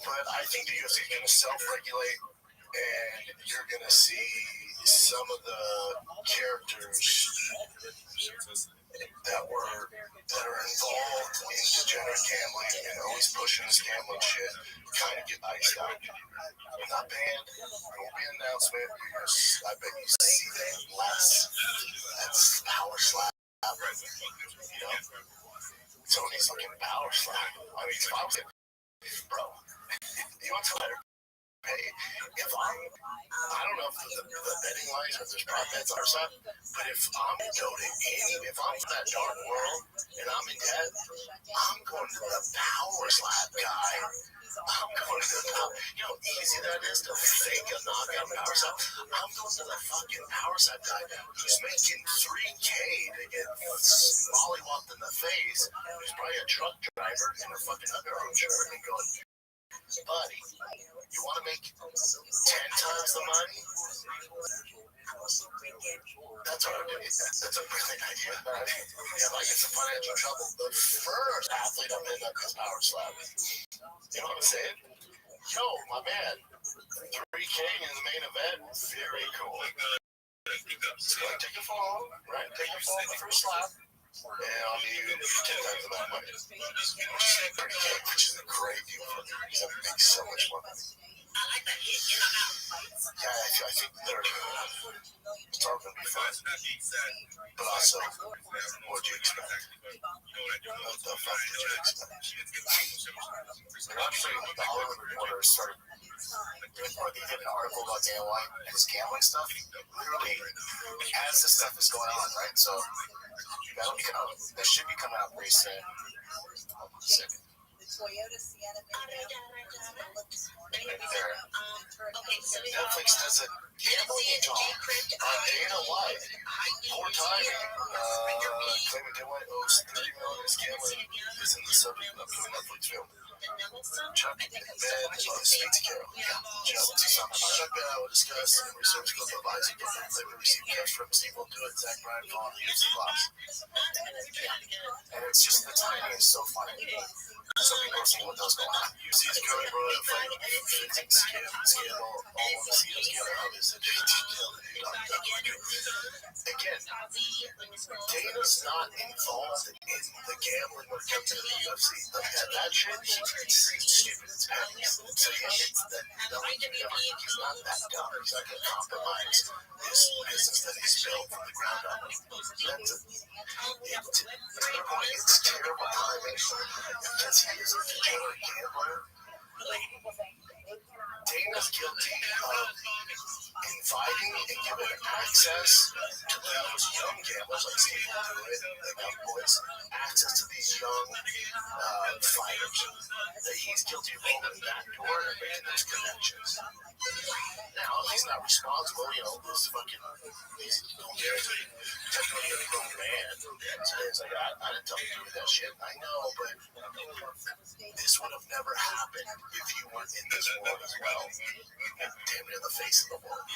But I think the UFC is going to self-regulate, and you're going to see some of the characters that are involved in degenerate gambling and always pushing this gambling shit kind of get iced out. Not banned. There won't be an announcement. I bet you see that less. That's power slap. You know? Tony's looking power slap. I mean, if I was bro, you want to let her pay? If I don't know if the betting lines or if there's prop bets on our side, but if I'm if I'm in that dark world and I'm in debt, I'm going to the power slap guy. I'm going to the power. You know how easy that is to fake a knockout power slap? I'm going to the fucking power slap guy who's making $3K to get mollywopped in the face, who's probably a truck driver in a fucking Under Armour shirt and going, buddy, you want to make 10 times the money? That's what I'm doing. That's a brilliant idea. If I get some financial trouble, the first athlete I'm in is power slap. You know what I'm saying? Yo, my man, 3K in the main event, very cool. So take a fall, right? Take a fall the first slap. And I'll give you 10 times the amount of money. 30K, which is a great deal for me. Because that makes so much money. Yeah, I think they're starting to be fun. But also, what do you expect? What the fuck did you expect? I'm actually, the Hollywood Reporter started they did an article about Dana White and his gambling stuff. Literally, as this stuff is going on, right? So, that should be coming out pretty soon. Hold on a second. Netflix has a gambling talk on Dana White. Poor timing. Claiming Dana White owes $30 million as gambling is in the subject of the Netflix film. Chuck Ben speak to Carol. Chuck Ben, I will discuss and research clip of Isaac Gilbert that we received cash from Steve will do it. Zach Bryan calling the UFC box. And it's just the timing is so funny. So people are seeing what does go on. UFC is Cody Rhodes fighting fitting scandal. All of the CEOs together. Obviously, again, Dana's not involved in the gambling when it comes to the UFC. Like that shit, it's stupid. It's petty. So he's not that dumb. He's not going to compromise this business that he's built from the ground up. It's terrible timing because he is a degenerate gambler. Dana's guilty of inviting and giving access to those young gamblers like Steve will do it, the young boys, access to these young fighters. That he's guilty of opening that door and making those connections. Now, he's not responsible, this fucking, he's technically a grown man. So he's like, I didn't tell you to do that shit. I know, but this would have never happened if you weren't in this world as well. Damn near the face of the world,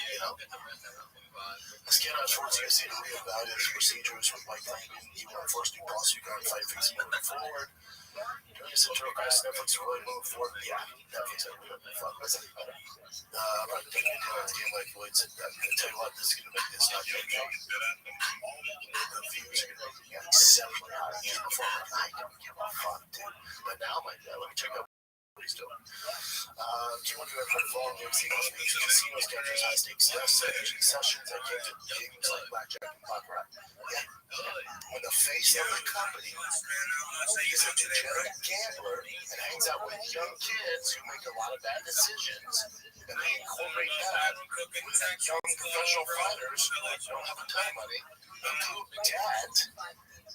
Let's get on towards the UFC to reevaluate his procedures with Mike Langman. He won first new boss you got to fight facing moving forward. Is it Netflix really move forward? Yeah, Netflix are really fuck with it. I'm not taking it down the game like Lloyd said. I'm going to tell you what, this is going to make this not good. The views are going to make me exceptionally high. Before I don't give a fuck, dude. But now, let me check out what he's doing. Do you want to go for the fall UFC casinos captures high stakes sessions that came to games like blackjack and baccarat? Yeah. When the face of the company is a degenerate gambler and hangs out with young kids who make a lot of bad decisions, and they incorporate that with young professional fighters who don't have a ton of money, include that,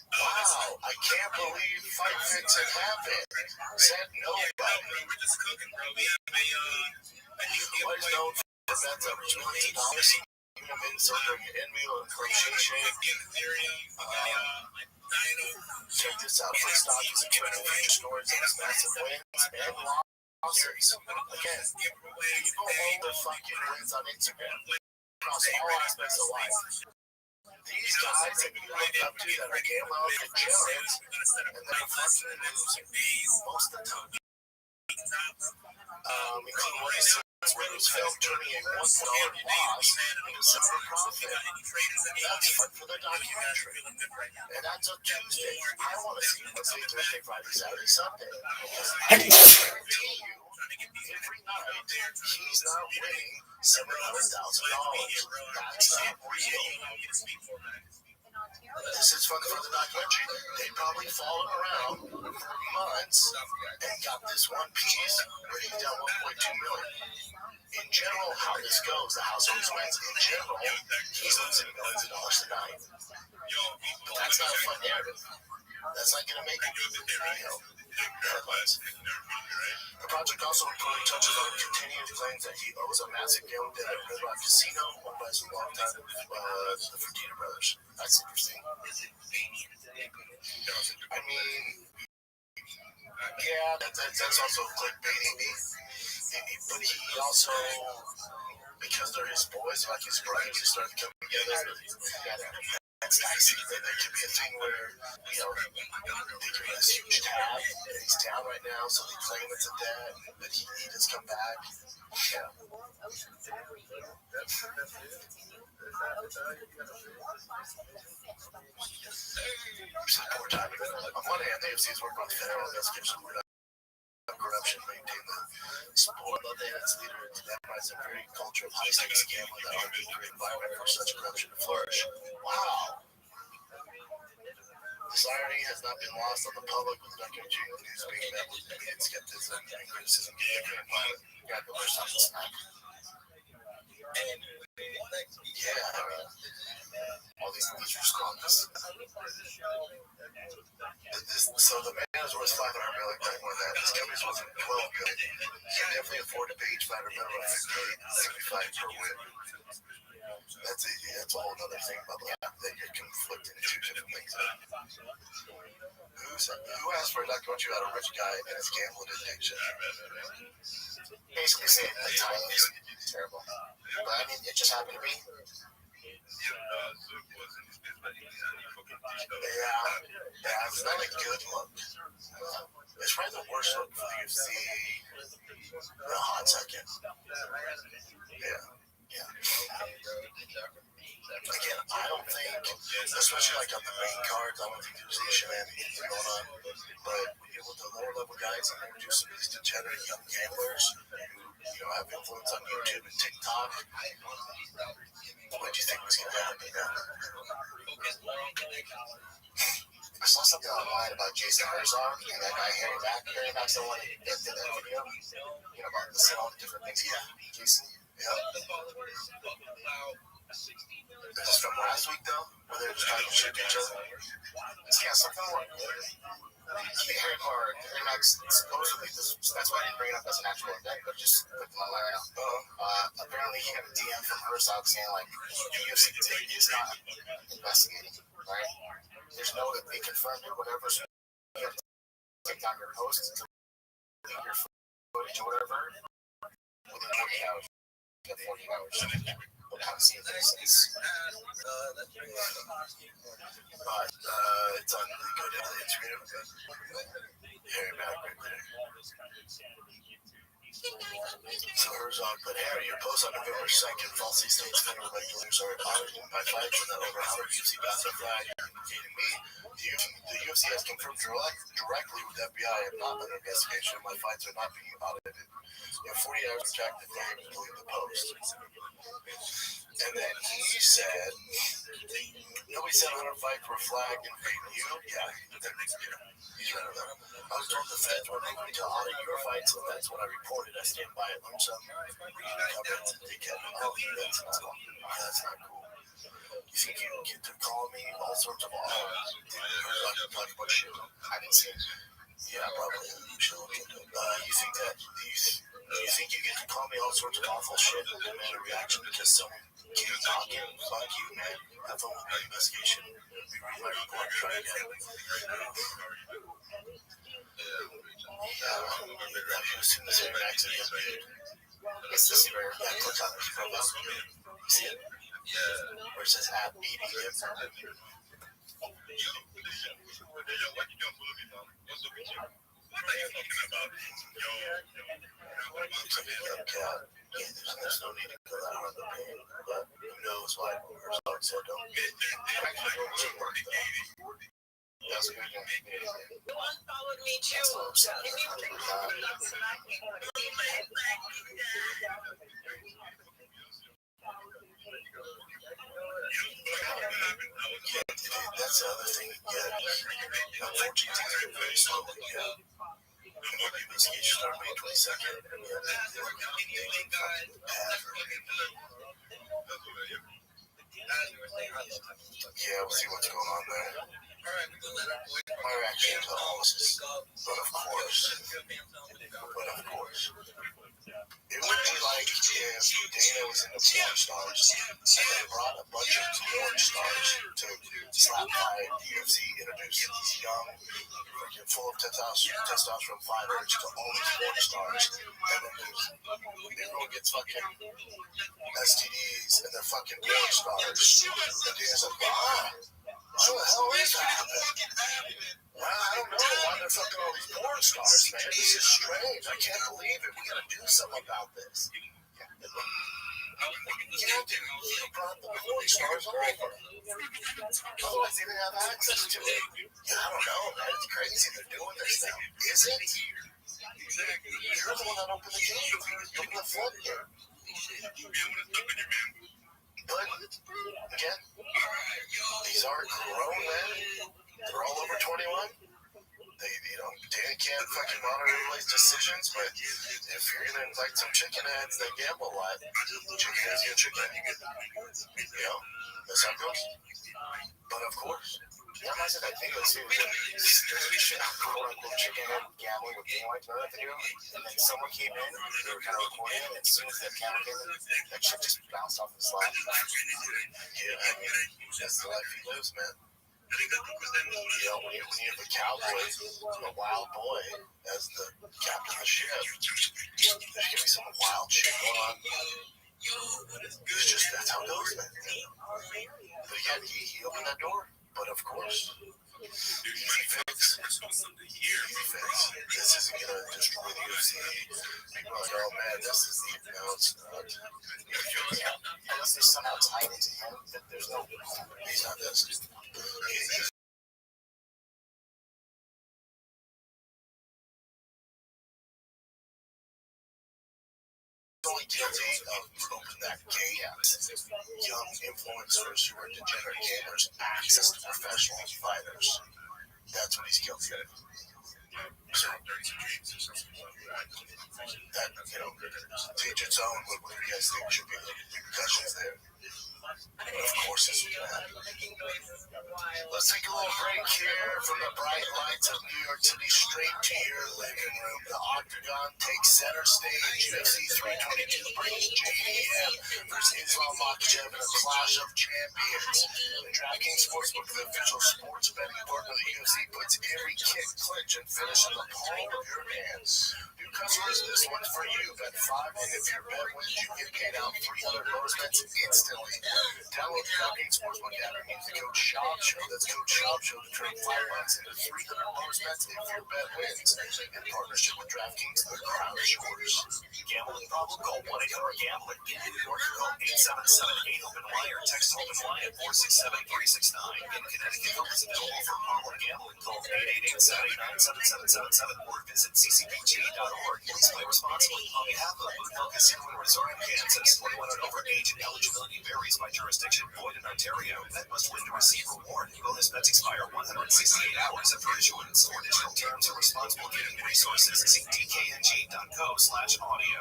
Wow, I can't believe Fight Fix had happened. Said nobody. We're just cooking, bro. We have a new What is known for bets of millions of dollars? Even if it's during an envy or negotiation. Check this out. For stock is a trend of future stories of massive wins and losses. Again, people own their fucking wins on Instagram across all aspects of life. These guys that you look up to that are gambling and degenerates, and they're fucking losing most of the time. Including one instance where it was filmed turning a $1 loss into $7 profit. That's fun for the documentary. And that's a Tuesday. I want to see Wednesday, Thursday, Friday, Saturday, Sunday. Because I guarantee you, every night, he's not winning $700,000. That's not real. This is fun for the documentary. They probably followed around for months and got this one piece where he's down 1.2 million. In general, how this goes, the house always wins. In general, he's losing millions of dollars a night. But that's not a fun narrative. That's not going to make a good headlines. The project also reportedly touches on continued claims that he owes a massive gambling debt at Red Rock Casino, owned by some longtime the Fertitta brothers. That's interesting. I mean, yeah, that's also clickbaiting me. But he also, because they're his boys, like his brothers, they started coming together. That's nice. There could be a thing where, you know, they give him this huge tab, and he's down right now, so they claim it's a debt, but he does come back. Yeah. Poor timing. On one hand, the AFC is working on federal investigation of corruption, maintain the sport. On the other hand, its leader to demonize a very culture of high-stakes gambling that argued create environment for such corruption to flourish. Wow. This irony has not been lost on the public, with documentary news being met with immediate skepticism and criticism of the current climate. Yeah, but there's something snack. Yeah, all these responses. So the man is worth $500 million, like more than that. His company's worth $12 billion. He can definitely afford to pay each fighter minimum $58.75 per win. That's a whole other thing about that you're conflicting two different things. Who asked for a documentary about a rich guy and his gambling addiction? Basically saying the timing is terrible. But I mean, it just happened to be. Yeah, it's not a good look. It's probably the worst look for the UFC in a hot second. Yeah. Again, I don't think, especially like on the main cards, I don't think there's any shenanigans going on. But with the lower level guys, and introduce some of these degenerate young gamblers who, have influence on YouTube and TikTok. What do you think was going to happen? I saw something online about Jason Herzog and that guy Harry Mack's the one that did that video. About all the different things. Yeah, Jason. Yeah. This is from last week, though, where they're just talking shit to each other. Yeah, something like Harry Mack's supposedly, that's why I didn't bring it up as an actual event, but just put my line out. Apparently, he got a DM from Herzog saying, like, UFC is not investigating, right? There's no that they confirmed it, whatever, so you have to take down your posts, delete your footage or whatever, within 40 hours. You have 40 hours. We'll kind of see if there's sense. But it's on the good Instagram. Harry Mack right there. So Herzog, but Harry, your post on November 2nd falsely states federal regulators are auditing my fights and that over 100 UFC bouts are flagged, indicating me. The UFC has confirmed directly with the FBI have not been investigation. My fights are not being audited. You have 40 hours to check the name and delete the post. And then he said, nobody said 100 fights were flagged and paid you. Yeah, he's right on that. I was told the feds were going to audit your fights, so that's what I reported. I stand by it. Learn something. That's not cool. You think you get to call me all sorts of like what shit? I didn't see it. Yeah, probably. Should look into it. You think that you think you get to call me all sorts of awful shit and demand a reaction because someone came talking? Fuck you, man. Have fun with my investigation. Reread my report. Try again. As soon as you're accident, it's the severe click on his profile. You see it? Yeah. Where it says app BBM. There's no need to go that hard to pain, but who knows why Rothschild said don't get That's good. One followed me too. That's the other thing. Yeah. Unfortunately, things are very slowly. Yeah. The investigation started May 22nd. Yeah, we'll see what's going on there. My reaction to all this is, but of course, it would be like if Dana was in the porn stars and they brought a bunch of porn stars to slap by UFC, introduce these young, freaking full of testosterone fighters to all these porn stars, and then everyone gets fucking STDs and they're fucking porn stars. And Dana's like, so the hell is that happening? Well, I don't know why they're fucking all these porn stars, man. This is strange. I can't believe it. We gotta do something about this. Yeah, dude, you brought the porn stars over. Otherwise, they didn't have access to it. Yeah, I don't know, man. It's crazy they're doing this now. Is it? You're the one that opened the gate. You opened the floodgate. But, again, these aren't grown men. They're all over 21. Dan can't fucking monitor everybody's decisions, but if you're gonna invite some chicken heads that gamble a lot, chicken heads get chicken. That's how it goes. But of course, yeah, I said I think let's see shit, quote unquote chicken head gambling with game like nothing to do. And then someone came in, they were kind of recording it, and as soon as the camera came in, that shit just bounced off the slide. Yeah, I mean, that's the life he lives, man. When you have a cowboy, a wild boy, as the captain of the ship, there's gonna be some wild shit going on. It's just, that's how it goes, man. But yeah, he opened that door. But of course, easy fix. This isn't gonna destroy the UFC. People are like, oh man, this is the, no, it's not. Unless they somehow tied into him, there's no, he's not this. He's only guilty of opening that gate. Young influencers who are degenerate gamers access to professional fighters. That's what he's guilty of. So, that, to each its own, what do you guys think should be the repercussions there? But of course, this will happen. Let's take a little break here from the bright lights of New York City straight to your living room. The Octagon takes center stage. UFC 322 brings JDM versus Islam Makhachev in a clash of champions. The DraftKings Sportsbook, the official sports betting partner of the UFC, puts every kick, clinch, and finish in the palm of your hands. New customers, this one's for you. Bet 5, and if your bet wins, you get paid out 300 bonus bets instantly. Download the DraftKings Sportsbook app and use the code SHOP-SHOW. That's code SHOP-SHOW to turn $5 into 300 bonus bets if your bet wins. In partnership with DraftKings, the crown is yours. Gambling problem? Call 1-800-GAMBLER. In New York, call 877-8-OPEN-LINE or text OPEN-LINE at 467-369. In Connecticut, help is available for online gambling. Call 888-789-7777 or visit ccpg.org. Please play responsibly. On behalf of Blue Hill Casino and Resort in Kansas, 21 and over age and eligibility varies by jurisdiction. Void in Ontario. Bet must win to receive reward. Bonus bets expire 168 hours after issuance. For additional terms and responsible gaming resources, see dkng.co/audio.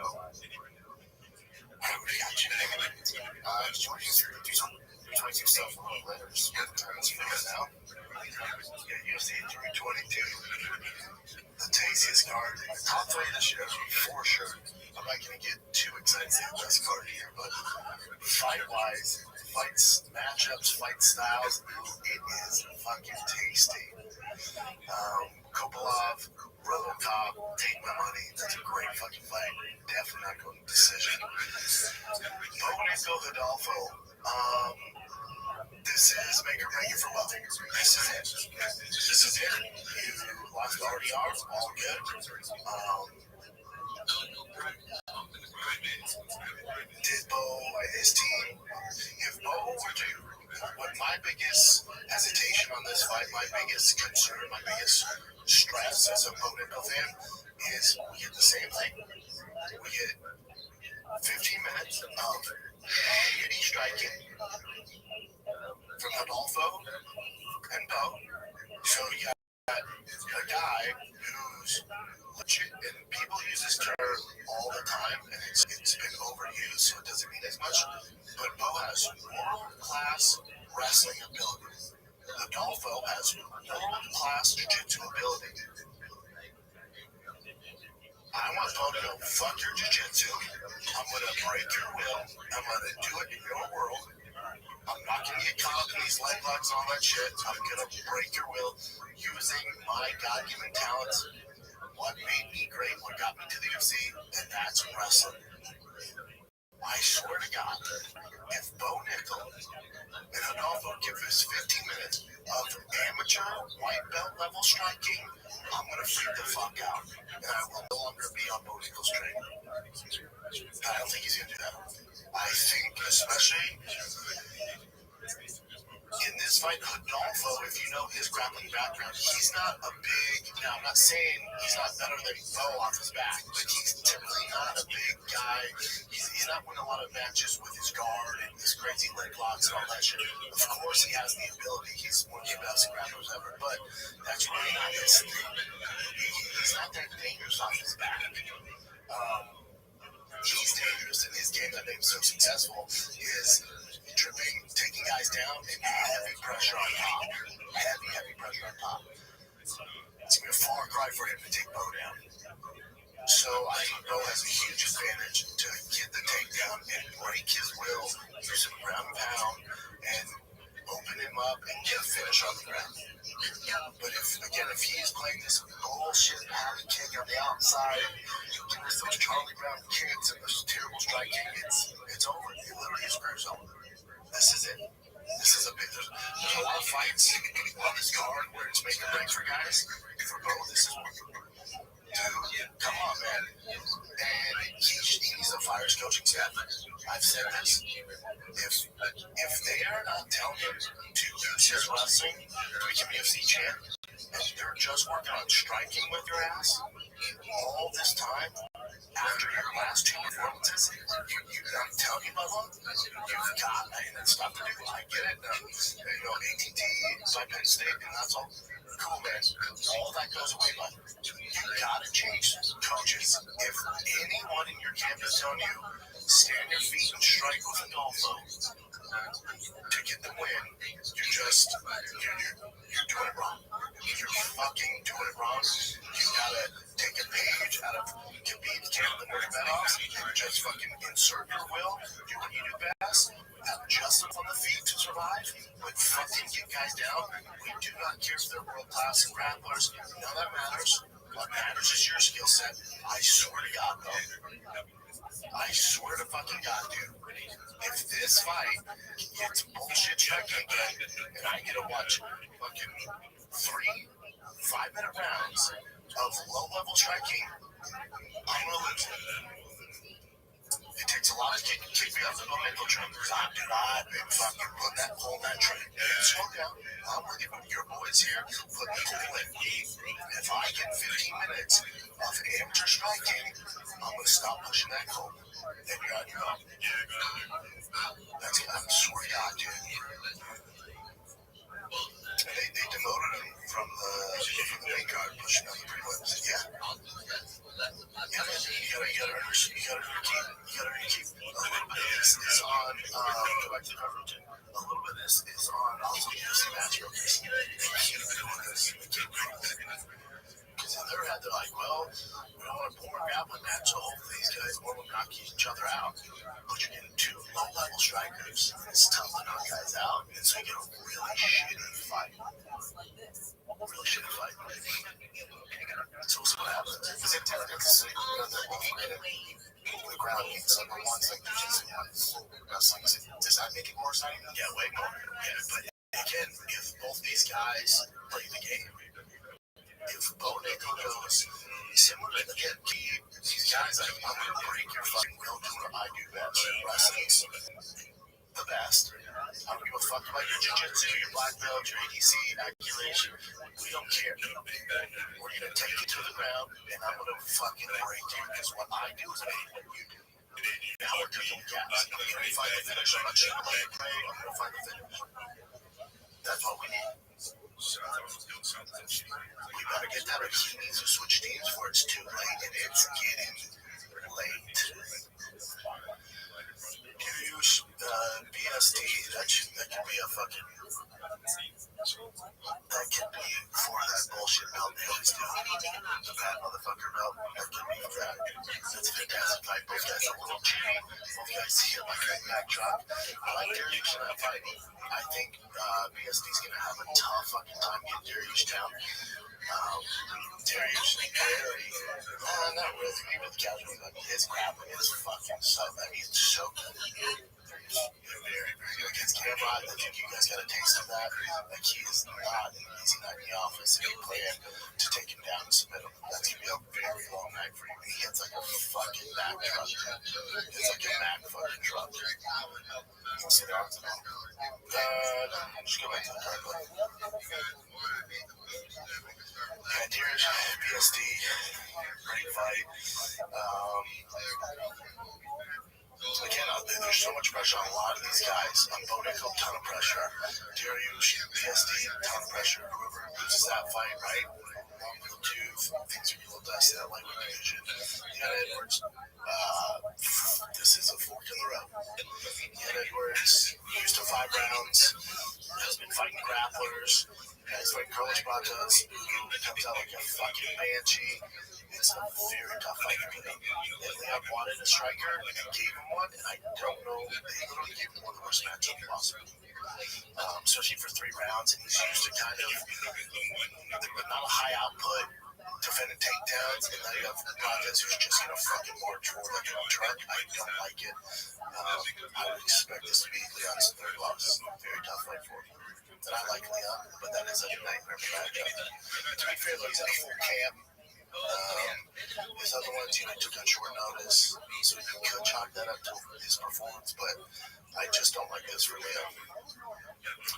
Twist yourself a little later. Just get the turns figured out. Yeah, UFC 322. The tastiest card. Top 3 this year, for sure. I'm not going to get too excited to say the best card here, but fight-wise, fights, matchups, fight styles, it is fucking tasty. Kopolov, Robocop, take my money. That's a great fucking fight. Definitely not going to decision. Boneco Hidalgo. This is make or break it for well. This is it. This is it. You lost already are all good. Did Bo and his team? If Bo were to, what my biggest hesitation on this fight, my biggest concern, my biggest stress as a Boneco fan is we get the same thing. We get 15 minutes of shitty striking from Adolfo and Bo. So you got a guy who's legit, and people use this term all the time, and it's been overused, so it doesn't mean as much. But Bo has world-class wrestling ability. Adolfo has world-class jiu-jitsu ability. I want Bo to go, fuck your jiu-jitsu. I'm going to break your will. I'm going to do it in your world. I'm not going to get caught up in these leg locks and all that shit. I'm going to break your will using my God-given talents. What made me great, what got me to the UFC, and that's wrestling. I swear to God, if Bo Nickel and Adolfo give us 15 minutes of amateur white belt level striking, I'm going to freak the fuck out. And I will no longer be on Bo Nickel's train. I don't think he's going to do that. I think, especially in this fight, Adolfo, if you know his grappling background, he's not a big, now I'm not saying he's not better than Bo off his back, but he's typically not a big guy. He's not winning a lot of matches with his guard and his crazy leg locks and all that shit. Of course he has the ability, he's one of the best grapplers ever, but that's really not his thing. He's not that dangerous off his back. He's dangerous in his game that made him so successful is tripping, taking guys down, and heavy pressure on top. Heavy pressure on top. It's going to be a far cry for him to take Bo down. So I think Bo has a huge advantage to get the takedown and break his will, use some ground and pound, and open him up and get a finish on the ground. But if he's playing this bullshit patty kick on the outside, giving us those Charlie Brown kicks and those terrible striking, it's over. He literally screws over. This is it. This is there's a lot of fights on this card where it's make or break for guys. For Bo, this is one. Dude, come on, man. And he needs to fire his coaching staff. I've said this. If they are not telling him to use his wrestling to become UFC champ, and they're just working on striking with your ass all this time, after your last 2 performances, I'm telling you, Bubba, you've got stuff to do. I get it. ATT, Penn State, and that's all. Cool, man. All that goes away, but you gotta change coaches. If anyone in your camp is telling you, stand your feet and strike with Adolfo to get the win, you're doing it wrong. You're fucking doing it wrong. You gotta take a page out of Khabib's camp, the Nurmagomedovs, and just fucking insert your will, do what you do best, have just enough on the feet to survive, but fucking get guys down. We do not care if they're world-class grapplers. None of that matters. What matters is your skill set. I swear to God, though. I swear to fucking God, dude. If this fight gets bullshit striking again, and I get to watch fucking 3 5-minute rounds of low-level striking, I'm gonna lose it. It takes a lot to kick me off the mental train. I've been fucking putting that hole in that train. Slow down. I'm with you. Your boys here put the hole in. If I get 15 minutes of amateur striking, I'm going to stop pushing that hole. Then you're on your own. I'm swear to God, dude. They demoted him from the main card, pushing out the prelims. Yeah. You gotta keep. A little bit of this is on, go back to the coverage. A little bit of But you get two low-level strikers, it's tough to knock guys out, and so you get a really shitty fight. Really shitty fight. So what happens? Is it technical? The ground means number one, like does that make it more exciting? Yeah, way more. Yeah, but again, if both these guys play the game, if Bo Nickel goes similar to again, these guys, like, I'm gonna break your fucking will, do what I do best. Wrestling's the best. I don't give a fuck about your jiu-jitsu, your black belt, your ADC, accusation. We don't care. We're gonna take you to the ground, and I'm gonna fucking break you, because what I do is better than what you do. Now we're doing gaps. I'm gonna find the finish. I'm not sure I'm gonna find the finish. That's what we need. We gotta get that. He needs to switch teams before it's too late, and it's getting late. Huge BSD, that could be a fucking. That could be for that bullshit belt they always do. The bad motherfucker belt. That could be for that. That's a fantastic fight. Both guys are a little cheap. Both guys hit like a backdrop. I like Darius in that fight. I think BSD's gonna have a tough fucking time getting Darius down. Darius very, not really, maybe the casual, but his grappling is fucking so, I mean, it's so good. Very, very good against Cameron. I think you guys got a taste of that. Like, he is not an easy night in the office. If you plan to take him down and submit him, that's going to be a very long night for him. He hits like a fucking Mack truck. It's like a Mack fucking truck. You can see that? Just go back to the card. Yeah, Darius, BSD, great fight. Again, there's so much pressure on a lot of these guys. On Bo Nickel, ton of pressure. Darius, BSD, ton of pressure. Whoever loses that fight, right? We'll do things are going to dicey that lightweight division. Ian Edwards, this is a fork in the road. Ian Edwards, used to 5 rounds, has been fighting grapplers. He's fighting Carlos Batas, who comes out like a fucking banshee. It's a very tough fight for me. And Leon wanted a striker, and gave him one, and I don't know, they literally gave him one of the worst matchups possible. Especially for 3 rounds, and he's used to kind of, not a high output, defending takedowns, and now you have Batas who's just going to fucking march forward like a truck. I don't like it. I would expect this to be Leon's 3rd loss. Very tough fight for him. And I like Leon, but that is a nightmare matchup. To be fair, though, he's at a full camp. His other ones, took on short notice, so you could chalk that up to his performance, but I just don't like this for Leon.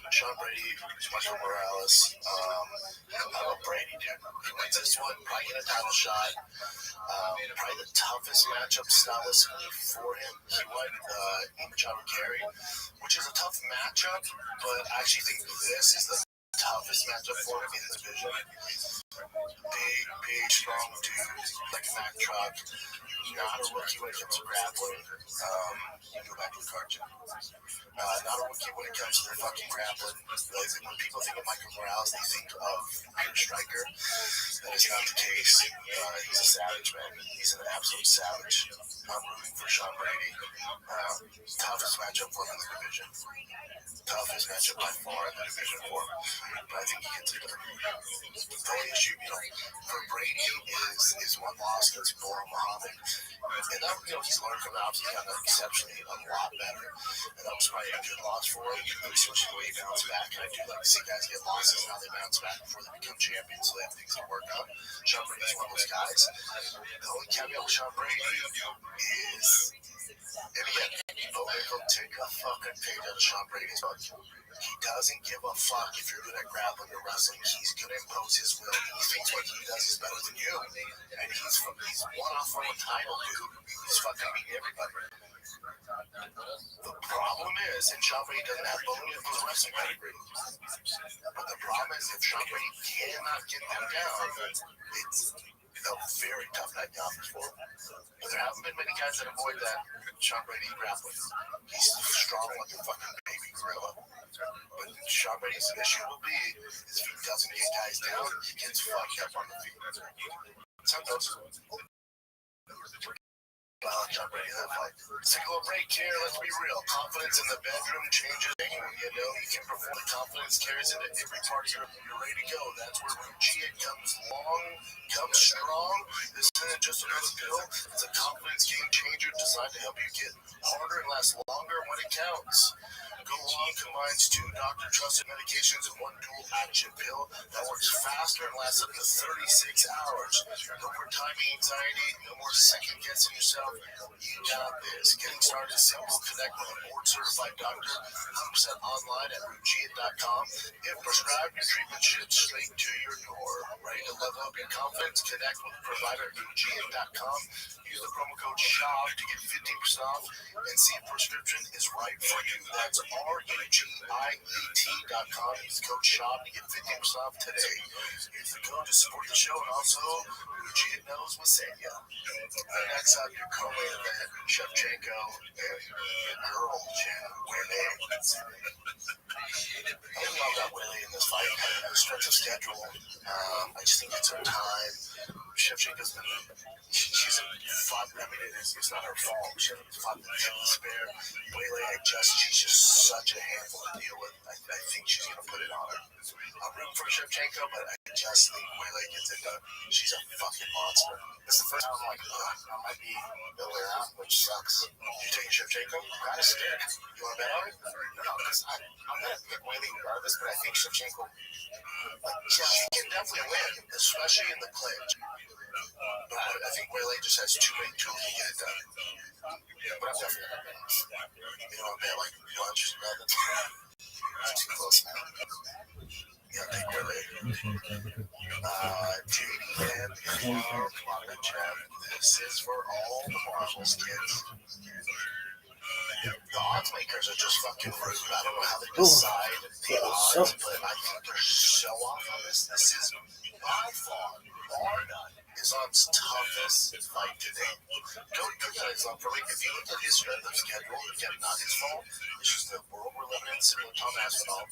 Sean Brady, Michael Morales, I'm a Brady dude. He wins this one, probably get a title shot. Probably the toughest matchup stylistically for him. He won Machado Carey, which is a tough matchup, but I actually think this is the toughest matchup for him in the division. Big, strong dude, like a Mack truck. Not a rookie when it comes to grappling. Go back to the card, Jim. Not a rookie when it comes to their fucking grappling. When people think of Michael Morales, they think of a striker. That is not the case. He's a savage, man. He's an absolute savage. I'm rooting for Sean Brady. Toughest matchup for him in the division. Toughest matchup by far in the division for him. But I think he gets it done. The only issue, for Brady is one loss against Bora Muhammad. And that, he's learned from that. Obviously, he got exceptionally a lot better. And that was probably a good loss for him, especially the way he bounced back. And I do like to see guys get losses and how they bounce back before they become champions, so they have things to work on. Sean Brady's one of those guys. The only caveat with Sean Brady is, and again, Bo Nickel take a fucking page out of Sean Brady's book. He doesn't give a fuck if you're good at grappling or wrestling. He's going to impose his will. He thinks what he does is better than you. And he's one off from a title, dude. He's fucking beating everybody. The problem is, and Sean Brady doesn't have Bo Nickel's wrestling pedigree. But the problem is, if Sean Brady cannot get them down, it's a very tough night in the office for him. But there haven't been many guys that avoid that Sean Brady grappling. He's strong like a fucking baby gorilla. But Sean Brady's issue will be is if he doesn't get guys down, he gets fucked up on the feet. That's how it goes. Jump ready that fight. Let's take a little break here. Let's be real. Confidence in the bedroom changes. You know you can perform. The confidence carries into every part of you're ready to go. That's where Rothschild comes long, comes strong. This isn't just another pill. It's a confidence game changer designed to help you get harder and last longer when it counts. Go Long combines 2 doctor-trusted medications in one dual-action pill that works faster and lasts up to 36 hours. No more timing anxiety, no more second-guessing yourself. You got this. Getting started is simple. Connect with a board-certified doctor, 100% online at Rothschild.com. If prescribed, your treatment ships straight to your door. Ready to level up your confidence? Connect with a provider at Rothschild.com. Use the promo code SHOP to get 15% off and see if prescription is right for you. That's RUGIET.com. Use code SHOP to get 15% off today. Use the code to support the show, and also Rothschild knows what say ya. Next up, your co-main event, Shevchenko and Earl Jim Willie. I love that Willie in this fight. Strength of schedule. I just think it's her time. Shevchenko's been. She's fought. I mean, it's not her fault. She hasn't fought the spare. Willie, she's just such a handful to deal with. I think she's going to put it on her. I'm rooting for Shevchenko, but I just think Willie gets it done. She's a fucking monster. It's the first time I'm like, I might be the way out, which sucks. You taking Shevchenko? I'm kind of scared. You want to bet on it? No, because I'm going to pick Willie regardless, but I think Shevchenko, she can definitely win, especially in the clinch. But I think Willie just has too many tools to get it done. But I'm definitely going to bet. You know, bet like lunch, nothing. It's too close now. Yeah, I think Willie. JDM, come on, good chat. This is for all the marbles, kids. The odds makers are just fucking rude. I don't know how they decide the odds, but I think they're so off on this. This is by far, bar none, Islam's toughest fight today. Don't forget Islam for me. If you look at his strength of schedule, again, not his fault. It's just the world we're living in, similar to Tom Aspinall.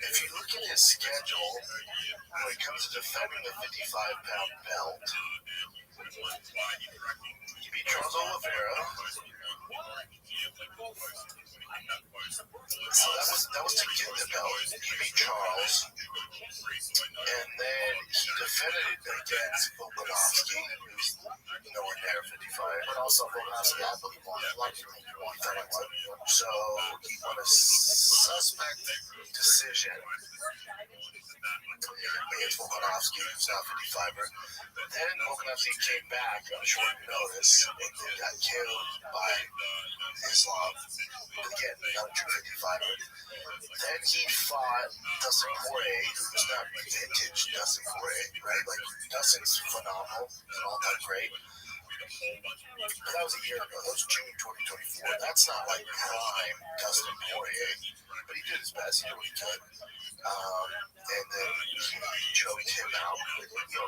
If you look at his schedule, when it comes to defending the 55-pound belt, he beat Charles Oliveira. So that was to get the belt. He beat Charles, and then he defended it against Volkanovski, who's nowhere near 55. But also Volkanovski, I believe, won. A lot of people think he won. So he won a suspect decision against Volkanovski, who's not 55er. Then Volkanovski came back on short notice and then got killed by Islam. Again, not a true 55er. Then he fought Dustin Poirier, who was not vintage Dustin Poirier, right? Like, Dustin's phenomenal and all that great. But that was a year ago. That was June 2024. That's not like prime Dustin Poirier. But he did his best. He did what he could. And then he choked him out.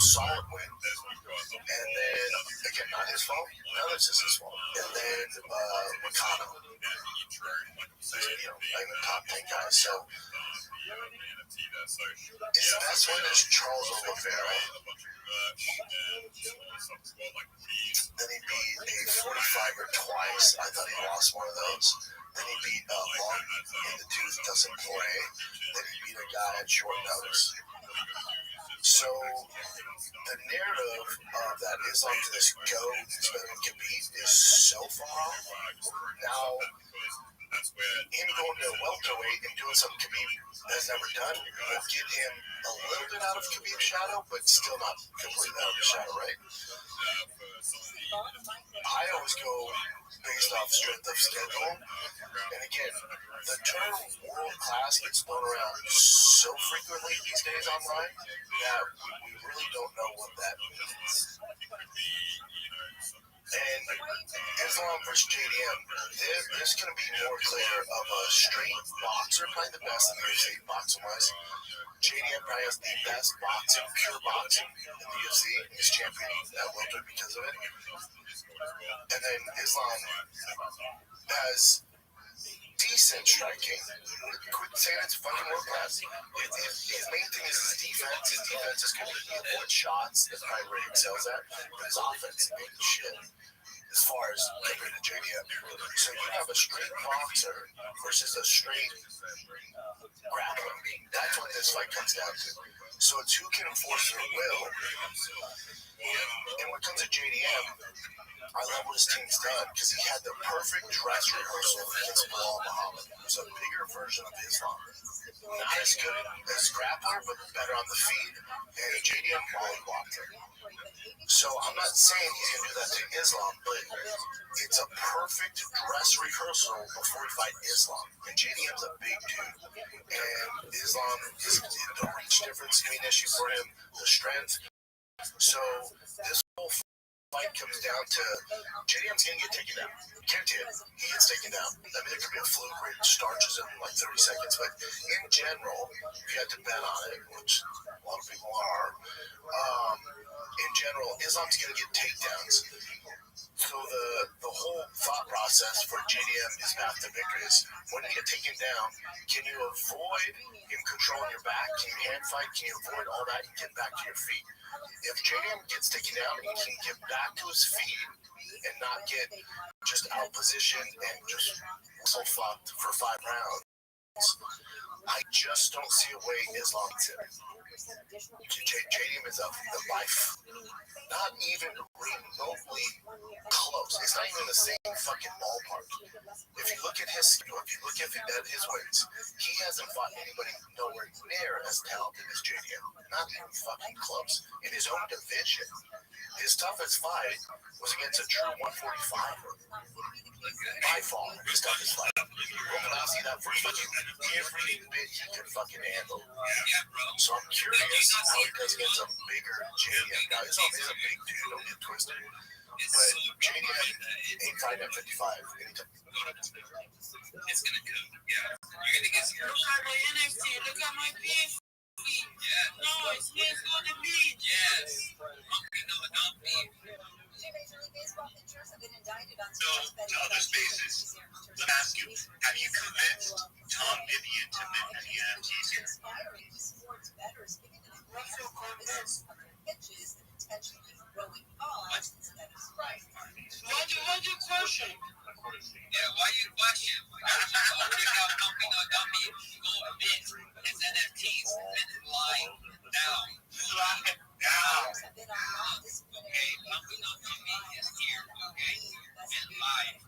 Solid win. And then, again, not his fault. None of this is his fault. And then Makano. Like the top 10 guys. So his best win is Charles Oliveira. Then he beat a 45er twice. I thought he lost one of those. Then he beat Long in the tooth, Dustin Poirier. Then he beat a guy at short notice. So the narrative of that Islam to this GOAT who's better than Khabib is so far off. Now, him going to welterweight and doing something Khabib has never done will get him a little bit out of Khabib's shadow, but still not completely out of his shadow, right? I always go based off strength of schedule. And again, the term world class gets thrown around so frequently these days online that we really don't know what that means. And Islam versus JDM, this is going to be more clear of a straight boxer, probably the best in the UFC boxing-wise. JDM probably has the best boxing, pure boxing in the UFC. He's champion at welterweight because of it. And then Islam has decent striking. Quit saying it's fucking world class. His main thing is his defense. His defense is going to be avoid shots. That's probably where he excels at. But his offense ain't shit as far as compared to JDM. So you have a straight boxer versus a straight grappler. That's what this fight comes down to. So it's who can enforce their will. And when it comes to JDM, I love what his team's done because he had the perfect dress rehearsal against Bilal Muhammad. It was a bigger version of Islam. Not as good as grappler, but better on the feet. And JDM mollywopped him. So I'm not saying he's going to do that to Islam, but it's a perfect dress rehearsal before he fight Islam. And JDM's a big dude. And Islam is the reach difference being an issue for him, the strength. So this whole fight comes down to JDM's going to get taken down. Can't hit. He gets taken down. I mean, there could be a fluke where it starches him in like 30 seconds, but in general, if you had to bet on it, which a lot of people are, in general, Islam's going to get takedowns. So the whole thought process for JDM is path to victory is when you get taken down, can you avoid him controlling your back? Can you hand fight? Can you avoid all that and get back to your feet? If JDM gets taken down, he can get back to his feet and not get just out positioned and just so fucked for 5 rounds. I just don't see a way Islam gets it. JDM is a life, not even remotely close. It's not even in the same fucking ballpark. If you look at his skill, if you look at his wins, he hasn't fought anybody nowhere near as talented as JDM. Not even fucking close. In his own division, his toughest fight was against a true 145er. By far, his toughest fight. I'll see that for fucking every bit he could fucking handle. So I'm curious how he does against a bigger JDM. Now, Islam is a big dude, don't get twisted. But JDM ain't fighting at 55 anytime. It's gonna come. Yeah. You're gonna get some. Look at my NFT. Look at my PFP. Yeah. No, it's going to be. Yes. Don't be. So, to other spaces, let me ask you, have you convinced Tom Vivian to mint any NFTs here? What's your question? Yeah, why you question? Don't go mint his NFTs and live now. Live now. Okay, Dummy is here, okay? And live.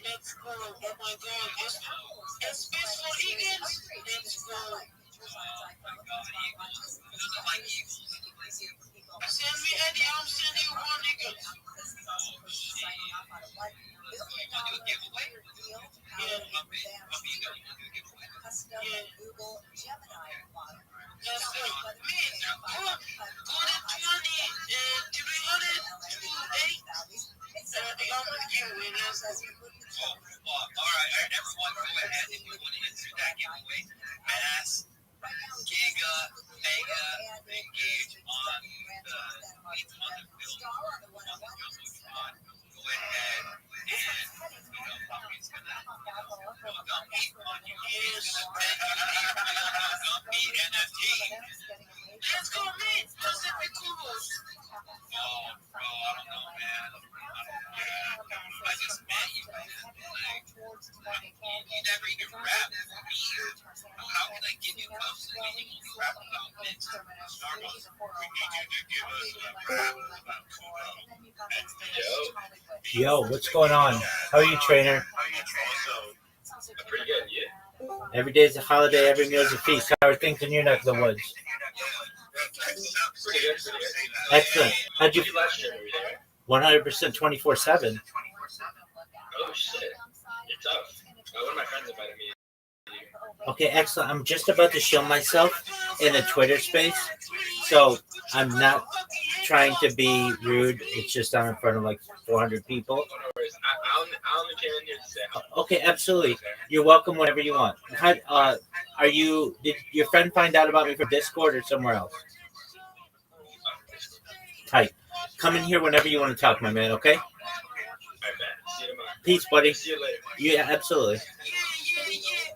Let's go. Oh my God. It's space for Eagles. Let's go. Oh my God, Eagles. Who doesn't like Eagles? Send me Eddie. I'm sending you one Eagles. Oh, shit. You want to do a giveaway? Yeah. Puppy, you want to do a giveaway? Yeah. Let's go. Man, go to 20 and 300 to 8. I'm with you, and let's go. Oh, well, all right, everyone, go ahead if you want to enter that giveaway. Mass, Giga, Mega, engage on the field. Go ahead and, Puppy's gonna dump me on you. He's gonna dump me NFT. Let's go, man. Pacific Kudos. Oh, bro, I don't know, man. I just met you, man. You never even rap for me. How can I give you cups and you only rap about mint? Starbucks, we need you to give us a rap about Kudo. Yo, what's going on? How are you, trainer? Pretty good, yeah. Every day is a holiday, every meal is a feast. How are things in your neck of the woods? Pretty good. Excellent. How'd you? Last year, we there. 100% 24/7. Oh shit, you're tough. One of my friends invited me. Okay, excellent. I'm just about to show myself in a Twitter space, so I'm not trying to be rude. It's just I'm in front of like 400 people. Oh, no worries. I'll only came in here to say hi. Okay, absolutely. You're welcome whenever you want. How, are you? Did your friend find out about me from Discord or somewhere else? Tight. Come in here whenever you want to talk, my man. Okay. I bet. See you tomorrow. Peace, buddy. See you later. Yeah, absolutely. Yeah,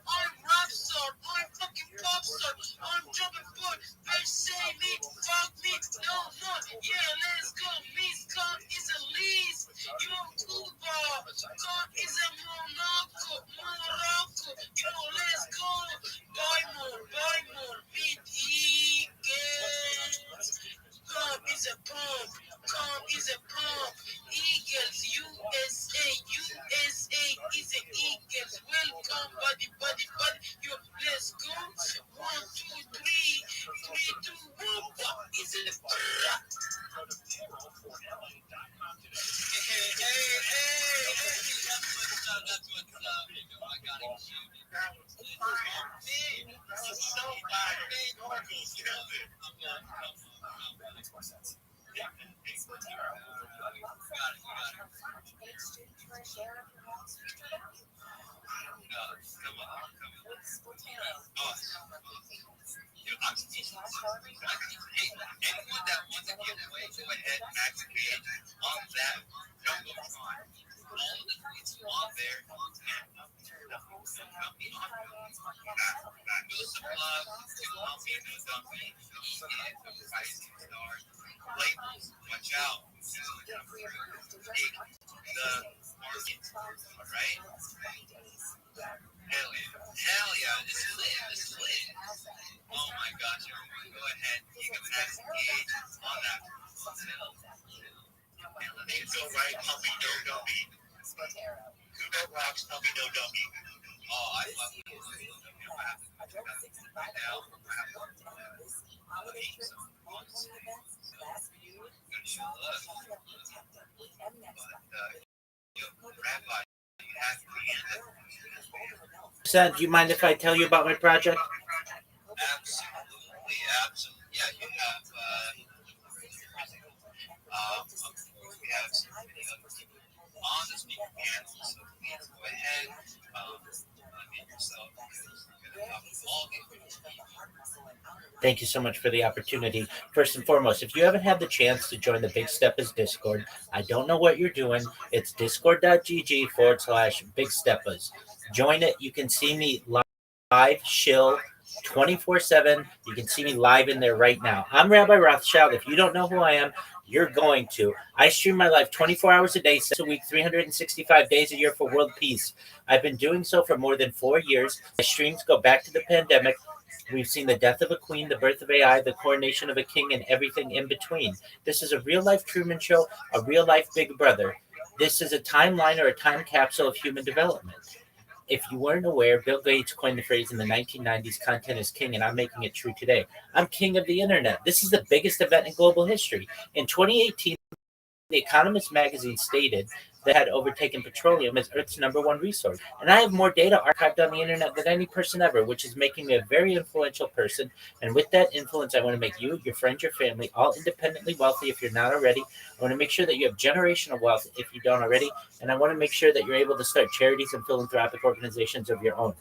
I'm Rothschild, I'm fucking pop star, I'm jumping for, bitch say me, fuck me, no more, yeah, let's go, Miss Con is a lease, yo, Cuba, Con is a Morocco, yo, let's go, buy more, beat Eagles, Come is a pump, come is a pump, Eagles, USA is an Eagles, welcome, buddy, yo, let's go, 1, 2, 3, 3, 2, 1, is it a Anyone that wants to give away, go ahead, max page on that Jumbotron. All the tweets on there. Help me on Go some love to Help Me No Dumpy. He is a rising star. Labels, watch out. Take the market. Alright? Hell yeah. This is lit. Oh my gosh, everyone, go ahead. You can max engage on that. Let's go right, Puppy No Dumpy. Kudo rocks, Puppy No Dumpy. Oh, I love it. Right now, Rabbi, you have to be in it. Sam, do you mind if I tell you about my project? Absolutely. Yeah, you have, we have some on the speaker panel, so please go ahead, unmute yourself. Thank you so much for the opportunity. First and foremost, if you haven't had the chance to join the Big Steppers Discord, I don't know what you're doing. It's discord.gg/Big Steppers. Join it. You can see me live, shill, 24/7. You can see me live in there right now. I'm Rabbi Rothschild. If you don't know who I am, you're going to. I stream my life 24 hours a day, 6 a week, 365 days a year for world peace. I've been doing so for more than 4 years. My streams go back to the pandemic. We've seen the death of a queen, the birth of AI, the coronation of a king, and everything in between. This is a real-life Truman Show, a real-life Big Brother. This is a timeline or a time capsule of human development. If you weren't aware, Bill Gates coined the phrase in the 1990s, content is king, and I'm making it true today. I'm king of the internet. This is the biggest event in global history. In 2018, The Economist magazine stated that had overtaken petroleum as Earth's #1 resource. And I have more data archived on the internet than any person ever, which is making me a very influential person. And with that influence, I want to make you, your friends, your family, all independently wealthy if you're not already. I want to make sure that you have generational wealth if you don't already. And I want to make sure that you're able to start charities and philanthropic organizations of your own.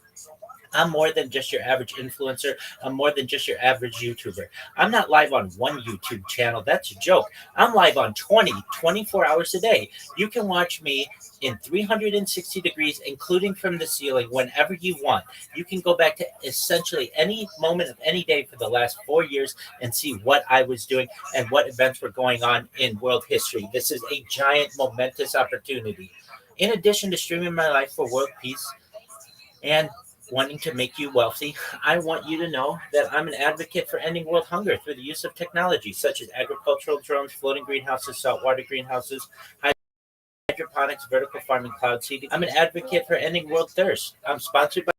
I'm more than just your average influencer. I'm more than just your average YouTuber. I'm not live on one YouTube channel. That's a joke. I'm live on 24 hours a day. You can watch me in 360 degrees, including from the ceiling, whenever you want. You can go back to essentially any moment of any day for the last 4 years and see what I was doing and what events were going on in world history. This is a giant, momentous opportunity. In addition to streaming my life for world peace and wanting to make you wealthy, I want you to know that I'm an advocate for ending world hunger through the use of technology such as agricultural drones, floating greenhouses, saltwater greenhouses, hydroponics, vertical farming, cloud seeding. I'm an advocate for ending world thirst. I'm sponsored by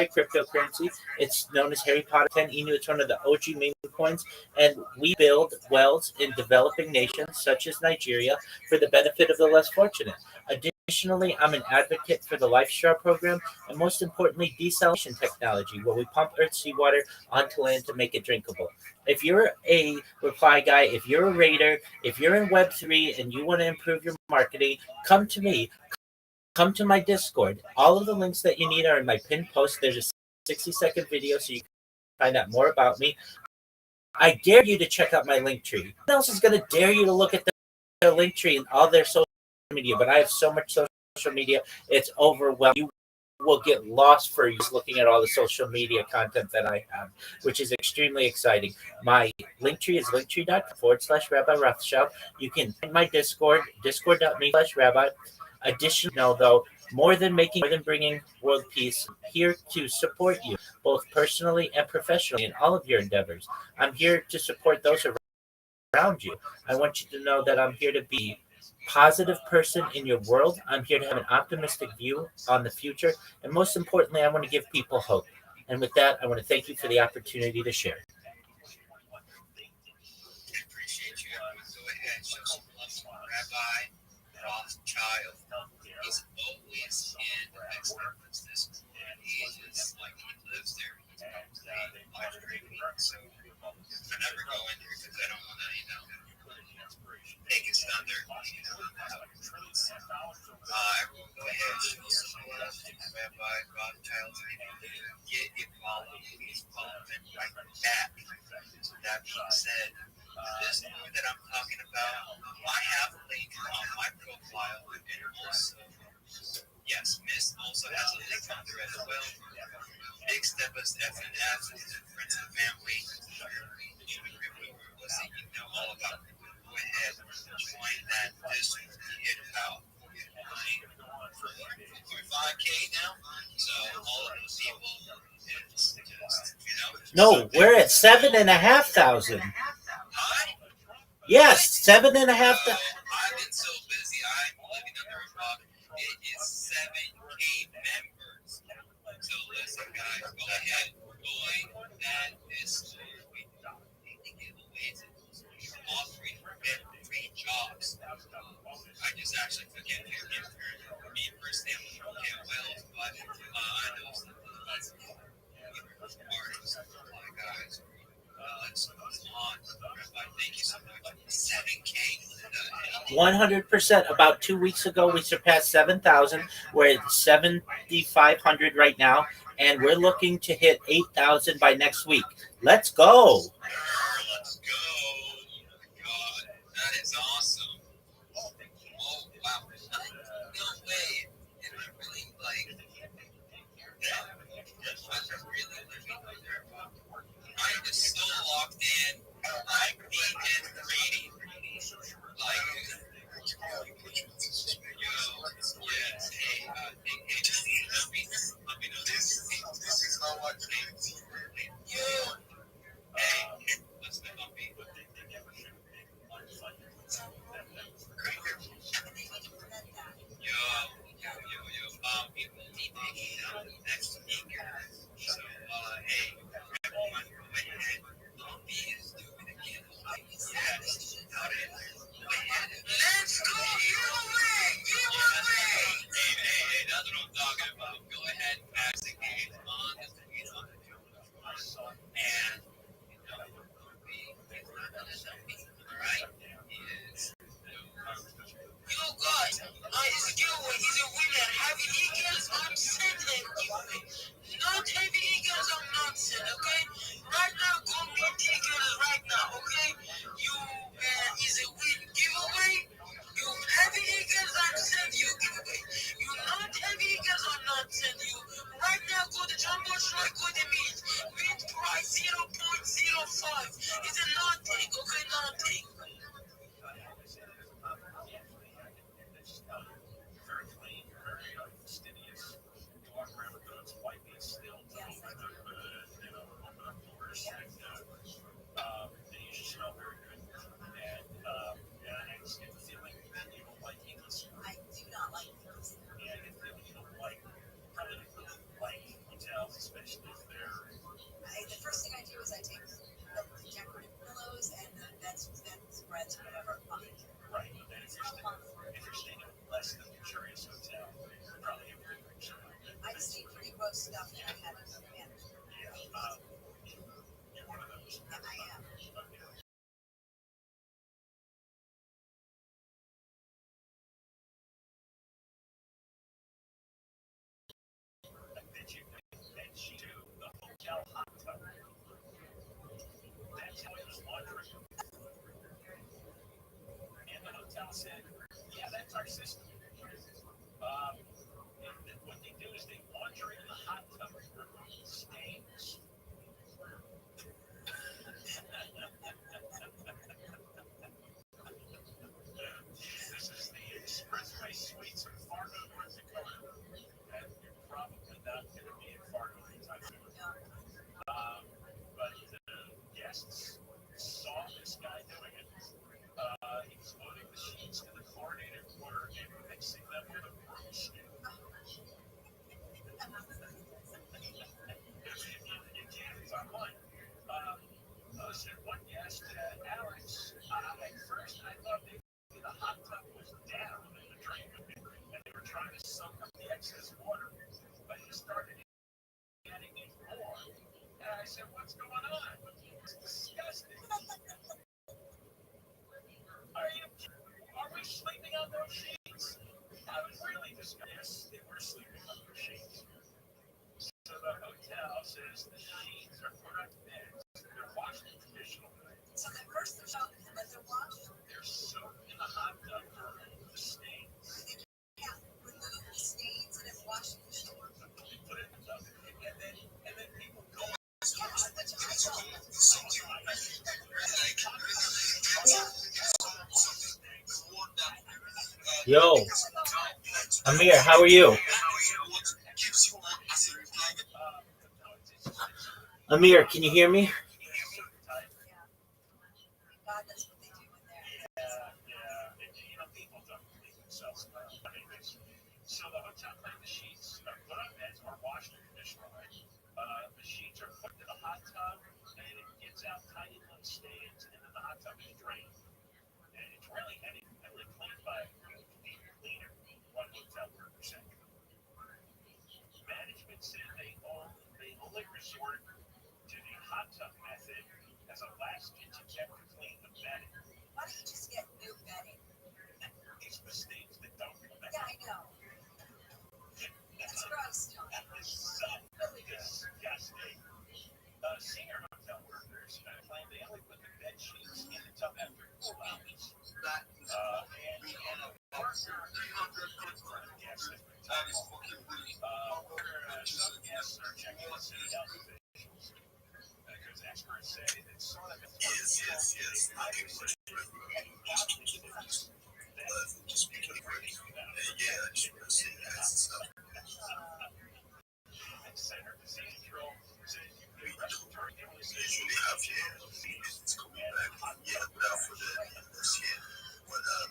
cryptocurrency. It's known as Harry Potter 10 Inu. It's one of the OG meme coins, and we build wells in developing nations such as Nigeria for the benefit of the less fortunate. Additionally, I'm an advocate for the Life Straw program and, most importantly, desalination technology, where we pump Earth's seawater onto land to make it drinkable. If you're a reply guy, if you're a raider, if you're in Web3 and you want to improve your marketing, come to me. Come to my Discord. All of the links that you need are in my pinned post. There's a 60-second video so you can find out more about me. I dare you to check out my link tree. Who else is going to dare you to look at their link tree and all their social media? But I have so much social media, it's overwhelming. You will get lost for years looking at all the social media content that I have, which is extremely exciting. My link tree is linktree.com/Rabbi Rothschild. You can find my Discord, discord.me/Rabbi. Additionally, though, more than bringing world peace, I'm here to support you both personally and professionally in all of your endeavors. I'm here to support those around you. I want you to know that I'm here to be positive person in your world. I'm here to have an optimistic view on the future. And most importantly, I want to give people hope. And with that, I want to thank you for the opportunity to share. Appreciate you. Go ahead, show some love to Rabbi Rothschild. He's always in excellent business. He is like he lives there. He's probably live streaming. So I never go in there because I don't want to, take his thunder. Everyone go ahead, show some love to Rabbi Rothschild. Get involved. Please follow him right back. So that being said, this movie that I'm talking about, I have a link on my profile, and also, yes, Miss also has a link on there as well. Big Steppers FNF, friends and family. Listen, you know all about it. Go ahead, join that Discord. Hit about 5K now. So all of those people, it's just, No, we're at 7,500. Yes, 7,500. I've been so busy. I'm living under a rock. It is 7K members. So listen, guys, go ahead, join that Discord. We give away to those offering free jobs. I just actually forget who gave me first name was Rothschild Wells, but I know some artists, guys. Let's move on. Thank you so much. 7K. 100%. About 2 weeks ago, we surpassed 7,000. We're at 7,500 right now, and we're looking to hit 8,000 by next week. Let's go. Let's go. Oh my God. That is awesome. Oh, wow. No way. Am I really like that? I'm really living under. I'm just so locked in. I'm being reading. Like, yes, hey, just let me know this is how I came. Yo, hey, let's live on me. We will be taking out next week. So, hey, everyone, go ahead. Be is doing again. Yes, let's go giveaway! Giveaway! Hey, that's what I'm talking about. Go ahead and pass the game on the tweet on the and alright? Yes. Yo guys, his giveaway, he's a winner. Heavy Eagles, I'm sending giveaway. Not Heavy Eagles, I'm not sending, okay? Right now, go meet Eagles right now, okay? You is a win giveaway. You Heavy Eagles, I'm sending you giveaway. You not Heavy Eagles, I'm not sending you. Right now, go to Jumbo Shore, go to meet. Meet price 0.05. It's a non-take, okay? Non-take. Very clean, very fastidious. You walk around with those white meat still, open up doors, and they usually smell very good. And I just get the feeling that you don't like Eagles. I do not like Eagles. And I get the feeling you don't like, probably like hotels, especially if they're. The first thing I do is I take the decorative pillows and the bedspreads, whatever, fine. Right, but then if you're staying in a less than luxurious hotel, probably a very rich. I just eat pretty gross stuff that I haven't managed. You're one of those. Yeah, I am. That you and she do the hotel hot tub. That's how it was laundry. And the hotel said, yeah, that's our system. excess water. But he started adding in more. And I said, what's going on? It's disgusting. Are we sleeping on those sheets? I was really disgusted. They were sleeping on those sheets. So the hotel says the sheets are put on beds. They're washed traditionally. So at first they're soaked, but they're washed. They're soaked in the hot tub for the stains. Yeah, remove the stains and then wash the sheet. They put it in the tub, and then people go. Yes, which I don't. Yo, Amir, how are you? Amir, can you hear me? God knows what they do in there. Yeah. And, people don't believe themselves. So the hotel claimed the sheets are put on beds or washed traditionally. The sheets are put in the hot tub, and it gets out tiny little stains, and then the hot tub is drained. And it's really heavily cleaned by a cleaner, one hotel worker said. Management said they only resort to the hot tub method as a last ditch attempt to clean the bedding. Why don't you just get new bedding? These mistakes that don't come back. Yeah, I know. It's gross, John. It's so disgusting. Senior hotel workers claim they only put the bed sheets in the tub after 4 hours. Some guests are checking to see health officials because experts say that sort of Center for Disease Control says respiratory illnesses usually have it's coming back. Yeah, without for that, this year.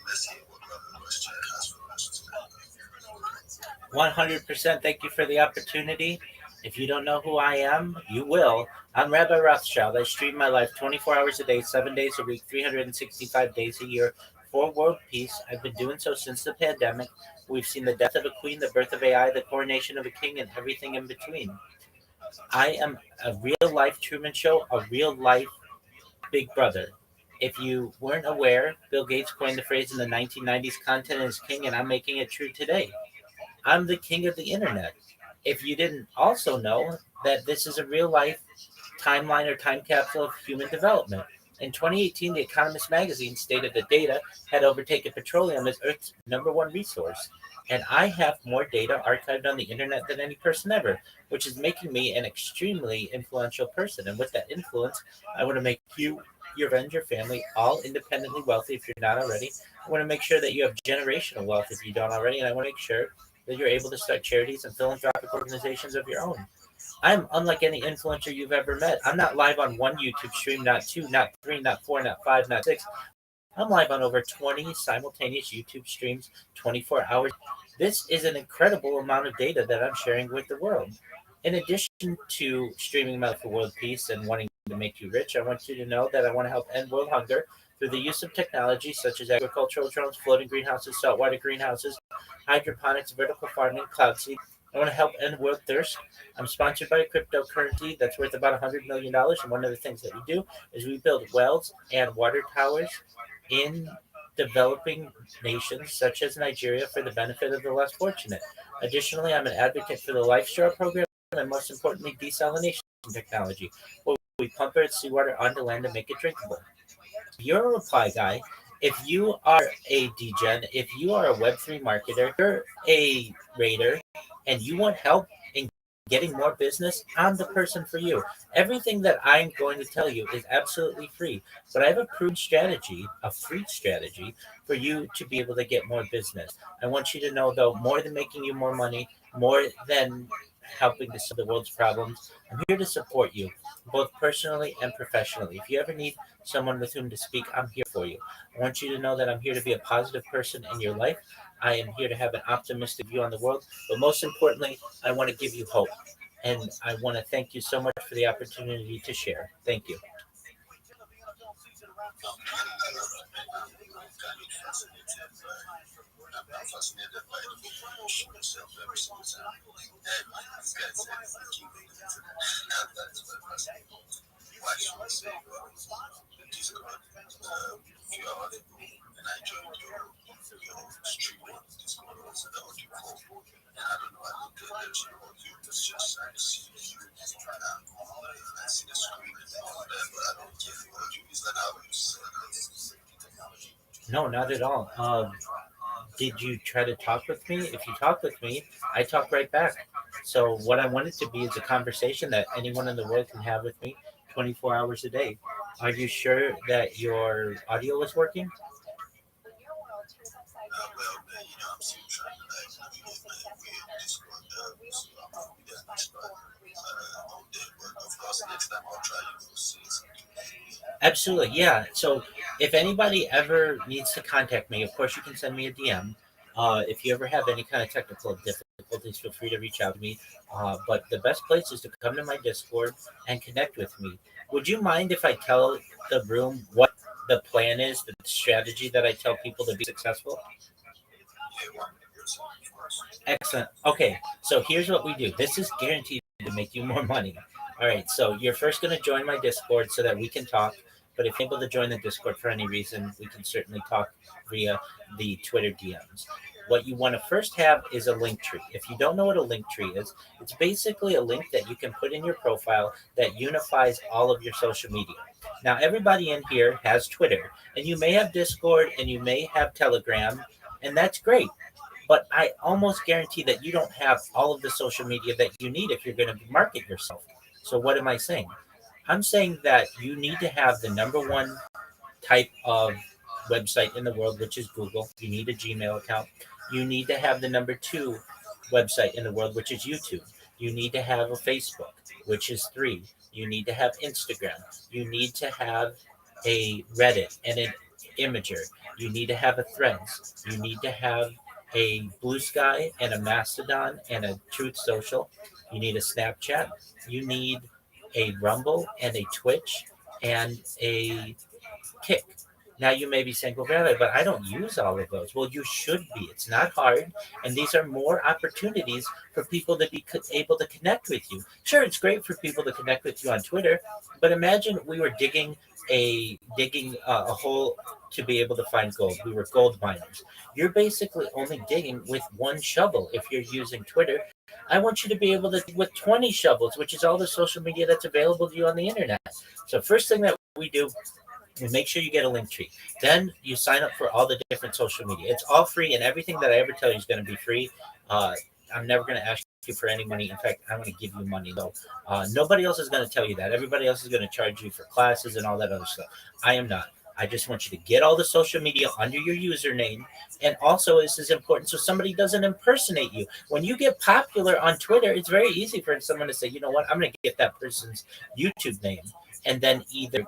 Let's see what Rothschild has for us. 100%. Thank you for the opportunity. If you don't know who I am, you will. I'm Rabbi Rothschild. I stream my life 24 hours a day, 7 days a week, 365 days a year for world peace. I've been doing so since the pandemic. We've seen the death of a queen, the birth of AI, the coronation of a king, and everything in between. I am a real life Truman Show, a real life Big Brother. If you weren't aware, Bill Gates coined the phrase in the 1990s, content is king, and I'm making it true today. I'm the king of the internet. If you didn't also know that this is a real life timeline or time capsule of human development. In 2018, The Economist magazine stated that data had overtaken petroleum as Earth's #1 resource. And I have more data archived on the internet than any person ever, which is making me an extremely influential person. And with that influence, I want to make you, your friends, your family, all independently wealthy if you're not already. I want to make sure that you have generational wealth if you don't already. And I want to make sure that you're able to start charities and philanthropic organizations of your own. I'm unlike any influencer you've ever met. I'm not live on one YouTube stream, not 2, not 3, not 4, not 5, not 6. I'm live on over 20 simultaneous YouTube streams, 24 hours. This is an incredible amount of data that I'm sharing with the world. In addition to streaming my life for world peace and wanting to make you rich, I want you to know that I want to help end world hunger through the use of technology such as agricultural drones, floating greenhouses, saltwater greenhouses, hydroponics, vertical farming, cloud seeding. I want to help end world thirst. I'm sponsored by a cryptocurrency that's worth about $100 million. And one of the things that we do is we build wells and water towers in developing nations such as Nigeria for the benefit of the less fortunate. Additionally, I'm an advocate for the Life Straw program and most importantly, desalination technology, where we pump earth seawater onto land and make it drinkable. If you're a reply guy, if you are a degen, if you are a Web3 marketer, you're a raider, and you want help in getting more business, I'm the person for you. Everything that I'm going to tell you is absolutely free, but I have a proven strategy, a free strategy for you to be able to get more business. I want you to know, though, more than making you more money, more than helping to solve the world's problems, I'm here to support you, both personally and professionally. If you ever need someone with whom to speak, I'm here for you. I want you to know that I'm here to be a positive person in your life. I am here to have an optimistic view on the world, but most importantly, I want to give you hope. And I want to thank you so much for the opportunity to share. Thank you. I'm fascinated by the way you show yourself every single time. And these guys said, that's what fascinating. Watch you say, Discord, if you are on the group, and I joined your stream on Discord, so that what you call. And I don't know, I looked at the stream on you, it's just, I see you, and I see the screen and all that, but I don't get what you, is that how you say it? No, not at all. Did you try to talk with me? If you talk with me, I talk right back. So what I want it to be is a conversation that anyone in the world can have with me 24 hours a day. Are you sure that your audio is working? Well, I'm still trying to navigate my way in Discord, so I'm not with that Discord all day, but of course, next time I'll try to say something. Absolutely, yeah. So if anybody ever needs to contact me, of course you can send me a DM. If you ever have any kind of technical difficulties, feel free to reach out to me. But the best place is to come to my Discord and connect with me. Would you mind if I tell the room what the plan is, the strategy that I tell people to be successful? Yeah, 100%, of course. Excellent. Okay, so here's what we do. This is guaranteed to make you more money. All right, so you're first going to join my Discord so that we can talk. But if you're able to join the Discord for any reason, we can certainly talk via the Twitter DMs. What you want to first have is a link tree. If you don't know what a link tree is, it's basically a link that you can put in your profile that unifies all of your social media. Now, everybody in here has Twitter, and you may have Discord, and you may have Telegram, and that's great, but I almost guarantee that you don't have all of the social media that you need if you're going to market yourself. So, what am I saying? I'm saying that you need to have the number one type of website in the world, which is Google. You need a Gmail account. You need to have the number two website in the world, which is YouTube. You need to have a Facebook, which is three. You need to have Instagram. You need to have a Reddit and an Imager. You need to have a Threads. You need to have a Blue Sky and a Mastodon and a Truth Social. You need a Snapchat. You need a Rumble and a Twitch and a Kick. Now you may be saying, well, Rabbi, but I don't use all of those. Well, you should be. It's not hard. And these are more opportunities for people to be able to connect with you. Sure, it's great for people to connect with you on Twitter, but imagine we were digging a hole to be able to find gold. We were gold miners. You're basically only digging with one shovel if you're using Twitter. I want you to be able to dig with 20 shovels, which is all the social media that's available to you on the internet. So first thing that we do, and make sure you get a link tree. Then you sign up for all the different social media. It's all free, and everything that I ever tell you is going to be free. I'm never going to ask you for any money. In fact, I'm going to give you money, though. Nobody else is going to tell you that. Everybody else is going to charge you for classes and all that other stuff. I am not. I just want you to get all the social media under your username. And also, this is important so somebody doesn't impersonate you. When you get popular on Twitter, it's very easy for someone to say, you know what, I'm going to get that person's YouTube name. And then either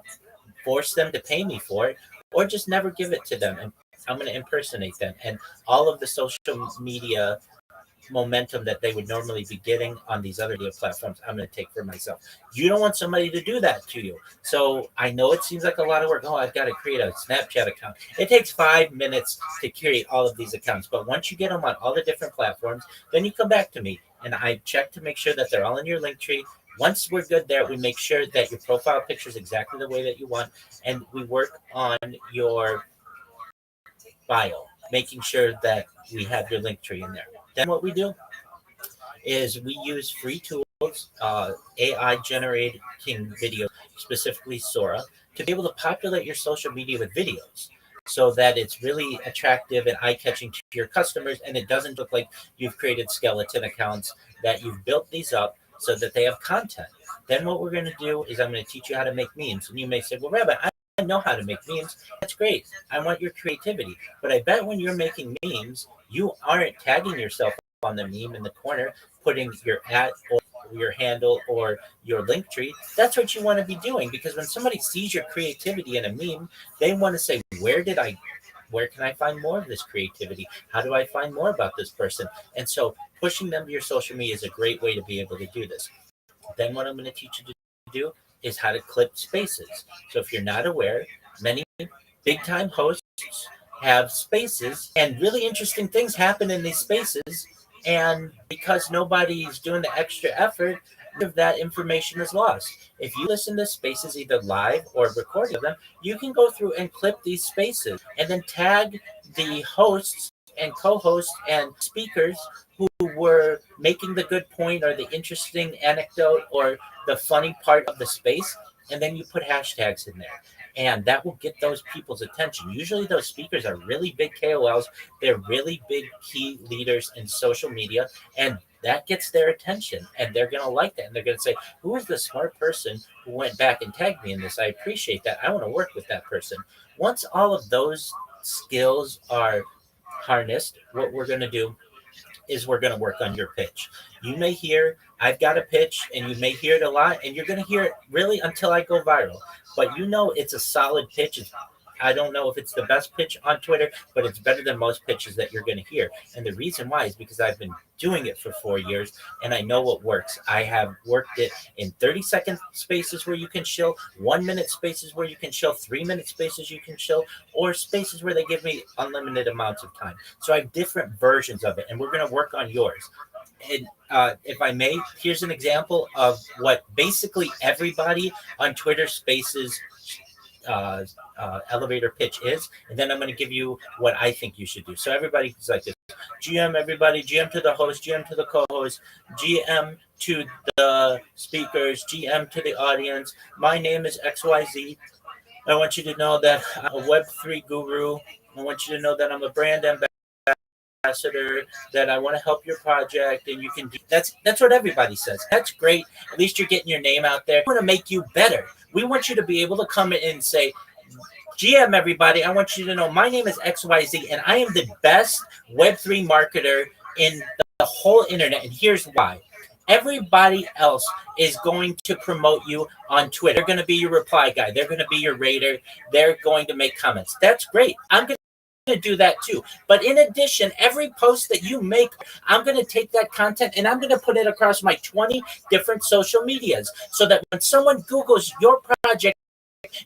force them to pay me for it or just never give it to them, and I'm going to impersonate them, and all of the social media momentum that they would normally be getting on these other media platforms, I'm going to take for myself. You don't want somebody to do that to you. So I know it seems like a lot of work. Oh, I've got to create a Snapchat account. It takes 5 minutes to create all of these accounts, but once you get them on all the different platforms, then you come back to me and I check to make sure that they're all in your link tree. Once we're good there, we make sure that your profile picture is exactly the way that you want, and we work on your bio, making sure that we have your link tree in there. Then what we do is we use free tools, AI generating videos, specifically Sora, to be able to populate your social media with videos so that it's really attractive and eye-catching to your customers, and it doesn't look like you've created skeleton accounts, that you've built these up so that they have content. Then what we're going to do is I'm going to teach you how to make memes. And you may say, well, Rabbi, I know how to make memes. That's great. I want your creativity. But I bet when you're making memes, you aren't tagging yourself on the meme in the corner, putting your @ or your handle or your link tree. That's what you want to be doing, because when somebody sees your creativity in a meme, they want to say, where can I find more of this creativity? How do I find more about this person? And so pushing them to your social media is a great way to be able to do this. Then what I'm going to teach you to do is how to clip spaces. So if you're not aware, many big time hosts have spaces, and really interesting things happen in these spaces. And because nobody's doing the extra effort, that information is lost. If you listen to spaces either live or recorded them, you can go through and clip these spaces and then tag the hosts and co-hosts and speakers who were making the good point or the interesting anecdote or the funny part of the space, and then you put hashtags in there. And that will get those people's attention. Usually, those speakers are really big KOLs. They're really big key leaders in social media, and that gets their attention. And they're going to like that. And they're going to say, who is the smart person who went back and tagged me in this? I appreciate that. I want to work with that person. Once all of those skills are harnessed, what we're going to do is we're going to work on your pitch. You may hear, I've got a pitch, and you may hear it a lot, and you're going to hear it really until I go viral. But you know it's a solid pitch. I don't know if it's the best pitch on Twitter, but it's better than most pitches that you're going to hear. And the reason why is because I've been doing it for 4 years, and I know what works. I have worked it in 30-second spaces where you can chill, 1 minute spaces where you can chill, 3 minute spaces you can chill, or spaces where they give me unlimited amounts of time. So I have different versions of it, and we're going to work on yours. And if I may, here's an example of what basically everybody on Twitter Spaces elevator pitch is, and then I'm going to give you what I think you should do. So everybody's like this: GM everybody, GM to the host, GM to the co-host, GM to the speakers, GM to the audience. My name is XYZ. I want you to know that I'm a Web3 guru. I want you to know that I'm a brand ambassador, that I want to help your project, and you can do that's what everybody says. That's great. At least you're getting your name out there. We want to make you better. We want you to be able to come in and say, GM everybody, I want you to know my name is XYZ, and I am the best Web3 marketer in the whole internet, and here's why. Everybody else is going to promote you on Twitter. They're going to be your reply guy. They're going to be your rater. They're going to make comments. That's great. I'm going to do that too. But in addition, every post that you make, I'm going to take that content and I'm going to put it across my 20 different social medias, so that when someone Googles your project,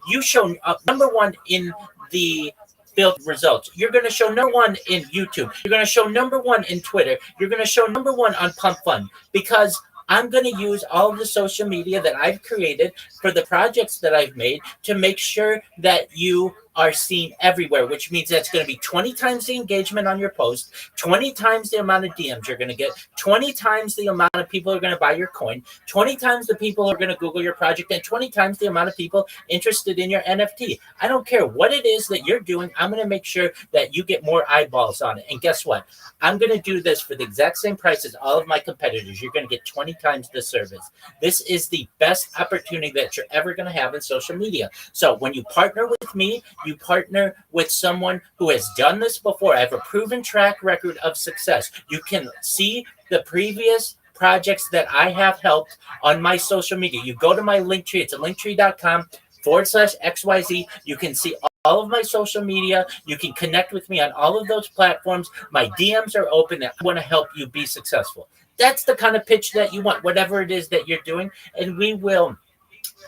you show up number one in the build results. You're going to show number one in YouTube. You're going to show number one in Twitter. You're going to show number one on Pump Fund, because I'm going to use all of the social media that I've created for the projects that I've made to make sure that you are seen everywhere, which means that's going to be 20 times the engagement on your post, 20 times the amount of DMs you're going to get, 20 times the amount of people who are going to buy your coin, 20 times the people who are going to Google your project, and 20 times the amount of people interested in your NFT. I don't care what it is that you're doing. I'm going to make sure that you get more eyeballs on it. And guess what? I'm going to do this for the exact same price as all of my competitors. You're going to get 20 times the service. This is the best opportunity that you're ever going to have in social media. So when you partner with me, you partner with someone who has done this before. I have a proven track record of success. You can see the previous projects that I have helped on my social media. You go to my link tree. It's at linktree.com/XYZ. You can see all of my social media. You can connect with me on all of those platforms. My DMs are open, and I want to help you be successful. That's the kind of pitch that you want, whatever it is that you're doing. And we will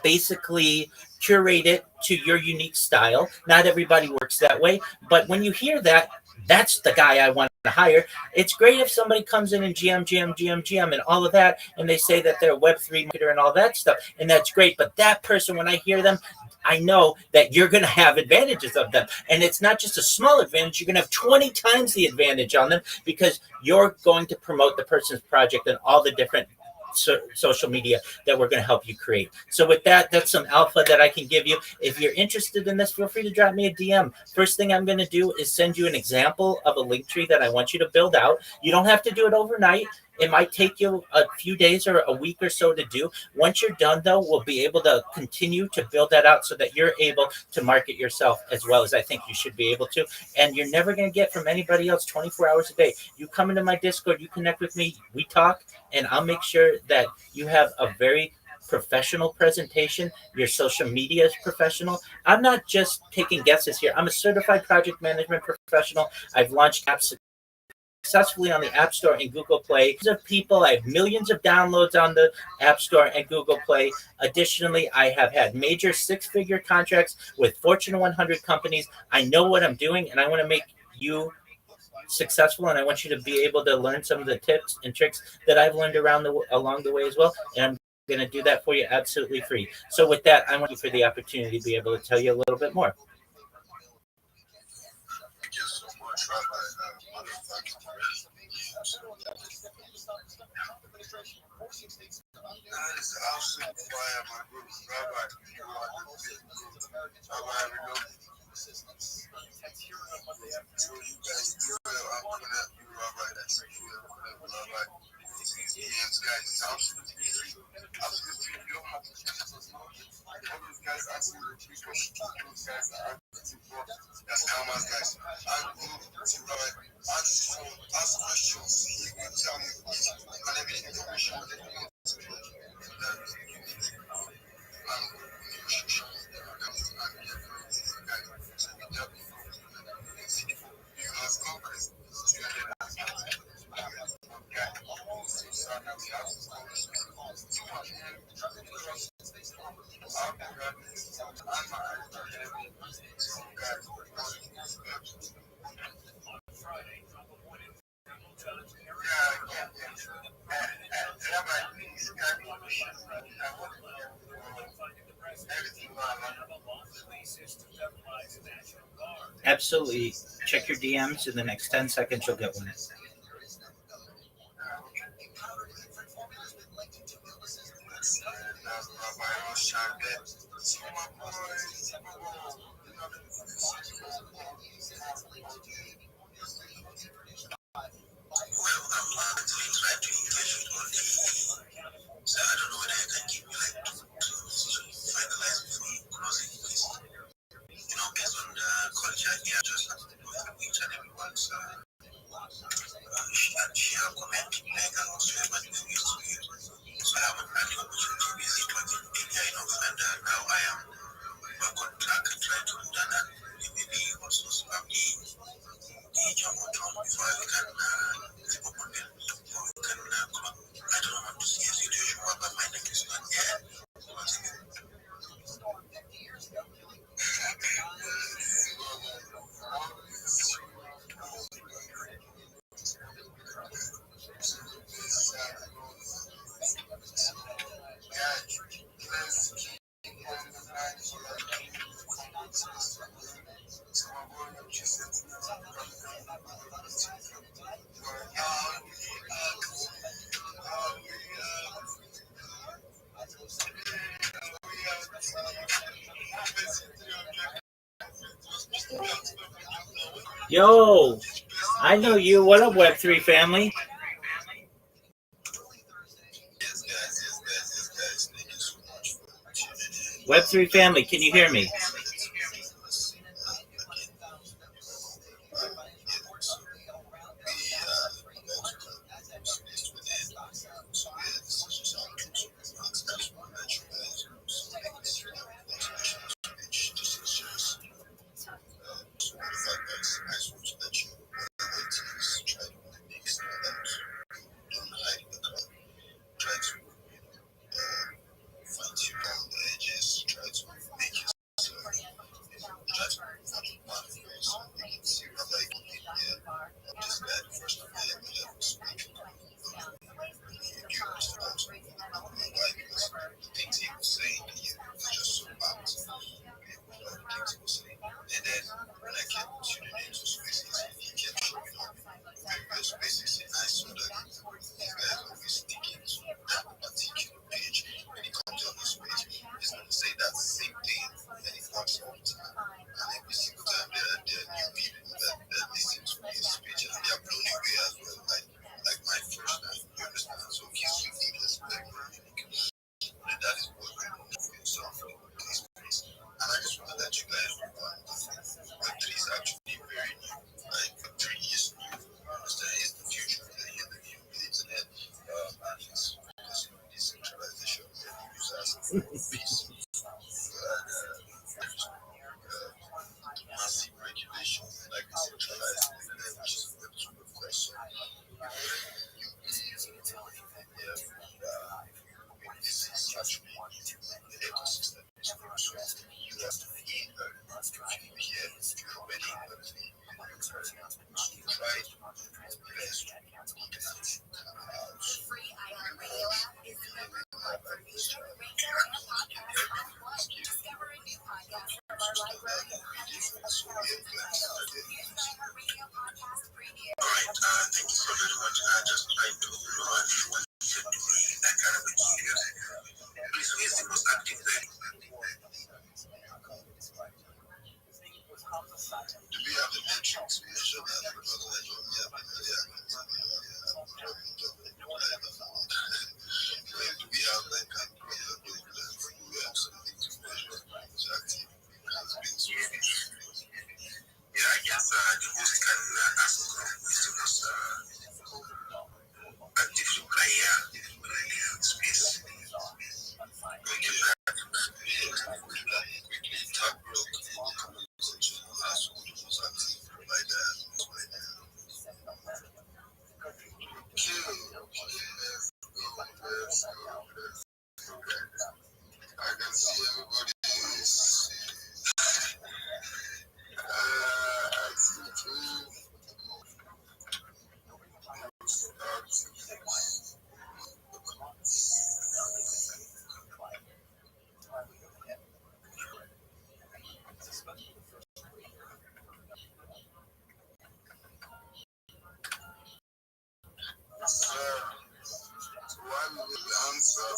basically curate it to your unique style. Not everybody works that way, but when you hear that, that's the guy I want to hire. It's great if somebody comes in and GM and all of that, and they say that they're a Web3 marketer and all that stuff, and that's great. But that person, when I hear them, I know that you're going to have advantages of them. And it's not just a small advantage. You're going to have 20 times the advantage on them, because you're going to promote the person's project and all the different social media that we're going to help you create. So with that, that's some alpha that I can give you. If you're interested in this, feel free to drop me a DM. First thing I'm going to do is send you an example of a link tree that I want you to build out. You don't have to do it overnight. It might take you a few days or a week or so to do. Once you're done, though, we'll be able to continue to build that out so that you're able to market yourself as well as I think you should be able to. And you're never going to get from anybody else 24 hours a day. You come into my Discord, you connect with me, we talk, and I'll make sure that you have a very professional presentation. Your social media is professional. I'm not just taking guesses here. I'm a certified project management professional. I've launched apps successfully on the App Store and Google Play. Of people, I have millions of downloads on the App Store and Google Play. Additionally, I have had major six-figure contracts with Fortune 100 companies. I know what I'm doing, and I want to make you successful, and I want you to be able to learn some of the tips and tricks that I've learned along the way as well. And I'm going to do that for you absolutely free. So with that, I want you for the opportunity to be able to tell you a little bit more. Thank you so much, Rabbi. That is absolutely fire, my bro. Rabbi, you are the big group. Rabbi, we know. So you guys do well. I'm coming at you, Rabbi. That's you. Rabbi. Yes, guys, it's absolutely free. Absolutely free. You don't have to check it. All those guys asking the free questions. Those guys are asking for that's scammers, guys. I go to Rabbi. Ask questions. He will tell you and every information that you want to know that you need to know. And negotiation comes to an end. Guys, so we tell you you have conquered to get that guy. So sorry, we have to focus on him because I'll be grabbing his phone and my eyes are heavy. So guys, Absolutely. Check your DMs in the next 10 seconds. You'll get one. Rabbi Rothschild. So my boys, well, I'm actually trying to engage with all the. So I don't know whether I can give you like to finalize before closing, please. You know, based on the culture here, just have to go through each and everyone's and share, comment, like, and whatsoever the feels to you. So I haven't had the opportunity to visit working area enough, and now I am back on track and trying to do that, and maybe also probably the Jamotron before we can keep up on them, before we can come up. I don't want to see a situation where my neck is not there. Yo, I know you. What up, Web3 family? Web3 family, can you hear me? And then when I kept tuning into spaces, he kept showing up various spaces, and I saw that these guys always sticking to that particular page. When he comes on this page, he's going to say that same thing, and it works all the time. And every single time there are new people that listen to his page, and they are blown away as well, like my first time. You understand? So he's unique, that's very, very unique. And that is what we're going for yourself in this place. And I just want to let you guys know Web3 is actually very new. Like, Web3 is new. Understand? It's the future of the internet. And it's because, you know, decentralization that we use as peace. Massive regulation, like decentralized internet, which is Web2, of course. So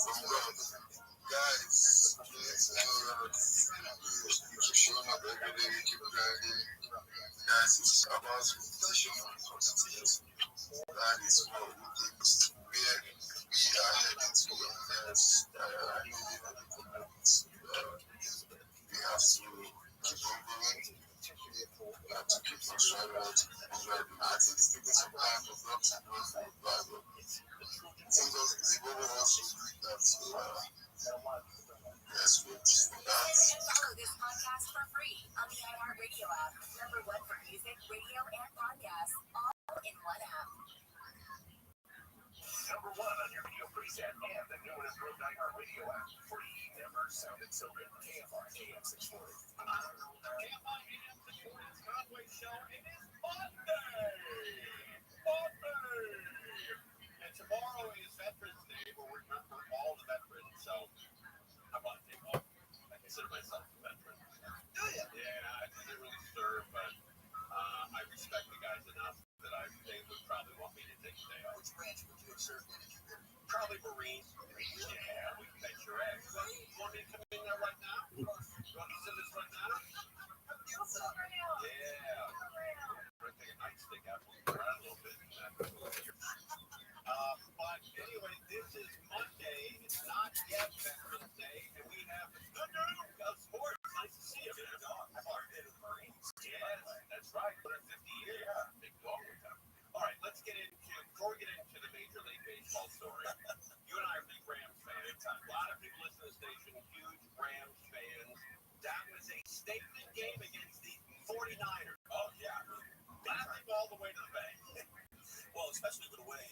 Guys, please, you keep showing up every day, you keep grinding. Guys, it's about reputation and consistency. That is what we think. We are heading to the winners. I know we have the commitments. We have to keep on going. We have to keep on showing what we are doing. I think it's taking some time for them to go for a plan. I think the overall should be that. Yes, we just that. Follow this podcast for free on the iHeartRadio app. #1 for music, radio, and podcasts, all in one app. #1 on your video preset and the new and improved iHeartRadio app. Free, never sounded so good. KFR AM 640. KFR AM 640's Conway Show. It is Monday. And tomorrow is Veterans Day, where we remember all the veterans. So I want to take off. I consider myself a veteran. Do you? Yeah, I didn't really serve, but I respect the guys enough that they would probably want me to take a day off. Which branch would you have served in? Probably Marines. Yeah, we can bet your ass. You want me to come in there right now? You want to send this right now? Yeah. We're going to take a nightstick out and move around a little bit. But anyway, this is Monday. It's not yet Veterans Day, and we have the good news of sports. Nice to see you, man. I've already been in the Marines. Yes, that's right. 150 years. Yeah, big dog with them. All right, before we get into the Major League Baseball story, you and I are big Rams fans. A lot of people listen to the station, huge Rams fans. That was a statement game against the 49ers. Oh, yeah. Laughing all the way to the bank. Well, especially with the way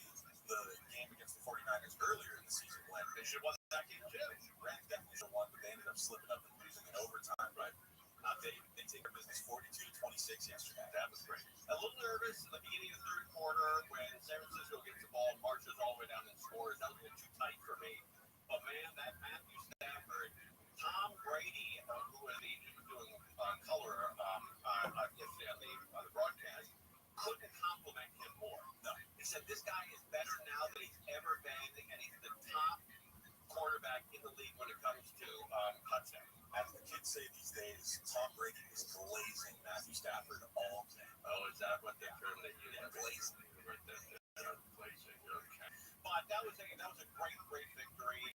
the game against the 49ers earlier in the season went. They should have won that game, too. Rams definitely should have won, but they ended up slipping up and losing in overtime, right? They take their business 42-26 yesterday. That was great. A little nervous in the beginning of the third quarter when San Francisco gets the ball, marches all the way down and scores. That was a little too tight for me. But, man, that Matthew Stafford, Tom Brady, who was doing color yesterday on the broadcast, couldn't compliment him more. No. He said this guy is better now than he's ever been, and he's the top quarterback in the league when it comes to touchdowns. As the kids say these days, Tom Brady is glazing Matthew Stafford all day. Oh, is that what the term they use? Yeah, glazing. Glazing, okay. But that was a great victory.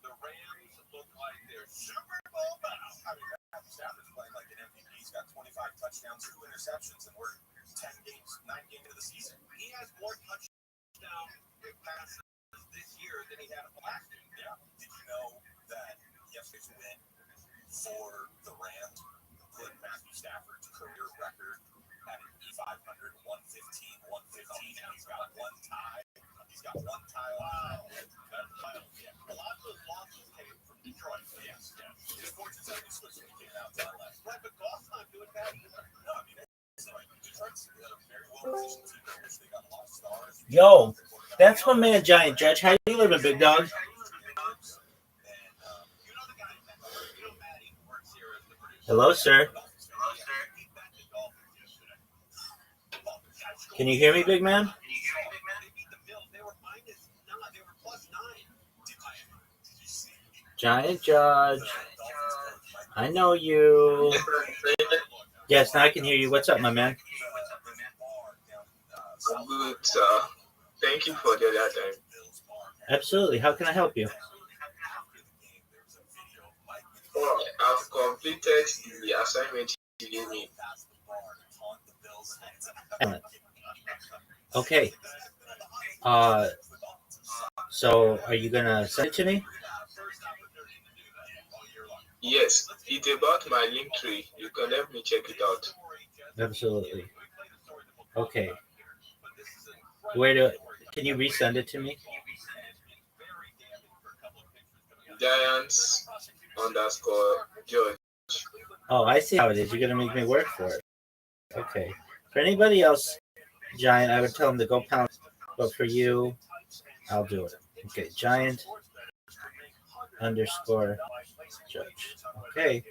The Rams look like they're Super Bowl bound. I mean, Matthew Stafford's playing like an MVP. He's got 25 touchdowns, 2 interceptions, and we're 9 games into the season. He has more touchdown passes this year than he had last year. Yeah. Did you know that yesterday's win for the Rams put Matthew Stafford's career record at an E500, 115, 115, and he's got one tie. Wow. That's wild. Yeah. A lot of those losses came from Detroit. Yes. His fortunes have been switched when he came out to LA. Right, but Goff's not doing bad either. No, I mean, Detroit's a very well-positioned team. They got a lot of stars. Yo, that's my man, Giant Judge. How you living, big dog? Hello, sir. Can you hear me, big man? Giant Judge. I know you. Yes, now I can hear you. What's up, my man? I'm good, sir. Thank you for the other time. Absolutely. How can I help you? Oh, I've completed the assignment you gave me. Excellent. Okay. So are you gonna send it to me? Yes, it's about my link tree. You can help me check it out. Absolutely. Okay. Can you resend it to me? Giants_George. Oh, I see how it is. You're gonna make me work for it. Okay. For anybody else, Giant, I would tell them to go pound. But for you, I'll do it. Okay, Giant_Judge. Okay.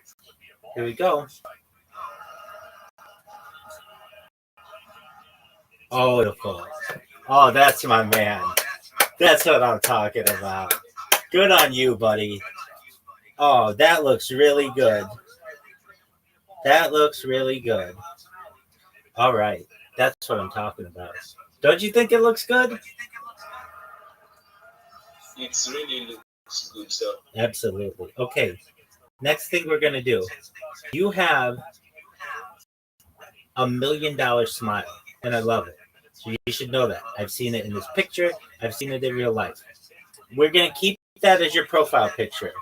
Here we go. Oh, beautiful. Oh, that's my man. That's what I'm talking about. Good on you, buddy. Oh, that looks really good. That looks really good. All right. That's what I'm talking about. Don't you think it looks good? It's really looks good, sir. Absolutely. Okay. Next thing we're going to do. You have $1 million smile, and I love it. So you should know that. I've seen it in this picture. I've seen it in real life. We're going to keep that as your profile picture.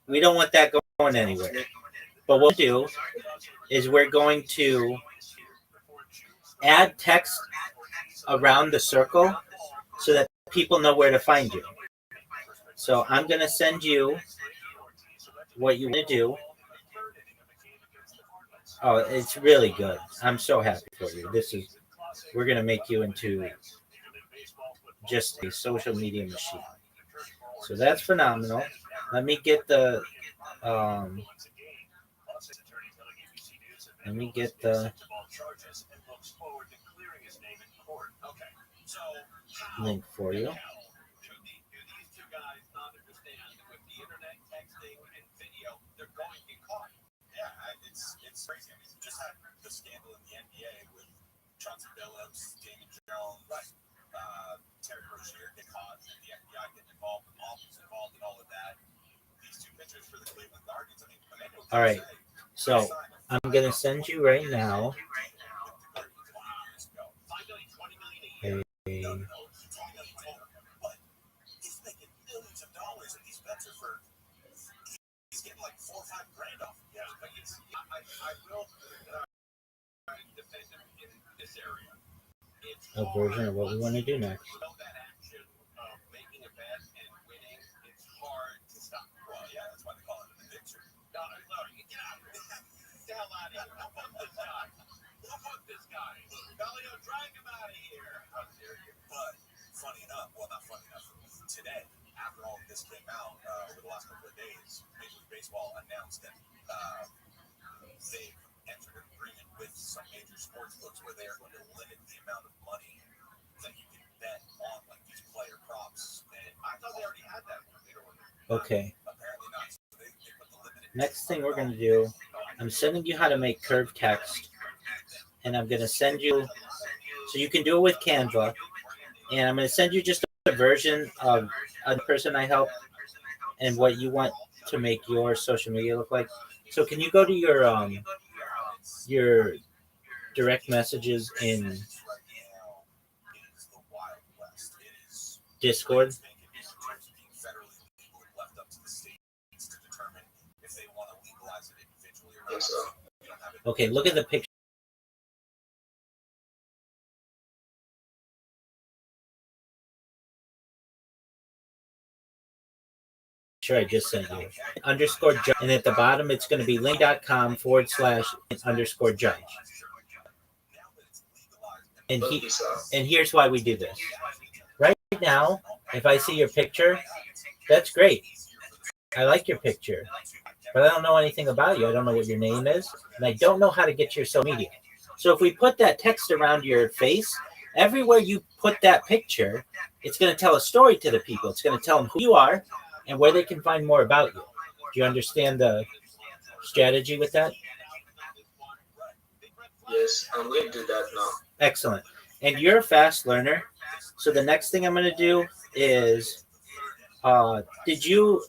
We don't want that going anywhere. But what we'll do is we're going to add text around the circle so that people know where to find you. So I'm going to send you what you want to do. Oh, it's really good. I'm so happy for you. We're going to make you into just a social media machine. So that's phenomenal. Let me get the link for you. It's crazy. I mean, you just had the scandal in the NBA with Chauncey Billups, Damian Jones, Terry Rozier get caught, and the FBI getting involved, the mob was involved, and all of that. These two pitchers for the Cleveland Guardians. I mean, all right. So I'm gonna send you right now. He's making millions of dollars, and these bets are for. He's getting like $4 or $5 grand off. Yeah, but I will defend him in this area. A version of what we want to do next. That action of making a bet and winning, it's hard to stop. Well, yeah, that's why they call it an addiction. No, you get out of here. Get the hell out of here. How about this guy? Galileo, drag him out of here. How dare you? But funny enough, well, not funny enough, today, after all of this came out over the last couple of days, Major League Baseball announced that they've entered an agreement with some major sports books where they are going to limit the amount of money that you can bet on like these player props. And I thought they already had that. Okay. Apparently not. So they put the limit. Next thing we're gonna do, I'm sending you how to make curved text, and I'm gonna send you so you can do it with Canva, and I'm gonna send you just a version of a person I help and what you want to make your social media look like. So can you go to your direct messages in Discord? Yes, sir. Okay, look at the picture. Sure, I just sent you underscore judge, and at the bottom it's going to be link.com/_judge. And here's why we do this. Right now, if I see your picture, that's great. I like your picture, but I don't know anything about you. I don't know what your name is, and I don't know how to get your social media. So if we put that text around your face, everywhere you put that picture, it's going to tell a story to the people. It's going to tell them who you are and where they can find more about you. Do you understand the strategy with that? Yes, I'm going to do that now. Excellent. And you're a fast learner. So the next thing I'm going to do is, did you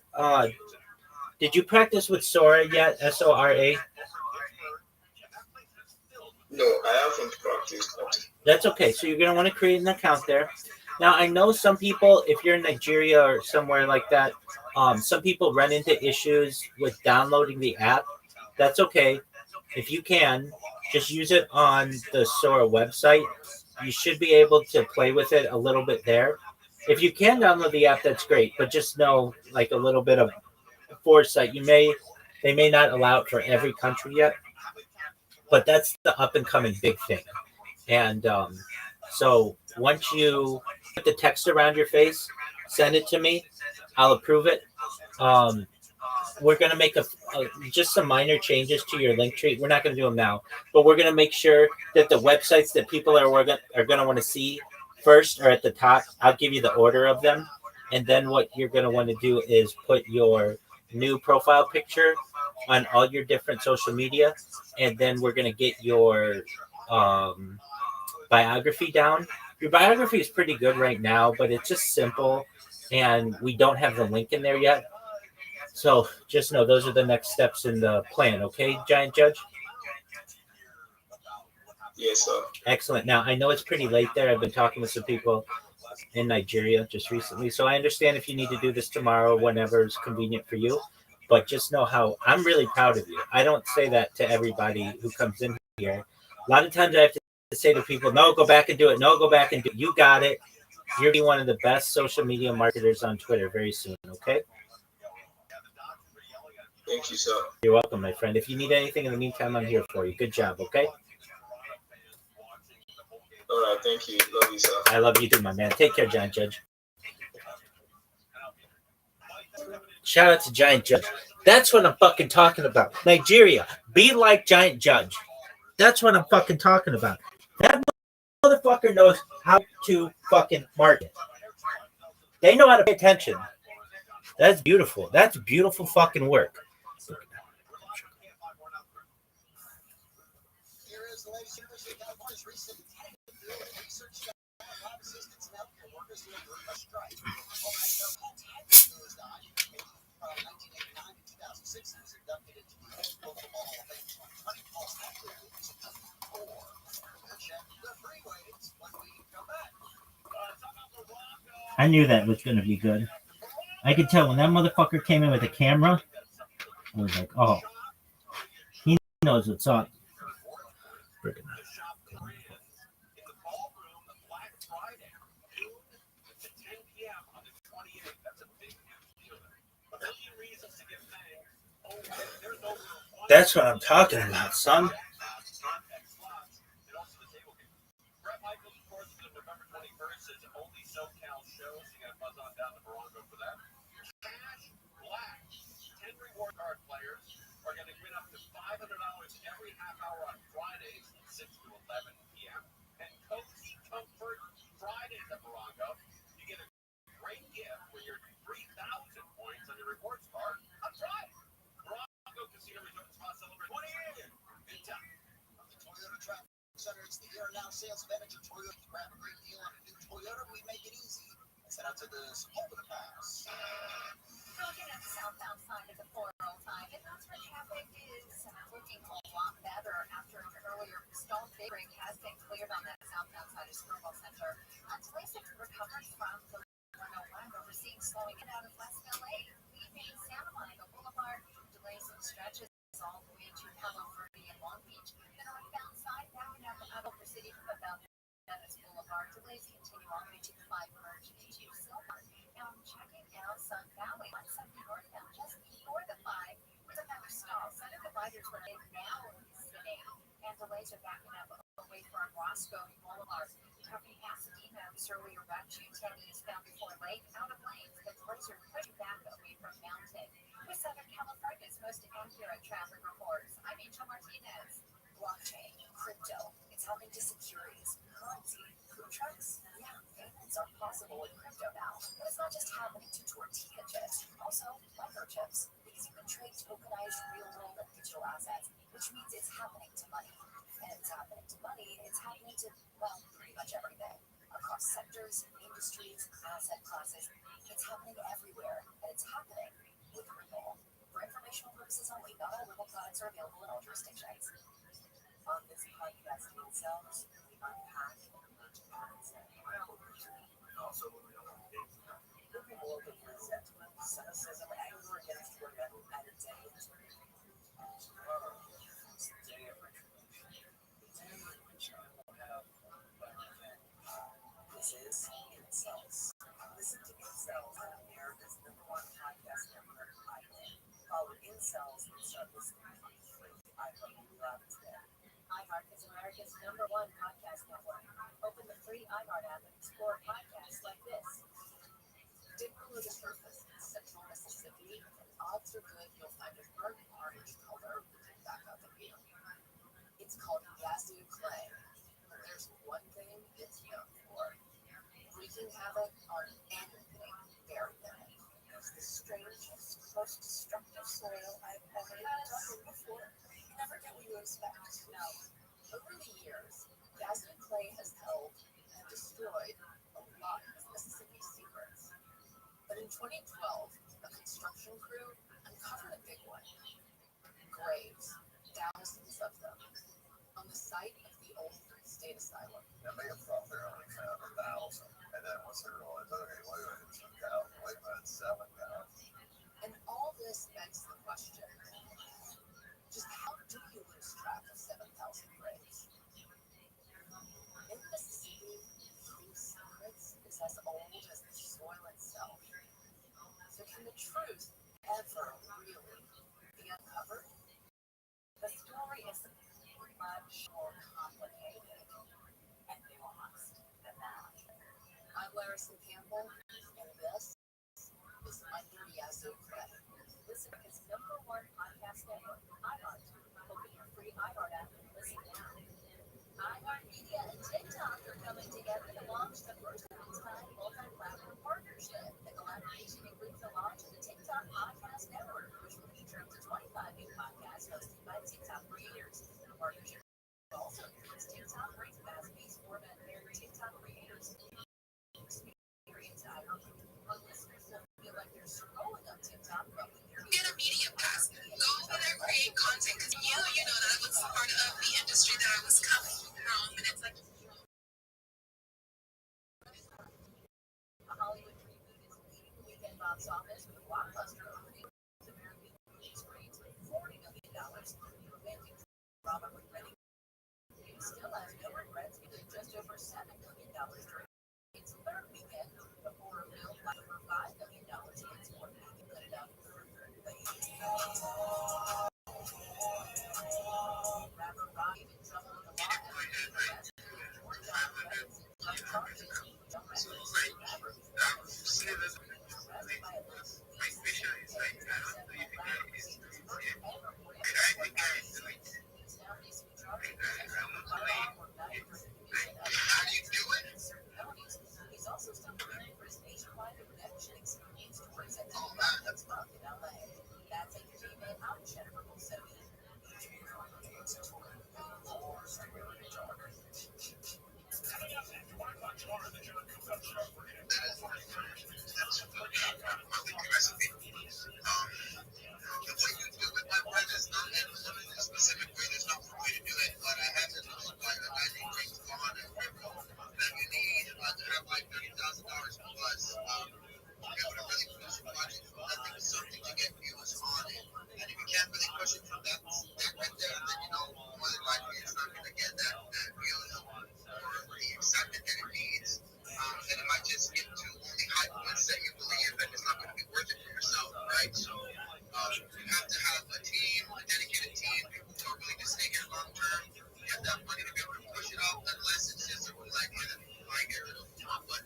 practice with Sora yet? Sora? No, I haven't practiced. That's okay. So you're going to want to create an account there. Now, I know some people, if you're in Nigeria or somewhere like that, some people run into issues with downloading the app. That's okay. If you can, just use it on the Sora website. You should be able to play with it a little bit there. If you can download the app, that's great. But just know, like a little bit of foresight. They may not allow it for every country yet. But that's the up and coming big thing. And so once you put the text around your face, send it to me. I'll approve it. We're going to make just some minor changes to your link tree. We're not going to do them now, but we're going to make sure that the websites that people are going to want to see first are at the top. I'll give you the order of them. And then what you're going to want to do is put your new profile picture on all your different social media. And then we're going to get your um, biography down. Your biography is pretty good right now, but it's just simple. And we don't have the link in there yet. So just know those are the next steps in the plan. Okay, Giant Judge? Yes, sir. Excellent. Now, I know it's pretty late there. I've been talking with some people in Nigeria just recently. So I understand if you need to do this tomorrow, whenever is convenient for you. But just know how I'm really proud of you. I don't say that to everybody who comes in here. A lot of times I have to say to people, no, go back and do it. No, go back and do it. You got it. You're be one of the best social media marketers on Twitter very soon. Okay? Thank you, sir. You're welcome, my friend. If you need anything in the meantime, I'm here for you. Good job. Okay? All right, thank you. Love you, sir. I love you too, my man. Take care, Giant Judge. Shout out to Giant Judge. That's what I'm fucking talking about. Nigeria, be like Giant Judge. That's what I'm fucking talking about. That motherfucker knows how to fucking market. They know how to pay attention. That's beautiful. That's beautiful fucking work. I knew that was going to be good. I could tell when that motherfucker came in with a camera, I was like, oh, he knows what's up. That's what I'm talking about, son. It's the Air Now sales event at your Toyota. Grab a great deal on a new Toyota. We make it easy. Let's head out to the Sepulveda Pass. Looking at the southbound side of the 405, and that's where traffic is looking a lot better after an earlier stall. Break has been cleared on that southbound side of Skirbo Center. Until it's recovered from the 101, we're seeing slowing it out of West LA, leaving Santa Monica Boulevard, delays and stretches all the way to Palo Verde and Long Beach. The northbound side, backing up out of the city from about Venice Boulevard, delays continue all the way to the 5 merge into Silver. Now I'm checking out Sun Valley, 170 northbound, just before the 5, with another stall. Center dividers were now sitting, and delays are backing up away from Roscoe Boulevard. Talking Pasadena, this earlier about 210 eastbound before Lake, out of lanes, the delays are pushing back away from Mountain. With Southern California's most accurate traffic reports, I'm Angel Martinez. Blockchain, crypto, it's helping to securities, currency, food trucks. Yeah, payments are possible with crypto now. But it's not just happening to tortilla chips, also microchips, because you can trade tokenized real-world and digital assets, which means it's happening to money. And if it's happening to money, it's happening to, well, pretty much everything. Across sectors, industries, asset classes, it's happening everywhere, and it's happening with Ripple. For informational purposes only, not all Ripple products are available in all jurisdictions. On this podcast themselves, we unpack looking more at resentment, cynicism, anger against women, and a day in This is Incels. Listen to Incels on America's #1 podcast network, iHeart. Follow Incels and start listening on free. iHeart will love it today. iHeart is America's #1 podcast network. Open the free iHeart app and explore podcasts like this. Dip below the surface in central Mississippi, and odds are good you'll find a burnt orange color back up the wheel. It's called Yazoo clay. There's one thing it's known for: wreaking havoc on anything very bad. It's the strangest, most destructive soil I've ever dug before. You never get what you expect. No. Over the years, Jasmine Clay has held and destroyed a lot of Mississippi secrets. But in 2012, a construction crew uncovered a big one. Graves, thousands of them, on the site of the old state asylum. Now, they have thought they only found 1,000, and then once they realized, okay, wait a minute, 2,000, wait a minute, 7,000. And all this begs the question, just how do you lose track of 7,000 graves? In Mississippi, these secrets is as old as the soil itself. So can the truth ever really be uncovered? The story is much more complicated and nuanced than that. I'm Larison Campbell, and this is Under Yazoo Credit. Listen to his #1 podcast network, iHeart. Open your free iHeart app and listen now. iHeartMedia and TikTok are coming together to launch the first of its kind multi-platform partnership. The collaboration includes the launch of the TikTok Podcast Network, which will feature up to 25 new podcasts hosted by TikTok creators. The partnership also includes TikTok brings fast-paced format where TikTok creators experience iHeart. Our listeners will feel like they're scrolling up TikTok, but with their Get a media pass. Go over there, create content, because you know that was part of the industry that I was coming from, and it's like a Hollywood reboot is leading the weekend box office with a blockbuster opening to American movie screens with $40 million. Romantic drama with Ready still has no regrets because just over $7 million during its third weekend. The horror film got over $5 million against more than you put it up. Rapper Rothschild in trouble with the law after He's also still preparing for his nationwide redemption experience to present next month in LA. That's entertainment. I'm Jennifer Bolsoni. The way you do it, my friend, is not in a specific way. There's no one way to do it, but I have to know like a guy named James Bond and Rico that you need to have like $30,000 plus to be able to really push a project. I think it's something to get views on it. And if you can't really push it from that right there, then you know more than likely it's not going to get that views or the excitement that it needs. And it might just get to only high points that you believe that it's not going to be worth it for yourself, right? So you have to have a team, a dedicated team, people who are willing to stay here long term. You have to have money to be able to push it off, unless it's just a like get rid of it. But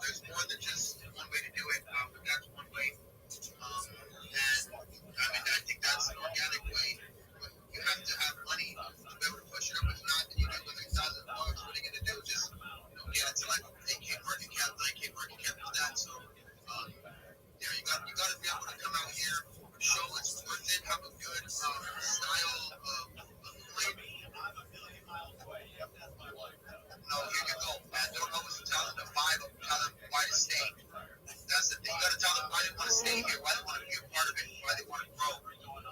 there's more than just one way to do it. But that's one way. And I mean, I think that's an organic way. But you have to have money to be able to push it up. If not, then you do it with $1,000. What are you going to do? Just get it to like 8K market cap, 9K market cap, all that. So you got to be able to come out here, show it's worth it, have a good style of play. No, here you go. And don't always tell them to buy them, tell them why to stay. That's the thing. You got to tell them why they want to stay here, why they want to be a part of it, why they want to grow.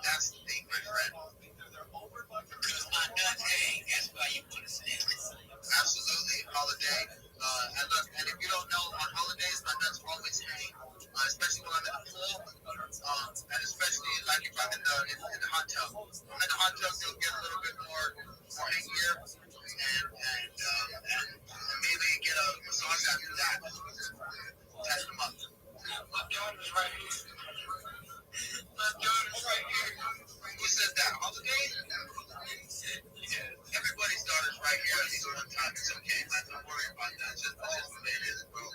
That's the thing, my friend. Because my nuts hang, that's why you want to stay. Absolutely. Holiday. And look, and if you don't know, on holidays, my nuts always hang. Especially when I'm in the pool, and especially like if I'm in the hot tub. I'm in the hot tub, you'll get a little bit more hangier, and maybe get a massage after that. Test them up. My daughter's right here. My daughter's right here. Who says that? Holiday? Yeah. Everybody's daughter's right here at least one time. It's okay, man. Don't worry about that. Just what it is, bro.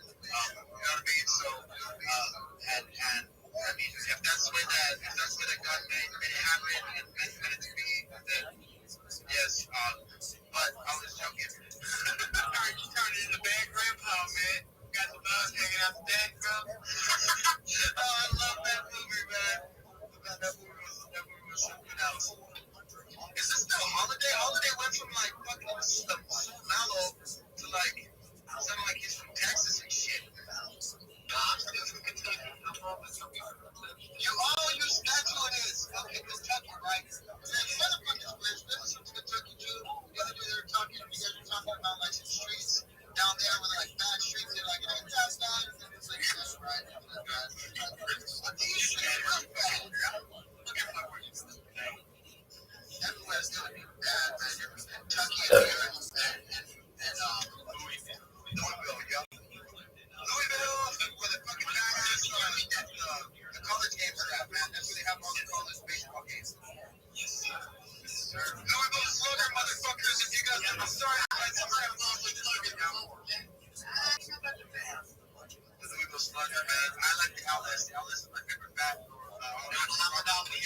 Louisville Slugger, man. I like the LS. The LS is my favorite bat. How about me?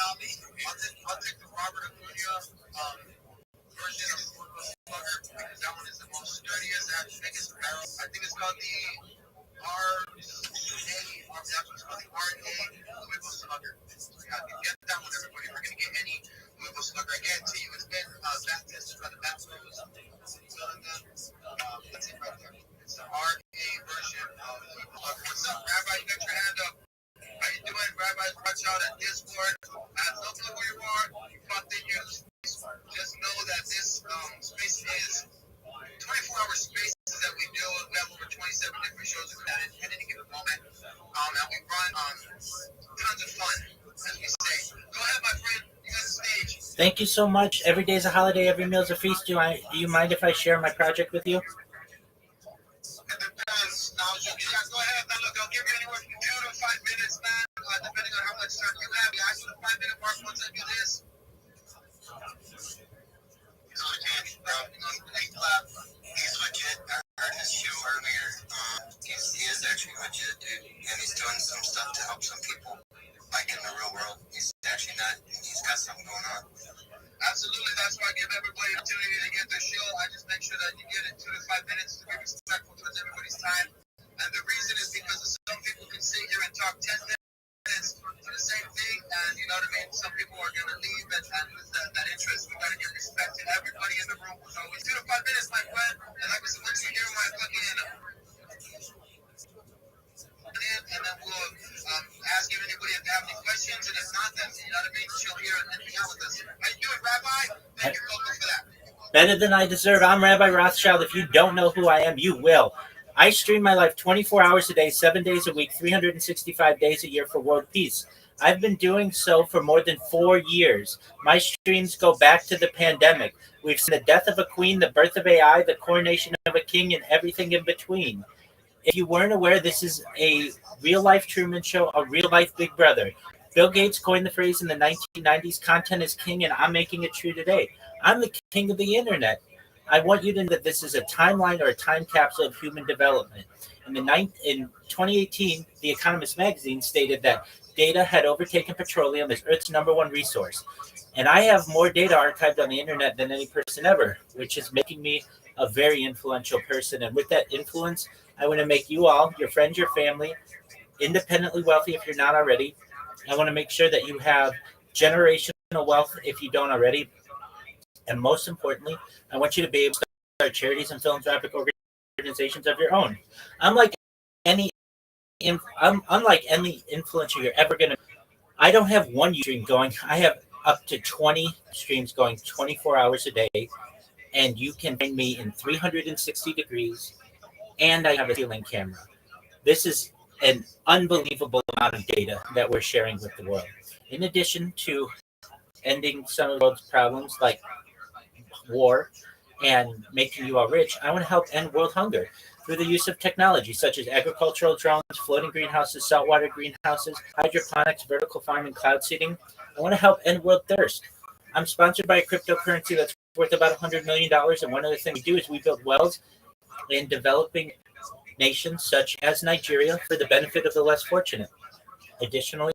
I'll take the Robert Acuna version of Louisville Slugger because that one is the most sturdiest, has the biggest barrel. I think it's called the RA. That's what's called the RA Louisville Slugger. Get that one, everybody. We're gonna get any Louisville Slugger. I guarantee you, it's been bat tested by the bat pros. That's it right there. It's the RA version of Louisville Slugger. What's up, Rabbi? You got your hand up. How you doing, Rabbi? Watch out at Discord. I have no clue who you are. You popped in your space. Just know that this space is 24-hour spaces that we do. We have over 27 different shows at any given moment. And we run tons of fun, as we say. Go ahead, my friend. You got the stage. Thank you so much. Every day is a holiday. Every meal is a feast. Do you mind if I share my project with you? It depends. Now, yeah, go ahead. Now, look, I'll give you anywhere from 2 to 5 minutes, man, depending on how much time you have. I do the 5-minute mark once I do this. He's legit. I heard his show earlier. He is actually legit, dude. And he's doing some stuff to help some people, like in the real world. He's actually not, he's got something going on. Absolutely. That's why I give everybody an opportunity to get their show. I just make sure that you get it 2 to 5 minutes to be respectful towards everybody's time. And the reason is because some people can sit here and talk 10 minutes for the same thing, and you know what I mean? Some people are going to leave and lose that interest. We got to give respect to everybody in the room. So it's 2 to 5 minutes, my friend. And like I said, once you hear my fucking and then we'll ask if anybody if they have any questions, and if not, then you know what I mean, chill here and hang out with us. How you doing, Rabbi? Thank you, Coco, for that. Better than I deserve. I'm Rabbi Rothschild. If you don't know who I am, you will. I stream my life 24 hours a day, 7 days a week, 365 days a year for world peace. I've been doing so for more than 4 years. My streams go back to the pandemic. We've seen the death of a queen, the birth of AI, the coronation of a king, and everything in between. If you weren't aware, this is a real-life Truman Show, a real-life Big Brother. Bill Gates coined the phrase in the 1990s, content is king, and I'm making it true today. I'm the king of the internet. I want you to know that this is a timeline or a time capsule of human development. In 2018, The Economist magazine stated that data had overtaken petroleum as Earth's #1 resource. And I have more data archived on the internet than any person ever, which is making me a very influential person. And with that influence, I want to make you all, your friends, your family, independently wealthy if you're not already. I want to make sure that you have generational wealth if you don't already. And most importantly, I want you to be able to start charities and philanthropic organizations of your own. Unlike any influencer you're ever going to, I don't have one stream going. I have up to 20 streams going 24 hours a day. And you can find me in 360 degrees. And I have a ceiling camera. This is an unbelievable amount of data that we're sharing with the world. In addition to ending some of the world's problems like war and making you all rich, I want to help end world hunger through the use of technology such as agricultural drones, floating greenhouses, saltwater greenhouses, hydroponics, vertical farming, cloud seeding. I want to help end world thirst. I'm sponsored by a cryptocurrency that's worth about $100 million. And one of the things we do is we build wells in developing nations such as Nigeria for the benefit of the less fortunate. Additionally,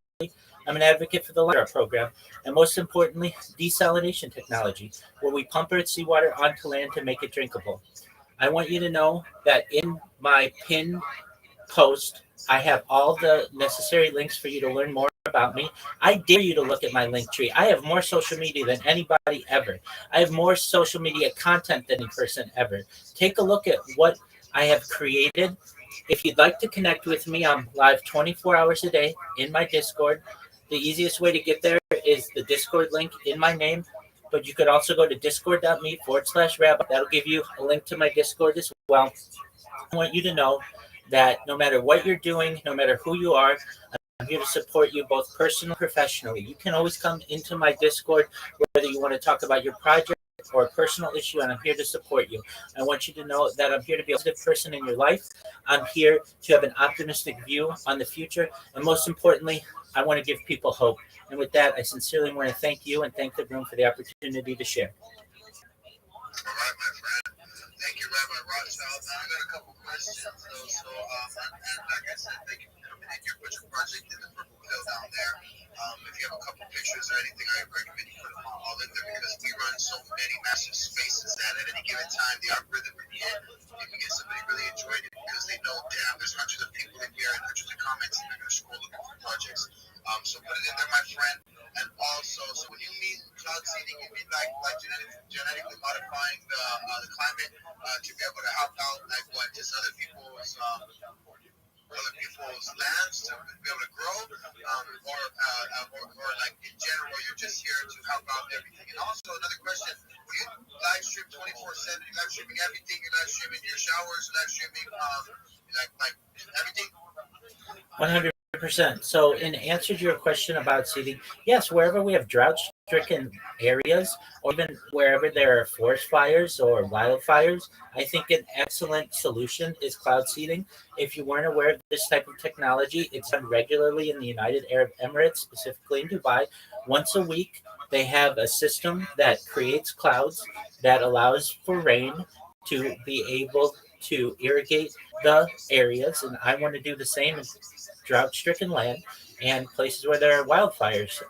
I'm an advocate for the LIRA program, and most importantly, desalination technology, where we pump Earth seawater onto land to make it drinkable. I want you to know that in my pinned post, I have all the necessary links for you to learn more about me. I dare you to look at my link tree. I have more social media than anybody ever. I have more social media content than any person ever. Take a look at what I have created. If you'd like to connect with me, I'm live 24 hours a day in my Discord. The easiest way to get there is the Discord link in my name, but you could also go to discord.me/rabbi. That'll give you a link to my Discord as well. I want you to know that no matter what you're doing, no matter who you are, I'm here to support you both personally and professionally. You can always come into my Discord, whether you want to talk about your project or a personal issue, and I'm here to support you. I want you to know that I'm here to be a positive person in your life. I'm here to have an optimistic view on the future. And most importantly, I want to give people hope. And with that, I sincerely want to thank you and thank the room for the opportunity to share. All right, my friend. Thank you, Rabbi Rothschild. Now, I got a couple questions. questions, though. So, and like I said, thank you for coming in here. Put your project in the purple pill down there. If you have a couple pictures or anything, I recommend you put them all in there because we run so many massive spaces that at any given time, the algorithm in the end, you can get somebody really enjoying it because they know, damn, there's hundreds of people in here and hundreds of comments and they're going to scroll looking for projects. So put it in there, my friend. And also, so when you mean cloud seeding, you mean like genetically modifying the climate to be able to help out like what just other people's lands to be able to grow, or like in general, you're just here to help out everything. And also another question: when you live stream 24/7, you live streaming everything. You live streaming your showers, you live streaming like everything. 100%. So, in answer to your question about seeding, yes, wherever we have drought-stricken areas, or even wherever there are forest fires or wildfires, I think an excellent solution is cloud seeding. If you weren't aware of this type of technology, it's done regularly in the United Arab Emirates, specifically in Dubai. Once a week, they have a system that creates clouds that allows for rain to be able to irrigate the areas, and I want to do the same in drought-stricken land and places where there are wildfires.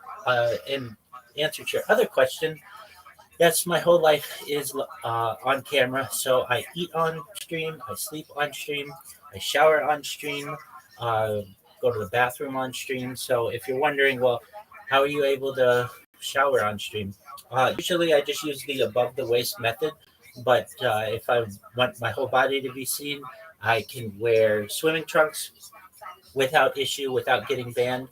In answer to your other question, yes, my whole life is on camera. So I eat on stream, I sleep on stream, I shower on stream, uh, go to the bathroom on stream. So if you're wondering, well, how are you able to shower on stream? Usually I just use the above the waist method, but if I want my whole body to be seen, I can wear swimming trunks without issue, without getting banned.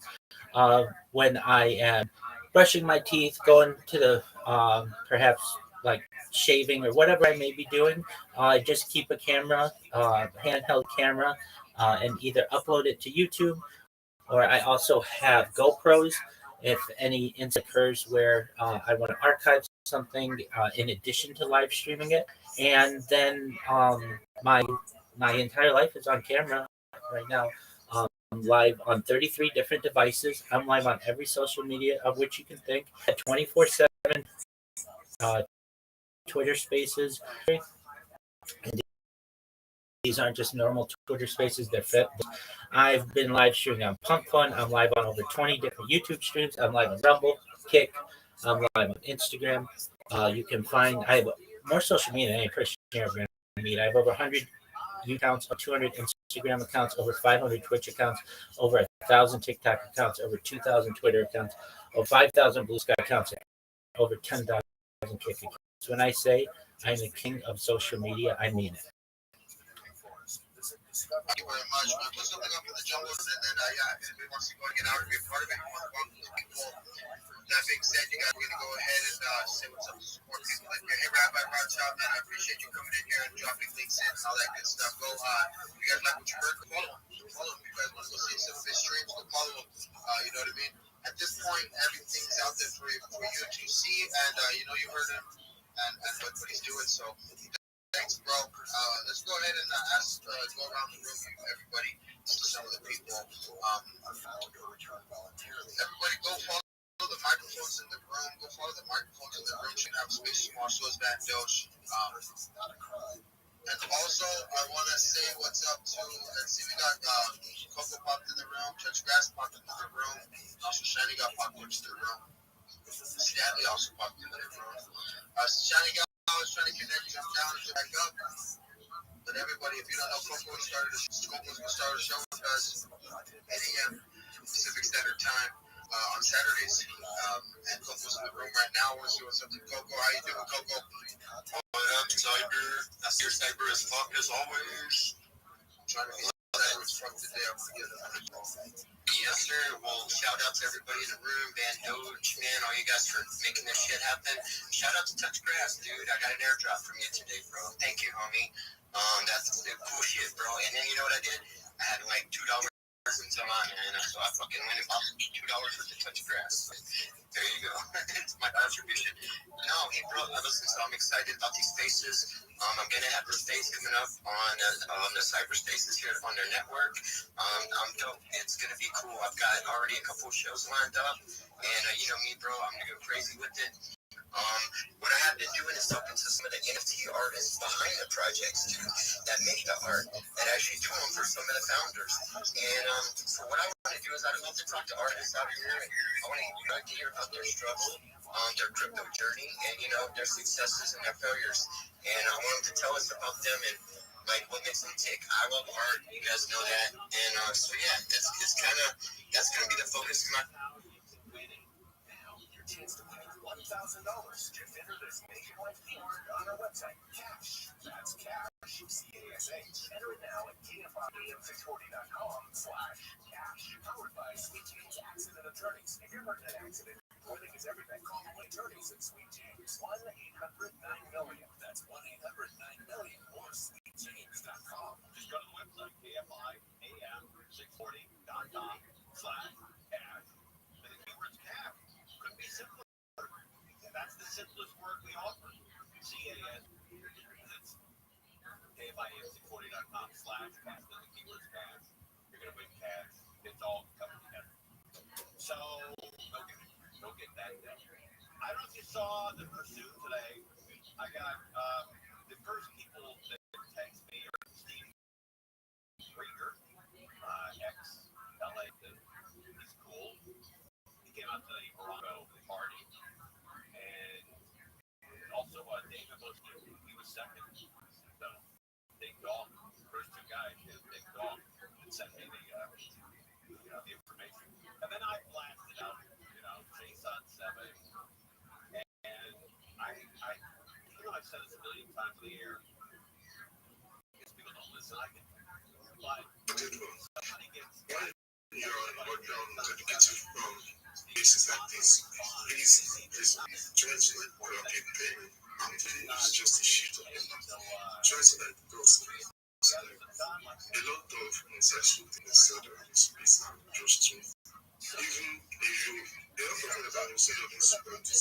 When I am brushing my teeth, going to the perhaps like shaving or whatever I may be doing, I just keep a camera, handheld camera, and either upload it to YouTube, or I also have GoPros if any incident occurs where I want to archive something in addition to live streaming it. And then my entire life is on camera right now. I'm live on 33 different devices. I'm live on every social media of which you can think. At 24/7 Twitter Spaces. And these aren't just normal Twitter Spaces. They're fit. I've been live streaming on Pump Fun. I'm live on over 20 different YouTube streams. I'm live on Rumble, Kick. I'm live on Instagram. You can find I have more social media than any person you're ever going to meet. I have over 100 YouTube accounts, 200 Instagram accounts, over 500 Twitch accounts, over 1,000 TikTok accounts, over 2,000 Twitter accounts, over 5,000 Blue Sky accounts, over 10,000 Kick accounts. When I say I'm the king of social media, I mean it. Thank you very much. We'll put something up in the jungle, and then if anybody wants to go and get out and be a part of it, you want to welcome the people. That being said, you guys are going to go ahead and say what's up to support people like here. Hey, Rabbi Rothschild, man, I appreciate you coming in here and dropping links in and all that good stuff. Go, if you guys like what you heard, go follow him. Follow him. If you guys want to go see some of his streams, go follow him. You know what I mean? At this point, everything's out there for you to see, and you heard him and what he's doing. So thanks, bro. Let's go ahead and go around the room, everybody, to some of the people. Everybody, go follow the microphones in the room. Go follow the microphones in the room. Should have space more. So is Van Doge. And also, I want to say what's up to. Let's see, we got Coco popped in the room. Judge Grass popped into the room. Also, Shiny got popped into the room. Stanley also popped into the room. Shiny got. I was trying to connect you down and back up. But everybody, if you don't know, Coco's started a show with us 8 a.m. Pacific Standard Time on Saturdays. And Coco's in the room right now. We're doing something. Coco, how you doing, Coco? What up, Cyber? That's your Cyber as fuck as always. I'm trying to be cyber as fuck today. I'm going to get it. Yes, sir. Well, shout out to everybody in the room, Van Doge, man, all you guys for making this shit happen. Shout out to Touch Grass, dude. I got an airdrop from you today, bro. Thank you, homie. That's cool shit, bro. And then you know what I did? I had like $2 into mine, man. So I fucking went and bought $2 worth of Touch Grass. There you go. It's my contribution. No, hey, bro, listen, so I'm excited about these spaces. I'm going to have the space coming up on the cyberspaces here on their network. I'm dope. It's going to be cool. I've got already a couple shows lined up. And, you know me, bro, I'm going to go crazy with it. What I have been doing is talking to some of the NFT artists behind the projects too, that make the art, that actually do them for some of the founders. And so what I want to do is I'd love to talk to artists out here, and I want to hear about their struggle, their crypto journey, and their successes and their failures. And I want them to tell us about them and like what makes them tick. I love art, you guys know that, and so yeah, it's kind of that's gonna be the focus of my. Chance to win $1,000. Just enter this nationwide keyword on our website, Cash. That's Cash, C-A-S-H. Enter it now at KFIAM640.com/cash. Powered by Sweet James Accident Attorneys. If you're hurt in an accident, winning is everything. Call the attorneys at Sweet James. 1-800-9-MILLION. That's 1-800-9-MILLION or sweetjames.com. Just go to the website, KFIAM640.com/cash. And the keyword's cash. Couldn't be simpler. That's the simplest word we offer. C-A-S. That's KFIAM640.com/cash. Then the keyword's cash. You're going to win cash. It's all coming together. So, go get that done. I don't know if you saw the pursuit today. I got the first people that text me are Steve Krieger, ex-LA. He's cool. He came out to the Morocco party. And also David was he was second. So Big Dog, first two guys, Big Dog, and sent me the information. And then I blasted out, Jason 7. And I've said this a million times in the air. Because people don't listen, I can. But somebody gets. Educative places like this, please try to block it pen and it's just a sheet of paper. Try to those things. A lot of insightful things said on this space are just to even if they're not talking about instead of this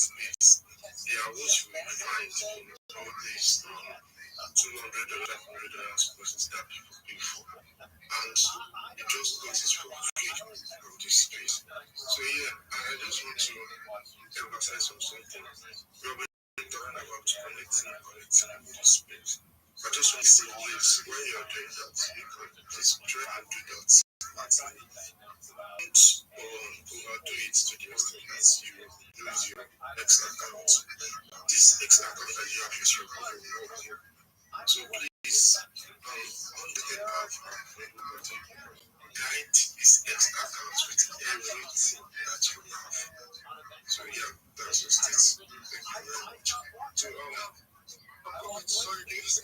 space, they are what you will find in all these $200 courses that people pay for. And it just got it from free from this space. So yeah, I just want to emphasize on something. We've been talking about connecting with this space. I just want to say this, when you're doing that, you can please try and do that. Don't overdo it to the extent that you lose your extra account. This extra account that you have is your work. So please, on the behalf of everybody, guide this extra account with everything that you have. So yeah, that's just it. Thank you very much. So sorry guys,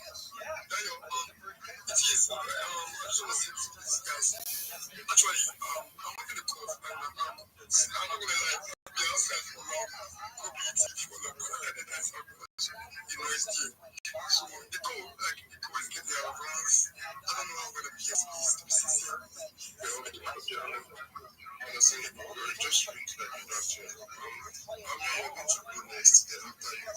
actually, I'm not gonna call. I'm not gonna lie. The outside for long, completely for the that's how it's due. So the goal, is get the advance. I don't know how I'm gonna be as sincere. They're all getting out of their own. Honestly, we're just trying to let you know that I'm not going to go next after you.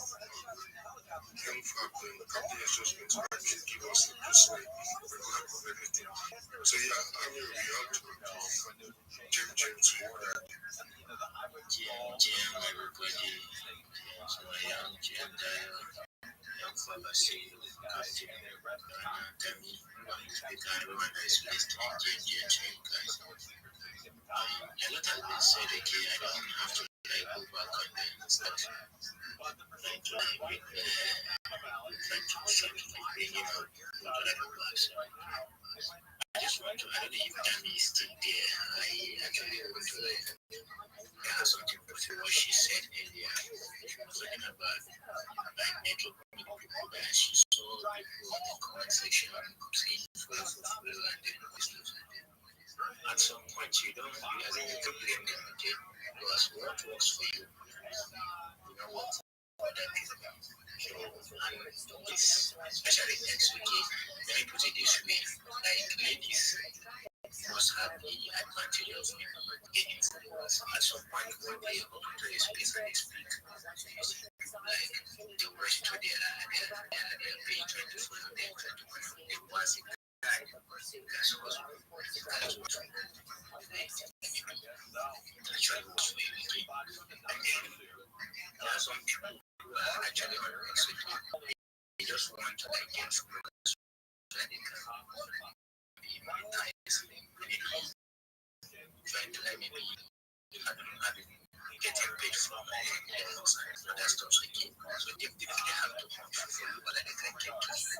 Young Falcon, the company is just going to actually give us a perspective of everything. So yeah, I will react to Jim to you. Jim, everybody. So young Jim, young pharmacy, a lot has been said again. I don't have to go back on the stuff. Trying to bring it out I just want to, I don't know if Tammy is still there. I actually want to have something to say what she said earlier. She was talking about network people that she saw people in the comment section saying follow and then business. At some point, you don't blame them, okay? Because what works for you, you know what other people. So, and this, especially next week, let me put it this way, like ladies must have the advantage of getting followers. At some point, when they open to a space and they speak, like the worst to they're being trying to follow them, trying to follow them. Once a guy, that's what actually works for you. And then there are some people who first woman to like get through because I think be nice and trying to like maybe I don't know, having getting paid from other stuff so they have to follow what they can get to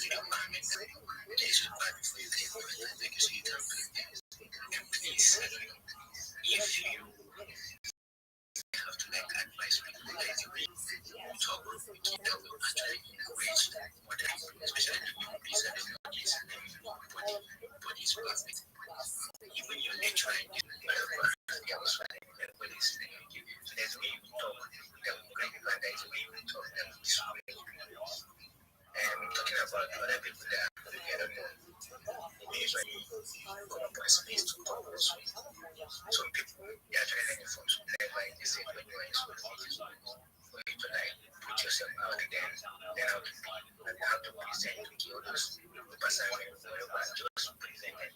the environment that is required before you can go and like you see you can bring them. And please, I don't know, if you have to like advise people like the way you talk with people that will actually encourage other people, especially the new police and the new police and everybody's perfect. Even your lecturer in the also everybody's negative. So there's a way we talk that we bring people and there's a way we talk that we discourage people. And we're talking about other people that are together more. Usually come up with a space to talk also. Some people they are trying to get from some level like they say when you are in school for you to like put yourself out then how to be and how to present to the others. The person whoever just present it.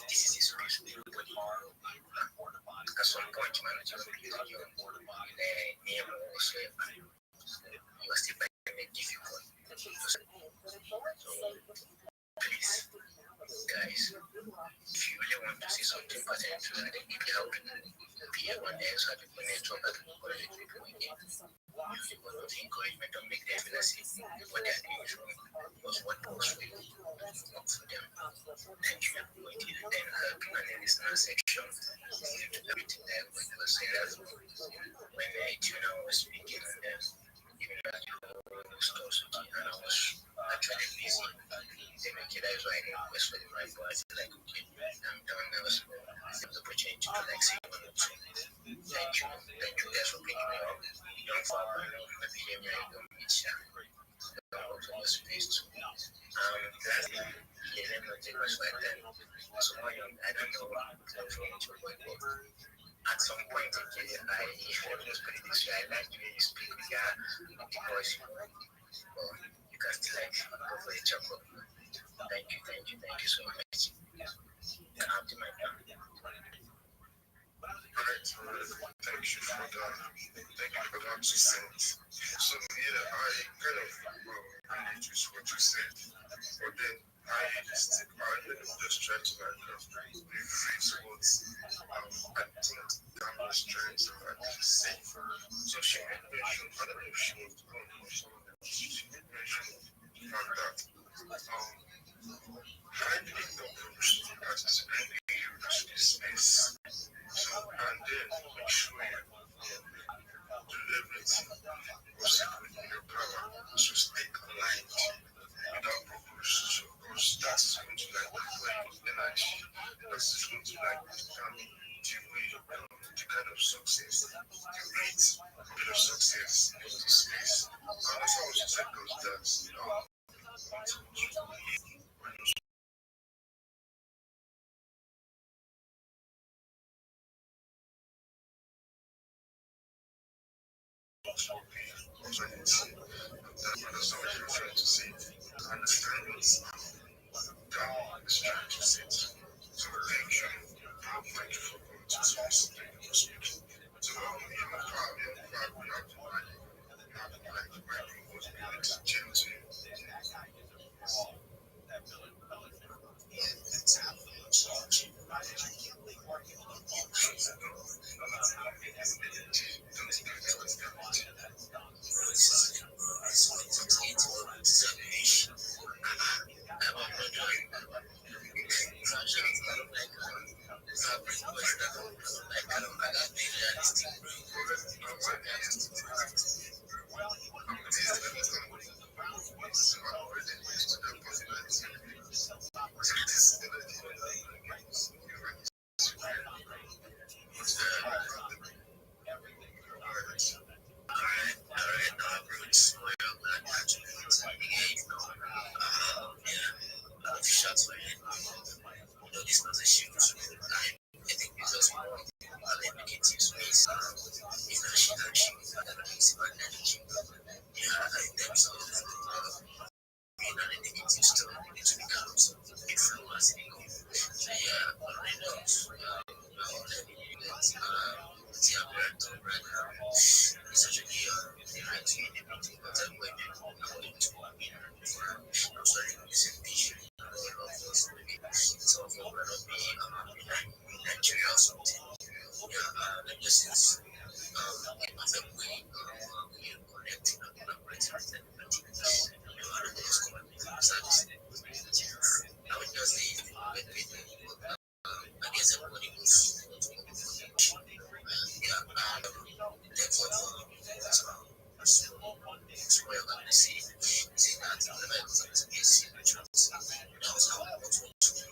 This is a space where everybody at some point you might not just be using your name or whatsoever. You are still finding it difficult. So please, guys, if you really want to see something pertinent to that, maybe helping be everyone else, have people network, have people college people again. You want to encouragement or make them feel as if what they are doing is wrong was what works for you, work for them. Thank you, everybody. And then helping on the listener section, everything that everybody was saying as well. When Tuna was speaking and then even though you stores and I was actually busy, they make it as I didn't request for the right boy. I said like okay, I'm done now, so I have the opportunity to like say one or two. Thank you guys for picking me up. You don't fall my behavior, you don't meet you. Don't go to your space too. Lastly, let me take much like that. So I don't know what to work with. At some point in here, I just put it this way, I like the way you speak with your voice, but you can still like go for a chop up. Thank you so much. And I'll do my plan. Alright, thank you for that 2 cents. So yeah, I kind of relate to what you said, but then I just trying to like rephrase what I think that was trying to like say. So she made mention, I don't know if she was the one or someone else, she made mention of the fact that finding the approach as bringing you to the space. So and then make sure you do everything possible in your power to stay aligned with that purpose. So because that's going to like define energy, that's going to like determine the way the kind of success, the rate of success in this space. And that's how she said because that's that's what you're trying to say. Understand what's God is trying to say. So thank you. Thank you for coming to space. Thank you for speaking. So me and my family, we have to like was willing to change to you. Shots for him. This was a shoot. I think because more negative space, it's not she energy. Yeah, in terms of being on a negative stuff, it becomes influence in you. So yeah, I know. See, I'm right now. It's such a deal. They like to in the meeting, but I'm waiting. I'm starting to use a vision. So for Rabbi, Nigeria or something. Yeah, this is another way we connecting and collaborating with everybody. And of course, service. I would just say, I guess everybody was, yeah, therefore, so what you're going to see is that whenever I go to this, that was how I want to do.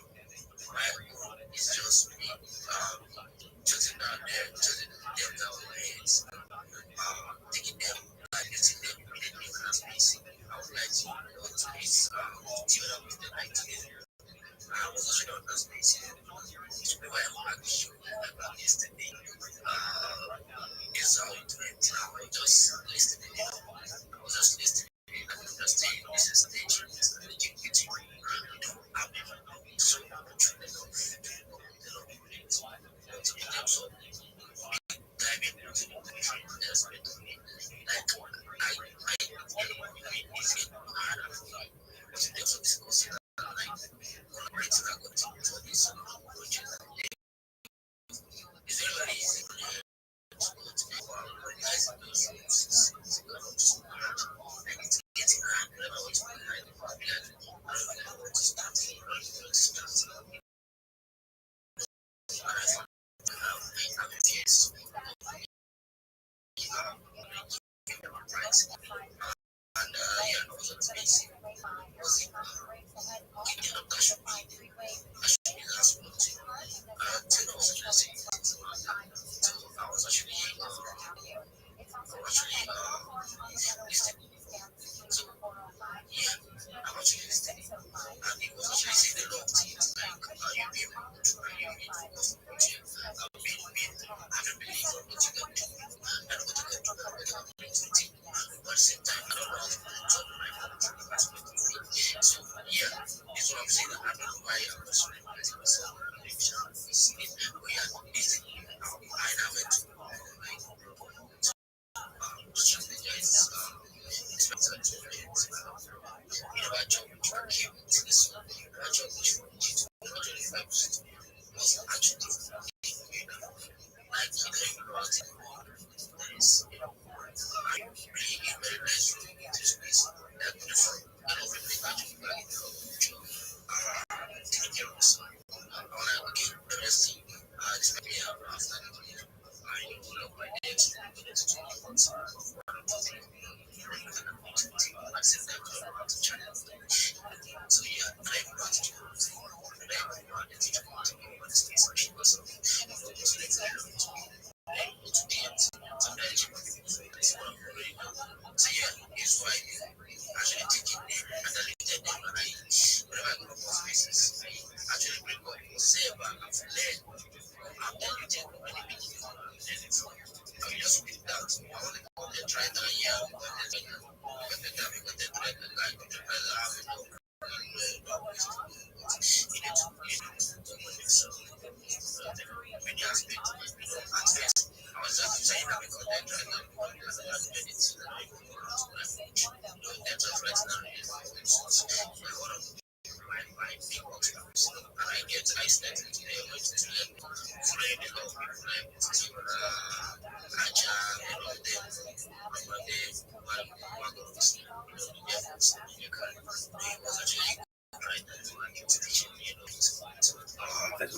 My own is just me, choosing them down my heads, taking them, lifting them in a new space. I would like to go to this, deal with the ideas. I was also on that space. Whenever I go back to show about yesterday, it's how it went. I was just listening. I was just listening. I was just saying, this is stage. I've been so much to them. So in terms of diving into the country, that's been like I it's getting harder. But in terms of discussing like collaborating and continuing for this project, is there like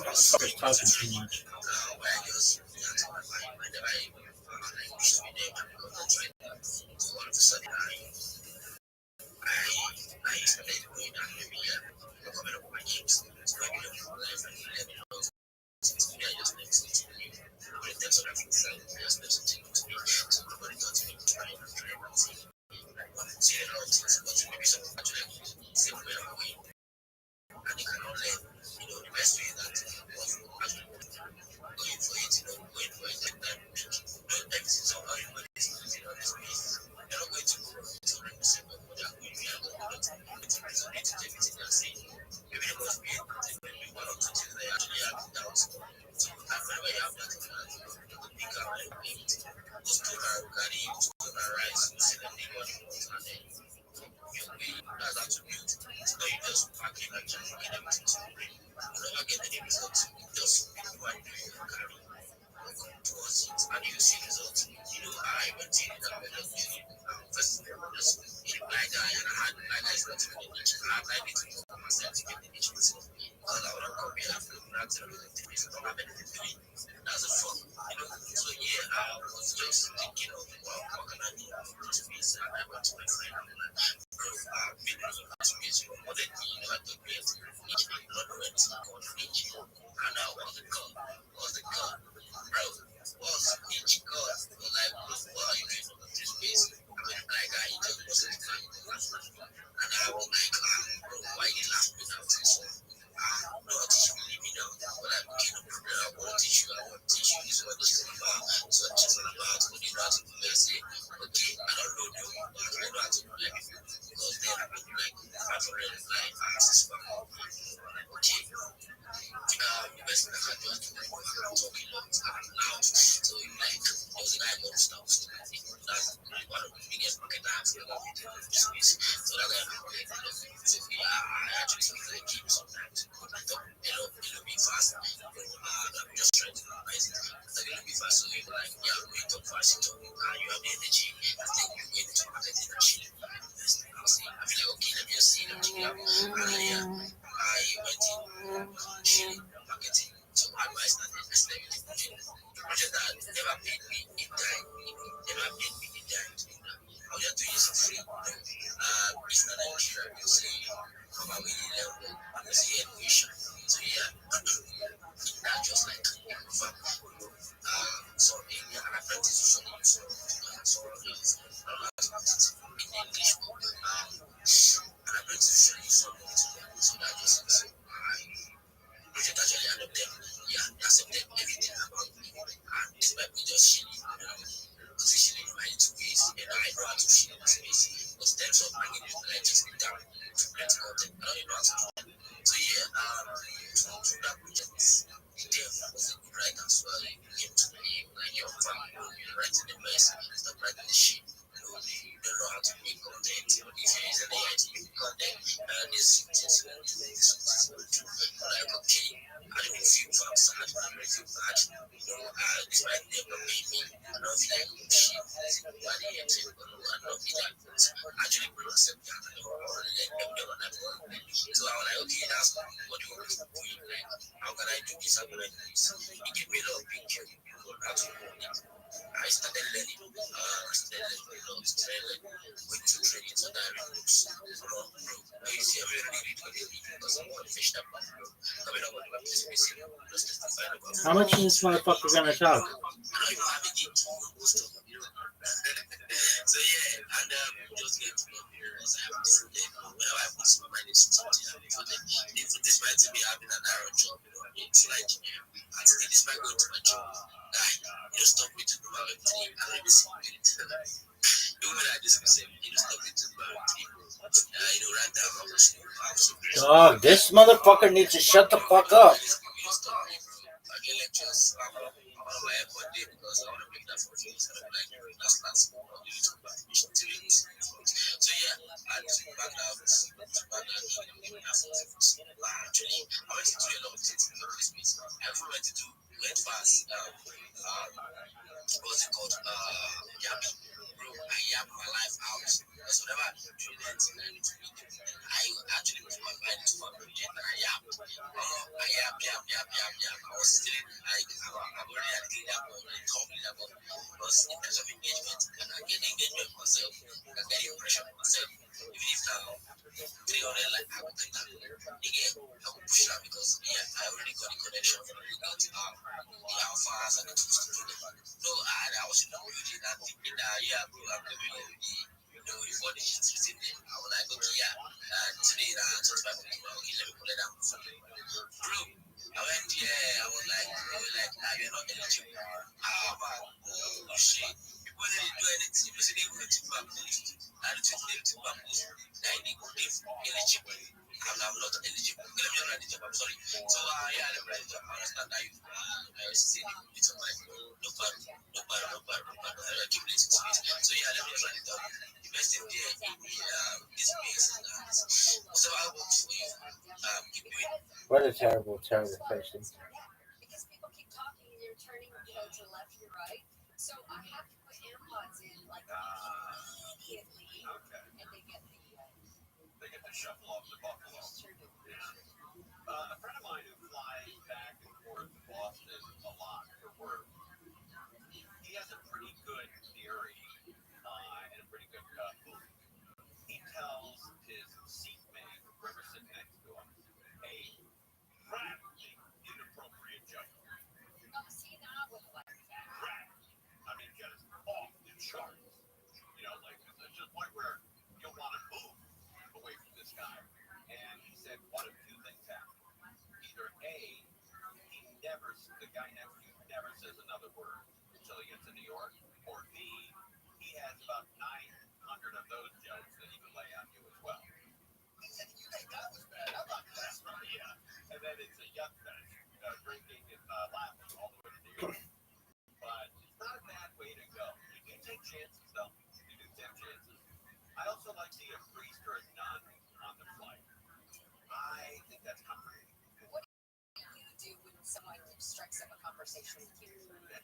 Just talking too much. instead of like 10 years, I don't have anything doing. That's a fun, you know. So yeah, I was just thinking of what can I do for this space, and I went to my friend and I'm like, bro, I've been doing this space for more than me, you know, I took me as a reach, I don't know anything called reach, and I was the god, bro, what's each god, like, what are you doing for this space? I mean, like, I just wasn't fine, and I was like, bro, why you laugh me now? No, teach me, leave me now. But I'm looking up for I want to teach you. I want to teach you. This is what this is about. So I'm just all about what you know how to do. I say, okay, I don't know you, but I know how to do like because then I would like I've already like asked for okay. The best thing I can do is to like talking loud. So like there was a guy called Stuff. I think that's one of the biggest market I have ever been in this space. So that guy market so yeah, I actually feel like him sometimes. It'll be fast. I'm just trying to analyze it. It'll be fast. So you're like, yeah, we talk fast, you talk, you have the energy. I think you're able to market energy. That's the thing I'm saying. I feel like, okay, let me just see them together. Yeah, I went in, marketing. So advice that is everything. Project that never paid me a dime, never paid me a dime to do that. I'll just do it for free. It's not Nigeria, you see, from a winning level, you see education. So yeah, that's just like so in an apprentice or something, so in English, an apprentice so that just so project actually end up there. Yeah, accepted everything about me. And despite me just shilling, positioning in my two ways, and I know how to shill in my space. But in terms of bringing it, like just be down to create content, I don't even know how to do that. So yeah, through that project, there was a good writer as well. He came to me, like, your family, you're writing the best, stop writing the shit. You don't know how to make content. If you're using AI to make content, there's things you want to do, this like, okay, I don't feel sad, I don't feel bad. Despite never paying me, I don't feel like, oh shit, why they have to go, I don't feel like actually put myself down, I don't want to let them know what I'm doing. So I was like, okay, that's what you want me to do. Like, how can I do this? How can I do this? It gave me a lot of picture, how to do it. I started learning, a lot, going to training so that I read books. You see, I'm really read what they read because I'm going to fish that book. Coming up with this missing, just testify about. How much is this motherfucker gonna talk? I don't even have a game to most of them, So yeah, and just get to know because I have to see them. Whenever I put my mind into something, I'm for them. For this might be having an iron job, it's like, and despite going to my job, guy, you just stop me to do my everything. I don't even see it. Even when I discuss it, you just stop me to do my everything. Right down my Dog, this motherfucker needs to shut the fuck up. I get lectures on my airport day because I want to make that for you. So like last so yeah, I took back out actually I went to do a lot of things in this space. Everything I went to do went fast. What's it called? Yappy. Bro, I yap my life out. Because whenever I do that, I actually put my mind to my project and I yap. I yap. I was still like, I've already had cleaned up on the company level. Because in terms of engagement, and I get engagement myself, I get impression myself. Even if now, 300 like I would think that again, I would push that because yeah, I already got the connection from the alphas and the tools to do that. No, I was in the building that thinking that yeah, bro, I'm coming over the before the shit is in there. I was like, okay, yeah, today that 25 minutes, okay, let me pull it down. Bro, I went there, I was like, you're not eligible. Man, oh shit. People didn't do anything, people said they were to back post. And the tweet them to back post. Now they go eligible. I'm not eligible. Let me not eligible, I'm sorry. So yeah, I'm not eligible. I understand that you say it's a life. No bad. I keep listening to it. So yeah, let me try it out. The best thing there in this place so I work for you. Keep doing. What a terrible person. Because people keep talking and you're turning, to the left or right. So I have to put AirPods in like immediately, and they get the shuffle off the buffalo. A friend of mine who flies back and chart. You know, like there's just a point where you'll want to move away from this guy. And he said one of two things happen. Either A, the guy next to you never says another word until he gets to New York, or B, he has about 900 of those jokes that he can lay on you as well. He said, you think that was bad? How about this? Yeah. And then it's a yuck fest, drinking and laughing all the way to New York. But it's not a bad way to go. You do take chances, though. You do take chances. I also like the priest or a nun on the flight. I think that's comforting. What do you do when someone strikes up a conversation with you?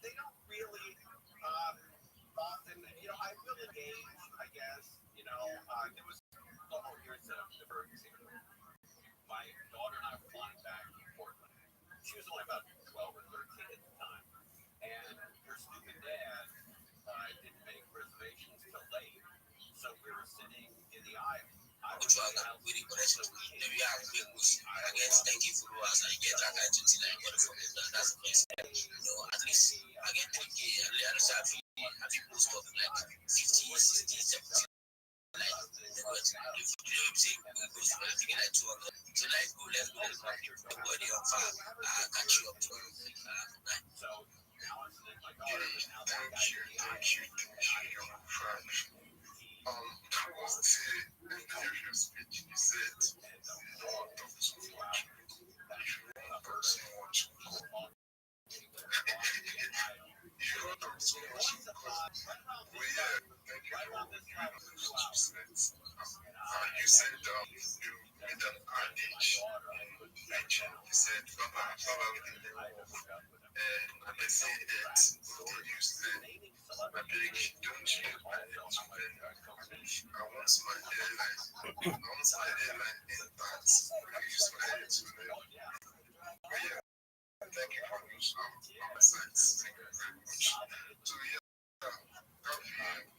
They don't really often, you know, I will engage, I guess. You know, there was, here's the first example. My daughter and I were flying back from Portland. She was only about 12 or 13 at the time. And her stupid dad didn't make reservations till late. So we were sitting in the aisle. I was I guess thank you for us. I get like I just like what from is that that's the best. You know, at least I get to get a little have you post up like 50, 60, 70 like the words. If you don't see who goes to like like 2 o'clock. So let's go everybody on fire. I'll catch you up to so now I'm sitting with my daughter, but now that guy in the aisle. Towards the end of your speech, you said no one talks too much. If you want to talk so much, you don't talk so much because, well, yeah, thank you for what you said. You said you made an adage in preaching. You said, Baba will live off. And they say that you said, I beg, don't you I want my airline in parts. I use my head to live. But yeah, thank you for those insights. Thank you very much. So yeah,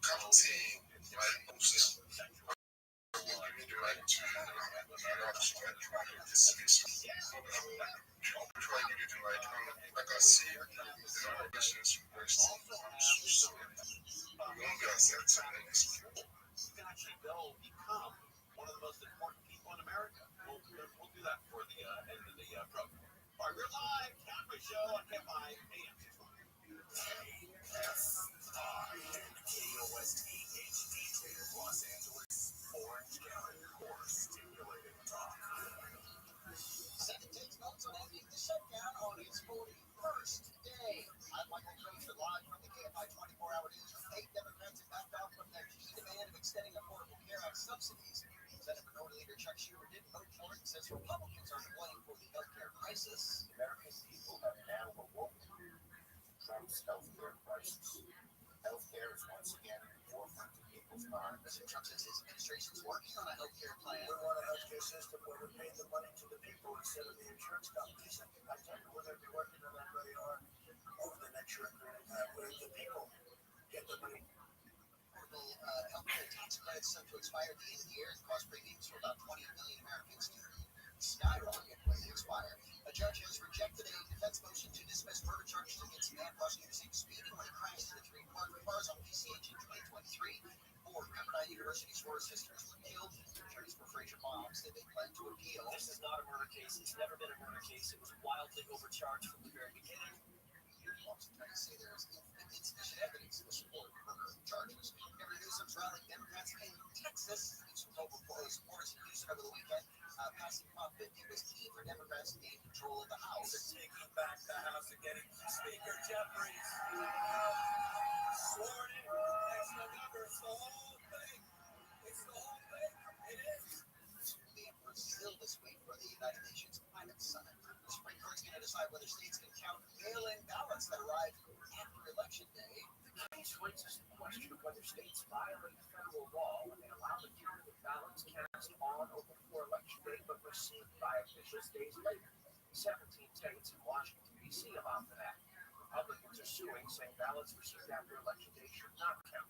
Captain, my host, I will give you the right to before I give you the right, like I see, the number of questions you raised, won't be accepted in this. You can actually go become one of the most important people in America. We'll do that before the end of the program. All right, we're live camera show on KFI AM 620. Los Angeles, Orange County, or stimulated talk. Senate takes notes on ending the shutdown on its 41st day. I'm Michael Fraser, live from the KFI 24-hour news. State Democrats have backed off from their key demand of extending Affordable Care Act subsidies. Senate Minority Leader Chuck Schumer didn't vote for it and says Republicans are to blame for the healthcare crisis. America's people have now awoken Trump's healthcare crisis. Healthcare is once again at the forefront of people's minds. President Trump says his administration is working on a healthcare plan. We want a healthcare system where we pay the money to the people instead of the insurance companies. I tell you, we're going to be working on that very hard over the next record where the people get the money. Healthcare tax credits set to expire at the end of the year and cost premiums for about 20 million Americans to skyrocket when they expire. A judge has rejected a defense motion to dismiss murder charges against a man prosecuted for speeding when he crashed into 3 parked cars on PCH in 2023. 4 Pepperdine University soror sisters were killed. Attorneys for Frazier Mom said they plan to appeal. This is not a murder case. It's never been a murder case. It was wildly overcharged from the very beginning. Attorneys say there is insufficient evidence to support murder charges. Every Newsom's rallying Democrats in Texas. Newsom told supporters in Houston over the weekend passing Prop 50 was key for Democrats to gain control of the House. They're taking back the House and getting Speaker Jeffries sworn in next November. It's the whole thing. It's the whole thing. It is. This will be in Brazil this week for the United Nations Climate Summit. The Supreme Court's going to decide whether states can count mail-in ballots that arrive after Election Day. The case raises the question of whether states violate federal law when they allow the count of ballots cast on or before Election Day but received by officials days later. 17 states and Washington, D.C. allow for that. Republicans are suing, saying ballots received after Election Day should not count.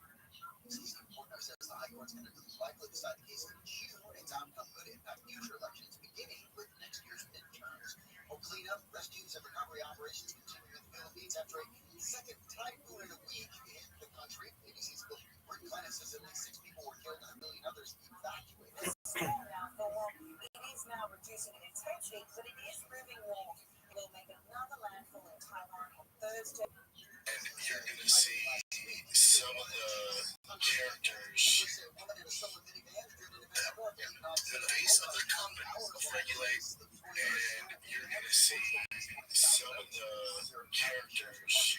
Steve Portnoy says the High Court's going to likely decide the case in June. Its outcome could impact future elections beginning with next year's midterms. Cleanup, rescues, and recovery operations continue in the Philippines after a second typhoon in a week in the country. ABC's Bill Glennis says at least 6 people were killed and 1 million others evacuated. It is now reducing in intensity, but it is moving north. It will make another landfall in Taiwan on Thursday. And you're going to see some of the characters the face of the company regulate, and you're going to see some of the characters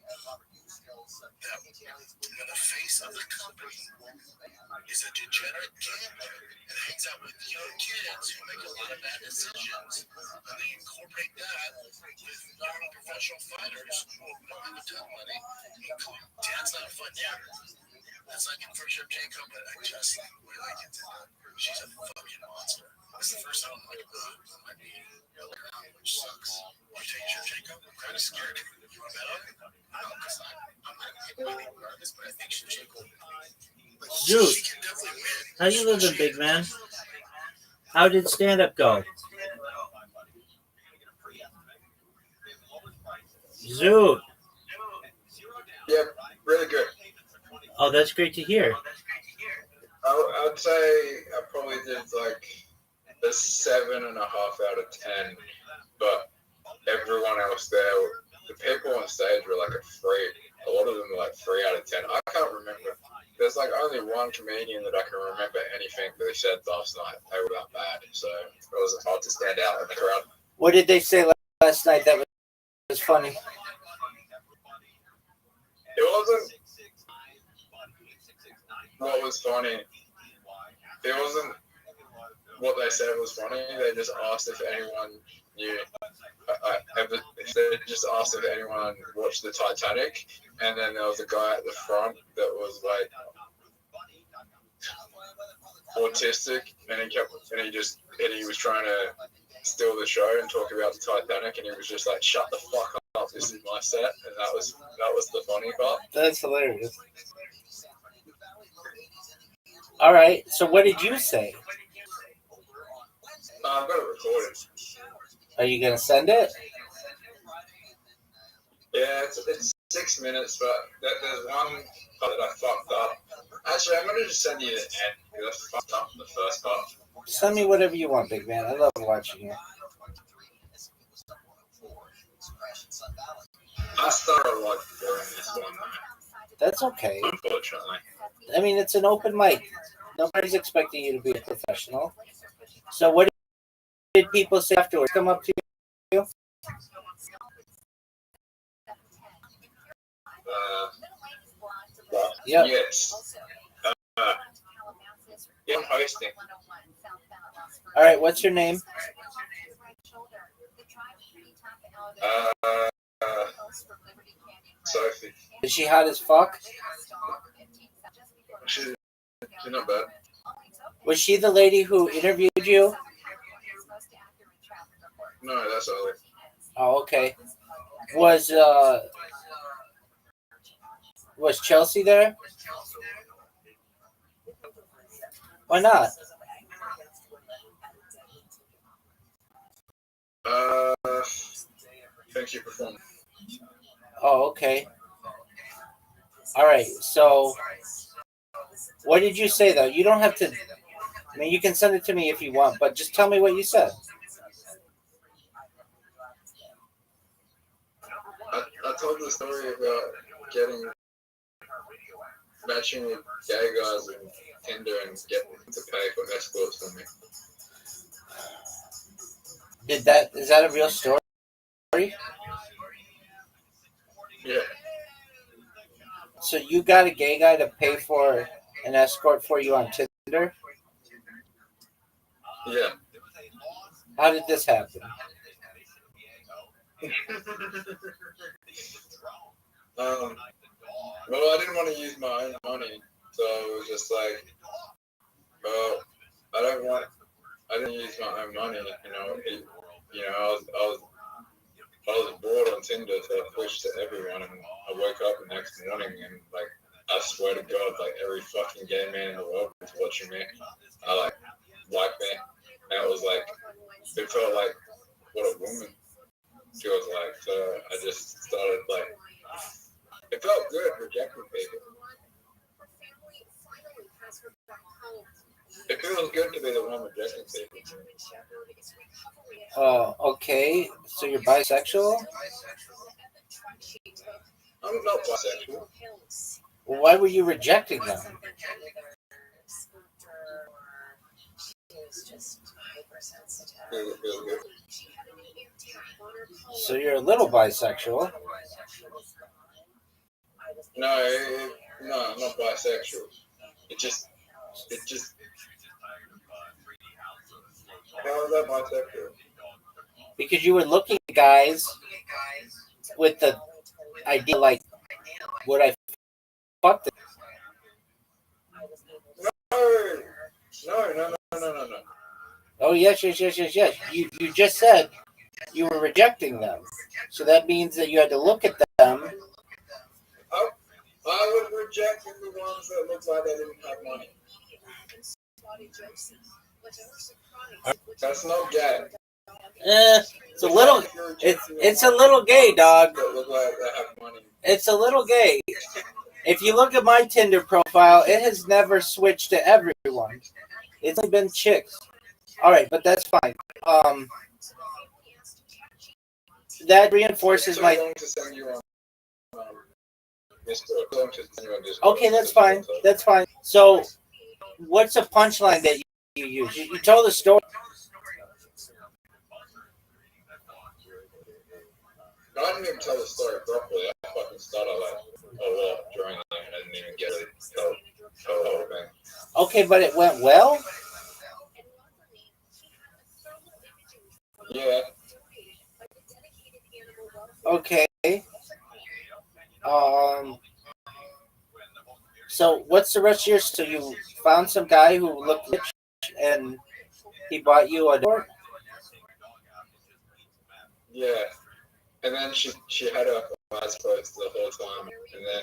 that when the face of the company is a degenerate gambler and hangs out with young kids who make a lot of bad decisions, and they incorporate that with young professional fighters who don't have a ton of money, including Dad's Not a Fun Year. That's like in First Year Jacob, but I just really like it. She's a fucking monster. It's the first time I'm like, I might be around, which sucks. You take your Jacob? I'm kind of scared. You want to bet on it? No, because I'm not really nervous, but I think Jacob. Dude, She can definitely win. how you living, big man? How did stand-up go? Zoot. Yeah, really good. Oh, that's great to hear. I'd say I probably did like a 7.5 out of 10, but everyone else there, the people on stage were like a 3. A lot of them were like 3 out of 10. I can't remember. There's like only one comedian that I can remember anything that they said last night. They were that bad, so it was hard to stand out in the crowd. What did they say last night that was funny? It wasn't what was funny. It wasn't what they said was funny. They just asked if anyone knew. They just asked if anyone watched the Titanic, and then there was a guy at the front that was like autistic, and he was trying to steal the show and talk about the Titanic, and he was just like, "Shut the fuck up! This is my set," and that was the funny part. That's hilarious. All right, so what did you say? I've got it recorded. Are you gonna send it? Yeah, it's 6 minutes, but there's one part that I fucked up. Actually, I'm gonna just send you the end because I fucked up the first part. Send me whatever you want, big man. I love watching you. I started like doing this one, That's okay. unfortunately. I mean, it's an open mic. Nobody's expecting you to be a professional. So what did people say afterwards? Come up to you? Yep. Yes. Yeah, I'm hosting. All right, what's your name? Sophie. Is she hot as fuck? She's not bad. Was she the lady who interviewed you? No, that's Ollie. Oh, okay. Was Chelsea there? Why not? Thank you for performing. Oh, okay. All right. So, what did you say though? You don't have to. I mean, you can send it to me if you want, but just tell me what you said. I told the story about matching with gay guys and Tinder and getting them to pay for escorts for me. Is that a real story? Yeah. So you got a gay guy to pay for an escort for you on Tinder? Yeah. How did this happen? Well, I didn't want to use my own money, so it was just like, well, I didn't use my own money, I was bored on Tinder, so I pushed to everyone, and I woke up the next morning, and like, I swear to God, like every fucking gay man in the world was watching me. I like me, and it was like, it felt like what a woman feels like. So I just started like feels good to be the one rejecting people. Okay. So you're bisexual? I'm not bisexual. Well, why were you rejecting them? Feels good. So you're a little bisexual. No, I'm not bisexual. It just. How is that bisexual? Because you were looking at guys with the idea like, would I fuck them? No. Oh, yes. You just said you were rejecting them. So that means that you had to look at them. I was rejecting the ones that looked like they didn't have money. That's not gay. It's a little. It's a little gay, dog. That look like they have money. It's a little gay. If you look at my Tinder profile, it has never switched to everyone. It's only been chicks. All right, but that's fine. That reinforces my. Okay, that's fine. That's fine. So, what's a punchline that you use? You told the story. I didn't even tell the story properly. I fucking started like a lot during it. I didn't even get it. Tell the whole thing. Okay, but it went well? Yeah. Okay. So what's the rest of your? So you found some guy who looked rich and he bought you a door? Yeah. And then she had her eyes closed the whole time. And then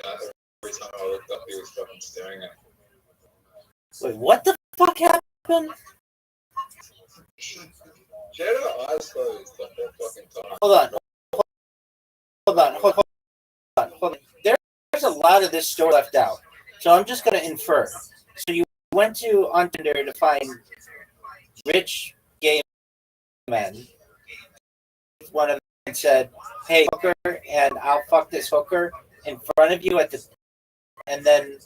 every time I looked up, he was fucking staring at me. Wait, what the fuck happened? She had her eyes closed the whole fucking time. Hold on. There's a lot of this story left out. So I'm just going to infer. So you went on Tinder to find rich gay men. One of them said, "Hey, hooker," and I'll fuck this hooker in front of you and then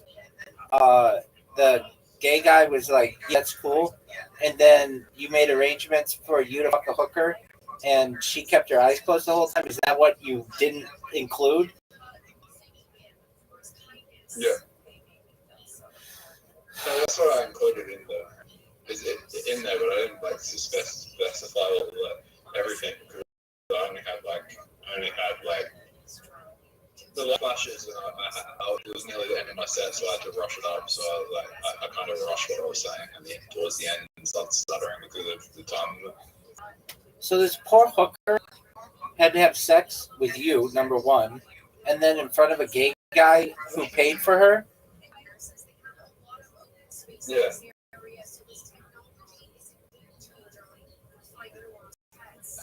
the gay guy was like, yeah, "That's cool," and then you made arrangements for you to fuck a hooker, and she kept her eyes closed the whole time. Is that what you didn't include? Yeah. So that's what I included in there, but I didn't like specify everything because I only had the flashes, and it was nearly the end of my set, so I had to rush it up. So I kind of rushed what I was saying, and then towards the end, and started stuttering because of the time. So this poor hooker had to have sex with you, number one, and then in front of a gay guy who paid for her. Yeah.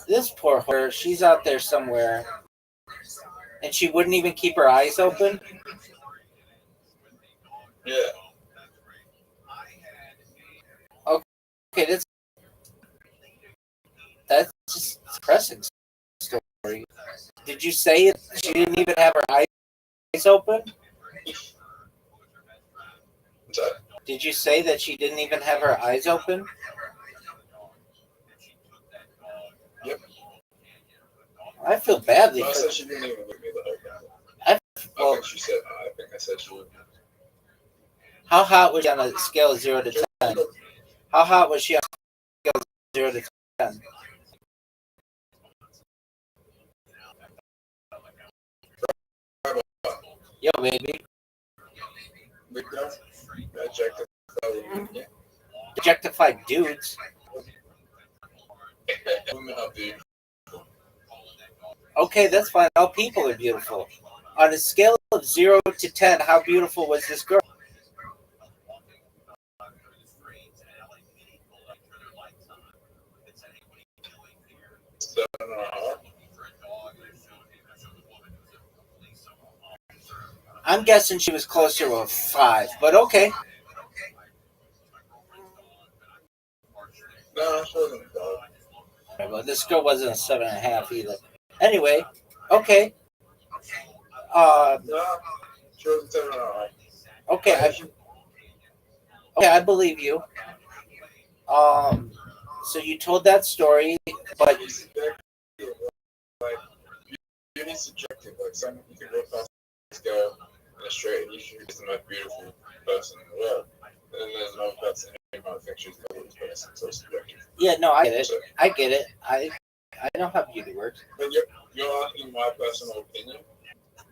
This poor hooker, she's out there somewhere, and she wouldn't even keep her eyes open. Yeah. Okay, that's just depressing story. Did you say she didn't even have her eyes open? Did you say that she didn't even have her eyes open? Yep. I feel badly. I said she didn't even look me the whole time. I think I said she would. How hot was she on a scale of 0 to 10? How hot was she on a scale of 0 to 10? Yo, baby. Objectified dudes. Okay, that's fine. All people are beautiful. On a scale of 0 to 10, how beautiful was this girl? I'm guessing she was closer to a 5, but okay. No, she wasn't a dog. Right, well, this girl wasn't a 7.5 either. Anyway, okay. No, she wasn't 7.5. Okay, I believe you. So you told that story, but Like, beauty is subjective. Like, some you can look past this girl in a straight and you think she's the most beautiful person in the world. And then there's another person who might think she's the ugliest person. So it's subjective. yeah, no, I get it. I get it. I know how beauty works. But you're asking my personal opinion?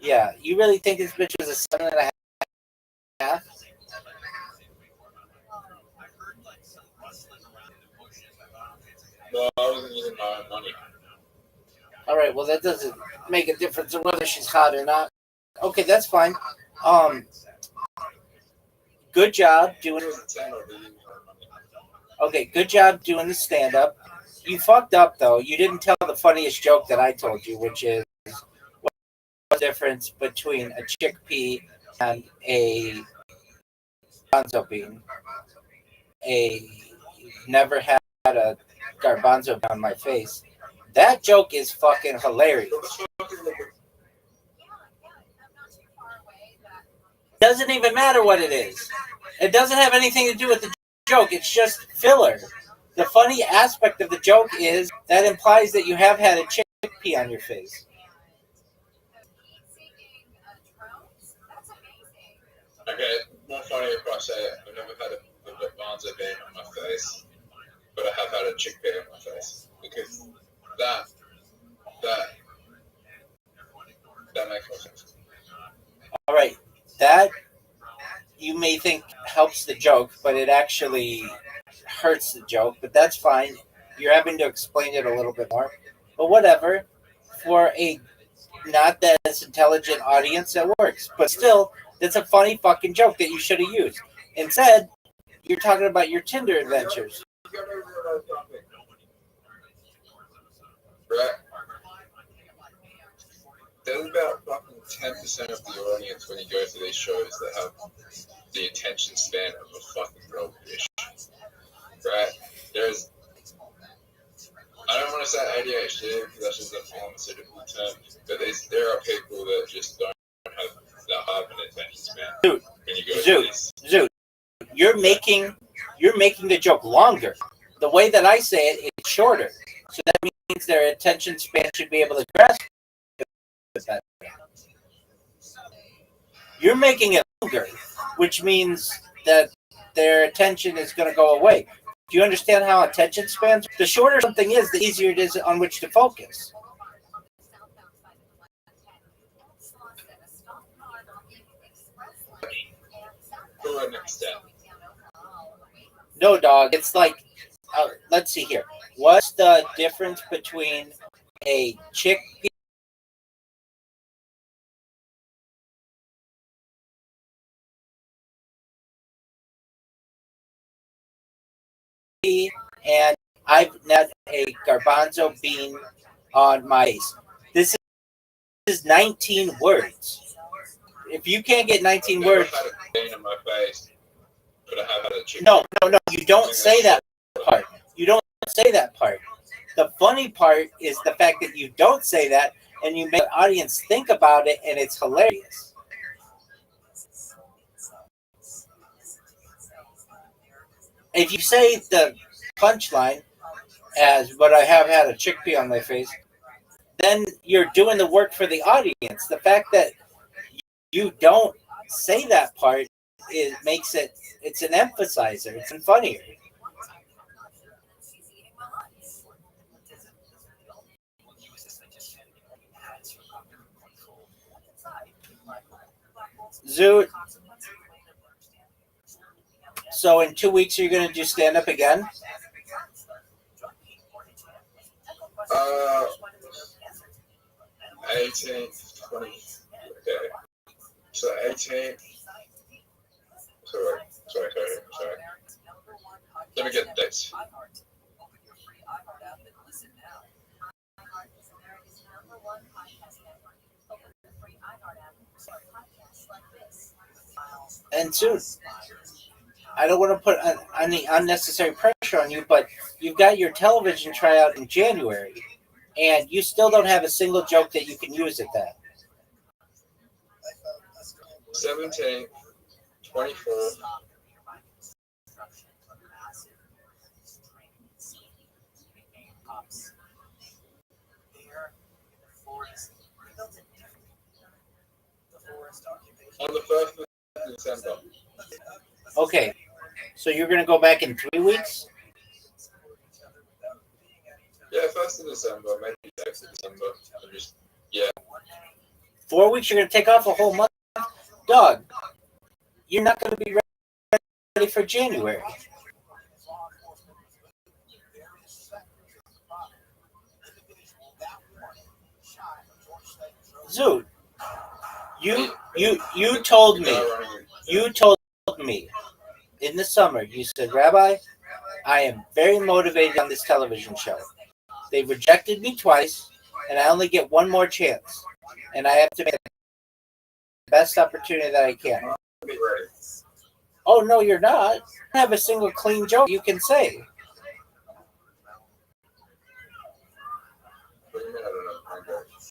Yeah, you really think this bitch was a 7.5? Well, I wasn't using my own money. All right, well, that doesn't make a difference of whether she's hot or not. Okay, that's fine. Good job doing. Okay, good job doing the stand-up. You fucked up though. You didn't tell the funniest joke that I told you, which is what's the difference between a chickpea and a garbanzo bean. Never had a garbanzo bean on my face. That joke is fucking hilarious. Doesn't even matter what it is. It doesn't have anything to do with the joke. It's just filler. The funny aspect of the joke is that implies that you have had a chickpea on your face. Okay, more funny if I say it. I've never had a garbanzo bean on my face, but I have had a chickpea on my face. Because that makes more sense. All right, that you may think helps the joke, but it actually hurts the joke. But that's fine. You're having to explain it a little bit more. But whatever. For a not that intelligent audience, that works. But still, that's a funny fucking joke that you should have used. Instead, you're talking about your Tinder adventures. Right. There's about fucking 10% of the audience when you go to these shows that have the attention span of a fucking goldfish. Right? There's, I don't want to say ADHD because that's just a pharmaceutical term, but there are people that just don't have that high of an attention span. Dude, when you go to these. Zoot, you're making the joke longer. The way that I say it, it's shorter. So that means their attention span should be able to grasp it. You're making it longer, which means that their attention is going to go away. Do you understand how attention spans? The shorter something is, the easier it is on which to focus. No, dog. It's like, let's see here. What's the difference between a chickpea and I've had a garbanzo bean on my face? This is 19 words. If you can't get 19 words, My face, but I have had a chicken. No. You don't say that part. You don't say that part. The funny part is the fact that you don't say that, and you make the audience think about it, and it's hilarious. If you say the punchline as "but I have had a chickpea on my face," then you're doing the work for the audience. The fact that you don't say that part makes it's an emphasizer. It's funnier. Zoot. So in 2 weeks you're gonna do stand up again? 18th, 20. Okay. So 18th. Sorry. Let me get the dates. And soon. I don't want to put any unnecessary pressure pressure on you, but you've got your television tryout in January, and you still don't have a single joke that you can use at that. 17th, 24th. On the 1st of December. Okay, so you're going to go back in 3 weeks? Yeah, 1st of December, maybe 6th of December. Yeah. 4 weeks, you're going to take off a whole month? Dog, you're not going to be ready for January. Zoot, you told me in the summer, you said, Rabbi, I am very motivated on this television show. They've rejected me twice, and I only get one more chance. And I have to make the best opportunity that I can. Oh, no, you're not. You don't have a single clean joke you can say.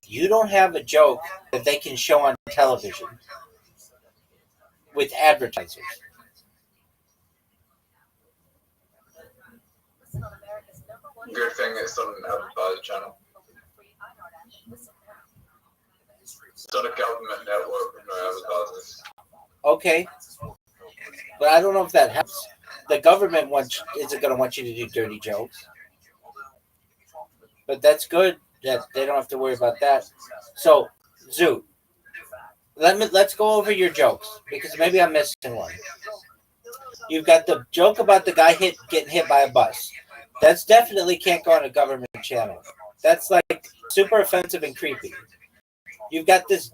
You don't have a joke that they can show on television with advertisers. Good thing it's on an advertised channel. It's on a government network with no advertisers. Okay. But I don't know if that helps. The government isn't going to want you to do dirty jokes. But that's good that they don't have to worry about that. So, Zoot, let's go over your jokes, because maybe I'm missing one. You've got the joke about the guy getting hit by a bus. That's definitely can't go on a government channel. That's like super offensive and creepy. You've got this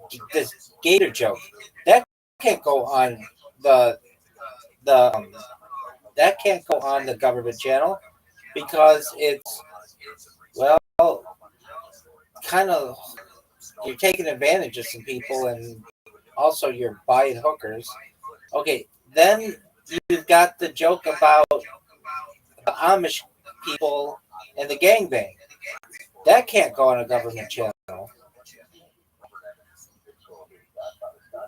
gator joke. That can't go on that can't go on the government channel, because it's, well, kind of, you're taking advantage of some people, and also you're buying hookers. Okay, then you've got the joke about the Amish people and the gangbang. That can't go on a government channel.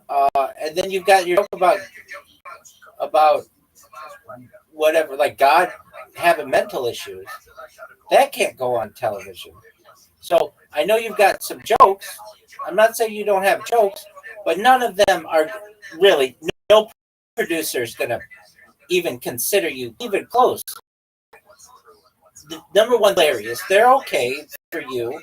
And then you've got your joke about whatever, like God having mental issues. That can't go on television. So I know you've got some jokes. I'm not saying you don't have jokes, but none of them are really, no producer is going to even consider you even close. The number one, hilarious. They're okay for you,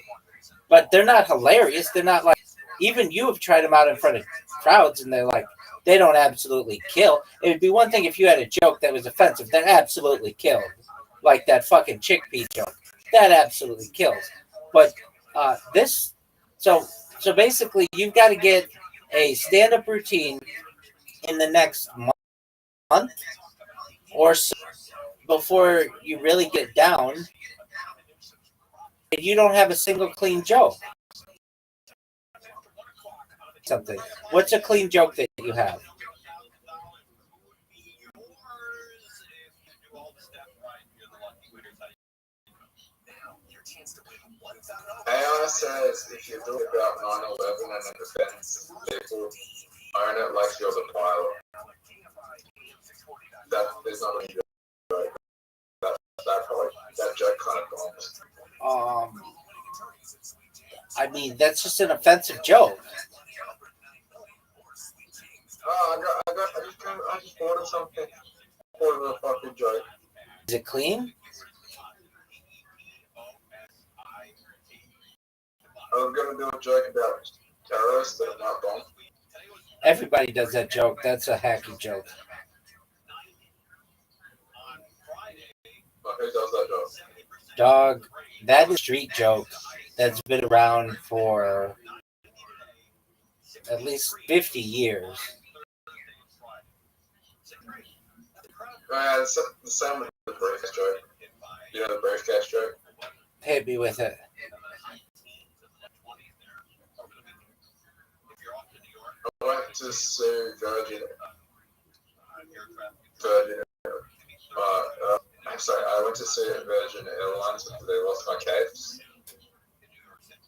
but they're not hilarious. They're not like, even you have tried them out in front of crowds, and they're like, they don't absolutely kill. It would be one thing if you had a joke that was offensive. They're absolutely killed. Like that fucking chickpea joke. That absolutely kills. But this, so basically, you've got to get a stand-up routine in the next month or so before you really get down. And you don't have a single clean joke. Something. What's a clean joke that you have? AI says if you talk about 9/11 and the defense people own it like you're the pilot. That there's not any joke. That joke kind of bombs. I mean, that's just an offensive joke. I just thought of something. Thought of a fucking joke. Is it clean? I was gonna do a joke about terrorists that are not bombed. Everybody does that joke. That's a hacky joke. But who does that joke? Dog, that is a street joke that's been around for at least 50 years. It's the same with the briefcase joke. You know the briefcase joke? Hit me with it. I went to sue Virgin. sorry, I went to see Virgin Airlines because they lost my case.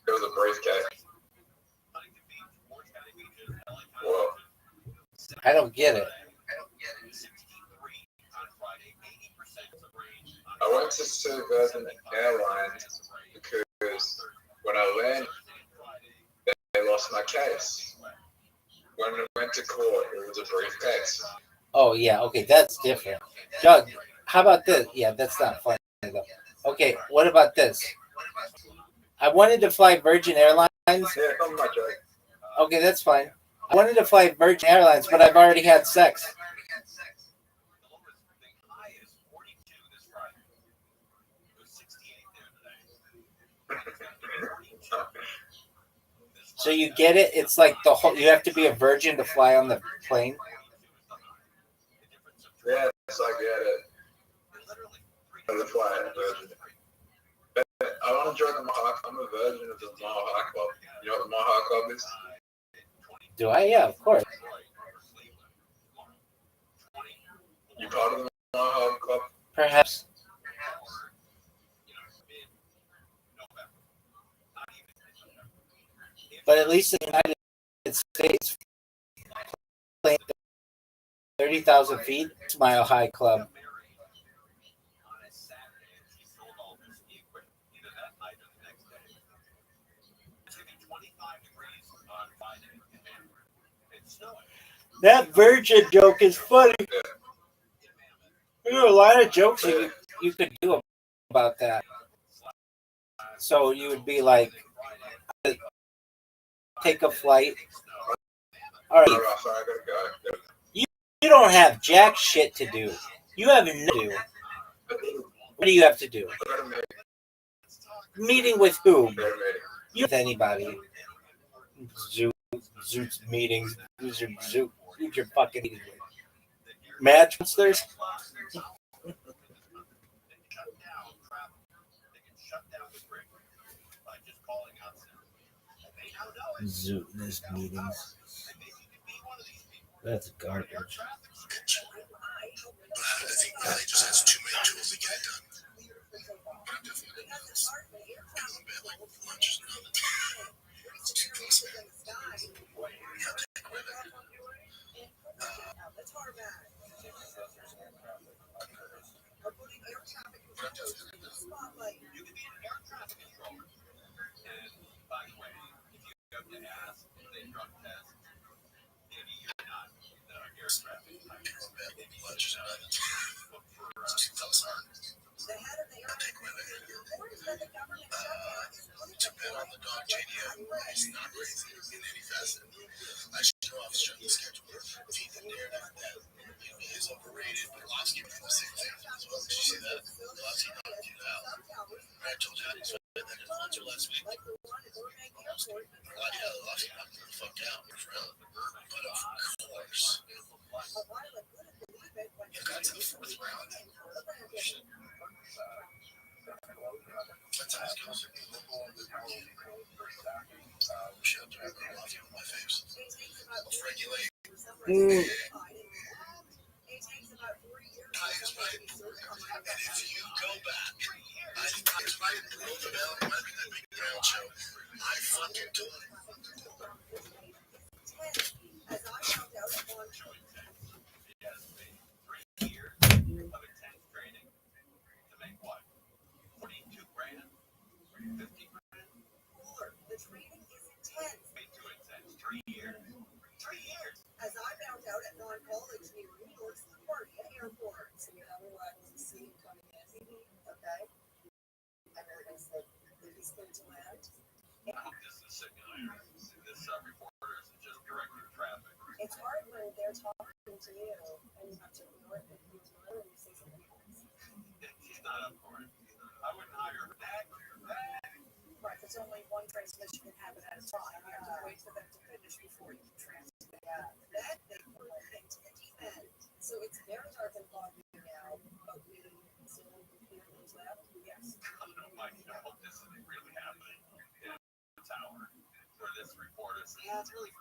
It was a briefcase. Whoa. I don't get it. I went to see Virgin Airlines because when I landed, they lost my case. When I went to court, it was a briefcase. Oh, yeah. Okay, that's different. Doug, how about this? Yeah, that's not funny, though. Okay, what about this? I wanted to fly Virgin Airlines. Yeah, come on, Joe. Okay, that's fine. I wanted to fly Virgin Airlines, but I've already had sex. So you get it? It's like the whole. You have to be a virgin to fly on the plane. Yes, I get it. As a flying virgin. I want to join the Mohawk. I'm a virgin of the Mohawk Club. You know what the Mohawk Club is? Do I? Yeah, of course. You part of the Mohawk Club? Perhaps. But at least in the United States, 30,000 feet, it's Mile High Club. That virgin joke is funny. There are a lot of jokes you could do about that. So you would be like, take a flight. All right. You don't have jack shit to do. You have no to do. What do you have to do? Meeting with who? You with anybody? Zoot meetings. Who's your fucking meeting with? Match monsters? Zootless meetings. That's garbage. I think Riley just has too many tools to get it done. But I'm definitely going to this. I'm bad, like lunch is nothing. It's too close, man. Yeah, take with it. But I'm definitely going lunch is nothing. It's too close, man. Take with it. To bet on the dog JDM is not crazy in any facet. I should know off the schedule. If he didn't dare that, he is overrated, but Lofsky did the same thing as well. Did you see that? Lofsky knocked you out. I told you how to explain that in Hunter last week. Yeah, Lofsky knocked him the fuck out. But of course, you got to the fourth round. Shit. That's how it goes. Shit, I'm trying to go off you with my face. Let's regulate. Ty is right. And if you go back, I think Ty is right. Roosevelt might be that big brown show. I fucking do it. As I found out at non-college near New York's LaGuardia Airport. So you have a lot to see coming in. Okay. And then said, he's going to land. Yeah. This is singular. This reporter is just directing traffic. It's hard when they're talking to you and you have to ignore it and you say something else. She's not up for it. I wouldn't hire her. Right, there's only one transmission can happen at a time. You have to wait for them to finish before you can transmit. Yeah. That they put into the deep end. So it's very hard to log you now. But we so computers left. Yes. I know this is really happening in the tower where this report is. Yeah, it's really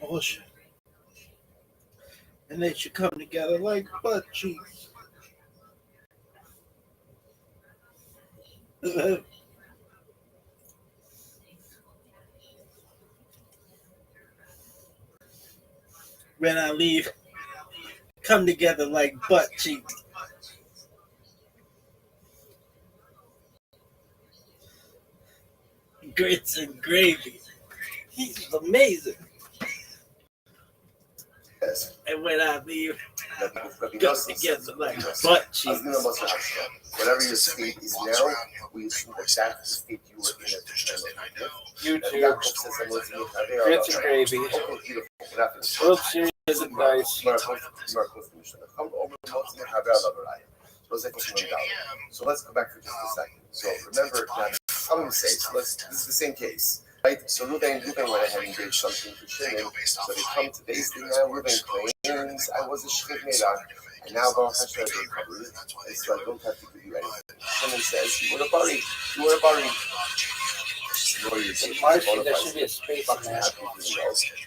Bullshit. And they should come together like butt cheeks. When I leave, come together like butt cheeks. Grits and gravy. He's amazing. Yes. And when I leave, Rabbi come Nosson together says, like butt cheeks. whatever your state is now, we assume that that's the state you were in at the time of You too. Grits and gravy. World Series and dice. So let's go back for just a second. So remember, now, common sense, this is the same case. Right? So Ruben went ahead and did something to Shimon. So they come to base thing now. Ruben claims I was a Shchit Meirah, and now Baruch Hashem recovered, and so I don't have to give you anything. Shimon says you were a bari. You were a bari. In Martian, there should be a space in there.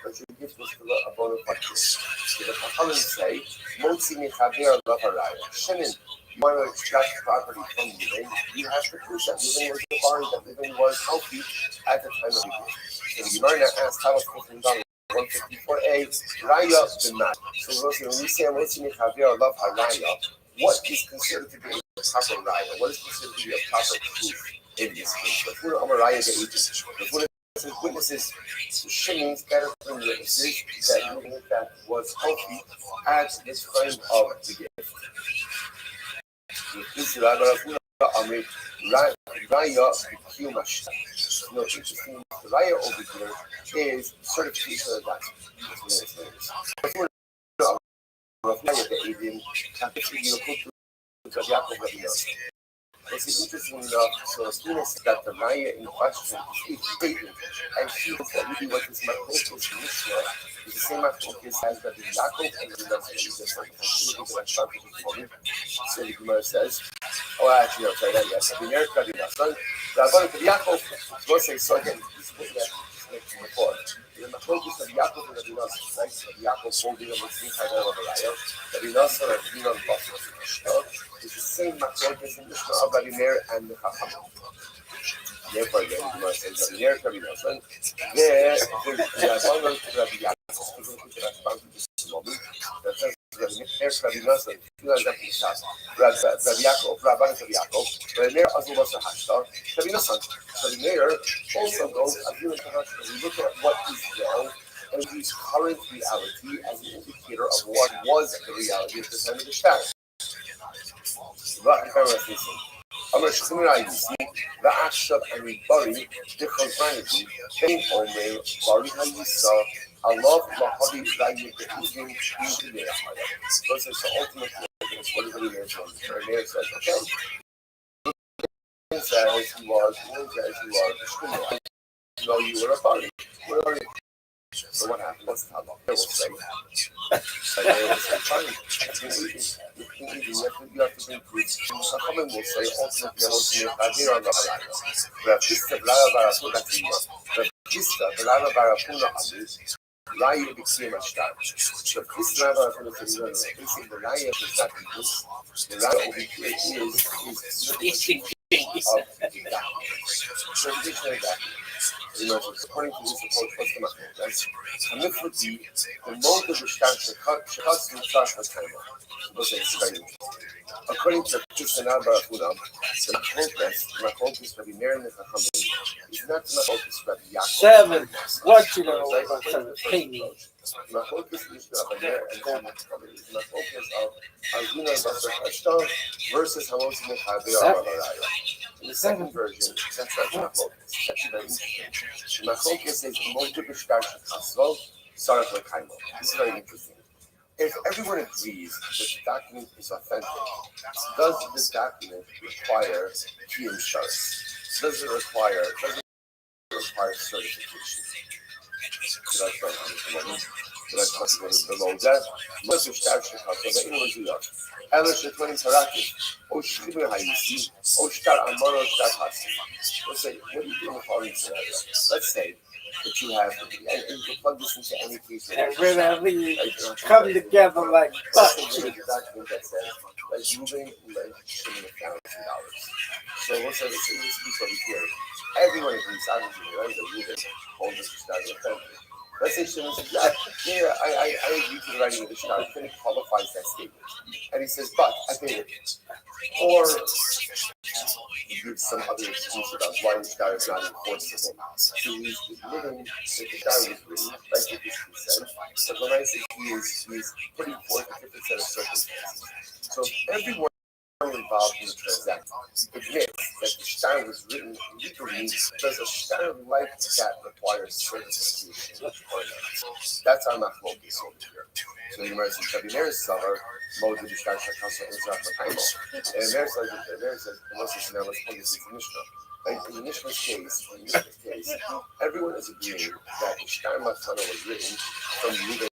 But your gift was a bona fide gift. So the Chachamim say, Motzi Mechaber Lav Haraya. Shimon, you want to extract property from Ruben, you have to prove that Ruben was a bari, that Ruben was healthy at the time of the gift. So the Gemara asked, how was 154a, Raya B'Mat. So when we say Motzi Mechaber Lav Haraya, what is considered to be a proper Raya? What is considered to be a proper proof? In this case, the Amaraya the agents, the witnesses, the Shimon's better than witnesses that Ruben in fact was healthy at this time of the gift. This Raya B'Kiyumashta. No, interesting. The Raya over here is certification of that. This is interesting enough. So Stina said that the Maya in question is taken, and she was that really what this Machlokas Mishnah is the same Machlokas as that the Yaakov and the So the Gemara says, oh, actually, I'll try that. Yes, the Meir Kadina. So the Yaakov will say so again. This is what we have to before. The Machlokas of Yaakov and the Nosson, right? So Yaakov holding on the same kind of a Raya, the Nosson and the Nosson. It's the same Machlokas in Mishnah of Rabbi Meir and the Chachamim. Therefore, again, the Gemara says Rabbi Meir, Rabbi Nosson. There, the Rabbanon to Rabbi Yaakov. That says Rabbi Meir, Rabbi Nosson. Rabbi Yaakov, Rabbanon to Yaakov. Rabbi Meir also was a Hashtar. Rabbi Nosson. Rabbi Meir also goes as you look at what is wrong and we use current reality as an indicator of what was the reality at the time of the Shtar. Amar Shchimra Yisi, Va'ashav and Bari, Dichazvanity, Bein Omer, Bari Hayisa, Allah Lahavi Raya Be'izim, Shchimra Yisi. So ultimately, what is the answer? The Mayor says, okay. He says he was, Shchimra. No, you were a Bari. Where are you? So what happened? What's the problem? They will say, fine. You have to bring proof. Chachamim will say, ultimately, Raya became a star. So this Rabbi is going to say, the Raya is not in this. The Raya over here is of the document. According to this approach, what's the matter? That's Hamiflati, the mode of the structure cuts the structure of time. According to Kisana Barakuna, the Machlokas Rabbi Meir and the Chachamim is not the Machlokas Rabbi Yaakov. 7. What you know about 7? Pay me. Machlokas is Rabbi Meir and the Chachamim is the Machlokas of Azuna Basar Hashtar versus Hamos Mechaber Avaraya. In the second version, that's not Machlokas. That's very interesting. Machlokas is multiple structure Chasvot, Sarach Lekaimo. This is very interesting. If everyone agrees that the document is authentic, does this document require Kiyum Shars? Does it require certification? במעוגל, מה ששתיים שחרטו ואין מזויות. אלו שטמנים תרקת, או שחיבר היסי, או שטר אמונו שטר חסי. Let's say, what do you do in the following scenario? Let's say that you have, and you can plug this into any case. And really come together like butt cheeks. Document that says, like moving like $1,000. So let's say this piece over here. Everyone agrees, obviously, right? They're moving, holding this $1,000. Let's say Shimon says, yeah, I agree to the writing of the Shtar. Then it qualifies that statement. And he says, but I paid it. Or he gives some other excuse about why the Shtar is not enforceable. So he's admitting that the Shtar was written, like what this piece said. But when I say he is putting forth a different set of circumstances. So everyone involved in the transaction admits that the Shtar was written legally because a Shtar like that requires certification. That's our focus over here. So the Gemara says, "Rabbi Savar mode the Shtar Shakasa Israel Makaimo." And Meir says, unless it's now let's pull this Mishnah. Like in the Mishnah's case, everyone is agreeing that the Shtar Machana was written from legal.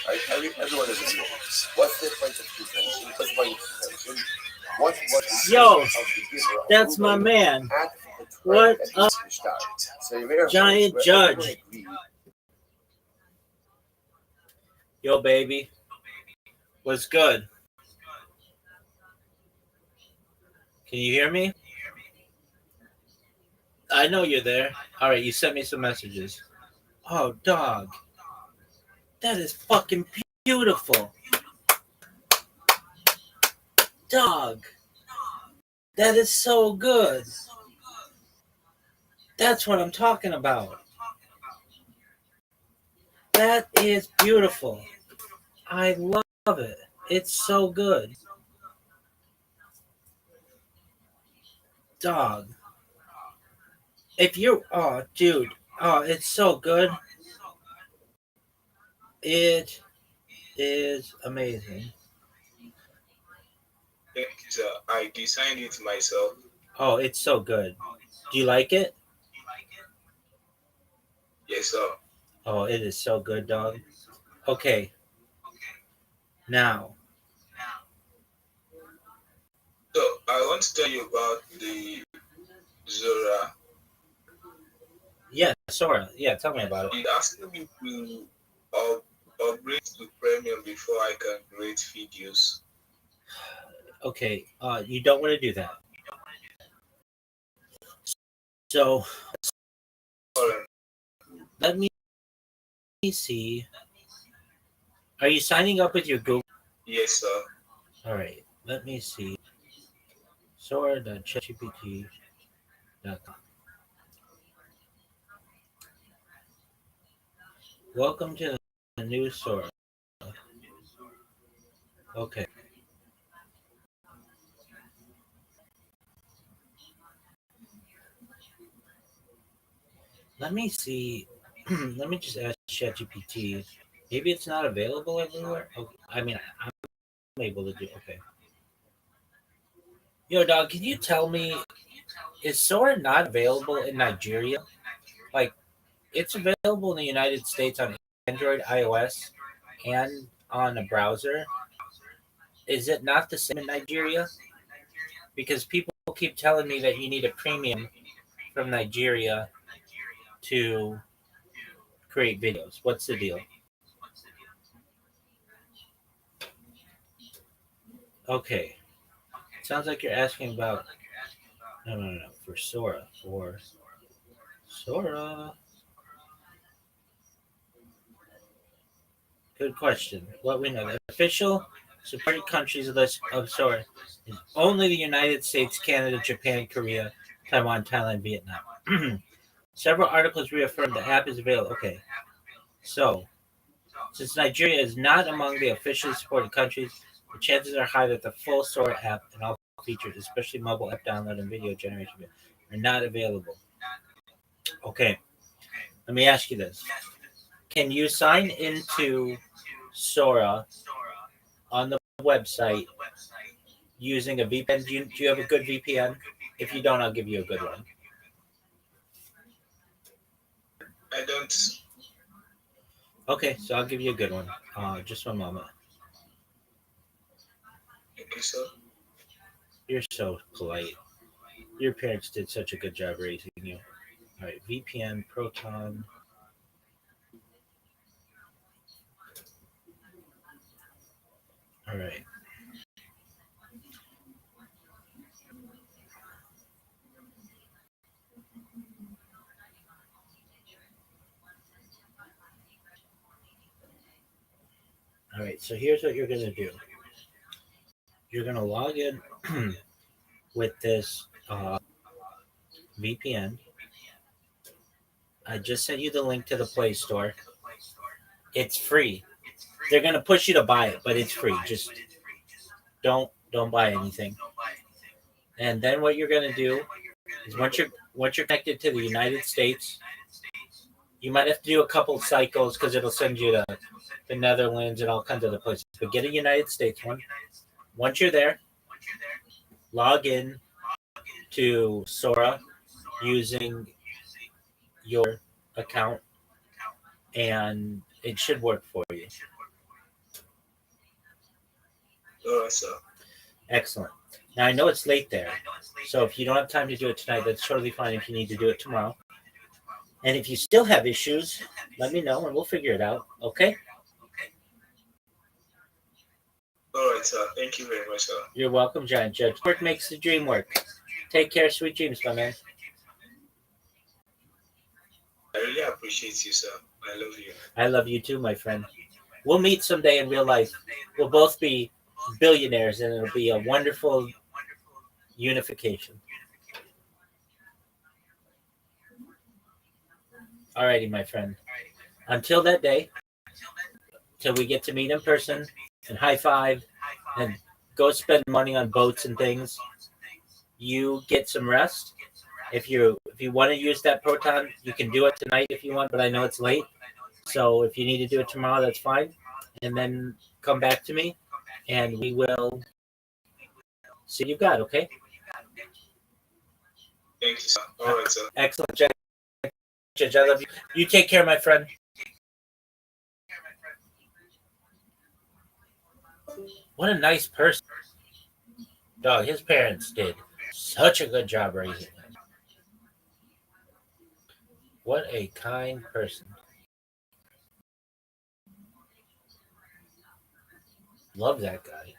Right? Everyone is agreeing. What's the point of contention? What's the point of contention? What was Yo, that's my man. What up, Giant Judge? Yo, baby. What's good? Can you hear me? I know you're there. All right, you sent me some messages. Oh, dog. That is fucking beautiful. Dog. That is so good. That's what I'm talking about. That is beautiful. I love it. It's so good. Dog. If you, oh, dude. Oh, it's so good. It is amazing. Thank you, sir. I designed it myself. Oh, it's so good. Do you like it? Yes, sir. Oh, it is so good, dog. Okay. Now. So, I want to tell you about the Zora. Yeah, Sora. Yeah, tell me about it. It asked me to upgrade to premium before I can create videos. Okay, you don't want to do that. So, let me see. Are you signing up with your Google? Yes, sir. All right, let me see. Sora.chatgpt.com. Welcome to the new Sora. Okay. Let me see. Let me just ask ChatGPT. Maybe it's not available everywhere. Okay. I mean, I'm able to do. Okay. Yo, dog, can you tell me, is Sora not available in Nigeria? Like, it's available in the United States on Android, iOS, and on a browser. Is it not the same in Nigeria? Because people keep telling me that you need a premium from Nigeria to create videos. What's the deal? Okay. Sounds like you're asking about. No. For Sora. For Sora. Good question. What we know, the official supported countries list of Sora is only the United States, Canada, Japan, Korea, Taiwan, Thailand, Vietnam. Several articles reaffirm the app is available. Okay. So, since Nigeria is not among the officially supported countries, the chances are high that the full Sora app and all features, especially mobile app download and video generation, are not available. Okay. Let me ask you this. Can you sign into Sora on the website using a VPN? Do you have a good VPN? If you don't, I'll give you a good one. I don't. Okay, so I'll give you a good one. Just one moment. Okay, so You're so polite. Your parents did such a good job raising you. All right, VPN, Proton. All right. All right, so here's what you're going to do. You're going to log in with this VPN. I just sent you the link to the Play Store. It's free. They're going to push you to buy it, but it's free. Just don't buy anything. And then what you're going to do is once you're connected to the United States, you might have to do a couple cycles because it'll send you to the Netherlands and all kinds of other places. But get a United States one. Once you're there, log in to Sora using your account, and it should work for you. So Excellent. Now I know it's late there, so if you don't have time to do it tonight, that's totally fine. If you need to do it tomorrow, and if you still have issues, let me know and we'll figure it out. Okay? all right, sir. Thank you very much, sir. You're welcome, Giant Judge. Work makes the dream work. Take care, sweet dreams, my man. I really appreciate you, sir. I love you. I love you too, my friend. We'll meet someday in real life. We'll both be billionaires, and it'll be a wonderful unification. Alrighty, my friend. Until that day, till we get to meet in person and high five and go spend money on boats and things, you get some rest. If you want to use that Proton, you can do it tonight if you want, but I know it's late. So if you need to do it tomorrow, that's fine. And then come back to me and we will see what you've got, okay? Thank you, sir. All right, sir. Excellent, Judge. I love you. You take care, my friend. What a nice person. Dog, his parents did such a good job raising him. What a kind person. Love that guy.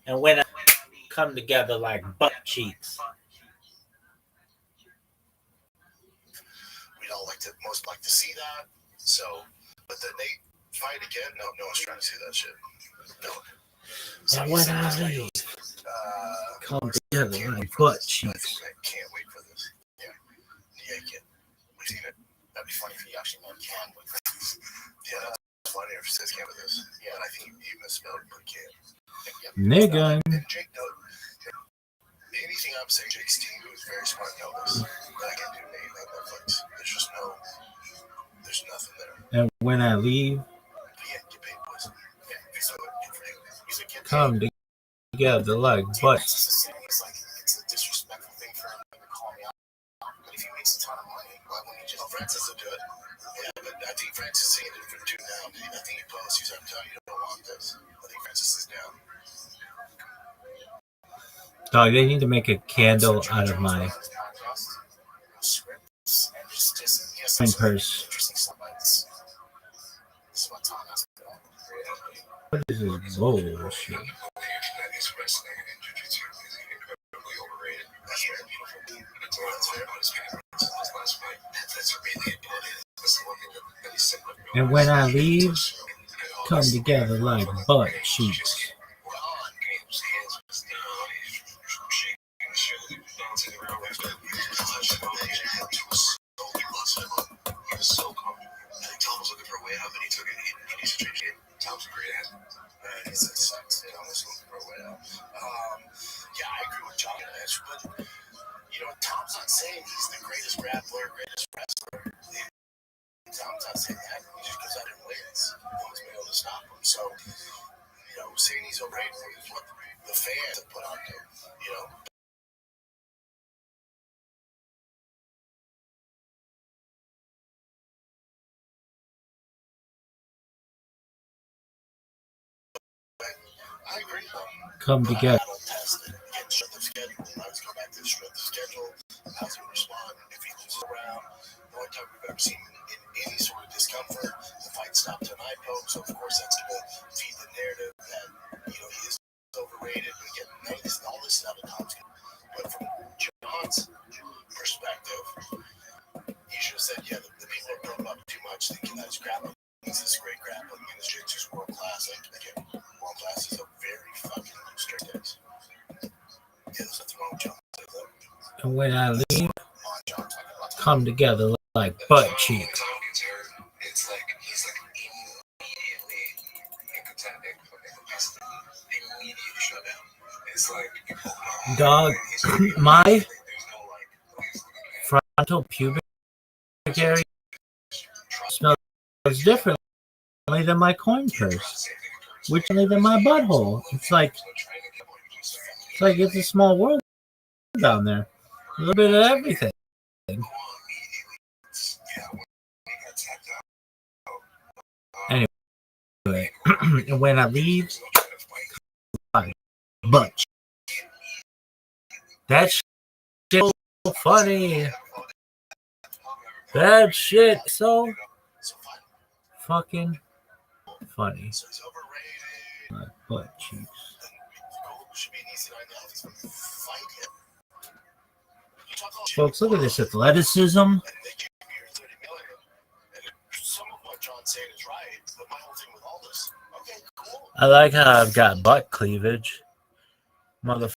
And when I come together like butt cheeks. We'd all most like to see that. So, but then they fight again. No one's trying to see that shit. No. So and when I leave, come together like butt cheeks. I can't wait for this. Yeah, I can't. We've seen it. That'd be funny if he actually can't wait for this. Yeah, that's funny if he says can't with this. Yeah, and I think he misspelled but can't. Nigga. Jake, anything I'm saying, Jake's team who's very smart know this. That I can do Netflix. There's just there's nothing there. And when I leave, Yeah, get paid, boys. Yeah, so he's like, come together like butt. It's a disrespectful thing for him to call me out. But if he makes a ton of money, why wouldn't he just? Francis will do it. Yeah, but I think Francis is saying it for two now. I think he posts. He's like, "I'm telling you, don't want this." I think Francis is down. Dog, they need to make a candle out of my purse. What is this bullshit? And when I leave, come together like butt cheeks. Yeah, I agree with John, but Tom's not saying he's the greatest grappler, greatest wrestler. Tom's not saying that. He just goes out and wins. No one's been able to stop him. So, saying he's overrated is what the fans have put on him. I agree. come together. I don't test it. Again, shut the schedule. I always go back to shut the schedule. How's he respond? If he loses around, the only time we've ever seen in any sort of discomfort, the fight stopped tonight, folks. So of course that's going to feed the narrative that he is overrated. But again, none of this, all this is out of context. But from John's perspective, he should have said, yeah, the people are broke up too much, thinking that it's grappling. This is great grappling, and this shit's just world class. Like, again, world class is a very fucking strict case. Yeah, there's nothing wrong with John. And when I leave, come together like butt cheeks. It's like he's like immediately empathetic, immediate shutdown. It's like Dog, my frontal pubic area smells differently than my coin purse, which than my butthole. It's like it's a small world down there. A little bit of everything. Anyway, when I leave, butt. That's so funny. That shit so fucking funny. My butt cheeks. Folks, look at this athleticism. I like how I've got butt cleavage. Motherfucker.